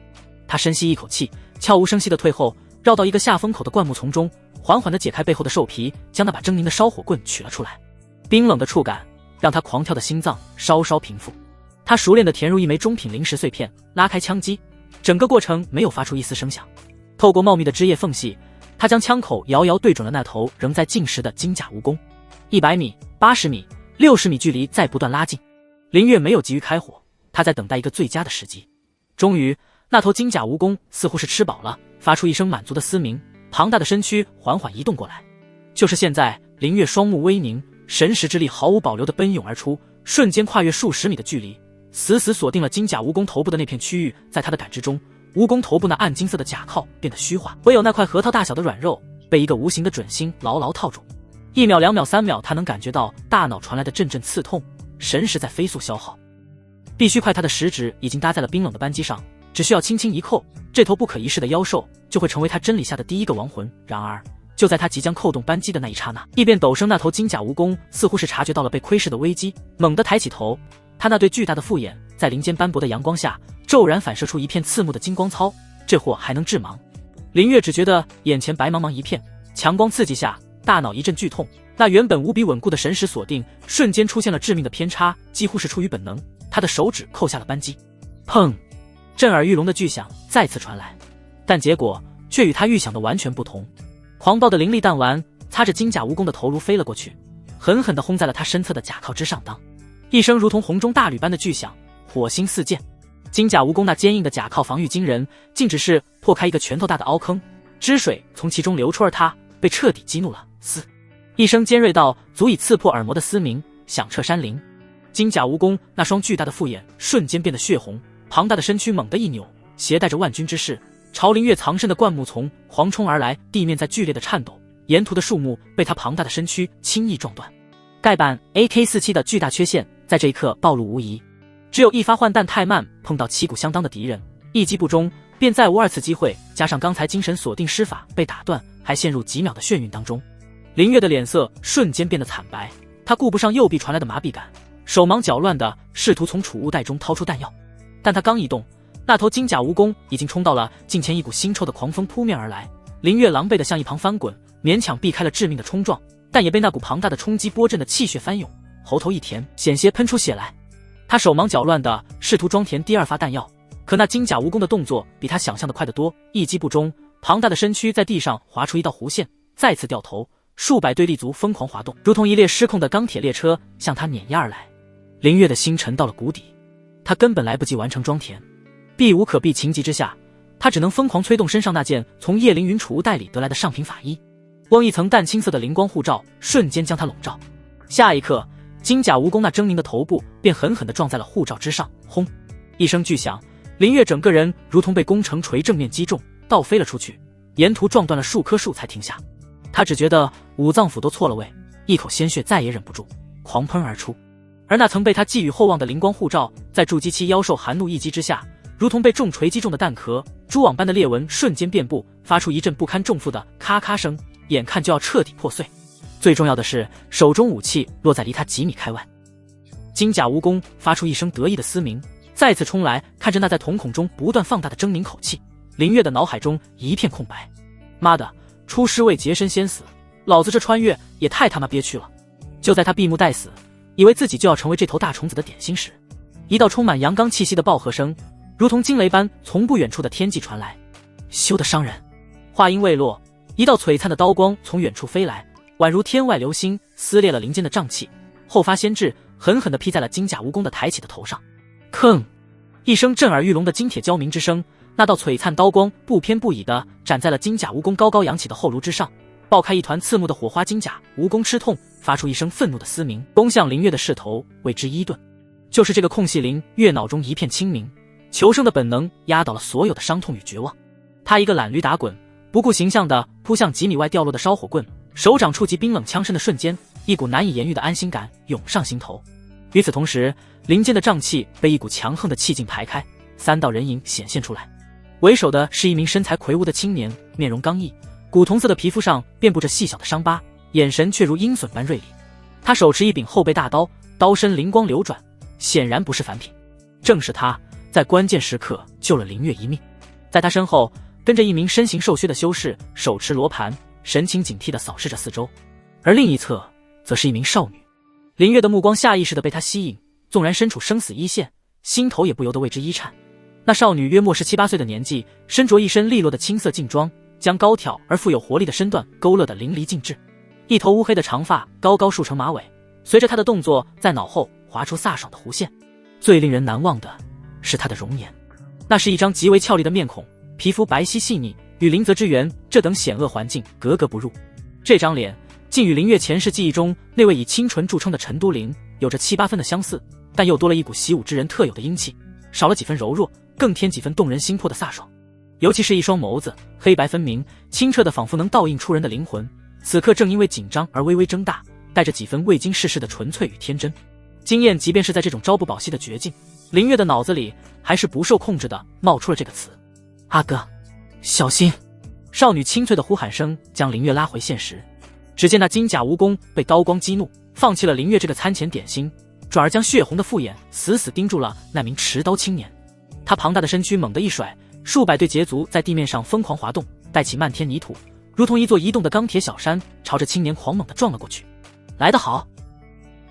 S1: 他深吸一口气，悄无声息地退后，绕到一个下风口的灌木丛中，缓缓地解开背后的兽皮，将那把狰狞的烧火棍取了出来。冰冷的触感让他狂跳的心脏稍稍平复。他熟练地填入一枚中品灵石碎片，拉开枪机，整个过程没有发出一丝声响。透过茂密的枝叶缝隙，他将枪口遥遥对准了那头仍在进食的金甲蜈蚣。100米、80米、60米距离在不断拉近。林月没有急于开火，他在等待一个最佳的时机。终于，那头金甲蜈蚣似乎是吃饱了，发出一声满足的嘶鸣，庞大的身躯缓缓移动过来。就是现在，林月双目微凝，神识之力毫无保留地奔涌而出，瞬间跨越数十米的距离，死死锁定了金甲蜈蚣头部的那片区域。在他的感知中，蜈蚣头部那暗金色的甲靠变得虚化，唯有那块核桃大小的软肉被一个无形的准心牢牢套住。1秒、2秒、3秒，他能感觉到大脑传来的阵阵刺痛，神识在飞速消耗。必须快，他的食指已经搭在了冰冷的扳机上，只需要轻轻一扣，这头不可一世的妖兽就会成为他真理下的第一个亡魂。然而就在他即将扣动扳机的那一刹那，一变陡升那头金甲蜈蚣似乎是察觉到了被窥视的危机，猛地抬起头，他那对巨大的复眼在林间斑驳的阳光下骤然反射出一片刺目的金光操，这货还能致盲。林月只觉得眼前白茫茫一片，强光刺激下大脑一阵剧痛，那原本无比稳固的神识锁定瞬间出现了致命的偏差，几乎是出于本能，他的手指扣下了扳机。砰！震耳欲聋的巨响再次传来，但结果却与他预想的完全不同。狂暴的灵力弹丸擦着金甲蜈蚣的头颅飞了过去，狠狠地轰在了他身侧的甲靠之上。当一声如同洪钟大吕般的巨响，火星四溅。金甲蜈蚣那坚硬的甲靠防御惊人，竟只是破开一个拳头大的凹坑，汁水从其中流出，而他被彻底激怒了。嘶！一声尖锐到足以刺破耳膜的嘶鸣响彻山林。金甲蜈蚣那双巨大的复眼瞬间变得血红，庞大的身躯猛地一扭，携带着万钧之势朝林月藏身的灌木丛狂冲而来，地面在剧烈的颤抖，沿途的树木被他庞大的身躯轻易撞断。盖板 AK-47 的巨大缺陷在这一刻暴露无遗，只有一发换弹太慢碰到旗鼓相当的敌人，一击不中，便再无二次机会，加上刚才精神锁定施法被打断，还陷入几秒的眩晕当中。林月的脸色瞬间变得惨白，他顾不上右臂传来的麻痹感，手忙脚乱地试图从储物袋中掏出弹药，但他刚一动，那头金甲蜈蚣已经冲到了近前，一股腥臭的狂风扑面而来。林月狼狈地向一旁翻滚，勉强避开了致命的冲撞，但也被那股庞大的冲击波震得气血翻涌，喉头一甜，险些喷出血来。他手忙脚乱地试图装填第二发弹药，可那金甲蜈蚣的动作比他想象的快得多，一击不中，庞大的身躯在地上划出一道弧线，再次掉头，数百对立足疯狂滑动，如同一列失控的钢铁列车向他碾压而来。林月的心沉到了谷底，他根本来不及完成装填，避无可避，情急之下，他只能疯狂催动身上那件从叶凌云储物袋里得来的上品法衣。光一层淡青色的灵光护罩瞬间将他笼罩，下一刻，金甲蜈蚣那狰狞的头部便狠狠地撞在了护罩之上，轰！一声巨响，林月整个人如同被攻城锤正面击中，倒飞了出去，沿途撞断了数棵树才停下。他只觉得五脏腑都错了位，一口鲜血再也忍不住，狂喷而出。而那曾被他寄予厚望的灵光护罩，在筑基期妖兽寒怒一击之下，如同被重锤击中的弹壳，蛛网般的裂纹瞬间遍布，发出一阵不堪重负的咔咔声，眼看就要彻底破碎。最重要的是，手中武器落在离他几米开外。金甲蜈蚣发出一声得意的嘶鸣，再次冲来，看着那在瞳孔中不断放大的狰狞口气，林月的脑海中一片空白。妈的，出师未捷身先死，老子这穿越也太他妈憋屈了。就在他闭目待死，以为自己就要成为这头大虫子的点心时，一道充满阳刚气息的暴喝声如同惊雷般从不远处的天际传来。休得伤人！话音未落，一道璀璨的刀光从远处飞来，宛如天外流星，撕裂了林间的瘴气，后发先至，狠狠地劈在了金甲蜈蚣的抬起的头上。吭！一声震耳欲聋的金铁交鸣之声，那道璀璨刀光不偏不倚地斩在了金甲蜈蚣高高扬起的后颅之上，爆开一团刺目的火花。金甲蜈蚣吃痛，发出一声愤怒的嘶鸣，攻向林月的势头为之一顿。就是这个空隙，林月脑中一片清明，求生的本能压倒了所有的伤痛与绝望。他一个懒驴打滚，不顾形象地扑向几米外掉落的烧火棍，手掌触及冰冷枪身的瞬间，一股难以言喻的安心感涌上心头。与此同时，林间的瘴气被一股强横的气劲排开，三道人影显现出来。为首的是一名身材魁梧的青年，面容刚毅，古铜色的皮肤上遍布着细小的伤疤，眼神却如鹰隼般锐利。他手持一柄后背大刀，刀身灵光流转，显然不是凡品。正是他在关键时刻救了林月一命。在他身后跟着一名身形瘦削的修士，手持罗盘，神情警惕地扫视着四周。而另一侧则是一名少女，林月的目光下意识地被她吸引，纵然身处生死一线，心头也不由得为之一颤。那少女约莫17、18岁的年纪，身着一身利落的青色劲装，将高挑而富有活力的身段勾勒得淋漓尽致。一头乌黑的长发高高束成马尾，随着她的动作在脑后划出飒爽的弧线。最令人难忘的是她的容颜，那是一张极为俏丽的面孔，皮肤白皙细腻，与林泽之源这等险恶环境格格不入。这张脸竟与林月前世记忆中那位以清纯著称的陈都灵有着7、8分的相似，但又多了一股习武之人特有的英气，少了几分柔弱，更添几分动人心魄的飒爽。尤其是一双眸子，黑白分明，清澈的仿佛能倒映出人的灵魂，此刻正因为紧张而微微睁大，带着几分未经世事的纯粹与天真。惊艳即便是在这种朝不保夕的绝境，林月的脑子里还是不受控制的冒出了这个词：阿哥，小心！少女清脆的呼喊声将林月拉回现实。只见那金甲蜈蚣被刀光激怒，放弃了林月这个餐前点心，转而将血红的复眼死死盯住了那名持刀青年。他庞大的身躯猛地一甩，数百对捷足在地面上疯狂滑动，带起漫天泥土，如同一座移动的钢铁小山，朝着青年狂猛地撞了过去。来得好！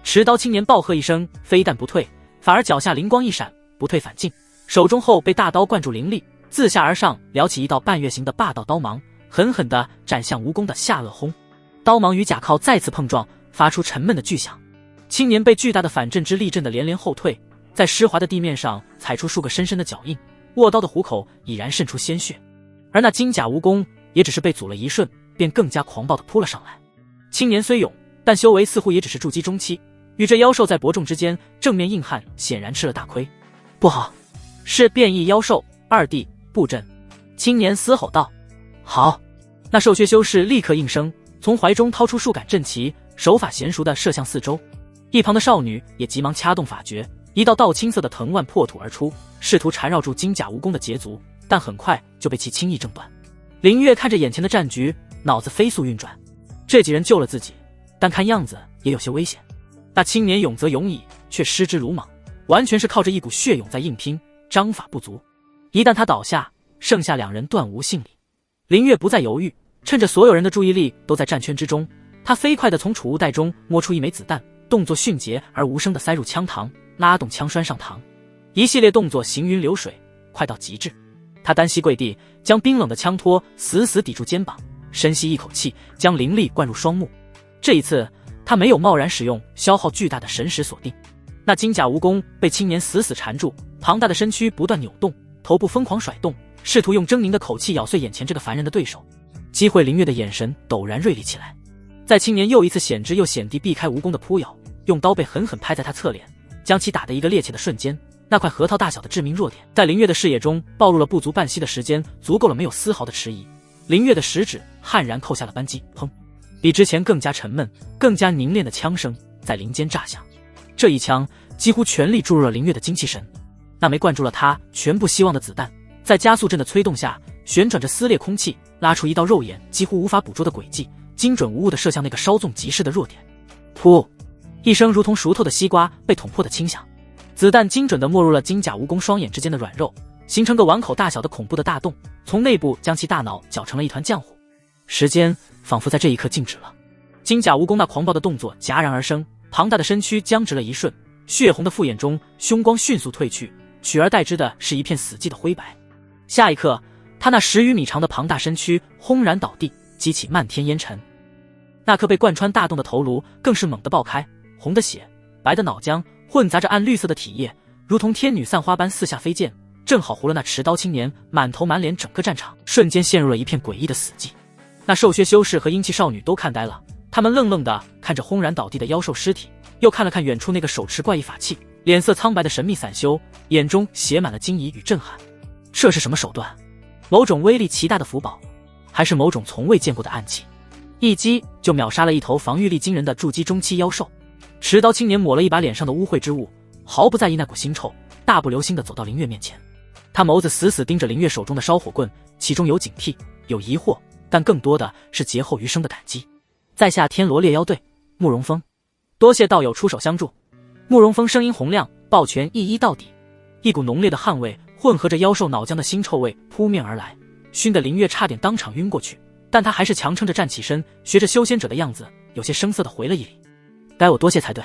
S1: 持刀青年暴喝一声，非但不退，反而脚下灵光一闪，不退反进，手中后被大刀灌注灵力，自下而上撩起一道半月形的霸道刀芒，狠狠地斩向蜈蚣的下颚轰。刀芒与甲靠再次碰撞，发出沉闷的巨响。青年被巨大的反震之力震得连连后退，在湿滑的地面上踩出数个深深的脚印，握刀的虎口已然渗出鲜血。而那金甲蜈蚣也只是被阻了一瞬，便更加狂暴地扑了上来。青年虽勇，但修为似乎也只是筑基中期，与这妖兽在伯仲之间，正面硬汉显然吃了大亏。不好，是变异妖兽，2弟布阵！青年嘶吼道。好！那瘦削修士立刻应声，从怀中掏出数杆阵旗，手法娴熟地射向四周。一旁的少女也急忙掐动法诀，一道青色的藤蔓破土而出，试图缠绕住金甲蜈蚣的捷足，但很快就被其轻易挣断。林月看着眼前的战局，脑子飞速运转，这几人救了自己，但看样子也有些危险。那青年勇则勇矣，却失之鲁莽，完全是靠着一股血勇在硬拼，章法不足。一旦他倒下，剩下2人断无幸理。林月不再犹豫，趁着所有人的注意力都在战圈之中，他飞快地从储物袋中摸出一枚子弹，动作迅捷而无声地塞入枪膛，拉动枪栓上膛，一系列动作行云流水，快到极致。他单膝跪地，将冰冷的枪托死死抵住肩膀，深吸一口气，将灵力灌入双目。这一次他没有贸然使用消耗巨大的神识锁定，那金甲蜈蚣被青年死死缠住，庞大的身躯不断扭动，头部疯狂甩动，试图用狰狞的口气咬碎眼前这个凡人的对手。机会林月的眼神陡然锐利起来，在青年又一次险之又险地避开蜈蚣的扑咬，用刀背狠狠拍在他侧脸，将其打得一个趔趄的瞬间，那块核桃大小的致命弱点在林月的视野中暴露了不足半息的时间，足够了没有丝毫的迟疑。林月的食指悍然扣下了扳机，砰！比之前更加沉闷、更加凝练的枪声在林间炸响。这一枪几乎全力注入了林月的精气神，那枚灌注了他全部希望的子弹，在加速阵的催动下，旋转着撕裂空气，拉出一道肉眼几乎无法捕捉的轨迹，精准无误地射向那个稍纵即逝的弱点。噗！一声如同熟透的西瓜被捅破的轻响，子弹精准地没入了金甲蜈蚣双眼之间的软肉，形成个碗口大小的恐怖的大洞，从内部将其大脑搅成了一团浆糊。时间仿佛在这一刻静止了。金甲蜈蚣那狂暴的动作戛然而生，庞大的身躯僵直了一瞬，血红的复眼中凶光迅速褪去，取而代之的是一片死寂的灰白。下一刻，他那10余米长的庞大身躯轰然倒地，激起漫天烟尘。那颗被贯穿大洞的头颅更是猛地爆开，红的血，白的脑浆混杂着暗绿色的体液，如同天女散花般四下飞溅，正好糊了那持刀青年满头满脸，整个战场瞬间陷入了一片诡异的死寂。那兽血修士和阴气少女都看呆了，他们愣愣地看着轰然倒地的妖兽尸体，又看了看远处那个手持怪异法器、脸色苍白的神秘散修，眼中写满了惊疑与震撼。这是什么手段？某种威力奇大的符宝，还是某种从未见过的暗器？一击就秒杀了一头防御力惊人的筑基中期妖兽。持刀青年抹了一把脸上的污秽之物，毫不在意那股腥臭，大步流星地走到林月面前。他眸子死死盯着林月手中的烧火棍，其中有警惕，有疑惑，但更多的是劫后余生的感激。在下天罗猎妖队慕容峰，多谢道友出手相助。慕容峰声音洪亮，抱拳一一到底。一股浓烈的汗味混合着妖兽脑浆的腥臭味扑面而来，熏得林月差点当场晕过去，但他还是强撑着站起身，学着修仙者的样子，有些生涩地回了一礼。该我多谢才对。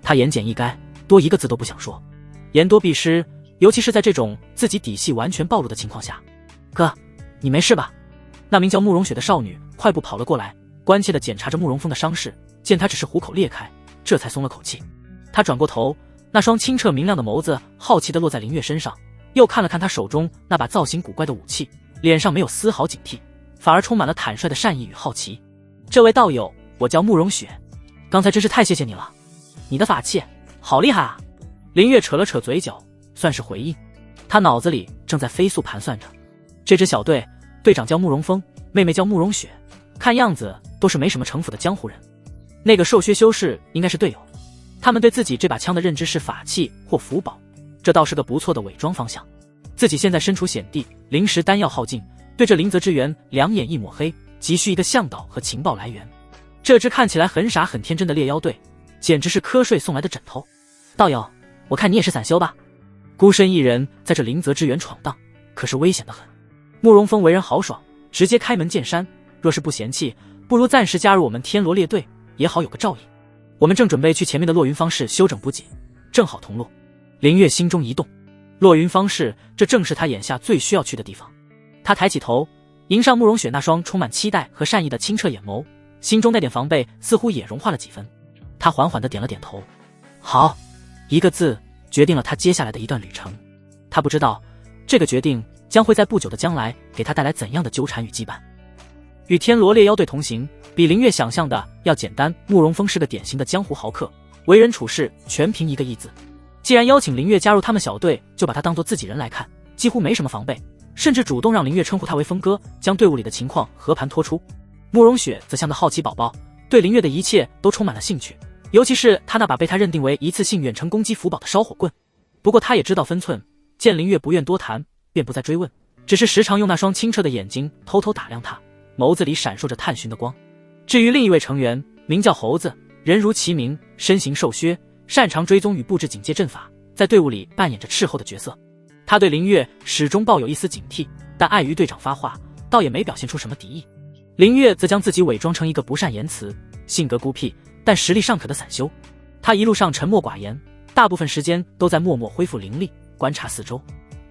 S1: 他言简意赅，多一个字都不想说。言多必失，尤其是在这种自己底细完全暴露的情况下。哥，你没事吧？那名叫慕容雪的少女快步跑了过来，关切地检查着慕容峰的伤势，见他只是虎口裂开，这才松了口气。他转过头，那双清澈明亮的眸子好奇地落在林月身上，又看了看他手中那把造型古怪的武器，脸上没有丝毫警惕，反而充满了坦率的善意与好奇。这位道友，我叫慕容雪，刚才真是太谢谢你了，你的法器好厉害啊！林月扯了扯嘴角，算是回应。他脑子里正在飞速盘算着，这支小队队长叫慕容峰，妹妹叫慕容雪，看样子都是没什么城府的江湖人。那个兽薛修士应该是队友，他们对自己这把枪的认知是法器或符宝，这倒是个不错的伪装方向。自己现在身处险地，灵石丹药耗尽，对这灵泽之源两眼一抹黑，急需一个向导和情报来源。这支看起来很傻很天真的猎妖队，简直是瞌睡送来的枕头。道友，我看你也是散修吧？孤身一人在这灵泽之源闯荡，可是危险得很。慕容峰为人豪爽，直接开门见山，若是不嫌弃，不如暂时加入我们天罗猎队，也好有个照应。我们正准备去前面的落云方室修整补给，正好同路。林月心中一动，落云方室，这正是他眼下最需要去的地方。他抬起头，迎上慕容雪那双充满期待和善意的清澈眼眸，心中那点防备似乎也融化了几分。他缓缓地点了点头，好，一个字决定了他接下来的一段旅程。他不知道这个决定将会在不久的将来给他带来怎样的纠缠与羁绊。与天罗猎妖队同行，比林月想象的要简单。慕容峰是个典型的江湖豪客，为人处事全凭一个义字。既然邀请林月加入他们小队，就把他当作自己人来看，几乎没什么防备，甚至主动让林月称呼他为峰哥，将队伍里的情况和盘托出。慕容雪则像个好奇宝宝，对林月的一切都充满了兴趣，尤其是他那把被他认定为一次性远程攻击符宝的烧火棍。不过他也知道分寸，见林月不愿多谈，便不再追问，只是时常用那双清澈的眼睛偷偷打量他，眸子里闪烁着探寻的光。至于另一位成员，名叫猴子，人如其名，身形瘦削，擅长追踪与布置警戒阵法，在队伍里扮演着斥候的角色。他对林月始终抱有一丝警惕，但碍于队长发话，倒也没表现出什么敌意。林月则将自己伪装成一个不善言辞、性格孤僻但实力尚可的散修。他一路上沉默寡言，大部分时间都在默默恢复灵力，观察四周。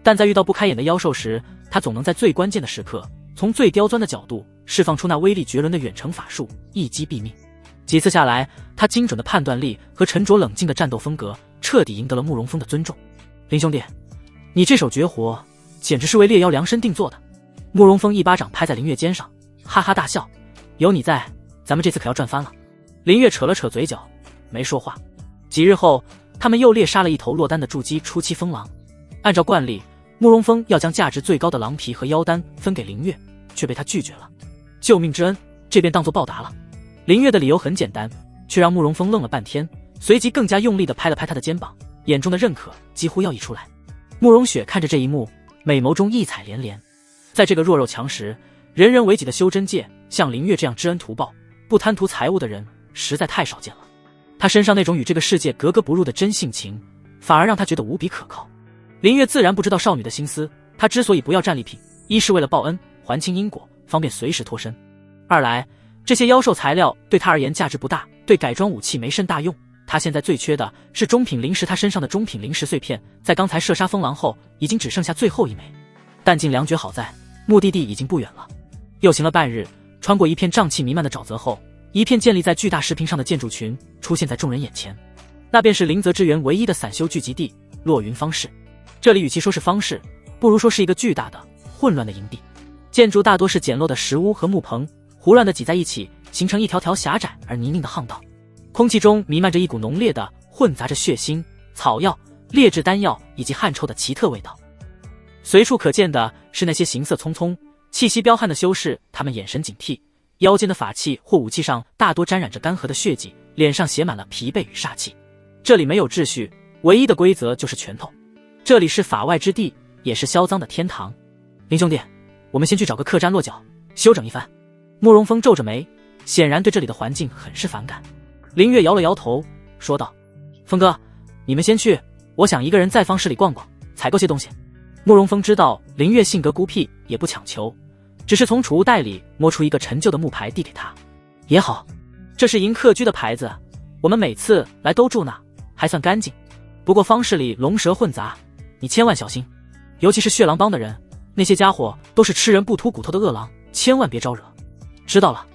S1: 但在遇到不开眼的妖兽时，他总能在最关键的时刻，从最刁钻的角度释放出那威力绝伦的远程法术，一击毙命。几次下来，他精准的判断力和沉着冷静的战斗风格彻底赢得了慕容峰的尊重。林兄弟，你这手绝活简直是为猎妖量身定做的。慕容峰一巴掌拍在林月肩上，哈哈大笑，有你在，咱们这次可要赚翻了。林月扯了扯嘴角，没说话。几日后，他们又猎杀了一头落单的筑基初期风狼。按照惯例，慕容峰要将价值最高的狼皮和妖丹分给林月，却被他拒绝了。救命之恩，这便当作报答了。林月的理由很简单，却让慕容峰愣了半天，随即更加用力地拍了拍他的肩膀，眼中的认可几乎要溢出来。慕容雪看着这一幕，美眸中异彩连连。在这个弱肉强食、人人为己的修真界，像林月这样知恩图报、不贪图财物的人实在太少见了。他身上那种与这个世界格格不入的真性情，反而让他觉得无比可靠。林月自然不知道少女的心思，她之所以不要战利品，一是为了报恩还清因果，方便随时脱身；二来这些妖兽材料对他而言价值不大，对改装武器没甚大用。他现在最缺的是中品灵石，他身上的中品灵石碎片在刚才射杀风狼后已经只剩下最后一枚。弹尽粮绝好在目的地已经不远了。又行了半日，穿过一片瘴气弥漫的沼泽后，一片建立在巨大石屏上的建筑群出现在众人眼前。那便是灵泽之源唯一的散修聚集地落云方室。这里与其说是方室，不如说是一个巨大的混乱的营地。建筑大多是简陋的石屋和木棚，胡乱地挤在一起，形成一条条狭窄而泥泞的巷道。空气中弥漫着一股浓烈的混杂着血腥、草药、劣质丹药以及汗臭的奇特味道。随处可见的是那些行色匆匆、气息彪悍的修士，他们眼神警惕，腰间的法器或武器上大多沾染着干涸的血迹，脸上写满了疲惫与煞气。这里没有秩序，唯一的规则就是拳头。这里是法外之地，也是销赃的天堂。林兄弟，我们先去找个客栈落脚，休整一番。慕容峰皱着眉，显然对这里的环境很是反感。林月摇了摇头，说道：峰哥，你们先去，我想一个人在方室里逛逛，采购些东西。慕容峰知道林月性格孤僻，也不强求，只是从储物袋里摸出一个陈旧的木牌递给他。也好，这是银客居的牌子，我们每次来都住那，还算干净。不过方室里龙蛇混杂，你千万小心，尤其是血狼帮的人，那些家伙都是吃人不吐骨头的恶狼，千万别招惹。知道了。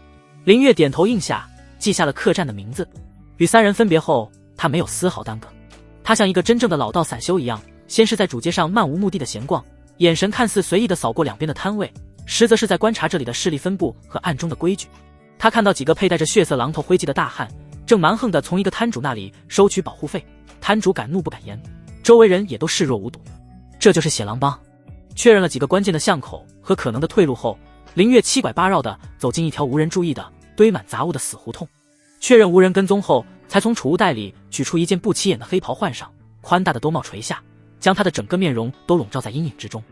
S1: 林月点头应下，记下了客栈的名字。与三人分别后，他没有丝毫耽搁。他像一个真正的老道散修一样，先是在主街上漫无目的的闲逛，眼神看似随意的扫过两边的摊位，实则是在观察这里的势力分布和暗中的规矩。他看到几个佩戴着血色狼头徽记的大汉，正蛮横地从一个摊主那里收取保护费。摊主敢怒不敢言，周围人也都视若无睹。这就是血狼帮。确认了几个关键的巷口和可能的退路后，林月七拐八绕地走进一条无人注意的堆满杂物的死胡同。确认无人跟踪后，才从储物袋里取出一件不起眼的黑袍换上，宽大的兜帽垂下，将他的整个面容都笼罩在阴影之中，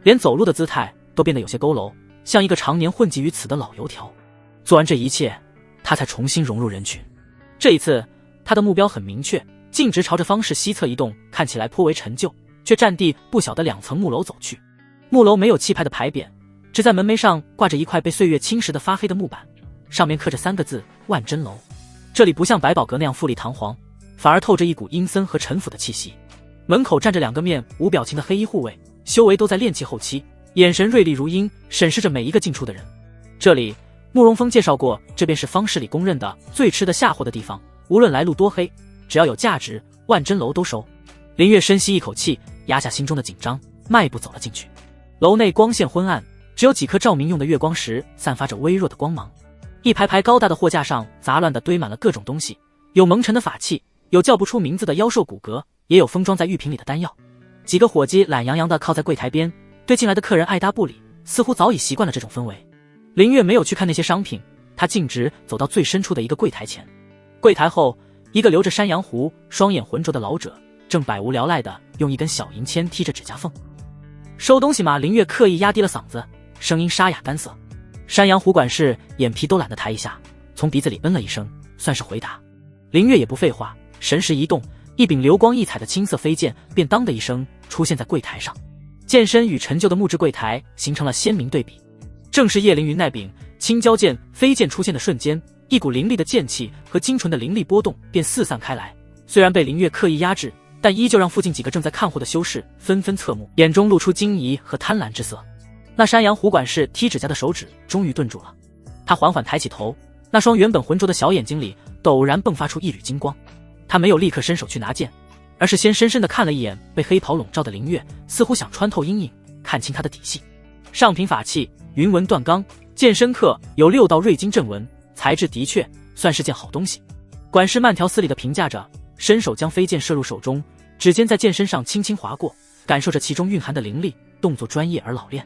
S1: 连走路的姿态都变得有些佝偻，像一个常年混迹于此的老油条。做完这一切，他才重新融入人群。这一次他的目标很明确，径直朝着方室西侧移动，看起来颇为陈旧却占地不小的两层木楼走去。木楼没有气派的牌匾，只在门楣上挂着一块被岁月侵蚀的发黑的木板，上面刻着3个字：万真楼。这里不像百宝阁那样富丽堂皇，反而透着一股阴森和陈腐的气息。门口站着2个面无表情的黑衣护卫，修为都在炼气后期，眼神锐利如鹰，审视着每一个进出的人。这里慕容峰介绍过，这便是方室里公认的最吃得下货的地方，无论来路多黑，只要有价值，万真楼都收。林月深吸一口气，压下心中的紧张，迈步走了进去。楼内光线昏暗，只有几颗照明用的月光石散发着微弱的光芒。一排排高大的货架上杂乱地堆满了各种东西，有蒙尘的法器，有叫不出名字的妖兽骨骼，也有封装在玉瓶里的丹药。几个伙计懒洋洋地靠在柜台边，对进来的客人爱答不理，似乎早已习惯了这种氛围。林月没有去看那些商品，他径直走到最深处的一个柜台前。柜台后，一个留着山羊胡、双眼浑浊的老者正百无聊赖地用一根小银签踢着指甲缝。收东西嘛！林月刻意压低了嗓子，声音沙哑干涩。山羊胡管事眼皮都懒得抬一下，从鼻子里嗯了一声，算是回答。林月也不废话，神识一动，一柄流光溢彩的青色飞剑便当的一声出现在柜台上。剑身与陈旧的木质柜台形成了鲜明对比。正是叶凌云那柄青椒剑飞剑出现的瞬间，一股凌厉的剑气和精纯的灵力波动便四散开来。虽然被林月刻意压制，但依旧让附近几个正在看货的修士纷纷侧目，眼中露出惊疑和贪婪之色。那山羊胡管事踢指甲的手指终于顿住了，他缓缓抬起头，那双原本浑浊的小眼睛里陡然迸发出一缕金光。他没有立刻伸手去拿剑，而是先深深地看了一眼被黑袍笼罩的林月，似乎想穿透阴影，看清他的底细。上品法器云纹断钢，剑身刻有6道锐金阵纹，材质的确算是件好东西。管事慢条斯理地评价着，伸手将飞剑射入手中，指尖在剑身上轻轻划过，感受着其中蕴含的灵力，动作专业而老练。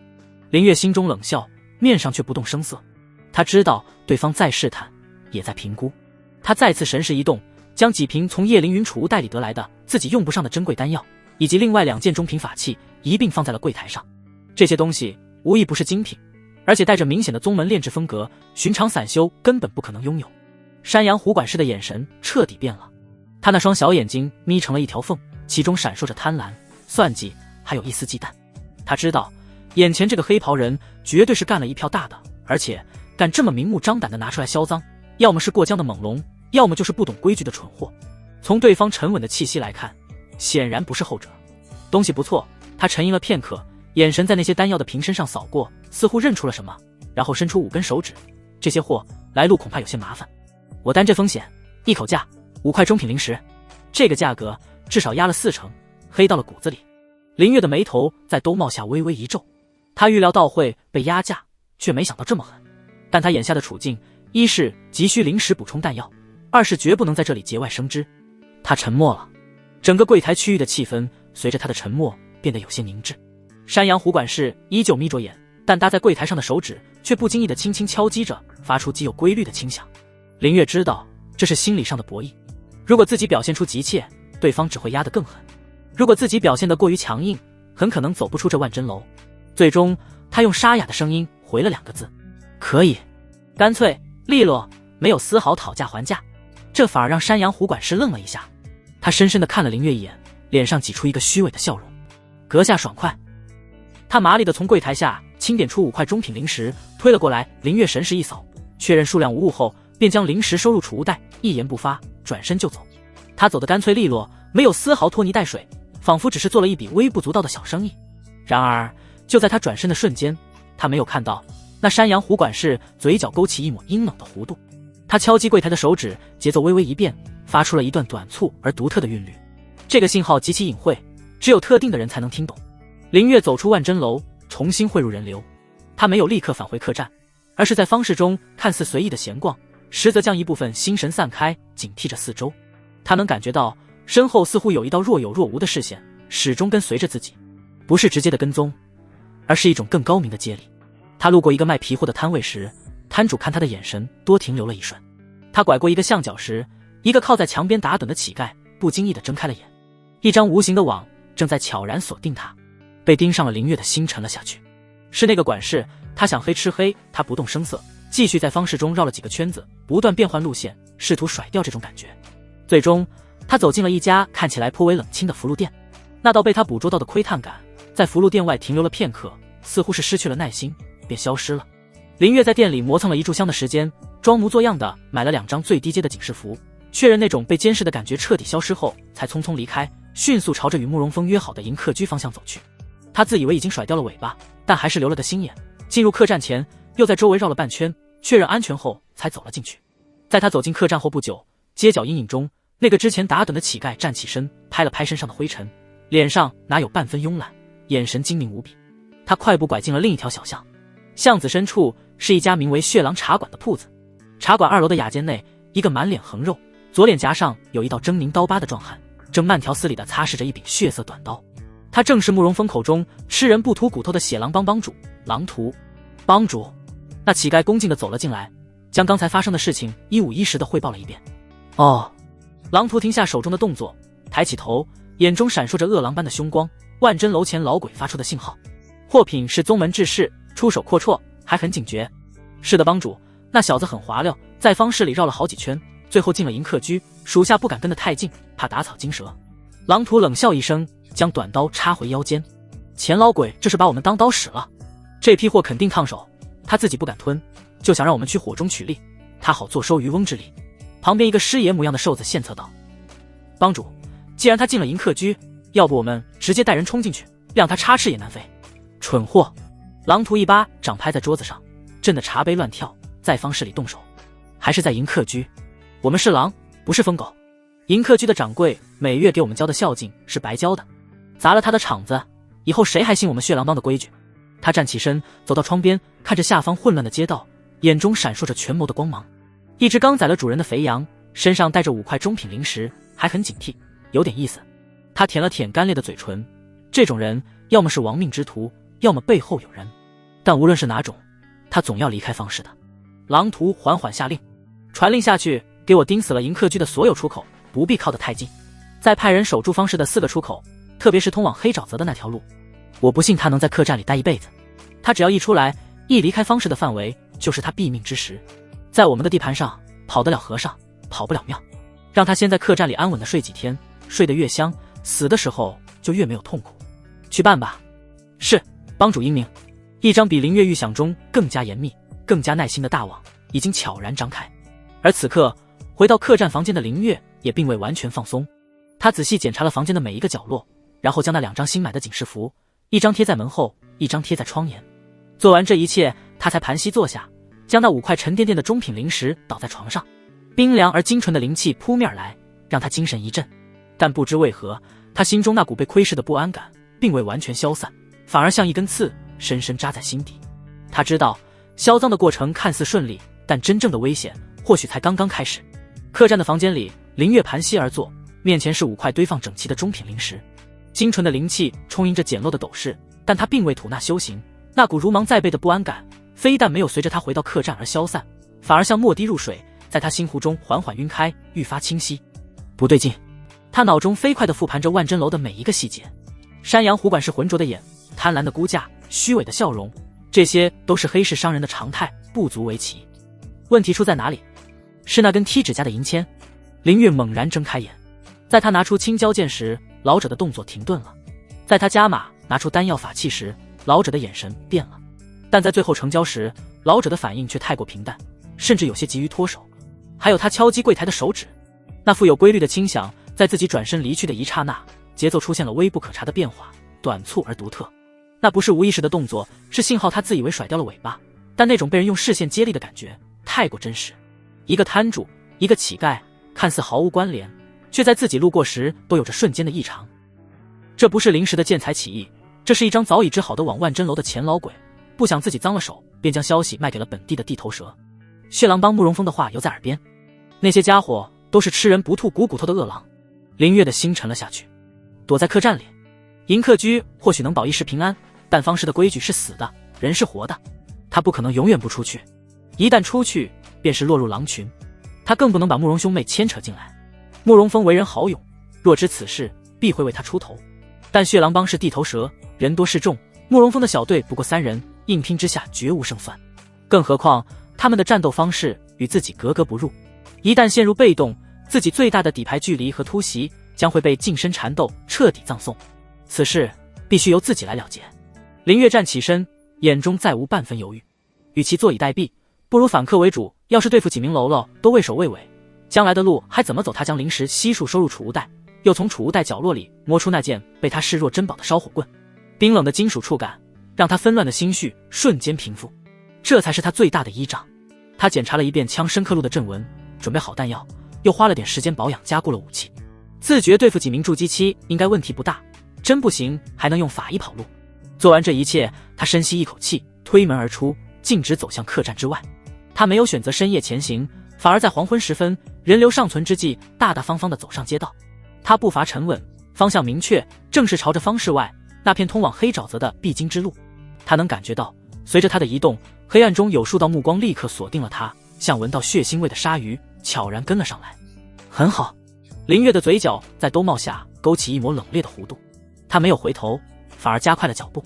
S1: 林月心中冷笑，面上却不动声色。他知道对方在试探，也在评估。他再次神识一动，将几瓶从叶凌云储物袋里得来的自己用不上的珍贵丹药，以及另外2件中品法器一并放在了柜台上。这些东西无疑不是精品，而且带着明显的宗门炼制风格，寻常散修根本不可能拥有。山羊胡管事的眼神彻底变了，他那双小眼睛眯成了一条缝，其中闪烁着贪婪、算计，还有一丝忌惮。他知道眼前这个黑袍人绝对是干了一票大的，而且敢这么明目张胆地拿出来销赃，要么是过江的猛龙，要么就是不懂规矩的蠢货。从对方沉稳的气息来看，显然不是后者。东西不错，他沉吟了片刻，眼神在那些丹药的瓶身上扫过，似乎认出了什么，然后伸出5根手指。这些货来路恐怕有些麻烦，我担这风险，一口价5块中品灵石，这个价格至少压了40%，黑到了骨子里。林月的眉头在兜帽下微微一皱，他预料到会被压价，却没想到这么狠。但他眼下的处境，一是急需灵石补充弹药，二是绝不能在这里节外生枝。他沉默了，整个柜台区域的气氛随着他的沉默变得有些凝滞。山羊胡管事依旧眯着眼，但搭在柜台上的手指却不经意地轻轻敲击着，发出极有规律的轻响。林月知道这是心理上的博弈，如果自己表现出急切，对方只会压得更狠；如果自己表现得过于强硬，很可能走不出这万珍楼。最终他用沙哑的声音回了2个字：可以。干脆利落，没有丝毫讨价还价。这反而让山羊胡管事愣了一下，他深深地看了林月一眼，脸上挤出一个虚伪的笑容。阁下爽快。他麻利地从柜台下清点出5块中品灵石，推了过来。林月神识一扫，确认数量无误后，便将灵石收入储物袋，一言不发，转身就走。他走得干脆利落，没有丝毫拖泥带水，仿佛只是做了一笔微不足道的小生意。然而就在他转身的瞬间，他没有看到那山羊胡管事嘴角勾起一抹阴冷的弧度。他敲击柜台的手指节奏微微一变，发出了一段短促而独特的韵律。这个信号极其隐晦，只有特定的人才能听懂。林月走出万珍楼，重新汇入人流。他没有立刻返回客栈，而是在方室中看似随意的闲逛，实则将一部分心神散开，警惕着四周。他能感觉到身后似乎有一道若有若无的视线始终跟随着自己，不是直接的跟踪，而是一种更高明的接力。他路过一个卖皮货的摊位时，摊主看他的眼神多停留了一瞬。他拐过一个巷角时，一个靠在墙边打盹的乞丐不经意地睁开了眼，一张无形的网正在悄然锁定他。被盯上了林月的心沉了下去。是那个管事，他想黑吃黑。他不动声色，继续在方室中绕了几个圈子，不断变换路线，试图甩掉这种感觉。最终他走进了一家看起来颇为冷清的符箓店。那道被他捕捉到的窥探感在符箓店外停留了片刻，似乎是失去了耐心，便消失了。林月在店里磨蹭了一炷香的时间，装模作样的买了2张最低阶的警示符，确认那种被监视的感觉彻底消失后，才匆匆离开，迅速朝着与慕容峰约好的迎客居方向走去。他自以为已经甩掉了尾巴，但还是留了个心眼。进入客栈前，又在周围绕了半圈，确认安全后才走了进去。在他走进客栈后不久，街角阴影中，那个之前打盹的乞丐站起身，拍了拍身上的灰尘，脸上哪有半分慵懒，眼神精明无比。他快步拐进了另一条小巷，巷子深处是一家名为血狼茶馆的铺子。茶馆2楼的雅间内，一个满脸横肉，左脸颊上有一道狰狞刀疤的壮汉，正慢条斯理地擦拭着一柄血色短刀。他正是慕容峰口中吃人不吐骨头的血狼帮帮主狼图。帮主。那乞丐恭敬地走了进来，将刚才发生的事情一五一十地汇报了一遍。哦。狼图停下手中的动作，抬起头，眼中闪烁着饿狼般的凶光。万珍楼前老鬼发出的信号。货品是宗门志士，出手阔绰，还很警觉。是的，帮主，那小子很滑溜，在方室里绕了好几圈，最后进了银客居，属下不敢跟得太近，怕打草惊蛇。狼图冷笑一声，将短刀插回腰间。钱老鬼这是把我们当刀使了，这批货肯定烫手，他自己不敢吞，就想让我们去火中取利，他好坐收渔翁之利。旁边一个师爷模样的瘦子献策道：帮主，既然他进了银客居，要不我们直接带人冲进去，让他插翅也难飞。蠢货！狼图一巴掌拍在桌子上，震得茶杯乱跳，在方室里动手，还是在银客居？我们是狼，不是疯狗。银客居的掌柜每月给我们交的孝敬是白交的，砸了他的场子，以后谁还信我们血狼帮的规矩？他站起身，走到窗边，看着下方混乱的街道，眼中闪烁着权谋的光芒。一只刚宰了主人的肥羊，身上带着5块中品灵石，还很警惕，有点意思。他舔了舔干裂的嘴唇，这种人要么是亡命之徒，要么背后有人，但无论是哪种，他总要离开方士的。狼图缓缓下令，传令下去，给我盯死了银客居的所有出口，不必靠得太近，再派人守住方士的4个出口，特别是通往黑沼泽的那条路。我不信他能在客栈里待一辈子，他只要一出来，一离开方士的范围，就是他毙命之时。在我们的地盘上，跑得了和尚，跑不了庙。让他先在客栈里安稳的睡几天，睡得越香，死的时候就越没有痛苦。去办吧。是，帮主英明。一张比林月预想中更加严密、更加耐心的大网已经悄然张开。而此刻，回到客栈房间的林月也并未完全放松，他仔细检查了房间的每一个角落，然后将那2张新买的警示符，一张贴在门后，一张贴在窗沿。做完这一切，他才盘膝坐下，将那5块沉甸甸的中品灵石倒在床上，冰凉而精纯的灵气扑面而来，让他精神一振。但不知为何，他心中那股被窥视的不安感并未完全消散，反而像一根刺深深扎在心底。他知道销赃的过程看似顺利，但真正的危险或许才刚刚开始。客栈的房间里，林月盘膝而坐，面前是5块堆放整齐的中品灵石，精纯的灵气充盈着简陋的斗室，但他并未吐纳修行，那股如芒在背的不安感非但没有随着他回到客栈而消散，反而像墨滴入水，在他心湖中缓缓晕开，愈发清晰。不对劲，他脑中飞快地复盘着万珍楼的每一个细节，山羊湖管事浑浊的眼，贪婪的估价，虚伪的笑容，这些都是黑市商人的常态，不足为奇。问题出在哪里？是那根踢指甲的银签。林月猛然睁开眼，在他拿出青椒剑时，老者的动作停顿了；在他加码拿出丹药法器时，老者的眼神变了；但在最后成交时，老者的反应却太过平淡，甚至有些急于脱手。还有他敲击柜台的手指，那富有规律的轻响，在自己转身离去的一刹那，节奏出现了微不可察的变化，短促而独特。那不是无意识的动作，是信号他自以为甩掉了尾巴，但那种被人用视线接力的感觉太过真实。一个摊主，一个乞丐，看似毫无关联，却在自己路过时都有着瞬间的异常。这不是临时的见财起意，这是一张早已织好的网。万珍楼的钱老鬼不想自己脏了手，便将消息卖给了本地的地头蛇。血狼帮慕容峰的话犹在耳边，那些家伙都是吃人不吐骨头的恶狼。林月的心沉了下去，躲在客栈里。银客居或许能保一时平安，但方士的规矩是死的，人是活的，他不可能永远不出去。一旦出去，便是落入狼群。他更不能把慕容兄妹牵扯进来。慕容峰为人豪勇，若知此事，必会为他出头。但血狼帮是地头蛇，人多势众，慕容峰的小队不过3人，硬拼之下绝无胜算。更何况他们的战斗方式与自己格格不入，一旦陷入被动，自己最大的底牌距离和突袭将会被近身缠斗彻底葬送。此事必须由自己来了结。林月站起身，眼中再无半分犹豫。与其坐以待毙，不如反客为主。要是对付几名喽啰都畏首畏尾，将来的路还怎么走？他将灵石悉数收入储物袋，又从储物袋角落里摸出那件被他视若珍宝的烧火棍。冰冷的金属触感让他纷乱的心绪瞬间平复，这才是他最大的依仗。他检查了一遍枪身刻录的阵纹，准备好弹药，又花了点时间保养加固了武器，自觉对付几名筑基期应该问题不大，真不行还能用法医跑路。做完这一切，他深吸一口气，推门而出，径直走向客栈之外。他没有选择深夜前行，反而在黄昏时分人流尚存之际，大大方方地走上街道。他步伐沉稳，方向明确，正是朝着方室外那片通往黑沼泽的必经之路。他能感觉到，随着他的移动，黑暗中有数道目光立刻锁定了他，像闻到血腥味的鲨鱼悄然跟了上来。很好。林月的嘴角在兜帽下勾起一抹冷冽的弧度，他没有回头，反而加快了脚步。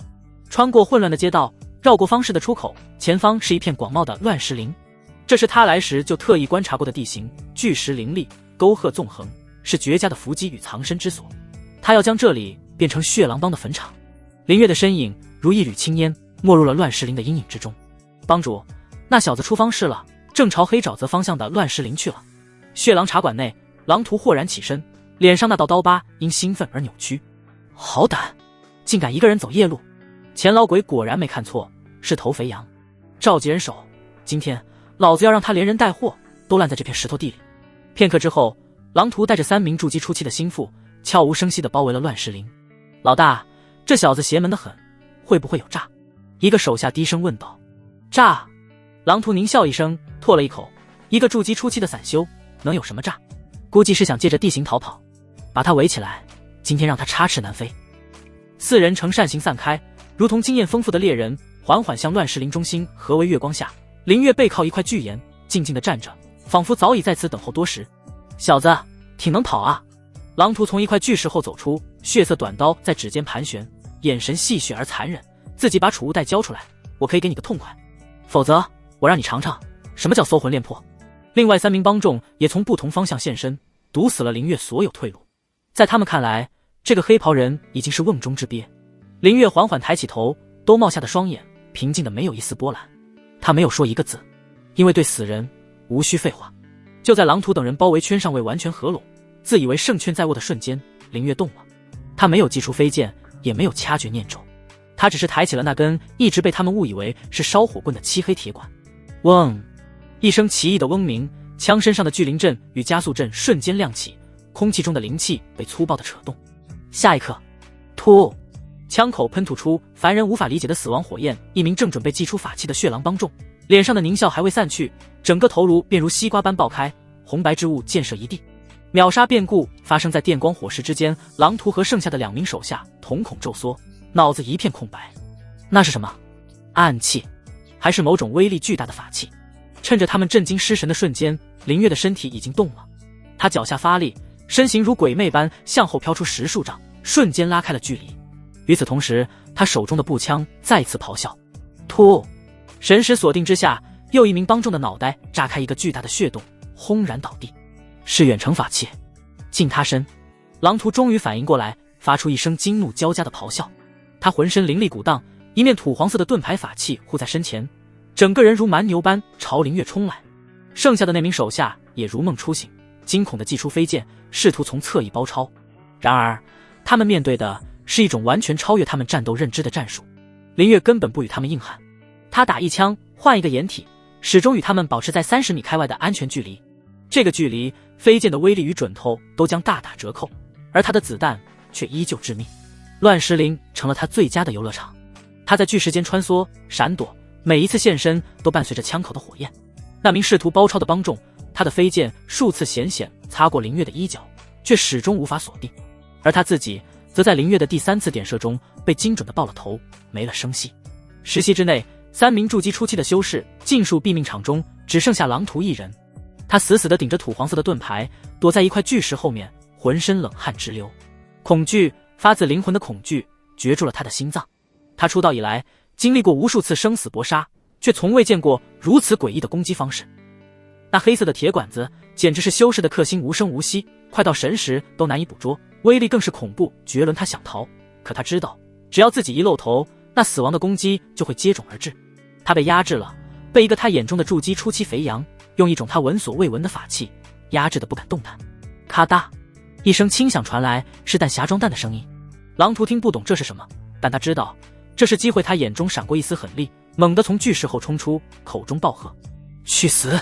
S1: 穿过混乱的街道，绕过方室的出口，前方是一片广袤的乱石林。这是他来时就特意观察过的地形，巨石林立，沟壑纵横，是绝佳的伏击与藏身之所。他要将这里变成血狼帮的坟场。林月的身影如一缕青烟，没入了乱石林的阴影之中。帮主，那小子出方室了，正朝黑沼泽方向的乱石林去了。血狼茶馆内，狼屠豁然起身，脸上那道刀疤因兴奋而扭曲。好胆，竟敢一个人走夜路！钱老鬼果然没看错，是头肥羊。召集人手，今天老子要让他连人带货都烂在这片石头地里。片刻之后，狼屠带着3名筑基初期的心腹，悄无声息地包围了乱石林。老大，这小子邪门得很，会不会有诈？一个手下低声问道。诈？狼屠狞笑一声，唾了一口，一个筑基初期的散修能有什么诈？估计是想借着地形逃跑，把他围起来，今天让他插翅难飞。4人呈扇形散开，如同经验丰富的猎人，缓缓向乱石林中心合围。月光下，林月背靠一块巨岩，静静地站着，仿佛早已在此等候多时。小子，挺能跑啊！狼屠从一块巨石后走出，血色短刀在指尖盘旋，眼神戏谑而残忍。自己把储物袋交出来，我可以给你个痛快，否则我让你尝尝什么叫搜魂炼魄。另外3名帮众也从不同方向现身，堵死了林月所有退路。在他们看来，这个黑袍人已经是瓮中之鳖。林月缓缓抬起头，兜帽下的双眼平静的没有一丝波澜。他没有说一个字，因为对死人无需废话。就在狼屠等人包围圈尚未完全合拢，自以为胜券在握的瞬间，林月动了。他没有祭出飞剑，也没有掐诀念咒，他只是抬起了那根一直被他们误以为是烧火棍的漆黑铁管。嗡！一声奇异的嗡鸣，枪身上的聚灵阵与加速阵瞬间亮起，空气中的灵气被粗暴地扯动。下一刻，突！枪口喷吐出凡人无法理解的死亡火焰。一名正准备祭出法器的血狼帮众，脸上的狞笑还未散去，整个头颅便如西瓜般爆开，红白之物溅射一地。秒杀变故发生在电光火石之间，狼屠和剩下的2名手下瞳孔骤缩，脑子一片空白。那是什么？暗器？还是某种威力巨大的法器？趁着他们震惊失神的瞬间，林月的身体已经动了。他脚下发力，身形如鬼魅般向后飘出10数丈，瞬间拉开了距离。与此同时，他手中的步枪再次咆哮。突！神识锁定之下，又一名帮众的脑袋炸开一个巨大的血洞，轰然倒地。是远程法器。近他身，狼屠终于反应过来，发出一声惊怒交加的咆哮。他浑身灵力鼓荡，一面土黄色的盾牌法器护在身前，整个人如蛮牛般朝林月冲来。剩下的那名手下也如梦初醒，惊恐地祭出飞剑，试图从侧翼包抄。然而他们面对的是一种完全超越他们战斗认知的战术。林月根本不与他们硬汉，他打一枪换一个掩体，始终与他们保持在30米开外的安全距离。这个距离，飞剑的威力与准头都将大打折扣，而他的子弹却依旧致命。乱石林成了他最佳的游乐场，他在巨石间穿梭闪躲，每一次现身都伴随着枪口的火焰。那名试图包抄的帮众，他的飞剑数次险险擦过林月的衣角，却始终无法锁定，而他自己则在林月的第3次点射中被精准地爆了头，没了声息。10息之内，3名筑基初期的修士尽数毙命场中，只剩下狼屠一人。他死死地顶着土黄色的盾牌，躲在一块巨石后面，浑身冷汗直流。恐惧，发自灵魂的恐惧，攫住了他的心脏。他出道以来，经历过无数次生死搏杀，却从未见过如此诡异的攻击方式。那黑色的铁管子简直是修士的克星，无声无息，快到神识都难以捕捉，威力更是恐怖绝伦。他想逃，可他知道，只要自己一露头，那死亡的攻击就会接踵而至。他被压制了，被一个他眼中的筑基初期肥羊用一种他闻所未闻的法器压制得不敢动弹。咔嗒一声轻响传来，是弹匣装弹的声音。狼屠听不懂这是什么，但他知道这是机会。他眼中闪过一丝狠厉，猛地从巨石后冲出，口中暴喝：去死！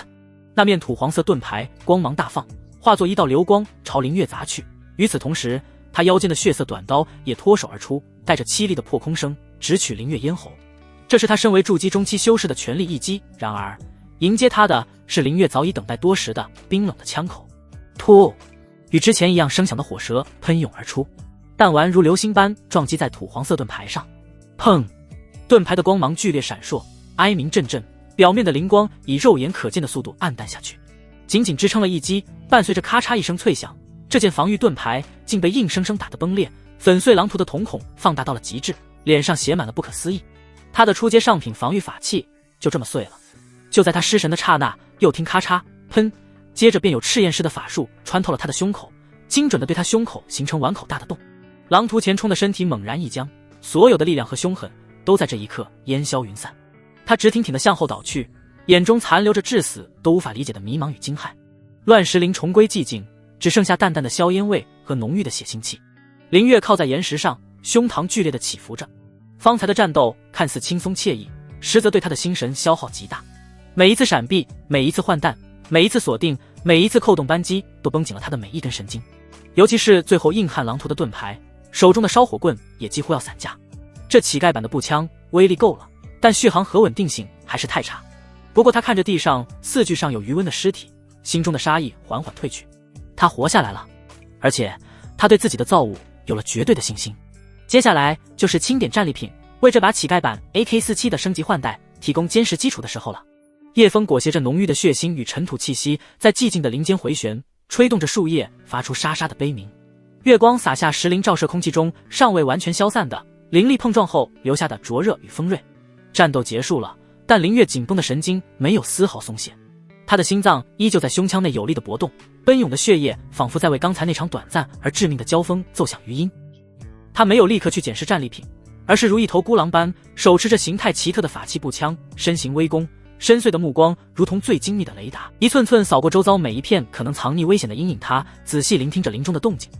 S1: 那面土黄色盾牌光芒大放，化作一道流光朝林月砸去。与此同时，他腰间的血色短刀也脱手而出，带着凄厉的破空声直取林月咽喉。这是他身为筑基中期修士的全力一击，然而迎接他的是林月早已等待多时的冰冷的枪口。突！与之前一样声响的火舌喷涌而出，弹丸如流星般撞击在土黄色盾牌上。砰！盾牌的光芒剧烈闪烁，哀鸣阵阵，表面的灵光以肉眼可见的速度暗淡下去。仅仅支撑了一击，伴随着咔嚓一声脆响，这件防御盾牌竟被硬生生打得崩裂，粉碎狼屠的瞳孔放大到了极致，脸上写满了不可思议。他的初阶上品防御法器就这么碎了。就在他失神的刹那，又听咔嚓喷，接着便有赤焰似的法术穿透了他的胸口，精准地对他胸口形成碗口大的洞。狼图前冲的身体猛然一僵，所有的力量和凶狠都在这一刻烟消云散。他直挺挺地向后倒去，眼中残留着至死都无法理解的迷茫与惊骇。乱石林重归寂静，只剩下淡淡的硝烟味和浓郁的血腥气。林月靠在岩石上，胸膛剧烈地起伏着。方才的战斗看似轻松惬意，实则对他的心神消耗极大。每一次闪避，每一次换弹，每一次锁定，每一次扣动扳机，都绷紧了他的每一根神经。尤其是最后硬汉狼图的盾牌，手中的烧火棍也几乎要散架。这乞丐版的步枪威力够了，但续航和稳定性还是太差。不过他看着地上4具尚有余温的尸体，心中的杀意缓缓退去。他活下来了，而且他对自己的造物有了绝对的信心。接下来就是清点战利品，为这把乞丐版 AK47 的升级换代提供坚实基础的时候了。夜风裹挟着浓郁的血腥与尘土气息，在寂静的林间回旋，吹动着树叶，发出沙沙的悲鸣。月光洒下石林，照射空气中尚未完全消散的灵力碰撞后留下的灼热与锋锐。战斗结束了，但林月紧绷的神经没有丝毫松懈，他的心脏依旧在胸腔内有力的搏动，奔涌的血液仿佛在为刚才那场短暂而致命的交锋奏响余音。他没有立刻去检视战利品，而是如一头孤狼般手持着形态奇特的法器步枪，身形微弓，深邃的目光如同最精密的雷达，一寸寸扫过周遭每一片可能藏匿危险的阴影。他仔细聆听着林中的动静，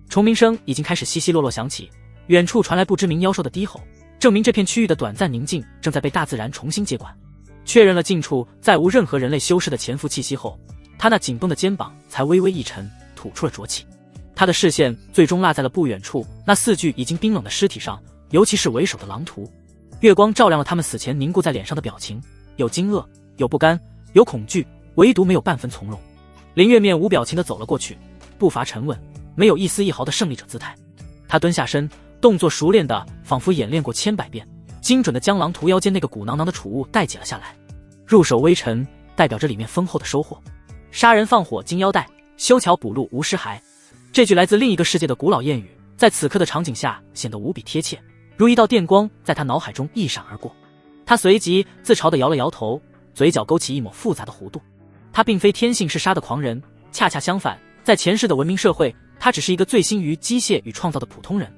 S1: 虫鸣声已经开始稀稀落落响起，远处传来不知名妖兽的低吼，证明这片区域的短暂宁静正在被大自然重新接管。确认了近处再无任何人类修饰的潜伏气息后，他那紧绷的肩膀才微微一沉，吐出了浊气。他的视线最终落在了不远处那4具已经冰冷的尸体上，尤其是为首的狼图。月光照亮了他们死前凝固在脸上的表情，有惊愕，有不甘，有恐惧，唯独没有半分从容。林月面无表情地走了过去，步伐沉稳，没有一丝一毫的胜利者姿态。他蹲下身，动作熟练的仿佛演练过千百遍，精准地将狼图腰间那个鼓囊囊的储物带解了下来。入手微沉，代表着里面丰厚的收获。杀人放火金腰带，修桥补路无尸骸。这句来自另一个世界的古老谚语，在此刻的场景下显得无比贴切，如一道电光在他脑海中一闪而过。他随即自嘲地摇了摇头，嘴角勾起一抹复杂的弧度。他并非天性是杀的狂人，恰恰相反，在前世的文明社会，他只是一个醉心于机械与创造的普通人。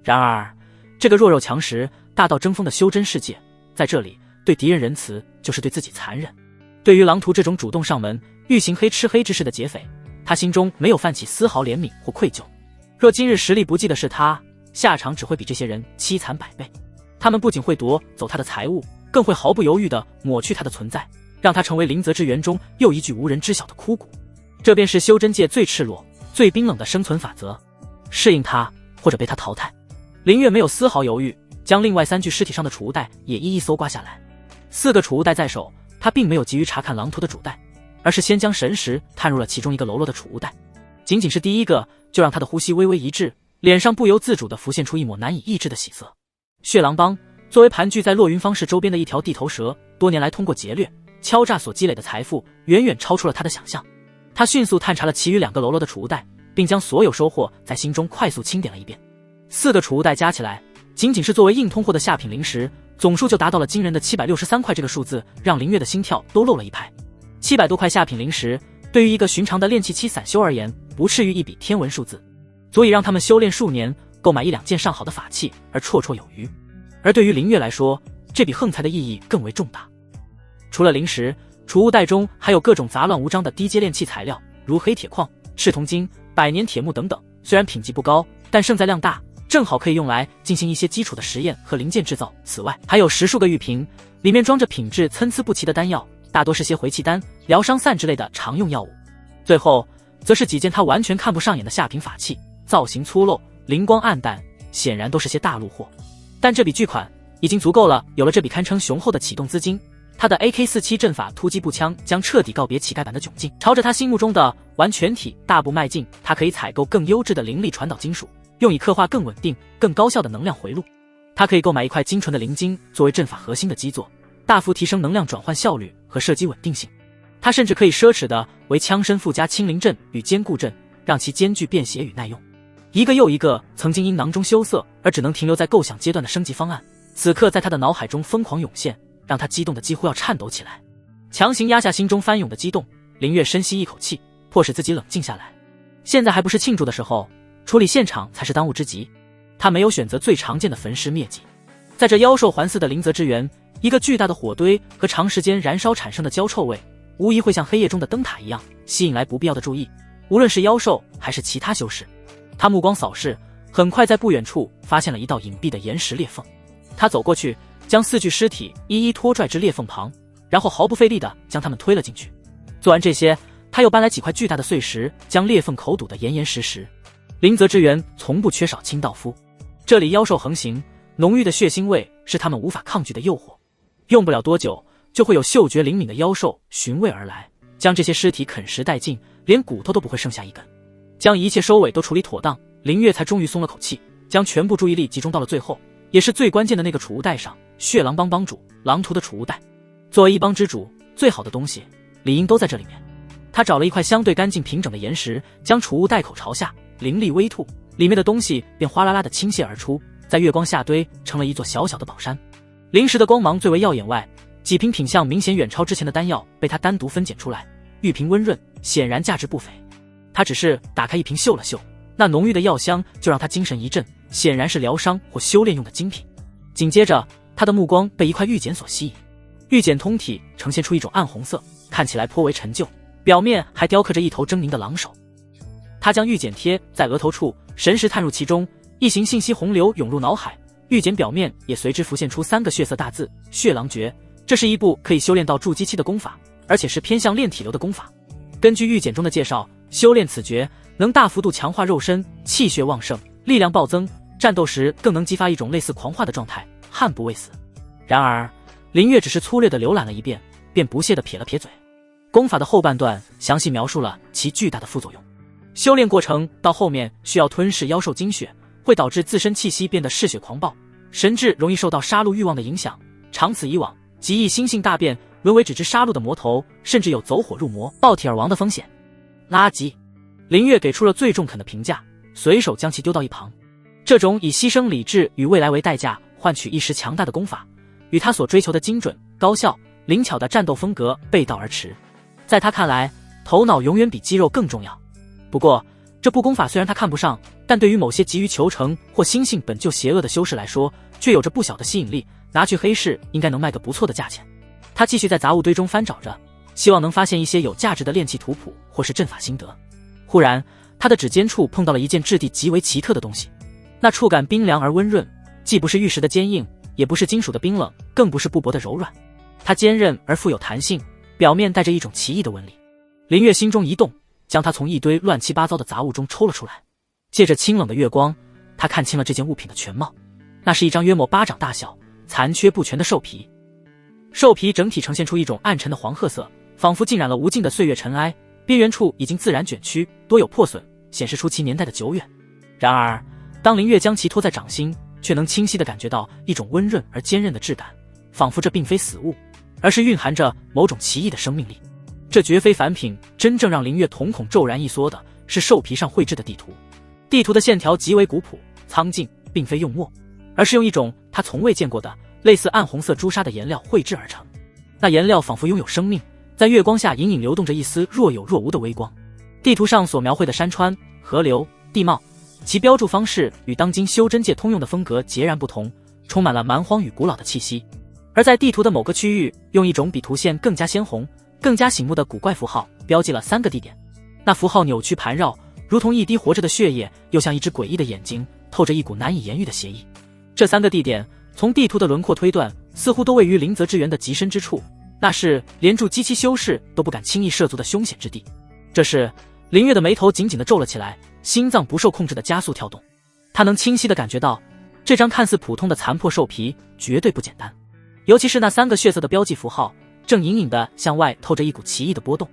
S1: 然而这个弱肉强食、大道争锋的修真世界，在这里对敌人仁慈就是对自己残忍。对于狼图这种主动上门欲行黑吃黑之事的劫匪，他心中没有泛起丝毫怜悯或愧疚。若今日实力不济的是他，下场只会比这些人凄惨百倍。他们不仅会夺走他的财物，更会毫不犹豫地抹去他的存在，让他成为林泽之源中又一具无人知晓的枯骨。这便是修真界最赤裸、最冰冷的生存法则：适应他，或者被他淘汰。林月没有丝毫犹豫，将另外3具尸体上的储物袋也一一搜刮下来。4个储物袋在手，他并没有急于查看狼图的主袋，而是先将神识探入了其中一个喽啰的储物袋。仅仅是第一个，就让他的呼吸微微一滞，脸上不由自主地浮现出一抹难以抑制的喜色。血狼帮作为盘踞在落云方市周边的一条地头蛇，多年来通过劫掠、敲诈所积累的财富，远远超出了他的想象。他迅速探查了其余2个喽啰的储物袋，并将所有收获在心中快速清点了一遍。4个储物袋加起来，仅仅是作为硬通货的下品灵石，总数就达到了惊人的763块。这个数字让林月的心跳都漏了一拍。700多块下品灵石，对于一个寻常的炼气期散修而言，不至于一笔天文数字，足以让他们修炼数年，购买1、2件上好的法器而绰绰有余。而对于林月来说，这笔横财的意义更为重大。除了灵石，储物袋中还有各种杂乱无章的低阶炼器材料，如黑铁矿、赤铜金、百年铁木等等。虽然品级不高，但胜在量大，正好可以用来进行一些基础的实验和零件制造。此外，还有10数个玉瓶，里面装着品质参差不齐的丹药，大多是些回气丹、疗伤散之类的常用药物。最后则是几件他完全看不上眼的下品法器，造型粗陋，灵光暗淡，显然都是些大陆货。但这笔巨款已经足够了，有了这笔堪称雄厚的启动资金，他的 AK47 阵法突击步枪将彻底告别乞丐版的窘境，朝着他心目中的完全体大步迈进。他可以采购更优质的灵力传导金属，用以刻画更稳定、更高效的能量回路。他可以购买一块精纯的灵晶作为阵法核心的基座，大幅提升能量转换效率和射击稳定性。他甚至可以奢侈的为枪身附加清灵阵与坚固阵，让其兼具便携与耐用。一个又一个曾经因囊中羞涩而只能停留在构想阶段的升级方案，此刻在他的脑海中疯狂涌现，让他激动得几乎要颤抖起来。强行压下心中翻涌的激动，林月深吸一口气，迫使自己冷静下来。现在还不是庆祝的时候，处理现场才是当务之急。他没有选择最常见的焚尸灭迹，在这妖兽环伺的灵泽之源，一个巨大的火堆和长时间燃烧产生的焦臭味，无疑会像黑夜中的灯塔一样吸引来不必要的注意，无论是妖兽还是其他修士。他目光扫视，很快在不远处发现了一道隐蔽的岩石裂缝。他走过去，将4具尸体一一拖拽至裂缝旁，然后毫不费力地将他们推了进去。做完这些，他又搬来几块巨大的碎石，将裂缝口堵得严严实实。灵泽之源从不缺少清道夫，这里妖兽横行，浓郁的血腥味是他们无法抗拒的诱惑。用不了多久，就会有嗅觉灵敏的妖兽寻味而来，将这些尸体啃食殆尽，连骨头都不会剩下一根。将一切收尾都处理妥当，林月才终于松了口气，将全部注意力集中到了最后，也是最关键的那个储物袋上——血狼帮帮主狼图的储物袋。作为一帮之主，最好的东西理应都在这里面。他找了一块相对干净平整的岩石，将储物袋口朝下，灵力微吐，里面的东西便哗啦啦地倾泻而出，在月光下堆成了一座小小的宝山。灵石的光芒最为耀眼外，几瓶品相明显远超之前的丹药被他单独分拣出来，玉瓶温润，显然价值不菲。他只是打开一瓶嗅了嗅，那浓郁的药香就让他精神一振，显然是疗伤或修炼用的精品。紧接着，他的目光被一块玉简所吸引，玉简通体呈现出一种暗红色，看起来颇为陈旧，表面还雕刻着一头狰狞的狼首。他将玉简贴在额头处，神识探入其中，一行信息洪流涌入脑海，玉简表面也随之浮现出3个血色大字“血狼诀”。这是一部可以修炼到筑基期的功法，而且是偏向炼体流的功法。根据玉简中的介绍，修炼此诀能大幅度强化肉身，气血旺盛，力量暴增，战斗时更能激发一种类似狂化的状态，悍不畏死。然而林月只是粗略地浏览了一遍，便不屑地撇了撇嘴。功法的后半段详细描述了其巨大的副作用。修炼过程到后面需要吞噬妖兽精血，会导致自身气息变得嗜血狂暴，神智容易受到杀戮欲望的影响，长此以往，极易心性大变，沦为只知杀戮的魔头，甚至有走火入魔、爆体而亡的风险。垃圾！林月给出了最中肯的评价，随手将其丢到一旁。这种以牺牲理智与未来为代价换取一时强大的功法，与他所追求的精准、高效、灵巧的战斗风格背道而驰。在他看来，头脑永远比肌肉更重要。不过，这部功法虽然他看不上，但对于某些急于求成或心性本就邪恶的修士来说，却有着不小的吸引力，拿去黑市应该能卖个不错的价钱。他继续在杂物堆中翻找着，希望能发现一些有价值的炼器图谱或是阵法心得。忽然，他的指尖处碰到了一件质地极为奇特的东西，那触感冰凉而温润，既不是玉石的坚硬，也不是金属的冰冷，更不是布帛的柔软。它坚韧而富有弹性，表面带着一种奇异的纹理。林月心中一动，将它从一堆乱七八糟的杂物中抽了出来。借着清冷的月光，他看清了这件物品的全貌。那是一张约莫巴掌大小、残缺不全的兽皮。兽皮整体呈现出一种暗沉的黄褐色，仿佛浸染了无尽的岁月尘埃，边缘处已经自然卷曲，多有破损，显示出其年代的久远。然而，当林月将其托在掌心，却能清晰地感觉到一种温润而坚韧的质感，仿佛这并非死物，而是蕴含着某种奇异的生命力。这绝非凡品，真正让林月瞳孔骤然一缩的是兽皮上绘制的地图。地图的线条极为古朴苍劲，并非用墨，而是用一种他从未见过的类似暗红色朱砂的颜料绘制而成。那颜料仿佛拥有生命，在月光下隐隐流动着一丝若有若无的微光。地图上所描绘的山川、河流、地貌，其标注方式与当今修真界通用的风格截然不同，充满了蛮荒与古老的气息。而在地图的某个区域，用一种比图线更加鲜红、更加醒目的古怪符号标记了3个地点。那符号扭曲盘绕，如同一滴活着的血液，又像一只诡异的眼睛，透着一股难以言喻的邪意。这3个地点从地图的轮廓推断，似乎都位于灵泽之源的极深之处，那是连筑基期修士都不敢轻易涉足的凶险之地。这时，林月的眉头紧紧地皱了起来，心脏不受控制的加速跳动。他能清晰地感觉到，这张看似普通的残破兽皮绝对不简单，尤其是那3个血色的标记符号，正隐隐地向外透着一股奇异的波动。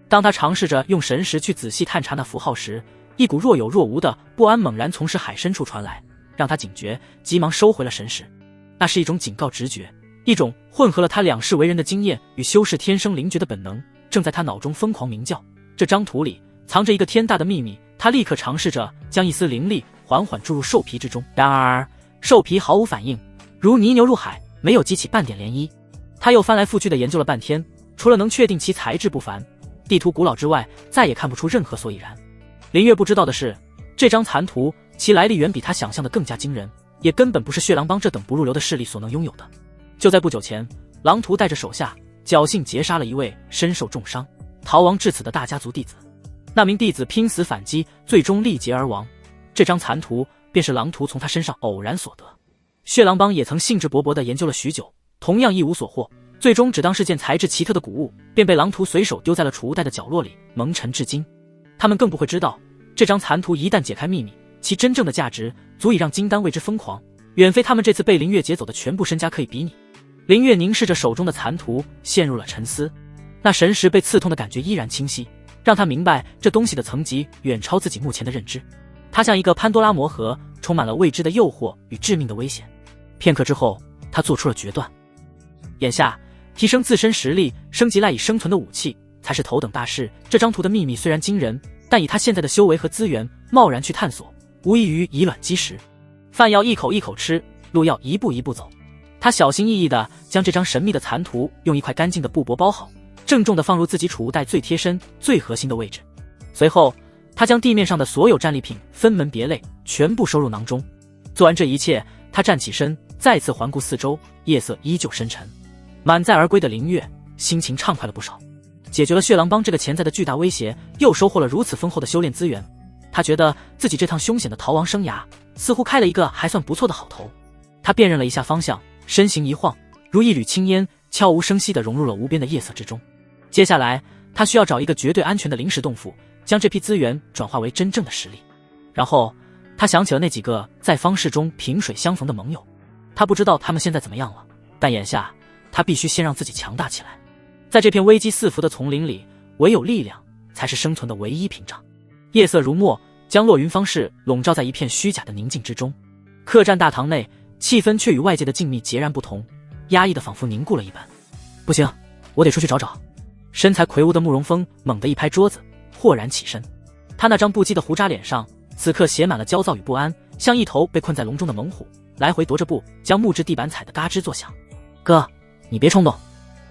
S1: 当他尝试着用神识去仔细探查那符号时，一股若有若无的不安猛然从识海深处传来，让他警觉，急忙收回了神识。那是一种警告直觉，一种混合了他两世为人的经验与修士天生灵觉的本能，正在他脑中疯狂鸣叫。这张图里藏着一个天大的秘密，他立刻尝试着将一丝灵力缓缓注入兽皮之中，然而兽皮毫无反应，如泥牛入海，没有激起半点涟漪。他又翻来覆去地研究了半天，除了能确定其材质不凡、地图古老之外，再也看不出任何所以然。林月不知道的是，这张残图其来历远比他想象的更加惊人，也根本不是血狼帮这等不入流的势力所能拥有的。就在不久前，狼图带着手下侥幸劫杀了一位身受重伤、逃亡至此的大家族弟子。那名弟子拼死反击，最终力竭而亡。这张残图便是狼图从他身上偶然所得。血狼帮也曾兴致勃勃地研究了许久，同样一无所获，最终只当是件材质奇特的古物，便被狼图随手丢在了储物袋的角落里，蒙尘至今。他们更不会知道，这张残图一旦解开秘密，其真正的价值足以让金丹为之疯狂，远非他们这次被林月劫走的全部身家可以比拟。林月凝视着手中的残图，陷入了沉思。那神识被刺痛的感觉依然清晰，让他明白这东西的层级远超自己目前的认知。它像一个潘多拉魔盒，充满了未知的诱惑与致命的危险。片刻之后，他做出了决断。眼下，提升自身实力，升级赖以生存的武器，才是头等大事。这张图的秘密虽然惊人，但以他现在的修为和资源，贸然去探索，无异于以卵击石。饭要一口一口吃，路要一步一步走。他小心翼翼地将这张神秘的残图用一块干净的布帛包好，郑重地放入自己储物袋最贴身、最核心的位置。随后，他将地面上的所有战利品分门别类，全部收入囊中。做完这一切，他站起身，再次环顾四周，夜色依旧深沉。满载而归的林月心情畅快了不少，解决了血狼帮这个潜在的巨大威胁，又收获了如此丰厚的修炼资源。他觉得自己这趟凶险的逃亡生涯似乎开了一个还算不错的好头。他辨认了一下方向，身形一晃，如一缕青烟，悄无声息地融入了无边的夜色之中。接下来，他需要找一个绝对安全的临时洞府，将这批资源转化为真正的实力。然后，他想起了那几个在方士中萍水相逢的盟友，他不知道他们现在怎么样了，但眼下他必须先让自己强大起来。在这片危机四伏的丛林里，唯有力量才是生存的唯一屏障。夜色如墨，将落云方士笼罩在一片虚假的宁静之中。客栈大堂内，气氛却与外界的静谧截然不同，压抑的仿佛凝固了一般。不行，我得出去找找。身材魁梧的慕容峰猛地一拍桌子，豁然起身。他那张不羁的胡渣脸上此刻写满了焦躁与不安，像一头被困在笼中的猛虎，来回踱着步，将木质地板踩得嘎吱作响。哥，你别冲动。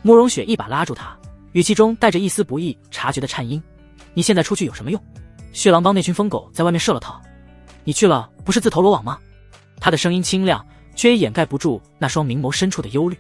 S1: 慕容雪一把拉住他，语气中带着一丝不易察觉的颤音。你现在出去有什么用？血狼帮那群疯狗在外面设了套，你去了不是自投罗网吗？他的声音清亮，却也掩盖不住那双明眸深处的忧虑。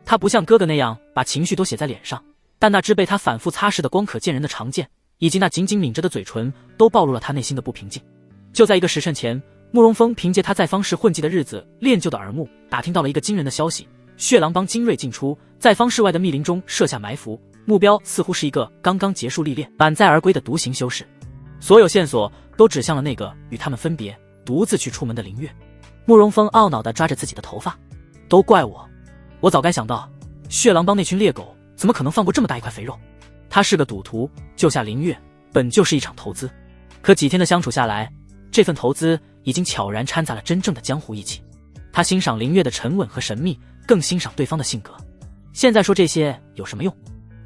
S1: 他不像哥哥那样把情绪都写在脸上，但那只被他反复擦拭的光可见人的长剑，以及那紧紧抿着的嘴唇，都暴露了他内心的不平静。就在一个时辰前，慕容峰凭借他在方氏混迹的日子练就的耳目，打听到了一个惊人的消息：血狼帮精锐尽出，在方氏外的密林中设下埋伏，目标似乎是一个刚刚结束历练、满载而归的独行修士。所有线索都指向了那个与他们分别、独自去出门的林月。慕容峰懊恼地抓着自己的头发，都怪我早该想到，血狼帮那群猎狗怎么可能放过这么大一块肥肉？他是个赌徒，救下林月本就是一场投资。可几天的相处下来，这份投资已经悄然掺杂了真正的江湖义气。他欣赏林月的沉稳和神秘，更欣赏对方的性格。现在说这些有什么用？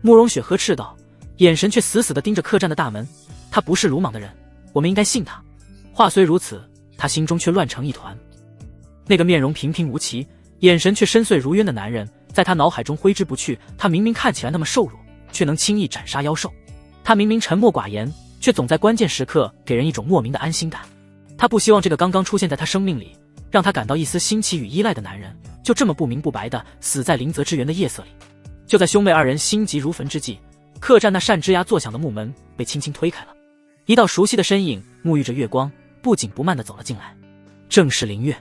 S1: 慕容雪呵斥道，眼神却死死地盯着客栈的大门。他不是鲁莽的人，我们应该信他。话虽如此，他心中却乱成一团。那个面容平平无奇，眼神却深邃如渊的男人，在他脑海中挥之不去。他明明看起来那么瘦弱，却能轻易斩杀妖兽；他明明沉默寡言，却总在关键时刻给人一种莫名的安心感。他不希望这个刚刚出现在他生命里，让他感到一丝新奇与依赖的男人，就这么不明不白地死在灵泽之源的夜色里。就在兄妹二人心急如焚之际，客栈那扇吱呀作响的木门被轻轻推开了，一道熟悉的身影沐浴着月光，不紧不慢地走了进来。正是林月。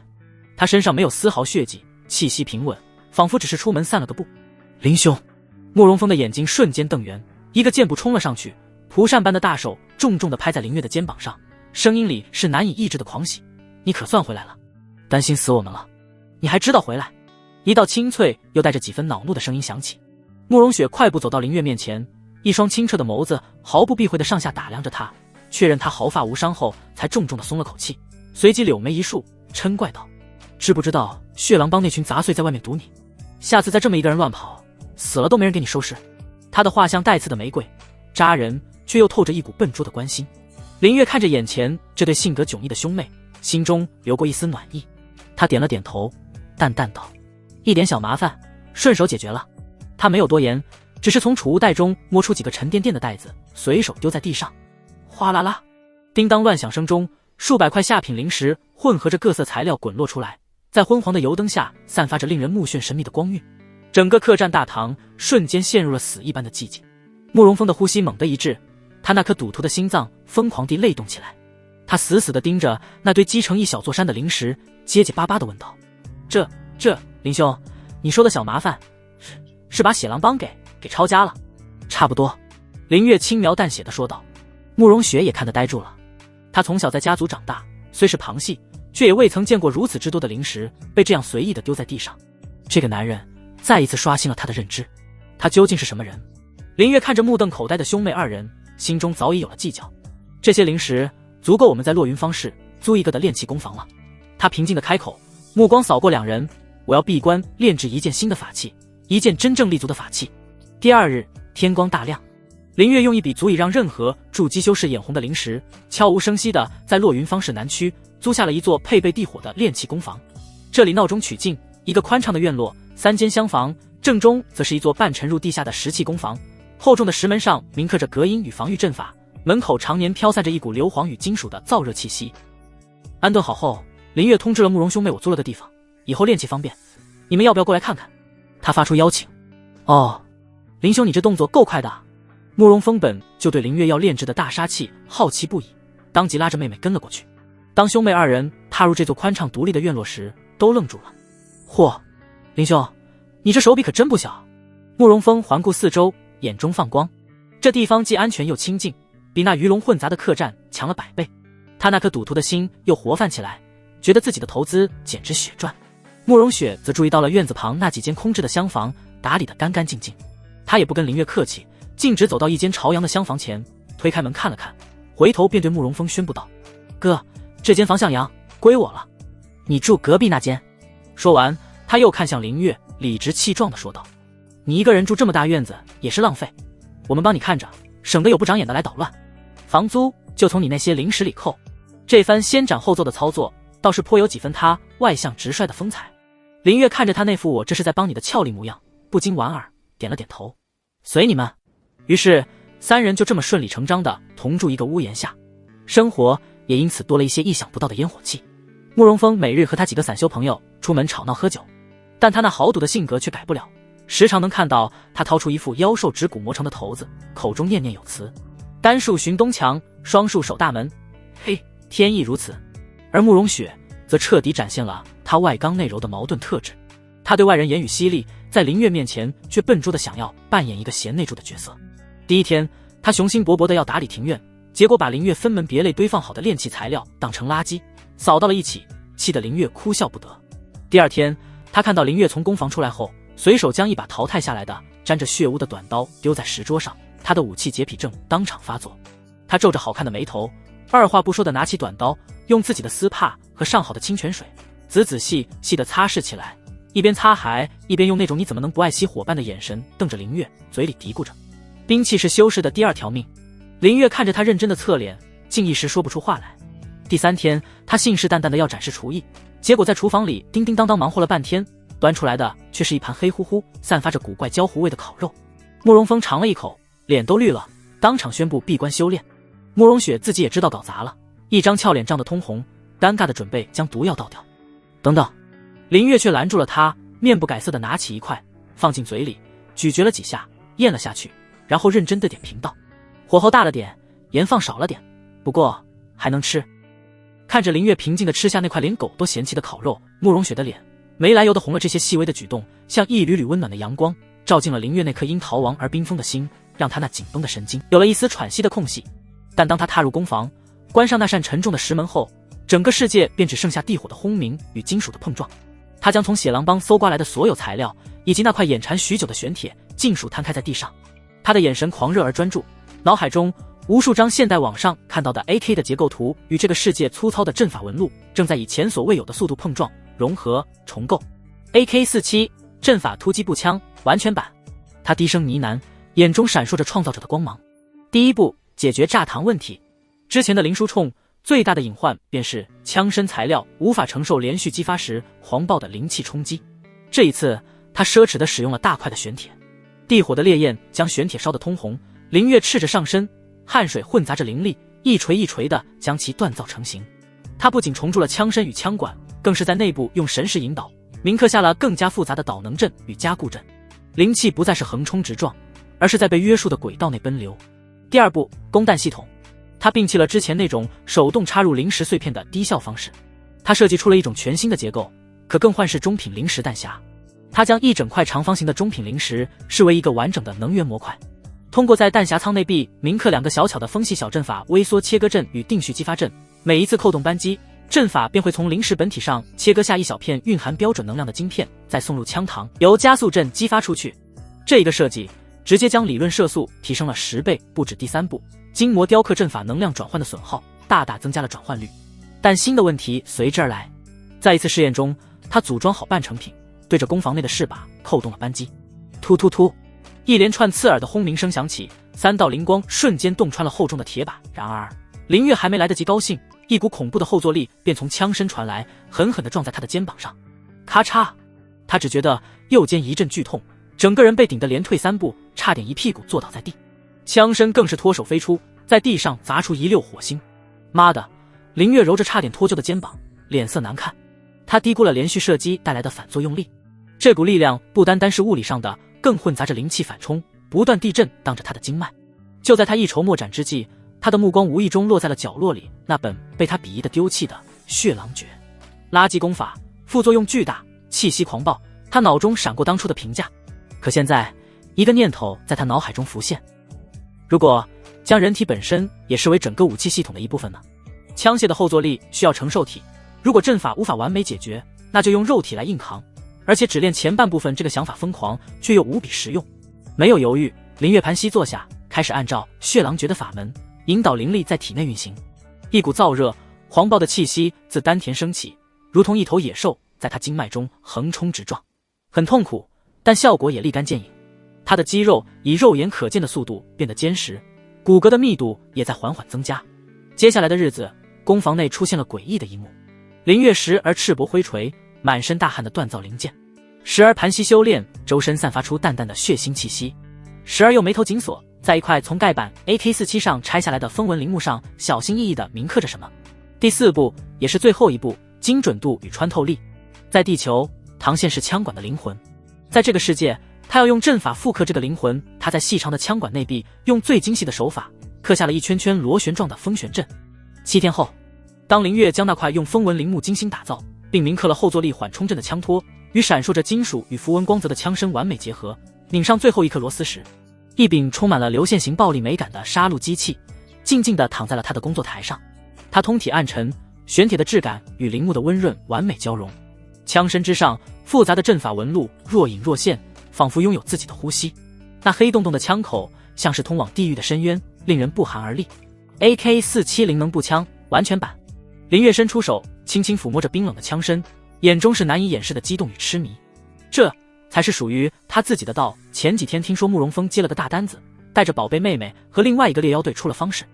S1: 他身上没有丝毫血迹，气息平稳，仿佛只是出门散了个步。林兄！慕容峰的眼睛瞬间瞪圆，一个箭步冲了上去，蒲扇般的大手重重地拍在林月的肩膀上，声音里是难以抑制的狂喜。你可算回来了，担心死我们了，你还知道回来？一道清脆又带着几分恼怒的声音响起。慕容雪快步走到林月面前，一双清澈的眸子毫不避讳地上下打量着他，确认他毫发无伤后，才重重地松了口气，随即柳眉一竖，嗔怪道：知不知道血狼帮那群杂碎在外面堵你？下次再这么一个人乱跑，死了都没人给你收拾。他的话像带刺的玫瑰，扎人却又透着一股笨拙的关心。林月看着眼前这对性格迥异的兄妹，心中流过一丝暖意。他点了点头，淡淡道：“一点小麻烦，顺手解决了。”他没有多言，只是从储物袋中摸出几个沉甸甸的袋子，随手丢在地上。哗啦啦，叮当乱响声中，数百块下品零食混合着各色材料滚落出来，在昏黄的油灯下散发着令人目眩神迷的光晕。整个客栈大堂瞬间陷入了死一般的寂静。慕容峰的呼吸猛地一滞，他那颗赌徒的心脏疯狂地擂动起来。他死死地盯着那堆积成一小座山的零食，结结巴巴地问道：“这，林兄，你说的小麻烦，是把血狼帮给抄家了？”“差不多。”林月轻描淡写地说道。慕容雪也看得呆住了。他从小在家族长大，虽是旁系，却也未曾见过如此之多的零食被这样随意地丢在地上。这个男人再一次刷新了他的认知，他究竟是什么人？林月看着目瞪口呆的兄妹二人，心中早已有了计较。这些零食足够我们在落云方市租一个的炼器工坊了。他平静地开口，目光扫过两人：“我要闭关炼制一件新的法器，一件真正立足的法器。”第二日天光大亮，林月用一笔足以让任何筑基修士眼红的灵石，悄无声息地在落云方市南区租下了一座配备地火的炼器工坊。这里闹中取静，一个宽敞的院落，3间厢房，正中则是一座半沉入地下的石器工坊。厚重的石门上铭刻着隔音与防御阵法，门口常年飘散着一股硫磺与金属的燥热气息。安顿好后，林月通知了慕容兄妹我租了个地方，以后炼器方便，你们要不要过来看看？他发出邀请。哦，林兄你这动作够快的。慕容峰本就对林月要炼制的大杀器好奇不已，当即拉着妹妹跟了过去。当兄妹二人踏入这座宽敞独立的院落时，都愣住了。嚯，林兄，你这手笔可真不小。慕容峰环顾四周，眼中放光。这地方既安全又清静，比那鱼龙混杂的客栈强了100倍。他那颗赌徒的心又活泛起来，觉得自己的投资简直血赚。慕容雪则注意到了院子旁那几间空置的厢房打理得干干净净，他也不跟林月客气，径直走到一间朝阳的厢房前，推开门看了看，回头便对慕容峰宣布道：“哥，这间房向阳，归我了，你住隔壁那间。”说完，他又看向林月，理直气壮地说道：“你一个人住这么大院子也是浪费，我们帮你看着，省得有不长眼的来捣乱。房租就从你那些零食里扣。”这番先斩后奏的操作，倒是颇有几分他外向直率的风采。林月看着他那副我这是在帮你的俏丽模样，不禁莞尔，点了点头，随你们。于是三人就这么顺理成章的同住一个屋檐下，生活也因此多了一些意想不到的烟火气。慕容峰每日和他几个散修朋友出门吵闹喝酒，但他那豪赌的性格却改不了，时常能看到他掏出一副妖兽指骨磨成的头子，口中念念有词：“单数寻东墙，双数守大门。”嘿，天意如此。而慕容雪则彻底展现了他外刚内柔的矛盾特质。他对外人言语犀利，在林月面前却笨拙的想要扮演一个贤内助的角色。第一天，他雄心勃勃的要打理庭院，结果把林月分门别类堆放好的炼器材料当成垃圾扫到了一起，气得林月哭笑不得。第二天，他看到林月从工房出来后，随手将一把淘汰下来的沾着血污的短刀丢在石桌上，他的武器洁癖症当场发作。他皱着好看的眉头，二话不说的拿起短刀，用自己的丝帕和上好的清泉水仔仔细细地擦拭起来，一边擦还一边用那种你怎么能不爱惜伙伴的眼神瞪着林月，嘴里嘀咕着：“兵器是修士的第二条命。”林月看着他认真的侧脸，竟一时说不出话来。第三天，他信誓旦旦的要展示厨艺，结果在厨房里叮叮当当忙活了半天，端出来的却是一盘黑乎乎、散发着古怪焦糊味的烤肉。慕容峰尝了一口，脸都绿了，当场宣布闭关修炼。慕容雪自己也知道搞砸了，一张俏脸涨得通红，尴尬的准备将毒药倒掉。等等，林月却拦住了他，面不改色的拿起一块放进嘴里，咀嚼了几下，咽了下去，然后认真的点评道：“火候大了点，盐放少了点，不过还能吃。”看着林月平静地吃下那块连狗都嫌弃的烤肉，慕容雪的脸没来由的红了。这些细微的举动像一缕缕温暖的阳光，照进了林月那颗因逃亡而冰封的心，让他那紧绷的神经有了一丝喘息的空隙。但当他踏入工房，关上那扇沉重的石门后，整个世界便只剩下地火的轰鸣与金属的碰撞。他将从血狼帮搜刮来的所有材料以及那块眼馋许久的玄铁尽数摊开在地上，他的眼神狂热而专注，脑海中无数张现代网上看到的 AK 的结构图与这个世界粗糙的阵法纹路正在以前所未有的速度碰撞、融合、重构。AK-47 阵法突击步枪完全版。他低声呢喃，眼中闪烁着创造者的光芒。第一步，解决炸膛问题。之前的灵书冲最大的隐患便是枪身材料无法承受连续激发时黄暴的灵气冲击。这一次他奢侈地使用了大块的玄铁，地火的烈焰将玄铁烧得通红，林月赤着上身，汗水混杂着灵力，一锤一锤地将其锻造成型。他不仅重铸了枪身与枪管，更是在内部用神识引导，铭刻下了更加复杂的导能阵与加固阵。灵气不再是横冲直撞，而是在被约束的轨道内奔流。第二步，供弹系统。他摒弃了之前那种手动插入灵石碎片的低效方式，他设计出了一种全新的结构，可更换式中品灵石弹匣。他将一整块长方形的中品灵石视为一个完整的能源模块，通过在弹匣舱内壁铭刻2个小巧的风系小阵法微缩切割阵与定序激发阵，每一次扣动扳机，阵法便会从灵石本体上切割下一小片蕴含标准能量的晶片，再送入枪膛，由加速阵激发出去。这一个设计直接将理论射速提升了10倍，不止第3步，筋膜雕刻阵法能量转换的损耗大大增加了转换率。但新的问题随之而来，在一次试验中，他组装好半成品，对着工房内的饰把扣动了扳机，突突突，一连串刺耳的轰鸣声响起，3道灵光瞬间洞穿了厚重的铁把。然而林月还没来得及高兴，一股恐怖的后坐力便从枪身传来，狠狠地撞在他的肩膀上，咔嚓，他只觉得右肩一阵剧痛，整个人被顶得连退3步，差点一屁股坐倒在地。枪身更是脱手飞出，在地上砸出一溜火星。妈的！林月揉着差点脱臼的肩膀，脸色难看。他低估了连续射击带来的反作用力，这股力量不单单是物理上的，更混杂着灵气反冲，不断地震荡着他的经脉。就在他一筹莫展之际，他的目光无意中落在了角落里那本被他鄙夷的丢弃的血狼诀。垃圾功法，副作用巨大，气息狂暴。他脑中闪过当初的评价，可现在一个念头在他脑海中浮现：如果将人体本身也视为整个武器系统的一部分呢？枪械的后坐力需要承受体，如果阵法无法完美解决，那就用肉体来硬扛，而且只练前半部分。这个想法疯狂，却又无比实用。没有犹豫，林月盘膝坐下，开始按照血狼诀的法门引导灵力在体内运行。一股燥热黄暴的气息自丹田升起，如同一头野兽在他经脉中横冲直撞，很痛苦，但效果也立竿见影。他的肌肉以肉眼可见的速度变得坚实，骨骼的密度也在缓缓增加。接下来的日子，工房内出现了诡异的一幕：林月时而赤膊挥锤，满身大汗的锻造灵剑，时而盘膝修炼，周身散发出淡淡的血腥气息，时而又眉头紧锁，在一块从盖板 AK47 上拆下来的风纹陵墓上小心翼翼地铭刻着什么。第4步，也是最后一步，精准度与穿透力。在地球，膛线是枪管的灵魂，在这个世界，他要用阵法复刻这个灵魂。他在细长的枪管内壁用最精细的手法刻下了一圈圈螺旋状的风旋阵。7天后，当林月将那块用风纹陵墓精心打造并铭刻了后坐力缓冲阵的枪托与闪烁着金属与符文光泽的枪身完美结合，拧上最后一颗螺丝时，一柄充满了流线型暴力美感的杀戮机器静静地躺在了他的工作台上。它通体暗沉，玄铁的质感与陵墓的温润完美交融。枪身之上复杂的阵法纹路若隐若现，仿佛拥有自己的呼吸。那黑洞洞的枪口像是通往地狱的深渊，令人不寒而栗。AK47 灵能步枪完全版。林月伸出手，轻轻抚摸着冰冷的枪身，眼中是难以掩饰的激动与痴迷。这才是属于他自己的道。前几天听说慕容峰接了个大单子，带着宝贝妹妹和另外一个猎妖队出了方氏，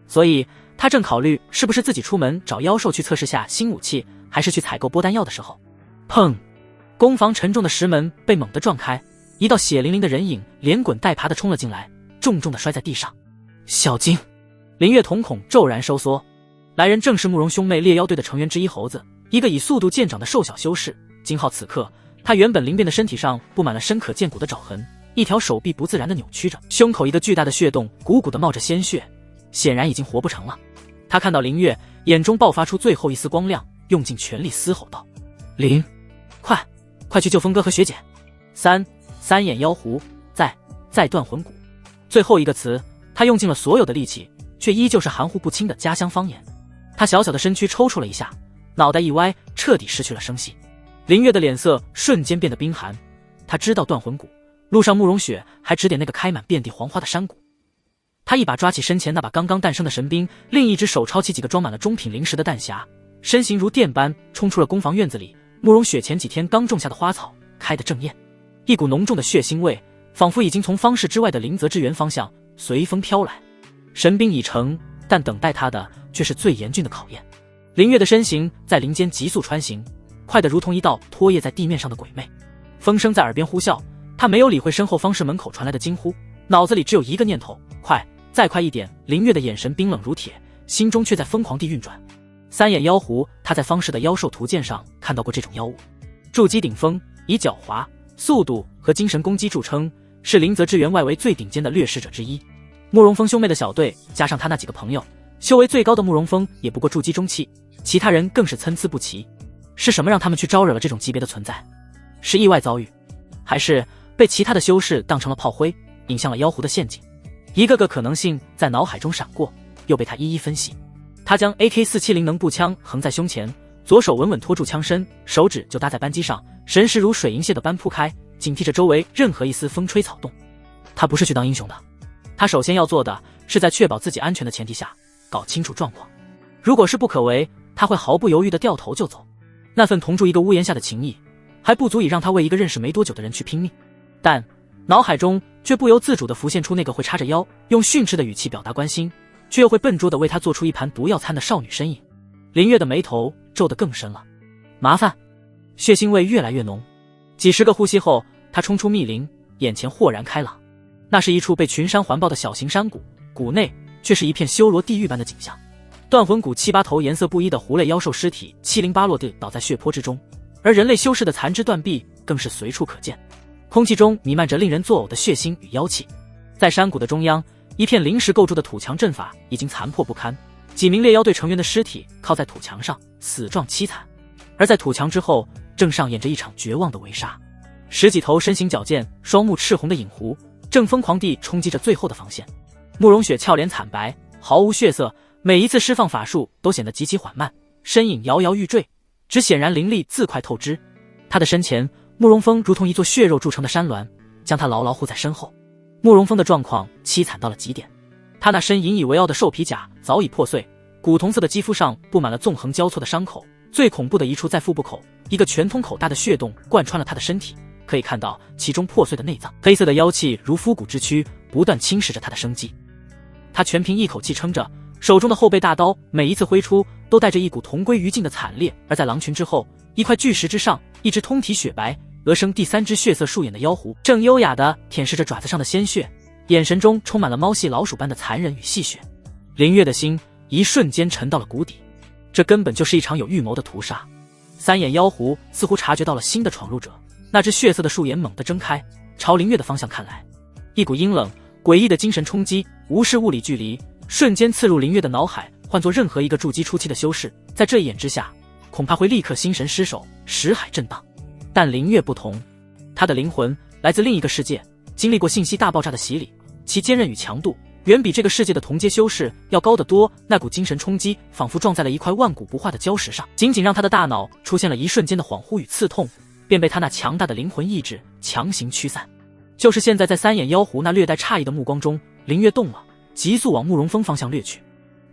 S1: 所以他正考虑是不是自己出门找妖兽去测试下新武器，还是去采购波丹药的时候，砰！工房沉重的石门被猛地撞开，一道血淋淋的人影连滚带爬地冲了进来，重重地摔在地上。小精！林月瞳孔骤然收缩，来人正是慕容兄妹猎妖队的成员之一猴子，一个以速度见长的瘦小修士。金浩此刻，他原本灵便的身体上布满了深可见骨的爪痕，一条手臂不自然地扭曲着，胸口一个巨大的血洞鼓鼓地冒着鲜血，显然已经活不成了。他看到林月，眼中爆发出最后一丝光亮，用尽全力嘶吼道：林，快去救峰哥和学姐！三眼妖狐，再断魂骨。最后一个词，他用尽了所有的力气，却依旧是含糊不清的家乡方言。他小小的身躯抽搐了一下，脑袋一歪，彻底失去了声息。林月的脸色瞬间变得冰寒，他知道断魂骨，路上慕容雪还指点那个开满遍地黄花的山谷。他一把抓起身前那把刚刚诞生的神兵，另一只手抄起几个装满了中品灵石的弹匣，身形如电般冲出了工房院子里。慕容雪前几天刚种下的花草开得正艳，一股浓重的血腥味仿佛已经从方氏之外的灵泽之源方向随风飘来。神兵已成，但等待他的却是最严峻的考验。林月的身形在林间急速穿行，快得如同一道拖曳在地面上的鬼魅。风声在耳边呼啸，他没有理会身后方室门口传来的惊呼，脑子里只有一个念头：快，再快一点！林月的眼神冰冷如铁，心中却在疯狂地运转。三眼妖狐，他在方氏的妖兽图鉴上看到过这种妖物，筑基顶峰，以狡猾、速度和精神攻击著称，是林泽之源外围最顶尖的掠食者之一。慕容峰兄妹的小队加上他那几个朋友，修为最高的慕容峰也不过筑基中期，其他人更是参差不齐。是什么让他们去招惹了这种级别的存在？是意外遭遇，还是被其他的修士当成了炮灰，引向了妖狐的陷阱？一个个可能性在脑海中闪过，又被他一一分析。他将 AK-470 能步枪横在胸前，左手稳稳托住枪身，手指就搭在扳机上，神识如水银泻的般铺开，警惕着周围任何一丝风吹草动。他不是去当英雄的，他首先要做的是在确保自己安全的前提下搞清楚状况。如果是不可为，他会毫不犹豫地掉头就走。那份同住一个屋檐下的情谊还不足以让他为一个认识没多久的人去拼命，但脑海中却不由自主地浮现出那个会叉着腰用训斥的语气表达关心，却又会笨拙地为他做出一盘毒药餐的少女身影。林月的眉头皱得更深了，麻烦，血腥味越来越浓。几十个呼吸后，他冲出密林，眼前豁然开朗。那是一处被群山环抱的小型山谷，谷内却是一片修罗地狱般的景象。断魂谷7、8头颜色不一的狐类妖兽尸体七零八落地倒在血泊之中，而人类修士的残肢断臂更是随处可见。空气中弥漫着令人作呕的血腥与妖气。在山谷的中央，一片临时构筑的土墙阵法已经残破不堪，几名猎妖队成员的尸体靠在土墙上，死状凄惨。而在土墙之后，正上演着一场绝望的围杀。十几头身形矫健、双目赤红的影狐正疯狂地冲击着最后的防线。慕容雪俏脸惨白，毫无血色，每一次释放法术都显得极其缓慢，身影摇摇欲坠，只显然灵力自快透支。他的身前，慕容峰如同一座血肉铸成的山峦，将他牢牢护在身后。慕容峰的状况凄惨到了极点，他那身引以为傲的兽皮甲早已破碎，古铜色的肌肤上布满了纵横交错的伤口，最恐怖的一处在腹部口，一个全通口大的血洞贯穿了他的身体，可以看到其中破碎的内脏。黑色的妖气如枯骨之躯，不断侵蚀着他的生机。他全凭一口气撑着，手中的后背大刀每一次挥出都带着一股同归于尽的惨烈。而在狼群之后，一块巨石之上，一只通体雪白、额生第三只血色树眼的妖狐正优雅地舔舐着爪子上的鲜血，眼神中充满了猫系老鼠般的残忍与戏谑。林月的心一瞬间沉到了谷底，这根本就是一场有预谋的屠杀。三眼妖狐似乎察觉到了新的闯入者，那只血色的树眼猛地睁开，朝林月的方向看来。一股阴冷诡异的精神冲击无视物理距离，瞬间刺入林月的脑海。换作任何一个筑基初期的修士，在这一眼之下恐怕会立刻心神失守，识海震荡。但林月不同，他的灵魂来自另一个世界，经历过信息大爆炸的洗礼，其坚韧与强度远比这个世界的同阶修士要高得多。那股精神冲击仿佛撞在了一块万古不化的礁石上，仅仅让他的大脑出现了一瞬间的恍惚与刺痛，便被他那强大的灵魂意志强行驱散。就是现在，在三眼妖狐那略带诧异的目光中，林月动了，急速往慕容峰方向掠去。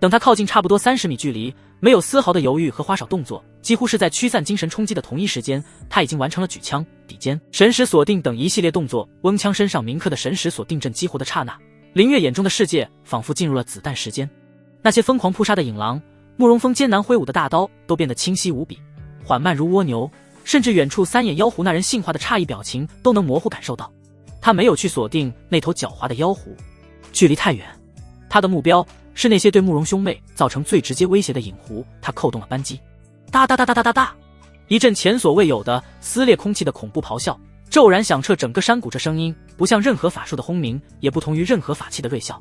S1: 等他靠近差不多30米距离，没有丝毫的犹豫和花哨动作，几乎是在驱散精神冲击的同一时间，他已经完成了举枪、抵肩、神识锁定等一系列动作。翁枪身上铭刻的神识锁定阵激活的刹那，林月眼中的世界仿佛进入了子弹时间。那些疯狂扑杀的影狼，慕容峰艰难挥舞的大刀都变得清晰无比，缓慢如蜗牛，甚至远处三眼妖狐那人性化的诧异表情都能模糊感受到。他没有去锁定那头狡猾的妖狐，距离太远，他的目标是那些对慕容兄妹造成最直接威胁的影狐。他扣动了扳机，哒哒哒哒哒哒哒，一阵前所未有的撕裂空气的恐怖咆哮骤然响彻整个山谷。这声音不像任何法术的轰鸣，也不同于任何法器的锐啸，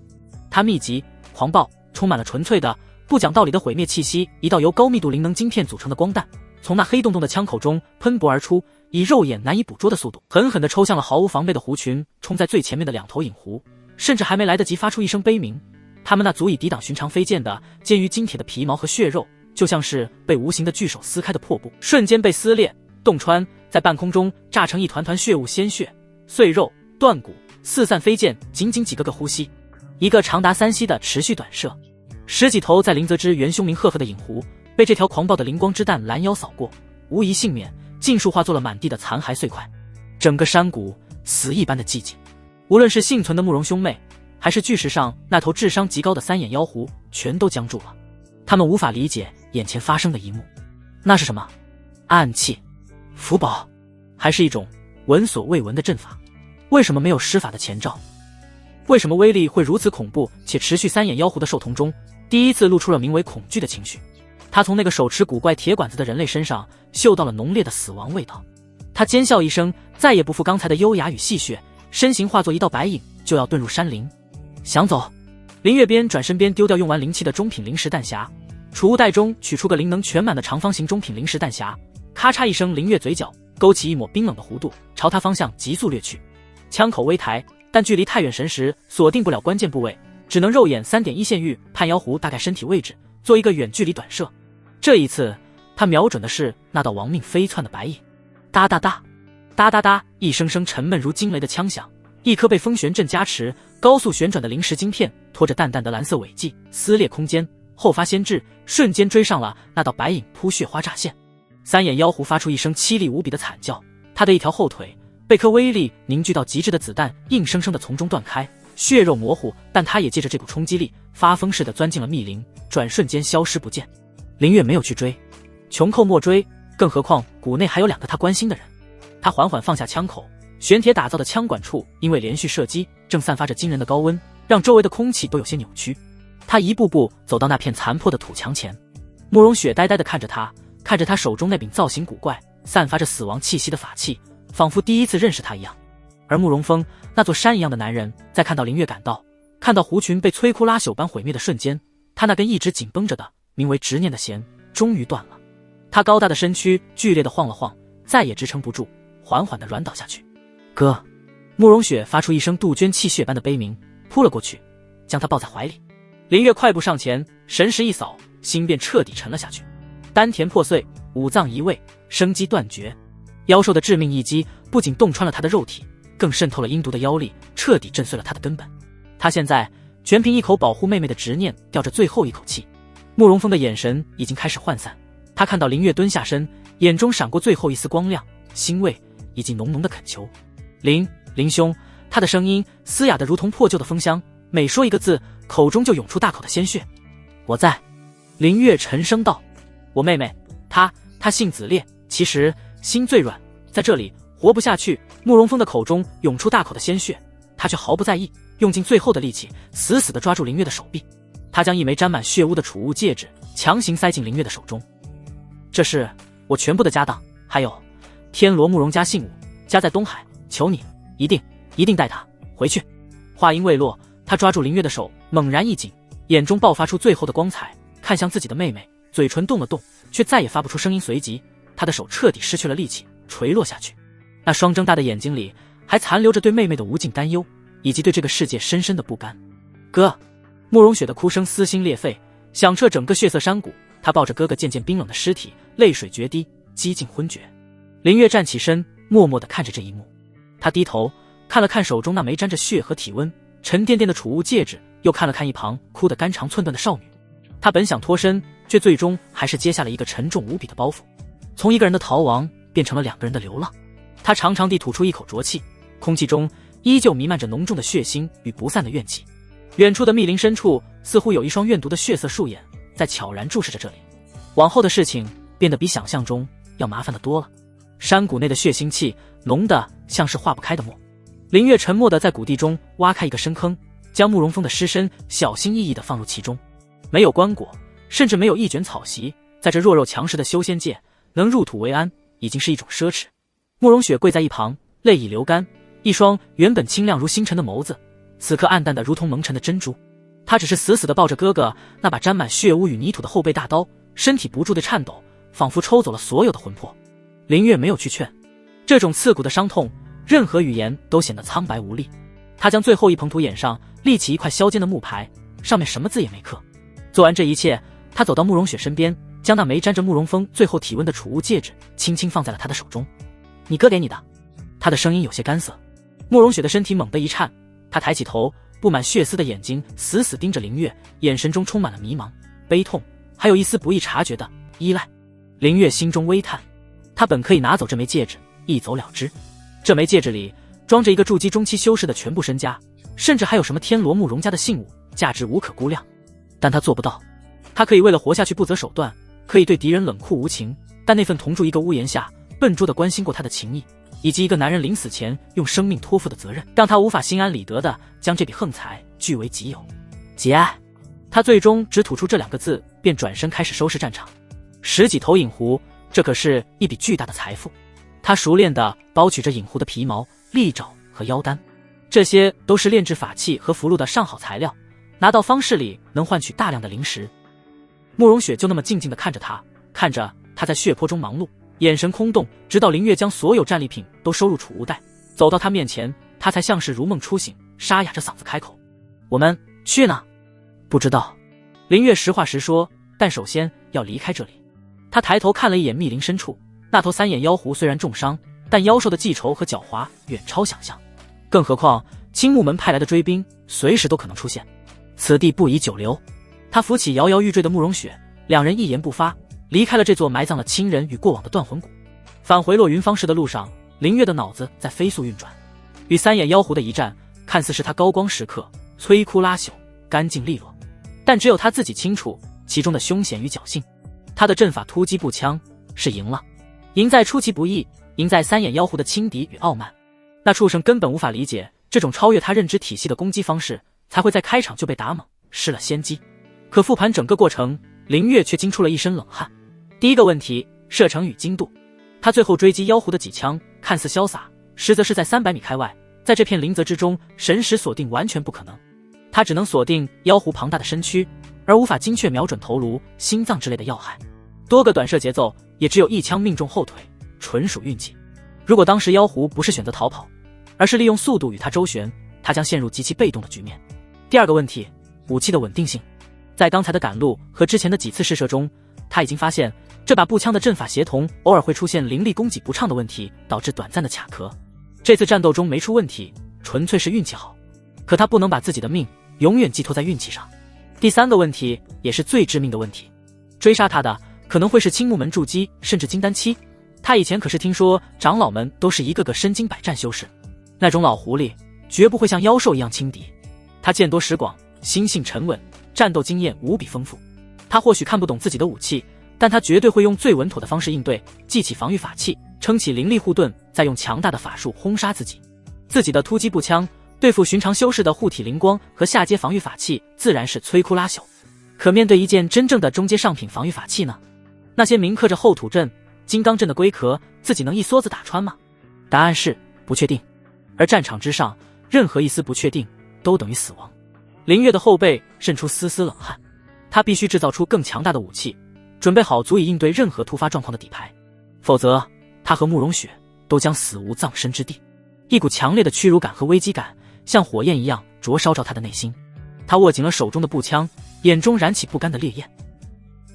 S1: 它密集、狂暴，充满了纯粹的不讲道理的毁灭气息。一道由高密度灵能晶片组成的光弹从那黑洞洞的枪口中喷薄而出，以肉眼难以捕捉的速度狠狠地抽向了毫无防备的狐群。冲在最前面的2头影狐甚至还没来得及发出一声悲鸣，他们那足以抵挡寻常飞剑的坚于金铁的皮毛和血肉，就像是被无形的巨手撕开的破布，瞬间被撕裂、洞穿，在半空中炸成一团团血雾，鲜血、碎肉、断骨四散飞溅。仅仅几个呼吸，一个长达3息的持续短射。10几头在林泽之元凶名赫赫的影狐被这条狂暴的灵光之弹拦腰扫过，无一幸免，尽数化作了满地的残骸碎块。整个山谷死一般的寂静，无论是幸存的慕容兄妹，还是巨石上那头智商极高的三眼妖狐，全都僵住了。他们无法理解眼前发生的一幕。那是什么？暗器、符宝，还是一种闻所未闻的阵法？为什么没有施法的前兆？为什么威力会如此恐怖，且持续三眼妖狐的兽瞳中第一次露出了名为恐惧的情绪？他从那个手持古怪铁管子的人类身上嗅到了浓烈的死亡味道。他尖笑一声，再也不复刚才的优雅与戏谑，身形化作一道白影，就要遁入山林。想走？林月边转身边丢掉用完灵气的中品灵石弹匣，储物袋中取出个灵能全满的长方形中品灵石弹匣，咔嚓一声，林月嘴角勾起一抹冰冷的弧度，朝他方向急速掠去。枪口微抬，但距离太远神识锁定不了关键部位，只能肉眼3.1线域判妖狐大概身体位置，做一个远距离短射。这一次他瞄准的是那道亡命飞窜的白影。哒哒哒哒哒哒，一声声沉闷如惊雷的枪响，一颗被风旋阵加持高速旋转的灵石晶片拖着淡淡的蓝色尾迹撕裂空间，后发先至，瞬间追上了那道白影，扑血花乍现。三眼妖狐发出一声凄厉无比的惨叫，他的一条后腿被颗威力凝聚到极致的子弹硬生生地从中断开，血肉模糊，但他也借着这股冲击力发疯似的钻进了密林，转瞬间消失不见。林月没有去追，穷寇莫追，更何况谷内还有2个他关心的人。他缓缓放下枪口，玄铁打造的枪管处因为连续射击正散发着惊人的高温，让周围的空气都有些扭曲。他一步步走到那片残破的土墙前，慕容雪呆呆地看着他，看着他手中那柄造型古怪散发着死亡气息的法器，仿佛第一次认识他一样。而慕容峰那座山一样的男人，在看到林月赶到，看到狐群被摧枯拉朽般毁灭的瞬间，他那根一直紧绷着的名为执念的弦终于断了。他高大的身躯剧烈地晃了晃，再也支撑不住，缓缓地软倒下去。哥！慕容雪发出一声杜鹃泣血般的悲鸣，扑了过去，将他抱在怀里。林月快步上前，神识一扫，心便彻底沉了下去。丹田破碎，五脏移位，生机断绝。妖兽的致命一击不仅洞穿了他的肉体，更渗透了阴毒的妖力，彻底震碎了他的根本。他现在全凭一口保护妹妹的执念吊着最后一口气。慕容峰的眼神已经开始涣散，他看到林月蹲下身，眼中闪过最后一丝光亮、欣慰以及浓浓的恳求。林兄，他的声音嘶哑得如同破旧的风箱，每说一个字，口中就涌出大口的鲜血。我在。林月沉声道。我妹妹，她姓子烈，其实心最软，在这里活不下去。慕容峰的口中涌出大口的鲜血，他却毫不在意，用尽最后的力气死死地抓住林月的手臂。他将一枚沾满血污的储物戒指强行塞进林月的手中。这是我全部的家当，还有天罗慕容家姓武，家在东海，求你一定带他回去。话音未落，他抓住林月的手猛然一紧，眼中爆发出最后的光彩，看向自己的妹妹，嘴唇动了动，却再也发不出声音。随即他的手彻底失去了力气，垂落下去。那双睁大的眼睛里还残留着对妹妹的无尽担忧，以及对这个世界深深的不甘。哥！慕容雪的哭声撕心裂肺，响彻整个血色山谷。她抱着哥哥渐渐冰冷的尸体，泪水决堤，几近昏厥。林月站起身，默默地看着这一幕。他低头看了看手中那枚沾着血和体温沉甸甸的储物戒指，又看了看一旁哭得肝肠寸断的少女。他本想脱身，却最终还是接下了一个沉重无比的包袱，从一个人的逃亡变成了2个人的流浪。他长长地吐出一口浊气，空气中依旧弥漫着浓重的血腥与不散的怨气。远处的密林深处，似乎有一双怨毒的血色树眼在悄然注视着这里。往后的事情变得比想象中要麻烦得多了。山谷内的血腥气浓得像是化不开的沫。林月沉默地在谷地中挖开一个深坑，将慕容峰的尸身小心翼翼地放入其中。没有棺椁，甚至没有一卷草席，在这弱肉强食的修仙界，能入土为安已经是一种奢侈。慕容雪跪在一旁，泪已流干，一双原本清亮如星辰的眸子此刻暗淡的如同蒙尘的珍珠。他只是死死地抱着哥哥那把沾满血污与泥土的后背大刀，身体不住地颤抖，仿佛抽走了所有的魂魄。林月没有去劝，这种刺骨的伤痛，任何语言都显得苍白无力。他将最后一捧土眼上立起一块削尖的木牌，上面什么字也没刻。做完这一切，他走到慕容雪身边，将那枚沾着慕容峰最后体温的储物戒指轻轻放在了他的手中。你哥给你的。他的声音有些干涩。慕容雪的身体猛地一颤，他抬起头，布满血丝的眼睛死死盯着林月，眼神中充满了迷茫、悲痛，还有一丝不易察觉的依赖。林月心中微叹，他本可以拿走这枚戒指，一走了之。这枚戒指里装着一个筑基中期修士的全部身家，甚至还有什么天罗慕容家的信物，价值无可估量。但他做不到。他可以为了活下去不择手段，可以对敌人冷酷无情，但那份同住一个屋檐下笨拙地关心过他的情谊，以及一个男人临死前用生命托付的责任，让他无法心安理得地将这笔横财据为己有。节哀。他最终只吐出这2个字，便转身开始收拾战场。10几头影狐，这可是一笔巨大的财富。他熟练地剥取着影狐的皮毛、利爪和腰丹，这些都是炼制法器和符箓的上好材料，拿到方室里能换取大量的灵石。慕容雪就那么静静地看着他，看着他在血泊中忙碌，眼神空洞，直到林月将所有战利品都收入储物袋，走到他面前，他才像是如梦初醒，沙哑着嗓子开口：“我们去呢？”“不知道。”林月实话实说，但首先要离开这里。他抬头看了一眼密林深处，那头3眼妖狐虽然重伤，但妖兽的记仇和狡猾远超想象，更何况青木门派来的追兵随时都可能出现，此地不宜久留。他扶起摇摇欲坠的慕容雪，2人一言不发，离开了这座埋葬了亲人与过往的断魂谷。返回落云方室的路上，林月的脑子在飞速运转。与3眼妖狐的一战，看似是他高光时刻，摧枯拉朽，干净利落，但只有他自己清楚其中的凶险与侥幸。他的阵法突击步枪是赢了，赢在出其不意，赢在3眼妖狐的轻敌与傲慢。那畜生根本无法理解这种超越他认知体系的攻击方式，才会在开场就被打懵，失了先机。可复盘整个过程，林月却惊出了一身冷汗。第一个问题，射程与精度。他最后追击妖狐的几枪看似潇洒，实则是在300米开外，在这片林泽之中，神识锁定完全不可能。他只能锁定妖狐庞大的身躯，而无法精确瞄准头颅、心脏之类的要害。多个短射节奏也只有1枪命中后腿，纯属运气。如果当时妖狐不是选择逃跑，而是利用速度与他周旋，他将陷入极其被动的局面。第二个问题，武器的稳定性。在刚才的赶路和之前的几次试射中，他已经发现这把步枪的阵法协同偶尔会出现灵力供给不畅的问题，导致短暂的卡壳。这次战斗中没出问题，纯粹是运气好。可他不能把自己的命永远寄托在运气上。第3个问题，也是最致命的问题，追杀他的可能会是青木门筑基甚至金丹期。他以前可是听说长老们都是一个个身经百战修士，那种老狐狸绝不会像妖兽一样轻敌。他见多识广，心性沉稳，战斗经验无比丰富。他或许看不懂自己的武器，但他绝对会用最稳妥的方式应对，记起防御法器，撑起灵力护盾，再用强大的法术轰杀自己。自己的突击步枪对付寻常修士的护体灵光和下阶防御法器自然是摧枯拉朽，可面对一件真正的中阶上品防御法器呢？那些铭刻着后土阵、金刚阵的龟壳，自己能一梭子打穿吗？答案是不确定。而战场之上，任何一丝不确定都等于死亡。林月的后背渗出丝丝冷汗，他必须制造出更强大的武器，准备好足以应对任何突发状况的底牌，否则他和慕容雪都将死无葬身之地。一股强烈的屈辱感和危机感像火焰一样灼烧着他的内心。他握紧了手中的步枪，眼中燃起不甘的烈焰。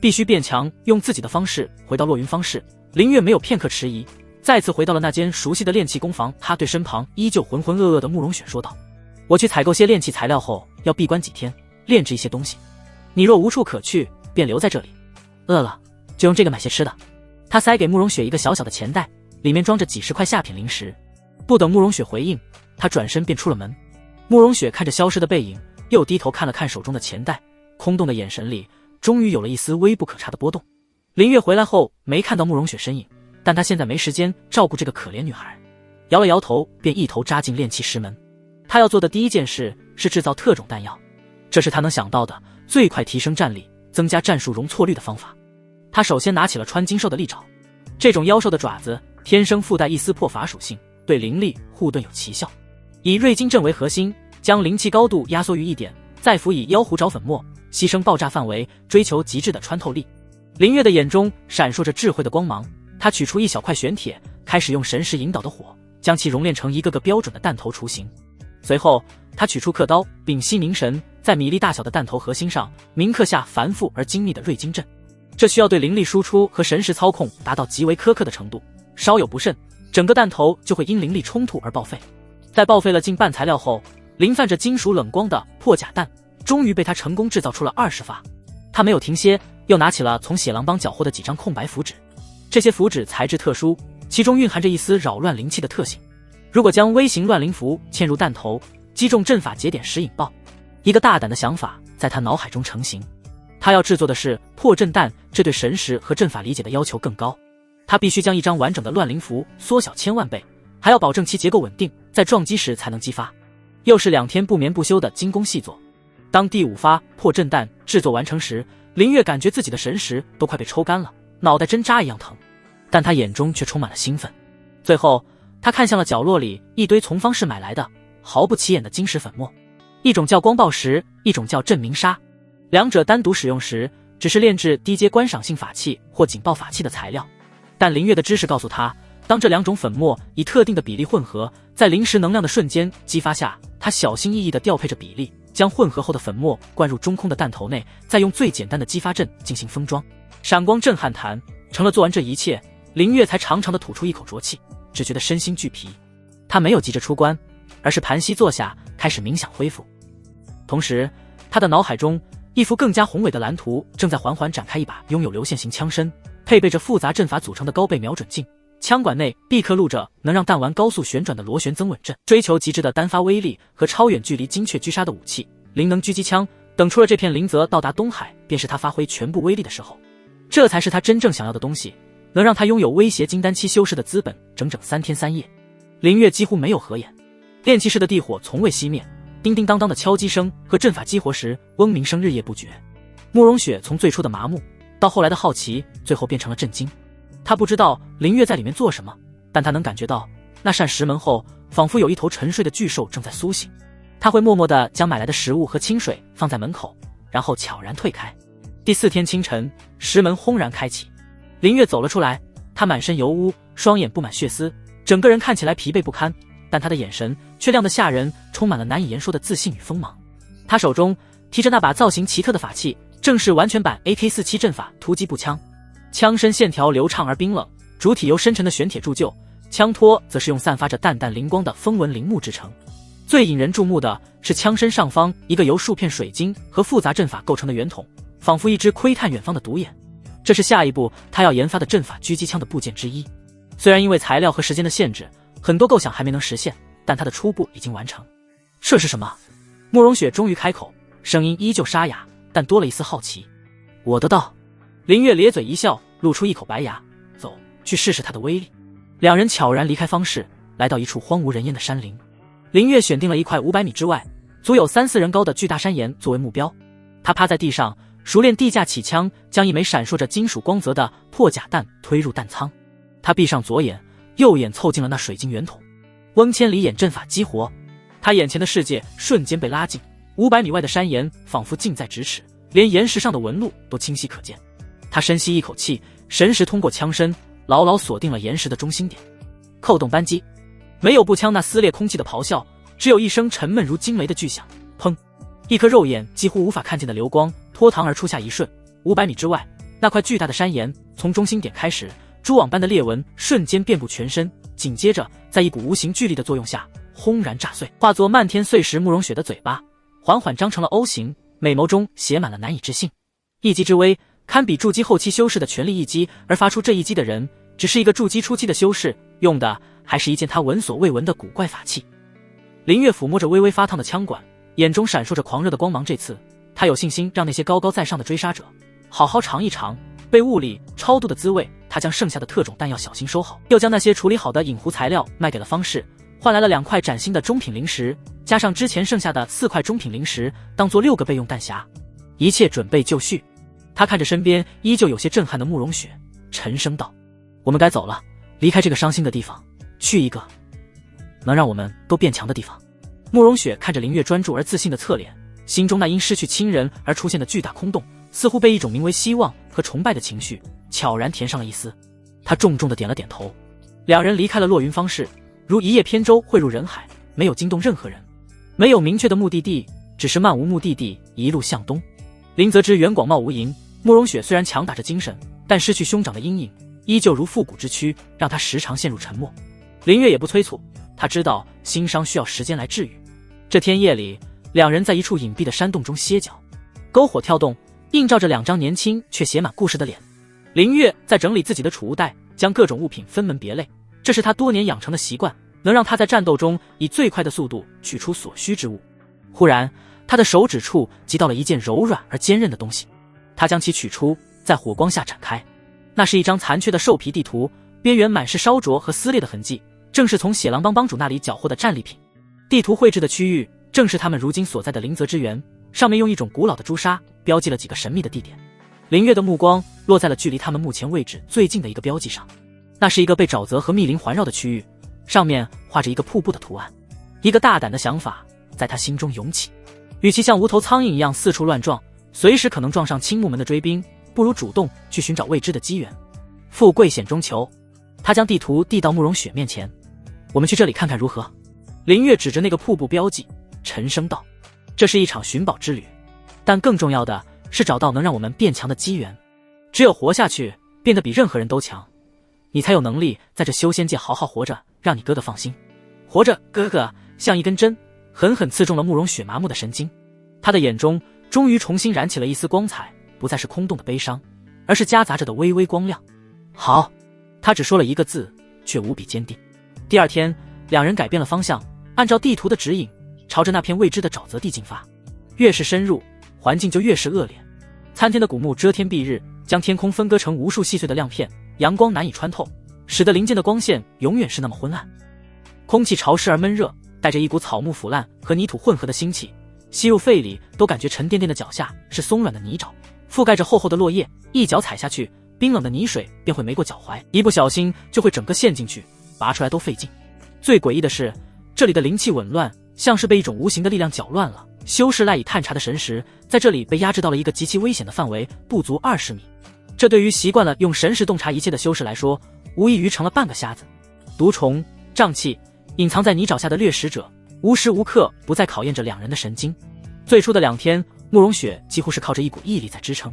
S1: 必须变强，用自己的方式回到落云方室。林月没有片刻迟疑，再次回到了那间熟悉的炼器工坊。他对身旁依旧浑浑噩噩的慕容雪说道：“我去采购些炼器材料后，要闭关几天，炼制一些东西。你若无处可去，便留在这里。饿了就用这个买些吃的。”他塞给慕容雪一个小小的钱袋，里面装着几十块下品灵石。不等慕容雪回应，他转身便出了门。慕容雪看着消失的背影，又低头看了看手中的钱袋，空洞的眼神里终于有了一丝微不可察的波动。林月回来后没看到慕容雪身影，但他现在没时间照顾这个可怜女孩，摇了摇头，便一头扎进炼器师门。他要做的第一件事是制造特种弹药，这是他能想到的最快提升战力、增加战术容错率的方法。他首先拿起了穿金兽的利爪，这种妖兽的爪子天生附带一丝破法属性，对灵力护盾有奇效。以瑞金阵为核心，将灵气高度压缩于1点，再辅以妖狐爪粉末，牺牲爆炸范围，追求极致的穿透力。林月的眼中闪烁着智慧的光芒，他取出一小块玄铁，开始用神识引导的火将其熔炼成一个个标准的弹头雏形。随后他取出刻刀，屏息凝神，在米粒大小的弹头核心上铭刻下繁复而精密的瑞金阵。这需要对灵力输出和神识操控达到极为苛刻的程度，稍有不慎，整个弹头就会因灵力冲突而报废。在报废了近半材料后，鳞泛着金属冷光的破甲弹终于被他成功制造出了20发。他没有停歇，又拿起了从血狼帮缴获的几张空白符纸。这些符纸材质特殊，其中蕴含着一丝扰乱灵气的特性。如果将微型乱灵符嵌入弹头，击中阵法节点时引爆。一个大胆的想法在他脑海中成型，他要制作的是破阵弹，这对神识和阵法理解的要求更高。他必须将一张完整的乱灵符缩小1000万倍，还要保证其结构稳定，在撞击时才能激发。又是2天不眠不休的精工细作。当第5发破阵弹制作完成时，林月感觉自己的神识都快被抽干了，脑袋针扎一样疼，但他眼中却充满了兴奋。最后他看向了角落里一堆从方氏买来的毫不起眼的晶石粉末，一种叫光爆石，一种叫镇明砂，两者单独使用时只是炼制低阶观赏性法器或警报法器的材料。但林月的知识告诉他，当这2种粉末以特定的比例混合，在灵石能量的瞬间激发下，他小心翼翼地调配着比例，将混合后的粉末灌入中空的弹头内，再用最简单的激发阵进行封装。闪光震撼弹成了做完这一切，林月才长长地吐出一口浊气，只觉得身心俱疲。他没有急着出关，而是盘膝坐下，开始冥想恢复。同时他的脑海中一幅更加宏伟的蓝图正在缓缓展开，一把拥有流线型枪身，配备着复杂阵法组成的高倍瞄准镜，枪管内必刻录着能让弹丸高速旋转的螺旋增稳阵，追求极致的单发威力和超远距离精确狙杀的武器灵能狙击枪。等出了这片林泽到达东海，便是他发挥全部威力的时候。这才是他真正想要的东西，能让他拥有威胁金丹期修士的资本。整整3天3夜，林月几乎没有合眼。炼器室的地火从未熄灭，叮叮当当的敲击声和阵法激活时嗡鸣声日夜不绝。慕容雪从最初的麻木到后来的好奇，最后变成了震惊。他不知道林月在里面做什么，但他能感觉到那扇石门后仿佛有一头沉睡的巨兽正在苏醒。他会默默地将买来的食物和清水放在门口，然后悄然退开。第4天清晨，石门轰然开启，林月走了出来。他满身油污，双眼布满血丝，整个人看起来疲惫不堪，但他的眼神却亮得吓人，充满了难以言说的自信与锋芒。他手中提着那把造型奇特的法器，正是完全版 AK47 阵法突击步枪。枪身线条流畅而冰冷，主体由深沉的玄铁铸就，枪托则是用散发着淡淡灵光的风纹灵木制成。最引人注目的是枪身上方一个由数片水晶和复杂阵法构成的圆筒，仿佛一只窥探远方的独眼。这是下一步他要研发的阵法狙击枪的部件之一。虽然因为材料和时间的限制，很多构想还没能实现，但他的初步已经完成。这是什么？慕容雪终于开口，声音依旧沙哑，但多了一丝好奇。我的道。林月咧嘴一笑，露出一口白牙，走，去试试他的威力。两人悄然离开方室，来到一处荒无人烟的山林。林月选定了一块500米之外，足有3-4人高的巨大山岩作为目标。他趴在地上，熟练地架起枪，将一枚闪烁着金属光泽的破甲弹推入弹仓。他闭上左眼，右眼凑近了那水晶圆筒，翁千里眼阵法激活。他眼前的世界瞬间被拉近，500米外的山岩仿佛近在咫尺，连岩石上的纹路都清晰可见。他深吸一口气，神识通过枪身牢牢锁定了岩石的中心点，扣动扳机。没有步枪那撕裂空气的咆哮，只有一声沉闷如惊雷的巨响。砰！一颗肉眼几乎无法看见的流光脱膛而出，下一瞬，500米之外，那块巨大的山岩从中心点开始，蛛网般的裂纹瞬间遍布全身，紧接着在一股无形巨力的作用下轰然炸碎，化作漫天碎石。慕容雪的嘴巴缓缓张成了 O 型，美眸中写满了难以置信。一击之威堪比筑基后期修士的全力一击，而发出这一击的人只是一个筑基初期的修士，用的还是一件他闻所未闻的古怪法器。林月抚摸着微微发烫的枪管，眼中闪烁着狂热的光芒。这次他有信心让那些高高在上的追杀者好好尝一尝被物理超度的滋味。他将剩下的特种弹药小心收好，又将那些处理好的引弧材料卖给了方士，换来了2块崭新的中品灵石，加上之前剩下的4块中品灵石，当做6个备用弹匣。一切准备就绪。他看着身边依旧有些震撼的慕容雪，沉声道：我们该走了，离开这个伤心的地方，去一个能让我们都变强的地方。慕容雪看着林月专注而自信的侧脸，心中那因失去亲人而出现的巨大空洞，似乎被一种名为希望和崇拜的情绪悄然填上了一丝。他重重地点了点头。两人离开了落云方室，如一叶扁舟汇入人海，没有惊动任何人，没有明确的目的地，只是漫无目的地一路向东。林泽之远广袤无垠，慕容雪虽然强打着精神，但失去兄长的阴影依旧如复古之躯，让他时常陷入沉默。林月也不催促，他知道心伤需要时间来治愈。这天夜里，两人在一处隐蔽的山洞中歇脚，篝火跳动，映照着2张年轻却写满故事的脸。林月在整理自己的储物袋，将各种物品分门别类，这是他多年养成的习惯，能让他在战斗中以最快的速度取出所需之物。忽然，他的手指处击到了一件柔软而坚韧的东西，他将其取出，在火光下展开。那是一张残缺的兽皮地图，边缘满是烧灼和撕裂的痕迹，正是从血狼帮帮主那里缴获的战利品。地图绘制的区域正是他们如今所在的灵泽之源，上面用一种古老的朱砂标记了几个神秘的地点。林月的目光落在了距离他们目前位置最近的一个标记上，那是一个被沼泽和密林环绕的区域，上面画着一个瀑布的图案。一个大胆的想法在他心中涌起，与其像无头苍蝇一样四处乱撞，随时可能撞上青木门的追兵，不如主动去寻找未知的机缘。富贵险中求，他将地图递到慕容雪面前，我们去这里看看如何？林月指着那个瀑布标记，沉声道：这是一场寻宝之旅，但更重要的是找到能让我们变强的机缘。只有活下去，变得比任何人都强，你才有能力在这修仙界好好活着，让你哥哥放心。活着，哥哥像一根针，狠狠刺中了慕容雪麻木的神经。他的眼中终于重新燃起了一丝光彩，不再是空洞的悲伤，而是夹杂着的微微光亮。好，他只说了一个字，却无比坚定。第二天，两人改变了方向，按照地图的指引，朝着那片未知的沼泽地进发。越是深入，环境就越是恶劣。参天的古木遮天蔽日，将天空分割成无数细碎的亮片，阳光难以穿透，使得林间的光线永远是那么昏暗。空气潮湿而闷热，带着一股草木腐烂和泥土混合的腥气，吸入肺里都感觉沉甸甸的，脚下是松软的泥沼，覆盖着厚厚的落叶，一脚踩下去，冰冷的泥水便会没过脚踝，一不小心就会整个陷进去，拔出来都费劲。最诡异的是，这里的灵气紊乱，像是被一种无形的力量搅乱了。修士赖以探查的神石在这里被压制到了一个极其危险的范围，不足20米。这对于习惯了用神识洞察一切的修士来说，无异于成了半个瞎子。毒虫、瘴气隐藏在泥沼下的掠食者，无时无刻不在考验着两人的神经。最初的2天，慕容雪几乎是靠着一股毅力在支撑。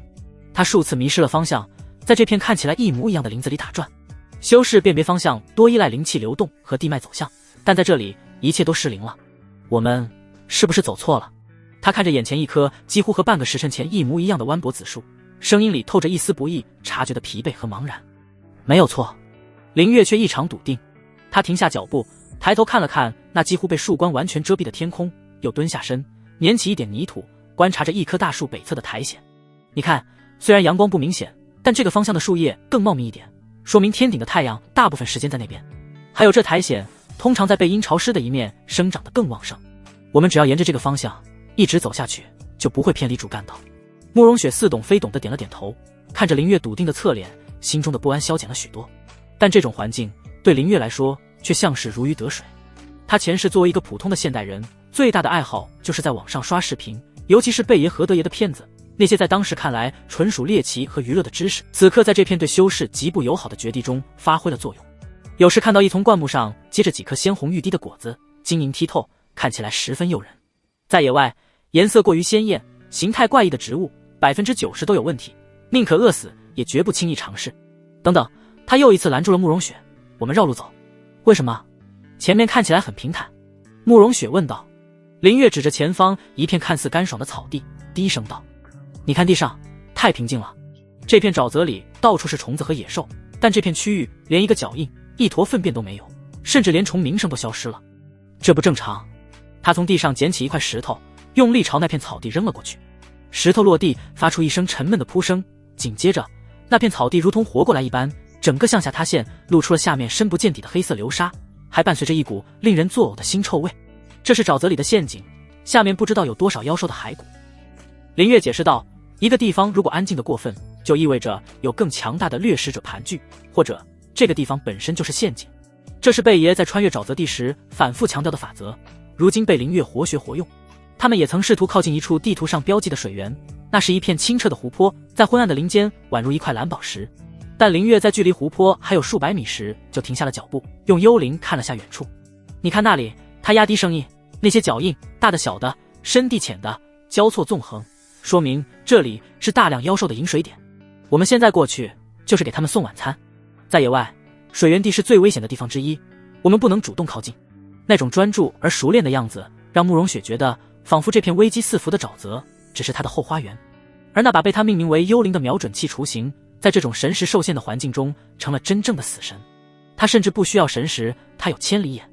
S1: 他数次迷失了方向，在这片看起来一模一样的林子里打转。修士辨别方向多依赖灵气流动和地脉走向，但在这里一切都失灵了。我们是不是走错了？他看着眼前一棵几乎和半个时辰前一模一样的弯脖子树，声音里透着一丝不易察觉的疲惫和茫然。没有错。林月却异常笃定。他停下脚步，抬头看了看那几乎被树冠完全遮蔽的天空，又蹲下身，捻起一点泥土，观察着一棵大树北侧的苔藓。你看，虽然阳光不明显，但这个方向的树叶更茂密一点，说明天顶的太阳大部分时间在那边。还有这苔藓通常在背阴潮湿的一面生长得更旺盛。我们只要沿着这个方向一直走下去，就不会偏离主干道。慕容雪似懂非懂地点了点头，看着林月笃定的侧脸，心中的不安消减了许多。但这种环境对林月来说却像是如鱼得水。他前世作为一个普通的现代人，最大的爱好就是在网上刷视频，尤其是贝爷和德爷的片子，那些在当时看来纯属猎奇和娱乐的知识，此刻在这片对修士极不友好的绝地中发挥了作用。有时看到一丛灌木上结着几颗鲜红欲滴的果子，晶莹剔透，看起来十分诱人。在野外，颜色过于鲜艳、形态怪异的植物90%都有问题，宁可饿死也绝不轻易尝试。等等，他又一次拦住了慕容雪，我们绕路走。为什么？前面看起来很平坦。慕容雪问道。林月指着前方一片看似干爽的草地，低声道：你看地上，太平静了。这片沼泽里到处是虫子和野兽，但这片区域连一个脚印、一坨粪便都没有，甚至连虫鸣声都消失了。这不正常。他从地上捡起一块石头，用力朝那片草地扔了过去。石头落地发出一声沉闷的扑声，紧接着那片草地如同活过来一般，整个向下塌陷，露出了下面深不见底的黑色流沙，还伴随着一股令人作呕的腥臭味。这是沼泽里的陷阱，下面不知道有多少妖兽的骸骨。林月解释道，一个地方如果安静的过分，就意味着有更强大的掠食者盘踞，或者这个地方本身就是陷阱。这是贝爷在穿越沼泽地时反复强调的法则，如今被林月活学活用。他们也曾试图靠近一处地图上标记的水源，那是一片清澈的湖泊，在昏暗的林间宛如一块蓝宝石。但林月在距离湖泊还有数百米时就停下了脚步，用幽灵看了下远处。你看那里，他压低声音，那些脚印，大的小的，深地浅的，交错纵横，说明这里是大量妖兽的饮水点。我们现在过去就是给他们送晚餐。在野外，水源地是最危险的地方之一，我们不能主动靠近。那种专注而熟练的样子让慕容雪觉得仿佛这片危机四伏的沼泽只是他的后花园，而那把被他命名为幽灵的瞄准器雏形，在这种神识受限的环境中成了真正的死神。他甚至不需要神识，他有千里眼。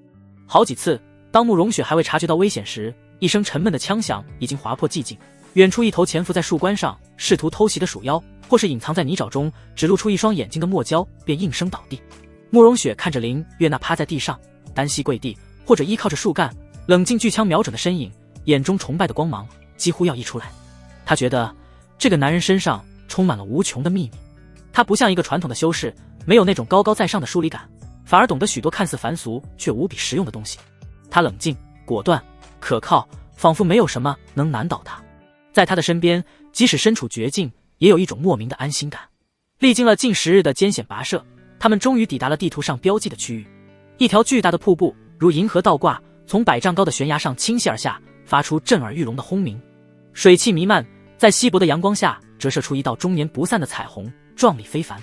S1: 好几次，当慕容雪还未察觉到危险时，一声沉闷的枪响已经划破寂静。远处一头潜伏在树冠上试图偷袭的鼠妖，或是隐藏在泥沼中只露出一双眼睛的墨蛟，便应声倒地。慕容雪看着林月那趴在地上单膝跪地或者依靠着树干冷静巨枪瞄准的身影，眼中崇拜的光芒几乎要溢出来。他觉得这个男人身上充满了无穷的秘密。他不像一个传统的修士，没有那种高高在上的疏离感，反而懂得许多看似凡俗却无比实用的东西。他冷静、果断、可靠，仿佛没有什么能难倒他。在他的身边，即使身处绝境，也有一种莫名的安心感。历经了近10日的艰险跋涉，他们终于抵达了地图上标记的区域。一条巨大的瀑布如银河倒挂，从100丈高的悬崖上倾泻而下，发出震耳欲聋的轰鸣。水汽弥漫，在稀薄的阳光下折射出一道终年不散的彩虹，壮丽非凡。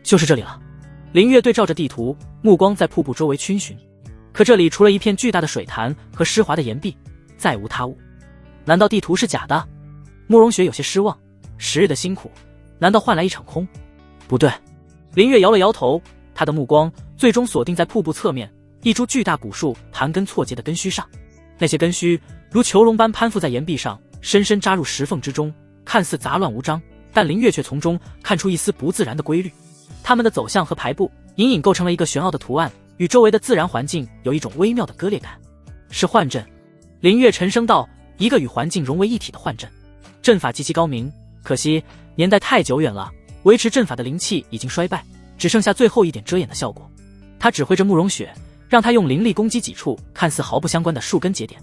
S1: 就是这里了。林月对照着地图，目光在瀑布周围逡巡。可这里除了一片巨大的水潭和湿滑的岩壁，再无他物。难道地图是假的？慕容雪有些失望，10日的辛苦，难道换来一场空？不对。林月摇了摇头，他的目光最终锁定在瀑布侧面一株巨大古树盘根错节的根须上。那些根须如囚笼般攀附在岩壁上，深深扎入石缝之中，看似杂乱无章，但林月却从中看出一丝不自然的规律。它们的走向和排布隐隐构成了一个玄奥的图案，与周围的自然环境有一种微妙的割裂感。是幻阵。林月沉声道，一个与环境融为一体的幻阵。阵法极其高明，可惜年代太久远了，维持阵法的灵气已经衰败，只剩下最后一点遮掩的效果。他指挥着慕容雪，让他用灵力攻击几处看似毫不相关的树根节点。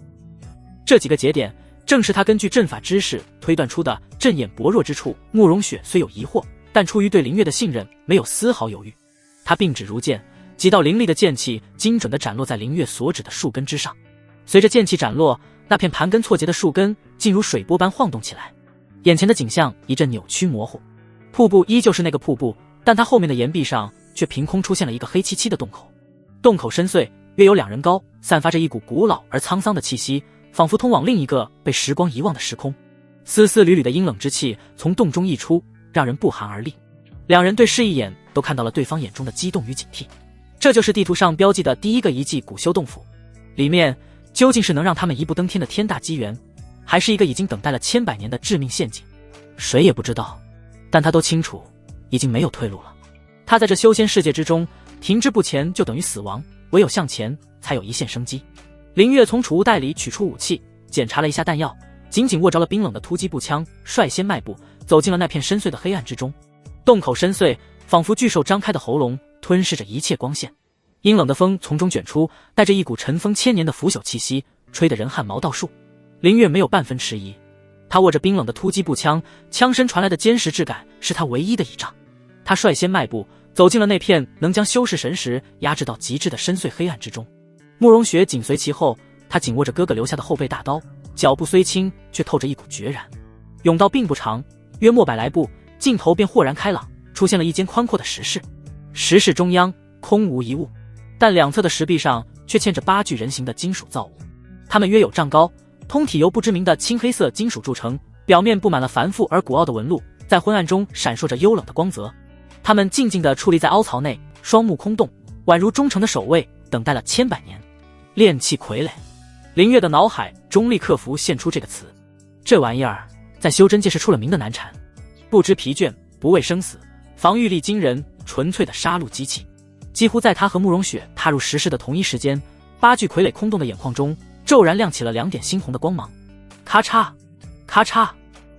S1: 这几个节点正是他根据阵法知识推断出的阵眼薄弱之处。慕容雪虽有疑惑，但出于对林月的信任，没有丝毫犹豫。他并指如剑，几道凌厉的剑气精准地斩落在林月所指的树根之上。随着剑气斩落，那片盘根错节的树根竟如水波般晃动起来，眼前的景象一阵扭曲模糊。瀑布依旧是那个瀑布，但它后面的岩壁上却凭空出现了一个黑漆漆的洞口。洞口深邃，约有2人高，散发着一股古老而沧桑的气息，仿佛通往另一个被时光遗忘的时空。丝丝缕缕的阴冷之气从洞中溢出，让人不寒而栗。2人对视一眼，都看到了对方眼中的激动与警惕。这就是地图上标记的第一个遗迹古修洞府，里面究竟是能让他们一步登天的天大机缘，还是一个已经等待了千百年的致命陷阱？谁也不知道，但他都清楚，已经没有退路了。他在这修仙世界之中，停滞不前就等于死亡，唯有向前才有一线生机。林月从储物袋里取出武器，检查了一下弹药，紧紧握着了冰冷的突击步枪，率先迈步走进了那片深邃的黑暗之中。洞口深邃，仿佛巨兽张开的喉咙，吞噬着一切光线。阴冷的风从中卷出，带着一股尘封千年的腐朽气息，吹得人汗毛倒竖。林月没有半分迟疑，他握着冰冷的突击步枪，枪身传来的坚实质感是他唯一的倚仗。他率先迈步走进了那片能将修士神识压制到极致的深邃黑暗之中。慕容雪紧随其后，他紧握着哥哥留下的后背大刀，脚步虽轻，却透着一股决然。甬道并不长，约莫100来步，尽头便豁然开朗，出现了一间宽阔的石室。石室中央空无一物，但两侧的石壁上却嵌着8具人形的金属造物，它们约有丈高，通体由不知名的青黑色金属铸成，表面布满了繁复而古奥的纹路，在昏暗中闪烁着幽冷的光泽。它们静静地矗立在凹槽内，双目空洞，宛如忠诚的守卫，等待了千百年。炼气傀儡。林月的脑海中立刻浮现出这个词，这玩意儿在修真界是出了名的难缠，不知疲倦，不畏生死，防御力惊人，纯粹的杀戮机器。几乎在他和慕容雪踏入石室的同一时间，8具傀儡空洞的眼眶中骤然亮起了2点猩红的光芒。咔嚓咔嚓，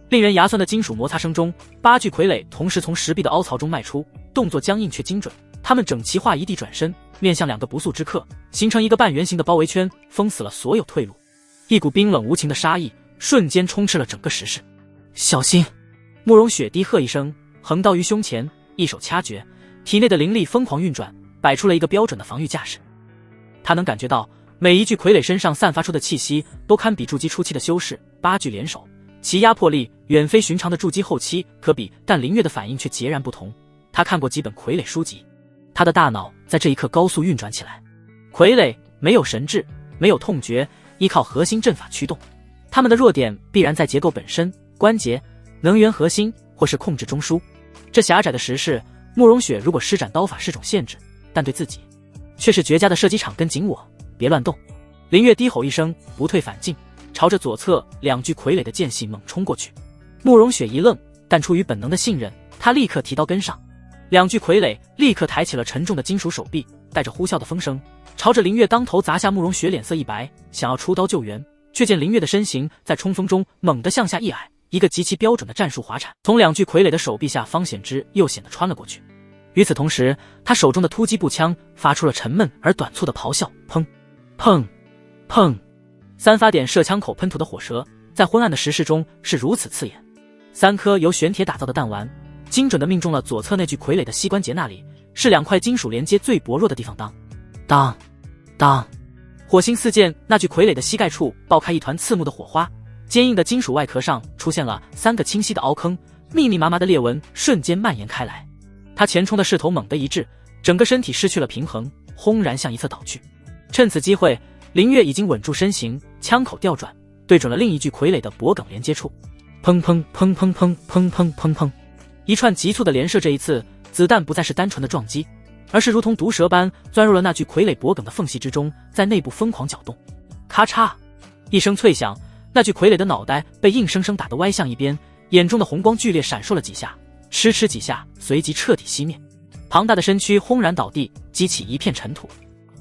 S1: 令人牙酸的金属摩擦声中，8具傀儡同时从石壁的凹槽中迈出，动作僵硬却精准。他们整齐划一地转身，面向2个不速之客，形成一个半圆形的包围圈，封死了所有退路。一股冰冷无情的杀意瞬间充斥了整个石室。小心！慕容雪低喝一声，横刀于胸前，一手掐诀，体内的灵力疯狂运转，摆出了一个标准的防御架势。他能感觉到每一具傀儡身上散发出的气息都堪比筑基初期的修士，8具联手，其压迫力远非寻常的筑基后期可比，但林月的反应却截然不同。他看过几本傀儡书籍，他的大脑在这一刻高速运转起来。傀儡没有神智，没有痛觉，依靠核心阵法驱动，他们的弱点必然在结构本身、关节、能源核心或是控制中枢。这狭窄的石室，慕容雪如果施展刀法是种限制，但对自己却是绝佳的射击场跟紧我。别乱动。林月低吼一声，不退反进，朝着左侧2具傀儡的间隙猛冲过去。慕容雪一愣，但出于本能的信任，他立刻提刀跟上。2具傀儡立刻抬起了沉重的金属手臂，带着呼啸的风声，朝着林月当头砸下。慕容雪脸色一白，想要出刀救援，却见林月的身形在冲锋中猛地向下一矮，一个极其标准的战术滑铲，从2具傀儡的手臂下方显之又显得穿了过去。与此同时，他手中的突击步枪发出了沉闷而短促的咆哮，砰砰砰，3发点射枪口喷吐的火舌，在昏暗的石室中是如此刺眼。3颗由玄铁打造的弹丸精准地命中了左侧那具傀儡的膝关节，那里是2块金属连接最薄弱的地方。当当当，火星四溅，那具傀儡的膝盖处爆开一团刺目的火花，坚硬的金属外壳上出现了3个清晰的凹坑，密密麻麻的裂纹瞬间蔓延开来。他前冲的势头猛地一滞，整个身体失去了平衡，轰然向一侧倒去。趁此机会，林月已经稳住身形，枪口调转，对准了另一具傀儡的脖颈连接处。砰砰砰砰砰砰砰砰砰，一串急促的连射。这一次子弹不再是单纯的撞击，而是如同毒蛇般钻入了那具傀儡脖颈的缝隙之中，在内部疯狂搅动。咔嚓一声脆响，那具傀儡的脑袋被硬生生打得歪向一边，眼中的红光剧烈闪烁了几下，嗤嗤几下，随即彻底熄灭。庞大的身躯轰然倒地，激起一片尘土。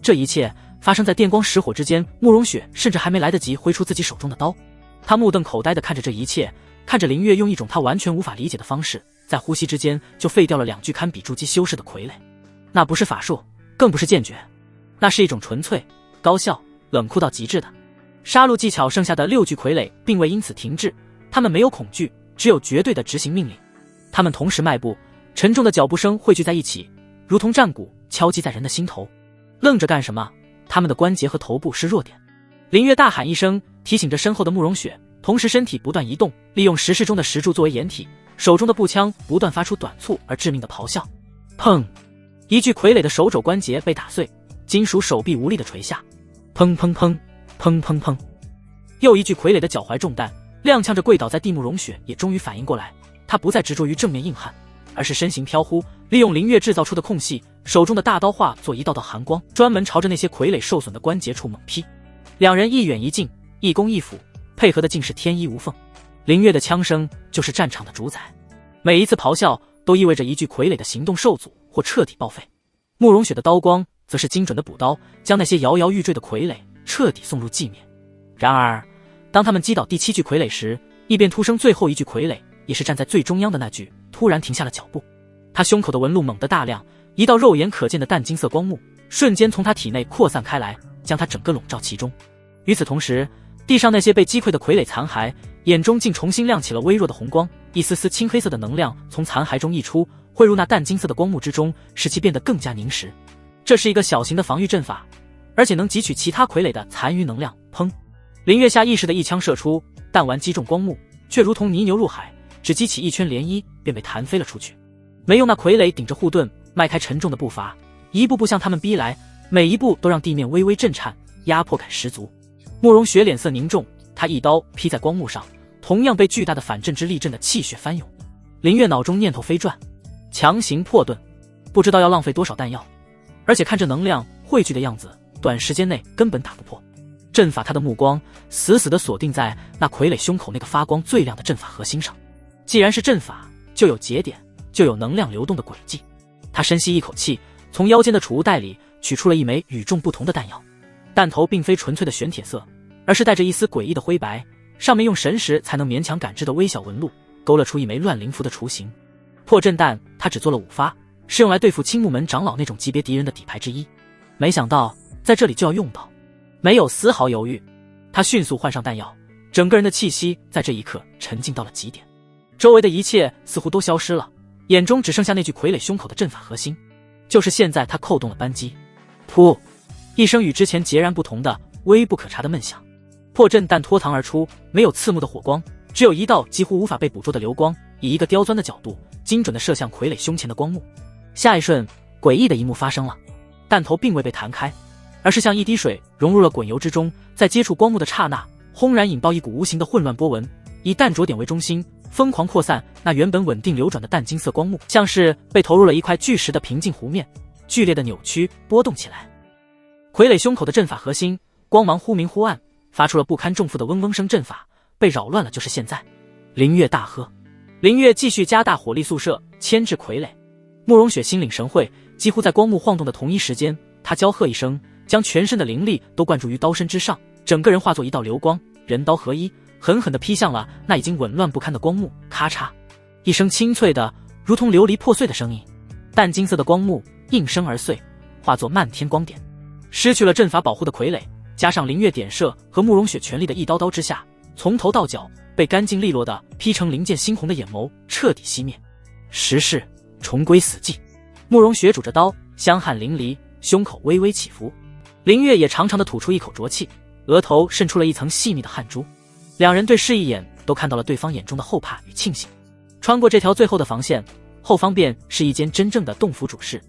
S1: 这一切发生在电光石火之间，慕容雪甚至还没来得及挥出自己手中的刀。他目瞪口呆地看着这一切，看着林月用一种他完全无法理解的方式，在呼吸之间就废掉了2具堪比筑基修士的傀儡。那不是法术，更不是剑诀，那是一种纯粹、高效、冷酷到极致的杀戮技巧。剩下的6具傀儡并未因此停滞，他们没有恐惧，只有绝对的执行命令。他们同时迈步，沉重的脚步声汇聚在一起，如同战鼓敲击在人的心头。愣着干什么？他们的关节和头部是弱点。林月大喊一声，提醒着身后的慕容雪，同时身体不断移动，利用石室中的石柱作为掩体，手中的步枪不断发出短促而致命的咆哮。砰！一具傀儡的手肘关节被打碎，金属手臂无力地垂下。砰砰砰砰砰砰！又一具傀儡的脚踝中弹，踉跄着跪倒在地。慕容雪也终于反应过来，他不再执着于正面硬汉，而是身形飘忽，利用林月制造出的空隙，手中的大刀化作一道道寒光，专门朝着那些傀儡受损的关节处猛劈。2人一远一近，一攻一辅，配合的竟是天衣无缝。林月的枪声就是战场的主宰，每一次咆哮都意味着一具傀儡的行动受阻或彻底报废。慕容雪的刀光则是精准的补刀，将那些摇摇欲坠的傀儡彻底送入寂灭。然而当他们击倒第7具傀儡时，一边突生最后一具傀儡，也是站在最中央的那具，突然停下了脚步。他胸口的纹路猛地大亮，一道肉眼可见的淡金色光幕瞬间从他体内扩散开来，将他整个笼罩其中。与此同时，地上那些被击溃的傀儡残骸眼中竟重新亮起了微弱的红光，一丝丝青黑色的能量从残骸中溢出，汇入那淡金色的光幕之中，使其变得更加凝实。这是一个小型的防御阵法，而且能汲取其他傀儡的残余能量。砰！林月下意识的一枪射出，弹丸击中光幕，却如同泥牛入海，只激起一圈涟漪便被弹飞了出去。没用那傀儡顶着护盾，迈开沉重的步伐，一步步向他们逼来，每一步都让地面微微震颤，压迫感十足。慕容雪脸色凝重，他一刀劈在光幕上，同样被巨大的反震之力震得气血翻涌。林月脑中念头飞转，强行破盾，不知道要浪费多少弹药，而且看这能量汇聚的样子，短时间内根本打不破。阵法，他的目光死死地锁定在那傀儡胸口那个发光最亮的阵法核心上。既然是阵法，就有节点，就有能量流动的轨迹。他深吸一口气，从腰间的储物袋里取出了一枚与众不同的弹药。弹头并非纯粹的玄铁色，而是带着一丝诡异的灰白，上面用神识才能勉强感知的微小纹路勾勒出一枚乱灵符的雏形。破阵弹他只做了5发，是用来对付青木门长老那种级别敌人的底牌之一。没想到在这里就要用到，没有丝毫犹豫，他迅速换上弹药，整个人的气息在这一刻沉静到了极点，周围的一切似乎都消失了，眼中只剩下那具傀儡胸口的阵法核心。就是现在，他扣动了扳机，噗！一声与之前截然不同的微不可察的闷响，破阵弹脱膛而出，没有刺目的火光，只有一道几乎无法被捕捉的流光，以一个刁钻的角度精准地射向傀儡胸前的光幕。下一瞬，诡异的一幕发生了，弹头并未被弹开，而是像一滴水融入了滚油之中，在接触光幕的刹那，轰然引爆一股无形的混乱波纹，以弹着点为中心，疯狂扩散。那原本稳定流转的淡金色光幕，像是被投入了一块巨石的平静湖面，剧烈的扭曲波动起来。傀儡胸口的阵法核心光芒忽明忽暗，发出了不堪重负的嗡嗡声，阵法被扰乱了，就是现在。林月大喝。林月继续加大火力速射，牵制傀儡。慕容雪心领神会，几乎在光幕晃动的同一时间，她娇喝一声，将全身的灵力都灌注于刀身之上，整个人化作一道流光，人刀合一，狠狠地劈向了那已经紊乱不堪的光幕。咔嚓一声清脆的如同琉璃破碎的声音，淡金色的光幕应声而碎，化作漫天光点。失去了阵法保护的傀儡，加上林月点射和慕容雪全力的一刀刀之下，从头到脚被干净利落的劈成零件，猩红的眼眸彻底熄灭。时势重归死寂。慕容雪拄着刀，香汗淋漓，胸口微微起伏。林月也长长的吐出一口浊气，额头渗出了一层细密的汗珠。两人对视一眼，都看到了对方眼中的后怕与庆幸。穿过这条最后的防线，后方便是一间真正的洞府主室。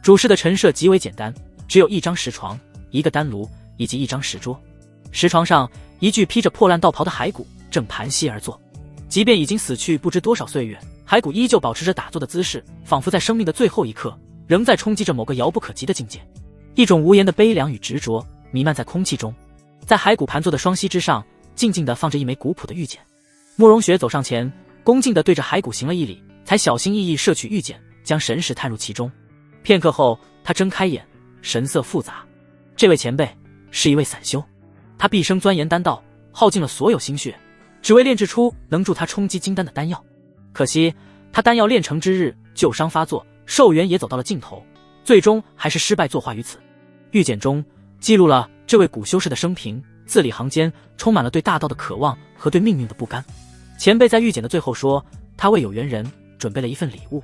S1: 主室的陈设极为简单，只有一张石床，一个丹炉以及一张石桌。石床上一具披着破烂道袍的骸骨正盘膝而坐，即便已经死去不知多少岁月，骸骨依旧保持着打坐的姿势，仿佛在生命的最后一刻仍在冲击着某个遥不可及的境界。一种无言的悲凉与执着弥漫在空气中。在骸骨盘坐的双膝之上，静静地放着一枚古朴的玉简。慕容雪走上前，恭敬地对着骸骨行了一礼，才小心翼翼摄取玉简，将神识探入其中。片刻后，他睁开眼，神色复杂。这位前辈是一位散修，他毕生钻研丹道，耗尽了所有心血，只为炼制出能助他冲击金丹的丹药。可惜他丹药炼成之日，旧伤发作，寿元也走到了尽头，最终还是失败作化于此。玉简中记录了这位古修士的生平，字里行间充满了对大道的渴望和对命运的不甘。前辈在玉简的最后说，他为有缘人准备了一份礼物。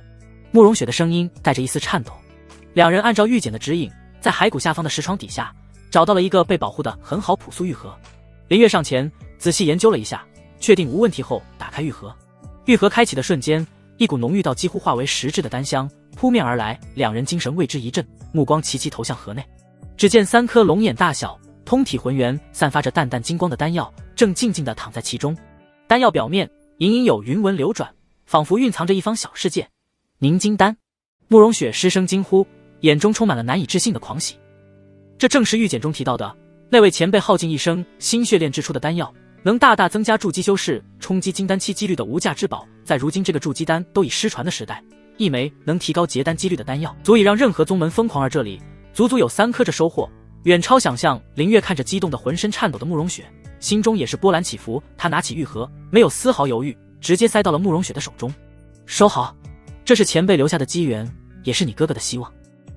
S1: 慕容雪的声音带着一丝颤抖。两人按照玉简的指引，在骸骨下方的石床底下找到了一个被保护的很好朴素玉盒。林月上前仔细研究了一下，确定无问题后打开玉盒。玉盒开启的瞬间，一股浓郁到几乎化为实质的丹香扑面而来，两人精神为之一振，目光齐齐投向盒内。只见3颗龙眼大小、通体浑圆、散发着淡淡金光的丹药正静静地躺在其中。丹药表面隐隐有云纹流转，仿佛蕴藏着一方小世界。凝金丹！慕容雪失声惊呼，眼中充满了难以置信的狂喜。这正是玉简中提到的那位前辈耗尽一生心血炼制出的丹药，能大大增加筑基修士冲击金丹期几率的无价之宝。在如今这个筑基丹都已失传的时代，一枚能提高结丹几率的丹药，足以让任何宗门疯狂。而这里足足有3颗，这收获远超想象。林月看着激动的浑身颤抖的慕容雪，心中也是波澜起伏。他拿起玉盒，没有丝毫犹豫，直接塞到了慕容雪的手中。收好，这是前辈留下的机缘，也是你哥哥的希望。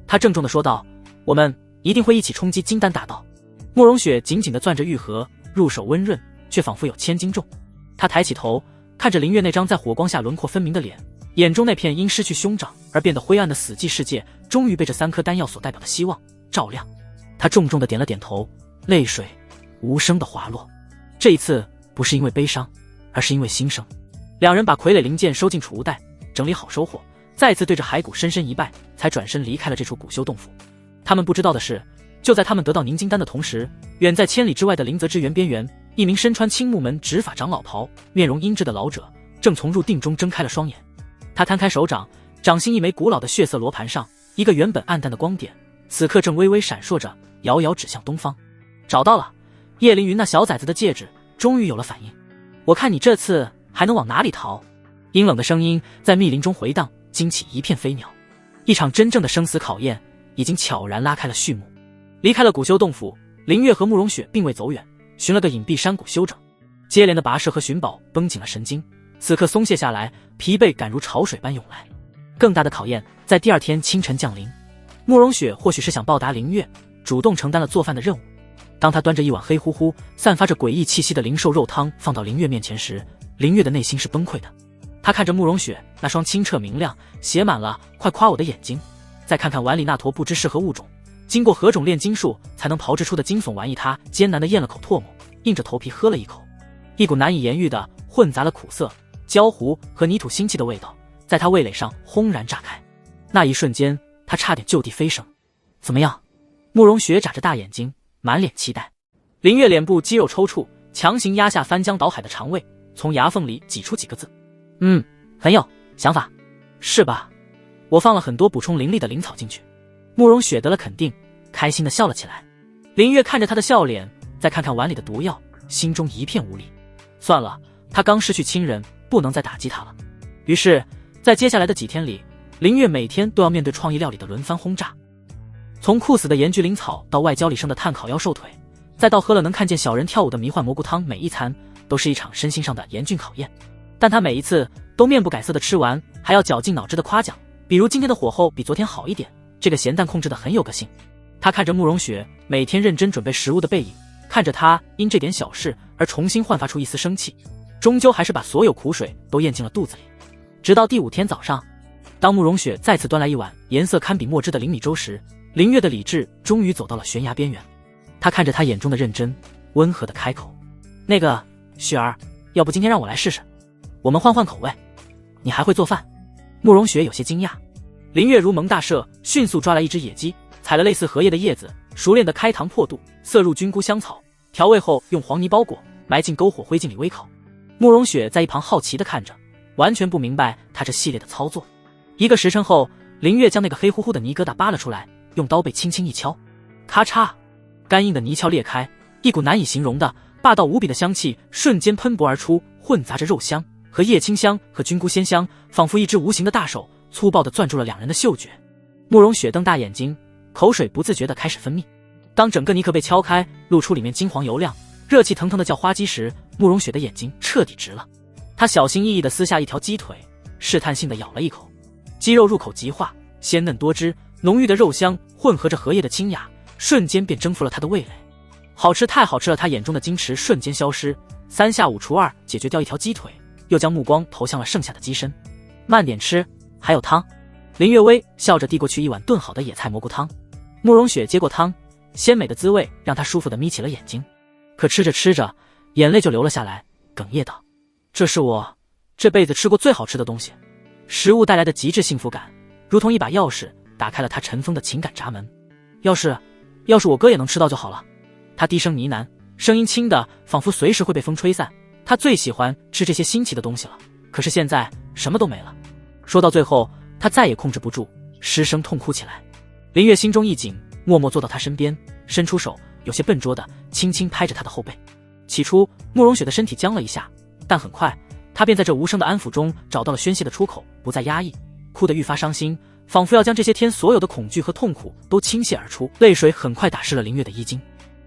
S1: 他郑重地说道，我们一定会一起冲击金丹大道。慕容雪紧紧地攥着玉盒，入手温润，却仿佛有千斤重。他抬起头，看着林月那张在火光下轮廓分明的脸，眼中那片因失去兄长而变得灰暗的死寂世界，终于被这3颗丹药所代表的希望照亮。他重重地点了点头，泪水无声地滑落。这一次不是因为悲伤，而是因为心生。两人把傀儡零件收进储物袋，整理好收获，再次对着骸骨深深一拜，才转身离开了这处古修洞府。他们不知道的是，就在他们得到凝金丹的同时，远在千里之外的灵泽之源边缘，一名身穿青木门执法长老袍、面容阴鸷的老者正从入定中睁开了双眼。他摊开手掌，掌心一枚古老的血色罗盘上，一个原本暗淡的光点，此刻正微微闪烁着，遥遥指向东方。找到了，叶凌云那小崽子的戒指终于有了反应。我看你这次还能往哪里逃？阴冷的声音在密林中回荡，惊起一片飞鸟。一场真正的生死考验已经悄然拉开了序幕。离开了古修洞府，林月和慕容雪并未走远，寻了个隐蔽山谷休整。接连的跋涉和寻宝绷紧了神经，此刻松懈下来，疲惫感如潮水般涌来。更大的考验在第2天清晨降临。慕容雪或许是想报答林月，主动承担了做饭的任务。当他端着一碗黑乎乎、散发着诡异气息的灵兽肉汤放到林月面前时，林月的内心是崩溃的。他看着慕容雪那双清澈明亮、写满了快夸我的眼睛，再看看碗里那坨不知是何物种、经过何种炼金术才能炮制出的惊悚玩意，他艰难地咽了口唾沫，硬着头皮喝了一口。一股难以言喻的混杂了苦涩、焦糊和泥土腥气的味道在他味蕾上轰然炸开。那一瞬间，他差点就地飞升。怎么样？慕容雪眨着大眼睛，满脸期待。林月脸部肌肉抽搐，强行压下翻江倒海的肠胃，从牙缝里挤出几个字：很有想法。是吧？我放了很多补充灵力的灵草进去。慕容雪得了肯定，开心地笑了起来。林月看着他的笑脸，再看看碗里的毒药，心中一片无力。算了，他刚失去亲人，不能再打击他了。于是在接下来的几天里，林月每天都要面对创意料理的轮番轰炸，从酷死的盐焗灵草到外焦里生的炭烤腰瘦腿，再到喝了能看见小人跳舞的迷幻蘑菇汤，每一餐都是一场身心上的严峻考验。但他每一次都面不改色的吃完，还要绞尽脑汁的夸奖，比如今天的火候比昨天好一点，这个咸淡控制的很有个性。他看着慕容雪每天认真准备食物的背影，看着他因这点小事而重新焕发出一丝生气，终究还是把所有苦水都咽进了肚子里。直到第5天早上，当慕容雪再次端来一碗颜色堪比墨汁的灵米粥时，林月的理智终于走到了悬崖边缘。他看着他眼中的认真，温和的开口：那个雪儿，要不今天让我来试试，我们换换口味，你还会做饭？慕容雪有些惊讶。林月如蒙大赦，迅速抓来一只野鸡，采了类似荷叶的叶子，熟练的开膛破肚，塞入菌菇香草，调味后用黄泥包裹，埋进篝火灰烬里煨烤。慕容雪在一旁好奇地看着，完全不明白他这系列的操作。1个时辰后，林月将那个黑乎乎的泥疙瘩扒了出来，用刀背轻轻一敲，咔嚓，干硬的泥壳裂开，一股难以形容的霸道无比的香气瞬间喷薄而出，混杂着肉香和叶青香和菌菇鲜香，仿佛一只无形的大手粗暴地攥住了2人的嗅觉。慕容雪瞪大眼睛，口水不自觉地开始分泌。当整个泥壳被敲开，露出里面金黄油亮、热气腾腾的叫花鸡时，慕容雪的眼睛彻底直了。她小心翼翼地撕下一条鸡腿，试探性地咬了一口，鸡肉入口即化，鲜嫩多汁，浓郁的肉香混合着荷叶的清雅，瞬间便征服了她的味蕾。好吃，太好吃了！她眼中的矜持瞬间消失，3下5除2解决掉一条鸡腿，又将目光投向了剩下的鸡身。慢点吃，还有汤。林月微笑着递过去一碗炖好的野菜蘑菇汤。慕容雪接过汤，鲜美的滋味让她舒服地眯起了眼睛。可吃着吃着，眼泪就流了下来，哽咽道：这是我这辈子吃过最好吃的东西。食物带来的极致幸福感，如同一把钥匙，打开了她尘封的情感闸门。要是我哥也能吃到就好了。她低声呢喃，声音轻的仿佛随时会被风吹散。她最喜欢吃这些新奇的东西了，可是现在什么都没了。说到最后，她再也控制不住，失声痛哭起来。林月心中一紧，默默坐到她身边，伸出手，有些笨拙的轻轻拍着她的后背。起初慕容雪的身体僵了一下，但很快她便在这无声的安抚中找到了宣泄的出口，不再压抑，哭得愈发伤心，仿佛要将这些天所有的恐惧和痛苦都倾泻而出。泪水很快打湿了林月的衣襟。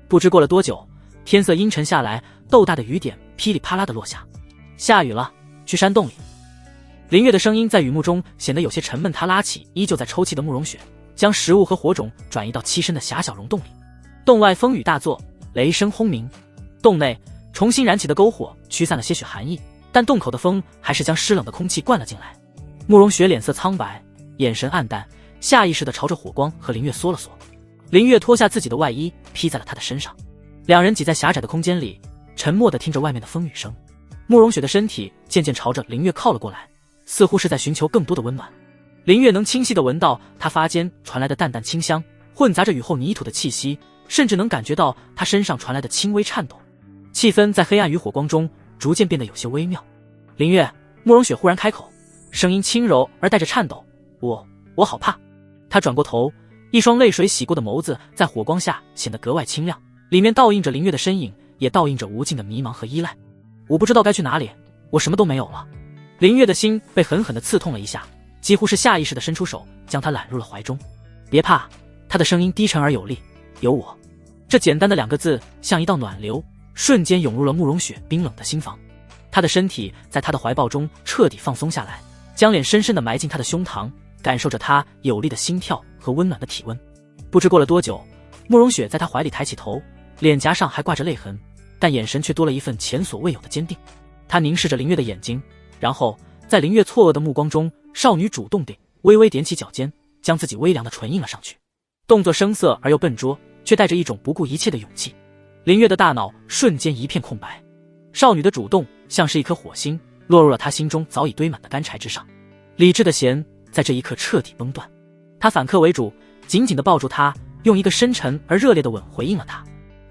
S1: 不知过了多久，天色阴沉下来，豆大的雨点噼里啪啦地落下。下雨了，去山洞里。林月的声音在雨幕中显得有些沉闷，她拉起依旧在抽泣的慕容雪，将食物和火种转移到栖身的狭小溶洞里。洞外风雨大作，雷声轰鸣，洞内重新燃起的篝火驱散了些许寒意，但洞口的风还是将湿冷的空气灌了进来。慕容雪脸色苍白，眼神暗淡，下意识地朝着火光和林月缩了缩。林月脱下自己的外衣披在了他的身上，两人挤在狭窄的空间里，沉默地听着外面的风雨声。慕容雪的身体渐渐朝着林月靠了过来，似乎是在寻求更多的温暖。林月能清晰地闻到他发间传来的淡淡清香，混杂着雨后泥土的气息，甚至能感觉到他身上传来的轻微颤抖。气氛在黑暗与火光中逐渐变得有些微妙。林月，慕容雪忽然开口，声音轻柔而带着颤抖：我好怕。他转过头，一双泪水洗过的眸子在火光下显得格外清亮，里面倒映着林月的身影，也倒映着无尽的迷茫和依赖。我不知道该去哪里，我什么都没有了。林月的心被狠狠地刺痛了一下，几乎是下意识地伸出手将他揽入了怀中。别怕，他的声音低沉而有力，有我。这简单的2个字像一道暖流，瞬间涌入了慕容雪冰冷的心房。他的身体在他的怀抱中彻底放松下来，将脸深深地埋进他的胸膛，感受着他有力的心跳和温暖的体温。不知过了多久，慕容雪在他怀里抬起头，脸颊上还挂着泪痕，但眼神却多了一份前所未有的坚定。他凝视着林月的眼睛，然后在林月错愕的目光中，少女主动地微微踮起脚尖，将自己微凉的唇印了上去，动作生涩而又笨拙，却带着一种不顾一切的勇气。林月的大脑瞬间一片空白，少女的主动像是一颗火星，落入了她心中早已堆满的干柴之上。理智的弦在这一刻彻底崩断，他反客为主，紧紧地抱住她，用一个深沉而热烈的吻回应了她。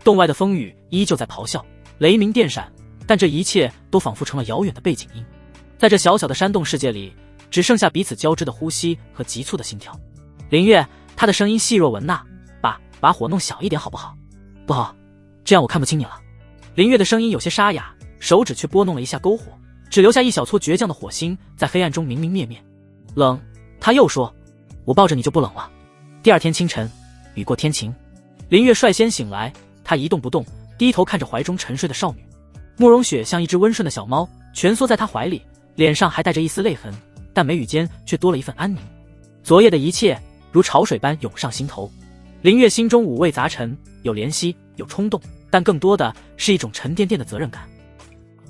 S1: 洞外的风雨依旧在咆哮，雷鸣电闪，但这一切都仿佛成了遥远的背景音。在这小小的山洞世界里，只剩下彼此交织的呼吸和急促的心跳。林月，她的声音细若蚊呐，把火弄小一点好不好？不好，这样我看不清你了。林月的声音有些沙哑，手指却拨弄了一下篝火，只留下一小撮倔强的火星在黑暗中明明灭灭。冷，他又说，我抱着你就不冷了。第二天清晨，雨过天晴，林月率先醒来，她一动不动，低头看着怀中沉睡的少女。慕容雪像一只温顺的小猫，蜷缩在她怀里，脸上还带着一丝泪痕，但眉宇间却多了一份安宁。昨夜的一切如潮水般涌上心头，林月心中五味杂陈，有怜惜，有冲动，但更多的是一种沉甸甸的责任感。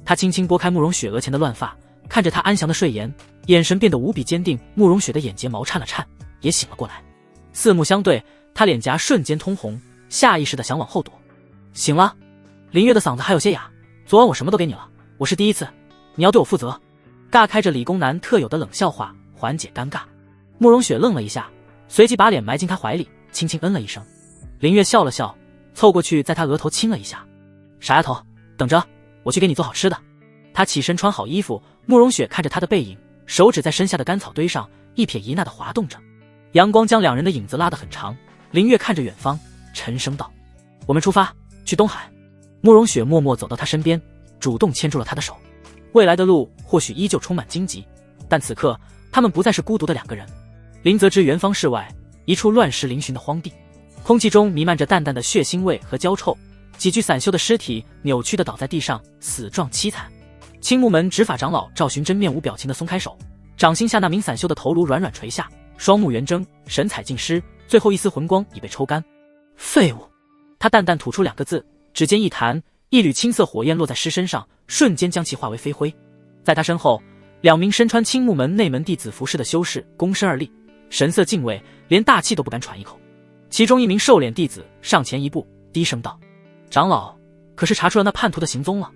S1: 她轻轻拨开慕容雪额前的乱发，看着她安详的睡颜，眼神变得无比坚定。慕容雪的眼睫毛颤了颤，也醒了过来，四目相对，她脸颊瞬间通红，下意识的想往后躲。醒了。林月的嗓子还有些哑，昨晚我什么都给你了，我是第一次，你要对我负责。尬开着理工男特有的冷笑话，缓解尴尬。慕容雪愣了一下，随即把脸埋进他怀里，轻轻嗯了一声。林月笑了笑，凑过去在他额头亲了一下。傻丫头，等着，我去给你做好吃的。他起身穿好衣服，慕容雪看着他的背影，手指在身下的干草堆上一撇一捺地滑动着，阳光将两人的影子拉得很长。林月看着远方，沉声道，我们出发，去东海。慕容雪默默走到他身边，主动牵住了他的手。未来的路或许依旧充满荆棘，但此刻他们不再是孤独的两个人。林泽之元方室外，一处乱石嶙峋的荒地，空气中弥漫着淡淡的血腥味和焦臭，几具散修的尸体扭曲地倒在地上，死状凄惨。青木门执法长老赵寻真面无表情地松开手，掌心下那名散修的头颅软软垂下，双目圆睁，神采尽失，最后一丝魂光已被抽干。废物。他淡淡吐出两个字，指尖一弹，一缕青色火焰落在尸身上，瞬间将其化为飞灰。在他身后，两名身穿青木门内门弟子服饰的修士躬身而立，神色敬畏，连大气都不敢喘一口。其中一名瘦脸弟子上前一步，低声道，长老，可是查出了那叛徒的行踪了？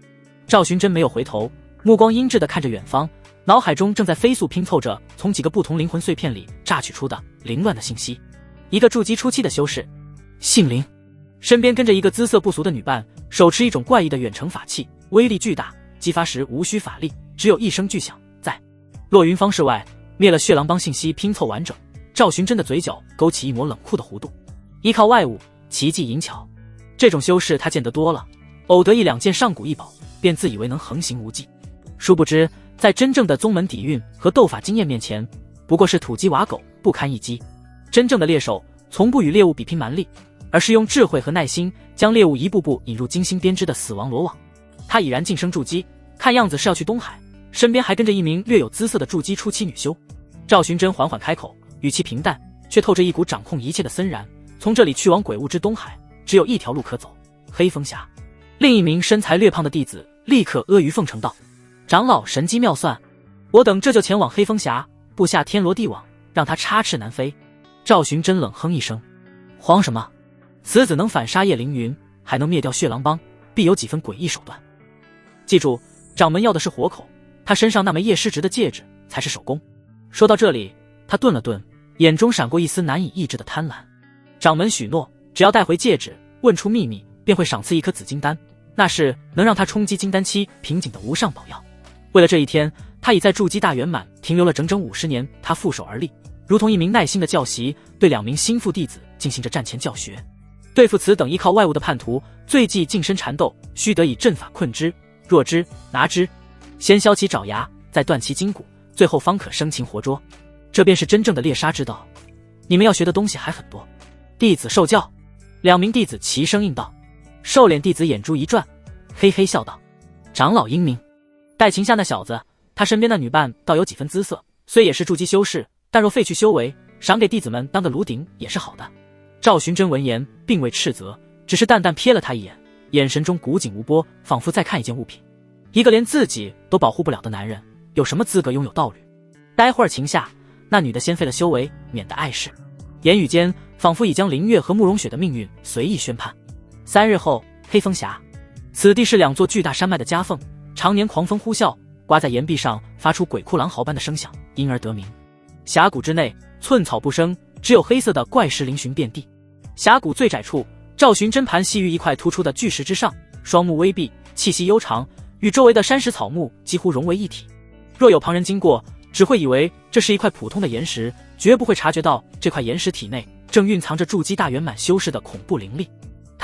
S1: 赵寻真没有回头，目光阴鸷地看着远方，脑海中正在飞速拼凑着从几个不同灵魂碎片里榨取出的凌乱的信息。一个筑基初期的修士，姓林，身边跟着一个姿色不俗的女伴，手持一种怪异的远程法器，威力巨大，激发时无需法力，只有一声巨响，在落云方室外灭了血狼帮信息拼凑完整。赵寻真的嘴角勾起一抹冷酷的弧度，依靠外物，奇技淫巧，这种修士他见得多了，偶得一两件上古异宝，便自以为能横行无忌。殊不知，在真正的宗门底蕴和斗法经验面前，不过是土鸡瓦狗，不堪一击。真正的猎手从不与猎物比拼蛮力，而是用智慧和耐心将猎物一步步引入精心编织的死亡罗网。他已然晋升筑基，看样子是要去东海，身边还跟着一名略有姿色的筑基初期女修。赵寻真缓缓开口，语气平淡，却透着一股掌控一切的森然。从这里去往鬼物之东海，只有一条路可走，黑风峡。另一名身材略胖的弟子立刻阿谀奉承道，长老神机妙算，我等这就前往黑风峡，布下天罗地网，让他插翅难飞。赵寻真冷哼一声，慌什么？此子能反杀叶凌云，还能灭掉血狼帮，必有几分诡异手段。记住，掌门要的是活口，他身上那枚夜师执的戒指才是手工。说到这里，他顿了顿，眼中闪过一丝难以抑制的贪婪。掌门许诺，只要带回戒指，问出秘密，便会赏赐一颗紫金丹，那是能让他冲击金丹期瓶颈的无上宝药。为了这一天，他已在筑基大圆满停留了整整50年。他负手而立，如同一名耐心的教习，对2名心腹弟子进行着战前教学。对付此等依靠外物的叛徒，最忌近身缠斗，须得以阵法困之，弱之，拿之，先削其爪牙，再断其筋骨，最后方可生擒活捉。这便是真正的猎杀之道。你们要学的东西还很多。弟子受教。2名弟子齐声应道。瘦脸弟子眼珠一转，嘿嘿笑道，长老英明。待擒下那小子，他身边的女伴倒有几分姿色，虽也是筑基修士，但若废去修为，赏给弟子们当个炉鼎也是好的。赵寻真闻言并未斥责，只是淡淡瞥了他一眼，眼神中古井无波，仿佛在看一件物品。一个连自己都保护不了的男人，有什么资格拥有道侣？待会儿擒下那女的，先废了修为，免得碍事。言语间仿佛已将林月和慕容雪的命运随意宣判。3日后，黑风峡，此地是2座巨大山脉的夹缝，常年狂风呼啸，刮在岩壁上发出鬼哭狼嚎般的声响，因而得名。峡谷之内寸草不生，只有黑色的怪石嶙峋遍地。峡谷最窄处，赵寻真盘膝于一块突出的巨石之上，双目微闭，气息悠长，与周围的山石草木几乎融为一体。若有旁人经过，只会以为这是一块普通的岩石，绝不会察觉到这块岩石体内正蕴藏着筑基大圆满修士的恐怖灵力。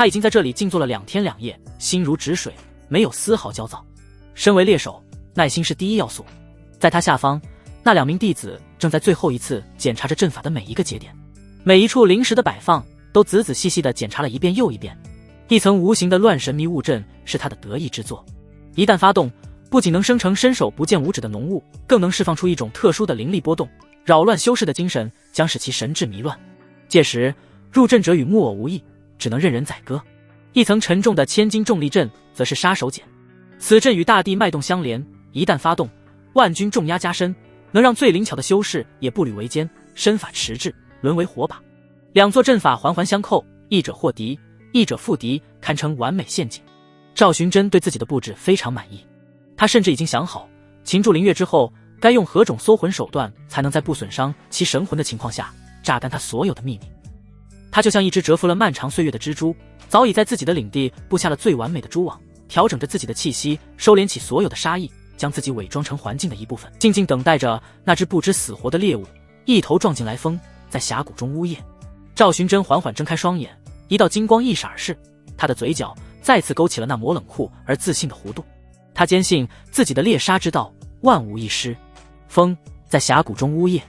S1: 他已经在这里静坐了2天2夜，心如止水，没有丝毫焦躁。身为猎手，耐心是第一要素。在他下方，那2名弟子正在最后一次检查着阵法的每一个节点，每一处灵石的摆放都仔仔细细地检查了一遍又一遍。一层无形的乱神迷雾阵是他的得意之作，一旦发动，不仅能生成伸手不见五指的浓雾，更能释放出一种特殊的灵力波动，扰乱修士的精神，将使其神志迷乱。届时入阵者与木偶无异，只能任人宰割。一层沉重的千斤重力阵则是杀手锏，此阵与大地脉动相连，一旦发动，万军重压加深，能让最灵巧的修士也步履维艰，身法迟滞，沦为火把。2座阵法环环相扣，一者获敌，一者复敌，堪称完美陷阱。赵寻真对自己的布置非常满意，他甚至已经想好擒住林月之后该用何种搜魂手段才能在不损伤其神魂的情况下榨干他所有的秘密。他就像一只蛰伏了漫长岁月的蜘蛛，早已在自己的领地布下了最完美的蛛网，调整着自己的气息，收敛起所有的杀意，将自己伪装成环境的一部分，静静等待着那只不知死活的猎物一头撞进来风，在峡谷中呜咽。赵寻真缓缓睁开双眼，一道金光一闪而逝，他的嘴角再次勾起了那抹冷酷而自信的弧度。他坚信自己的猎杀之道万无一失。风在峡谷中呜咽，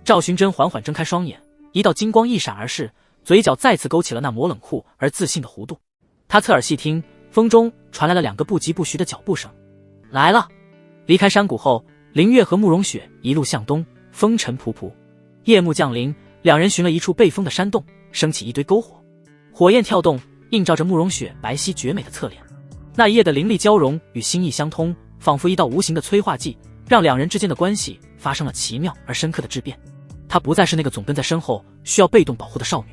S1: 赵寻真缓缓睁开双眼，一道金光一闪而逝，嘴角再次勾起了那抹冷酷而自信的弧度。他侧耳细听，风中传来了2个不疾不徐的脚步声。来了。离开山谷后，林月和慕容雪一路向东，风尘仆仆。夜幕降临，2人寻了一处背风的山洞，升起一堆篝火，火焰跳动，映照着慕容雪白皙绝美的侧脸。那一夜的灵力交融与心意相通，仿佛一道无形的催化剂，让2人之间的关系发生了奇妙而深刻的质变。她不再是那个总跟在身后需要被动保护的少女，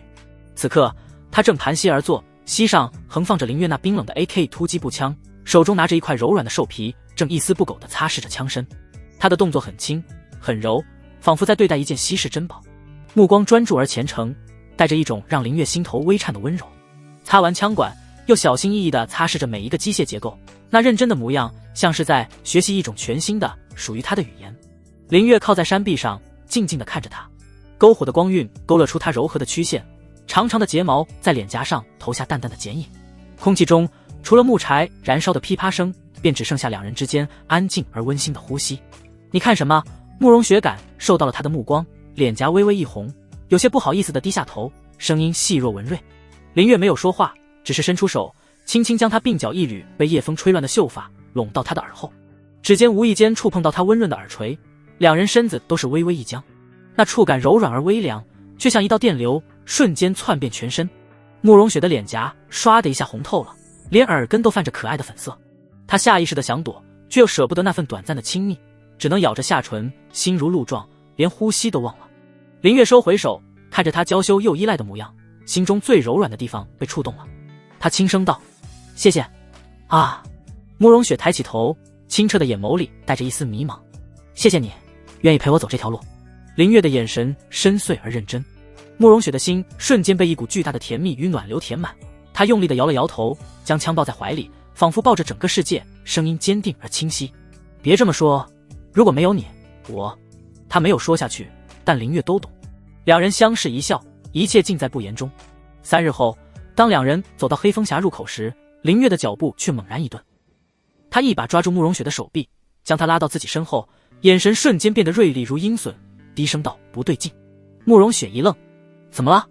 S1: 此刻她正盘膝而坐，膝上横放着林月那冰冷的 AK 突击步枪，手中拿着一块柔软的兽皮，正一丝不苟地擦拭着枪身。她的动作很轻很柔，仿佛在对待一件稀世珍宝，目光专注而虔诚，带着一种让林月心头微颤的温柔。擦完枪管，又小心翼翼地擦拭着每一个机械结构，那认真的模样像是在学习一种全新的属于他的语言。林月靠在山壁上，静静地看着他，篝火的光晕勾勒出他柔和的曲线，长长的睫毛在脸颊上投下淡淡的剪影。空气中除了木柴燃烧的噼啪声，便只剩下2人之间安静而温馨的呼吸。你看什么？慕容雪感受到了他的目光，脸颊微微一红，有些不好意思地低下头，声音细若文瑞。林月没有说话，只是伸出手，轻轻将他鬓角一缕被夜风吹乱的秀发拢到他的耳后，指尖无意间触碰到他温润的耳垂，2人身子都是微微一僵，那触感柔软而微凉，却像一道电流，瞬间窜遍全身。慕容雪的脸颊唰的一下红透了，连耳根都泛着可爱的粉色。她下意识地想躲，却又舍不得那份短暂的亲密，只能咬着下唇，心如鹿撞，连呼吸都忘了。林月收回手，看着他娇羞又依赖的模样，心中最柔软的地方被触动了。他轻声道：谢谢。啊。慕容雪抬起头，清澈的眼眸里带着一丝迷茫。谢谢你，愿意陪我走这条路。林月的眼神深邃而认真，慕容雪的心瞬间被一股巨大的甜蜜与暖流填满。她用力地摇了摇头，将枪抱在怀里，仿佛抱着整个世界，声音坚定而清晰。别这么说，如果没有你，我……他没有说下去，但林月都懂。2人相视一笑，一切尽在不言中。3日后，当2人走到黑风峡入口时，林月的脚步却猛然一顿。他一把抓住慕容雪的手臂，将她拉到自己身后，眼神瞬间变得锐利如鹰隼，低声道：不对劲。慕容雪一愣，怎么了？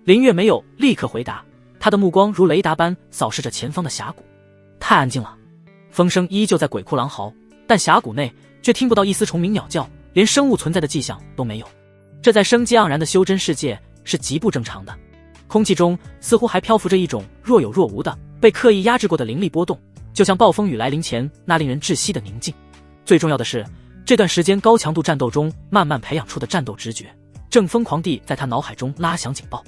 S1: 林月没有立刻回答，她的目光如雷达般扫视着前方的峡谷。太安静了，风声依旧在鬼哭狼嚎，但峡谷内却听不到一丝虫鸣鸟叫，连生物存在的迹象都没有。这在生机盎然的修真世界是极不正常的。空气中似乎还漂浮着一种若有若无的被刻意压制过的灵力波动，就像暴风雨来临前那令人窒息的宁静。最重要的是，这段时间高强度战斗中慢慢培养出的战斗直觉正疯狂地在他脑海中拉响警报。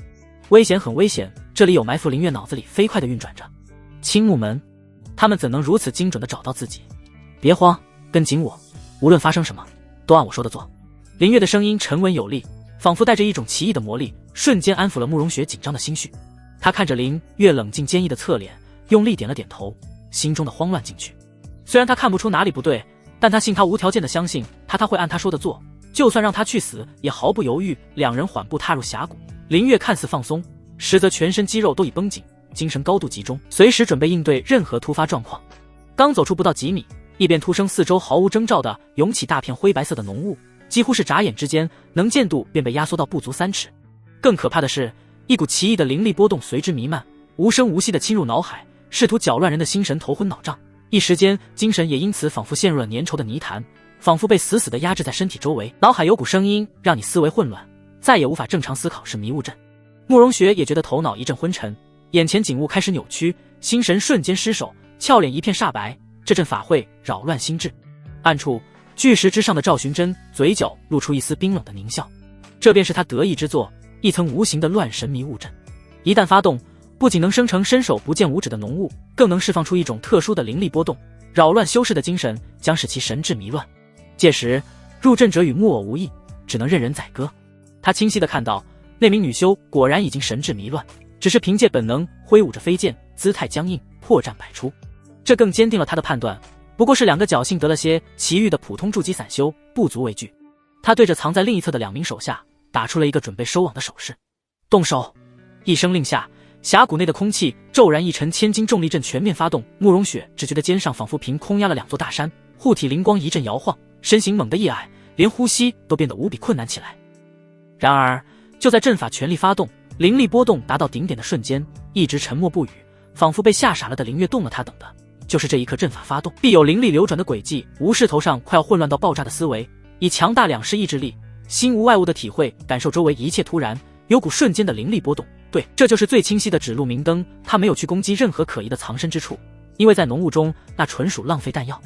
S1: 危险，很危险，这里有埋伏。林月脑子里飞快地运转着。青木门，他们怎能如此精准地找到自己？别慌，跟紧我，无论发生什么都按我说的做。林月的声音沉稳有力，仿佛带着一种奇异的魔力，瞬间安抚了慕容雪紧张的心绪。他看着林月冷静坚毅的侧脸，用力点了点头，心中的慌乱进去。虽然他看不出哪里不对，但他信，他无条件的相信他会按他说的做，就算让他去死也毫不犹豫。2人缓步踏入峡谷，林月看似放松，实则全身肌肉都已绷紧，精神高度集中，随时准备应对任何突发状况。刚走出不到几米，一边突生四周毫无征兆地涌起大片灰白色的浓雾，几乎是眨眼之间，能见度便被压缩到不足3尺。更可怕的是，一股奇异的灵力波动随之弥漫，无声无息地侵入脑海，试图搅乱人的心神，头昏脑胀。一时间，精神也因此仿佛陷入了粘稠的泥潭，仿佛被死死地压制在身体周围。脑海有股声音让你思维混乱，再也无法正常思考，是迷雾阵。慕容雪也觉得头脑一阵昏沉，眼前景物开始扭曲，心神瞬间失守，俏脸一片煞白。这阵法会扰乱心智。暗处，巨石之上的赵寻真嘴角露出一丝冰冷的狞笑，这便是他得意之作，一层无形的乱神迷雾阵。一旦发动，不仅能生成伸手不见五指的浓雾，更能释放出一种特殊的灵力波动，扰乱修士的精神，将使其神志迷乱。届时，入阵者与木偶无异，只能任人宰割。他清晰地看到，那名女修果然已经神志迷乱，只是凭借本能挥舞着飞剑，姿态僵硬，破绽百出。这更坚定了他的判断，不过是2个侥幸得了些奇遇的普通筑基散修，不足为惧。他对着藏在另一侧的2名手下打出了一个准备收网的手势。动手！一声令下，峡谷内的空气骤然一沉，千斤重力阵全面发动。慕容雪只觉得肩上仿佛凭空压了2座大山，护体灵光一阵摇晃，身形猛地一矮，连呼吸都变得无比困难起来。然而就在阵法全力发动，灵力波动达到顶点的瞬间，一直沉默不语，仿佛被吓傻了的灵月动了。他等的就是这一刻，阵法发动必有灵力流转的轨迹，无视头上快要混乱到爆炸的思维，以强大2式意志力，心无外物的体会感受周围一切。突然有股瞬间的灵力波动，对，这就是最清晰的指路明灯。他没有去攻击任何可疑的藏身之处，因为在浓雾中那纯属浪费弹药。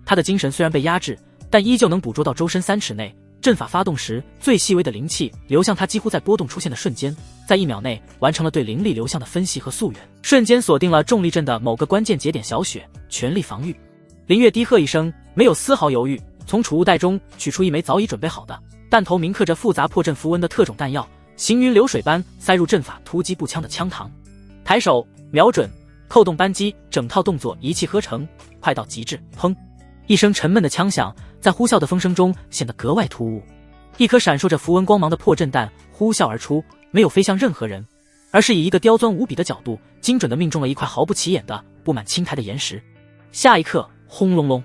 S1: 他的精神虽然被压制，但依旧能捕捉到周身3尺内阵法发动时最细微的灵气流向。他几乎在波动出现的瞬间，在1秒内完成了对灵力流向的分析和溯源，瞬间锁定了重力阵的某个关键节点。小雪全力防御。林月低喝一声，没有丝毫犹豫，从储物袋中取出一枚早已准备好的弹头铭刻着复杂破阵符文的特种弹药，行云流水般塞入阵法突击步枪的枪膛。抬手瞄准，扣动扳机，整套动作一气呵成，快到极致。砰！一声沉闷的枪响在呼啸的风声中显得格外突兀。一颗闪烁着符文光芒的破阵弹呼啸而出，没有飞向任何人，而是以一个刁钻无比的角度精准地命中了一块毫不起眼的布满青苔的岩石。下一刻，轰隆隆，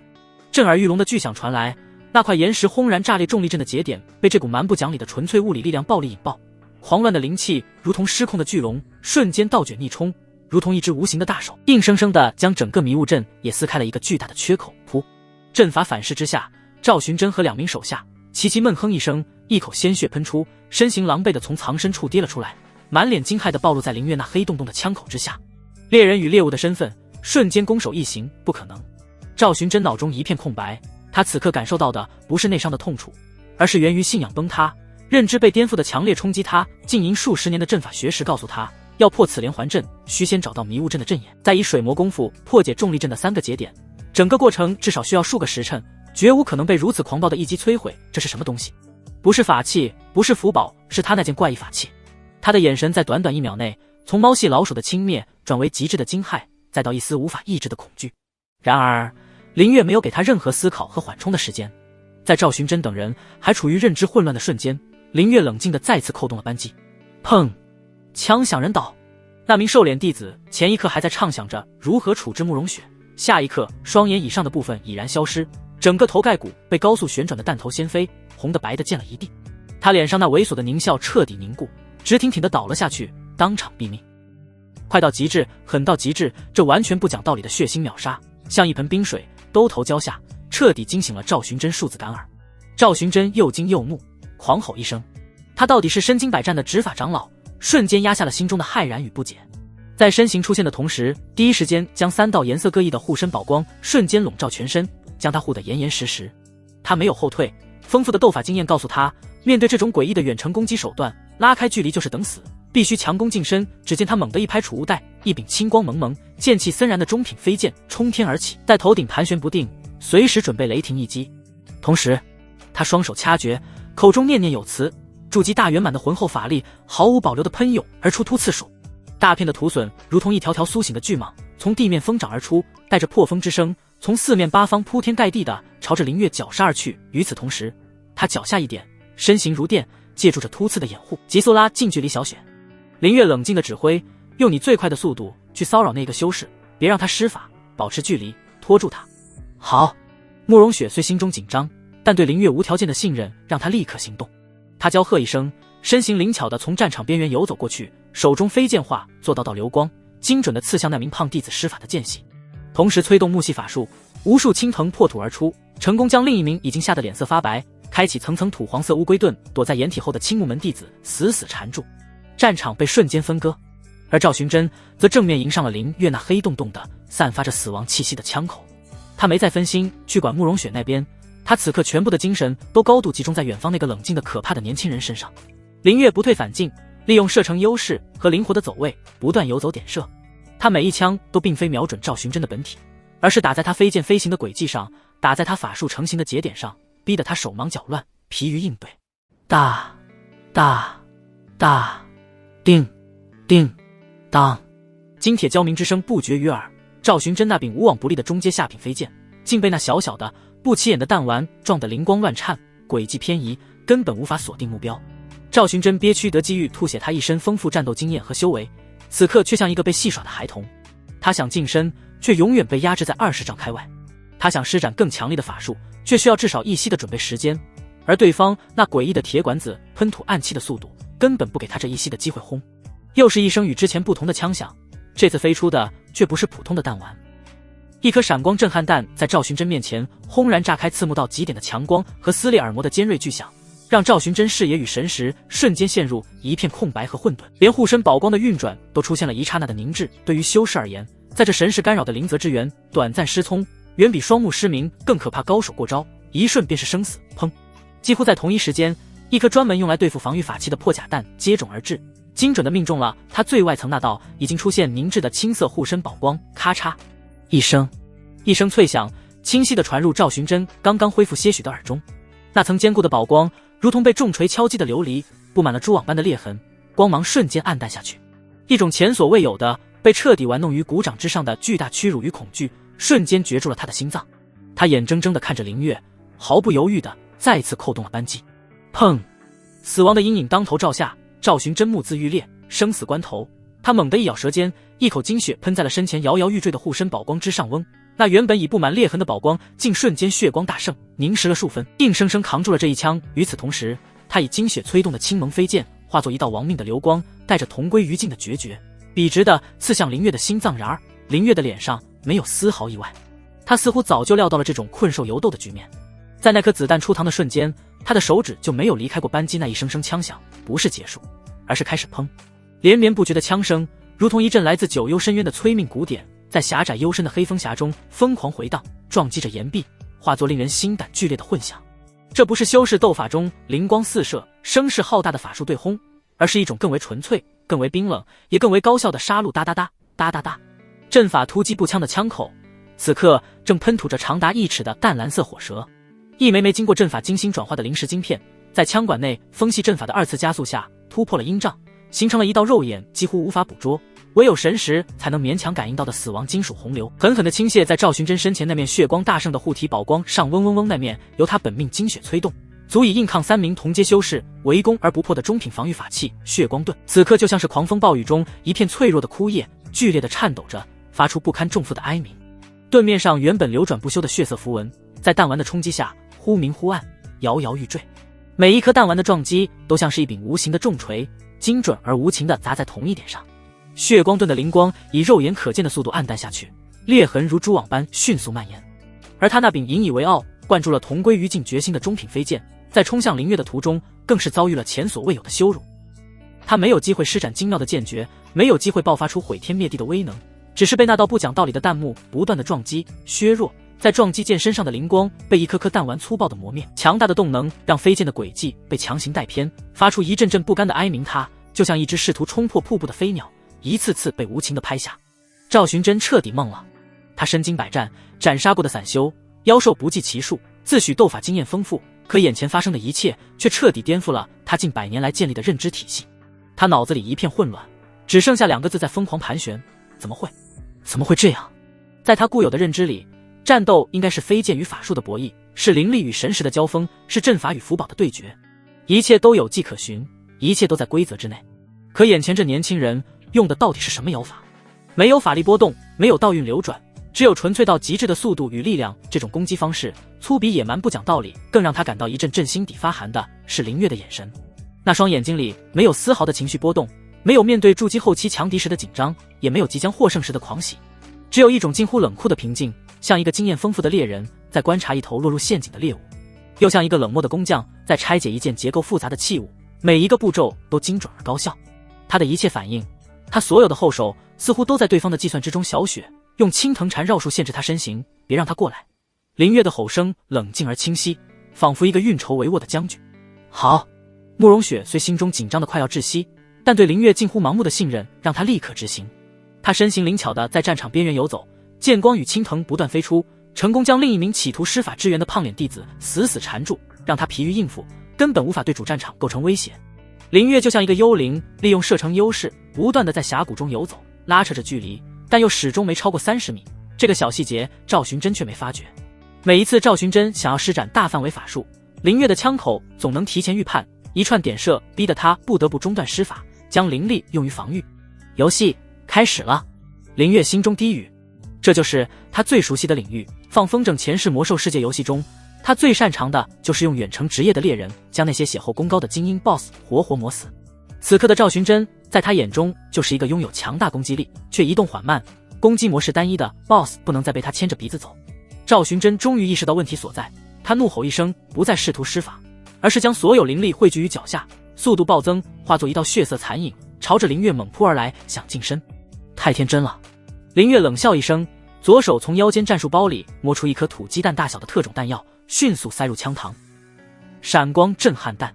S1: 震耳欲聋的巨响传来，那块岩石轰然炸裂，重力阵的节点被这股蛮不讲理的纯粹物理力量暴力引爆，狂乱的灵气如同失控的巨龙，瞬间倒卷逆冲，如同一只无形的大手，硬生生地将整个迷雾阵也撕开了一个巨大的缺口。噗！阵法反噬之下，赵寻真和2名手下齐齐闷哼一声，一口鲜血喷出，身形狼狈地从藏身处跌了出来，满脸惊骇地暴露在林月那黑洞洞的枪口之下。猎人与猎物的身份瞬间攻守异形，不可能。赵寻真脑中一片空白，他此刻感受到的不是内伤的痛楚，而是源于信仰崩塌、认知被颠覆的强烈冲击。他浸淫数十年的阵法学识告诉他，要破此连环阵，需先找到迷雾阵的阵眼，再以水磨功夫破解重力阵的3个节点。整个过程至少需要数个时辰，绝无可能被如此狂暴的一击摧毁。这是什么东西？不是法器，不是符宝，是他那件怪异法器。他的眼神在短短1秒内，从猫系老鼠的轻蔑转为极致的惊骇，再到一丝无法抑制的恐惧。然而林月没有给他任何思考和缓冲的时间。在赵寻真等人还处于认知混乱的瞬间，林月冷静地再次扣动了扳机。砰！枪响人倒。那名兽脸弟子前一刻还在畅想着如何处置慕容雪，下一刻双眼以上的部分已然消失，整个头盖骨被高速旋转的弹头掀飞，红的白的溅了一地。他脸上那猥琐的狞笑彻底凝固，直挺挺地倒了下去，当场毙命。快到极致，狠到极致，这完全不讲道理的血腥秒杀，像一盆冰水兜头浇下，彻底惊醒了赵寻真数字干耳。赵寻真又惊又怒，狂吼一声。他到底是身经百战的执法长老，瞬间压下了心中的骇然与不解。在身形出现的同时，第一时间将3道颜色各异的护身宝光瞬间笼罩全身，将他护得严严实实。他没有后退，丰富的斗法经验告诉他，面对这种诡异的远程攻击手段，拉开距离就是等死，必须强攻近身。只见他猛地一拍储物袋，一柄青光蒙蒙、剑气森然的中品飞剑冲天而起，在头顶盘旋不定，随时准备雷霆一击。同时他双手掐诀，口中念念有词，筑基大圆满的浑厚法力毫无保留地喷涌而出，突刺数。大片的土笋如同一条条苏醒的巨蟒，从地面疯长而出，带着破风之声，从4面8方铺天盖地的朝着林月绞杀而去。与此同时，他脚下一点，身形如电，借助着突刺的掩护，急速拉近距离小雪。林月冷静的指挥，用你最快的速度去骚扰那个修士，别让他施法，保持距离，拖住他。好。慕容雪虽心中紧张，但对林月无条件的信任让他立刻行动。他娇喝一声，身形灵巧地从战场边缘游走过去，手中飞剑化做道道流光，精准地刺向那名胖弟子施法的间隙，同时催动木系法术，无数青藤破土而出，成功将另一名已经吓得脸色发白，开启层层土黄色乌龟盾，躲在掩体后的青木门弟子死死缠住。战场被瞬间分割，而赵寻真则正面迎上了林月那黑洞洞的散发着死亡气息的枪口。他没再分心去管慕容雪那边，他此刻全部的精神都高度集中在远方那个冷静的可怕的年轻人身上。林月不退反进，利用射程优势和灵活的走位不断游走点射，他每一枪都并非瞄准赵寻真的本体，而是打在他飞剑飞行的轨迹上，打在他法术成型的节点上，逼得他手忙脚乱，疲于应对。大定定当，金铁交鸣之声不绝于耳。赵寻真那柄无往不利的中阶下品飞剑，竟被那小小的不起眼的弹丸撞得灵光乱颤，轨迹偏移，根本无法锁定目标。赵寻真憋屈得机遇吐血他一身丰富战斗经验和修为，此刻却像一个被戏耍的孩童。他想近身，却永远被压制在20丈开外；他想施展更强力的法术，却需要至少一息的准备时间。而对方那诡异的铁管子喷吐暗器的速度，根本不给他这一息的机会。轰！又是一声与之前不同的枪响，这次飞出的却不是普通的弹丸，一颗闪光震撼弹在赵寻真面前轰然炸开，刺目到极点的强光和撕裂耳膜的尖锐巨响，让赵寻真视野与神识瞬间陷入一片空白和混沌，连护身宝光的运转都出现了一刹那的凝滞。对于修士而言，在这神识干扰的灵泽之源，短暂失聪远比双目失明更可怕。高手过招，一瞬便是生死。砰！几乎在同一时间，一颗专门用来对付防御法器的破甲弹接踵而至，精准地命中了他最外层那道已经出现凝滞的青色护身宝光。咔嚓一声脆响，清晰地传入赵寻真刚刚恢复些许的耳中。那层坚固的宝光如同被重锤敲击的琉璃，布满了蛛网般的裂痕，光芒瞬间暗淡下去。一种前所未有的被彻底玩弄于股掌之上的巨大屈辱与恐惧瞬间攫住了他的心脏。他眼睁睁地看着林月毫不犹豫地再次扣动了扳机。砰！死亡的阴影当头照下，赵寻真目眦欲裂，生死关头，他猛地一咬舌尖，一口精血喷在了身前摇摇欲坠的护身宝光之上。嗡！那原本已布满裂痕的宝光竟瞬间血光大盛，凝实了数分，硬生生扛住了这一枪。与此同时，他以精血催动的青蒙飞剑化作一道亡命的流光，带着同归于尽的决绝，笔直地刺向林月的心脏。然而林月的脸上没有丝毫意外，他似乎早就料到了这种困兽犹斗的局面。在那颗子弹出膛的瞬间，他的手指就没有离开过扳机。那一声声枪响不是结束，而是开始。砰！连绵不绝的枪声如同一阵来自九幽深渊的催命鼓点，在狭窄幽深的黑风匣中疯狂回荡，撞击着岩壁，化作令人心胆剧烈的混响。这不是修士斗法中灵光四射声势浩大的法术对轰，而是一种更为纯粹更为冰冷也更为高效的杀戮。哒哒哒哒哒哒，阵法突击步枪的枪口此刻正喷吐着长达1尺的淡蓝色火舌，一枚枚经过阵法精心转化的灵石晶片在枪管内风系阵法的2次加速下突破了阴障，形成了一道肉眼几乎无法捕捉，唯有神识才能勉强感应到的死亡金属洪流，狠狠地倾泻在赵寻真身前那面血光大盛的护体宝光上。嗡嗡嗡，那面由他本命精血催动，足以硬抗3名同阶修士围攻而不破的中品防御法器血光盾，此刻就像是狂风暴雨中一片脆弱的枯叶，剧烈地颤抖着，发出不堪重负的哀鸣。盾面上原本流转不休的血色符文，在弹丸的冲击下忽明忽暗，摇摇欲坠。每一颗弹丸的撞击都像是一柄无形的重锤，精准而无情地砸在同一点上。血光盾的灵光以肉眼可见的速度暗淡下去，裂痕如蛛网般迅速蔓延。而他那柄引以为傲灌注了同归于尽决心的中品飞剑，在冲向林月的途中更是遭遇了前所未有的羞辱。他没有机会施展精妙的剑诀，没有机会爆发出毁天灭地的威能，只是被那道不讲道理的弹幕不断的撞击削弱，在撞击剑身上的灵光被一颗颗弹丸粗暴的磨灭。强大的动能让飞剑的轨迹被强行带偏，发出一阵阵不甘的哀鸣。他就像一只试图冲破瀑布的飞鸟，一次次被无情的拍下。赵寻真彻底懵了，他身经百战，斩杀过的散修妖兽不计其数，自诩斗法经验丰富，可眼前发生的一切却彻底颠覆了他近100年来建立的认知体系。他脑子里一片混乱，只剩下2个字在疯狂盘旋：怎么会这样？在他固有的认知里，战斗应该是飞剑与法术的博弈，是灵力与神识的交锋，是阵法与符宝的对决，一切都有迹可循，一切都在规则之内。可眼前这年轻人用的到底是什么妖法？没有法力波动，没有道运流转，只有纯粹到极致的速度与力量。这种攻击方式粗鄙野蛮不讲道理，更让他感到一阵阵心底发寒的是林月的眼神。那双眼睛里没有丝毫的情绪波动，没有面对筑基后期强敌时的紧张，也没有即将获胜时的狂喜，只有一种近乎冷酷的平静，像一个经验丰富的猎人在观察一头落入陷阱的猎物，又像一个冷漠的工匠在拆解一件结构复杂的器物，每一个步骤都精准而高效。他的一切反应，他所有的后手似乎都在对方的计算之中。小雪用青藤缠绕术限制他身形，别让他过来。林月的吼声冷静而清晰，仿佛一个运筹帷幄的将军。好。慕容雪虽心中紧张的快要窒息，但对林月近乎盲目的信任让他立刻执行。他身形灵巧地在战场边缘游走，剑光与青藤不断飞出，成功将另一名企图施法支援的胖脸弟子死死缠住，让他疲于应付，根本无法对主战场构成威胁。林月就像一个幽灵，利用射程优势不断地在峡谷中游走，拉扯着距离，但又始终没超过30米。这个小细节赵寻真却没发觉。每一次赵寻真想要施展大范围法术，林月的枪口总能提前预判，一串点射逼得他不得不中断施法，将灵力用于防御。游戏开始了，林月心中低语，这就是他最熟悉的领域。放风筝前世魔兽世界游戏中，他最擅长的就是用远程职业的猎人将那些血厚功高的精英 BOSS 活活磨死。此刻的赵寻真在他眼中就是一个拥有强大攻击力却移动缓慢、攻击模式单一的 BOSS， 不能再被他牵着鼻子走。赵寻真终于意识到问题所在，他怒吼一声，不再试图施法，而是将所有灵力汇聚于脚下，速度暴增，化作一道血色残影，朝着林月猛扑而来，想近身。太天真了！林月冷笑一声，左手从腰间战术包里摸出一颗土鸡蛋大小的特种弹药，迅速塞入枪膛。闪光震撼弹，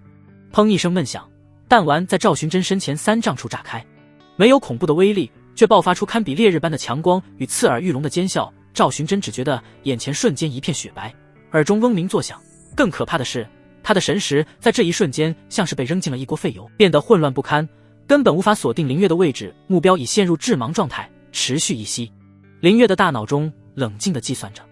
S1: 砰一声闷响，弹丸在赵寻真身前3丈处炸开，没有恐怖的威力，却爆发出堪比烈日般的强光与刺耳欲聋的尖啸。赵寻真只觉得眼前瞬间一片雪白，耳中嗡鸣作响。更可怕的是，他的神识在这一瞬间像是被扔进了一锅废油，变得混乱不堪，根本无法锁定林月的位置，目标已陷入致盲状态，持续一息。林月的大脑中冷静地计算着。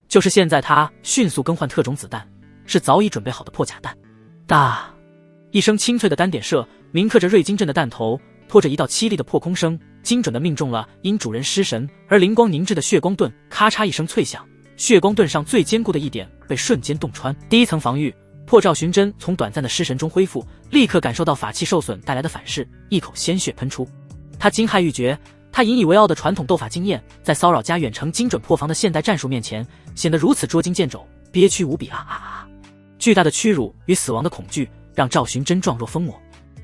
S1: 就是现在，他迅速更换特种子弹，是早已准备好的破甲弹。大一声清脆的单点射，铭刻着瑞金阵的弹头拖着一道凄厉的破空声，精准地命中了因主人失神而灵光凝滞的血光盾。咔嚓一声脆响，血光盾上最坚固的一点被瞬间洞穿。第一层防御破，赵寻真从短暂的失神中恢复，立刻感受到法器受损带来的反噬，一口鲜血喷出。他惊骇欲绝，他引以为傲的传统斗法经验，在骚扰加远程精准破防的现代战术面前，显得如此捉襟见肘，憋屈无比啊！巨大的屈辱与死亡的恐惧让赵寻真状若疯魔，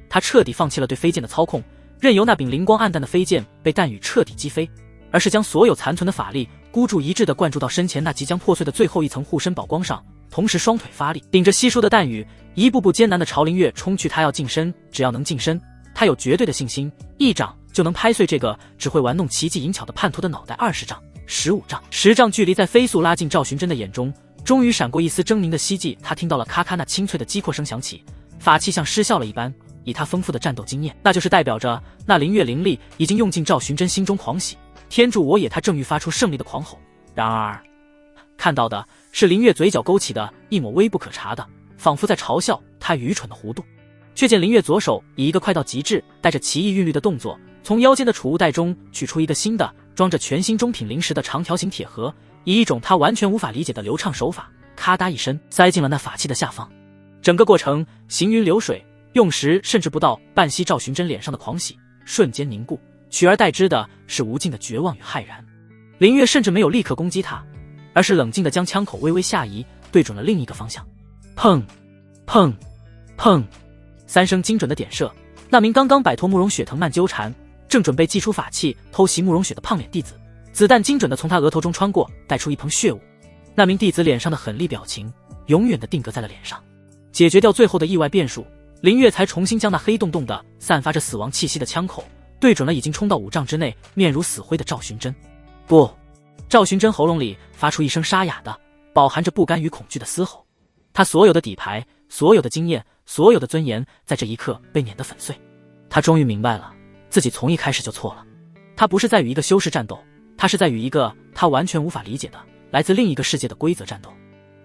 S1: 他彻底放弃了对飞剑的操控，任由那柄灵光暗淡的飞剑被弹雨彻底击飞，而是将所有残存的法力孤注一掷地灌注到身前那即将破碎的最后一层护身宝光上，同时双腿发力，顶着稀疏的弹雨，一步步艰难地朝林月冲去。他要近身，只要能近身，他有绝对的信心，一掌就能拍碎这个只会玩弄奇技淫巧的叛徒的脑袋。20丈、15丈、10丈距离在飞速拉近，赵寻真的眼中终于闪过一丝狰狞的希冀。他听到了咔咔那清脆的击扩声响起，法器像失效了一般。以他丰富的战斗经验，那就是代表着那灵月灵力已经用尽。赵寻真心中狂喜，天助我也！他正欲发出胜利的狂吼，然而看到的是林月嘴角勾起的一抹微不可察的，仿佛在嘲笑他愚蠢的弧度。却见林月左手以一个快到极致、带着奇异韵律的动作，从腰间的储物袋中取出一个新的装着全新中品灵石的长条形铁盒，以一种他完全无法理解的流畅手法，咔嗒一声塞进了那法器的下方。整个过程行云流水，用时甚至不到半息。赵寻真脸上的狂喜瞬间凝固，取而代之的是无尽的绝望与骇然。林月甚至没有立刻攻击他，而是冷静地将枪口微微下移，对准了另一个方向。砰砰砰，3声精准的点射。那名刚刚摆脱慕容雪藤蔓纠缠，正准备祭出法器偷袭慕容雪的胖脸弟子，子弹精准地从他额头中穿过，带出一捧血雾。那名弟子脸上的狠厉表情永远地定格在了脸上。解决掉最后的意外变数，林月才重新将那黑洞洞的散发着死亡气息的枪口对准了已经冲到5丈之内面如死灰的赵寻真。不！赵寻真喉咙里发出一声沙哑的饱含着不甘与恐惧的嘶吼。他所有的底牌，所有的经验，所有的尊严在这一刻被碾得粉碎。他终于明白了，自己从一开始就错了。他不是在与一个修士战斗，他是在与一个他完全无法理解的来自另一个世界的规则战斗。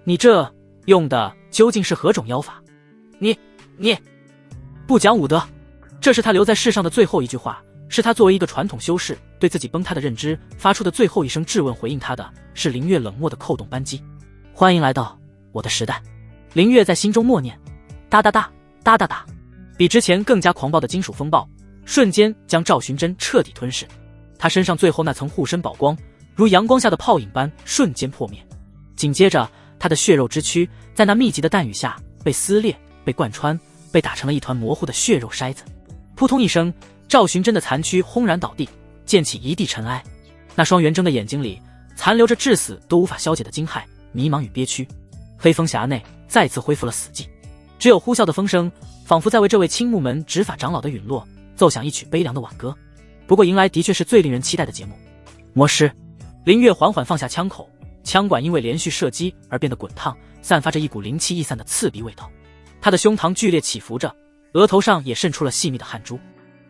S1: 你这用的究竟是何种妖法？你不讲武德！这是他留在世上的最后一句话，是他作为一个传统修士对自己崩塌的认知发出的最后一声质问。回应他的是林月冷漠的扣动扳机。欢迎来到我的时代。林月在心中默念。哒哒哒哒哒哒，比之前更加狂暴的金属风暴瞬间将赵寻真彻底吞噬。他身上最后那层护身宝光如阳光下的泡影般瞬间破灭，紧接着他的血肉之躯在那密集的弹雨下被撕裂，被贯穿，被打成了一团模糊的血肉筛子。扑通一声，赵寻真的残躯轰然倒地，溅起一地尘埃。那双圆睁的眼睛里残留着至死都无法消解的惊骇、迷茫与憋屈。黑风匣内再次恢复了死寂，只有呼啸的风声仿佛在为这位青木门执法长老的陨落奏响一曲悲凉的挽歌。不过迎来的确是最令人期待的节目。魔师林月缓缓放下枪口，枪管因为连续射击而变得滚烫，散发着一股灵气逸散的刺鼻味道。他的胸膛剧烈起伏着，额头上也渗出了细密的汗珠。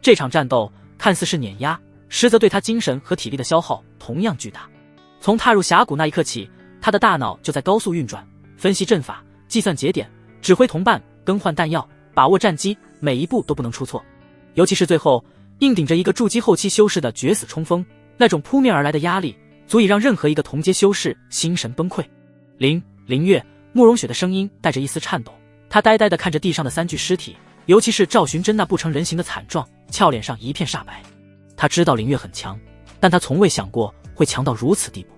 S1: 这场战斗看似是碾压，实则对他精神和体力的消耗同样巨大。从踏入峡谷那一刻起，他的大脑就在高速运转，分析阵法，计算节点，指挥同伴，更换弹药，把握战机，每一步都不能出错。尤其是最后硬顶着一个筑基后期修士的绝死冲锋，那种扑面而来的压力足以让任何一个同阶修士心神崩溃。林月，慕容雪的声音带着一丝颤抖，他呆呆地看着地上的3具尸体，尤其是赵寻真那不成人形的惨状，俏脸上一片煞白。他知道林月很强，但他从未想过会强到如此地步。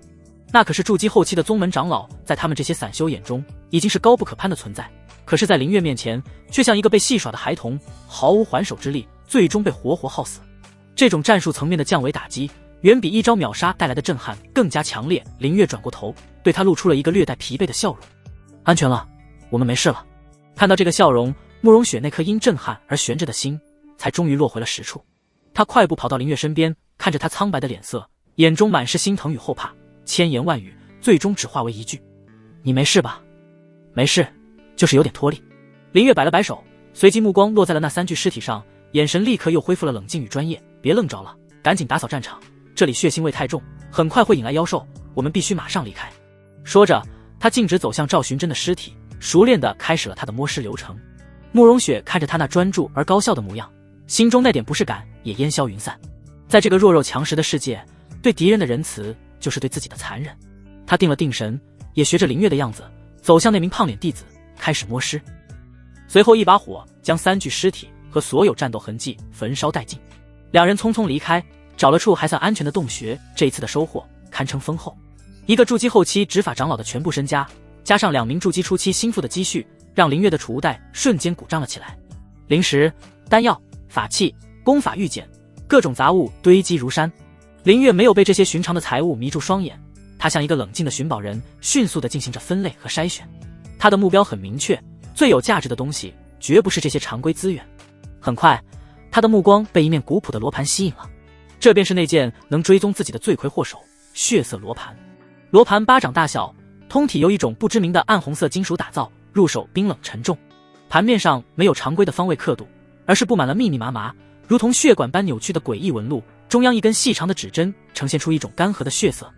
S1: 那可是筑基后期的宗门长老，在他们这些散修眼中已经是高不可攀的存在，可是在林月面前却像一个被戏耍的孩童，毫无还手之力，最终被活活耗死。这种战术层面的降维打击远比一招秒杀带来的震撼更加强烈。林月转过头，对他露出了一个略带疲惫的笑容。安全了，我们没事了。看到这个笑容，慕容雪那颗因震撼而悬着的心才终于落回了实处。他快步跑到林月身边，看着他苍白的脸色，眼中满是心疼与后怕，千言万语最终只化为一句：你没事吧？没事，就是有点脱力。林月摆了摆手，随即目光落在了那3具尸体上，眼神立刻又恢复了冷静与专业。别愣着了，赶紧打扫战场，这里血腥味太重，很快会引来妖兽，我们必须马上离开。说着，他径直走向赵寻真的尸体，熟练地开始了他的摸尸流程。慕容雪看着他那专注而高效的模样，心中那点不适感也烟消云散。在这个弱肉强食的世界，对敌人的仁慈就是对自己的残忍。他定了定神，也学着林月的样子走向那名胖脸弟子，开始摸尸。随后一把火将3具尸体和所有战斗痕迹焚烧殆尽。两人匆匆离开，找了处还算安全的洞穴。这一次的收获堪称丰厚，一个筑基后期执法长老的全部身家，加上2名筑基初期心腹的积蓄，让林月的储物袋瞬间鼓胀了起来。灵石、丹药、法器、功法玉简，各种杂物堆积如山。林月没有被这些寻常的财物迷住双眼，他像一个冷静的寻宝人，迅速地进行着分类和筛选。他的目标很明确，最有价值的东西绝不是这些常规资源。很快，他的目光被一面古朴的罗盘吸引了，这便是那件能追踪自己的罪魁祸首——血色罗盘。罗盘巴掌大小，通体由一种不知名的暗红色金属打造，入手冰冷沉重。盘面上没有常规的方位刻度，而是布满了密密麻麻如同血管般扭曲的诡异纹路，中央一根细长的指针呈现出一种干涸的血色。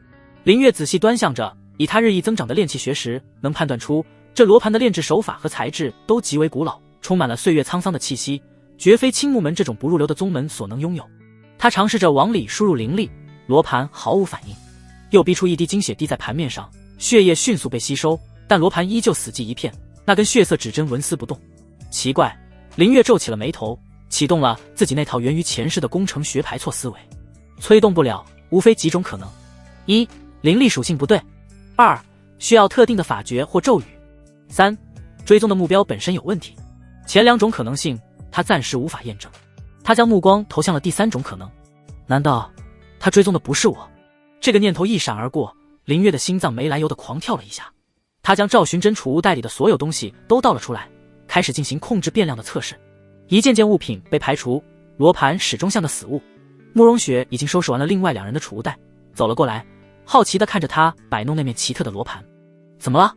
S1: 林月仔细端详着，以他日益增长的炼气学识，能判断出这罗盘的炼制手法和材质都极为古老，充满了岁月沧桑的气息，绝非青木门这种不入流的宗门所能拥有。他尝试着往里输入灵力，罗盘毫无反应，又逼出一滴精血滴在盘面上，血液迅速被吸收，但罗盘依旧死寂一片，那根血色指针纹丝不动。奇怪，林月皱起了眉头，启动了自己那套源于前世的工程学排错思维。催动不了，无非几种可能：一、灵力属性不对；二、需要特定的法诀或咒语；三、追踪的目标本身有问题。前2种可能性他暂时无法验证。他将目光投向了第3种可能，难道他追踪的不是我？这个念头一闪而过，林月的心脏没来由的狂跳了一下。他将赵寻真储物袋里的所有东西都倒了出来，开始进行控制变量的测试。一件件物品被排除，罗盘始终像个死物。慕容雪已经收拾完了另外2人的储物袋，走了过来，好奇地看着他摆弄那面奇特的罗盘。怎么了？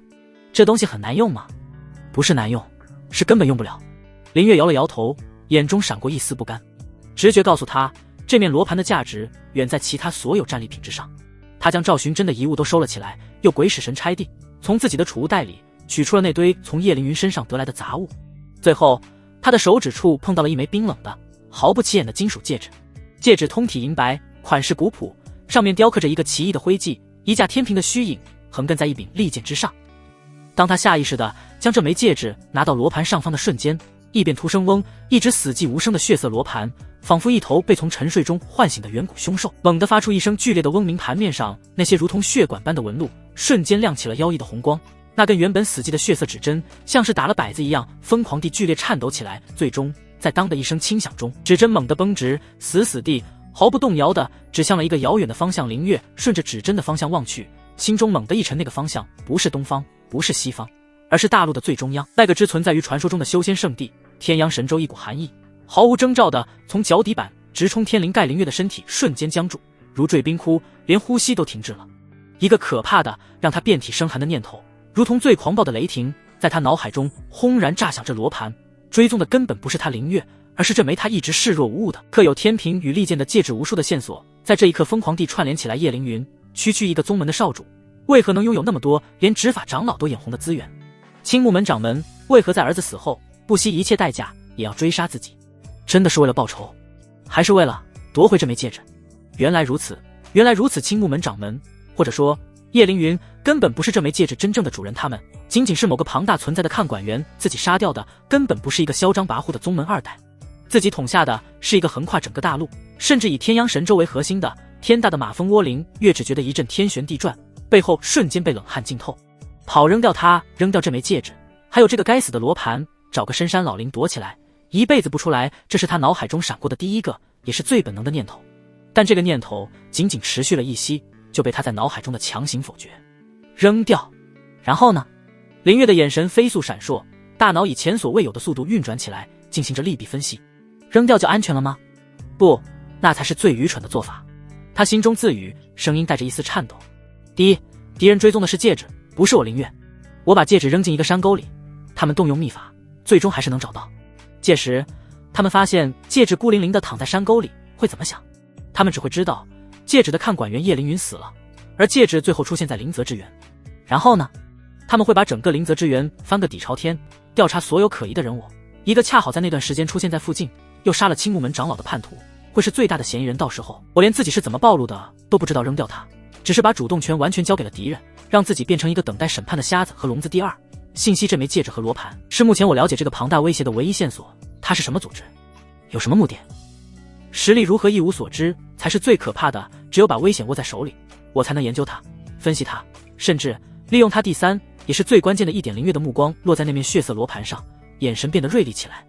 S1: 这东西很难用吗？不是难用，是根本用不了。林月摇了摇头，眼中闪过一丝不甘。直觉告诉他，这面罗盘的价值远在其他所有战利品之上。他将赵寻真的遗物都收了起来，又鬼使神差地从自己的储物袋里取出了那堆从叶凌云身上得来的杂物。最后，他的手指处碰到了一枚冰冷的、毫不起眼的金属戒指。戒指通体银白，款式古朴，上面雕刻着一个奇异的徽记，一架天平的虚影横亘在一柄利剑之上。当他下意识地将这枚戒指拿到罗盘上方的瞬间，一边突生嗡，一直死寂无声的血色罗盘仿佛一头被从沉睡中唤醒的远古凶兽，猛地发出一声剧烈的嗡鸣，盘面上那些如同血管般的纹路瞬间亮起了妖异的红光。那根原本死寂的血色指针像是打了摆子一样疯狂地剧烈颤抖起来，最终在当的一声轻响中，指针猛地绷直，死死地毫不动摇地指向了一个遥远的方向。林月顺着指针的方向望去，心中猛地一沉，那个方向不是东方，不是西方，而是大陆的最中央，那个只存在于传说中的修仙圣地天阳神州。一股寒意毫无征兆地从脚底板直冲天灵盖，林月的身体瞬间僵住，如坠冰窟，连呼吸都停滞了。一个可怕的让他遍体生寒的念头如同最狂暴的雷霆在他脑海中轰然炸响。这罗盘追踪的根本不是他林月，而是这枚他一直视若无物的刻有天平与利剑的戒指。无数的线索在这一刻疯狂地串联起来。叶凌云区区一个宗门的少主，为何能拥有那么多连执法长老都眼红的资源？青木门掌门为何在儿子死后不惜一切代价也要追杀自己？真的是为了报仇，还是为了夺回这枚戒指？原来如此，原来如此。青木门掌门，或者说叶凌云，根本不是这枚戒指真正的主人，他们仅仅是某个庞大存在的看管员，自己杀掉的根本不是一个嚣张跋扈的宗门2代，自己捅下的是一个横跨整个大陆，甚至以天阳神州为核心的天大的马蜂窝灵。月只觉得一阵天旋地转，背后瞬间被冷汗浸透。跑，扔掉它，扔掉这枚戒指，还有这个该死的罗盘，找个深山老林躲起来，一辈子不出来，这是他脑海中闪过的第一个也是最本能的念头。但这个念头仅仅持续了一息，就被他在脑海中的强行否决。扔掉。然后呢？林月的眼神飞速闪烁，大脑以前所未有的速度运转起来，进行着利弊分析。扔掉就安全了吗？不，那才是最愚蠢的做法。他心中自语，声音带着一丝颤抖。第一，敌人追踪的是戒指，不是我林月。我把戒指扔进一个山沟里，他们动用秘法，最终还是能找到。届时他们发现戒指孤零零地躺在山沟里，会怎么想？他们只会知道戒指的看管员叶凌云死了，而戒指最后出现在灵泽之源。然后呢？他们会把整个灵泽之源翻个底朝天，调查所有可疑的人物。一个恰好在那段时间出现在附近，又杀了青木门长老的叛徒，会是最大的嫌疑人。到时候我连自己是怎么暴露的都不知道，扔掉他只是把主动权完全交给了敌人，让自己变成一个等待审判的瞎子和聋子。第二，信息这枚戒指和罗盘是目前我了解这个庞大威胁的唯一线索。它是什么组织？有什么目的？实力如何一无所知才是最可怕的，只有把危险握在手里，我才能研究它，分析它，甚至利用它。第三，也是最关键的一点，林月的目光落在那面血色罗盘上，眼神变得锐利起来。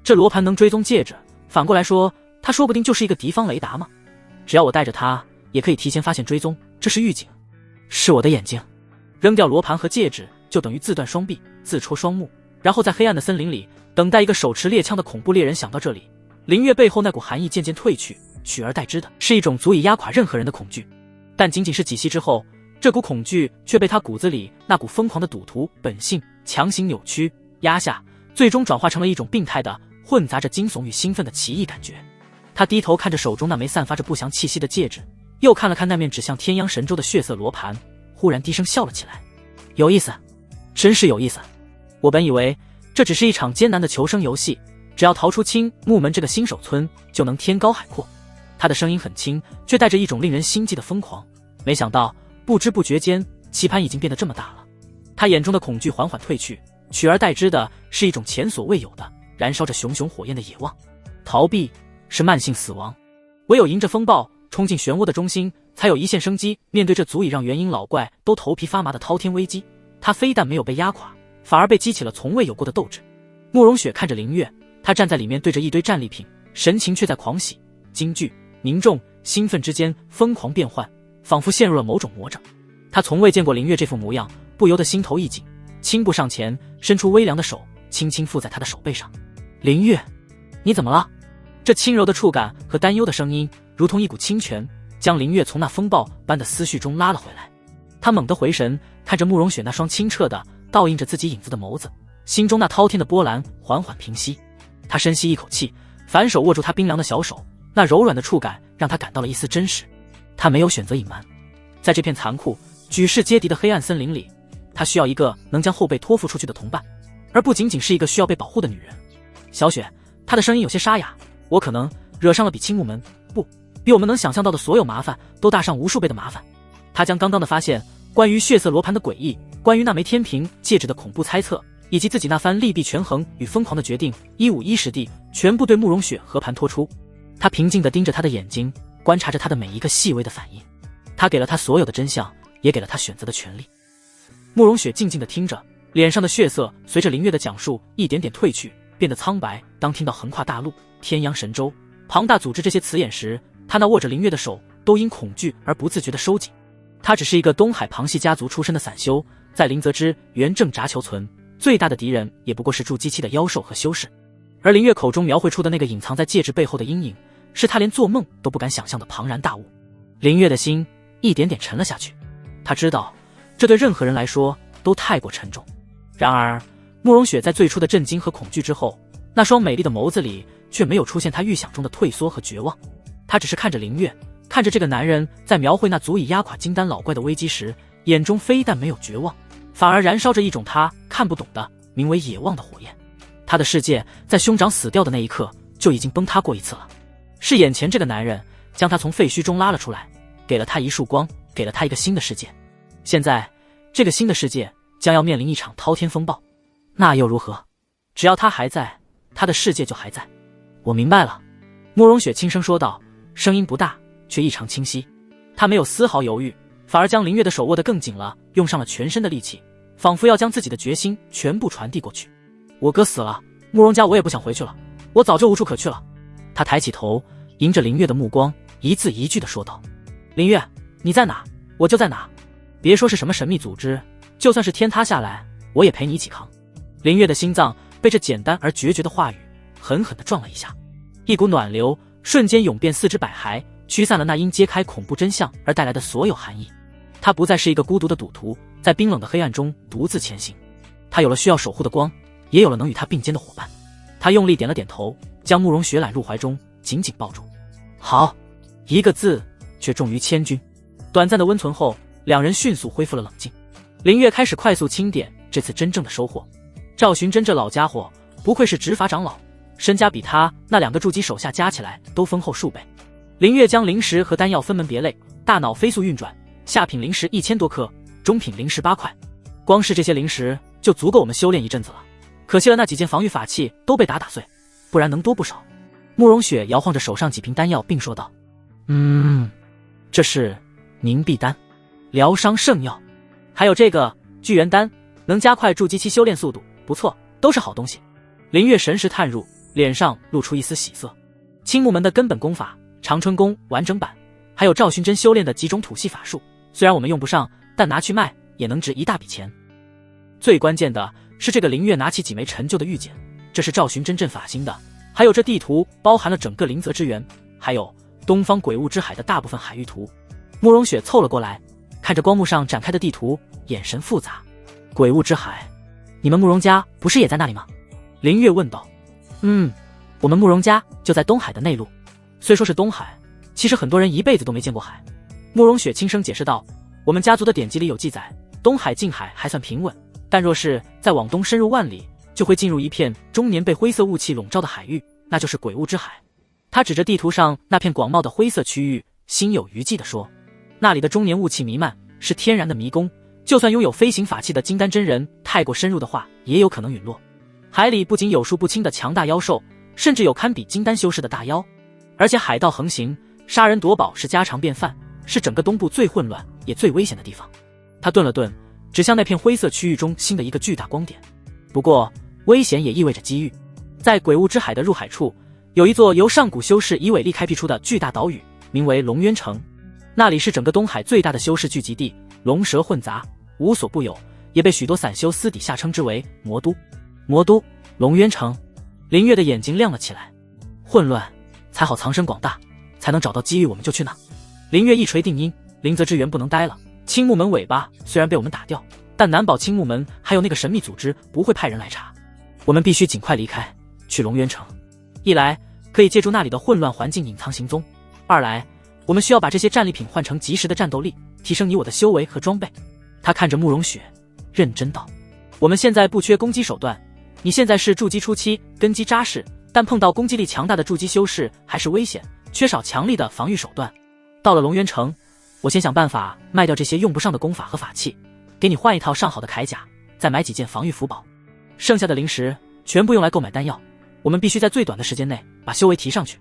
S1: 这罗盘能追踪戒指，反过来说，它说不定就是一个敌方雷达吗？只要我带着它，也可以提前发现追踪，这是预警，是我的眼睛。扔掉罗盘和戒指，就等于自断双臂，自戳双目，然后在黑暗的森林里等待一个手持猎枪的恐怖猎人。想到这里，林月背后那股寒意渐渐褪去，取而代之的是一种足以压垮任何人的恐惧。但仅仅是几息之后，这股恐惧却被他骨子里那股疯狂的赌徒本性强行扭曲压下，最终转化成了一种病态的混杂着惊悚与兴奋的奇异感觉。他低头看着手中那枚散发着不祥气息的戒指，又看了看那面指向天阳神州的血色罗盘，忽然低声笑了起来。有意思，真是有意思。我本以为这只是一场艰难的求生游戏，只要逃出青木门这个新手村就能天高海阔。他的声音很轻，却带着一种令人心悸的疯狂。没想到不知不觉间，棋盘已经变得这么大了。他眼中的恐惧缓缓褪去，取而代之的是一种前所未有的燃烧着熊熊火焰的野望。逃避是慢性死亡，唯有迎着风暴冲进漩涡的中心，才有一线生机。面对这足以让元婴老怪都头皮发麻的滔天危机，他非但没有被压垮，反而被激起了从未有过的斗志。慕容雪看着林月，他站在里面对着一堆战利品，神情却在狂喜、惊惧、凝重、兴奋之间疯狂变换，仿佛陷入了某种魔障。他从未见过林月这副模样，不由得心头一紧，轻步上前，伸出微凉的手，轻轻附在他的手背上。林月，你怎么了？这轻柔的触感和担忧的声音，如同一股清泉，将林月从那风暴般的思绪中拉了回来。他猛地回神，看着慕容雪那双清澈的倒映着自己影子的眸子，心中那滔天的波澜缓缓平息。他深吸一口气，反手握住他冰凉的小手，那柔软的触感让他感到了一丝真实。他没有选择隐瞒，在这片残酷、举世皆敌的黑暗森林里，他需要一个能将后背托付出去的同伴，而不仅仅是一个需要被保护的女人。小雪，她的声音有些沙哑，我可能惹上了比青木门比我们能想象到的所有麻烦都大上无数倍的麻烦。他将刚刚的发现，关于血色罗盘的诡异，关于那枚天平戒指的恐怖猜测，以及自己那番利弊权衡与疯狂的决定，一五一十地全部对慕容雪和盘托出。他平静地盯着她的眼睛，观察着她的每一个细微的反应。他给了她所有的真相，也给了她选择的权利。慕容雪静静地听着，脸上的血色随着林月的讲述一点点褪去，变得苍白。当听到横跨大陆、天阳神州、庞大组织这些词眼时，他那握着林月的手都因恐惧而不自觉地收紧。他只是一个东海旁系家族出身的散修，在林泽之原正札求存，最大的敌人也不过是筑基期的妖兽和修士。而林月口中描绘出的那个隐藏在戒指背后的阴影，是他连做梦都不敢想象的庞然大物。林月的心一点点沉了下去，他知道这对任何人来说都太过沉重。然而慕容雪在最初的震惊和恐惧之后，那双美丽的眸子里却没有出现他预想中的退缩和绝望。他只是看着林月，看着这个男人在描绘那足以压垮金丹老怪的危机时，眼中非但没有绝望，反而燃烧着一种他看不懂的名为野望的火焰。他的世界在兄长死掉的那一刻就已经崩塌过一次了，是眼前这个男人将他从废墟中拉了出来，给了他一束光，给了他一个新的世界。现在这个新的世界将要面临一场滔天风暴，那又如何？只要他还在，他的世界就还在。我明白了，慕容雪轻声说道，声音不大，却异常清晰。他没有丝毫犹豫，反而将林月的手握得更紧了，用上了全身的力气，仿佛要将自己的决心全部传递过去。我哥死了，慕容家我也不想回去了，我早就无处可去了。他抬起头，迎着林月的目光，一字一句地说道。林月，你在哪，我就在哪。别说是什么神秘组织，就算是天塌下来，我也陪你一起扛。林月的心脏被这简单而决绝的话语狠狠地撞了一下，一股暖流瞬间涌遍四肢百骸，驱散了那因揭开恐怖真相而带来的所有寒意。他不再是一个孤独的赌徒，在冰冷的黑暗中独自前行。他有了需要守护的光，也有了能与他并肩的伙伴。他用力点了点头，将慕容雪揽入怀中，紧紧抱住。好，一个字却重于千钧。短暂的温存后，两人迅速恢复了冷静。林月开始快速清点这次真正的收获。赵寻真这老家伙不愧是执法长老，身家比他那2个筑基手下加起来都丰厚数倍。林月将灵石和丹药分门别类，大脑飞速运转，下品灵石1000多颗，中品灵石8块。光是这些灵石就足够我们修炼一阵子了。可惜了那几件防御法器都被打碎，不然能多不少。慕容雪摇晃着手上几瓶丹药，并说道：这是凝碧丹，疗伤圣药，还有这个聚元丹，能加快筑基期修炼速度，不错，都是好东西。林月神识探入，脸上露出一丝喜色。青木门的根本功法长春宫完整版，还有赵寻真修炼的几种土系法术，虽然我们用不上，但拿去卖也能值一大笔钱。最关键的是这个林月拿起几枚陈旧的玉简，这是赵寻真阵法新的，还有这地图包含了整个灵泽之源，还有东方鬼雾之海的大部分海域图。慕容雪凑了过来，看着光幕上展开的地图，眼神复杂。鬼雾之海，你们慕容家不是也在那里吗？林月问道。我们慕容家就在东海的内陆。虽说是东海，其实很多人一辈子都没见过海。慕容雪轻声解释道，我们家族的典籍里有记载，东海近海还算平稳，但若是再往东深入万里，就会进入一片终年被灰色雾气笼罩的海域，那就是鬼雾之海。他指着地图上那片广袤的灰色区域，心有余悸地说，那里的终年雾气弥漫，是天然的迷宫，就算拥有飞行法器的金丹真人太过深入的话，也有可能陨落。海里不仅有数不清的强大妖兽，甚至有堪比金丹修士的大妖，而且海盗横行，杀人夺宝是家常便饭，是整个东部最混乱也最危险的地方。他顿了顿，指向那片灰色区域中新的一个巨大光点。不过危险也意味着机遇，在鬼雾之海的入海处，有一座由上古修士以伟力开辟出的巨大岛屿，名为龙渊城。那里是整个东海最大的修士聚集地，龙蛇混杂，无所不有，也被许多散修私底下称之为魔都。魔都龙渊城，林月的眼睛亮了起来。混乱，才好藏身广大，才能找到机遇我们就去那。林月一锤定音，灵泽之源不能待了。青木门尾巴虽然被我们打掉，但难保青木门还有那个神秘组织不会派人来查。我们必须尽快离开，去龙渊城。一来可以借助那里的混乱环境隐藏行踪，二来我们需要把这些战利品换成及时的战斗力，提升你我的修为和装备。他看着慕容雪，认真道：我们现在不缺攻击手段，你现在是筑基初期，根基扎实，但碰到攻击力强大的筑基修士还是危险，缺少强力的防御手段。到了龙渊城，我先想办法卖掉这些用不上的功法和法器，给你换一套上好的铠甲，再买几件防御符宝，剩下的灵石全部用来购买丹药。我们必须在最短的时间内把修为提上去。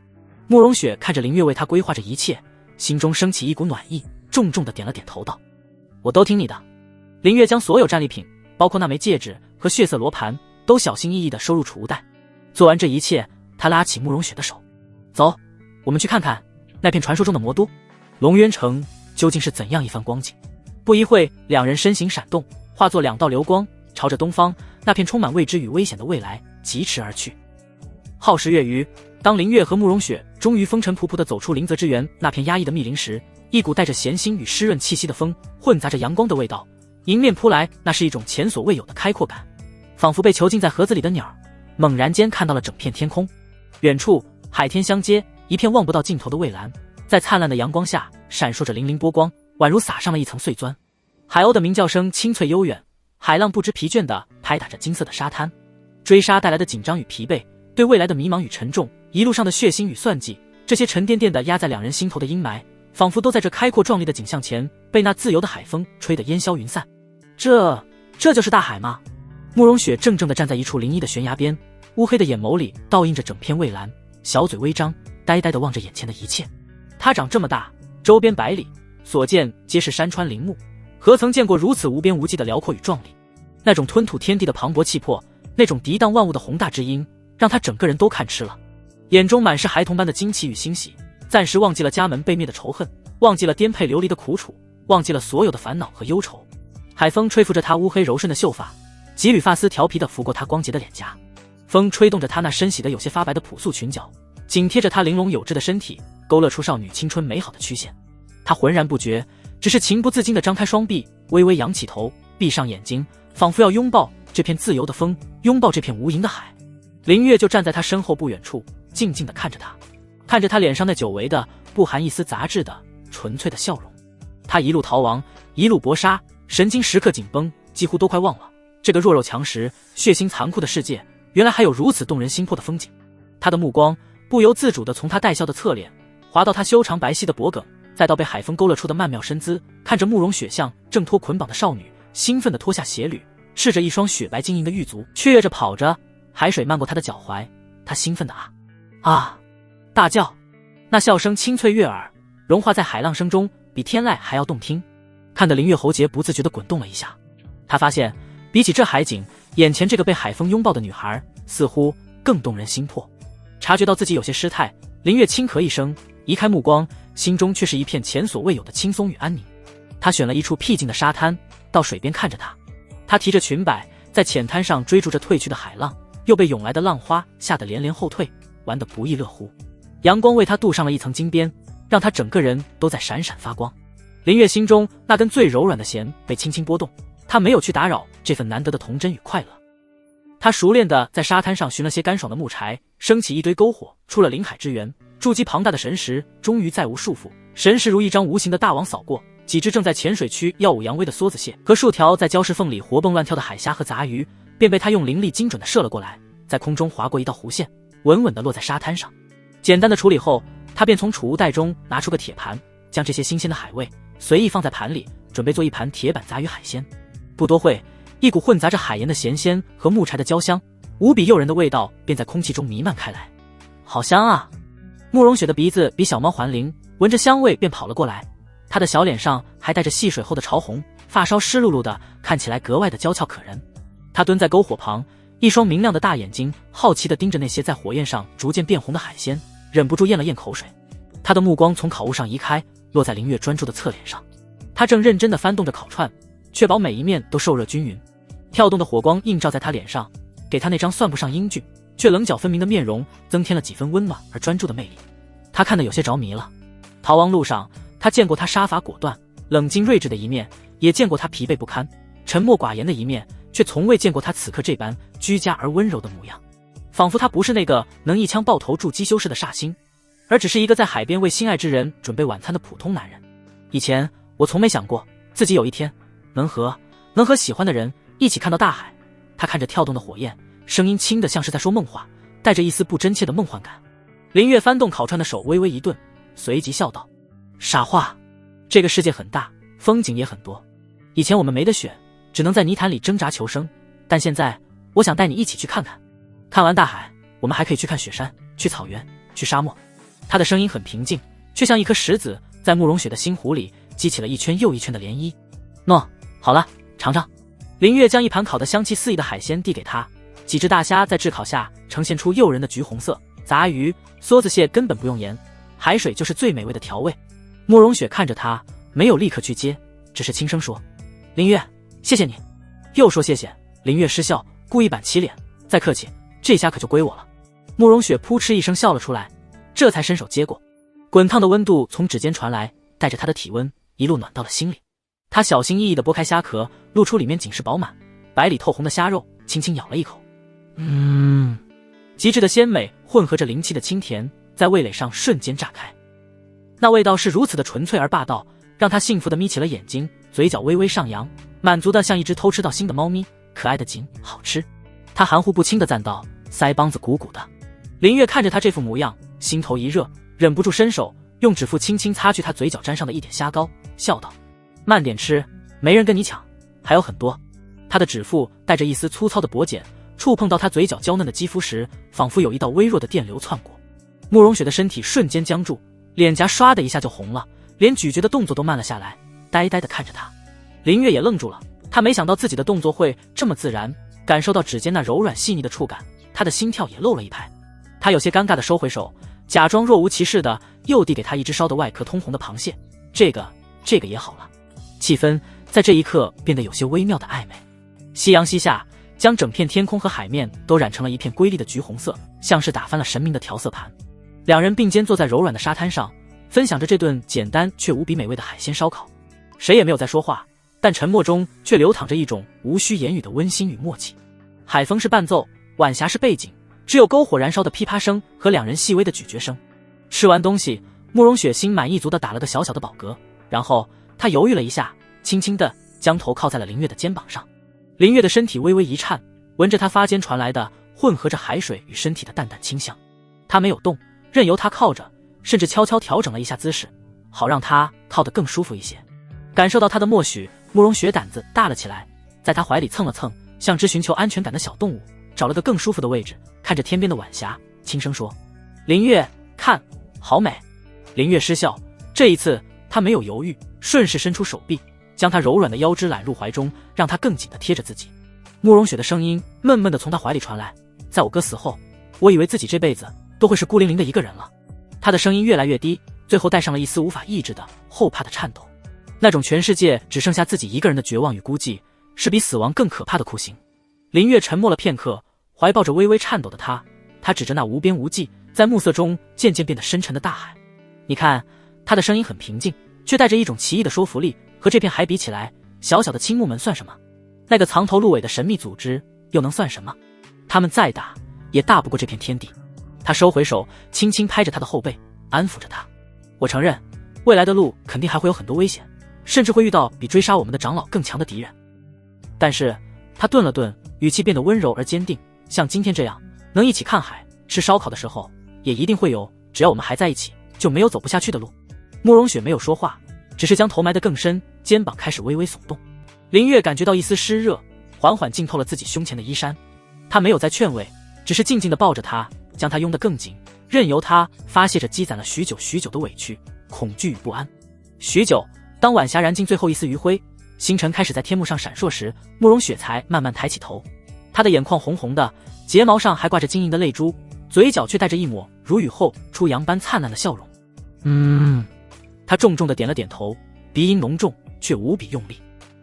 S1: 慕容雪看着林月为他规划着一切，心中升起一股暖意，重重的点了点头道：我都听你的。林月将所有战利品，包括那枚戒指和血色罗盘，都小心翼翼地收入储物袋。做完这一切，他拉起慕容雪的手：走，我们去看看那片传说中的魔都龙渊城究竟是怎样一番光景。不一会，两人身形闪动，化作两道流光，朝着东方那片充满未知与危险的未来疾驰而去。耗时月余，当林月和慕容雪终于风尘仆仆地走出灵泽之源那片压抑的密林时，一股带着咸腥与湿润气息的风，混杂着阳光的味道，迎面扑来，那是一种前所未有的开阔感，仿佛被囚禁在盒子里的鸟猛然间看到了整片天空。远处海天相接，一片望不到尽头的蔚蓝，在灿烂的阳光下闪烁着粼粼波光，宛如撒上了一层碎钻。海鸥的鸣叫声清脆悠远，海浪不知疲倦地拍打着金色的沙滩。追杀带来的紧张与疲惫，对未来的迷茫与沉重，一路上的血腥与算计，这些沉甸甸的压在两人心头的阴霾，仿佛都在这开阔壮丽的景象前被那自由的海风吹得烟消云散。这就是大海吗？慕容雪怔怔地站在一处灵异的悬崖边，乌黑的眼眸里倒映着整片蔚蓝，小嘴微张，呆呆地望着眼前的一切。他长这么大，周边百里所见皆是山川林木，何曾见过如此无边无际的辽阔与壮丽？那种吞吐天地的磅礴气魄，那种涤荡万物的宏大之音，让他整个人都看痴了，眼中满是孩童般的惊奇与欣喜，暂时忘记了家门被灭的仇恨，忘记了颠沛流离的苦楚，忘记了所有的烦恼和忧愁。海风吹拂着他乌黑柔顺的秀发，几缕发丝调皮地拂过他光洁的脸颊，风吹动着他那深洗得有些发白的朴素裙角，紧贴着他玲珑有致的身体，勾勒出少女青春美好的曲线。他浑然不觉，只是情不自禁地张开双臂，微微仰起头，闭上眼睛，仿佛要拥抱这片自由的风，拥抱这片无垠的海。林月就站在他身后不远处，静静地看着他，看着他脸上那久违的不含一丝杂质的纯粹的笑容。他一路逃亡，一路搏杀，神经时刻紧绷，几乎都快忘了这个弱肉强食、血腥残酷的世界原来还有如此动人心魄的风景。他的目光不由自主地从他带笑的侧脸滑到他修长白皙的脖颈，再到被海风勾勒出的曼妙身姿，看着慕容雪像挣脱捆绑的少女，兴奋地脱下鞋履，赤着一双雪白晶莹的玉足，雀跃着跑着，海水漫过他的脚踝，他兴奋地大叫，那笑声清脆悦耳，融化在海浪声中，比天籁还要动听。看得林月喉结不自觉地滚动了一下，他发现比起这海景，眼前这个被海风拥抱的女孩似乎更动人心魄。察觉到自己有些失态，林月轻咳一声，移开目光，心中却是一片前所未有的轻松与安宁。他选了一处僻静的沙滩，到水边看着他提着裙摆在浅滩上追逐着退去的海浪，又被涌来的浪花吓得连连后退，玩得不亦乐乎。阳光为他镀上了一层金边，让他整个人都在闪闪发光。林月心中那根最柔软的弦被轻轻拨动，他没有去打扰这份难得的童真与快乐。他熟练地在沙滩上寻了些干爽的木柴，升起一堆篝火，出了灵海之源，筑基庞大的神石终于再无束缚，神石如一张无形的大网扫过，几只正在浅水区耀武扬威的梭子蟹和数条在礁石缝里活蹦乱跳的海虾和杂鱼，便被他用灵力精准地射了过来，在空中划过一道弧线，稳稳地落在沙滩上。简单的处理后，他便从储物袋中拿出个铁盘，将这些新鲜的海味随意放在盘里，准备做一盘铁板杂鱼海鲜。不多会，一股混杂着海盐的咸鲜和木柴的焦香，无比诱人的味道便在空气中弥漫开来。好香啊！慕容雪的鼻子比小猫还灵，闻着香味便跑了过来。她的小脸上还带着戏水后的潮红，发梢湿漉漉的，看起来格外的娇俏可人。她蹲在篝火旁，一双明亮的大眼睛好奇地盯着那些在火焰上逐渐变红的海鲜，忍不住咽了咽口水。她的目光从烤物上移开，落在林月专注的侧脸上。她正认真地翻动着烤串，确保每一面都受热均匀。跳动的火光映照在她脸上，给他那张算不上英俊却棱角分明的面容增添了几分温暖而专注的魅力。他看得有些着迷了。逃亡路上，他见过他杀伐果断、冷静睿智的一面，也见过他疲惫不堪、沉默寡言的一面，却从未见过他此刻这般居家而温柔的模样。仿佛他不是那个能一枪爆头筑基修士的煞星，而只是一个在海边为心爱之人准备晚餐的普通男人。以前我从没想过自己有一天能和喜欢的人一起看到大海。他看着跳动的火焰，声音轻得像是在说梦话，带着一丝不真切的梦幻感。林月翻动烤串的手微微一顿，随即笑道：傻话，这个世界很大，风景也很多。以前我们没得选，只能在泥潭里挣扎求生，但现在我想带你一起去看看。看完大海，我们还可以去看雪山，去草原，去沙漠。他的声音很平静，却像一颗石子在慕容雪的心湖里激起了一圈又一圈的涟漪。喏，好了，尝尝。林月将一盘烤得香气四溢的海鲜递给他，几只大虾在炙烤下呈现出诱人的橘红色，杂鱼、梭子蟹根本不用盐，海水就是最美味的调味。慕容雪看着他，没有立刻去接，只是轻声说：林月，谢谢你。又说谢谢。林月失笑，故意板起脸：再客气，这虾可就归我了。慕容雪扑哧一声笑了出来，这才伸手接过。滚烫的温度从指尖传来，带着他的体温一路暖到了心里。他小心翼翼地剥开虾壳，露出里面紧实饱满、白里透红的虾肉，轻轻咬了一口。极致的鲜美混合着灵气的清甜，在味蕾上瞬间炸开。那味道是如此的纯粹而霸道，让他幸福地眯起了眼睛，嘴角微微上扬，满足的像一只偷吃到心的猫咪，可爱的紧，好吃。他含糊不清地赞道，腮帮子鼓鼓的。林月看着他这副模样，心头一热，忍不住伸手用指腹轻轻擦去他嘴角沾上的一点虾膏，笑道：慢点吃，没人跟你抢，还有很多。他的指腹带着一丝粗糙的薄茧，触碰到他嘴角娇嫩的肌肤时，仿佛有一道微弱的电流窜过。慕容雪的身体瞬间僵住，脸颊唰的一下就红了，连咀嚼的动作都慢了下来，呆呆地看着他。林月也愣住了，他没想到自己的动作会这么自然，感受到指尖那柔软细腻的触感，他的心跳也漏了一拍。他有些尴尬地收回手，假装若无其事的又递给他一只烧得外壳通红的螃蟹。这个也好了。气氛在这一刻变得有些微妙的暧昧。夕阳西下，将整片天空和海面都染成了一片瑰丽的橘红色，像是打翻了神明的调色盘。两人并肩坐在柔软的沙滩上，分享着这顿简单却无比美味的海鲜烧烤。谁也没有在说话，但沉默中却流淌着一种无需言语的温馨与默契。海风是伴奏，晚霞是背景，只有篝火燃烧的噼啪声和两人细微的咀嚼声。吃完东西，慕容雪心满意足地打了个小小的饱嗝，然后她犹豫了一下，轻轻地将头靠在了林月的肩膀上。林月的身体微微一颤，闻着他发间传来的混合着海水与身体的淡淡清香。他没有动，任由他靠着，甚至悄悄调整了一下姿势，好让他靠得更舒服一些。感受到他的默许，慕容雪胆子大了起来，在他怀里蹭了蹭，像只寻求安全感的小动物，找了个更舒服的位置，看着天边的晚霞，轻声说：林月，看，好美。林月失笑，这一次他没有犹豫，顺势伸出手臂，将他柔软的腰肢揽入怀中，让他更紧地贴着自己。慕容雪的声音闷闷地从他怀里传来：在我哥死后，我以为自己这辈子都会是孤零零的一个人了。他的声音越来越低，最后带上了一丝无法抑制的后怕的颤抖。那种全世界只剩下自己一个人的绝望与孤寂，是比死亡更可怕的酷刑。林月沉默了片刻，怀抱着微微颤抖的他指着那无边无际，在暮色中渐渐变得深沉的大海。你看，他的声音很平静，却带着一种奇异的说服力。和这片海比起来，小小的青木门算什么？那个藏头露尾的神秘组织又能算什么？他们再大，也大不过这片天地。他收回手，轻轻拍着他的后背，安抚着他。我承认，未来的路肯定还会有很多危险，甚至会遇到比追杀我们的长老更强的敌人。但是，他顿了顿，语气变得温柔而坚定，像今天这样，能一起看海、吃烧烤的时候，也一定会有，只要我们还在一起，就没有走不下去的路。慕容雪没有说话，只是将头埋得更深，肩膀开始微微耸动。林月感觉到一丝湿热，缓缓浸透了自己胸前的衣衫。他没有再劝慰，只是静静地抱着他，将他拥得更紧，任由他发泄着积攒了许久许久的委屈、恐惧与不安。许久，当晚霞燃尽最后一丝余晖，星辰开始在天幕上闪烁时，慕容雪才慢慢抬起头。她的眼眶红红的，睫毛上还挂着晶莹的泪珠，嘴角却带着一抹如雨后初阳般灿烂的笑容。他重重地点了点头，鼻音浓重却无比用力。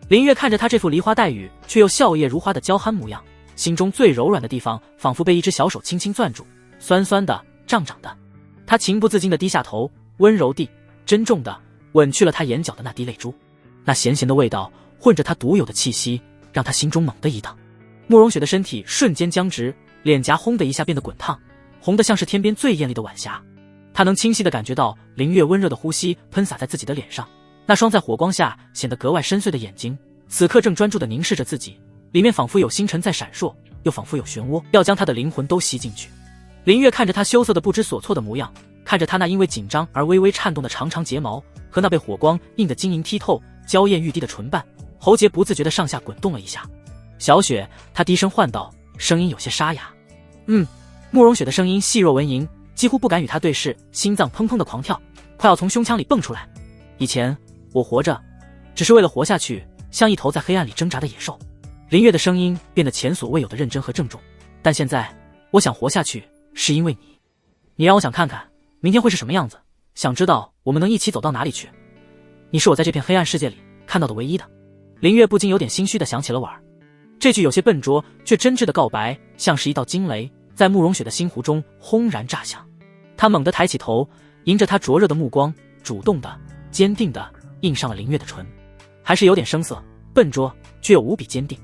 S1: 林月看着他这副梨花带雨却又笑靥如花的娇憨模样，心中最柔软的地方仿佛被一只小手轻轻攥住，酸酸的，胀胀的。他情不自禁地低下头，温柔地、珍重地吻去了他眼角的那滴泪珠。那咸咸的味道混着他独有的气息，让他心中猛地一荡。慕容雪的身体瞬间僵直，脸颊轰的一下变得滚烫，红得像是天边最艳丽的晚霞。他能清晰地感觉到林月温热的呼吸喷洒在自己的脸上，那双在火光下显得格外深邃的眼睛，此刻正专注地凝视着自己，里面仿佛有星辰在闪烁，又仿佛有漩涡要将他的灵魂都吸进去。林月看着他羞涩的不知所措的模样，看着他那因为紧张而微微颤动的长长睫毛和那被火光映得晶莹剔透、娇艳欲滴的唇瓣，喉结不自觉地上下滚动了一下。小雪，他低声唤道，声音有些沙哑。慕容雪的声音细若蚊蝇，几乎不敢与他对视，心脏砰砰的狂跳，快要从胸腔里蹦出来。以前我活着只是为了活下去，像一头在黑暗里挣扎的野兽。林月的声音变得前所未有的认真和郑重，但现在我想活下去是因为你。你让我想看看明天会是什么样子，想知道我们能一起走到哪里去。你是我在这片黑暗世界里看到的唯一的。林月不禁有点心虚地想起了婉儿，这句有些笨拙却真挚的告白，像是一道惊雷，在慕容雪的心湖中轰然炸响。他猛地抬起头，迎着他灼热的目光，主动的、坚定的印上了林月的唇，还是有点生涩、笨拙，却又无比坚定。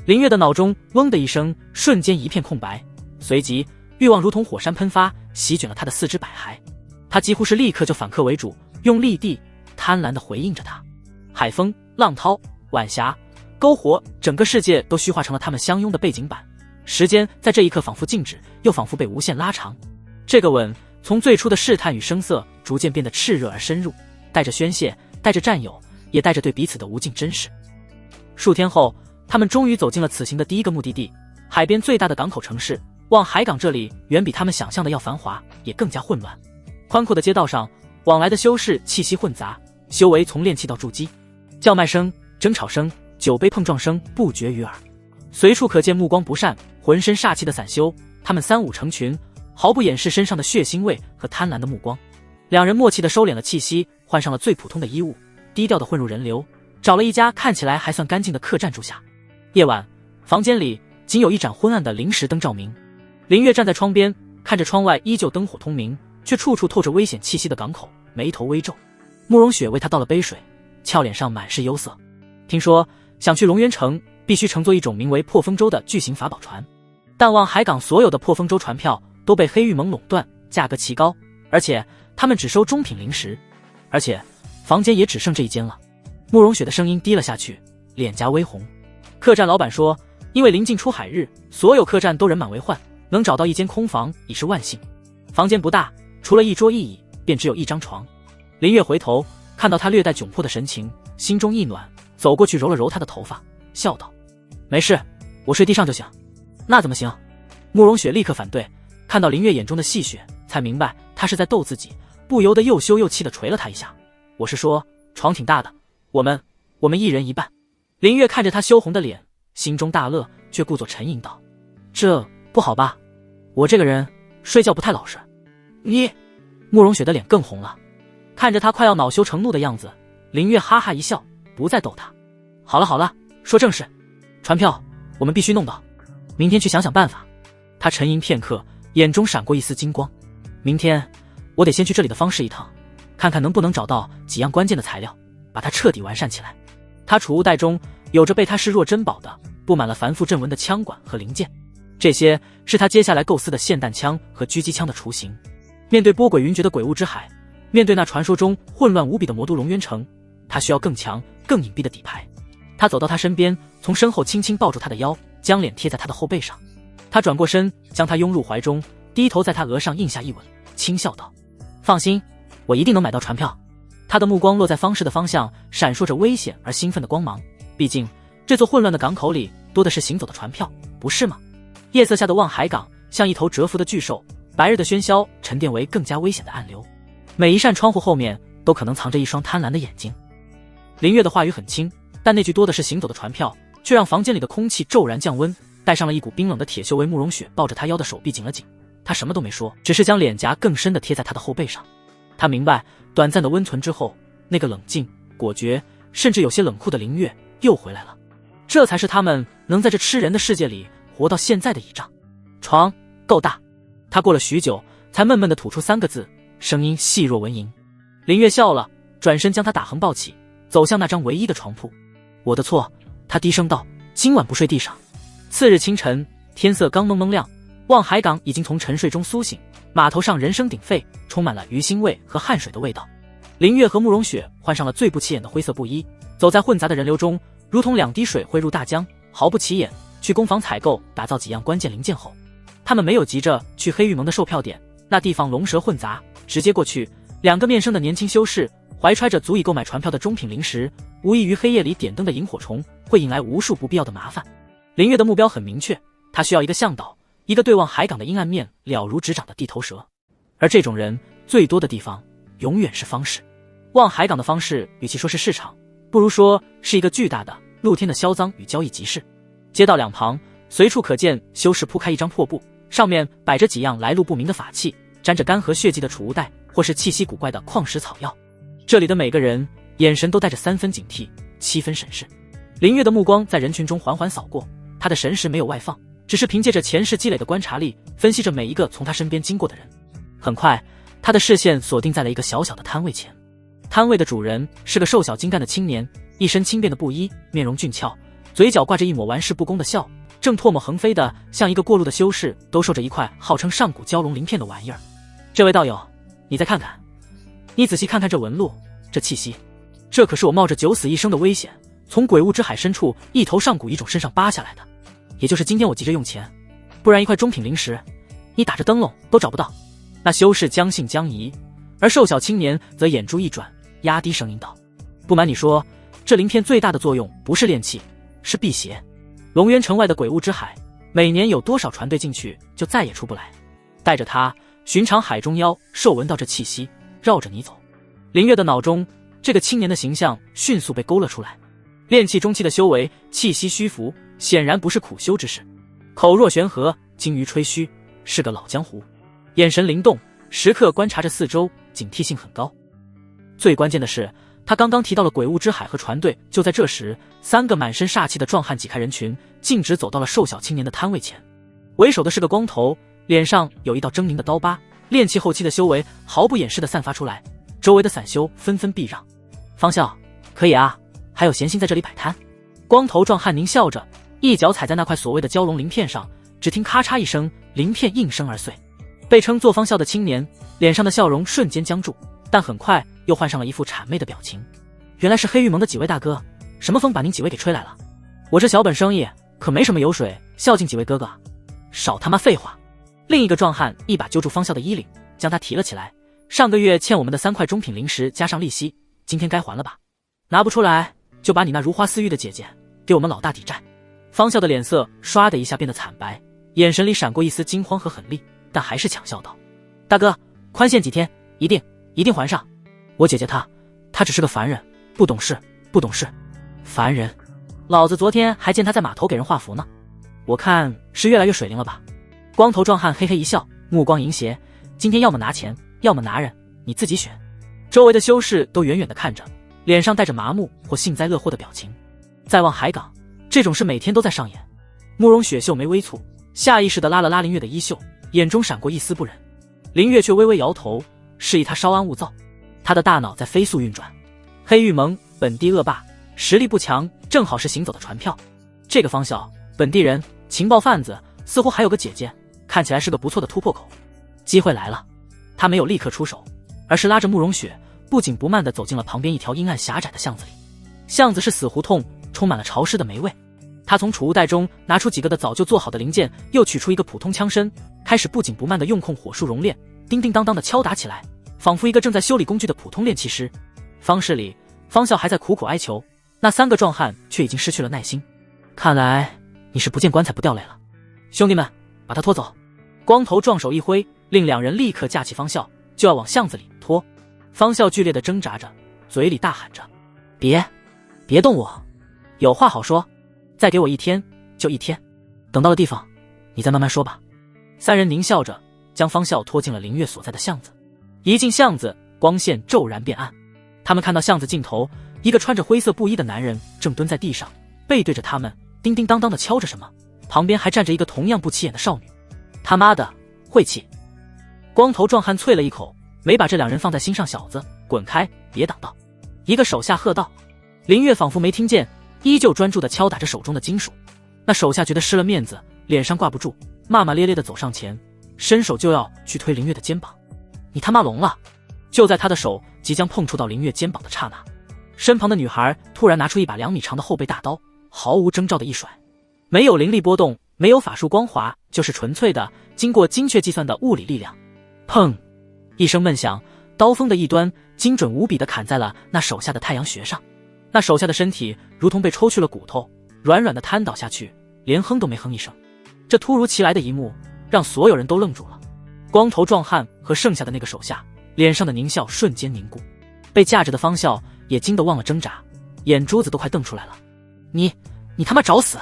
S1: 林月的脑中嗡的一声，瞬间一片空白，随即欲望如同火山喷发，席卷了他的四肢百骸。他几乎是立刻就反客为主，用力地、贪婪地回应着他。海风、浪涛、晚霞、篝火，整个世界都虚化成了他们相拥的背景板。时间在这一刻仿佛静止，又仿佛被无限拉长。这个吻从最初的试探与生涩，逐渐变得炽热而深入，带着宣泄，带着占有，也带着对彼此的无尽珍视。数天后，他们终于走进了此行的第一个目的地——海边最大的港口城市望海港。这里远比他们想象的要繁华，也更加混乱。宽阔的街道上，往来的修士气息混杂，修为从炼器到筑基，叫卖声、争吵声、酒杯碰撞声不绝于耳，随处可见目光不善、浑身煞气的散修。他们三五成群，毫不掩饰身上的血腥味和贪婪的目光。两人默契地收敛了气息，换上了最普通的衣物，低调地混入人流，找了一家看起来还算干净的客栈住下。夜晚，房间里仅有一盏昏暗的临时灯照明。林月站在窗边，看着窗外依旧灯火通明，却处处透着危险气息的港口，眉头微皱。慕容雪为他倒了杯水，俏脸上满是忧色。听说想去龙渊城，必须乘坐一种名为破风舟的巨型法宝船，但望海港所有的破风舟船票都被黑玉盟垄断，价格奇高，而且他们只收中品灵石，而且房间也只剩这一间了。慕容雪的声音低了下去，脸颊微红。客栈老板说，因为临近出海日，所有客栈都人满为患，能找到一间空房已是万幸。房间不大，除了一桌一椅，便只有一张床。林月回头看到他略带窘迫的神情，心中一暖，走过去揉了揉他的头发，笑道：没事，我睡地上就行。那怎么行？慕容雪立刻反对，看到林月眼中的戏谑，才明白他是在逗自己，不由得又羞又气地捶了他一下。我是说，床挺大的，我们一人一半。林月看着他羞红的脸，心中大乐，却故作沉吟道：这不好吧？我这个人睡觉不太老实。你……慕容雪的脸更红了，看着他快要恼羞成怒的样子，林月哈哈一笑，不再逗他。好了好了，说正事，船票我们必须弄到，明天去想想办法。他沉吟片刻，眼中闪过一丝金光。明天我得先去这里的方室一趟，看看能不能找到几样关键的材料，把它彻底完善起来。他储物袋中有着被他视若珍宝的布满了繁复阵纹的枪管和零件，这些是他接下来构思的霰弹枪和狙击枪的雏形。面对波诡云谲的鬼物之海，面对那传说中混乱无比的魔都龙渊城，他需要更强更隐蔽的底牌。他走到他身边，从身后轻轻抱住他的腰，将脸贴在他的后背上。他转过身，将他拥入怀中，低头在他额上印下一吻，轻笑道：放心，我一定能买到船票。他的目光落在方室的方向，闪烁着危险而兴奋的光芒。毕竟这座混乱的港口里多的是行走的船票，不是吗？夜色下的望海港像一头蛰伏的巨兽，白日的喧嚣沉淀为更加危险的暗流，每一扇窗户后面都可能藏着一双贪婪的眼睛。林月的话语很轻，但那句多的是行走的船票却让房间里的空气骤然降温，带上了一股冰冷的铁锈味。慕容雪抱着他腰的手臂紧了紧，他什么都没说，只是将脸颊更深地贴在他的后背上。他明白，短暂的温存之后，那个冷静、果决，甚至有些冷酷的林月又回来了。这才是他们能在这吃人的世界里活活到现在的倚仗。床够大。他过了许久，才闷闷地吐出3个字，声音细若蚊蝇。林月笑了，转身将他打横抱起，走向那张唯一的床铺。我的错，他低声道，今晚不睡地上。次日清晨，天色刚蒙蒙亮，望海港已经从沉睡中苏醒，码头上人声鼎沸，充满了鱼腥味和汗水的味道。林月和慕容雪换上了最不起眼的灰色布衣，走在混杂的人流中，如同2滴水汇入大江，毫不起眼。去工坊采购打造几样关键零件后，他们没有急着去黑玉盟的售票点，那地方龙蛇混杂，直接过去。2个面生的年轻修士怀揣着足以购买船票的中品零食，无异于黑夜里点灯的萤火虫，会引来无数不必要的麻烦。林月的目标很明确，他需要一个向导，一个对望海港的阴暗面了如指掌的地头蛇。而这种人最多的地方永远是方市。望海港的方市与其说是市场，不如说是一个巨大的露天的销赃与交易集市。街道2旁随处可见修士铺开一张破布，上面摆着几样来路不明的法器，沾着干涸血迹的储物袋，或是气息古怪的矿石草药。这里的每个人眼神都带着3分警惕7分审视。林月的目光在人群中缓缓扫过，他的神识没有外放，只是凭借着前世积累的观察力分析着每一个从他身边经过的人。很快，他的视线锁定在了一个小小的摊位前。摊位的主人是个瘦小精干的青年，一身轻便的布衣，面容俊俏，嘴角挂着一抹玩世不恭的笑，正唾沫横飞的向一个过路的修士兜售着一块号称上古蛟龙鳞片的玩意儿。这位道友，你再看看，你仔细看看这纹路，这气息，这可是我冒着九死一生的危险从鬼物之海深处一头上古异种身上扒下来的。也就是今天我急着用钱，不然一块中品灵石你打着灯笼都找不到。那修士将信将疑，而瘦小青年则眼珠一转，压低声音道，不瞒你说，这鳞片最大的作用不是炼器，是辟邪。龙渊城外的鬼物之海，每年有多少船队进去就再也出不来，带着它，寻常海中妖受闻到这气息，绕着你走。林月的脑中这个青年的形象迅速被勾勒出来，炼气中期的修为，气息虚浮，显然不是苦修之士，口若悬河，精于吹嘘，是个老江湖，眼神灵动，时刻观察着四周，警惕性很高。最关键的是，他刚刚提到了鬼物之海和船队，就在这时，3个满身煞气的壮汉挤开人群，径直走到了瘦小青年的摊位前。为首的是个光头，脸上有一道狰狞的刀疤，炼气后期的修为毫不掩饰地散发出来，周围的散修纷纷避让。方笑，可以啊，还有闲心在这里摆摊。光头壮汉狞笑着，一脚踩在那块所谓的蛟龙鳞片上，只听咔嚓一声，鳞片应声而碎。被称作方笑的青年脸上的笑容瞬间僵住，但很快又换上了一副谄媚的表情。原来是黑玉盟的几位大哥，什么风把您几位给吹来了？我这小本生意可没什么油水孝敬几位哥哥，少他妈废话。另一个壮汉一把揪住方笑的衣领，将他提了起来。上个月欠我们的3块中品灵石加上利息，今天该还了吧？拿不出来就把你那如花似玉的姐姐给我们老大抵债。方笑的脸色唰的一下变得惨白，眼神里闪过一丝惊慌和狠厉，但还是强笑道，大哥，宽限几天，一定还上。我姐姐她只是个凡人，不懂事。凡人，老子昨天还见她在码头给人画符呢，我看是越来越水灵了吧。光头壮汉嘿嘿一笑，目光淫邪，今天要么拿钱，要么拿人，你自己选。周围的修士都远远地看着，脸上带着麻木或幸灾乐祸的表情。再望海港，这种事每天都在上演。慕容雪秀眉微蹙，下意识地拉了拉林月的衣袖，眼中闪过一丝不忍。林月却微微摇头，示意他稍安勿躁。他的大脑在飞速运转，黑玉盟本地恶霸，实力不强，正好是行走的船票。这个方笑，本地人，情报贩子，似乎还有个姐姐，看起来是个不错的突破口。机会来了，他没有立刻出手，而是拉着慕容雪不紧不慢地走进了旁边一条阴暗狭窄的巷子里。巷子是死胡同，充满了潮湿的霉味。他从储物袋中拿出几个的早就做好的零件，又取出一个普通枪身，开始不紧不慢地用控火术熔炼，叮叮当当地敲打起来，仿佛一个正在修理工具的普通炼器师。方室里，方笑还在苦苦哀求，那3个壮汉却已经失去了耐心。看来你是不见棺材不掉泪了，兄弟们，把他拖走。光头壮手一挥，令2人立刻架起方笑，就要往巷子里拖。方笑剧烈地挣扎着，嘴里大喊着，别动我，有话好说，再给我1天就1天，等到了地方你再慢慢说吧。3人狞笑着将方笑拖进了林月所在的巷子。一进巷子，光线骤然变暗，他们看到巷子尽头一个穿着灰色布衣的男人正蹲在地上，背对着他们，叮叮当当地敲着什么，旁边还站着一个同样不起眼的少女。他妈的，晦气！光头壮汉啐了一口，没把这两人放在心上。小子，滚开，别挡道！一个手下喝道。林月仿佛没听见，依旧专注地敲打着手中的金属。那手下觉得失了面子，脸上挂不住，骂骂咧咧地走上前，伸手就要去推林月的肩膀。你他妈聋了！就在他的手即将碰触到林月肩膀的刹那，身旁的女孩突然拿出一把2米长的后背大刀，毫无征兆的一甩，没有灵力波动，没有法术光华，就是纯粹的经过精确计算的物理力量。砰！一声闷响，刀锋的一端精准无比地砍在了那手下的太阳穴上。那手下的身体如同被抽去了骨头，软软的瘫倒下去，连哼都没哼一声。这突如其来的一幕让所有人都愣住了。光头壮汉和剩下的那个手下脸上的狞笑瞬间凝固，被架着的方笑也惊得忘了挣扎，眼珠子都快瞪出来了。你他妈找死！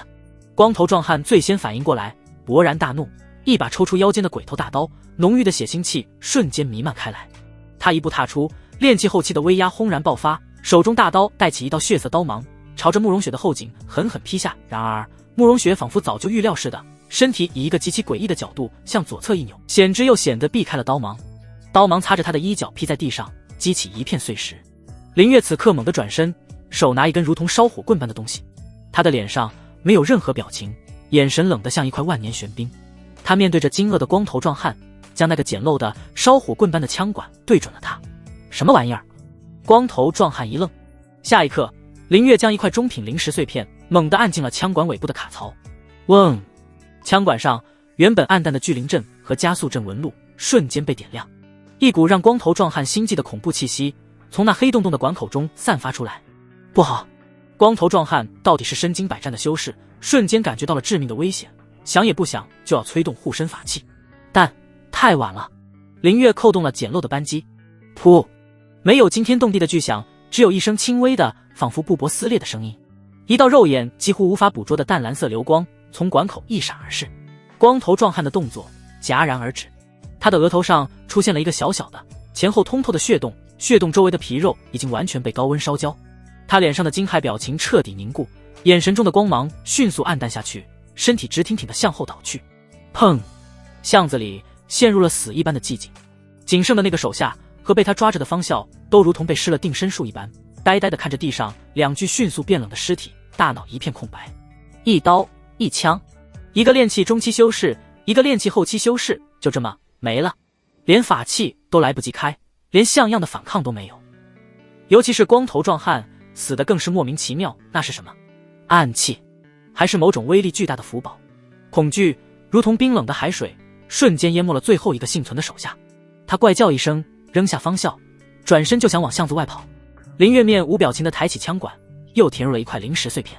S1: 光头壮汉最先反应过来，勃然大怒，一把抽出腰间的鬼头大刀，浓郁的血腥气瞬间弥漫开来。他一步踏出，炼气后期的威压轰然爆发，手中大刀带起一道血色刀芒，朝着慕容雪的后颈狠狠劈下。然而慕容雪仿佛早就预料似的，身体以一个极其诡异的角度向左侧一扭，显之又显得避开了刀芒。刀芒擦着他的衣角劈在地上，激起一片碎石。林月此刻猛地转身，手拿一根如同烧火棍般的东西，他的脸上没有任何表情，眼神冷得像一块万年玄冰。他面对着惊愕的光头壮汉，将那个简陋的烧火棍般的枪管对准了他。什么玩意儿？光头壮汉一愣，下一刻林月将一块中品灵石碎片猛地按进了枪管尾部的卡槽。嗡！枪管上原本暗淡的聚灵阵和加速阵纹路瞬间被点亮，一股让光头壮汉心悸的恐怖气息从那黑洞洞的管口中散发出来。不好！光头壮汉到底是身经百战的修士，瞬间感觉到了致命的危险，想也不想就要催动护身法器，但太晚了。林月扣动了简陋的扳机，噗！没有惊天动地的巨响，只有一声轻微的仿佛布帛撕裂的声音。一道肉眼几乎无法捕捉的淡蓝色流光从管口一闪而逝。光头壮汉的动作戛然而止，他的额头上出现了一个小小的前后通透的血洞，血洞周围的皮肉已经完全被高温烧焦。他脸上的惊骇表情彻底凝固，眼神中的光芒迅速暗淡下去，身体直挺挺地向后倒去。砰！巷子里陷入了死一般的寂静，仅剩的那个手下和被他抓着的方笑都如同被施了定身术一般，呆呆地看着地上2具迅速变冷的尸体，大脑一片空白。一刀一枪，一个炼气中期修士，一个炼气后期修士，就这么没了，连法器都来不及开，连像样的反抗都没有。尤其是光头壮汉死得更是莫名其妙，那是什么？暗器，还是某种威力巨大的符宝？恐惧如同冰冷的海水，瞬间淹没了最后一个幸存的手下。他怪叫一声，扔下方笑，转身就想往巷子外跑。林月面无表情地抬起枪管，又填入了一块灵石碎片。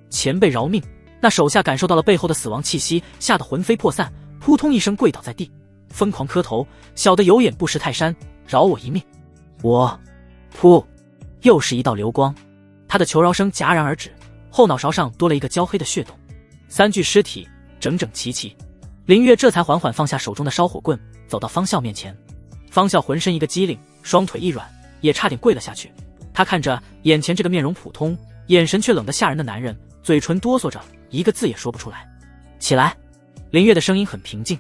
S1: 前辈饶命！那手下感受到了背后的死亡气息，吓得魂飞魄散，扑通一声跪倒在地，疯狂磕头：小的有眼不识泰山，饶我一命！我……噗！又是一道流光，他的求饶声戛然而止，后脑勺上多了一个焦黑的血洞。3具尸体整整齐齐，林月这才缓缓放下手中的烧火棍，走到方笑面前。方笑浑身一个机灵，双腿一软，也差点跪了下去。他看着眼前这个面容普通，眼神却冷得吓人的男人，嘴唇哆嗦着，一个字也说不出来。起来！林月的声音很平静。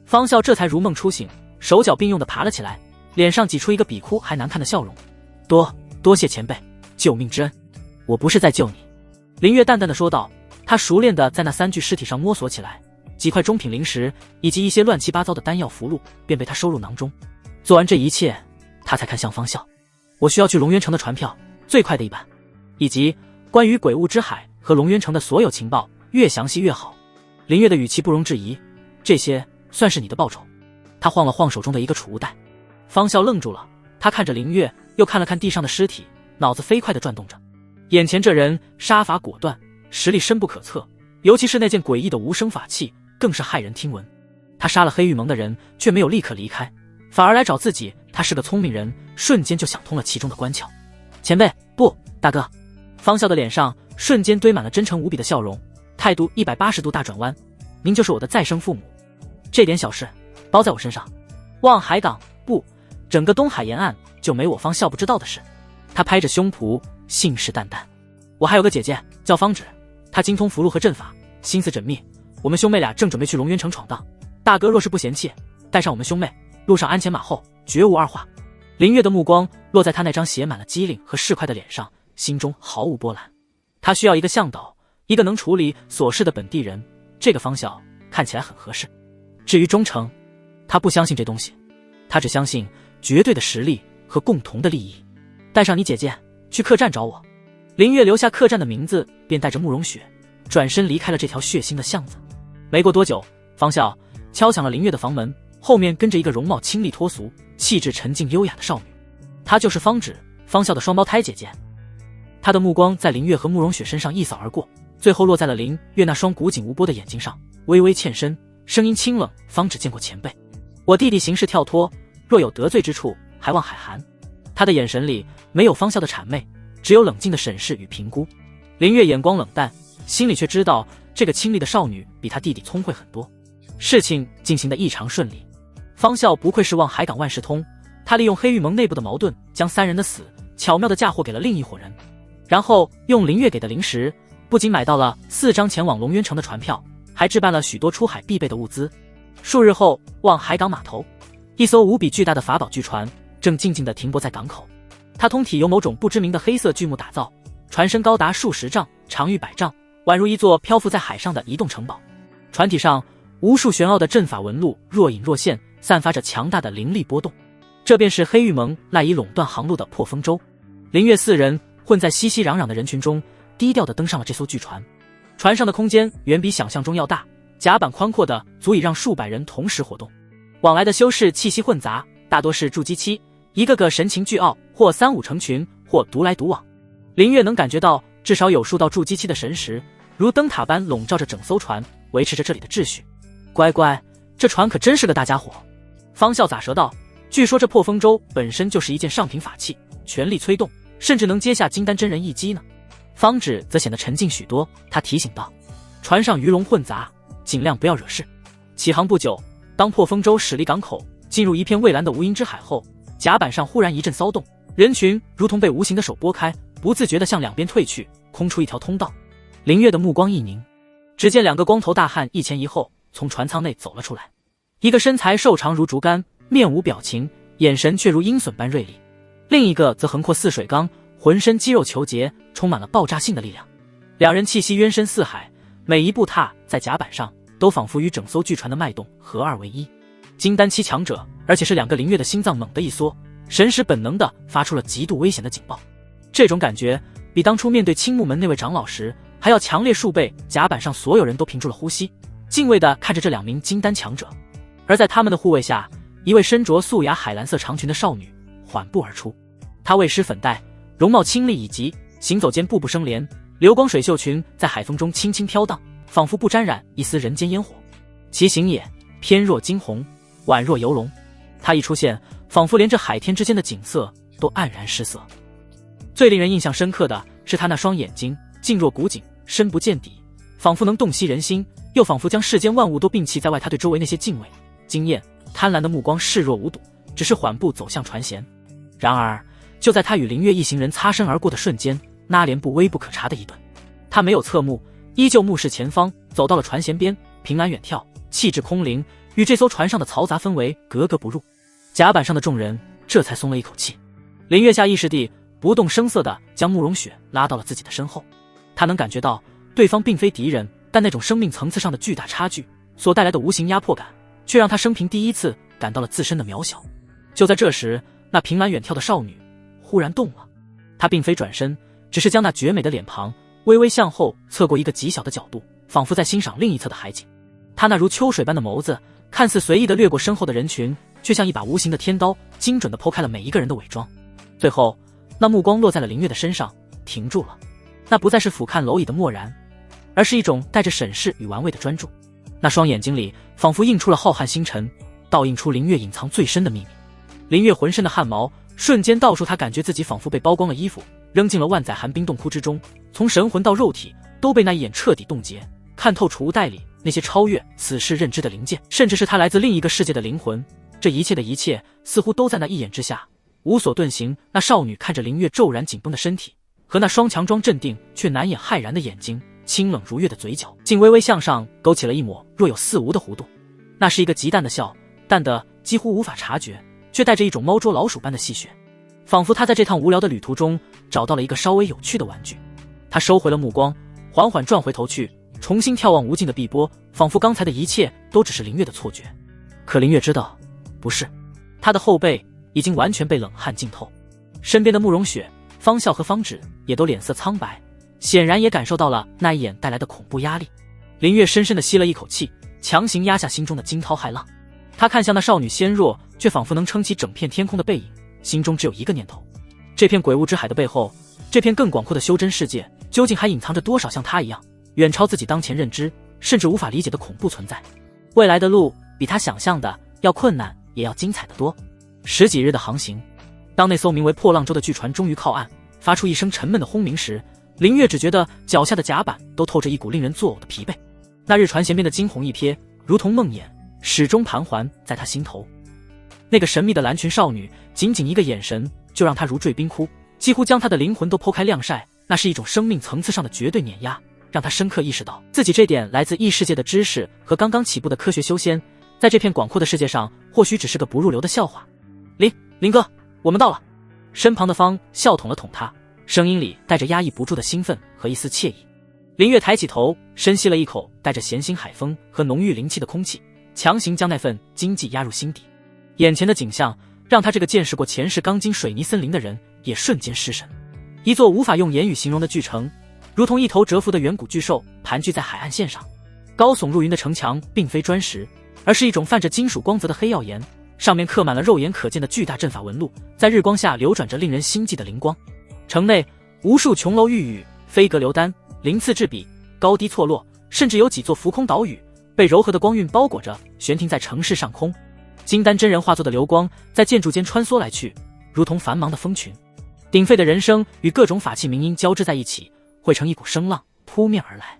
S1: 方笑这才如梦初醒，手脚并用地爬了起来，脸上挤出一个比哭还难看的笑容。多谢前辈救命之恩，我不是在救你。林月淡淡的说道。他熟练地在那3具尸体上摸索起来，几块中品灵石以及一些乱七八糟的丹药符箓便被他收入囊中。做完这一切，他才看向方笑。我需要去龙渊城的船票，最快的一班，以及关于鬼物之海和龙渊城的所有情报，越详细越好。林月的语气不容置疑，这些算是你的报酬。他晃了晃手中的一个储物袋。方笑愣住了，他看着林月，又看了看地上的尸体，脑子飞快地转动着。眼前这人杀伐果断，实力深不可测，尤其是那件诡异的无声法器，更是骇人听闻。他杀了黑玉盟的人，却没有立刻离开，反而来找自己。他是个聪明人，瞬间就想通了其中的关窍。前辈，不，大哥。方笑的脸上瞬间堆满了真诚无比的笑容，态度180度大转弯。您就是我的再生父母，这点小事包在我身上。望海港，不，整个东海沿岸就没我方笑不知道的事。他拍着胸脯，信誓旦旦。我还有个姐姐叫方芷，她精通符箓和阵法，心思缜密，我们兄妹俩正准备去龙渊城闯荡，大哥若是不嫌弃，带上我们兄妹，路上鞍前马后，绝无二话。林月的目光落在他那张写满了机灵和市侩的脸上，心中毫无波澜。他需要一个向导，一个能处理琐事的本地人，这个方向看起来很合适。至于忠诚，他不相信这东西，他只相信绝对的实力和共同的利益。带上你姐姐去客栈找我。林月留下客栈的名字，便带着慕容雪转身离开了这条血腥的巷子。没过多久，方笑敲响了林月的房门，后面跟着一个容貌清丽脱俗、气质沉静优雅的少女。她就是方芷，方笑的双胞胎姐姐。她的目光在林月和慕容雪身上一扫而过，最后落在了林月那双古井无波的眼睛上，微微欠身，声音清冷：“方芷见过前辈，我弟弟行事跳脱，若有得罪之处，还望海涵。”她的眼神里没有方笑的谄媚，只有冷静的审视与评估。林月眼光冷淡，心里却知道这个清丽的少女比她弟弟聪慧很多。事情进行得异常顺利，方笑不愧是望海港万事通，他利用黑玉盟内部的矛盾，将三人的死巧妙地嫁祸给了另一伙人，然后用林月给的零食，不仅买到了4张前往龙渊城的船票，还置办了许多出海必备的物资。数日后，望海港码头，一艘无比巨大的法宝巨船正静静地停泊在港口。它通体由某种不知名的黑色巨木打造，船身高达数十丈，长逾100丈，宛如一座漂浮在海上的移动城堡。船体上无数玄奥的阵法纹路若隐若现，散发着强大的灵力波动。这便是黑玉盟赖以垄断航路的破风舟。林月4人混在熙熙攘攘的人群中，低调地登上了这艘巨船。船上的空间远比想象中要大，甲板宽阔的足以让数百人同时活动。往来的修士气息混杂，大多是筑基期，一个个神情倨傲，或3、5成群，或独来独往。林月能感觉到至少有数道筑基期的神识，如灯塔般笼罩着整艘船，维持着这里的秩序。乖乖，这船可真是个大家伙。方笑咋舌道：“据说这破风舟本身就是一件上品法器，全力催动，甚至能接下金丹真人一击呢。”方芷则显得沉静许多，他提醒道：“船上鱼龙混杂，尽量不要惹事。”起航不久，当破风舟驶离港口，进入一片蔚蓝的无垠之海后，甲板上忽然一阵骚动，人群如同被无形的手拨开，不自觉地向两边退去，空出一条通道。林月的目光一凝，只见2个光头大汉一前一后从船舱内走了出来，一个身材瘦长如竹竿，面无表情，眼神却如鹰隼般锐利；另一个则横阔似水缸，浑身肌肉虬结，充满了爆炸性的力量。2人气息渊深似海，每一步踏在甲板上，都仿佛与整艘巨船的脉动合二为一。金丹期强者，而且是2个林月的心脏猛地一缩，神识本能地发出了极度危险的警报。这种感觉比当初面对青木门那位长老时还要强烈数倍。甲板上所有人都屏住了呼吸，敬畏地看着这2名金丹强者。而在他们的护卫下，一位身着素雅海蓝色长裙的少女缓步而出。她未施粉黛，容貌清丽以及，行走间步步生莲，流光水袖裙在海风中轻轻飘荡，仿佛不沾染一丝人间烟火。其形也翩若惊鸿，宛若游龙。她一出现，仿佛连这海天之间的景色都黯然失色。最令人印象深刻的是她那双眼睛，静若古井，深不见底，仿佛能洞悉人心，又仿佛将世间万物都摒弃在外。她对周围那些敬畏、惊艳、贪婪的目光视若无睹，只是缓步走向船舷。然而就在他与林月一行人擦身而过的瞬间，那莲步微不可察的一顿。他没有侧目，依旧目视前方，走到了船舷边，凭栏远眺，气质空灵，与这艘船上的嘈杂氛围格格不入。甲板上的众人这才松了一口气。林月下意识地不动声色地将慕容雪拉到了自己的身后。他能感觉到对方并非敌人，但那种生命层次上的巨大差距所带来的无形压迫感，却让他生平第一次感到了自身的渺小。就在这时，那凭栏远眺的少女忽然动了。她并非转身，只是将那绝美的脸庞微微向后侧过一个极小的角度，仿佛在欣赏另一侧的海景。她那如秋水般的眸子看似随意地掠过身后的人群，却像一把无形的天刀，精准地剖开了每一个人的伪装。最后那目光落在了林月的身上，停住了。那不再是俯瞰蝼蚁的漠然，而是一种带着审视与玩味的专注。那双眼睛里仿佛映出了浩瀚星辰，倒映出林月隐藏最深的秘密。林月浑身的汗毛瞬间倒数，他感觉自己仿佛被剥光了衣服，扔进了万载寒冰洞窟之中，从神魂到肉体都被那一眼彻底冻结，看透储物袋里那些超越此世认知的灵剑，甚至是他来自另一个世界的灵魂。这一切的一切似乎都在那一眼之下，无所遁形。那少女看着林月骤然紧绷的身体和那双强装镇定却难掩骇然的眼睛，清冷如月的嘴角竟微微向上勾起了一抹若有似无的弧度，那是一个极淡的笑，淡的几乎无法察觉，却带着一种猫捉老鼠般的戏谑，仿佛他在这趟无聊的旅途中找到了一个稍微有趣的玩具。他收回了目光，缓缓转回头去，重新眺望无尽的碧波，仿佛刚才的一切都只是林月的错觉。可林月知道，不是，他的后背已经完全被冷汗浸透，身边的慕容雪、方笑和方芷也都脸色苍白，显然也感受到了那一眼带来的恐怖压力。林月深深地吸了一口气，强行压下心中的惊涛骇浪。他看向那少女纤弱却仿佛能撑起整片天空的背影，心中只有一个念头：这片鬼雾之海的背后，这片更广阔的修真世界，究竟还隐藏着多少像他一样远超自己当前认知甚至无法理解的恐怖存在？未来的路比他想象的要困难，也要精彩得多。10几日的航行，当那艘名为破浪舟的巨船终于靠岸，发出一声沉闷的轰鸣时，林月只觉得脚下的甲板都透着一股令人作呕的疲惫。那日船舷边的惊鸿一瞥，如同梦魇，始终盘桓在他心头。那个神秘的蓝裙少女，仅仅一个眼神就让他如坠冰窟，几乎将他的灵魂都剖开晾晒。那是一种生命层次上的绝对碾压，让他深刻意识到自己这点来自异世界的知识和刚刚起步的科学修仙，在这片广阔的世界上或许只是个不入流的笑话。林哥，我们到了。身旁的方笑捅了捅他，声音里带着压抑不住的兴奋和一丝惬意。林月抬起头，深吸了一口带着咸腥海风和浓郁灵气的空气，强行将那份惊悸压入心底。眼前的景象让他这个见识过前世钢筋水泥森林的人也瞬间失神。一座无法用言语形容的巨城，如同一头蛰伏的远古巨兽盘踞在海岸线上。高耸入云的城墙并非砖石，而是一种泛着金属光泽的黑曜岩，上面刻满了肉眼可见的巨大阵法纹路，在日光下流转着令人心悸的灵光。城内无数琼楼玉宇，飞阁流丹，鳞次栉比，高低错落，甚至有几座浮空岛屿被柔和的光晕包裹着，悬停在城市上空。金丹真人化作的流光在建筑间穿梭来去，如同繁忙的蜂群。鼎沸的人声与各种法器鸣音交织在一起，汇成一股声浪扑面而来。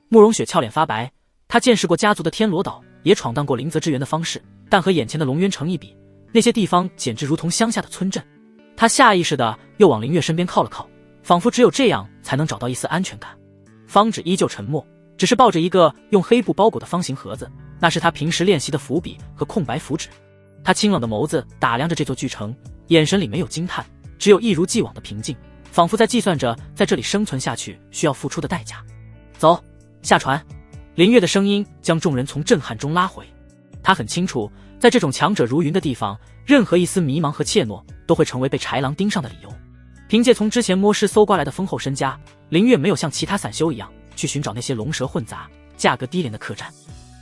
S1: 慕容雪俏脸发白，她见识过家族的天罗岛，也闯荡过灵泽之源的方式，但和眼前的龙渊城一比，那些地方简直如同乡下的村镇。他下意识地又往林月身边靠了靠，仿佛只有这样才能找到一丝安全感。方芷依旧沉默，只是抱着一个用黑布包裹的方形盒子，那是他平时练习的伏笔和空白符纸。他清冷的眸子打量着这座巨城，眼神里没有惊叹，只有一如既往的平静，仿佛在计算着在这里生存下去需要付出的代价。走，下船。林月的声音将众人从震撼中拉回。他很清楚，在这种强者如云的地方，任何一丝迷茫和怯懦都会成为被豺狼盯上的理由。凭借从之前摸尸搜刮来的丰厚身家，林月没有像其他散修一样去寻找那些龙蛇混杂、价格低廉的客栈。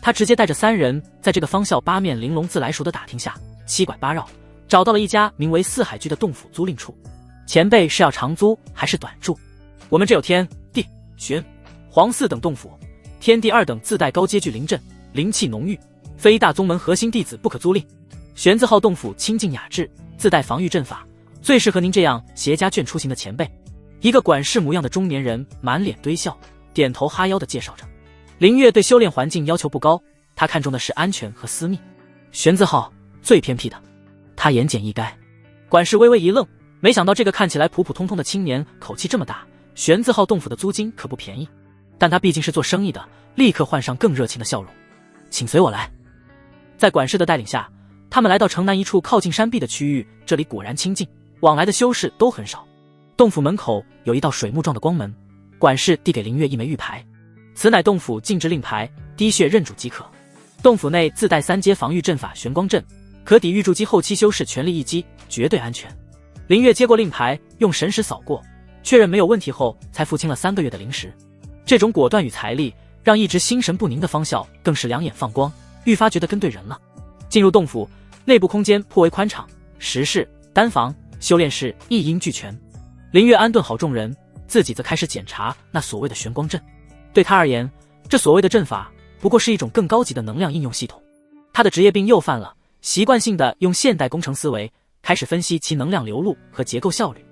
S1: 他直接带着3人，在这个方笑八面玲珑自来熟的打听下，七拐八绕找到了一家名为四海居的洞府租赁处。前辈是要长租还是短住？我们这有天地玄黄4等洞府，天地2等自带高阶聚灵阵，灵气浓郁，非大宗门核心弟子不可租赁。玄字号洞府清静雅致，自带防御阵法，最适合您这样携家眷出行的前辈。一个管事模样的中年人满脸堆笑，点头哈腰地介绍着。林月对修炼环境要求不高，他看重的是安全和私密。玄字号最偏僻的，他言简意赅。管事微微一愣，没想到这个看起来普普通通的青年口气这么大。玄字号洞府的租金可不便宜，但他毕竟是做生意的，立刻换上更热情的笑容。请随我来。在管事的带领下，他们来到城南一处靠近山壁的区域，这里果然清静，往来的修士都很少。洞府门口有一道水幕状的光门，管事递给林月一枚玉牌，此乃洞府禁制令牌，滴血认主即可。洞府内自带3阶防御阵法玄光阵，可抵御筑基后期修士全力一击，绝对安全。林月接过令牌，用神识扫过，确认没有问题后，才付清了3个月的灵石。这种果断与财力，让一直心神不宁的方笑更是两眼放光，愈发觉得跟对人了。进入洞府，内部空间颇为宽敞，石室、丹房、修炼室一应俱全。林月安顿好众人，自己则开始检查那所谓的玄光阵。对他而言，这所谓的阵法不过是一种更高级的能量应用系统。他的职业病又犯了，习惯性的用现代工程思维开始分析其能量流露和结构效率。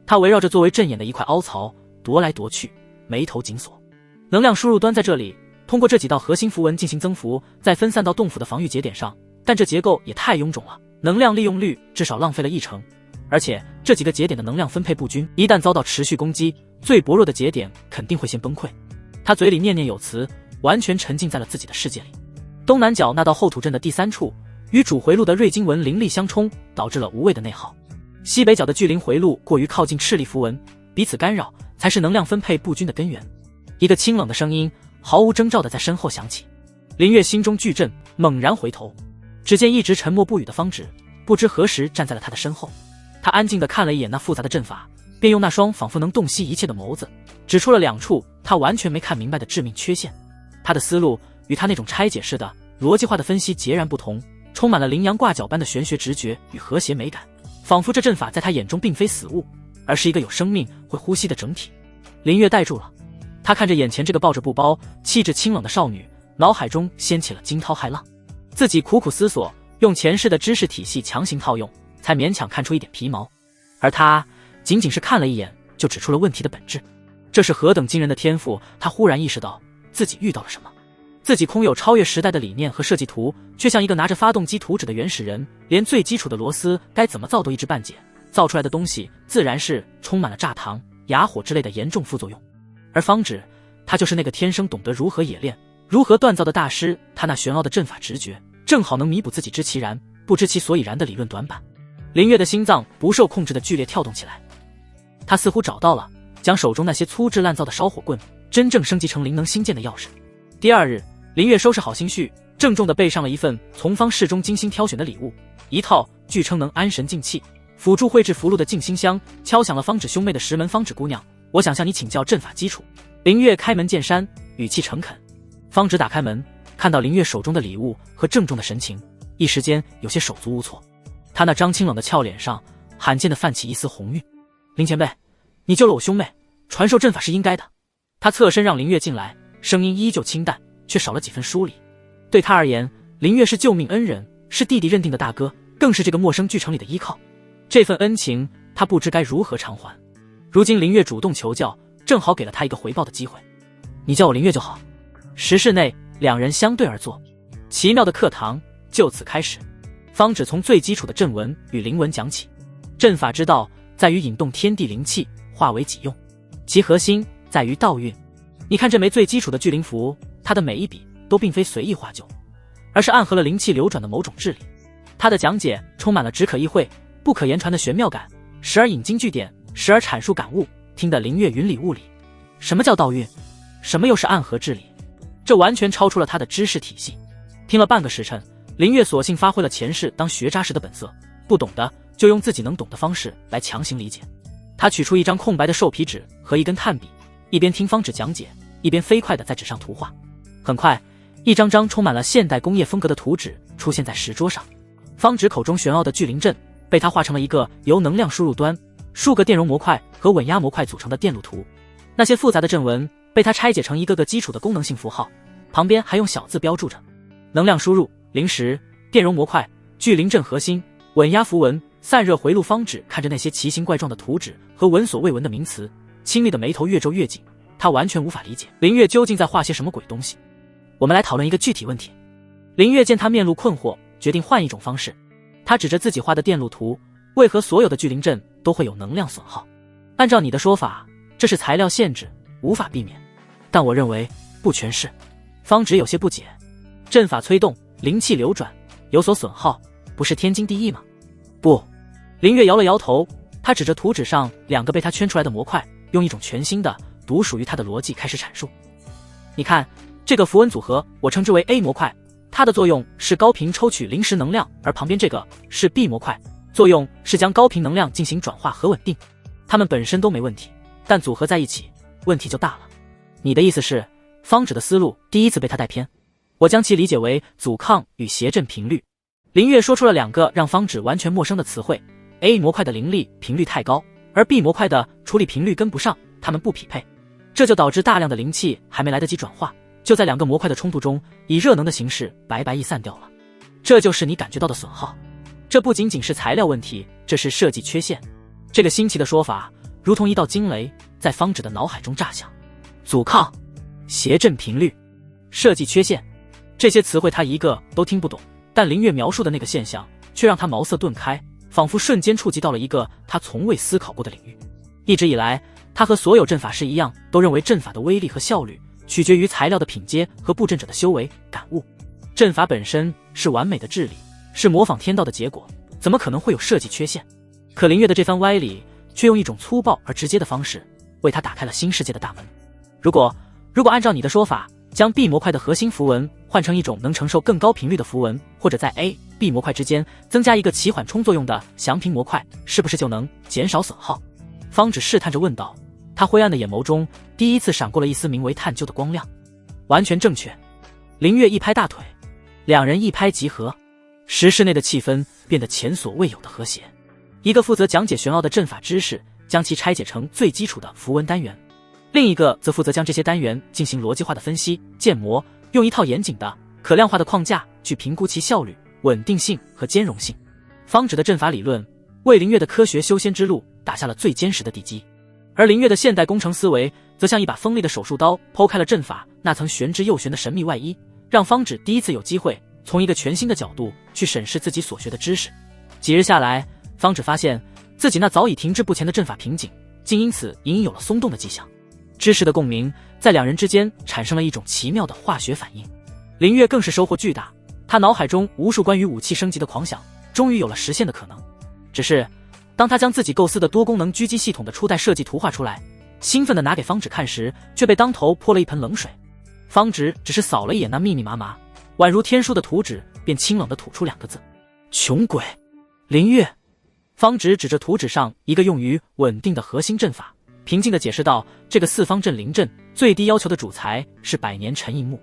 S1: 他围绕着作为阵眼的一块凹槽踱来踱去，眉头紧锁。能量输入端在这里，通过这几道核心符文进行增幅，再分散到洞府的防御节点上，但这结构也太臃肿了，能量利用率至少浪费了1成。而且这几个节点的能量分配不均，一旦遭到持续攻击，最薄弱的节点肯定会先崩溃。他嘴里念念有词，完全沉浸在了自己的世界里。东南角那道后土阵的第3处与主回路的瑞金纹灵力相冲，导致了无谓的内耗。西北角的巨灵回路过于靠近赤力符文，彼此干扰才是能量分配不均的根源。一个清冷的声音毫无征兆地在身后响起，林月心中巨震，猛然回头，只见一直沉默不语的方芷不知何时站在了他的身后。他安静地看了一眼那复杂的阵法，便用那双仿佛能洞悉一切的眸子指出了2处他完全没看明白的致命缺陷。他的思路与他那种拆解式的逻辑化的分析截然不同，充满了羚羊挂角般的玄学直觉与和谐美感，仿佛这阵法在他眼中并非死物，而是一个有生命会呼吸的整体。林月呆住了，他看着眼前这个抱着布包气质清冷的少女，脑海中掀起了惊涛骇浪。自己苦苦思索，用前世的知识体系强行套用，才勉强看出一点皮毛，而他仅仅是看了一眼就指出了问题的本质。这是何等惊人的天赋，他忽然意识到自己遇到了什么。自己空有超越时代的理念和设计图，却像一个拿着发动机图纸的原始人，连最基础的螺丝该怎么造都一知半解，造出来的东西自然是充满了炸膛、哑火之类的严重副作用。而方芷，他就是那个天生懂得如何冶炼、如何锻造的大师，他那玄奥的阵法直觉，正好能弥补自己知其然不知其所以然的理论短板。林月的心脏不受控制的剧烈跳动起来，他似乎找到了将手中那些粗制滥造的烧火棍真正升级成灵能新剑的钥匙。第2日，林月收拾好心绪，郑重地备上了一份从方室中精心挑选的礼物，一套据称能安神静气、辅助绘制符箓的静心香，敲响了方芷兄妹的石门。方芷姑娘，我想向你请教阵法基础。林月开门见山，语气诚恳。方芷打开门，看到林月手中的礼物和郑重的神情，一时间有些手足无措。他那张清冷的俏脸上罕见地泛起一丝红晕。林前辈，你救了我兄妹，传授阵法是应该的。他侧身让林月进来，声音依旧清淡，却少了几分疏离。对他而言，林月是救命恩人，是弟弟认定的大哥，更是这个陌生剧城里的依靠。这份恩情，他不知该如何偿还。如今林月主动求教，正好给了他一个回报的机会。你叫我林月就好。10室内，2人相对而坐，奇妙的课堂就此开始。方芷从最基础的阵文与灵文讲起。阵法之道在于引动天地灵气，化为己用，其核心在于道运。你看这枚最基础的巨灵符，它的每一笔都并非随意画就，而是暗合了灵气流转的某种治理。他的讲解充满了只可意会不可言传的玄妙感，时而引经据典，时而阐述感悟，听得林月云里雾里。什么叫道运？什么又是暗合治理？这完全超出了他的知识体系。听了半个时辰，林月索性发挥了前世当学渣时的本色，不懂的就用自己能懂的方式来强行理解。他取出一张空白的兽皮纸和一根炭笔，一边听方芷讲解，一边飞快地在纸上涂画。很快，一张张充满了现代工业风格的图纸出现在石桌上。方芷口中玄奥的巨灵阵被他画成了一个由能量输入端、数个电容模块和稳压模块组成的电路图。那些复杂的阵文被他拆解成一个个基础的功能性符号，旁边还用小字标注着能量输入、灵石、电容模块、巨灵阵核心、稳压符文、散热回路。方芷看着那些奇形怪状的图纸和闻所未闻的名词，清丽的眉头越皱越紧。他完全无法理解林月究竟在画些什么鬼东西。我们来讨论一个具体问题。林月见他面露困惑，决定换一种方式。他指着自己画的电路图，为何所有的巨灵阵都会有能量损耗？按照你的说法，这是材料限制，无法避免，但我认为不全是。方芷有些不解，阵法催动，灵气流转，有所损耗，不是天经地义吗？不。林月摇了摇头，他指着图纸上2个被他圈出来的模块，用一种全新的独属于他的逻辑开始阐述。你看这个符文组合，我称之为 A 模块，它的作用是高频抽取灵石能量，而旁边这个是 B 模块，作用是将高频能量进行转化和稳定。它们本身都没问题，但组合在一起问题就大了。你的意思是？方芷的思路第一次被他带偏。我将其理解为阻抗与谐振频率。林月说出了2个让方芷完全陌生的词汇。 A 模块的灵力频率太高，而 B 模块的处理频率跟不上，它们不匹配，这就导致大量的灵气还没来得及转化，就在2个模块的冲突中以热能的形式白白逸散掉了。这就是你感觉到的损耗。这不仅仅是材料问题，这是设计缺陷。这个新奇的说法如同一道惊雷在方芷的脑海中炸响。阻抗、谐振频率、设计缺陷，这些词汇他一个都听不懂，但林月描述的那个现象却让他茅塞顿开，仿佛瞬间触及到了一个他从未思考过的领域。一直以来，他和所有阵法师一样，都认为阵法的威力和效率取决于材料的品阶和布阵者的修为感悟。阵法本身是完美的治理，是模仿天道的结果，怎么可能会有设计缺陷？可林月的这番歪理，却用一种粗暴而直接的方式，为他打开了新世界的大门。如果按照你的说法，将 B 模块的核心符文换成一种能承受更高频率的符文，或者在 A、B 模块之间增加一个起缓冲作用的降频模块，是不是就能减少损耗？方芷试探着问道。他灰暗的眼眸中第一次闪过了一丝名为探究的光亮。完全正确。林月一拍大腿，两人一拍即合，石室内的气氛变得前所未有的和谐。一个负责讲解玄奥的阵法知识，将其拆解成最基础的符文单元，另一个则负责将这些单元进行逻辑化的分析建模，用一套严谨的可量化的框架去评估其效率、稳定性和兼容性。方芷的阵法理论为林月的科学修仙之路打下了最坚实的地基，而林月的现代工程思维则像一把锋利的手术刀，剖开了阵法那层玄之又玄的神秘外衣，让方芷第一次有机会从一个全新的角度去审视自己所学的知识。几日下来，方芷发现自己那早已停滞不前的阵法瓶颈，竟因此隐隐有了松动的迹象。知识的共鸣在两人之间产生了一种奇妙的化学反应。林月更是收获巨大，他脑海中无数关于武器升级的狂想终于有了实现的可能。只是当他将自己构思的多功能狙击系统的初代设计图画出来，兴奋地拿给方芷看时，却被当头泼了一盆冷水。方芷只是扫了一眼那密密麻麻宛如天书的图纸，便清冷地吐出两个字：穷鬼。林月。方芷指着图纸上一个用于稳定的核心阵法，平静地解释道：这个四方阵灵阵最低要求的主材是百年沉印木，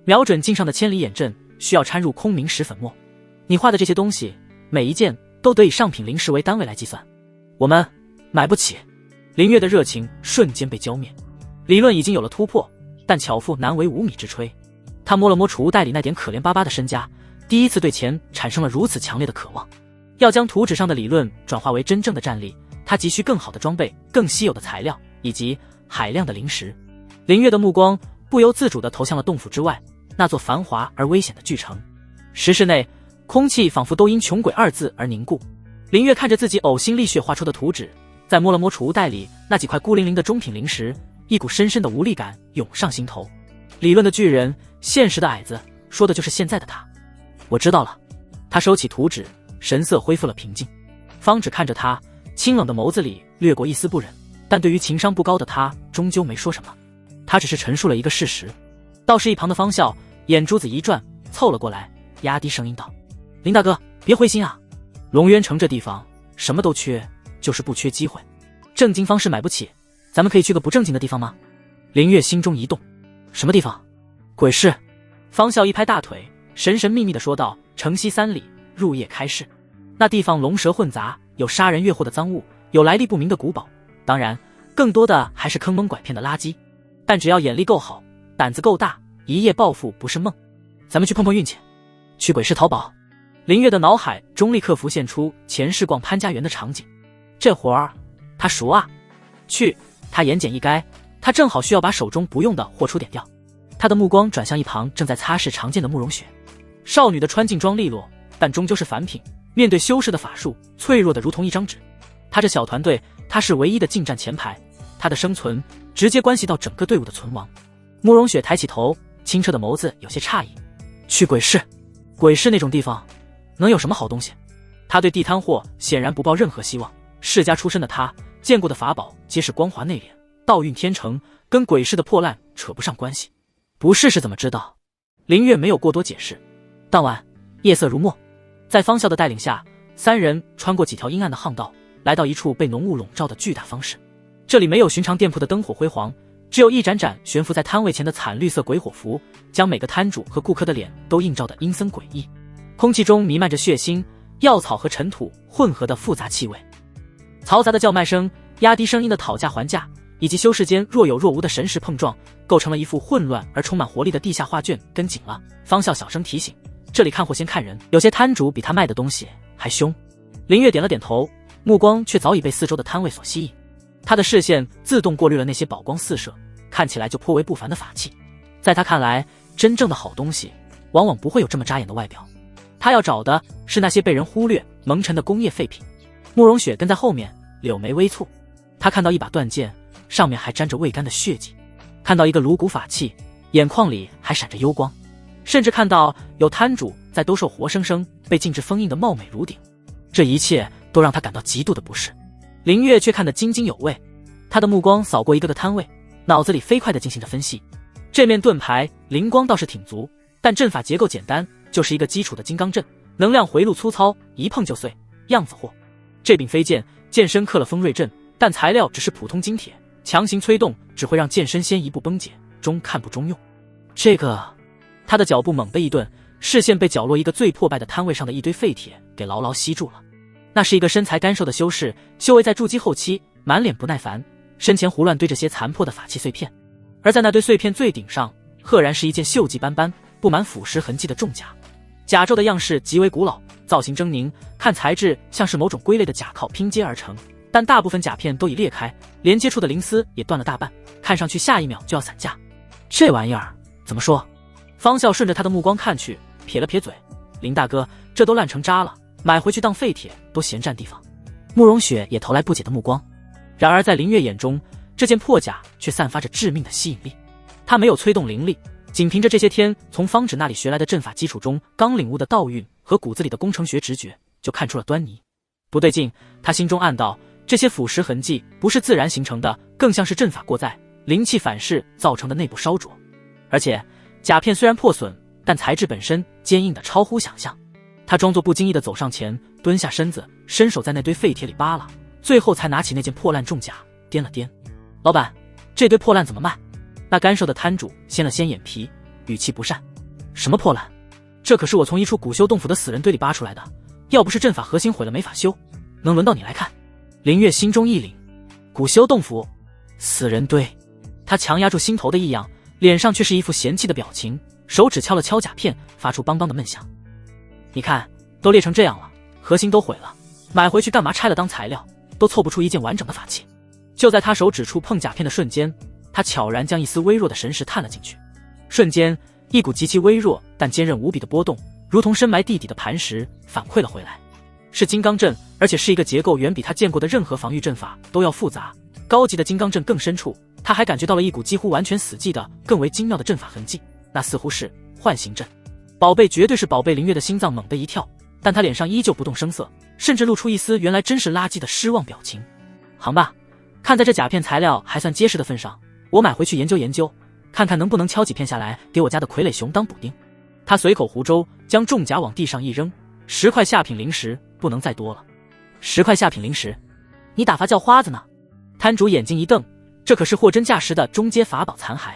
S1: 瞄准镜上的千里眼阵需要掺入空明石粉末。你画的这些东西每一件都得以上品灵石为单位来计算，我们买不起。林月的热情瞬间被浇灭。理论已经有了突破，但巧妇难为无米之炊。他摸了摸储物袋里那点可怜巴巴的身家，第一次对钱产生了如此强烈的渴望。要将图纸上的理论转化为真正的战力，他急需更好的装备、更稀有的材料以及海量的灵石。林月的目光不由自主地投向了洞府之外那座繁华而危险的巨城。石室内空气仿佛都因穷鬼二字而凝固。林月看着自己呕心沥血画出的图纸，再摸了摸储物袋里那几块孤零零的中品灵石，一股深深的无力感涌上心头。理论的巨人，现实的矮子，说的就是现在的他。我知道了。他收起图纸，神色恢复了平静。方芷看着他，清冷的眸子里掠过一丝不忍，但对于情商不高的他终究没说什么。他只是陈述了一个事实。倒是一旁的方笑眼珠子一转，凑了过来，压低声音道：林大哥，别灰心啊，龙渊城这地方什么都缺，就是不缺机会。正经方式买不起，咱们可以去个不正经的地方吗？林月心中一动。什么地方？鬼市。方笑一拍大腿，神神秘秘地说道：城西3里，入夜开市。那地方龙蛇混杂，有杀人越货的赃物，有来历不明的古堡，当然更多的还是坑蒙拐骗的垃圾。但只要眼力够好，胆子够大，一夜暴富不是梦。咱们去碰碰运气，去鬼市淘宝。林月的脑海中立刻浮现出前世逛潘家园的场景，这活儿他熟啊。去。他言简意赅，他正好需要把手中不用的货出点掉。他的目光转向一旁正在擦拭常见的慕容雪。少女的穿净装利落，但终究是凡品，面对修士的法术，脆弱的如同一张纸。他这小团队，他是唯一的近战前排，他的生存直接关系到整个队伍的存亡。慕容雪抬起头，清澈的眸子有些诧异。去鬼市？鬼市那种地方能有什么好东西？他对地摊货显然不抱任何希望。世家出身的他见过的法宝皆是光华内敛，道运天成，跟鬼市的破烂扯不上关系。不试试怎么知道？林月没有过多解释。当晚夜色如墨，在方笑的带领下，三人穿过几条阴暗的巷道，来到一处被浓雾笼罩的巨大方室。这里没有寻常店铺的灯火辉煌，只有一盏盏悬浮在摊位前的惨绿色鬼火符，将每个摊主和顾客的脸都映照得阴森诡异。空气中弥漫着血腥、药草和尘土混合的复杂气味。嘈杂的叫卖声、压低声音的讨价还价，以及修士间若有若无的神识碰撞，构成了一幅混乱而充满活力的地下画卷。跟紧了，方笑小声提醒，这里看货先看人，有些摊主比他卖的东西还凶。林月点了点头，目光却早已被四周的摊位所吸引。他的视线自动过滤了那些宝光四射、看起来就颇为不凡的法器。在他看来，真正的好东西往往不会有这么扎眼的外表，他要找的是那些被人忽略、蒙尘的工业废品。慕容雪跟在后面，柳眉微蹙。他看到一把断剑，上面还沾着未干的血迹；看到一个颅骨法器，眼眶里还闪着幽光，甚至看到有摊主在兜售活生生被禁制封印的貌美如鼎。这一切都让他感到极度的不适。林月却看得津津有味，他的目光扫过一个个摊位，脑子里飞快地进行着分析。这面盾牌灵光倒是挺足，但阵法结构简单，就是一个基础的金刚阵，能量回路粗糙，一碰就碎，样子货。这柄飞剑剑身刻了锋锐阵，但材料只是普通金铁，强行催动只会让剑身先一步崩解，中看不中用。这个，他的脚步猛地一顿，视线被角落一个最破败的摊位上的一堆废铁给牢牢吸住了。那是一个身材干瘦的修士，修为在筑基后期，满脸不耐烦，身前胡乱堆着些残破的法器碎片。而在那堆碎片最顶上，赫然是一件锈迹斑斑、布满腐蚀痕迹的重甲。甲胄的样式极为古老，造型狰狞，看材质像是某种龟类的甲壳拼接而成，但大部分甲片都已裂开，连接处的鳞丝也断了大半，看上去下一秒就要散架。这玩意儿怎么说？方笑顺着他的目光看去，撇了撇嘴：“林大哥，这都烂成渣了，买回去当废铁都嫌占地方。”慕容雪也投来不解的目光。然而在林月眼中，这件破甲却散发着致命的吸引力。他没有催动灵力，仅凭着这些天从方芷那里学来的阵法基础中刚领悟的道运和骨子里的工程学直觉，就看出了端倪。不对劲，他心中暗道，这些腐蚀痕迹不是自然形成的，更像是阵法过载、灵气反噬造成的内部烧灼。而且甲片虽然破损，但材质本身坚硬的超乎想象。他装作不经意地走上前，蹲下身子，伸手在那堆废铁里扒拉，最后才拿起那件破烂重甲，掂了掂。老板，这堆破烂怎么卖？那干瘦的摊主掀了掀眼皮，语气不善：“什么破烂？这可是我从一处古修洞府的死人堆里扒出来的，要不是阵法核心毁了没法修，能轮到你来看？”林月心中一凛，古修洞府，死人堆。他强压住心头的异样，脸上却是一副嫌弃的表情，手指敲了敲甲片，发出梆梆的闷响。你看，都裂成这样了，核心都毁了，买回去干嘛拆了当材料，都凑不出一件完整的法器。就在他手指触碰甲片的瞬间，他悄然将一丝微弱的神识探了进去。瞬间，一股极其微弱但坚韧无比的波动，如同深埋地底的磐石反馈了回来。是金刚阵，而且是一个结构远比他见过的任何防御阵法都要复杂。高级的金刚阵更深处，他还感觉到了一股几乎完全死寂的更为精妙的阵法痕迹，那似乎是幻形阵。宝贝，绝对是宝贝！林月的心脏猛地一跳，但他脸上依旧不动声色，甚至露出一丝原来真是垃圾的失望表情。行吧，看在这甲片材料还算结实的份上，我买回去研究研究，看看能不能敲几片下来给我家的傀儡熊当补丁。他随口胡诌，将重甲往地上一扔，10块下品灵石，不能再多了。10块下品灵石，你打发叫花子呢？摊主眼睛一瞪，这可是货真价实的中阶法宝残骸，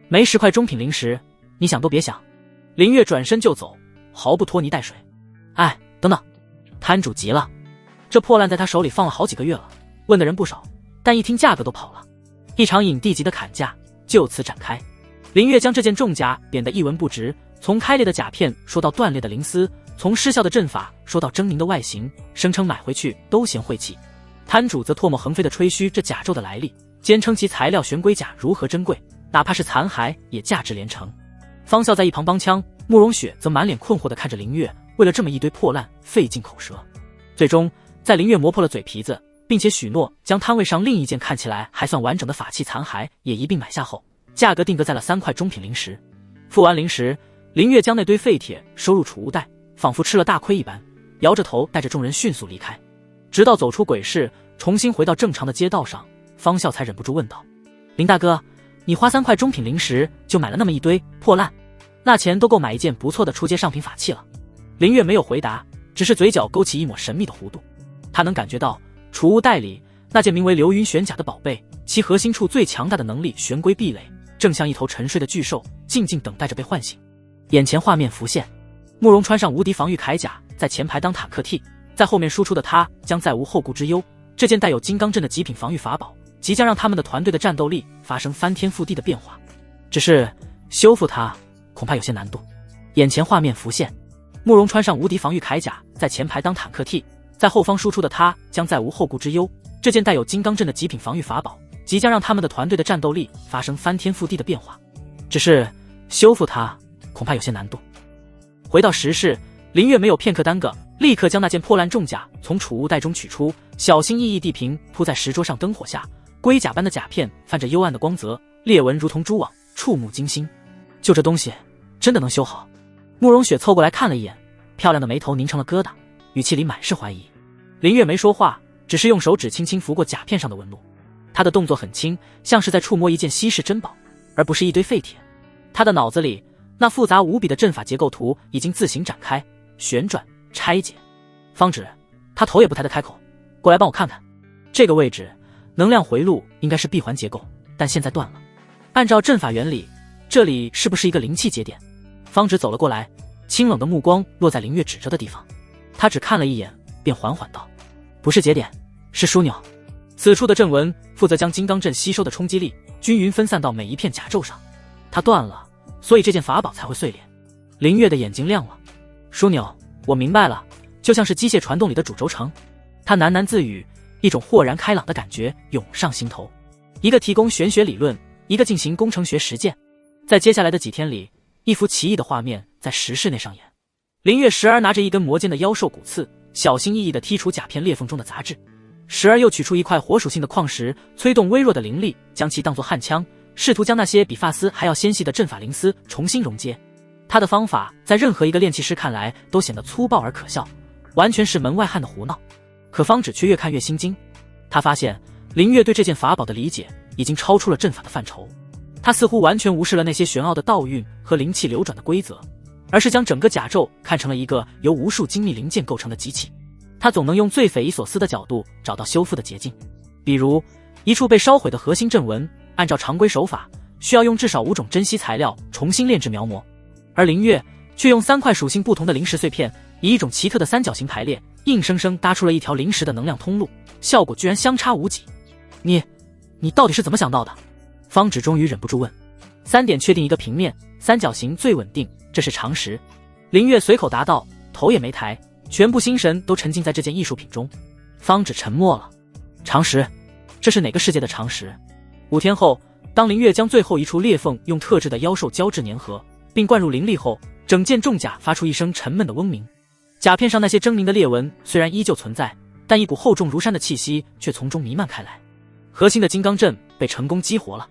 S1: 没10块中品灵石，你想都别想。林月转身就走，毫不拖泥带水。哎，等等！摊主急了，这破烂在他手里放了好几个月了，问的人不少，但一听价格都跑了。一场影帝级的砍价就此展开。林月将这件重甲贬得一文不值，从开裂的甲片说到断裂的灵丝，从失效的阵法说到狰狞的外形，声称买回去都嫌晦气。摊主则唾沫横飞地吹嘘这甲胄的来历，坚称其材料玄龟甲如何珍贵，哪怕是残骸也价值连城。方笑在一旁帮腔，慕容雪则满脸困惑地看着林月，为了这么一堆破烂费尽口舌。最终在林月磨破了嘴皮子，并且许诺将摊位上另一件看起来还算完整的法器残骸也一并买下后，价格定格在了3块中品灵石。付完灵石，林月将那堆废铁收入储物袋，仿佛吃了大亏一般，摇着头带着众人迅速离开。直到走出鬼市，重新回到正常的街道上，方笑才忍不住问道：“林大哥，你花3块中品灵石就买了那么一堆破烂，那钱都够买一件不错的初阶上品法器了。”林月没有回答，只是嘴角勾起一抹神秘的弧度。他能感觉到储物袋里那件名为流云玄甲的宝贝，其核心处最强大的能力玄龟壁垒，正像一头沉睡的巨兽，静静等待着被唤醒。眼前画面浮现，慕容穿上无敌防御铠甲，在前排当坦克替，在后面输出的他将再无后顾之忧。这件带有金刚阵的极品防御法宝，即将让他们的团队的战斗力发生翻天覆地的变化。只是修复它恐怕有些难度。眼前画面浮现，慕容穿上无敌防御铠甲，在前排当坦克替，在后方输出的他将再无后顾之忧。这件带有金刚阵的极品防御法宝，即将让他们的团队的战斗力发生翻天覆地的变化。只是修复它恐怕有些难度。回到石室，林月没有片刻耽搁，立刻将那件破烂重甲从储物袋中取出，小心翼翼地平铺在石桌上灯火下。龟甲般的甲片泛着幽暗的光泽，裂纹如同蛛网，触目惊心。就这东西真的能修好？慕容雪凑过来看了一眼，漂亮的眉头拧成了疙瘩，语气里满是怀疑。林月没说话，只是用手指轻轻拂过甲片上的纹路。他的动作很轻，像是在触摸一件稀世珍宝，而不是一堆废铁。他的脑子里那复杂无比的阵法结构图已经自行展开、旋转、拆解。方芷，他头也不抬地开口，过来帮我看看。这个位置能量回路应该是闭环结构，但现在断了。按照阵法原理，这里是不是一个灵气节点？方芷走了过来，清冷的目光落在林月指着的地方。他只看了一眼，便缓缓道：不是节点，是枢纽。此处的阵纹负责将金刚阵吸收的冲击力均匀分散到每一片甲胄上。它断了，所以这件法宝才会碎裂。林月的眼睛亮了。枢纽，我明白了，就像是机械传动里的主轴承。他喃喃自语，一种豁然开朗的感觉涌上心头。一个提供玄学理论，一个进行工程学实践。在接下来的几天里，一幅奇异的画面在石室内上演。林月时而拿着一根磨尖的妖兽骨刺，小心翼翼地剔除甲片裂缝中的杂质，时而又取出一块火属性的矿石，催动微弱的灵力，将其当作焊枪，试图将那些比发丝还要纤细的阵法灵丝重新熔接。他的方法在任何一个炼器师看来都显得粗暴而可笑，完全是门外汉的胡闹。可方芷却越看越心惊，他发现林月对这件法宝的理解已经超出了阵法的范畴。他似乎完全无视了那些玄奥的道运和灵气流转的规则，而是将整个甲胄看成了一个由无数精密零件构成的机器。他总能用最匪夷所思的角度找到修复的捷径，比如一处被烧毁的核心阵纹，按照常规手法需要用至少5种珍稀材料重新炼制描摹，而林月却用3块属性不同的灵石碎片，以一种奇特的三角形排列，硬生生搭出了一条灵石的能量通路，效果居然相差无几。你到底是怎么想到的？方芷终于忍不住问。3点确定一个平面，三角形最稳定，这是常识。林月随口答道，头也没抬，全部心神都沉浸在这件艺术品中。方芷沉默了。常识？这是哪个世界的常识？5天后，当林月将最后一处裂缝用特制的妖兽胶质粘合，并灌入灵力后，整件重甲发出一声沉闷的嗡鸣。甲片上那些狰狞的裂纹虽然依旧存在，但一股厚重如山的气息却从中弥漫开来。核心的金刚阵被成功激活了。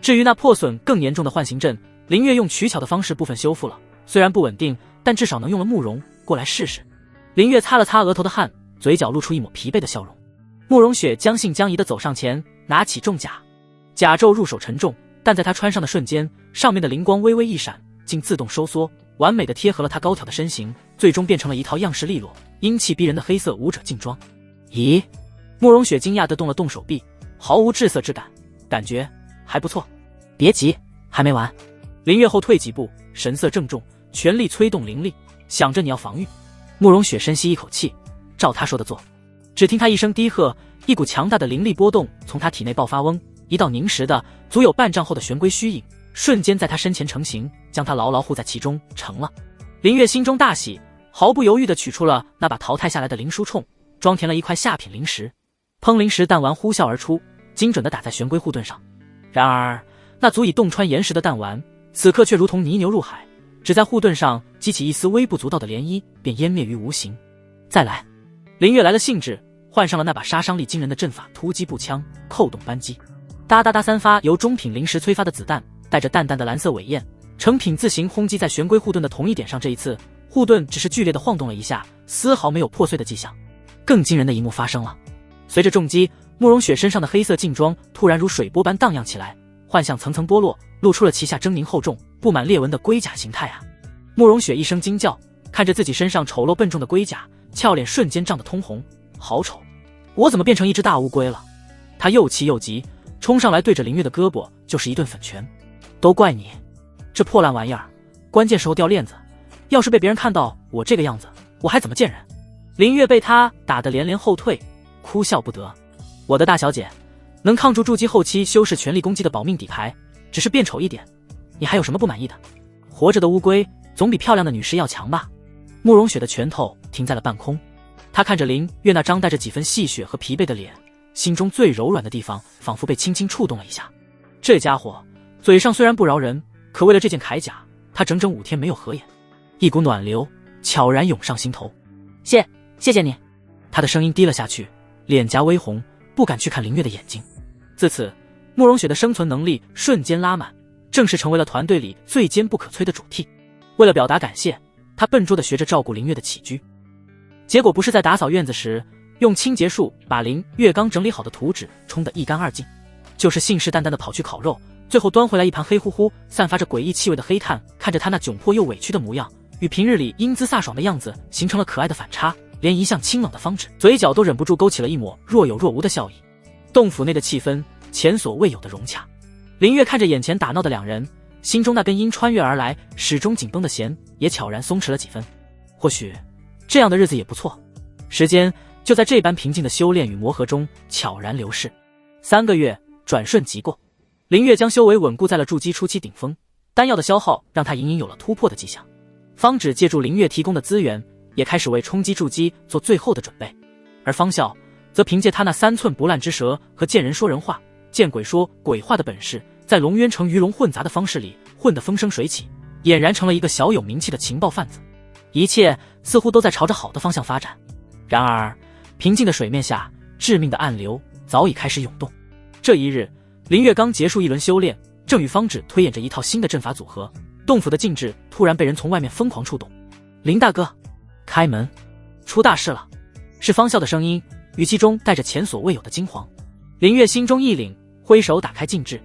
S1: 至于那破损更严重的幻形阵，林月用取巧的方式部分修复了，虽然不稳定，但至少能用了慕容过来试试。林月擦了擦额头的汗，嘴角露出一抹疲惫的笑容。慕容雪将信将疑地走上前，拿起重甲。甲胄入手沉重，但在他穿上的瞬间，上面的灵光微微一闪，竟自动收缩，完美地贴合了他高挑的身形，最终变成了一套样式利落、英气逼人的黑色武者劲装。咦？慕容雪惊讶地动了动手臂，毫无滞涩之感，感觉还不错。别急，还没完。林月后退几步，神色郑重，全力催动灵力，想着你要防御。慕容雪深吸一口气，照他说的做。只听他一声低喝，一股强大的灵力波动从他体内爆发，嗡，一道凝实的足有半丈厚的玄龟虚影瞬间在他身前成型，将他牢牢护在其中，成了。林月心中大喜，毫不犹豫地取出了那把淘汰下来的灵书铳，装填了一块下品灵石。烹灵石弹丸呼啸而出，精准地打在玄龟护盾上。然而那足以洞穿岩石的弹丸此刻却如同泥牛入海，只在护盾上激起一丝微不足道的涟漪，便湮灭于无形。再来。林月来了兴致，换上了那把杀伤力惊人的阵法突击步枪，扣动扳机。哒哒哒3发由中品灵石催发的子弹，带着淡淡的蓝色尾焰，成品字形轰击在玄龟护盾的同一点上。这一次护盾只是剧烈的晃动了一下，丝毫没有破碎的迹象。更惊人的一幕发生了，随着重击，慕容雪身上的黑色劲装突然如水波般荡漾起来，幻象层层剥落，露出了其下狰狞厚重、布满裂纹的龟甲形态啊！慕容雪一声惊叫，看着自己身上丑陋笨重的龟甲，俏脸瞬间涨得通红，好丑！我怎么变成一只大乌龟了？他又气又急，冲上来对着林月的胳膊就是一顿粉拳。都怪你，这破烂玩意儿，关键时候掉链子，要是被别人看到我这个样子，我还怎么见人？林月被他打得连连后退，哭笑不得。我的大小姐，能抗住筑基后期修士全力攻击的保命底牌，只是变丑一点，你还有什么不满意的？活着的乌龟总比漂亮的女尸要强吧？慕容雪的拳头停在了半空，她看着林月那张带着几分戏谑和疲惫的脸，心中最柔软的地方仿佛被轻轻触动了一下。这家伙嘴上虽然不饶人，可为了这件铠甲，他整整5天没有合眼。一股暖流悄然涌上心头。谢谢你。他的声音低了下去，脸颊微红，不敢去看林月的眼睛。自此，慕容雪的生存能力瞬间拉满，正式成为了团队里最坚不可摧的主 T。 为了表达感谢，他笨拙地学着照顾林月的起居，结果不是在打扫院子时用清洁术把林月刚整理好的图纸冲得一干二净，就是信誓旦旦地跑去烤肉，最后端回来一盘黑乎乎散发着诡异气味的黑炭。看着他那窘迫又委屈的模样，与平日里英姿飒爽的样子形成了可爱的反差，连一向清冷的方芷嘴角都忍不住勾起了一抹若有若无的笑意。洞府内的气氛前所未有的融洽。林月看着眼前打闹的两人，心中那根因穿越而来始终紧绷的弦也悄然松弛了几分。或许这样的日子也不错。时间就在这般平静的修炼与磨合中悄然流逝。3个月转瞬即过，林月将修为稳固在了筑基初期顶峰，丹药的消耗让他隐隐有了突破的迹象。方芷借助林月提供的资源，也开始为冲击筑基做最后的准备。而方笑则凭借他那3寸不烂之舌和见人说人话、见鬼说鬼话的本事，在龙渊城鱼龙混杂的方式里混得风生水起，俨然成了一个小有名气的情报贩子。一切似乎都在朝着好的方向发展。然而平静的水面下，致命的暗流早已开始涌动。这一日，林月刚结束一轮修炼，正与方芷推演着一套新的阵法组合，洞府的静止突然被人从外面疯狂触动。林大哥，开门，出大事了！是方笑的声音，语气中带着前所未有的惊惶。林月心中一凛，挥手打开禁制。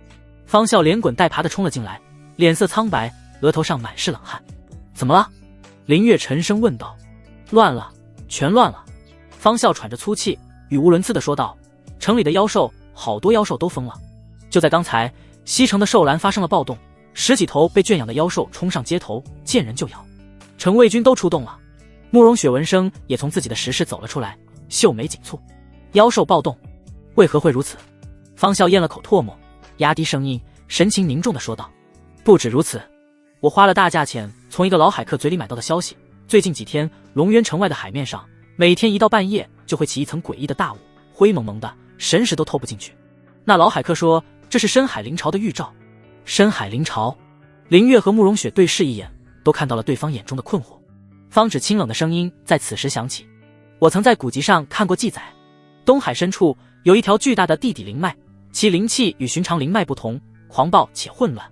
S1: 方笑连滚带爬地冲了进来，脸色苍白，额头上满是冷汗。怎么了？林月沉声问道。乱了，全乱了。方笑喘着粗气，语无伦次地说道。城里的妖兽，好多妖兽都疯了。就在刚才，西城的兽栏发生了暴动，10几头被圈养的妖兽冲上街头，见人就咬。城卫军都出动了。慕容雪闻声也从自己的石室走了出来，秀眉紧蹙。妖兽暴动，为何会如此？方笑咽了口唾沫，压低声音，神情凝重地说道。不止如此，我花了大价钱从一个老海客嘴里买到的消息，最近几天龙渊城外的海面上，每天一到半夜就会起一层诡异的大雾，灰蒙蒙的，神识都透不进去。那老海客说这是深海灵潮的预兆。深海灵潮？林月和慕容雪对视一眼，都看到了对方眼中的困惑。方芷清冷的声音在此时响起。我曾在古籍上看过记载，东海深处有一条巨大的地底灵脉，其灵气与寻常灵脉不同，狂暴且混乱。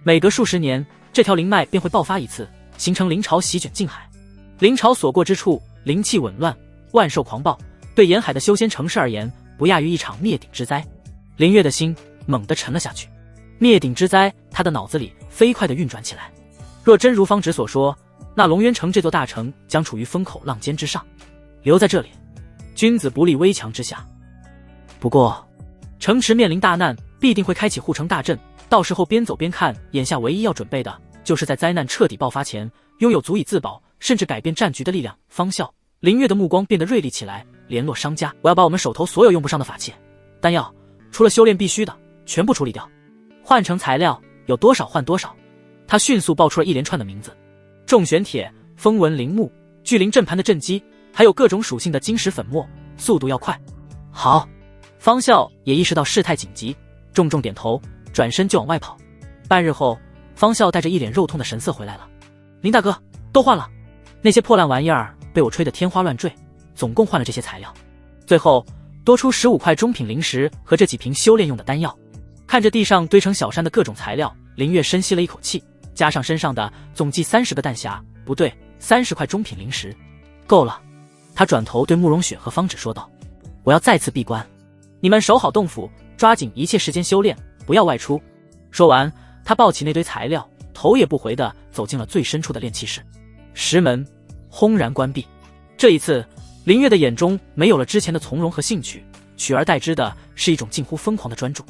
S1: 每隔数十年，这条灵脉便会爆发一次，形成灵潮席卷近海。灵潮所过之处，灵气紊乱，万兽狂暴，对沿海的修仙城市而言，不亚于一场灭顶之灾。林月的心猛地沉了下去。灭顶之灾，他的脑子里飞快地运转起来。若真如方芷所说，那龙渊城这座大城将处于风口浪尖之上，留在这里，君子不立危墙之下。不过城池面临大难，必定会开启护城大阵，到时候边走边看。眼下唯一要准备的，就是在灾难彻底爆发前，拥有足以自保甚至改变战局的力量。方笑、林月的目光变得锐利起来，联络商家，我要把我们手头所有用不上的法器、丹药，除了修炼必须的，全部处理掉，换成材料，有多少换多少。他迅速报出了一连串的名字：重玄铁、风纹灵木、巨灵阵盘的阵基，还有各种属性的晶石粉末，速度要快。好。方笑也意识到事态紧急，重重点头，转身就往外跑。半日后，方笑带着一脸肉痛的神色回来了。林大哥，都换了，那些破烂玩意儿被我吹得天花乱坠，总共换了这些材料，最后多出15块中品灵石和这几瓶修炼用的丹药。看着地上堆成小山的各种材料，林月深吸了一口气，加上身上的总计30个弹匣，不对，30块中品灵石，够了。他转头对慕容雪和方芷说道：我要再次闭关，你们守好洞府，抓紧一切时间修炼，不要外出。说完，他抱起那堆材料，头也不回地走进了最深处的炼器室。石门轰然关闭。这一次，林月的眼中没有了之前的从容和兴趣，取而代之的是一种近乎疯狂的专注。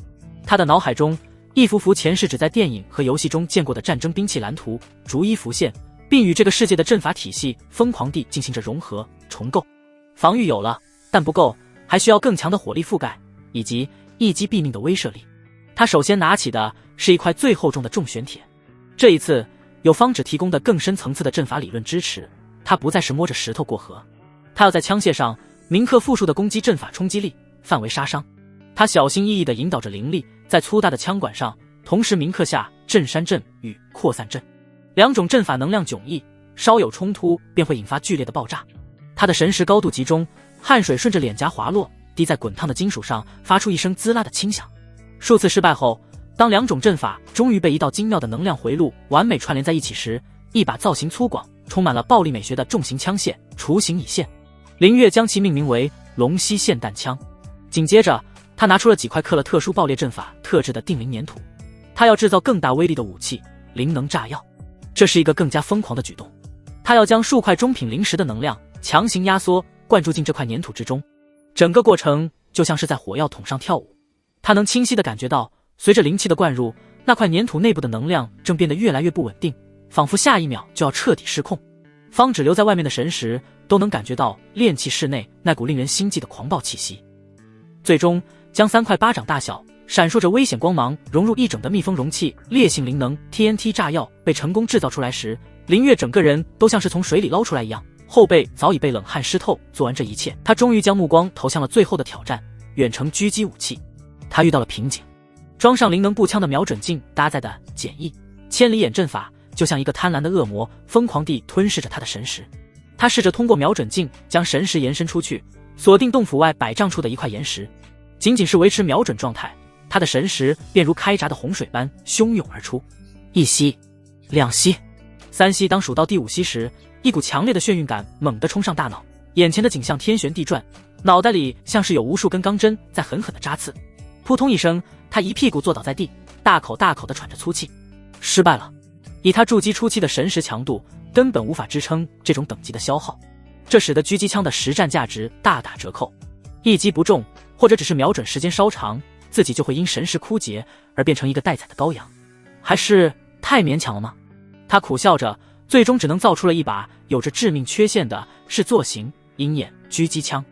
S1: 他的脑海中，一幅幅前世只在电影和游戏中见过的战争兵器蓝图逐一浮现，并与这个世界的阵法体系疯狂地进行着融合重构。防御有了，但不够，还需要更强的火力覆盖以及一击毙命的威慑力。他首先拿起的是一块最厚重的重玄铁，这一次有方芷提供的更深层次的阵法理论支持，他不再是摸着石头过河，他要在枪械上铭刻复数的攻击阵法冲击力，范围杀伤。他小心翼翼地引导着灵力，在粗大的枪管上同时铭刻下镇山阵与扩散阵两种阵法，能量迥异，稍有冲突便会引发剧烈的爆炸。他的神识高度集中，汗水顺着脸颊滑落，滴在滚烫的金属上，发出一声滋啦的轻响。数次失败后，当两种阵法终于被一道精妙的能量回路完美串联在一起时，一把造型粗犷、充满了暴力美学的重型枪械雏形已现。林月将其命名为龙息霰弹枪。紧接着，他拿出了几块刻了特殊爆裂阵法特制的定灵粘土，他要制造更大威力的武器——灵能炸药。这是一个更加疯狂的举动，他要将数块中品灵石的能量强行压缩灌注进这块粘土之中，整个过程就像是在火药桶上跳舞。他能清晰地感觉到，随着灵气的灌入，那块粘土内部的能量正变得越来越不稳定，仿佛下一秒就要彻底失控。方只留在外面的神识都能感觉到炼气室内那股令人心悸的狂暴气息。最终，将3块巴掌大小、闪烁着危险光芒融入一整的密封容器烈性灵能 TNT 炸药被成功制造出来时，林月整个人都像是从水里捞出来一样，后背早已被冷汗湿透。做完这一切，他终于将目光投向了最后的挑战——远程狙击武器。他遇到了瓶颈，装上灵能步枪的瞄准镜搭载的简易千里眼阵法就像一个贪婪的恶魔，疯狂地吞噬着他的神识。他试着通过瞄准镜将神识延伸出去，锁定洞府外100丈处的一块岩石。仅仅是维持瞄准状态，他的神识便如开闸的洪水般汹涌而出。1吸2吸3吸，当数到第5吸时，一股强烈的眩晕感猛地冲上大脑，眼前的景象天旋地转，脑袋里像是有无数根钢针在狠狠地扎刺。扑通一声，他一屁股坐倒在地，大口大口地喘着粗气。失败了，以他筑基初期的神识强度，根本无法支撑这种等级的消耗，这使得狙击枪的实战价值大打折扣。一击不中，或者只是瞄准时间稍长，自己就会因神识枯竭而变成一个待宰的羔羊。还是太勉强了吗？他苦笑着，最终只能造出了一把有着致命缺陷的视作型鹰眼狙击枪，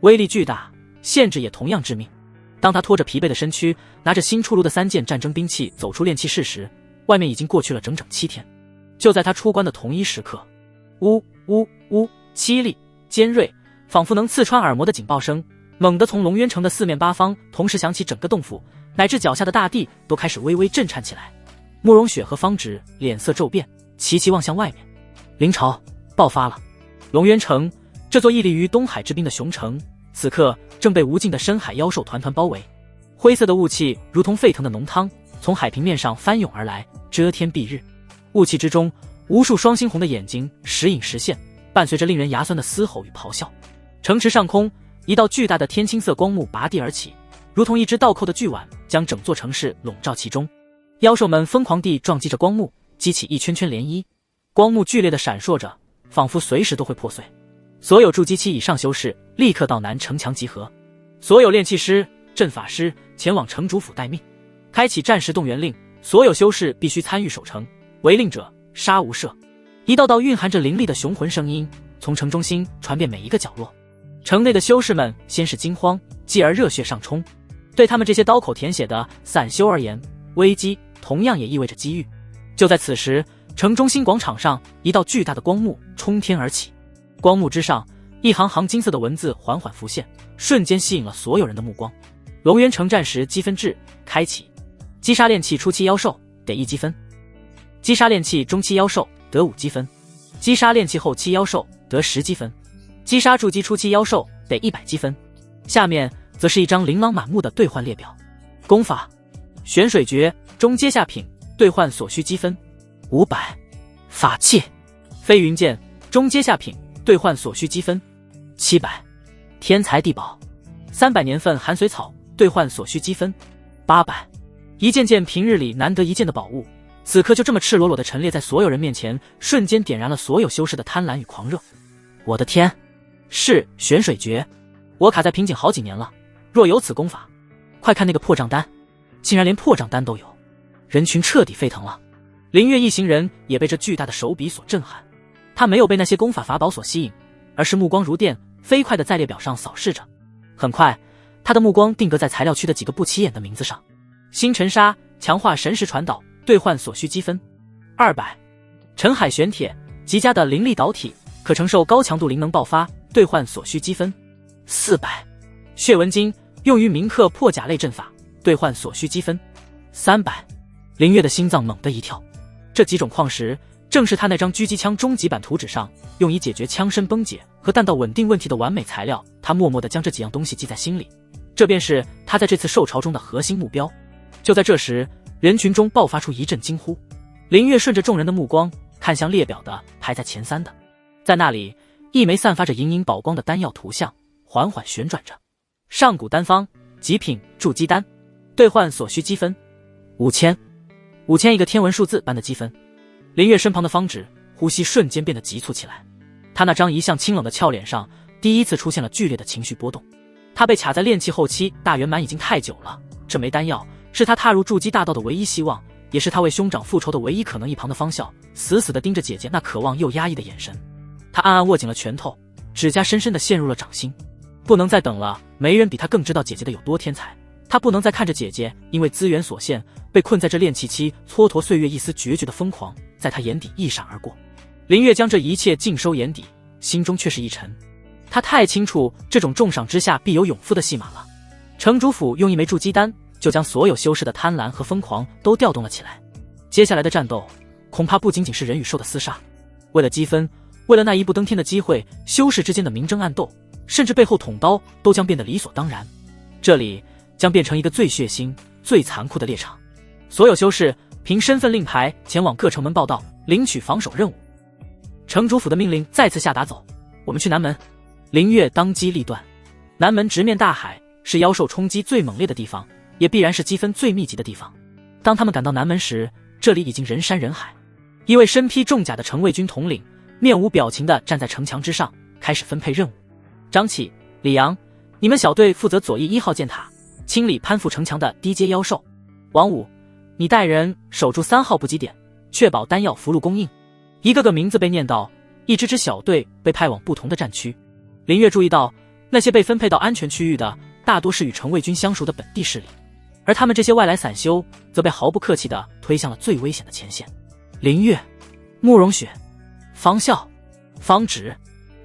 S1: 威力巨大，限制也同样致命。当他拖着疲惫的身躯，拿着新出炉的3件战争兵器走出炼气室时，外面已经过去了整整7天。就在他出关的同一时刻，呜呜呜，凄厉尖锐，仿佛能刺穿耳膜的警报声猛地从龙渊城的4面8方同时响起，整个洞府乃至脚下的大地都开始微微震颤起来。慕容雪和方芷脸色骤变，齐齐望向外面。灵潮爆发了！龙渊城这座屹立于东海之滨的雄城，此刻正被无尽的深海妖兽团团包围。灰色的雾气如同沸腾的浓汤，从海平面上翻涌而来，遮天蔽日。雾气之中，无数双猩红的眼睛时隐时现，伴随着令人牙酸的嘶吼与咆哮。城池上空，一道巨大的天青色光幕拔地而起，如同一只倒扣的巨碗，将整座城市笼罩其中。妖兽们疯狂地撞击着光幕，激起一圈圈涟漪。光幕剧烈地闪烁着，仿佛随时都会破碎。所有筑基期以上修士立刻到南城墙集合，所有炼气师、阵法师前往城主府待命，开启战时动员令，所有修士必须参与守城，违令者杀无赦。一道道蕴含着灵力的雄浑声音从城中心传遍每一个角落。城内的修士们先是惊慌，继而热血上冲。对他们这些刀口舔血的散修而言，危机同样也意味着机遇。就在此时，城中心广场上，一道巨大的光幕冲天而起，光幕之上，一行行金色的文字缓缓浮现，瞬间吸引了所有人的目光。龙渊城战时积分制开启，击杀炼气初期妖兽得1积分，击杀炼气中期妖兽得5积分，击杀炼气后期妖兽得10积分，击杀筑基初期妖兽得100积分。下面则是一张琳琅满目的兑换列表。功法：玄水诀中阶下品，兑换所需积分500。法器：飞云剑中阶下品，兑换所需积分700。天才地宝300年份寒水草，兑换所需积分800。一件件平日里难得一见的宝物，此刻就这么赤裸裸地陈列在所有人面前，瞬间点燃了所有修士的贪婪与狂热。我的天，是玄水诀！我卡在瓶颈好几年了，若有此功法，快看那个破障丹，竟然连破障丹都有！人群彻底沸腾了。林月一行人也被这巨大的手笔所震撼，他没有被那些功法法宝所吸引，而是目光如电，飞快地在列表上扫视着。很快，他的目光定格在材料区的几个不起眼的名字上。星辰砂强化神识传导，兑换所需积分200。沉海玄铁极佳的灵力导体，可承受高强度灵能爆发，兑换所需积分400。血纹晶用于铭刻破甲类阵法，兑换所需积分300。林月的心脏猛地一跳，这几种矿石正是他那张狙击枪终极版图纸上用以解决枪身崩解和弹道稳定问题的完美材料。他默默地将这几样东西记在心里，这便是他在这次受潮中的核心目标。就在这时，人群中爆发出一阵惊呼。林月顺着众人的目光看向列表的排在前3的，在那里，一枚散发着隐隐宝光的丹药图像缓缓旋转着。上古丹方极品筑基丹，兑换所需积分5000，5000一个天文数字般的积分。林月身旁的方芷呼吸瞬间变得急促起来，他那张一向清冷的俏脸上第一次出现了剧烈的情绪波动。他被卡在炼气后期大圆满已经太久了，这枚丹药是他踏入筑基大道的唯一希望，也是他为兄长复仇的唯一可能。一旁的方笑死死地盯着姐姐那渴望又压抑的眼神，他暗暗握紧了拳头，指甲深深地陷入了掌心。不能再等了，没人比他更知道姐姐的有多天才，他不能再看着姐姐因为资源所限被困在这炼气期蹉跎岁月，一丝决绝的疯狂在他眼底一闪而过。林月将这一切尽收眼底，心中却是一沉。他太清楚这种重赏之下必有勇夫的戏码了。城主府用一枚筑基丹就将所有修士的贪婪和疯狂都调动了起来，接下来的战斗恐怕不仅仅是人与兽的厮杀，为了积分，为了那一步登天的机会，修士之间的明争暗斗，甚至背后捅刀都将变得理所当然。这里将变成一个最血腥、最残酷的猎场。所有修士凭身份令牌前往各城门报到，领取防守任务。城主府的命令再次下达，走，我们去南门。林月当机立断，南门直面大海，是妖兽冲击最猛烈的地方，也必然是积分最密集的地方。当他们赶到南门时，这里已经人山人海。一位身披重甲的城卫军统领面无表情地站在城墙之上，开始分配任务。张启、李阳，你们小队负责左翼1号箭塔，清理攀附城墙的低阶妖兽。王武，你带人守住3号补给点，确保丹药符箓供应。一个个名字被念到，一支支小队被派往不同的战区。林月注意到，那些被分配到安全区域的大多是与城卫军相熟的本地势力，而他们这些外来散修则被毫不客气地推向了最危险的前线。林月、慕容雪、方笑、方芷，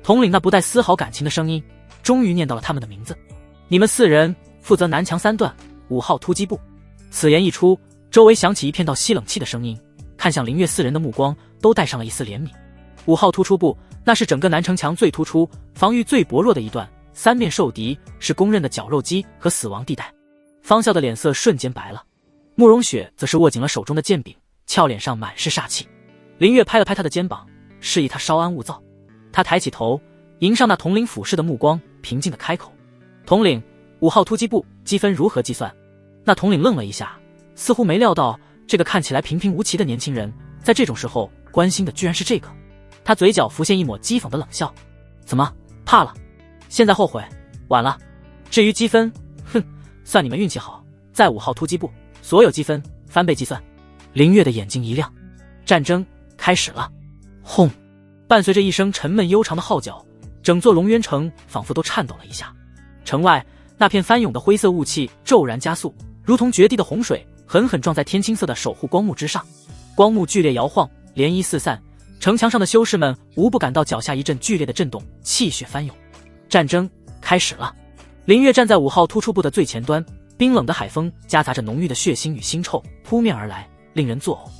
S1: 统领那不带丝毫感情的声音终于念到了他们的名字。你们4人负责南墙3段5号突击部。此言一出，周围响起一片道吸冷气的声音，看向林月4人的目光都带上了一丝怜悯。5号突出部，那是整个南城墙最突出、防御最薄弱的一段，三面受敌，是公认的绞肉机和死亡地带。方笑的脸色瞬间白了，慕容雪则是握紧了手中的剑柄，俏脸上满是煞气。林月拍了拍他的肩膀，示意他稍安勿躁。他抬起头，迎上那统领俯视的目光，平静地开口：统领，5号突击部积分如何计算？那统领愣了一下，似乎没料到这个看起来平平无奇的年轻人在这种时候关心的居然是这个。他嘴角浮现一抹讥讽的冷笑：怎么怕了？现在后悔晚了。至于积分，哼，算你们运气好，在5号突击部所有积分翻倍计算。林月的眼睛一亮，战争开始了。轰！伴随着一声沉闷悠长的号角，整座龙渊城仿佛都颤抖了一下。城外那片翻涌的灰色雾气骤然加速，如同决堤的洪水，狠狠撞在天青色的守护光幕之上。光幕剧烈摇晃，涟漪四散，城墙上的修士们无不感到脚下一阵剧烈的震动，气血翻涌。战争开始了。林月站在5号突出部的最前端，冰冷的海风夹杂着浓郁的血腥与腥臭扑面而来，令人作呕。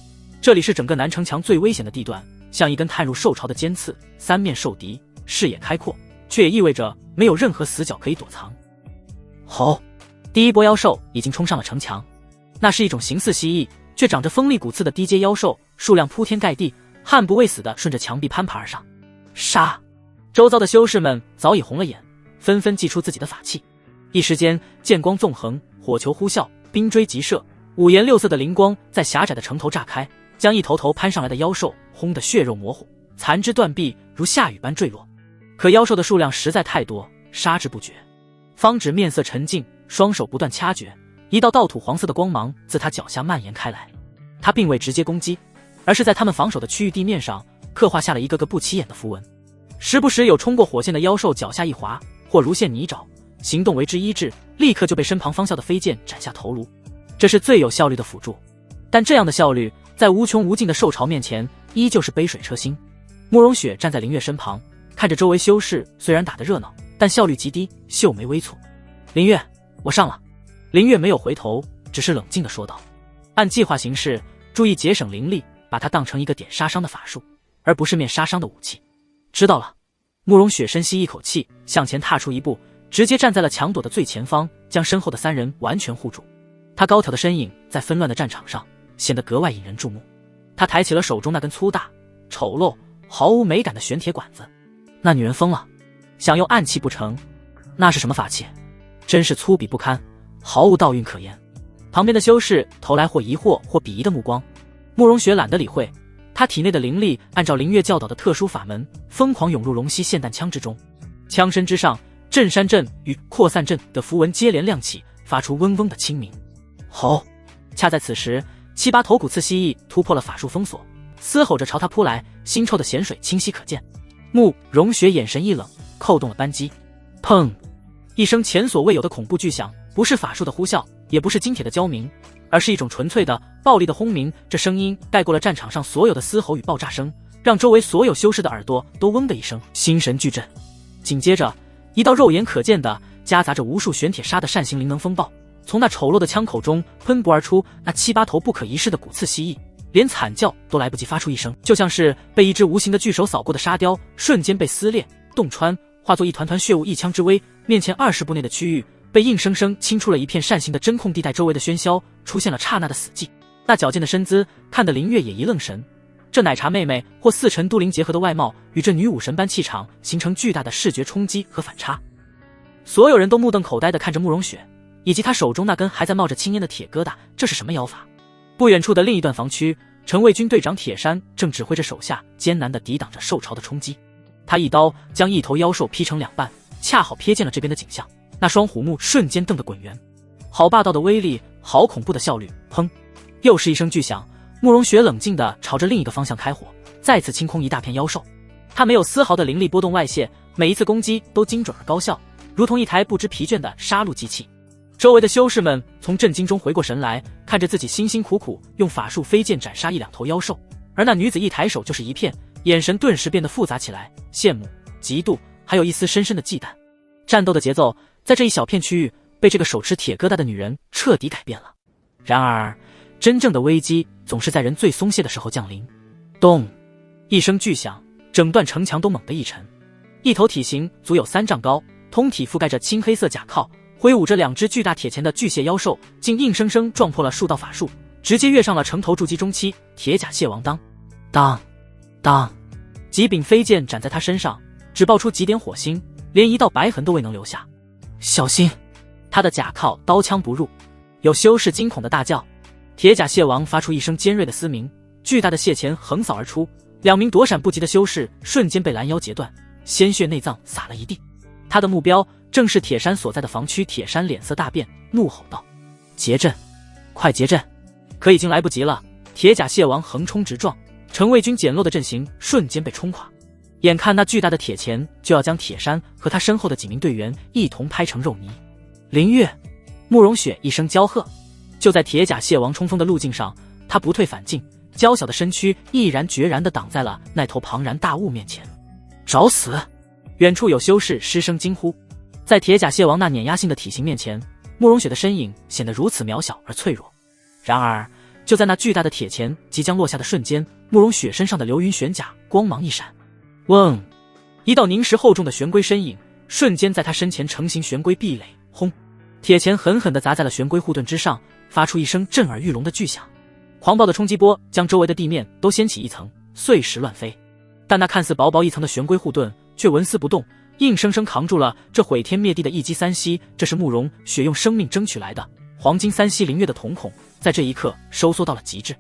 S1: 这里是整个南城墙最危险的地段，像一根探入兽巢的尖刺，三面受敌，视野开阔，却也意味着没有任何死角可以躲藏。吼！第一波妖兽已经冲上了城墙，那是一种形似蜥蜴却长着锋利骨刺的低阶妖兽，数量铺天盖地，悍不畏死地顺着墙壁攀爬而上。杀！周遭的修士们早已红了眼，纷纷祭出自己的法器。一时间，剑光纵横，火球呼啸，冰锥急射，五颜六色的灵光在狭窄的城头炸开，将一头头攀上来的妖兽轰得血肉模糊，残肢断臂如下雨般坠落。可妖兽的数量实在太多，杀之不绝。方芷面色沉静，双手不断掐诀，一道盗土黄色的光芒自他脚下蔓延开来。他并未直接攻击，而是在他们防守的区域地面上刻画下了一个个不起眼的符文。时不时有冲过火线的妖兽脚下一滑，或如陷泥沼，行动为之一致，立刻就被身旁方笑的飞剑斩下头颅。这是最有效率的辅助，但这样的效率在无穷无尽的兽巢面前依旧是杯水车薪。慕容雪站在林月身旁，看着周围修士虽然打得热闹，但效率极低，秀眉微蹙。林月，我上了。林月没有回头，只是冷静地说道：按计划行事，注意节省灵力，把它当成一个点杀伤的法术，而不是面杀伤的武器。知道了。慕容雪深吸一口气，向前踏出一步，直接站在了墙垛的最前方，将身后的3人完全护住。他高挑的身影在纷乱的战场上显得格外引人注目。他抬起了手中那根粗大、丑陋、毫无美感的玄铁管子。那女人疯了，想用暗器不成？那是什么法器？真是粗鄙不堪，毫无道韵可言。旁边的修士投来或疑惑或鄙夷的目光。慕容雪懒得理会，他体内的灵力按照灵月教导的特殊法门，疯狂涌入龙息霰弹枪之中。枪身之上，镇山阵与扩散阵的符文接连亮起，发出嗡嗡的清鸣。吼！恰在此时，7、8头骨刺蜥蜴突破了法术封锁，嘶吼着朝他扑来，腥臭的咸水清晰可见。慕容雪眼神一冷，扣动了扳机。砰！一声前所未有的恐怖巨响，不是法术的呼啸，也不是金铁的交鸣，而是一种纯粹的暴力的轰鸣。这声音盖过了战场上所有的嘶吼与爆炸声，让周围所有修士的耳朵都嗡的一声，心神俱震。紧接着，一道肉眼可见的夹杂着无数玄铁沙的扇形灵能风暴从那丑陋的枪口中喷薄而出。那7、8头不可一世的骨刺蜥蜴连惨叫都来不及发出一声，就像是被一只无形的巨手扫过的沙雕，瞬间被撕裂洞穿，化作一团团血雾。一枪之威，面前20步内的区域被硬生生清出了一片扇形的真空地带，周围的喧嚣出现了刹那的死寂。那矫健的身姿看得林月也一愣神，这奶茶妹妹或4尘都灵结合的外貌与这女武神般气场形成巨大的视觉冲击和反差。所有人都目瞪口呆地看着慕容雪以及她手中那根还在冒着青烟的铁疙瘩，这是什么妖法？不远处的另一段防区，城卫军队长铁山正指挥着手下艰难地抵挡着兽潮的冲击。他一刀将一头妖兽劈成2半，恰好瞥见了这边的景象，那双虎目瞬间瞪得滚圆。好霸道的威力，好恐怖的效率！砰！又是一声巨响，慕容雪冷静地朝着另一个方向开火，再次清空一大片妖兽。他没有丝毫的灵力波动外泄，每一次攻击都精准而高效，如同一台不知疲倦的杀戮机器。周围的修士们从震惊中回过神来，看着自己辛辛苦苦用法术飞剑斩杀1、2头妖兽，而那女子一抬手就是一片，眼神顿时变得复杂起来，羡慕、嫉妒，还有一丝深深的忌惮。战斗的节奏在这一小片区域被这个手持铁疙瘩的女人彻底改变了。然而，真正的危机总是在人最松懈的时候降临。咚！一声巨响，整段城墙都猛地一沉。一头体型足有3丈高，通体覆盖着青黑色甲壳，挥舞着2只巨大铁钳的巨蟹妖兽，竟硬生生撞破了数道法术，直接跃上了城头筑基中期。铁甲蟹王当当当，几柄飞剑斩在他身上，只爆出几点火星，连一道白痕都未能留下。小心！他的甲壳刀枪不入。有修士惊恐的大叫。铁甲蟹王发出一声尖锐的嘶鸣，巨大的蟹钳横扫而出，2名躲闪不及的修士瞬间被拦腰截断，鲜血内脏洒了一地。他的目标正是铁山所在的防区。铁山脸色大变，怒吼道：结阵，快结阵！可已经来不及了。铁甲蟹王横冲直撞，城卫军简陋的阵型瞬间被冲垮，眼看那巨大的铁钳就要将铁山和他身后的几名队员一同拍成肉泥。林月，慕容雪一声娇喝。就在铁甲蟹王冲锋的路径上，他不退反进，娇小的身躯毅然决然地挡在了那头庞然大物面前。找死！远处有修士失声惊呼。在铁甲蟹王那碾压性的体型面前，慕容雪的身影显得如此渺小而脆弱。然而，就在那巨大的铁钳即将落下的瞬间，慕容雪身上的流云玄甲光芒一闪，嗡！一道凝实厚重的玄龟身影瞬间在他身前成型，玄龟壁垒，轰！铁钳狠狠地砸在了玄龟护盾之上，发出一声震耳欲聋的巨响。狂暴的冲击波将周围的地面都掀起一层，碎石乱飞。但那看似薄薄一层的玄龟护盾却纹丝不动，硬生生扛住了这毁天灭地的一击3息。这是慕容雪用生命争取来的黄金3息灵月的瞳孔，在这一刻收缩到了极致。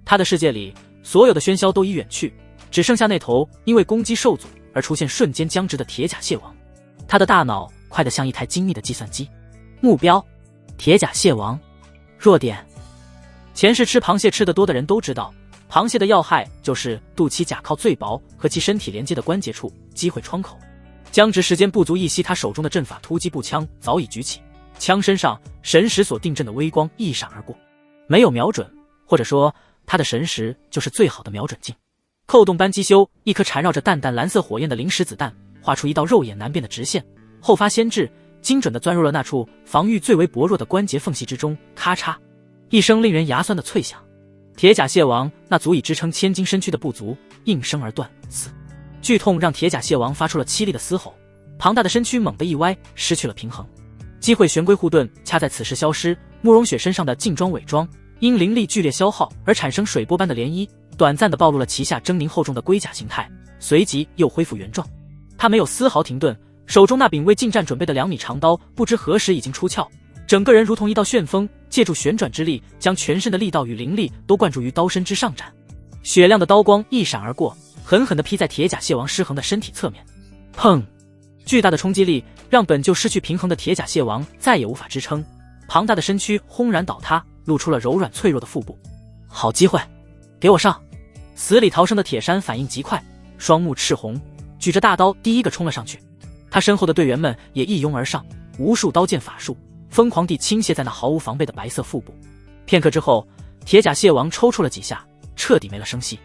S1: 他的世界里所有的喧嚣都已远去，只剩下那头因为攻击受阻而出现瞬间僵直的铁甲蟹王。他的大脑快得像一台精密的计算机。目标：铁甲蟹王。弱点：前世吃螃蟹吃得多的人都知道，螃蟹的要害就是肚脐甲靠最薄和其身体连接的关节处机会窗口。僵直时间不足一息，他手中的阵法突击步枪早已举起，枪身上神石所定阵的微光一闪而过，没有瞄准，或者说他的神石就是最好的瞄准镜。扣动扳机修，一颗缠绕着淡淡蓝色火焰的灵石子弹画出一道肉眼难辨的直线，后发先至，精准地钻入了那处防御最为薄弱的关节缝隙之中。咔嚓一声令人牙酸的脆响，铁甲蟹王那足以支撑千斤身躯的部族应声而断。死！剧痛让铁甲蟹王发出了凄厉的嘶吼，庞大的身躯猛地一歪，失去了平衡。机会玄龟护盾恰在此时消失，慕容雪身上的劲装伪装因灵力剧烈消耗而产生水波般的涟漪，短暂地暴露了旗下狰狞厚重的龟甲形态，随即又恢复原状。他没有丝毫停顿，手中那柄为近战准备的2米长刀不知何时已经出鞘，整个人如同一道旋风，借助旋转之力将全身的力道与灵力都灌注于刀身之上斩。雪亮的刀光一闪而过，狠狠地劈在铁甲蟹王失衡的身体侧面。砰！巨大的冲击力让本就失去平衡的铁甲蟹王再也无法支撑，庞大的身躯轰然倒塌，露出了柔软脆弱的腹部。好机会，给我上！死里逃生的铁山反应极快，双目赤红，举着大刀第一个冲了上去。他身后的队员们也一拥而上，无数刀剑法术疯狂地倾泻在那毫无防备的白色腹部。片刻之后，铁甲蟹王抽搐了几下，彻底没了声息。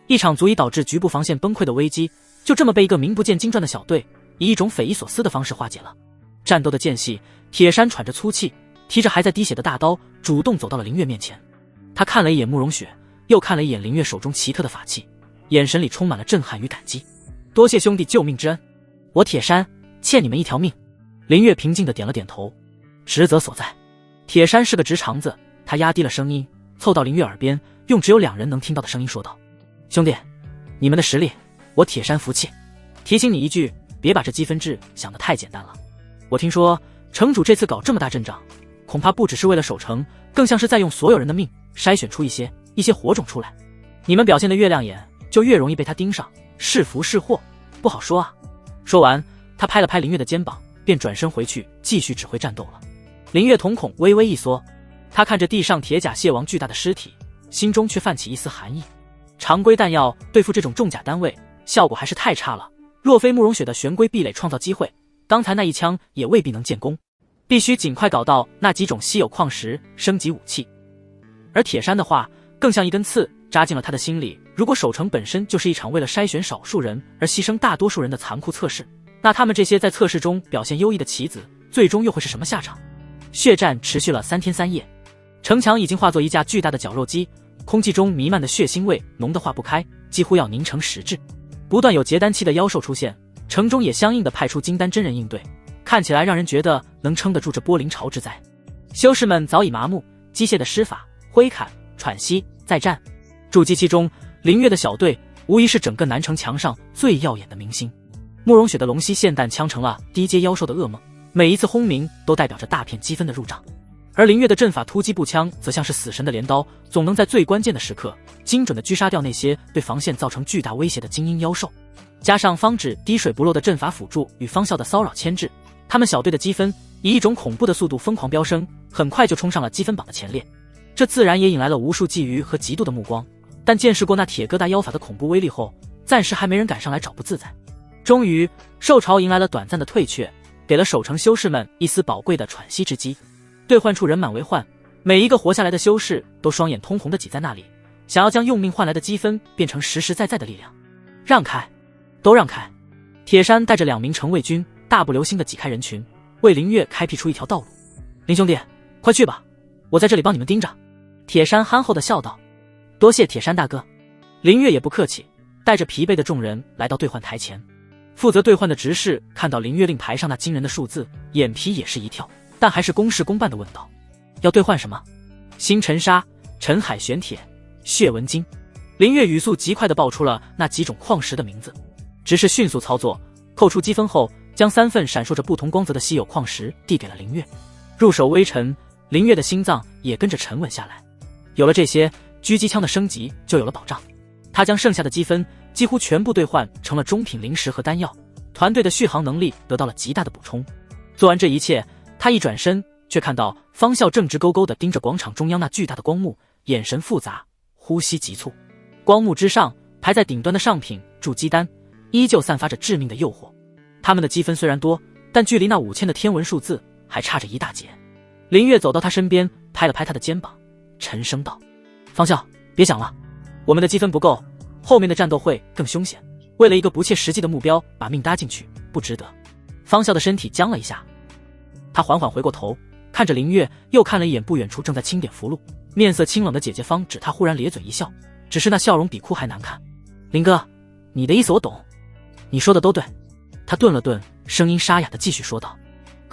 S1: 一场足以导致局部防线崩溃的危机，就这么被一个名不见经传的小队以一种匪夷所思的方式化解了。战斗的间隙，铁山喘着粗气，提着还在滴血的大刀，主动走到了林月面前。他看了一眼慕容雪，又看了一眼林月手中奇特的法器，眼神里充满了震撼与感激。多谢兄弟救命之恩，我铁山欠你们一条命。林月平静地点了点头，职责所在。铁山是个直肠子，他压低了声音，凑到林月耳边，用只有2人能听到的声音说道：兄弟，你们的实力我铁山服气，提醒你一句，别把这积分制想得太简单了。我听说城主这次搞这么大阵仗，恐怕不只是为了守城，更像是在用所有人的命筛选出一些火种出来。你们表现得越亮眼，就越容易被他盯上，是福是祸不好说啊。说完，他拍了拍林月的肩膀，便转身回去继续指挥战斗了。林月瞳孔微微一缩，他看着地上铁甲蟹王巨大的尸体，心中却泛起一丝寒意。常规弹药对付这种重甲单位效果还是太差了，若非慕容雪的玄龟壁垒创造机会，刚才那一枪也未必能建功。必须尽快搞到那几种稀有矿石升级武器。而铁山的话更像一根刺扎进了他的心里，如果守城本身就是一场为了筛选少数人而牺牲大多数人的残酷测试，那他们这些在测试中表现优异的棋子最终又会是什么下场？血战持续了3天3夜，城墙已经化作一架巨大的绞肉机，空气中弥漫的血腥味浓得化不开，几乎要凝成实质。不断有结丹期的妖兽出现，城中也相应的派出金丹真人应对，看起来让人觉得能撑得住这波临潮之灾。修士们早已麻木，机械的施法、挥砍、喘息、再战。筑基期中，林月的小队无疑是整个南城墙上最耀眼的明星。慕容雪的龙息霰弹枪成了低阶妖兽的噩梦，每一次轰鸣都代表着大片积分的入账。而林月的阵法突击步枪则像是死神的镰刀，总能在最关键的时刻精准地狙杀掉那些对防线造成巨大威胁的精英妖兽。加上方芷滴水不漏的阵法辅助与方笑的骚扰牵制，他们小队的积分以一种恐怖的速度疯狂飙升，很快就冲上了积分榜的前列。这自然也引来了无数觊觎和嫉妒的目光，但见识过那铁疙瘩妖法的恐怖威力后，暂时还没人敢上来找不自在。终于，兽潮迎来了短暂的退却，给了守城修士们一丝宝贵的喘息之机。兑换处人满为患，每一个活下来的修士都双眼通红地挤在那里，想要将用命换来的积分变成实实在在的力量。让开，都让开！铁山带着2名城卫军大步流星地挤开人群，为林月开辟出一条道路。林兄弟，快去吧，我在这里帮你们盯着。铁山憨厚地笑道。多谢铁山大哥。林月也不客气，带着疲惫的众人来到兑换台前。负责兑换的执事看到林月令牌上那惊人的数字，眼皮也是一跳，但还是公事公办地问道：要兑换什么？星辰砂、沉海玄铁、血纹金。林月语速极快地报出了那几种矿石的名字。执事迅速操作，扣除积分后，将3份闪烁着不同光泽的稀有矿石递给了林月。入手微沉，林月的心脏也跟着沉稳下来。有了这些，狙击枪的升级就有了保障。他将剩下的积分几乎全部兑换成了中品灵石和丹药，团队的续航能力得到了极大的补充。做完这一切，他一转身，却看到方笑正直勾勾地盯着广场中央那巨大的光幕，眼神复杂，呼吸急促。光幕之上，排在顶端的上品筑基丹依旧散发着致命的诱惑。他们的积分虽然多，但距离那5000的天文数字还差着一大截。林月走到他身边，拍了拍他的肩膀，沉声道：方笑，别想了，我们的积分不够，后面的战斗会更凶险，为了一个不切实际的目标把命搭进去，不值得。方笑的身体僵了一下，他缓缓回过头，看着林月，又看了一眼不远处正在清点符箓，面色清冷的姐姐方芷，他忽然咧嘴一笑，只是那笑容比哭还难看。林哥，你的意思我懂，你说的都对。他顿了顿，声音沙哑的继续说道：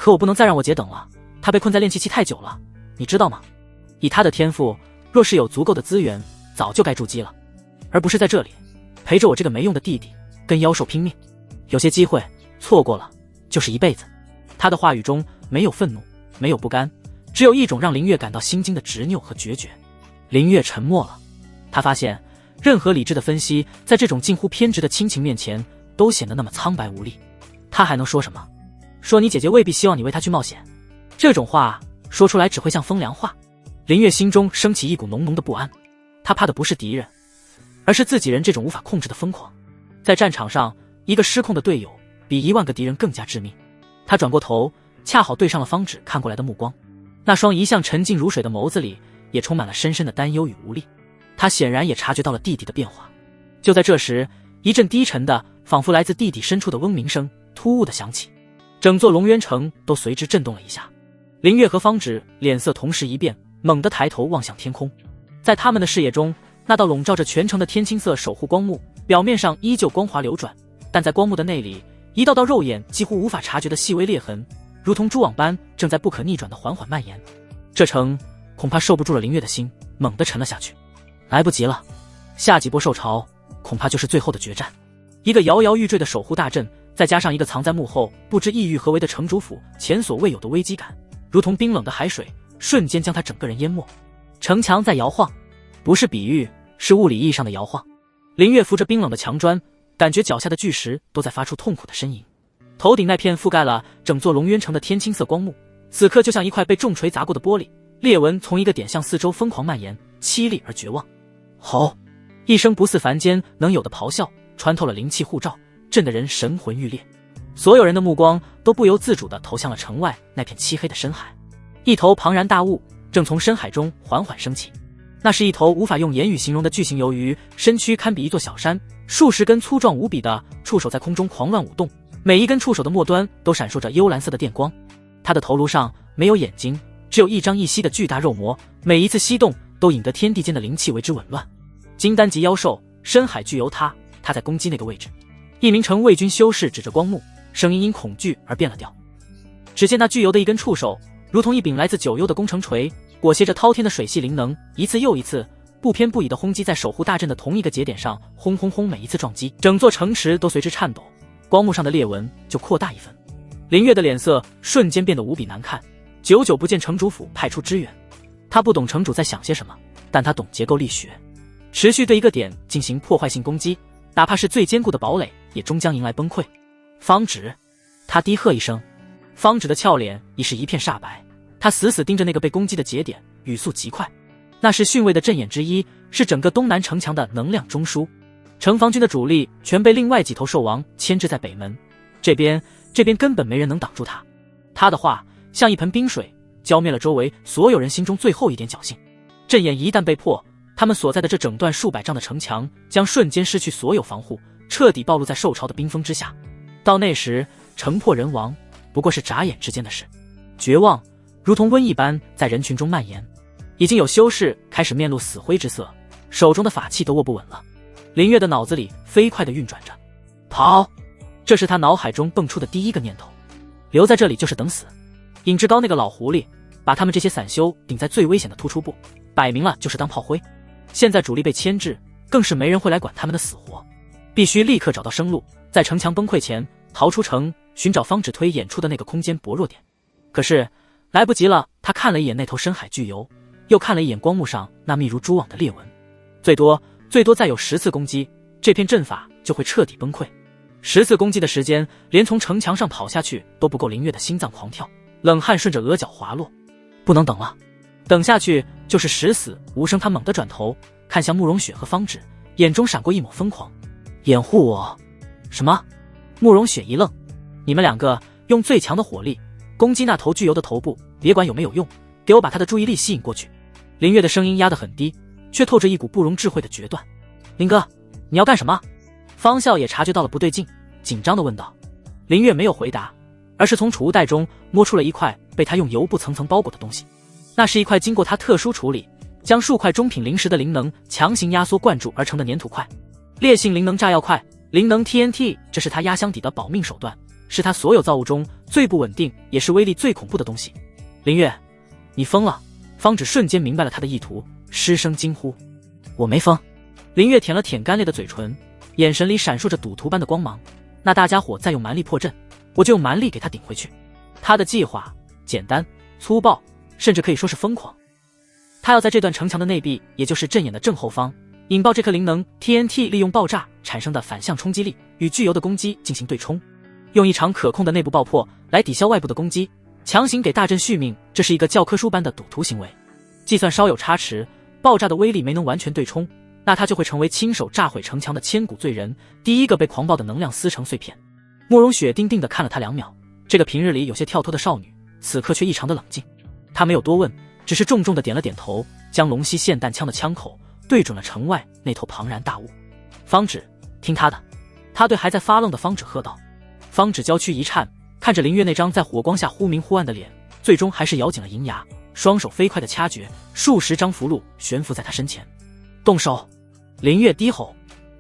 S1: 可我不能再让我姐等了，她被困在炼气期太久了，你知道吗？以她的天赋，若是有足够的资源，早就该筑基了，而不是在这里陪着我这个没用的弟弟跟妖兽拼命。有些机会错过了就是一辈子。他的话语中没有愤怒，没有不甘，只有一种让林月感到心惊的执拗和决绝。林月沉默了，他发现任何理智的分析在这种近乎偏执的亲情面前都显得那么苍白无力。他还能说什么？说你姐姐未必希望你为她去冒险，这种话说出来只会像风凉话。林月心中升起一股浓浓的不安，他怕的不是敌人，而是自己人这种无法控制的疯狂。在战场上，一个失控的队友比1万个敌人更加致命。他转过头，恰好对上了方芷看过来的目光，那双一向沉静如水的眸子里也充满了深深的担忧与无力。他显然也察觉到了弟弟的变化。就在这时，一阵低沉的仿佛来自地底深处的嗡鸣声突兀地响起，整座龙渊城都随之震动了一下。林月和方芷脸色同时一变，猛地抬头望向天空。在他们的视野中，那道笼罩着全城的天青色守护光幕表面上依旧光滑流转，但在光幕的内里，一道道肉眼几乎无法察觉的细微裂痕，如同蛛网般正在不可逆转的缓缓蔓延。这城恐怕受不住了。林月的心猛地沉了下去。来不及了，下几波兽潮恐怕就是最后的决战。一个摇摇欲坠的守护大阵，再加上一个藏在幕后不知意欲何为的城主府前所未有的危机感，如同冰冷的海水，瞬间将他整个人淹没。城墙在摇晃，不是比喻，是物理意义上的摇晃。林月扶着冰冷的墙砖，感觉脚下的巨石都在发出痛苦的呻吟。头顶那片覆盖了整座龙渊城的天青色光幕，此刻就像一块被重锤砸过的玻璃，裂纹从一个点向四周疯狂蔓延，凄厉而绝望。吼！一声不似凡间能有的咆哮穿透了灵气护罩，震得人神魂欲裂。所有人的目光都不由自主地投向了城外那片漆黑的深海。一头庞然大物正从深海中缓缓升起，那是一头无法用言语形容的巨型鱿鱼，身躯堪比一座小山，数十根粗壮无比的触手在空中狂乱舞动，每一根触手的末端都闪烁着幽蓝色的电光。它的头颅上没有眼睛，只有一张一吸的巨大肉膜，每一次吸动都引得天地间的灵气为之紊乱。金丹级妖兽深海巨游他在攻击那个位置。一名城卫军修士指着光幕，声音因恐惧而变了调。只见那巨游的一根触手如同一柄来自九幽的攻城锤，裹挟着滔天的水系灵能，一次又一次不偏不倚地轰击在守护大阵的同一个节点上，轰轰轰，每一次撞击，整座城池都随之颤抖，光幕上的裂纹就扩大一分。林月的脸色瞬间变得无比难看，久久不见城主府派出支援。他不懂城主在想些什么，但他懂结构力学，持续对一个点进行破坏性攻击，哪怕是最坚固的堡垒也终将迎来崩溃。方芷，他低喝一声。方芷的俏脸已是一片煞白，他死死盯着那个被攻击的节点，语速极快。那是训位的阵眼之一，是整个东南城墙的能量中枢。城防军的主力全被另外几头兽王牵制在北门，这边根本没人能挡住他。他的话像一盆冰水，浇灭了周围所有人心中最后一点侥幸。阵眼一旦被破，他们所在的这整段数百丈的城墙将瞬间失去所有防护，彻底暴露在兽潮的冰封之下。到那时，城破人亡不过是眨眼之间的事。绝望如同瘟疫般在人群中蔓延，已经有修士开始面露死灰之色，手中的法器都握不稳了。林月的脑子里飞快地运转着，跑！这是他脑海中蹦出的第一个念头。留在这里就是等死。尹志高那个老狐狸把他们这些散修顶在最危险的突出部，摆明了就是当炮灰。现在主力被牵制，更是没人会来管他们的死活。必须立刻找到生路，在城墙崩溃前逃出城，寻找方芷推演出的那个空间薄弱点。可是来不及了，他看了一眼那头深海巨游，又看了一眼光幕上那密如蛛网的裂纹。最多再有10次攻击，这片阵法就会彻底崩溃。10次攻击的时间，连从城墙上跑下去都不够林月的心脏狂跳，冷汗顺着额角滑落。不能等了，等下去就是十死无生。他猛地转头看向慕容雪和方芷，眼中闪过一抹疯狂。掩护我？什么？慕容雪一愣，你们两个用最强的火力攻击那头巨游的头部，别管有没有用，给我把他的注意力吸引过去。林月的声音压得很低，却透着一股不容置喙的决断。林哥，你要干什么？方笑也察觉到了不对劲，紧张地问道。林月没有回答，而是从储物袋中摸出了一块被他用油布层层包裹的东西。那是一块经过他特殊处理，将数块中品灵石的灵能强行压缩灌注而成的粘土块。烈性灵能炸药块，灵能 TNT， 这是他压箱底的保命手段，是他所有造物中最不稳定也是威力最恐怖的东西。林月，你疯了！方芷瞬间明白了他的意图，失声惊呼：我没疯。林月舔了舔干裂的嘴唇，眼神里闪烁着赌徒般的光芒。那大家伙再用蛮力破阵，我就用蛮力给他顶回去。他的计划简单粗暴，甚至可以说是疯狂。他要在这段城墙的内壁，也就是阵眼的正后方，引爆这颗灵能 TNT， 利用爆炸产生的反向冲击力与巨油的攻击进行对冲，用一场可控的内部爆破来抵消外部的攻击，强行给大阵续命。这是一个教科书般的赌徒行为。计算稍有差池，爆炸的威力没能完全对冲，那他就会成为亲手炸毁城墙的千古罪人，第一个被狂暴的能量撕成碎片。慕容雪定定地看了他2秒，这个平日里有些跳脱的少女，此刻却异常的冷静。她没有多问，只是重重地点了点头，将龙息霰弹枪的枪口对准了城外那头庞然大物。方芷，听他的！他对还在发愣的方芷喝道。方芷娇躯一颤，看着林月那张在火光下忽明忽暗的脸，最终还是咬紧了银牙，双手飞快地掐诀，数十张符箓悬浮在他身前。动手！林月低吼。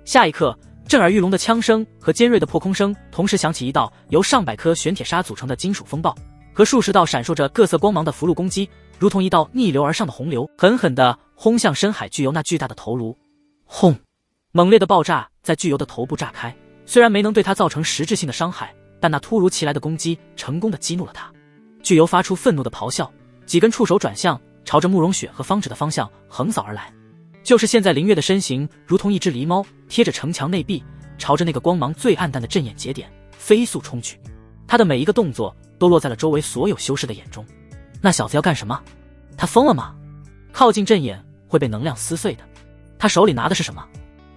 S1: 下一刻，震耳欲聋的枪声和尖锐的破空声同时响起，一道由上百颗玄铁砂组成的金属风暴和数十道闪烁着各色光芒的符箓攻击，如同一道逆流而上的洪流，狠狠地轰向深海巨油那巨大的头颅。轰！猛烈的爆炸在巨油的头部炸开，虽然没能对它造成实质性的伤害，但那突如其来的攻击成功地激怒了它。巨油发出愤怒的咆哮，几根触手转向，朝着慕容雪和方芷的方向横扫而来。就是现在，林月的身形如同一只狸猫，贴着城墙内壁，朝着那个光芒最暗淡的阵眼节点飞速冲去。他的每一个动作都落在了周围所有修士的眼中。那小子要干什么？他疯了吗？靠近阵眼会被能量撕碎的。他手里拿的是什么？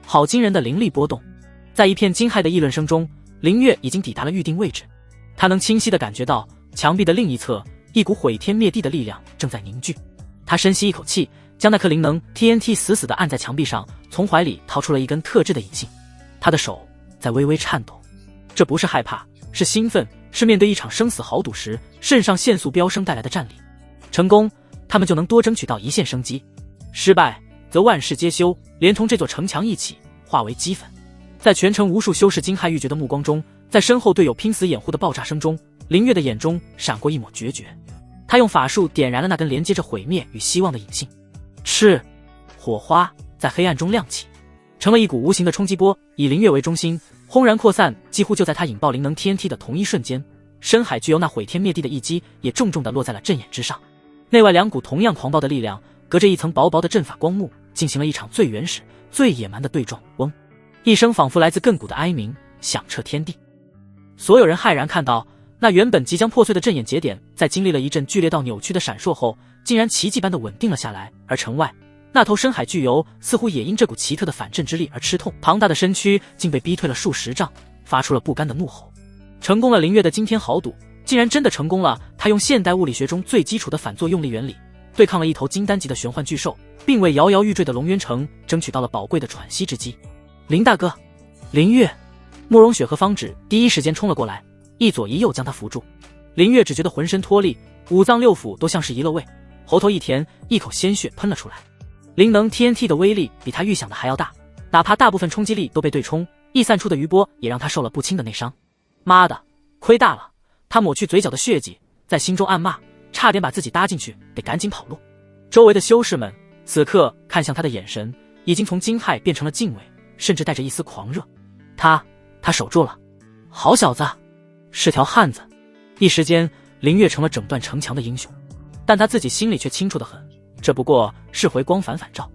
S1: 好惊人的灵力波动！在一片惊骇的议论声中，林月已经抵达了预定位置。他能清晰地感觉到墙壁的另一侧，一股毁天灭地的力量正在凝聚。他深吸一口气，将那颗灵能 TNT 死死地按在墙壁上，从怀里掏出了一根特制的引信。他的手在微微颤抖，这不是害怕，是兴奋，是面对一场生死豪赌时肾上腺素飙升带来的战力。成功，他们就能多争取到一线生机；失败，则万事皆休，连同这座城墙一起化为齑粉。在全城无数修士惊骇欲绝的目光中，在身后队友拼死掩护的爆炸声中，林月的眼中闪过一抹决绝。他用法术点燃了那根连接着毁灭与希望的引信，赤火花在黑暗中亮起，成了一股无形的冲击波，以林月为中心轰然扩散。几乎就在他引爆灵能 TNT 的同一瞬间，深海具有那毁天灭地的一击也重重地落在了阵眼之上。内外两股同样狂暴的力量，隔着一层薄薄的阵法光幕，进行了一场最原始、最野蛮的对撞。嗡！一声仿佛来自亘古的哀鸣响彻天地。所有人骇然看到，那原本即将破碎的阵眼节点，在经历了一阵剧烈到扭曲的闪烁后，竟然奇迹般的稳定了下来。而城外那头深海巨油似乎也因这股奇特的反震之力而吃痛，庞大的身躯竟被逼退了数十丈，发出了不甘的怒吼。成功了！林月的惊天豪赌竟然真的成功了！他用现代物理学中最基础的反作用力原理，对抗了一头金丹级的玄幻巨兽，并为摇摇欲坠的龙渊城争取到了宝贵的喘息之机。林大哥！林月！慕容雪和方芷第一时间冲了过来，一左一右将他扶住。林月只觉得浑身脱力，五脏六腑都像是移了位，喉头一甜，一口鲜血喷了出来。灵能 TNT 的威力比他预想的还要大，哪怕大部分冲击力都被对冲，溢散出的余波也让他受了不轻的内伤。妈的，亏大了！他抹去嘴角的血迹，在心中暗骂，差点把自己搭进去，得赶紧跑路。周围的修士们此刻看向他的眼神已经从惊骇变成了敬畏，甚至带着一丝狂热。他守住了，好小子，是条汉子。一时间，林月成了整段城墙的英雄，但他自己心里却清楚得很，这不过是回光返照。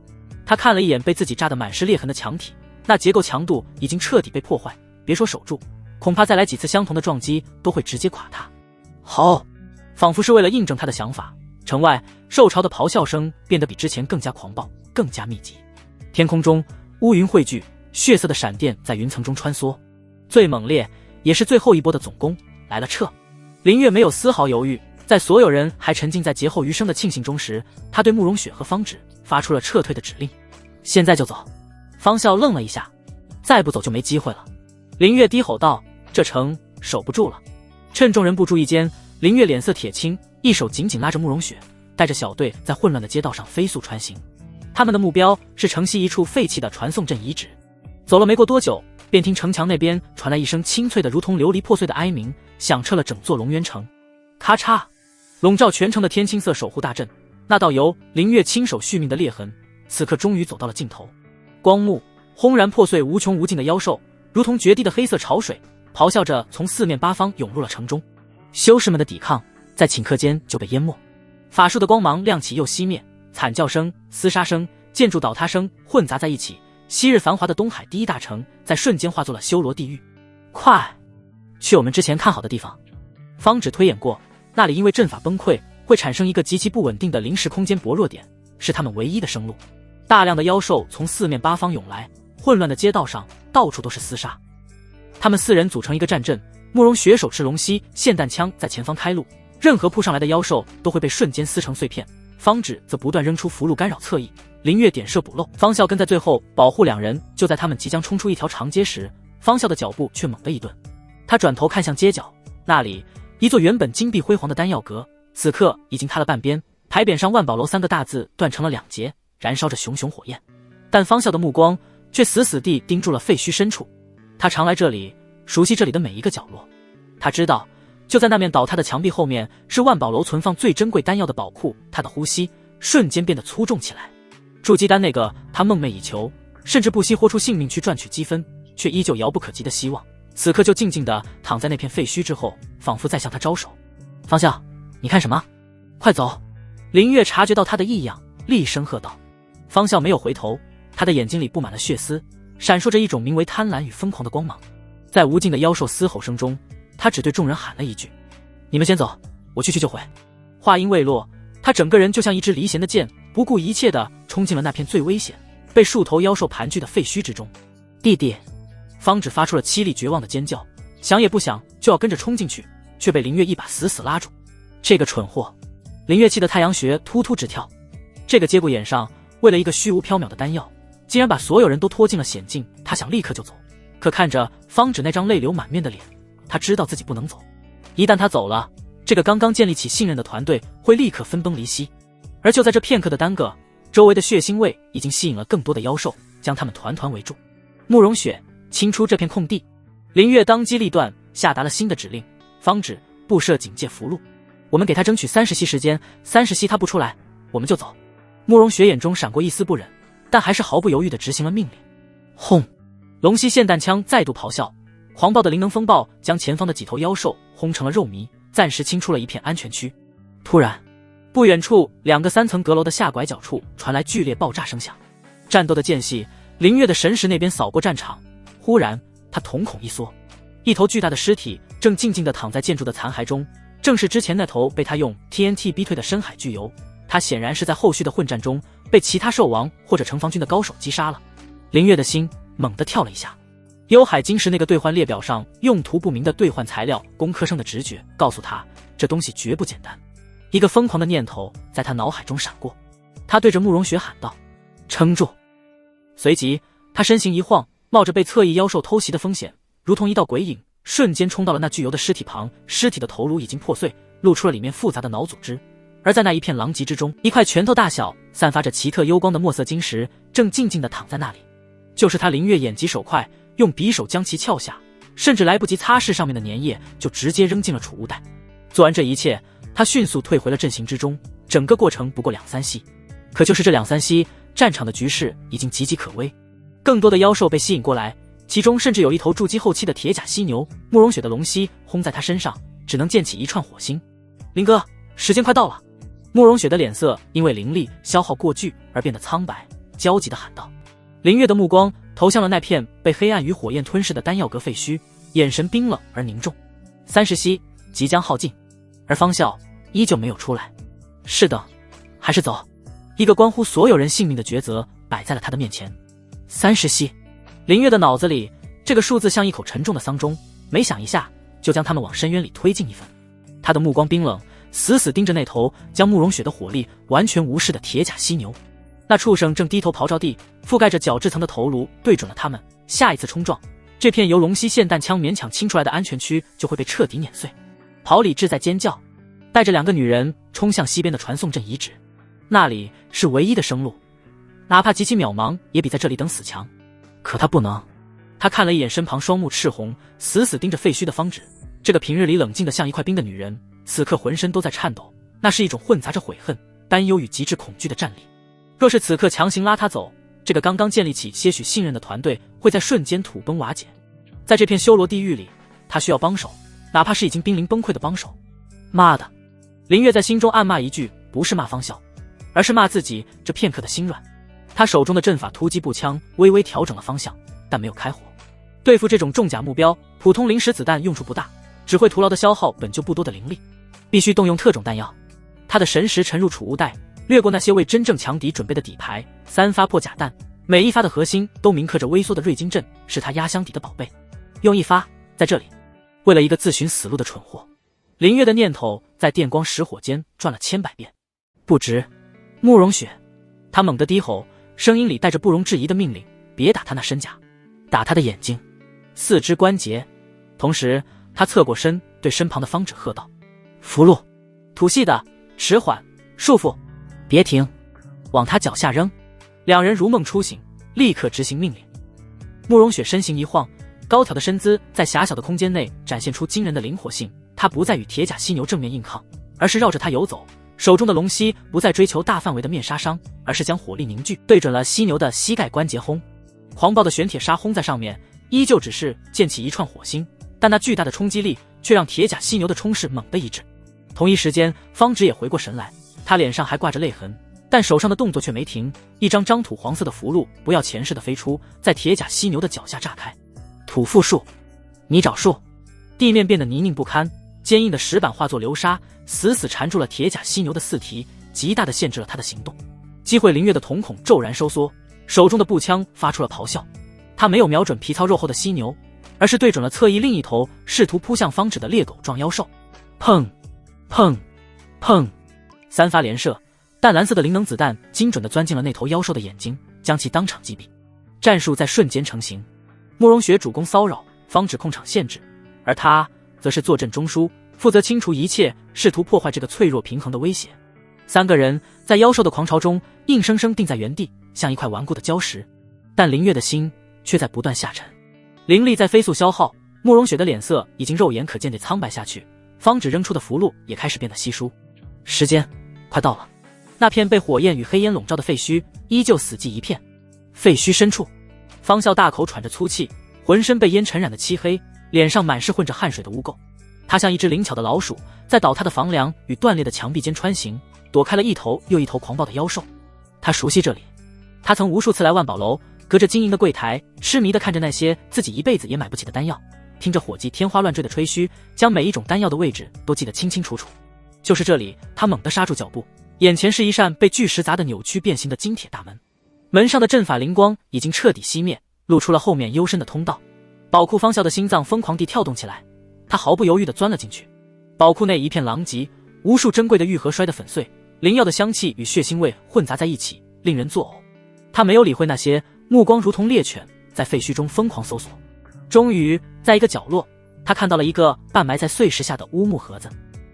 S1: 他看了一眼被自己炸得满是裂痕的墙体，那结构强度已经彻底被破坏，别说守住，恐怕再来几次相同的撞击都会直接垮他。好，仿佛是为了印证他的想法，城外兽潮的咆哮声变得比之前更加狂暴，更加密集。天空中乌云汇聚，血色的闪电在云层中穿梭。最猛烈也是最后一波的总攻来了！撤！林月没有丝毫犹豫，在所有人还沉浸在劫后余生的庆幸中时，他对慕容雪和方芷发出了撤退的指令。现在就走！方笑愣了一下，再不走就没机会了。林月低吼道：这城守不住了。趁众人不注意间，林月脸色铁青，一手紧紧拉着慕容雪，带着小队在混乱的街道上飞速穿行。他们的目标是城西一处废弃的传送阵遗址。走了没过多久，便听城墙那边传来一声清脆的如同琉璃破碎的哀鸣，响彻了整座龙渊城。咔嚓，笼罩全城的天青色守护大阵，那道由林月亲手续命的裂痕，此刻终于走到了尽头。光幕轰然破碎，无穷无尽的妖兽如同决堤的黑色潮水，咆哮着从四面八方涌入了城中。修士们的抵抗在顷刻间就被淹没，法术的光芒亮起又熄灭，惨叫声、厮杀声、建筑倒塌声混杂在一起。昔日繁华的东海第一大城在瞬间化作了修罗地狱。快去我们之前看好的地方。方芷推演过，那里因为阵法崩溃会产生一个极其不稳定的临时空间薄弱点，是他们唯一的生路。大量的妖兽从四面八方涌来，混乱的街道上到处都是厮杀。他们四人组成一个战阵，慕容雪手持龙息霰弹枪在前方开路，任何扑上来的妖兽都会被瞬间撕成碎片。方芷则不断扔出符箓干扰侧翼，林月点射补漏，方笑跟在最后保护两人。就在他们即将冲出一条长街时，方笑的脚步却猛地一顿，他转头看向街角，那里一座原本金碧辉煌的丹药阁，此刻已经塌了半边，牌匾上万宝楼三个大字断成了两截，燃烧着熊熊火焰。但方笑的目光却死死地盯住了废墟深处，他常来这里，熟悉这里的每一个角落。他知道就在那面倒塌的墙壁后面是万宝楼存放最珍贵丹药的宝库。他的呼吸瞬间变得粗重起来。筑基丹那个他梦寐以求，甚至不惜豁出性命去赚取积分，却依旧遥不可及的希望，此刻就静静地躺在那片废墟之后，仿佛在向他招手。方笑，你看什么？快走！林月察觉到他的异样，厉声喝道。方笑没有回头，他的眼睛里布满了血丝，闪烁着一种名为贪婪与疯狂的光芒。在无尽的妖兽嘶吼声中，他只对众人喊了一句：你们先走，我去就回。话音未落，他整个人就像一支离弦的箭，不顾一切地冲进了那片最危险、被数头妖兽盘踞的废墟之中。弟弟！方芷发出了凄厉绝望的尖叫，想也不想就要跟着冲进去，却被林月一把死死拉住。这个蠢货！林月气得太阳穴突突直跳。这个节骨眼上，为了一个虚无缥缈的丹药，竟然把所有人都拖进了险境。他想立刻就走，可看着方芷那张泪流满面的脸，他知道自己不能走。一旦他走了，这个刚刚建立起信任的团队会立刻分崩离析。而就在这片刻的耽搁，周围的血腥味已经吸引了更多的妖兽，将他们团团围住。慕容雪，清出这片空地！林月当机立断，下达了新的指令：方芷布设警戒符箓，我们给他争取30息时间，30息他不出来，我们就走。慕容雪眼中闪过一丝不忍，但还是毫不犹豫地执行了命令。轰！龙息霰弹枪再度咆哮，狂暴的灵能风暴将前方的几头妖兽轰成了肉糜，暂时清出了一片安全区。突然，不远处2个3层阁楼的下拐角处传来剧烈爆炸声响，战斗的间隙，林月的神识那边扫过战场，忽然他瞳孔一缩，一头巨大的尸体正静静地躺在建筑的残骸中，正是之前那头被他用 TNT 逼退的深海巨游。他显然是在后续的混战中被其他兽王或者城防军的高手击杀了。林月的心猛地跳了一下，幽海晶石那个兑换列表上用途不明的兑换材料工科生的直觉告诉他，这东西绝不简单。一个疯狂的念头在他脑海中闪过，他对着慕容雪喊道：撑住！随即他身形一晃，冒着被侧翼妖兽偷袭的风险，如同一道鬼影，瞬间冲到了那巨游的尸体旁。尸体的头颅已经破碎，露出了里面复杂的脑组织。而在那一片狼藉之中，一块拳头大小、散发着奇特幽光的墨色晶石正静静地躺在那里。就是他林月眼疾手快，用匕首将其撬下，甚至来不及擦拭上面的粘液，就直接扔进了储物袋。做完这一切，他迅速退回了阵型之中，整个过程不过2-3息。可就是这2-3息，战场的局势已经岌岌可危，更多的妖兽被吸引过来，其中甚至有一头筑基后期的铁甲犀牛。慕容雪的龙息轰在他身上，只能溅起一串火星。林哥，时间快到了！慕容雪的脸色因为灵力消耗过巨而变得苍白，焦急地喊道。林月的目光投向了那片被黑暗与火焰吞噬的丹药阁废墟，眼神冰冷而凝重。30息即将耗尽，而方笑依旧没有出来。是等还是走？一个关乎所有人性命的抉择摆在了他的面前。30息，林月的脑子里这个数字像一口沉重的丧钟，每响一下就将他们往深渊里推进一分。他的目光冰冷，死死盯着那头将慕容雪的火力完全无视的铁甲犀牛。那畜生正低头咆哮地覆盖着角质层的头颅对准了他们，下一次冲撞，这片由龙息霰弹枪勉强清出来的安全区就会被彻底碾碎。跑李志在尖叫，带着2个女人冲向西边的传送阵遗址，那里是唯一的生路，哪怕极其渺茫也比在这里等死强。可他不能。他看了一眼身旁双目赤红死死盯着废墟的方芷，这个平日里冷静的像一块冰的女人，此刻浑身都在颤抖，那是一种混杂着悔恨、担忧与极致恐惧的战栗。若是此刻强行拉她走，这个刚刚建立起些许信任的团队会在瞬间土崩瓦解。在这片修罗地狱里，他需要帮手，哪怕是已经濒临崩溃的帮手。妈的！林月在心中暗骂一句，不是骂方笑，而是骂自己这片刻的心软。他手中的阵法突击步枪微微调整了方向，但没有开火。对付这种重甲目标，普通临时子弹用处不大，只会徒劳的消耗本就不多的灵力，必须动用特种弹药。他的神识沉入储物袋，掠过那些为真正强敌准备的底牌，3发破甲弹，每一发的核心都铭刻着微缩的锐金阵，是他压箱底的宝贝。用一发，在这里，为了一个自寻死路的蠢货。林月的念头在电光石火间转了千百遍。不值。慕容雪，他猛地低吼，声音里带着不容置疑的命令，别打他那身甲，打他的眼睛、四肢关节。同时他侧过身，对身旁的方芷喝道：符箓，土系的，迟缓，束缚，别停，往他脚下扔。两人如梦初醒，立刻执行命令。慕容雪身形一晃，高挑的身姿在狭小的空间内展现出惊人的灵活性。他不再与铁甲犀牛正面硬抗，而是绕着他游走，手中的龙息不再追求大范围的面杀伤，而是将火力凝聚，对准了犀牛的膝盖关节轰。狂暴的玄铁沙轰在上面，依旧只是溅起一串火星，但那巨大的冲击力却让铁甲犀牛的冲势猛地一滞。同一时间，方芷也回过神来，他脸上还挂着泪痕，但手上的动作却没停，一张张土黄色的符箓不要钱似的飞出，在铁甲犀牛的脚下炸开。土缚术，泥沼术。地面变得泥泞不堪，坚硬的石板化作流沙，死死缠住了铁甲犀牛的四蹄，极大的限制了他的行动。机会林月的瞳孔骤然收缩，手中的步枪发出了咆哮。他没有瞄准皮糙肉厚的犀牛，而是对准了侧翼另一头试图扑向方芷的猎狗状妖兽。砰砰砰，3发连射，淡蓝色的灵能子弹精准地钻进了那头妖兽的眼睛，将其当场击毙。战术在瞬间成型。慕容雪主攻骚扰，方芷控场限制，而他则是坐镇中枢，负责清除一切试图破坏这个脆弱平衡的威胁。3个人在妖兽的狂潮中硬生生定在原地，像一块顽固的礁石。但林月的心却在不断下沉，灵力在飞速消耗，慕容雪的脸色已经肉眼可见地苍白下去，方芷扔出的符箓也开始变得稀疏。时间快到了。那片被火焰与黑烟笼罩的废墟依旧死寂一片。废墟深处，方笑大口喘着粗气，浑身被烟尘染得漆黑，脸上满是混着汗水的污垢。他像一只灵巧的老鼠，在倒塌的房梁与断裂的墙壁间穿行，躲开了一头又一头狂暴的妖兽。他熟悉这里，他曾无数次来万宝楼，隔着晶莹的柜台，痴迷地看着那些自己一辈子也买不起的丹药，听着伙计天花乱坠的吹嘘，将每一种丹药的位置都记得清清楚楚。就是这里，他猛地刹住脚步，眼前是一扇被巨石砸得扭曲变形的金铁大门，门上的阵法灵光已经彻底熄灭，露出了后面幽深的通道。宝库方笑的心脏疯狂地跳动起来，他毫不犹豫地钻了进去。宝库内一片狼藉，无数珍贵的玉盒摔得粉碎，灵药的香气与血腥味混杂在一起，令人作呕。他没有理会那些，目光如同猎犬，在废墟中疯狂搜索。终于，在一个角落，他看到了一个半埋在碎石下的乌木盒子。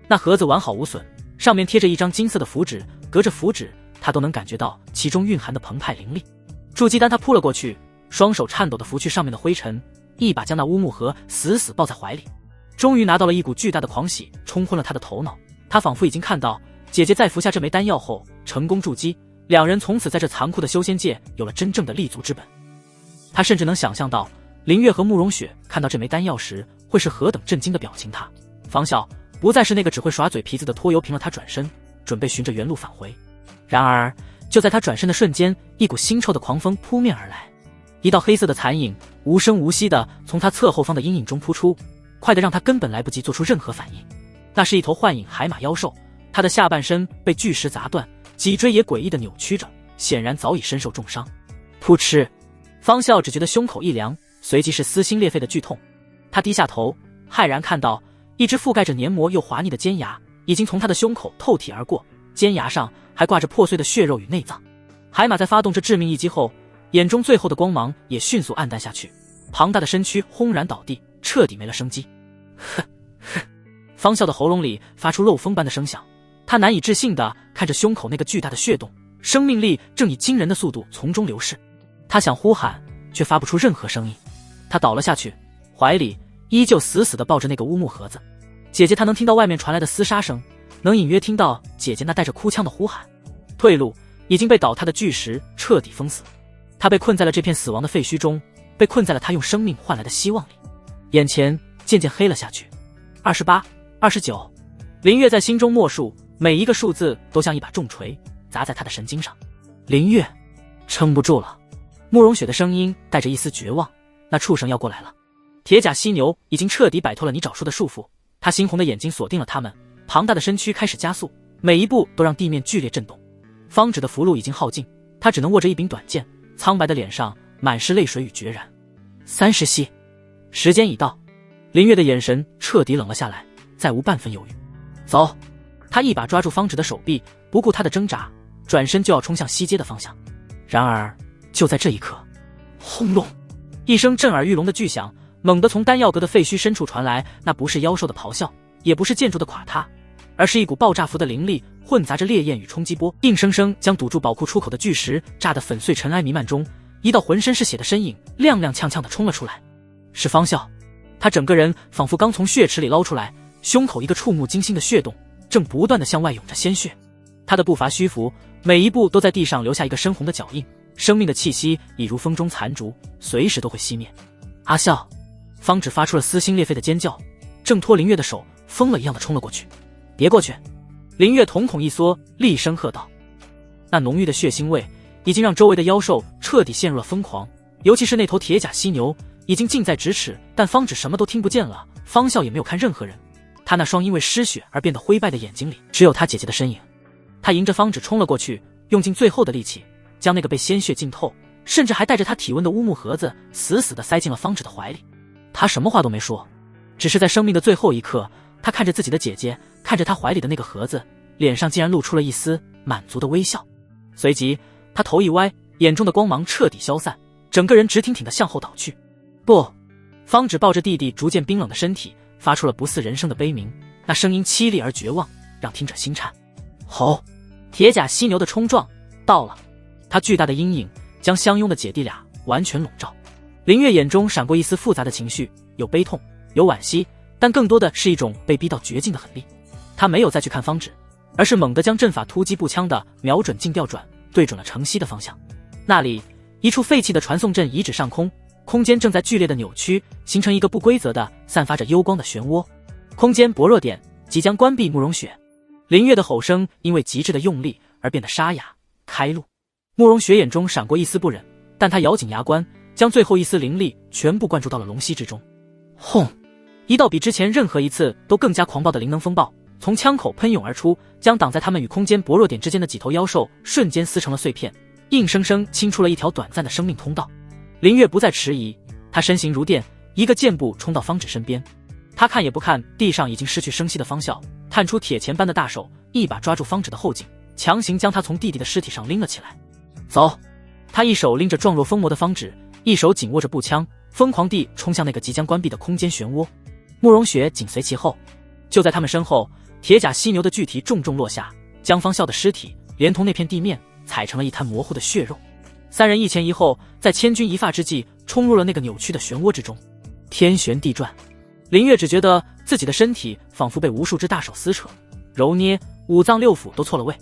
S1: 那盒子完好无损，上面贴着一张金色的符纸，隔着符纸，他都能感觉到其中蕴含的澎湃灵力。筑基丹他扑了过去，双手颤抖地拂去上面的灰尘，一把将那乌木盒死死抱在怀里。终于拿到了一股巨大的狂喜，冲昏了他的头脑。他仿佛已经看到姐姐在服下这枚丹药后成功筑基，两人从此在这残酷的修仙界有了真正的立足之本。他甚至能想象到林月和慕容雪看到这枚丹药时会是何等震惊的表情。他方笑不再是那个只会耍嘴皮子的拖油瓶了，他转身准备循着原路返回。然而就在他转身的瞬间，一股腥臭的狂风扑面而来，一道黑色的残影无声无息地从他侧后方的阴影中扑出，快得让他根本来不及做出任何反应。那是一头幻影海马妖兽，它的下半身被巨石砸断，脊椎也诡异地扭曲着，显然早已身受重伤。噗嗤，方笑只觉得胸口一凉，随即是撕心裂肺的剧痛。他低下头，骇然看到一只覆盖着黏膜又滑腻的尖牙已经从他的胸口透体而过，尖牙上还挂着破碎的血肉与内脏。海马在发动这致命一击后，眼中最后的光芒也迅速暗淡下去，庞大的身躯轰然倒地，彻底没了生机。呵呵，方笑的喉咙里发出漏风般的声响，他难以置信地看着胸口那个巨大的血洞，生命力正以惊人的速度从中流逝。他想呼喊，却发不出任何声音。他倒了下去，怀里依旧死死地抱着那个乌木盒子。姐姐她能听到外面传来的厮杀声，能隐约听到姐姐那带着哭腔的呼喊。退路已经被倒塌的巨石彻底封死，她被困在了这片死亡的废墟中，被困在了她用生命换来的希望里。眼前渐渐黑了下去。28、29，林月在心中默数，每一个数字都像一把重锤砸在她的神经上。林月撑不住了。慕容雪的声音带着一丝绝望，那畜生要过来了。铁甲犀牛已经彻底摆脱了你找数的束缚，他猩红的眼睛锁定了他们，庞大的身躯开始加速，每一步都让地面剧烈震动。方芷的符箓已经耗尽，他只能握着一柄短剑，苍白的脸上满是泪水与决然。30息，时间已到。林月的眼神彻底冷了下来，再无半分犹豫。走！他一把抓住方芷的手臂，不顾他的挣扎，转身就要冲向西街的方向。然而就在这一刻，轰隆！一声震耳欲聋的巨响猛地从丹药阁的废墟深处传来，那不是妖兽的咆哮，也不是建筑的垮塌，而是一股爆炸符的灵力混杂着烈焰与冲击波，硬生生将堵住宝库出口的巨石炸得粉碎，尘埃弥漫中，一道浑身是血的身影踉踉跄跄地冲了出来。是方笑，他整个人仿佛刚从血池里捞出来，胸口一个触目惊心的血洞正不断地向外涌着鲜血。他的步伐虚浮，每一步都在地上留下一个深红的脚印，生命的气息已如风中残烛，随时都会熄灭。阿笑！方芷发出了撕心裂肺的尖叫，挣脱林月的手，疯了一样的冲了过去。别过去！林月瞳孔一缩，厉声喝道。那浓郁的血腥味已经让周围的妖兽彻底陷入了疯狂，尤其是那头铁甲犀牛已经近在咫尺，但方芷什么都听不见了。方笑也没有看任何人，他那双因为失血而变得灰败的眼睛里只有他姐姐的身影。他迎着方芷冲了过去，用尽最后的力气将那个被鲜血浸透，甚至还带着他体温的乌木盒子死死地塞进了方芷的怀里。他什么话都没说，只是在生命的最后一刻，他看着自己的姐姐，看着他怀里的那个盒子，脸上竟然露出了一丝满足的微笑。随即他头一歪，眼中的光芒彻底消散，整个人直挺挺地向后倒去。不！方芷抱着弟弟逐渐冰冷的身体，发出了不似人声的悲鸣，那声音凄厉而绝望，让听者心颤。吼！铁甲犀牛的冲撞到了，他巨大的阴影将相拥的姐弟俩完全笼罩。林月眼中闪过一丝复杂的情绪，有悲痛，有惋惜，但更多的是一种被逼到绝境的狠厉。他没有再去看方芷，而是猛地将阵法突击步枪的瞄准镜调转，对准了城西的方向。那里一处废弃的传送阵遗址上空，空间正在剧烈的扭曲，形成一个不规则的散发着幽光的漩涡。空间薄弱点即将关闭慕容雪。林月的吼声因为极致的用力而变得沙哑。开路！慕容雪眼中闪过一丝不忍，但她咬紧牙关，将最后一丝灵力全部灌注到了龙息之中。轰！一道比之前任何一次都更加狂暴的灵能风暴从枪口喷涌而出，将挡在他们与空间薄弱点之间的几头妖兽瞬间撕成了碎片，硬生生清出了一条短暂的生命通道。林月不再迟疑，他身形如电，一个箭步冲到方芷身边。他看也不看地上已经失去声息的方笑，探出铁钳般的大手，一把抓住方芷的后颈，强行将他从弟弟的尸体上拎了起来。走！他一手拎着状若疯魔的方芷，一手紧握着步枪，疯狂地冲向那个即将关闭的空间漩涡。慕容雪紧随其后。就在他们身后，铁甲犀牛的巨蹄重重落下，将方笑的尸体连同那片地面踩成了一滩模糊的血肉。三人一前一后，在千钧一发之际冲入了那个扭曲的漩涡之中。天旋地转，林月只觉得自己的身体仿佛被无数只大手撕扯、揉捏，五脏六腑都错了位。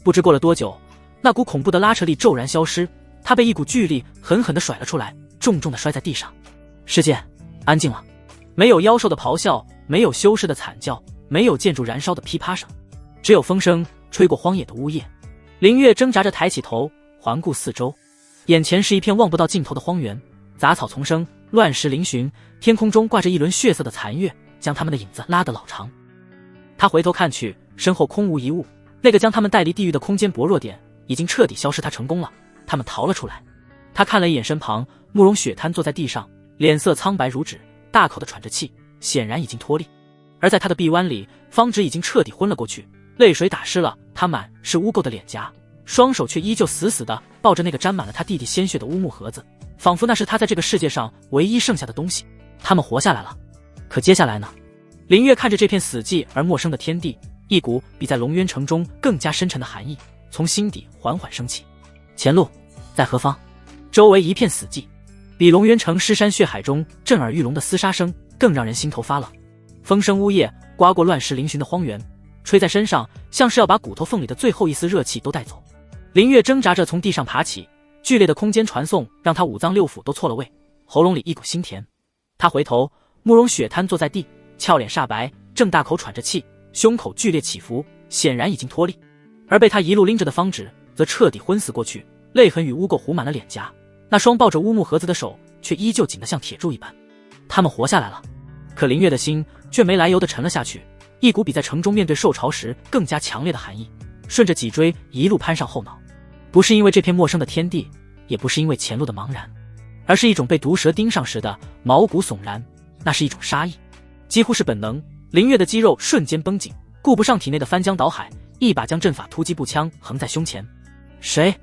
S1: 不知过了多久，那股恐怖的拉扯力骤然消失，他被一股巨力狠狠地甩了出来，重重地摔在地上。世界安静了，没有妖兽的咆哮，没有修士的惨叫，没有建筑燃烧的噼啪声，只有风声吹过荒野的呜咽。林月挣扎着抬起头，环顾四周，眼前是一片望不到尽头的荒原，杂草丛生，乱石嶙峋，天空中挂着一轮血色的残月，将他们的影子拉得老长。他回头看去，身后空无一物，那个将他们带离地狱的空间薄弱点已经彻底消失，他成功了，他们逃了出来。他看了一眼身旁，慕容雪瘫坐在地上，脸色苍白如纸，大口地喘着气，显然已经脱力。而在他的臂弯里，方芷已经彻底昏了过去，泪水打湿了他满是污垢的脸颊，双手却依旧死死地抱着那个沾满了他弟弟鲜血的乌木盒子，仿佛那是他在这个世界上唯一剩下的东西。他们活下来了，可接下来呢？林月看着这片死寂而陌生的天地，一股比在龙渊城中更加深沉的寒意从心底缓缓升起。前路在何方？周围一片死寂，比龙渊城尸山血海中震耳欲聋的厮杀声更让人心头发冷。风生呜咽，刮过乱石嶙峋的荒原，吹在身上，像是要把骨头缝里的最后一丝热气都带走。林月挣扎着从地上爬起，剧烈的空间传送让他五脏六腑都错了位，喉咙里一股腥甜。他回头，慕容雪瘫坐在地，俏脸煞白，正大口喘着气，胸口剧烈起伏，显然已经脱力。而被他一路拎着的方芷则彻底昏死过去，泪痕与污垢糊满了脸颊，那双抱着乌木盒子的手却依旧紧得像铁柱一般。他们活下来了，可林月的心却没来由地沉了下去，一股比在城中面对受潮时更加强烈的寒意顺着脊椎一路攀上后脑。不是因为这片陌生的天地，也不是因为前路的茫然，而是一种被毒蛇盯上时的毛骨悚然，那是一种杀意，几乎是本能。林月的肌肉瞬间绷紧，顾不上体内的翻江倒海，一把将阵法突击步枪横在胸前。谁？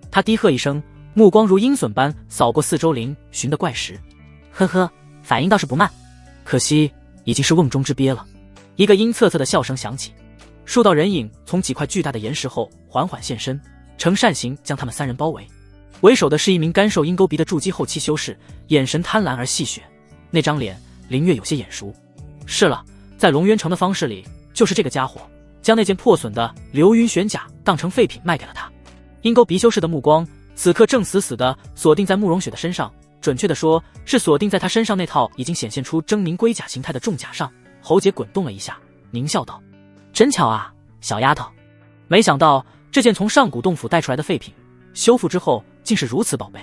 S1: 他低喝一声，目光如鹰隼般扫过四周嶙峋的怪石。呵呵，反应倒是不慢，可惜已经是瓮中之鳖了。一个阴恻恻的笑声响起，数道人影从几块巨大的岩石后缓缓现身，呈扇形将他们三人包围。为首的是一名干瘦鹰钩鼻的筑基后期修士，眼神贪婪而戏谑，那张脸林月有些眼熟。是了，在龙渊城的方式里，就是这个家伙将那件破损的流云玄甲当成废品卖给了他。鹰钩鼻修士的目光此刻正死死地锁定在慕容雪的身上，准确地说是锁定在他身上那套已经显现出狰狞龟甲形态的重甲上。喉结滚动了一下，狞笑道：真巧啊，小丫头，没想到这件从上古洞府带出来的废品修复之后竟是如此宝贝，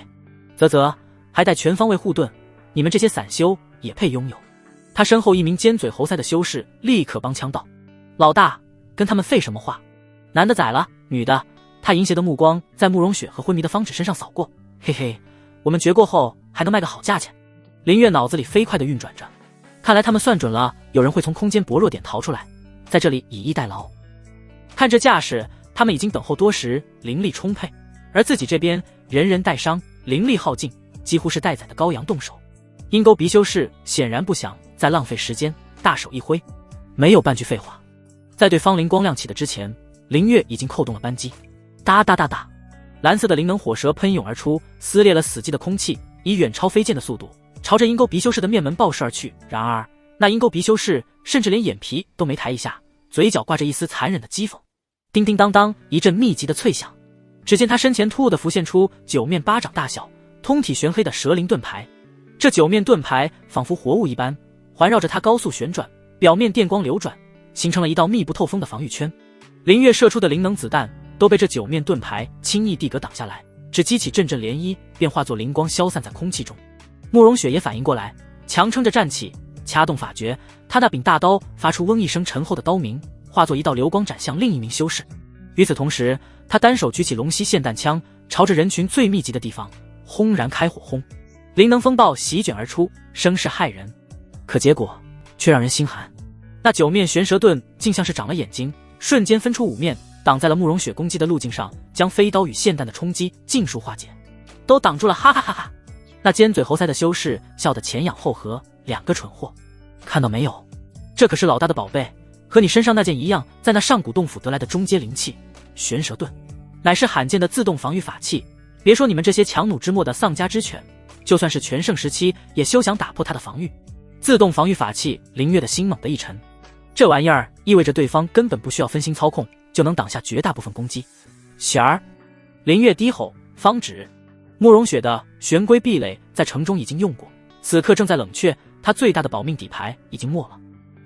S1: 啧，还带全方位护盾，你们这些散修也配拥有。他身后一名尖嘴猴腮的修士立刻帮腔道：老大，跟他们废什么话？男的宰了，女的。他淫邪的目光在慕容雪和昏迷的方芷身上扫过，嘿嘿，我们决过后还能卖个好价钱。林月脑子里飞快地运转着，看来他们算准了有人会从空间薄弱点逃出来，在这里以逸待劳。看这架势，他们已经等候多时，灵力充沛，而自己这边人人带伤，灵力耗尽，几乎是待宰的羔羊动手。鹰钩鼻修士显然不想再浪费时间，大手一挥，没有半句废话。在对方灵光亮起的之前，林月已经扣动了扳机，哒哒哒哒，蓝色的灵能火舌喷涌而出，撕裂了死寂的空气，以远超飞剑的速度朝着鹰钩鼻修士的面门爆射而去。然而那鹰钩鼻修士甚至连眼皮都没抬一下，嘴角挂着一丝残忍的讥讽。叮叮当当一阵密集的脆响，只见他身前突兀地浮现出9面巴掌大小、通体玄黑的蛇鳞盾牌。这9面盾牌仿佛活物一般，环绕着他高速旋转，表面电光流转，形成了一道密不透风的防御圈。林月射出的灵能子弹都被这9面盾牌轻易地格挡下来，只激起阵阵涟漪，便化作灵光消散在空气中。慕容雪也反应过来，强撑着站起，掐动法诀，他那柄大刀发出嗡一声沉厚的刀鸣，化作一道流光斩向另一名修士。与此同时，他单手举起龙息霰弹枪，朝着人群最密集的地方轰然开火轰。灵能风暴席卷而出，声势骇人，可结果却让人心寒。那9面玄蛇盾竟像是长了眼睛，瞬间分出5面，挡在了慕容雪攻击的路径上，将飞刀与霰弹的冲击尽数化解，都挡住了！哈哈哈哈！那尖嘴猴腮的修士笑得前仰后合，两个蠢货，看到没有？这可是老大的宝贝，和你身上那件一样，在那上古洞府得来的中阶灵器玄蛇盾，乃是罕见的自动防御法器。别说你们这些强弩之末的丧家之犬，就算是全盛时期也休想打破它的防御。自动防御法器，林月的心猛地一沉，这玩意儿意味着对方根本不需要分心操控，就能挡下绝大部分攻击。雪儿，林月低吼，方芷。慕容雪的玄龟壁垒在城中已经用过，此刻正在冷却，他最大的保命底牌已经没了。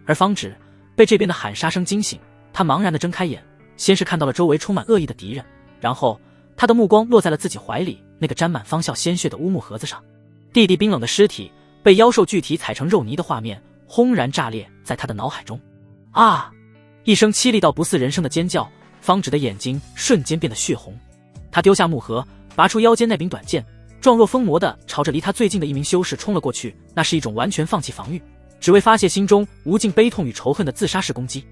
S1: 而方芷被这边的喊杀声惊醒，他茫然地睁开眼，先是看到了周围充满恶意的敌人，然后他的目光落在了自己怀里那个沾满芳笑鲜血的乌木盒子上。弟弟冰冷的尸体被妖兽巨体踩成肉泥的画面轰然炸裂在他的脑海中。啊！一声凄厉到不似人声的尖叫，方芷的眼睛瞬间变得血红。他丢下木盒，拔出腰间那柄短剑，状若疯魔的朝着离他最近的一名修士冲了过去。那是一种完全放弃防御，只为发泄心中无尽悲痛与仇恨的自杀式攻击。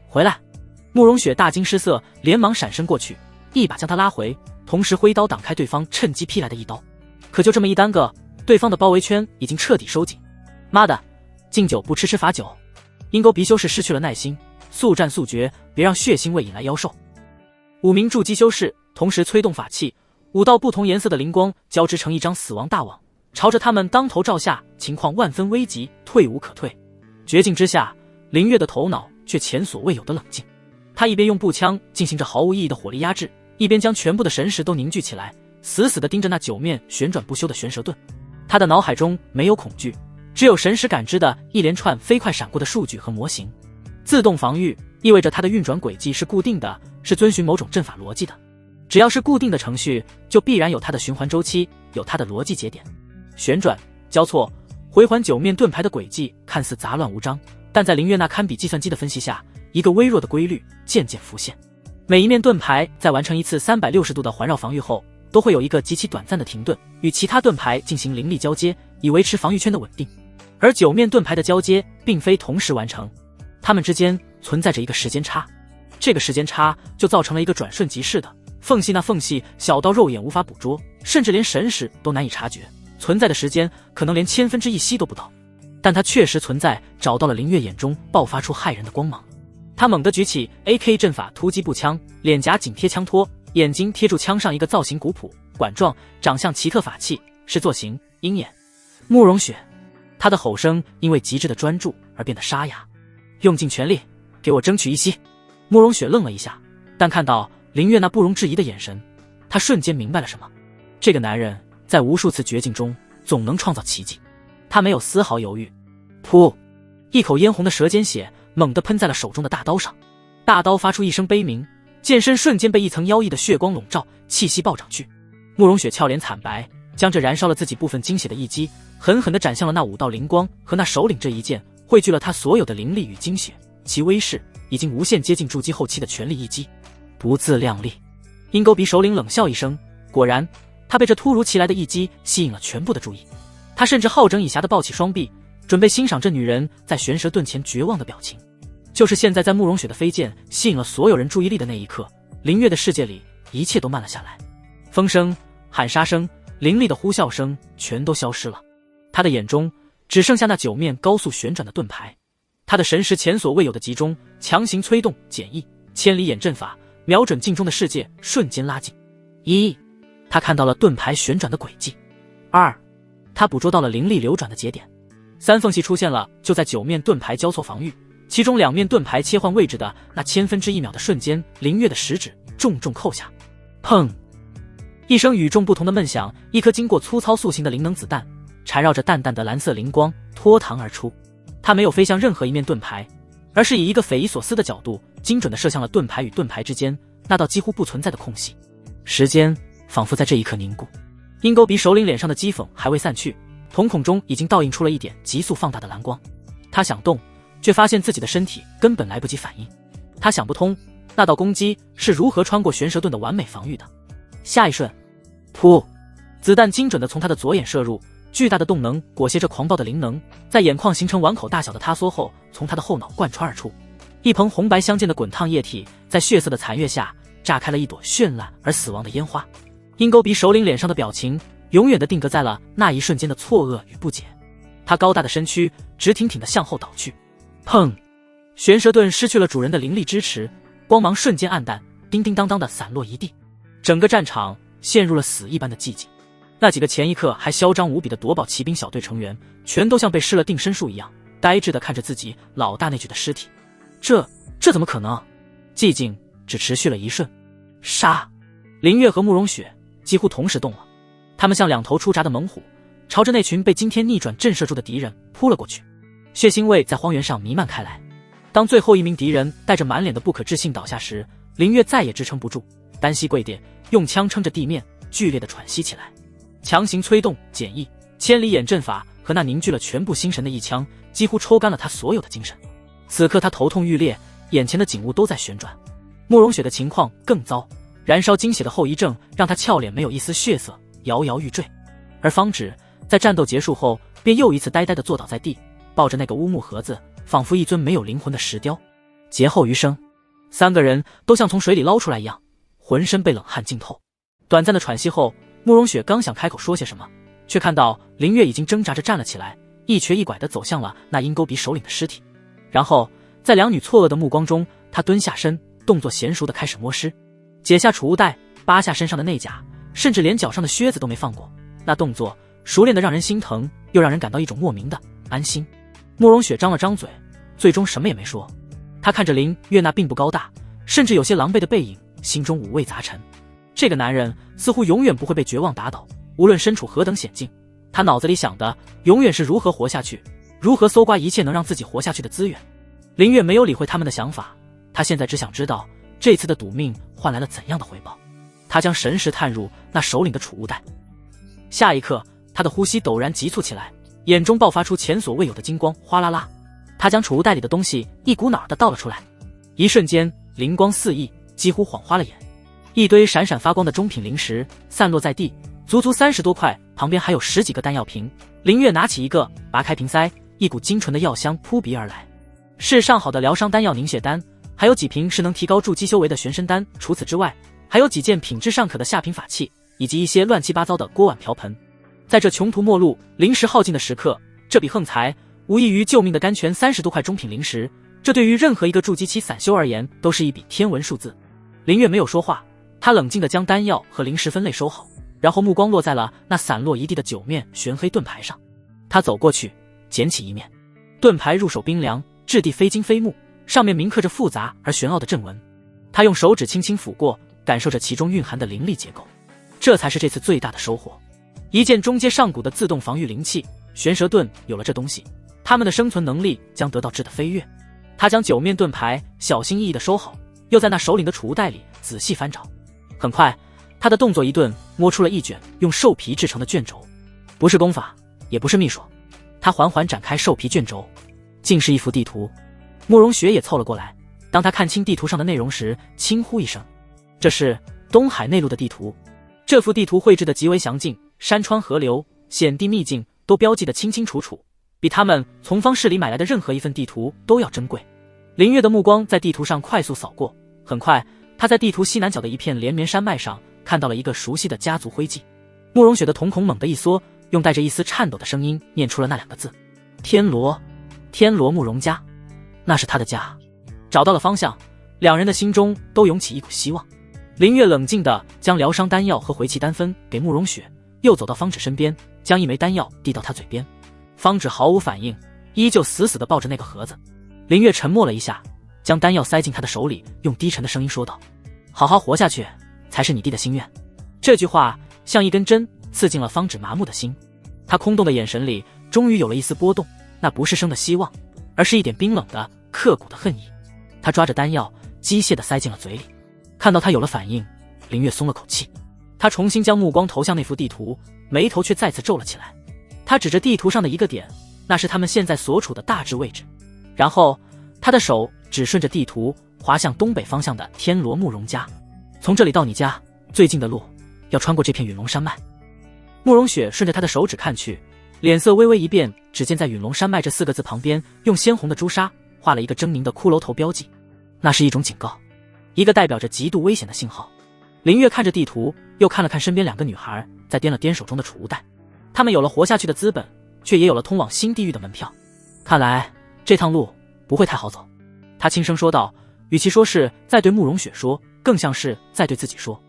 S1: 回来！慕容雪大惊失色，连忙闪身过去，一把将他拉回，同时挥刀挡开对方趁机劈来的一刀。可就这么一耽搁，对方的包围圈已经彻底收紧。妈的，敬酒不吃罚酒！鹰钩鼻修士失去了耐心，速战速决，别让血腥味引来妖兽。5名筑基修士同时催动法器，5道不同颜色的灵光交织成一张死亡大网，朝着他们当头照下，情况万分危急，退无可退。绝境之下，林月的头脑却前所未有的冷静。他一边用步枪进行着毫无意义的火力压制，一边将全部的神识都凝聚起来，死死地盯着那9面旋转不休的悬蛇盾。他的脑海中没有恐惧，只有神识感知的一连串飞快闪过的数据和模型。自动防御意味着它的运转轨迹是固定的，是遵循某种阵法逻辑的。只要是固定的程序，就必然有它的循环周期，有它的逻辑节点。旋转、交错、回环9面盾牌的轨迹看似杂乱无章，但在林月那堪比计算机的分析下，一个微弱的规律渐渐浮现。每一面盾牌在完成一次360度的环绕防御后，都会有一个极其短暂的停顿，与其他盾牌进行灵力交接，以维持防御圈的稳定。而9面盾牌的交接并非同时完成，它们之间存在着一个时间差，这个时间差就造成了一个转瞬即逝的缝隙，那缝隙小到肉眼无法捕捉，甚至连神识都难以察觉，存在的时间可能连1/1000息都不到，但它确实存在，找到了林月眼中爆发出骇人的光芒。他猛地举起 AK 阵法突击步枪，脸颊紧贴枪托，眼睛贴住枪上一个造型古朴、管状、长相奇特法器，是座形鹰眼。慕容雪，他的吼声因为极致的专注而变得沙哑。用尽全力，给我争取一息。慕容雪愣了一下，但看到林月那不容置疑的眼神，他瞬间明白了什么。这个男人在无数次绝境中总能创造奇迹。他没有丝毫犹豫，噗，一口嫣红的舌尖血猛地喷在了手中的大刀上，大刀发出一声悲鸣，剑身瞬间被一层妖异的血光笼罩，气息暴涨去。慕容雪俏脸惨白，将这燃烧了自己部分精血的一击狠狠地斩向了那5道灵光和那首领这一剑，汇聚了他所有的灵力与精血，其威势已经无限接近筑基后期的全力一击。不自量力！鹰钩鼻首领冷笑一声，果然，他被这突如其来的一击吸引了全部的注意。他甚至好整以暇地抱起双臂，准备欣赏这女人在悬蛇盾前绝望的表情。就是现在，在慕容雪的飞剑吸引了所有人注意力的那一刻，林月的世界里一切都慢了下来。风声、喊杀声、凌厉的呼啸声全都消失了，他的眼中只剩下那9面高速旋转的盾牌。他的神识前所未有的集中，强行催动简易千里眼阵法，瞄准镜中的世界瞬间拉近。1，他看到了盾牌旋转的轨迹。2，他捕捉到了灵力流转的节点。3，缝隙出现了，就在9面盾牌交错防御，其中2面盾牌切换位置的那1/1000秒的瞬间，林月的食指重重扣下，砰！一声与众不同的闷响，一颗经过粗糙塑形的灵能子弹缠绕着淡淡的蓝色灵光脱膛而出。它没有飞向任何一面盾牌，而是以一个匪夷所思的角度精准地射向了盾牌与盾牌之间那道几乎不存在的空隙。时间仿佛在这一刻凝固。鹰钩鼻首领脸上的讥讽还未散去，瞳孔中已经倒映出了一点急速放大的蓝光。他想动，却发现自己的身体根本来不及反应。他想不通，那道攻击是如何穿过悬蛇盾的完美防御的。下一瞬，噗！子弹精准地从他的左眼射入，巨大的动能裹挟着狂暴的灵能，在眼眶形成碗口大小的塌缩后，从他的后脑贯穿而出。一盆红白相间的滚烫液体在血色的残月下炸开了一朵绚烂而死亡的烟花。鹰钩鼻首领脸上的表情永远地定格在了那一瞬间的错愕与不解。他高大的身躯直挺挺地向后倒去。砰！悬蛇盾失去了主人的灵力支持，光芒瞬间暗淡，叮叮当当地散落一地。整个战场陷入了死一般的寂静。那几个前一刻还嚣张无比的夺宝骑兵小队成员，全都像被施了定身术一样，呆滞地看着自己老大那具的尸体。这怎么可能？寂静只持续了一瞬。杀！林月和慕容雪几乎同时动了，他们像2头出闸的猛虎，朝着那群被惊天逆转震慑住的敌人扑了过去。血腥味在荒原上弥漫开来。当最后一名敌人带着满脸的不可置信倒下时，林月再也支撑不住，单膝跪地，用枪撑着地面，剧烈的喘息起来。强行催动简易千里眼阵法和那凝聚了全部心神的一枪，几乎抽干了他所有的精神。此刻他头痛欲裂，眼前的景物都在旋转。慕容雪的情况更糟，燃烧精血的后遗症让他俏脸没有一丝血色，摇摇欲坠。而方芷在战斗结束后便又一次呆呆地坐倒在地，抱着那个乌木盒子，仿佛一尊没有灵魂的石雕。劫后余生，3个人都像从水里捞出来一样，浑身被冷汗浸透。短暂的喘息后，慕容雪刚想开口说些什么，却看到林月已经挣扎着站了起来，一瘸一拐地走向了那鹰钩鼻首领的尸体。然后在2女错愕的目光中，他蹲下身，动作娴熟地开始摸尸，解下储物袋，扒下身上的内甲，甚至连脚上的靴子都没放过。那动作熟练的让人心疼，又让人感到一种莫名的安心。慕容雪张了张嘴，最终什么也没说。她看着林月那并不高大，甚至有些狼狈的背影，心中五味杂陈。这个男人似乎永远不会被绝望打倒，无论身处何等险境，他脑子里想的永远是如何活下去，如何搜刮一切能让自己活下去的资源。林月没有理会他们的想法，他现在只想知道这次的赌命换来了怎样的回报。他将神识探入那首领的储物袋，下一刻他的呼吸陡然急促起来，眼中爆发出前所未有的金光，哗啦啦，他将储物袋里的东西一股脑儿地倒了出来。一瞬间灵光四溢，几乎晃花了眼。一堆闪闪发光的中品灵石散落在地，足足30多块，旁边还有10几个丹药瓶。林月拿起一个，拔开瓶塞，一股精纯的药香扑鼻而来，是上好的疗伤丹药凝血丹，还有几瓶是能提高筑基修为的玄身丹。除此之外，还有几件品质尚可的下品法器，以及一些乱七八糟的锅碗瓢盆。在这穷途末路、灵石耗尽的时刻，这笔横财无异于救命的甘泉。30多块中品灵石，这对于任何一个筑基期散修而言，都是一笔天文数字。林月没有说话，他冷静地将丹药和灵石分类收好，然后目光落在了那散落一地的9面玄黑盾牌上。他走过去，捡起一面盾牌，入手冰凉，质地非金非木，上面铭刻着复杂而玄奥的阵纹。他用手指轻轻抚过，感受着其中蕴含的灵力结构。这才是这次最大的收获，一件中阶上古的自动防御灵器。玄蛇盾有了这东西，他们的生存能力将得到质的飞跃。他将9面盾牌小心翼翼地收好，又在那首领的储物袋里仔细翻找。很快，他的动作一顿，摸出了一卷用兽皮制成的卷轴，不是功法，也不是秘术。他缓缓展开兽皮卷轴，竟是一幅地图。慕容雪也凑了过来，当他看清地图上的内容时，轻呼一声：“这是东海内陆的地图。”这幅地图绘制得极为详尽，山川河流、险地秘境都标记得清清楚楚，比他们从方士里买来的任何一份地图都要珍贵。林月的目光在地图上快速扫过，很快他在地图西南角的一片连绵山脉上看到了一个熟悉的家族徽记。慕容雪的瞳孔猛地一缩，用带着一丝颤抖的声音念出了那2个字：天罗。天罗慕容家，那是他的家。找到了方向，两人的心中都涌起一股希望。林月冷静地将疗伤丹药和回气丹分给慕容雪，又走到方芷身边，将一枚丹药递到他嘴边。方芷毫无反应，依旧死死地抱着那个盒子。林月沉默了一下，将丹药塞进他的手里，用低沉的声音说道：好好活下去才是你弟的心愿。这句话像一根针刺进了方芷麻木的心，他空洞的眼神里终于有了一丝波动，那不是生的希望，而是一点冰冷的刻骨的恨意。他抓着丹药机械地塞进了嘴里。看到他有了反应，林月松了口气。他重新将目光投向那幅地图，眉头却再次皱了起来。他指着地图上的一个点，那是他们现在所处的大致位置。然后他的手只顺着地图滑向东北方向的天罗慕容家。从这里到你家最近的路要穿过这片陨龙山脉。慕容雪顺着他的手指看去，脸色微微一变，只见在陨龙山脉这4个字旁边用鲜红的朱砂画了一个狰狞的骷髅头标记，那是一种警告，一个代表着极度危险的信号。林月看着地图，又看了看身边2个女孩，再掂了掂手中的储物袋。她们有了活下去的资本，却也有了通往新地狱的门票。看来这趟路不会太好走。他轻声说道，与其说是在对慕容雪说，更像是在对自己说。